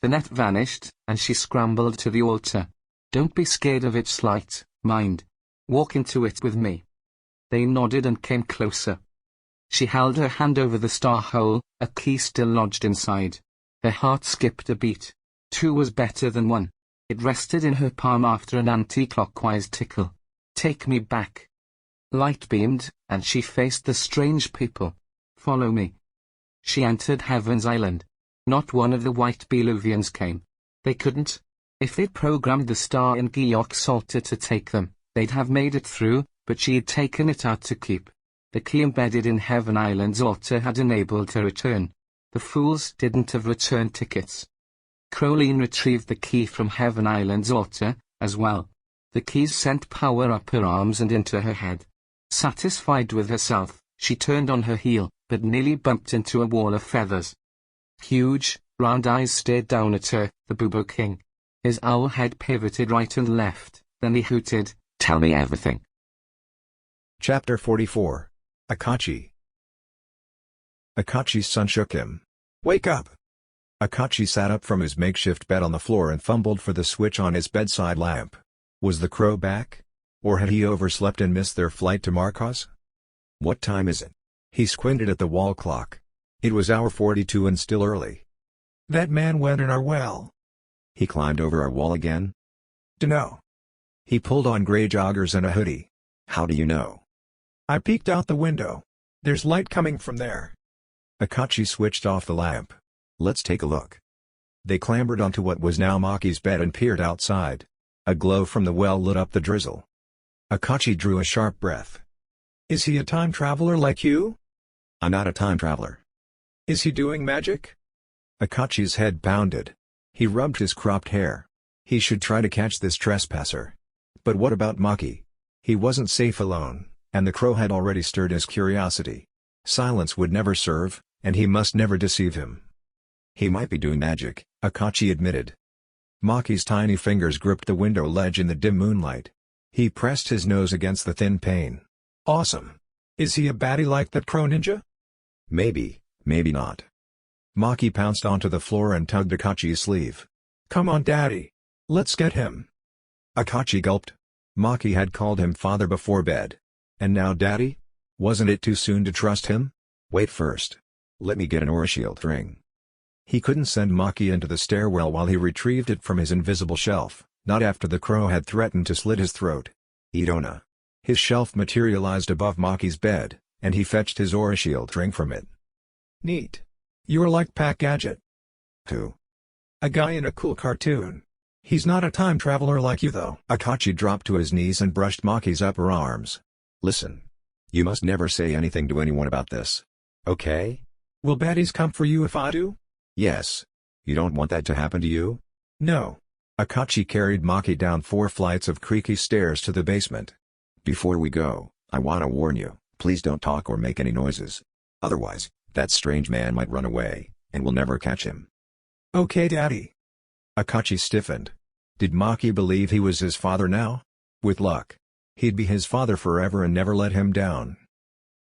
Speaker 9: The net vanished, and she scrambled to the altar. Don't be scared of its light, mind. Walk into it with me. They nodded and came closer. She held her hand over the star hole, a key still lodged inside. Her heart skipped a beat. 2 was better than 1. It rested in her palm after an anti-clockwise tickle. Take me back. Light beamed, and she faced the strange people. Follow me. She entered Heaven's Island. Not one of the white Beluvians came. They couldn't. If they'd programmed the star in Giyok's altar to take them, they'd have made it through, but she'd taken it out to keep. The key embedded in Heaven Island's altar had enabled her return. The fools didn't have return tickets. Crowleen retrieved the key from Heaven Island's altar, as well. The keys sent power up her arms and into her head. Satisfied with herself, she turned on her heel, but nearly bumped into a wall of feathers. Huge, round eyes stared down at her, the Boobo King. His owl head pivoted right and left, then he hooted,
Speaker 17: Tell me everything.
Speaker 1: Chapter 44. Akachi. Akachi's son shook him. Wake up! Akachi sat up from his makeshift bed on the floor and fumbled for the switch on his bedside lamp. Was the crow back? Or had he overslept and missed their flight to Marcos?
Speaker 4: What time is it?
Speaker 1: He squinted at the wall clock. It was hour 42 and still early.
Speaker 15: That man went in our well.
Speaker 4: He climbed over our wall again?
Speaker 15: Dunno.
Speaker 1: He pulled on gray joggers and a hoodie.
Speaker 4: How do you know?
Speaker 15: I peeked out the window. There's light coming from there.
Speaker 1: Akachi switched off the lamp.
Speaker 4: Let's take a look.
Speaker 1: They clambered onto what was now Maki's bed and peered outside. A glow from the well lit up the drizzle. Akachi drew a sharp breath.
Speaker 15: Is he a time traveler like you?
Speaker 4: I'm not a time traveler.
Speaker 15: Is he doing magic?
Speaker 1: Akachi's head pounded. He rubbed his cropped hair. He should try to catch this trespasser. But what about Maki? He wasn't safe alone, and the crow had already stirred his curiosity. Silence would never serve, and he must never deceive him.
Speaker 4: He might be doing magic,
Speaker 1: Akachi admitted. Maki's tiny fingers gripped the window ledge in the dim moonlight. He pressed his nose against the thin pane.
Speaker 15: Awesome. Is he a baddie like that crow ninja?
Speaker 4: Maybe, maybe not.
Speaker 1: Maki pounced onto the floor and tugged Akachi's sleeve.
Speaker 15: Come on, Daddy. Let's get him.
Speaker 1: Akachi gulped. Maki had called him father before bed. And now Daddy? Wasn't it too soon to trust him?
Speaker 4: Wait first. Let me get an aura shield ring.
Speaker 1: He couldn't send Maki into the stairwell while he retrieved it from his invisible shelf, not after the crow had threatened to slit his throat.
Speaker 4: Idona.
Speaker 1: His shelf materialized above Maki's bed, and he fetched his aura shield ring from it.
Speaker 15: Neat. You're like Pac Gadget.
Speaker 4: Who?
Speaker 15: A guy in a cool cartoon. He's not a time traveler like you though.
Speaker 1: Akachi dropped to his knees and brushed Maki's upper arms.
Speaker 4: Listen. You must never say anything to anyone about this. Okay?
Speaker 15: Will baddies come for you if I do?
Speaker 4: Yes. You don't want that to happen to you?
Speaker 15: No.
Speaker 1: Akachi carried Maki down 4 flights of creaky stairs to the basement.
Speaker 4: Before we go, I want to warn you, please don't talk or make any noises. Otherwise, that strange man might run away, and we'll never catch him.
Speaker 15: Okay, Daddy.
Speaker 1: Akachi stiffened. Did Maki believe he was his father now? With luck, he'd be his father forever and never let him down.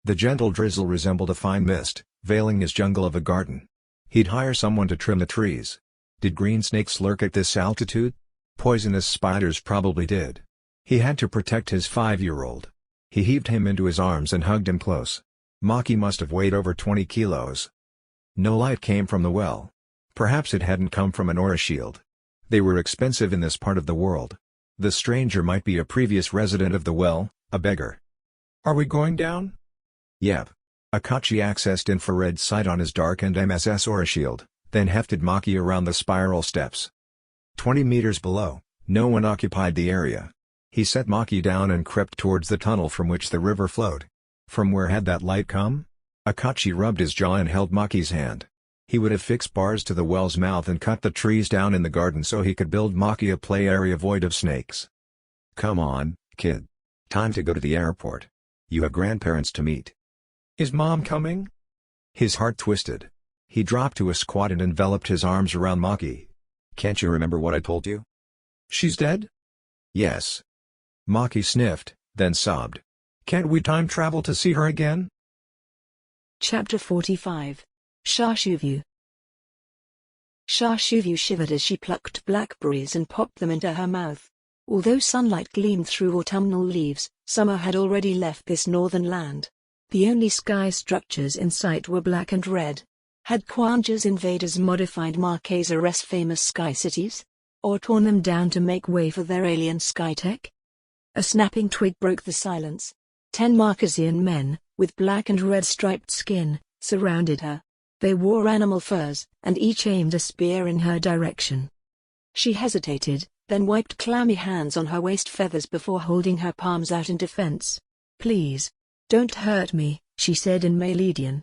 Speaker 1: The gentle drizzle resembled a fine mist, veiling his jungle of a garden. He'd hire someone to trim the trees. Did green snakes lurk at this altitude? Poisonous spiders probably did. He had to protect his 5-year-old. He heaved him into his arms and hugged him close. Maki must have weighed over 20 kilos. No light came from the well. Perhaps it hadn't come from an aura shield. They were expensive in this part of the world. The stranger might be a previous resident of the well, a beggar.
Speaker 15: Are we going down?
Speaker 1: Yep. Akachi accessed infrared sight on his darkened MSS aura shield, then hefted Maki around the spiral steps. 20 meters below, no one occupied the area. He set Maki down and crept towards the tunnel from which the river flowed. From where had that light come? Akachi rubbed his jaw and held Maki's hand. He would have fixed bars to the well's mouth and cut the trees down in the garden so he could build Maki a play area void of snakes.
Speaker 4: Come on, kid. Time to go to the airport. You have grandparents to meet.
Speaker 15: Is Mom coming?
Speaker 1: His heart twisted. He dropped to a squat and enveloped his arms around Maki.
Speaker 4: Can't you remember what I told you?
Speaker 15: She's dead?
Speaker 4: Yes.
Speaker 1: Maki sniffed, then sobbed.
Speaker 15: Can't we time travel to see her again?
Speaker 6: Chapter 45. YuFu. YuFu shivered as she plucked blackberries and popped them into her mouth. Although sunlight gleamed through autumnal leaves, summer had already left this northern land. The only sky structures in sight were black and red. Had Kwanja's invaders modified Marquesares' famous sky cities? Or torn them down to make way for their alien sky tech? A snapping twig broke the silence. 10 Marquesian men, with black and red striped skin, surrounded her. They wore animal furs, and each aimed a spear in her direction. She hesitated, then wiped clammy hands on her waist feathers before holding her palms out in defense. Please. Don't hurt me, she said in Maledian.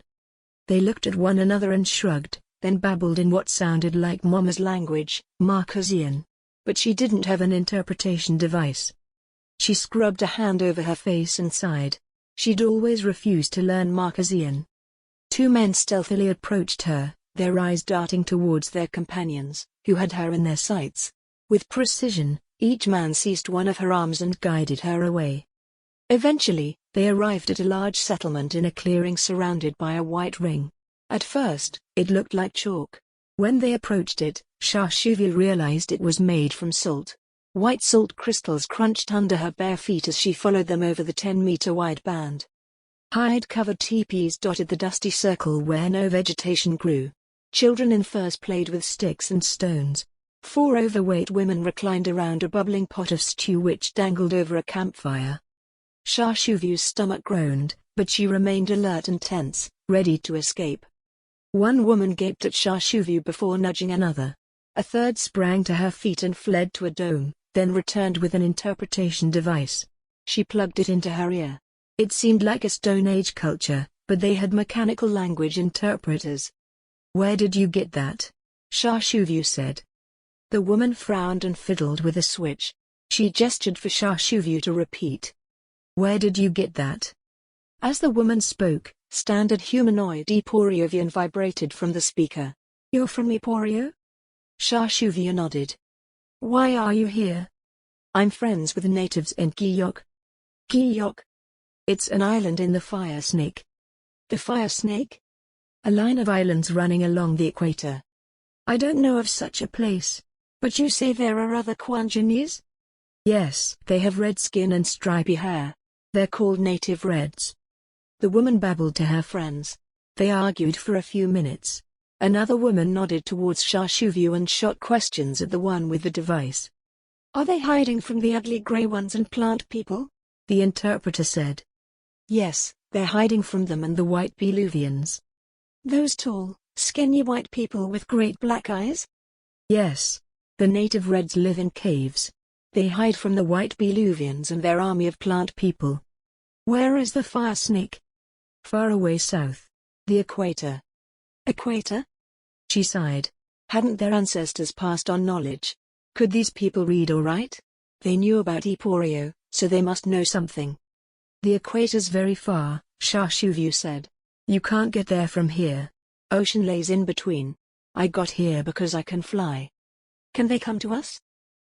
Speaker 6: They looked at one another and shrugged, then babbled in what sounded like Mama's language, Marquesian. But she didn't have an interpretation device. She scrubbed a hand over her face and sighed. She'd always refused to learn Marquesian. 2 men stealthily approached her, their eyes darting towards their companions, who had her in their sights. With precision, each man seized one of her arms and guided her away. Eventually, they arrived at a large settlement in a clearing surrounded by a white ring. At first, it looked like chalk. When they approached it, Shashuvu realized it was made from salt. White salt crystals crunched under her bare feet as she followed them over the 10-meter-wide band. Hide-covered teepees dotted the dusty circle where no vegetation grew. Children in furs played with sticks and stones. 4 overweight women reclined around a bubbling pot of stew which dangled over a campfire. Shashuvu's stomach groaned, but she remained alert and tense, ready to escape. One woman gaped at Shashuvu before nudging another. A third sprang to her feet and fled to a dome, then returned with an interpretation device. She plugged it into her ear. It seemed like a Stone Age culture, but they had mechanical language interpreters. "Where did you get that?" Shashuvu said. The woman frowned and fiddled with a switch. She gestured for Shashuvu to repeat. "Where did you get that?" As the woman spoke, standard humanoid Eporiovian vibrated from the speaker. "You're from Eporio?" Shashuvu nodded. "Why are you here?" "I'm friends with the natives in Giyok." "Giyok? It's an island in the Firesnake." "The Firesnake?" "A line of islands running along the equator." "I don't know of such a place. But you say there are other Kwanjanese?" "Yes, they have red skin and stripy hair. They're called native reds." The woman babbled to her friends. They argued for a few minutes. Another woman nodded towards Shashuvu and shot questions at the one with the device. "Are they hiding from the ugly grey ones and plant people?" the interpreter said. "Yes, they're hiding from them and the white Beluvians." "Those tall, skinny white people with great black eyes?" "Yes. The native reds live in caves. They hide from the white Beluvians and their army of plant people." "Where is the Firesnake?" "Far away south. The equator." "Equator?" She sighed. Hadn't their ancestors passed on knowledge? Could these people read or write? They knew about Eporio, so they must know something. "The equator's very far," Shashuvu said. "You can't get there from here. Ocean lays in between. I got here because I can fly." "Can they come to us?"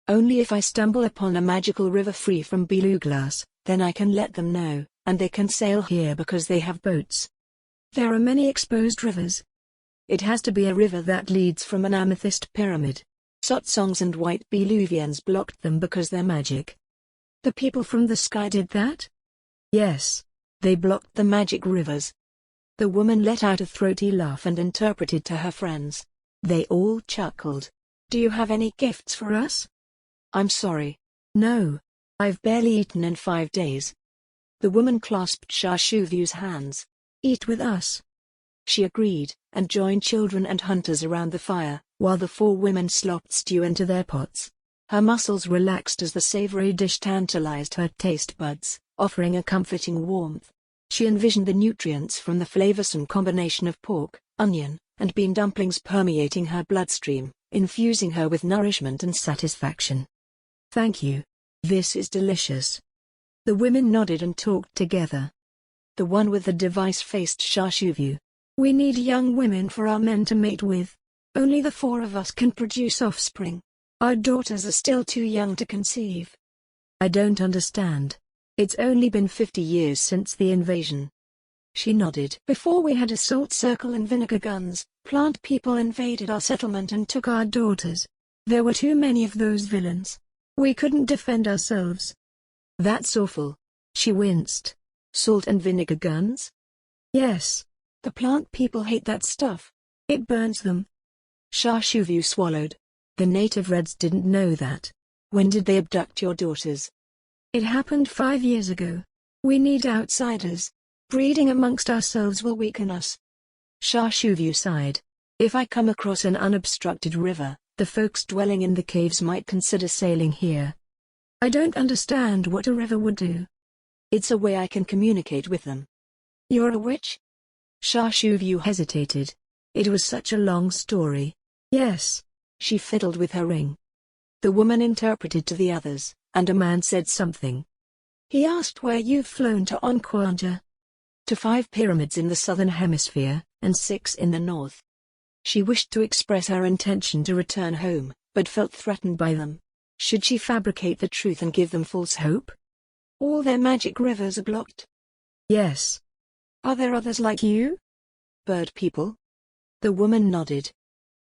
Speaker 6: "Only if I stumble upon a magical river free from Beluglass, then I can let them know, and they can sail here because they have boats." "There are many exposed rivers." "It has to be a river that leads from an amethyst pyramid. Sotsongs and white Beluvians blocked them because they're magic." "The people from the sky did that?" "Yes. They blocked the magic rivers." The woman let out a throaty laugh and interpreted to her friends. They all chuckled. "Do you have any gifts for us?" "I'm sorry. No. I've barely eaten in 5 days." The woman clasped Shashuvu's hands. "Eat with us." She agreed, and joined children and hunters around the fire, while the 4 women slopped stew into their pots. Her muscles relaxed as the savory dish tantalized her taste buds, offering a comforting warmth. She envisioned the nutrients from the flavorsome combination of pork, onion, and bean dumplings permeating her bloodstream, infusing her with nourishment and satisfaction. "Thank you. This is delicious." The women nodded and talked together. The one with the device faced Shashuvu. "We need young women for our men to mate with. Only the 4 of us can produce offspring. Our daughters are still too young to conceive." "I don't understand. It's only been 50 years since the invasion." She nodded. "Before we had assault circle and vinegar guns, plant people invaded our settlement and took our daughters. There were too many of those villains. We couldn't defend ourselves." "That's awful." She winced. "Salt and vinegar guns?" "Yes. The plant people hate that stuff. It burns them." Shashuvu swallowed. The native reds didn't know that. "When did they abduct your daughters?" "It happened 5 years ago. We need outsiders. Breeding amongst ourselves will weaken us." Shashuvu sighed. "If I come across an unobstructed river, the folks dwelling in the caves might consider sailing here." "I don't understand what a river would do." "It's a way I can communicate with them." "You're a witch?" Shashuvu hesitated. It was such a long story. "Yes." She fiddled with her ring. The woman interpreted to the others, and a man said something. He asked where you've flown to on Kwanja. "To 5 pyramids in the southern hemisphere, and 6 in the north." She wished to express her intention to return home, but felt threatened by them. Should she fabricate the truth and give them false hope? "All their magic rivers are blocked?" "Yes." "Are there others like you?" "Bird people?" The woman nodded.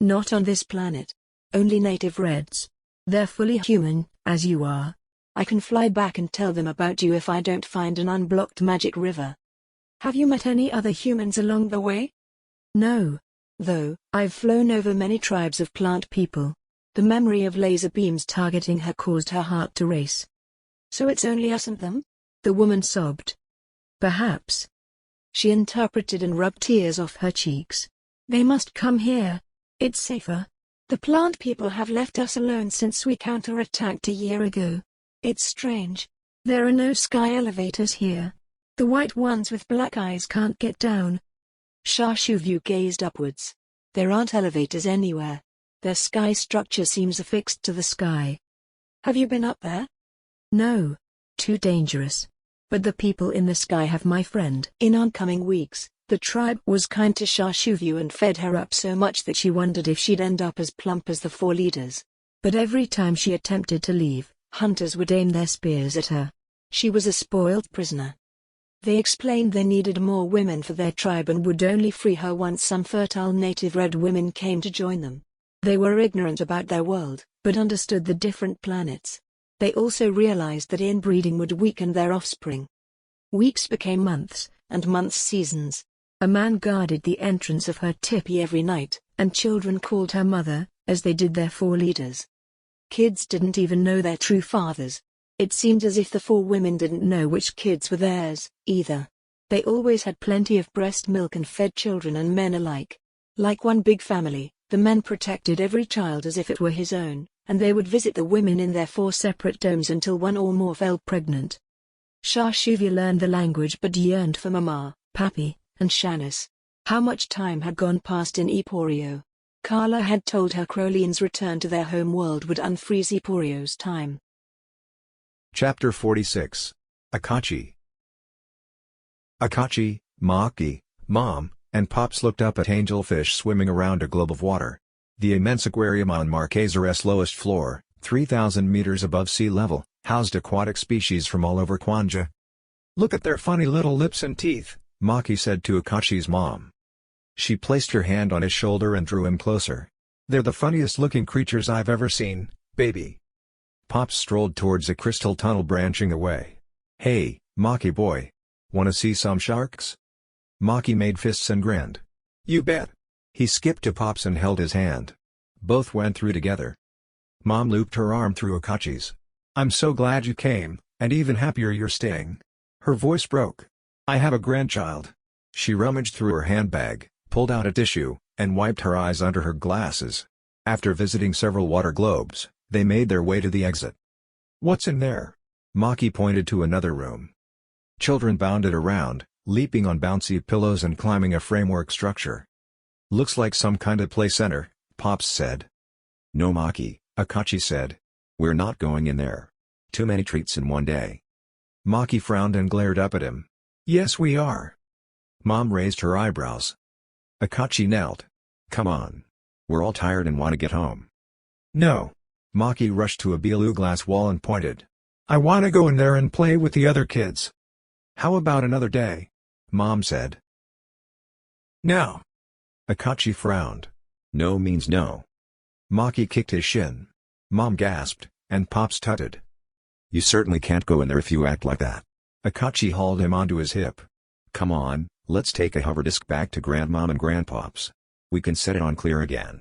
Speaker 6: Not on this planet. Only native reds. They're fully human, as you are. I can fly back and tell them about you if I don't find an unblocked magic river. Have you met any other humans along the way? No. Though, I've flown over many tribes of plant people. The memory of laser beams targeting her caused her heart to race. So it's only us and them? The woman sobbed. Perhaps. She interpreted and rubbed tears off her cheeks. They must come here. It's safer. The plant people have left us alone since we counterattacked a year ago. It's strange. There are no sky elevators here. The white ones with black eyes can't get down. Shashuvu gazed upwards. There aren't elevators anywhere. Their sky structure seems affixed to the sky. Have you been up there? No. Too dangerous. But the people in the sky have my friend. In oncoming weeks, the tribe was kind to Shashuvu and fed her up so much that she wondered if she'd end up as plump as the 4 leaders. But every time she attempted to leave, hunters would aim their spears at her. She was a spoiled prisoner. They explained they needed more women for their tribe and would only free her once some fertile native red women came to join them. They were ignorant about their world, but understood the different planets. They also realized that inbreeding would weaken their offspring. Weeks became months, and months seasons. A man guarded the entrance of her tipi every night, and children called her mother, as they did their 4 leaders. Kids didn't even know their true fathers. It seemed as if the 4 women didn't know which kids were theirs, either. They always had plenty of breast milk and fed children and men alike. Like one big family, the men protected every child as if it were his own, and they would visit the women in their 4 separate domes until one or more fell pregnant. Shashuvu learned the language but yearned for Mama, Papi, and Shanis. How much time had gone past in Eporio? Carla had told her Crowlene's return to their home world would unfreeze Eporio's time.
Speaker 1: Chapter 46. Akachi. Akachi, Maki, Mom, and Pops looked up at angelfish swimming around a globe of water. The immense aquarium on Marquesa's lowest floor, 3,000 meters above sea level, housed aquatic species from all over Kwanja.
Speaker 15: Look at their funny little lips and teeth,
Speaker 1: Maki said to Akachi's mom. She placed her hand on his shoulder and drew him closer.
Speaker 15: They're the funniest looking creatures I've ever seen, baby.
Speaker 1: Pops strolled towards a crystal tunnel branching away. Hey, Maki boy. Wanna see some sharks? Maki made fists and grinned.
Speaker 15: You bet.
Speaker 1: He skipped to Pops and held his hand. Both went through together. Mom looped her arm through Akachi's.
Speaker 15: I'm so glad you came, and even happier you're staying. Her voice broke. I have a grandchild.
Speaker 1: She rummaged through her handbag, pulled out a tissue, and wiped her eyes under her glasses. After visiting several water globes, they made their way to the exit.
Speaker 15: What's in there?
Speaker 1: Maki pointed to another room. Children bounded around, leaping on bouncy pillows and climbing a framework structure. Looks like some kind of play center, Pops said. No Maki, Akachi said. We're not going in there. Too many treats in one day. Maki frowned and glared up at him.
Speaker 15: Yes we are.
Speaker 1: Mom raised her eyebrows. Akachi knelt. Come on. We're all tired and want to get home.
Speaker 15: No.
Speaker 1: Maki rushed to a beelu glass wall and pointed.
Speaker 15: I want to go in there and play with the other kids.
Speaker 1: How about another day? Mom said.
Speaker 15: No.
Speaker 1: Akachi frowned. No means no. Maki kicked his shin. Mom gasped, and Pops tutted. You certainly can't go in there if you act like that. Akachi hauled him onto his hip. Come on, let's take a hover disc back to Grandmom and Grandpops. We can set it on clear again.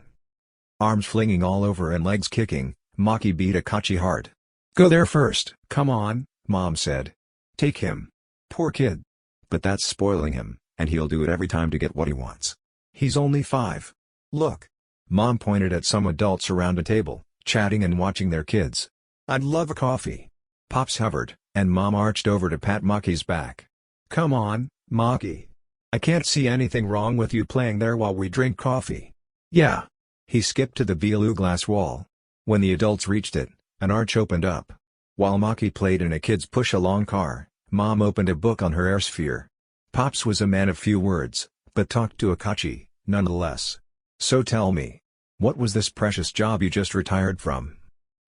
Speaker 1: Arms flinging all over and legs kicking, Maki beat Akachi hard.
Speaker 15: Go there first.
Speaker 1: Come on, Mom said. Take him. Poor kid. But that's spoiling him, and he'll do it every time to get what he wants. He's only 5. Look. Mom pointed at some adults around a table, chatting and watching their kids.
Speaker 15: I'd love a coffee.
Speaker 1: Pops hovered, and Mom arched over to pat Maki's back.
Speaker 15: Come on, Maki. I can't see anything wrong with you playing there while we drink coffee.
Speaker 1: Yeah. He skipped to the beelu glass wall. When the adults reached it, an arch opened up. While Maki played in a kid's push-along car, Mom opened a book on her airsphere. Pops was a man of few words, but talked to Akachi, nonetheless. So tell me. What was this precious job you just retired from?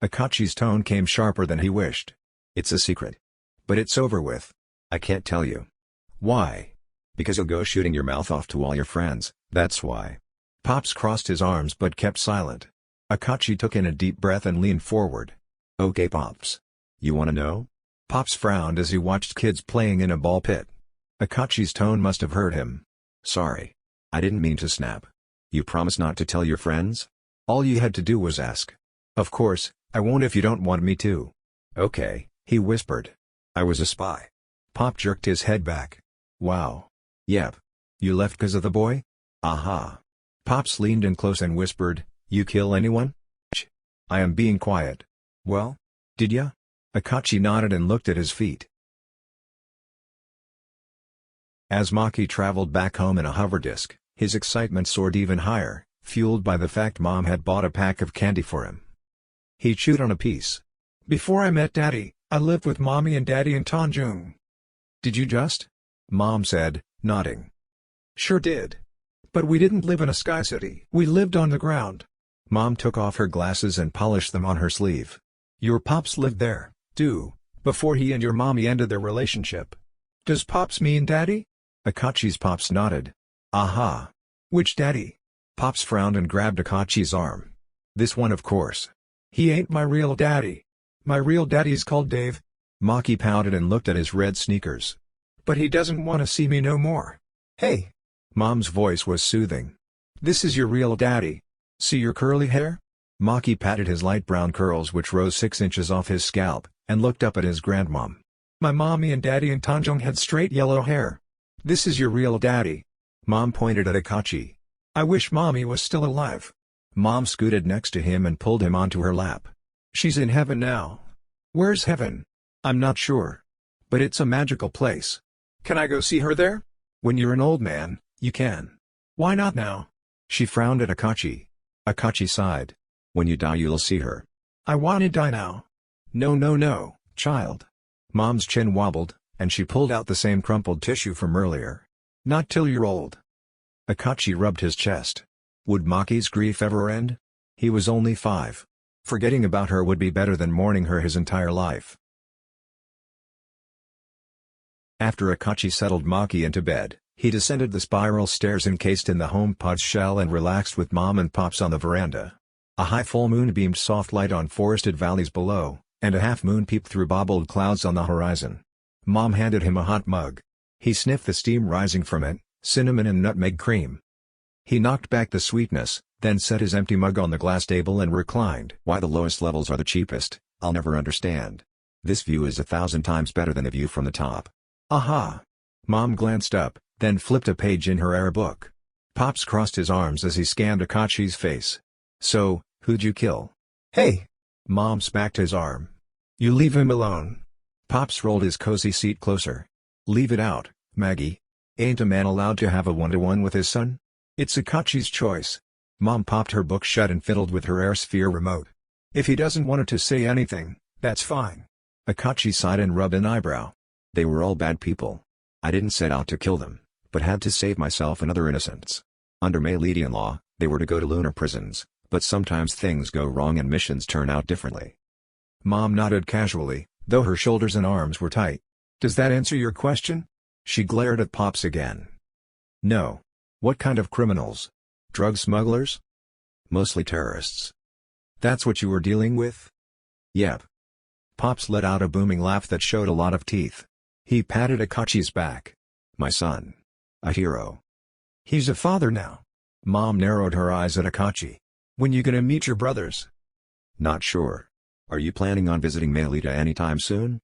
Speaker 1: Akachi's tone came sharper than he wished. It's a secret. But it's over with. I can't tell you. Why? Because you'll go shooting your mouth off to all your friends, that's why. Pops crossed his arms but kept silent. Akachi took in a deep breath and leaned forward.
Speaker 4: Okay Pops. You wanna know?
Speaker 1: Pops frowned as he watched kids playing in a ball pit. Akachi's tone must have hurt him.
Speaker 4: Sorry. I didn't mean to snap. You promise not to tell your friends?
Speaker 1: All you had to do was ask. Of course, I won't if you don't want me to.
Speaker 4: Okay,
Speaker 1: he whispered.
Speaker 4: I was a spy.
Speaker 1: Pop jerked his head back. Wow.
Speaker 4: Yep.
Speaker 1: You left 'cause of the boy?
Speaker 4: Aha.
Speaker 1: Pops leaned in close and whispered, You kill anyone? Shh. I am being quiet. Well? Did ya? Akachi nodded and looked at his feet. As Maki traveled back home in a hoverdisk, his excitement soared even higher, fueled by the fact Mom had bought a pack of candy for him. He chewed on a piece. Before I met Daddy, I lived with Mommy and Daddy in Tanjung. Did you just? Mom said, nodding. Sure did. But we didn't live in a sky city. We lived on the ground. Mom took off her glasses and polished them on her sleeve. Your Pops lived there, too, before he and your Mommy ended their relationship. Does Pops mean Daddy? Akachi's Pops nodded. Aha. Which Daddy? Pops frowned and grabbed Akachi's arm. This one of course. He ain't my real daddy. My real daddy's called Dave. Maki pouted and looked at his red sneakers. But he doesn't want to see me no more. Hey. Mom's voice was soothing. This is your real daddy. See your curly hair? Maki patted his light brown curls which rose 6 inches off his scalp, and looked up at his grandmom. My mommy and daddy in Tanjung had straight yellow hair. This is your real daddy. Mom pointed at Akachi. I wish Mommy was still alive. Mom scooted next to him and pulled him onto her lap. She's in heaven now. Where's heaven? I'm not sure. But it's a magical place. Can I go see her there? When you're an old man, you can. Why not now? She frowned at Akachi. Akachi sighed.
Speaker 4: When you die you'll see her.
Speaker 1: I wanna die now. No, child. Mom's chin wobbled, and she pulled out the same crumpled tissue from earlier. Not till you're old. Akachi rubbed his chest. Would Maki's grief ever end? He was only 5. Forgetting about her would be better than mourning her his entire life. After Akachi settled Maki into bed, he descended the spiral stairs encased in the HomePod's shell and relaxed with Mom and Pops on the veranda. A high full moon beamed soft light on forested valleys below, and a half moon peeped through bobbled clouds on the horizon. Mom handed him a hot mug. He sniffed the steam rising from it, cinnamon and nutmeg cream. He knocked back the sweetness, then set his empty mug on the glass table and reclined.
Speaker 4: Why the lowest levels are the cheapest, I'll never understand. This view is 1,000 times better than the view from the top.
Speaker 1: Aha! Mom glanced up, then flipped a page in her air book. Pops crossed his arms as he scanned Akachi's face. So, who'd you kill? Hey! Mom smacked his arm. You leave him alone. Pops rolled his cozy seat closer. Leave it out, Maggie. Ain't a man allowed to have a one-to-one with his son? It's Akachi's choice. Mom popped her book shut and fiddled with her air sphere remote. If he doesn't want to say anything, that's fine. Akachi sighed and rubbed an eyebrow.
Speaker 4: They were all bad people. I didn't set out to kill them, but had to save myself and other innocents. Under Maylidian law, they were to go to lunar prisons, but sometimes things go wrong and missions turn out differently.
Speaker 1: Mom nodded casually, though her shoulders and arms were tight. Does that answer your question? She glared at Pops again. No. What kind of criminals? Drug smugglers?
Speaker 4: Mostly terrorists.
Speaker 1: That's what you were dealing with?
Speaker 4: Yep.
Speaker 1: Pops let out a booming laugh that showed a lot of teeth. He patted Akachi's back.
Speaker 4: My son. A hero.
Speaker 1: He's a father now. Mom narrowed her eyes at Akachi. When you gonna meet your brothers?
Speaker 4: Not sure. Are you planning on visiting Maylita anytime soon?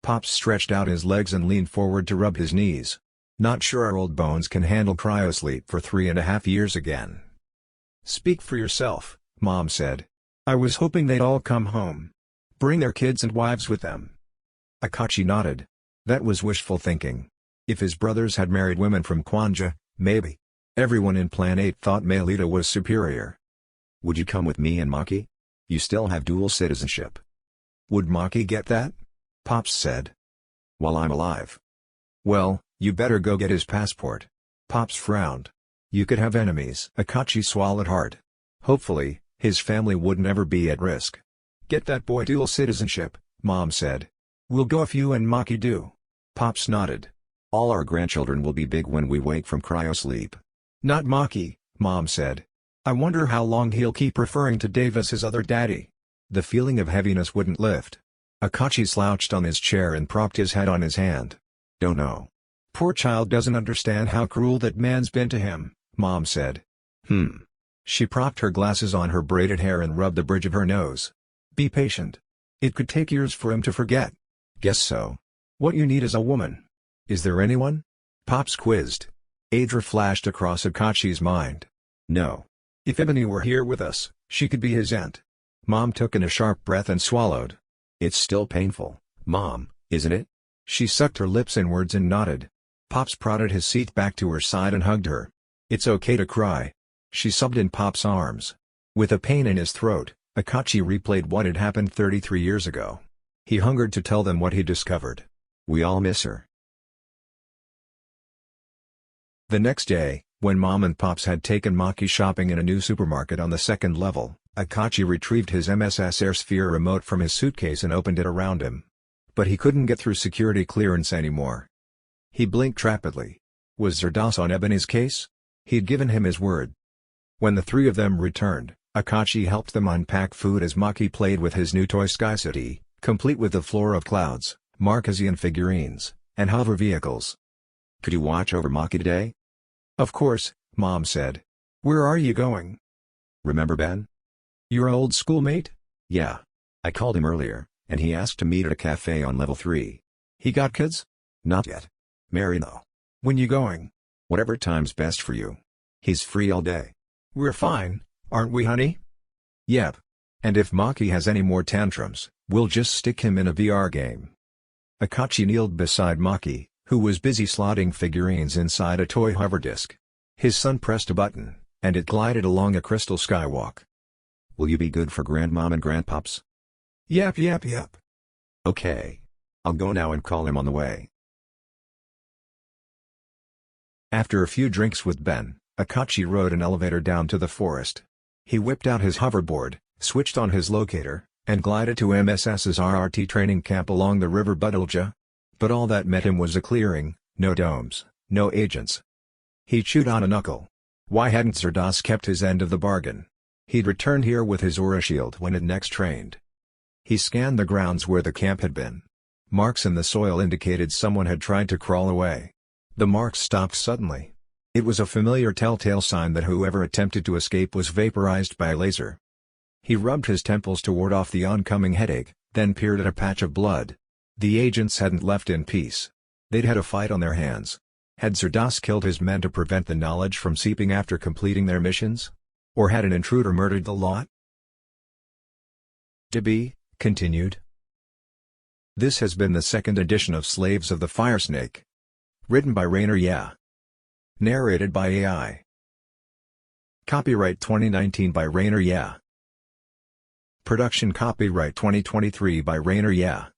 Speaker 1: Pops stretched out his legs and leaned forward to rub his knees. Not sure our old bones can handle cryosleep for 3.5 years again. Speak for yourself, Mom said. I was hoping they'd all come home. Bring their kids and wives with them. Akachi nodded. That was wishful thinking. If his brothers had married women from Kwanja, maybe. Everyone in Plan 8 thought Maylita was superior.
Speaker 4: Would you come with me and Maki? You still have dual citizenship.
Speaker 1: Would Maki get that? Pops said.
Speaker 4: While I'm alive.
Speaker 1: Well, you better go get his passport. Pops frowned. You could have enemies. Akachi swallowed hard. Hopefully, his family wouldn't ever be at risk. Get that boy dual citizenship, Mom said. We'll go if you and Maki do. Pops nodded.
Speaker 4: All our grandchildren will be big when we wake from cryosleep.
Speaker 1: Not Maki, Mom said.
Speaker 15: I wonder how long he'll keep referring to Dave as his other daddy. The feeling of heaviness wouldn't lift. Akachi slouched on his chair and propped his head on his hand.
Speaker 1: Don't know.
Speaker 15: Poor child doesn't understand how cruel that man's been to him, Mom said. She propped her glasses on her braided hair and rubbed the bridge of her nose. Be patient. It could take years for him to forget.
Speaker 1: Guess so.
Speaker 15: What you need is a woman.
Speaker 1: Is there anyone?
Speaker 15: Pops quizzed. Adra flashed across Akachi's mind.
Speaker 1: No.
Speaker 15: If Ebony were here with us, she could be his aunt. Mom took in a sharp breath and swallowed.
Speaker 1: It's still painful, Mom, isn't it?
Speaker 15: She sucked her lips inwards and nodded. Pops prodded his seat back to her side and hugged her. It's okay to cry. She subbed in Pop's arms. With a pain in his throat, Akachi replayed what had happened 33 years ago. He hungered to tell them what he discovered.
Speaker 1: We all miss her.
Speaker 15: The next day, when Mom and Pops had taken Maki shopping in a new supermarket on the second level, Akachi retrieved his MSS AirSphere remote from his suitcase and opened it around him. But he couldn't get through security clearance anymore. He blinked rapidly. Was Zardos on Ebony's case? He'd given him his word. When the three of them returned, Akachi helped them unpack food as Maki played with his new toy Sky City, complete with the floor of clouds, Marquesian figurines, and hover vehicles.
Speaker 1: Could you watch over Maki today?
Speaker 15: Of course, Mom said. Where are you going?
Speaker 1: Remember Ben?
Speaker 15: Your old schoolmate?
Speaker 1: Yeah. I called him earlier, and he asked to meet at a cafe on level 3.
Speaker 15: He got kids?
Speaker 1: Not yet. Marry though.
Speaker 15: When you going?
Speaker 1: Whatever time's best for you. He's free all day.
Speaker 15: We're fine, aren't we, honey?
Speaker 1: Yep.
Speaker 15: And if Maki has any more tantrums, we'll just stick him in a VR game. Akachi kneeled beside Maki, who was busy slotting figurines inside a toy hover disc. His son pressed a button, and it glided along a crystal skywalk.
Speaker 1: Will you be good for Grandmom and Grandpops?
Speaker 15: Yep.
Speaker 1: Okay. I'll go now and call him on the way.
Speaker 15: After a few drinks with Ben, Akachi rode an elevator down to the forest. He whipped out his hoverboard, switched on his locator, and glided to MSS's RRT training camp along the river Budalja. But all that met him was a clearing, no domes, no agents. He chewed on a knuckle. Why hadn't Zardos kept his end of the bargain? He'd returned here with his aura shield when it next trained. He scanned the grounds where the camp had been. Marks in the soil indicated someone had tried to crawl away. The marks stopped suddenly. It was a familiar telltale sign that whoever attempted to escape was vaporized by a laser. He rubbed his temples to ward off the oncoming headache, then peered at a patch of blood. The agents hadn't left in peace. They'd had a fight on their hands. Had Zardos killed his men to prevent the knowledge from seeping after completing their missions? Or had an intruder murdered the lot? To be continued. This has been the second edition of Slaves of the Firesnake. Written by Rayner. Narrated by AI. Copyright 2019 by Rayner. Production copyright 2023 by Rayner.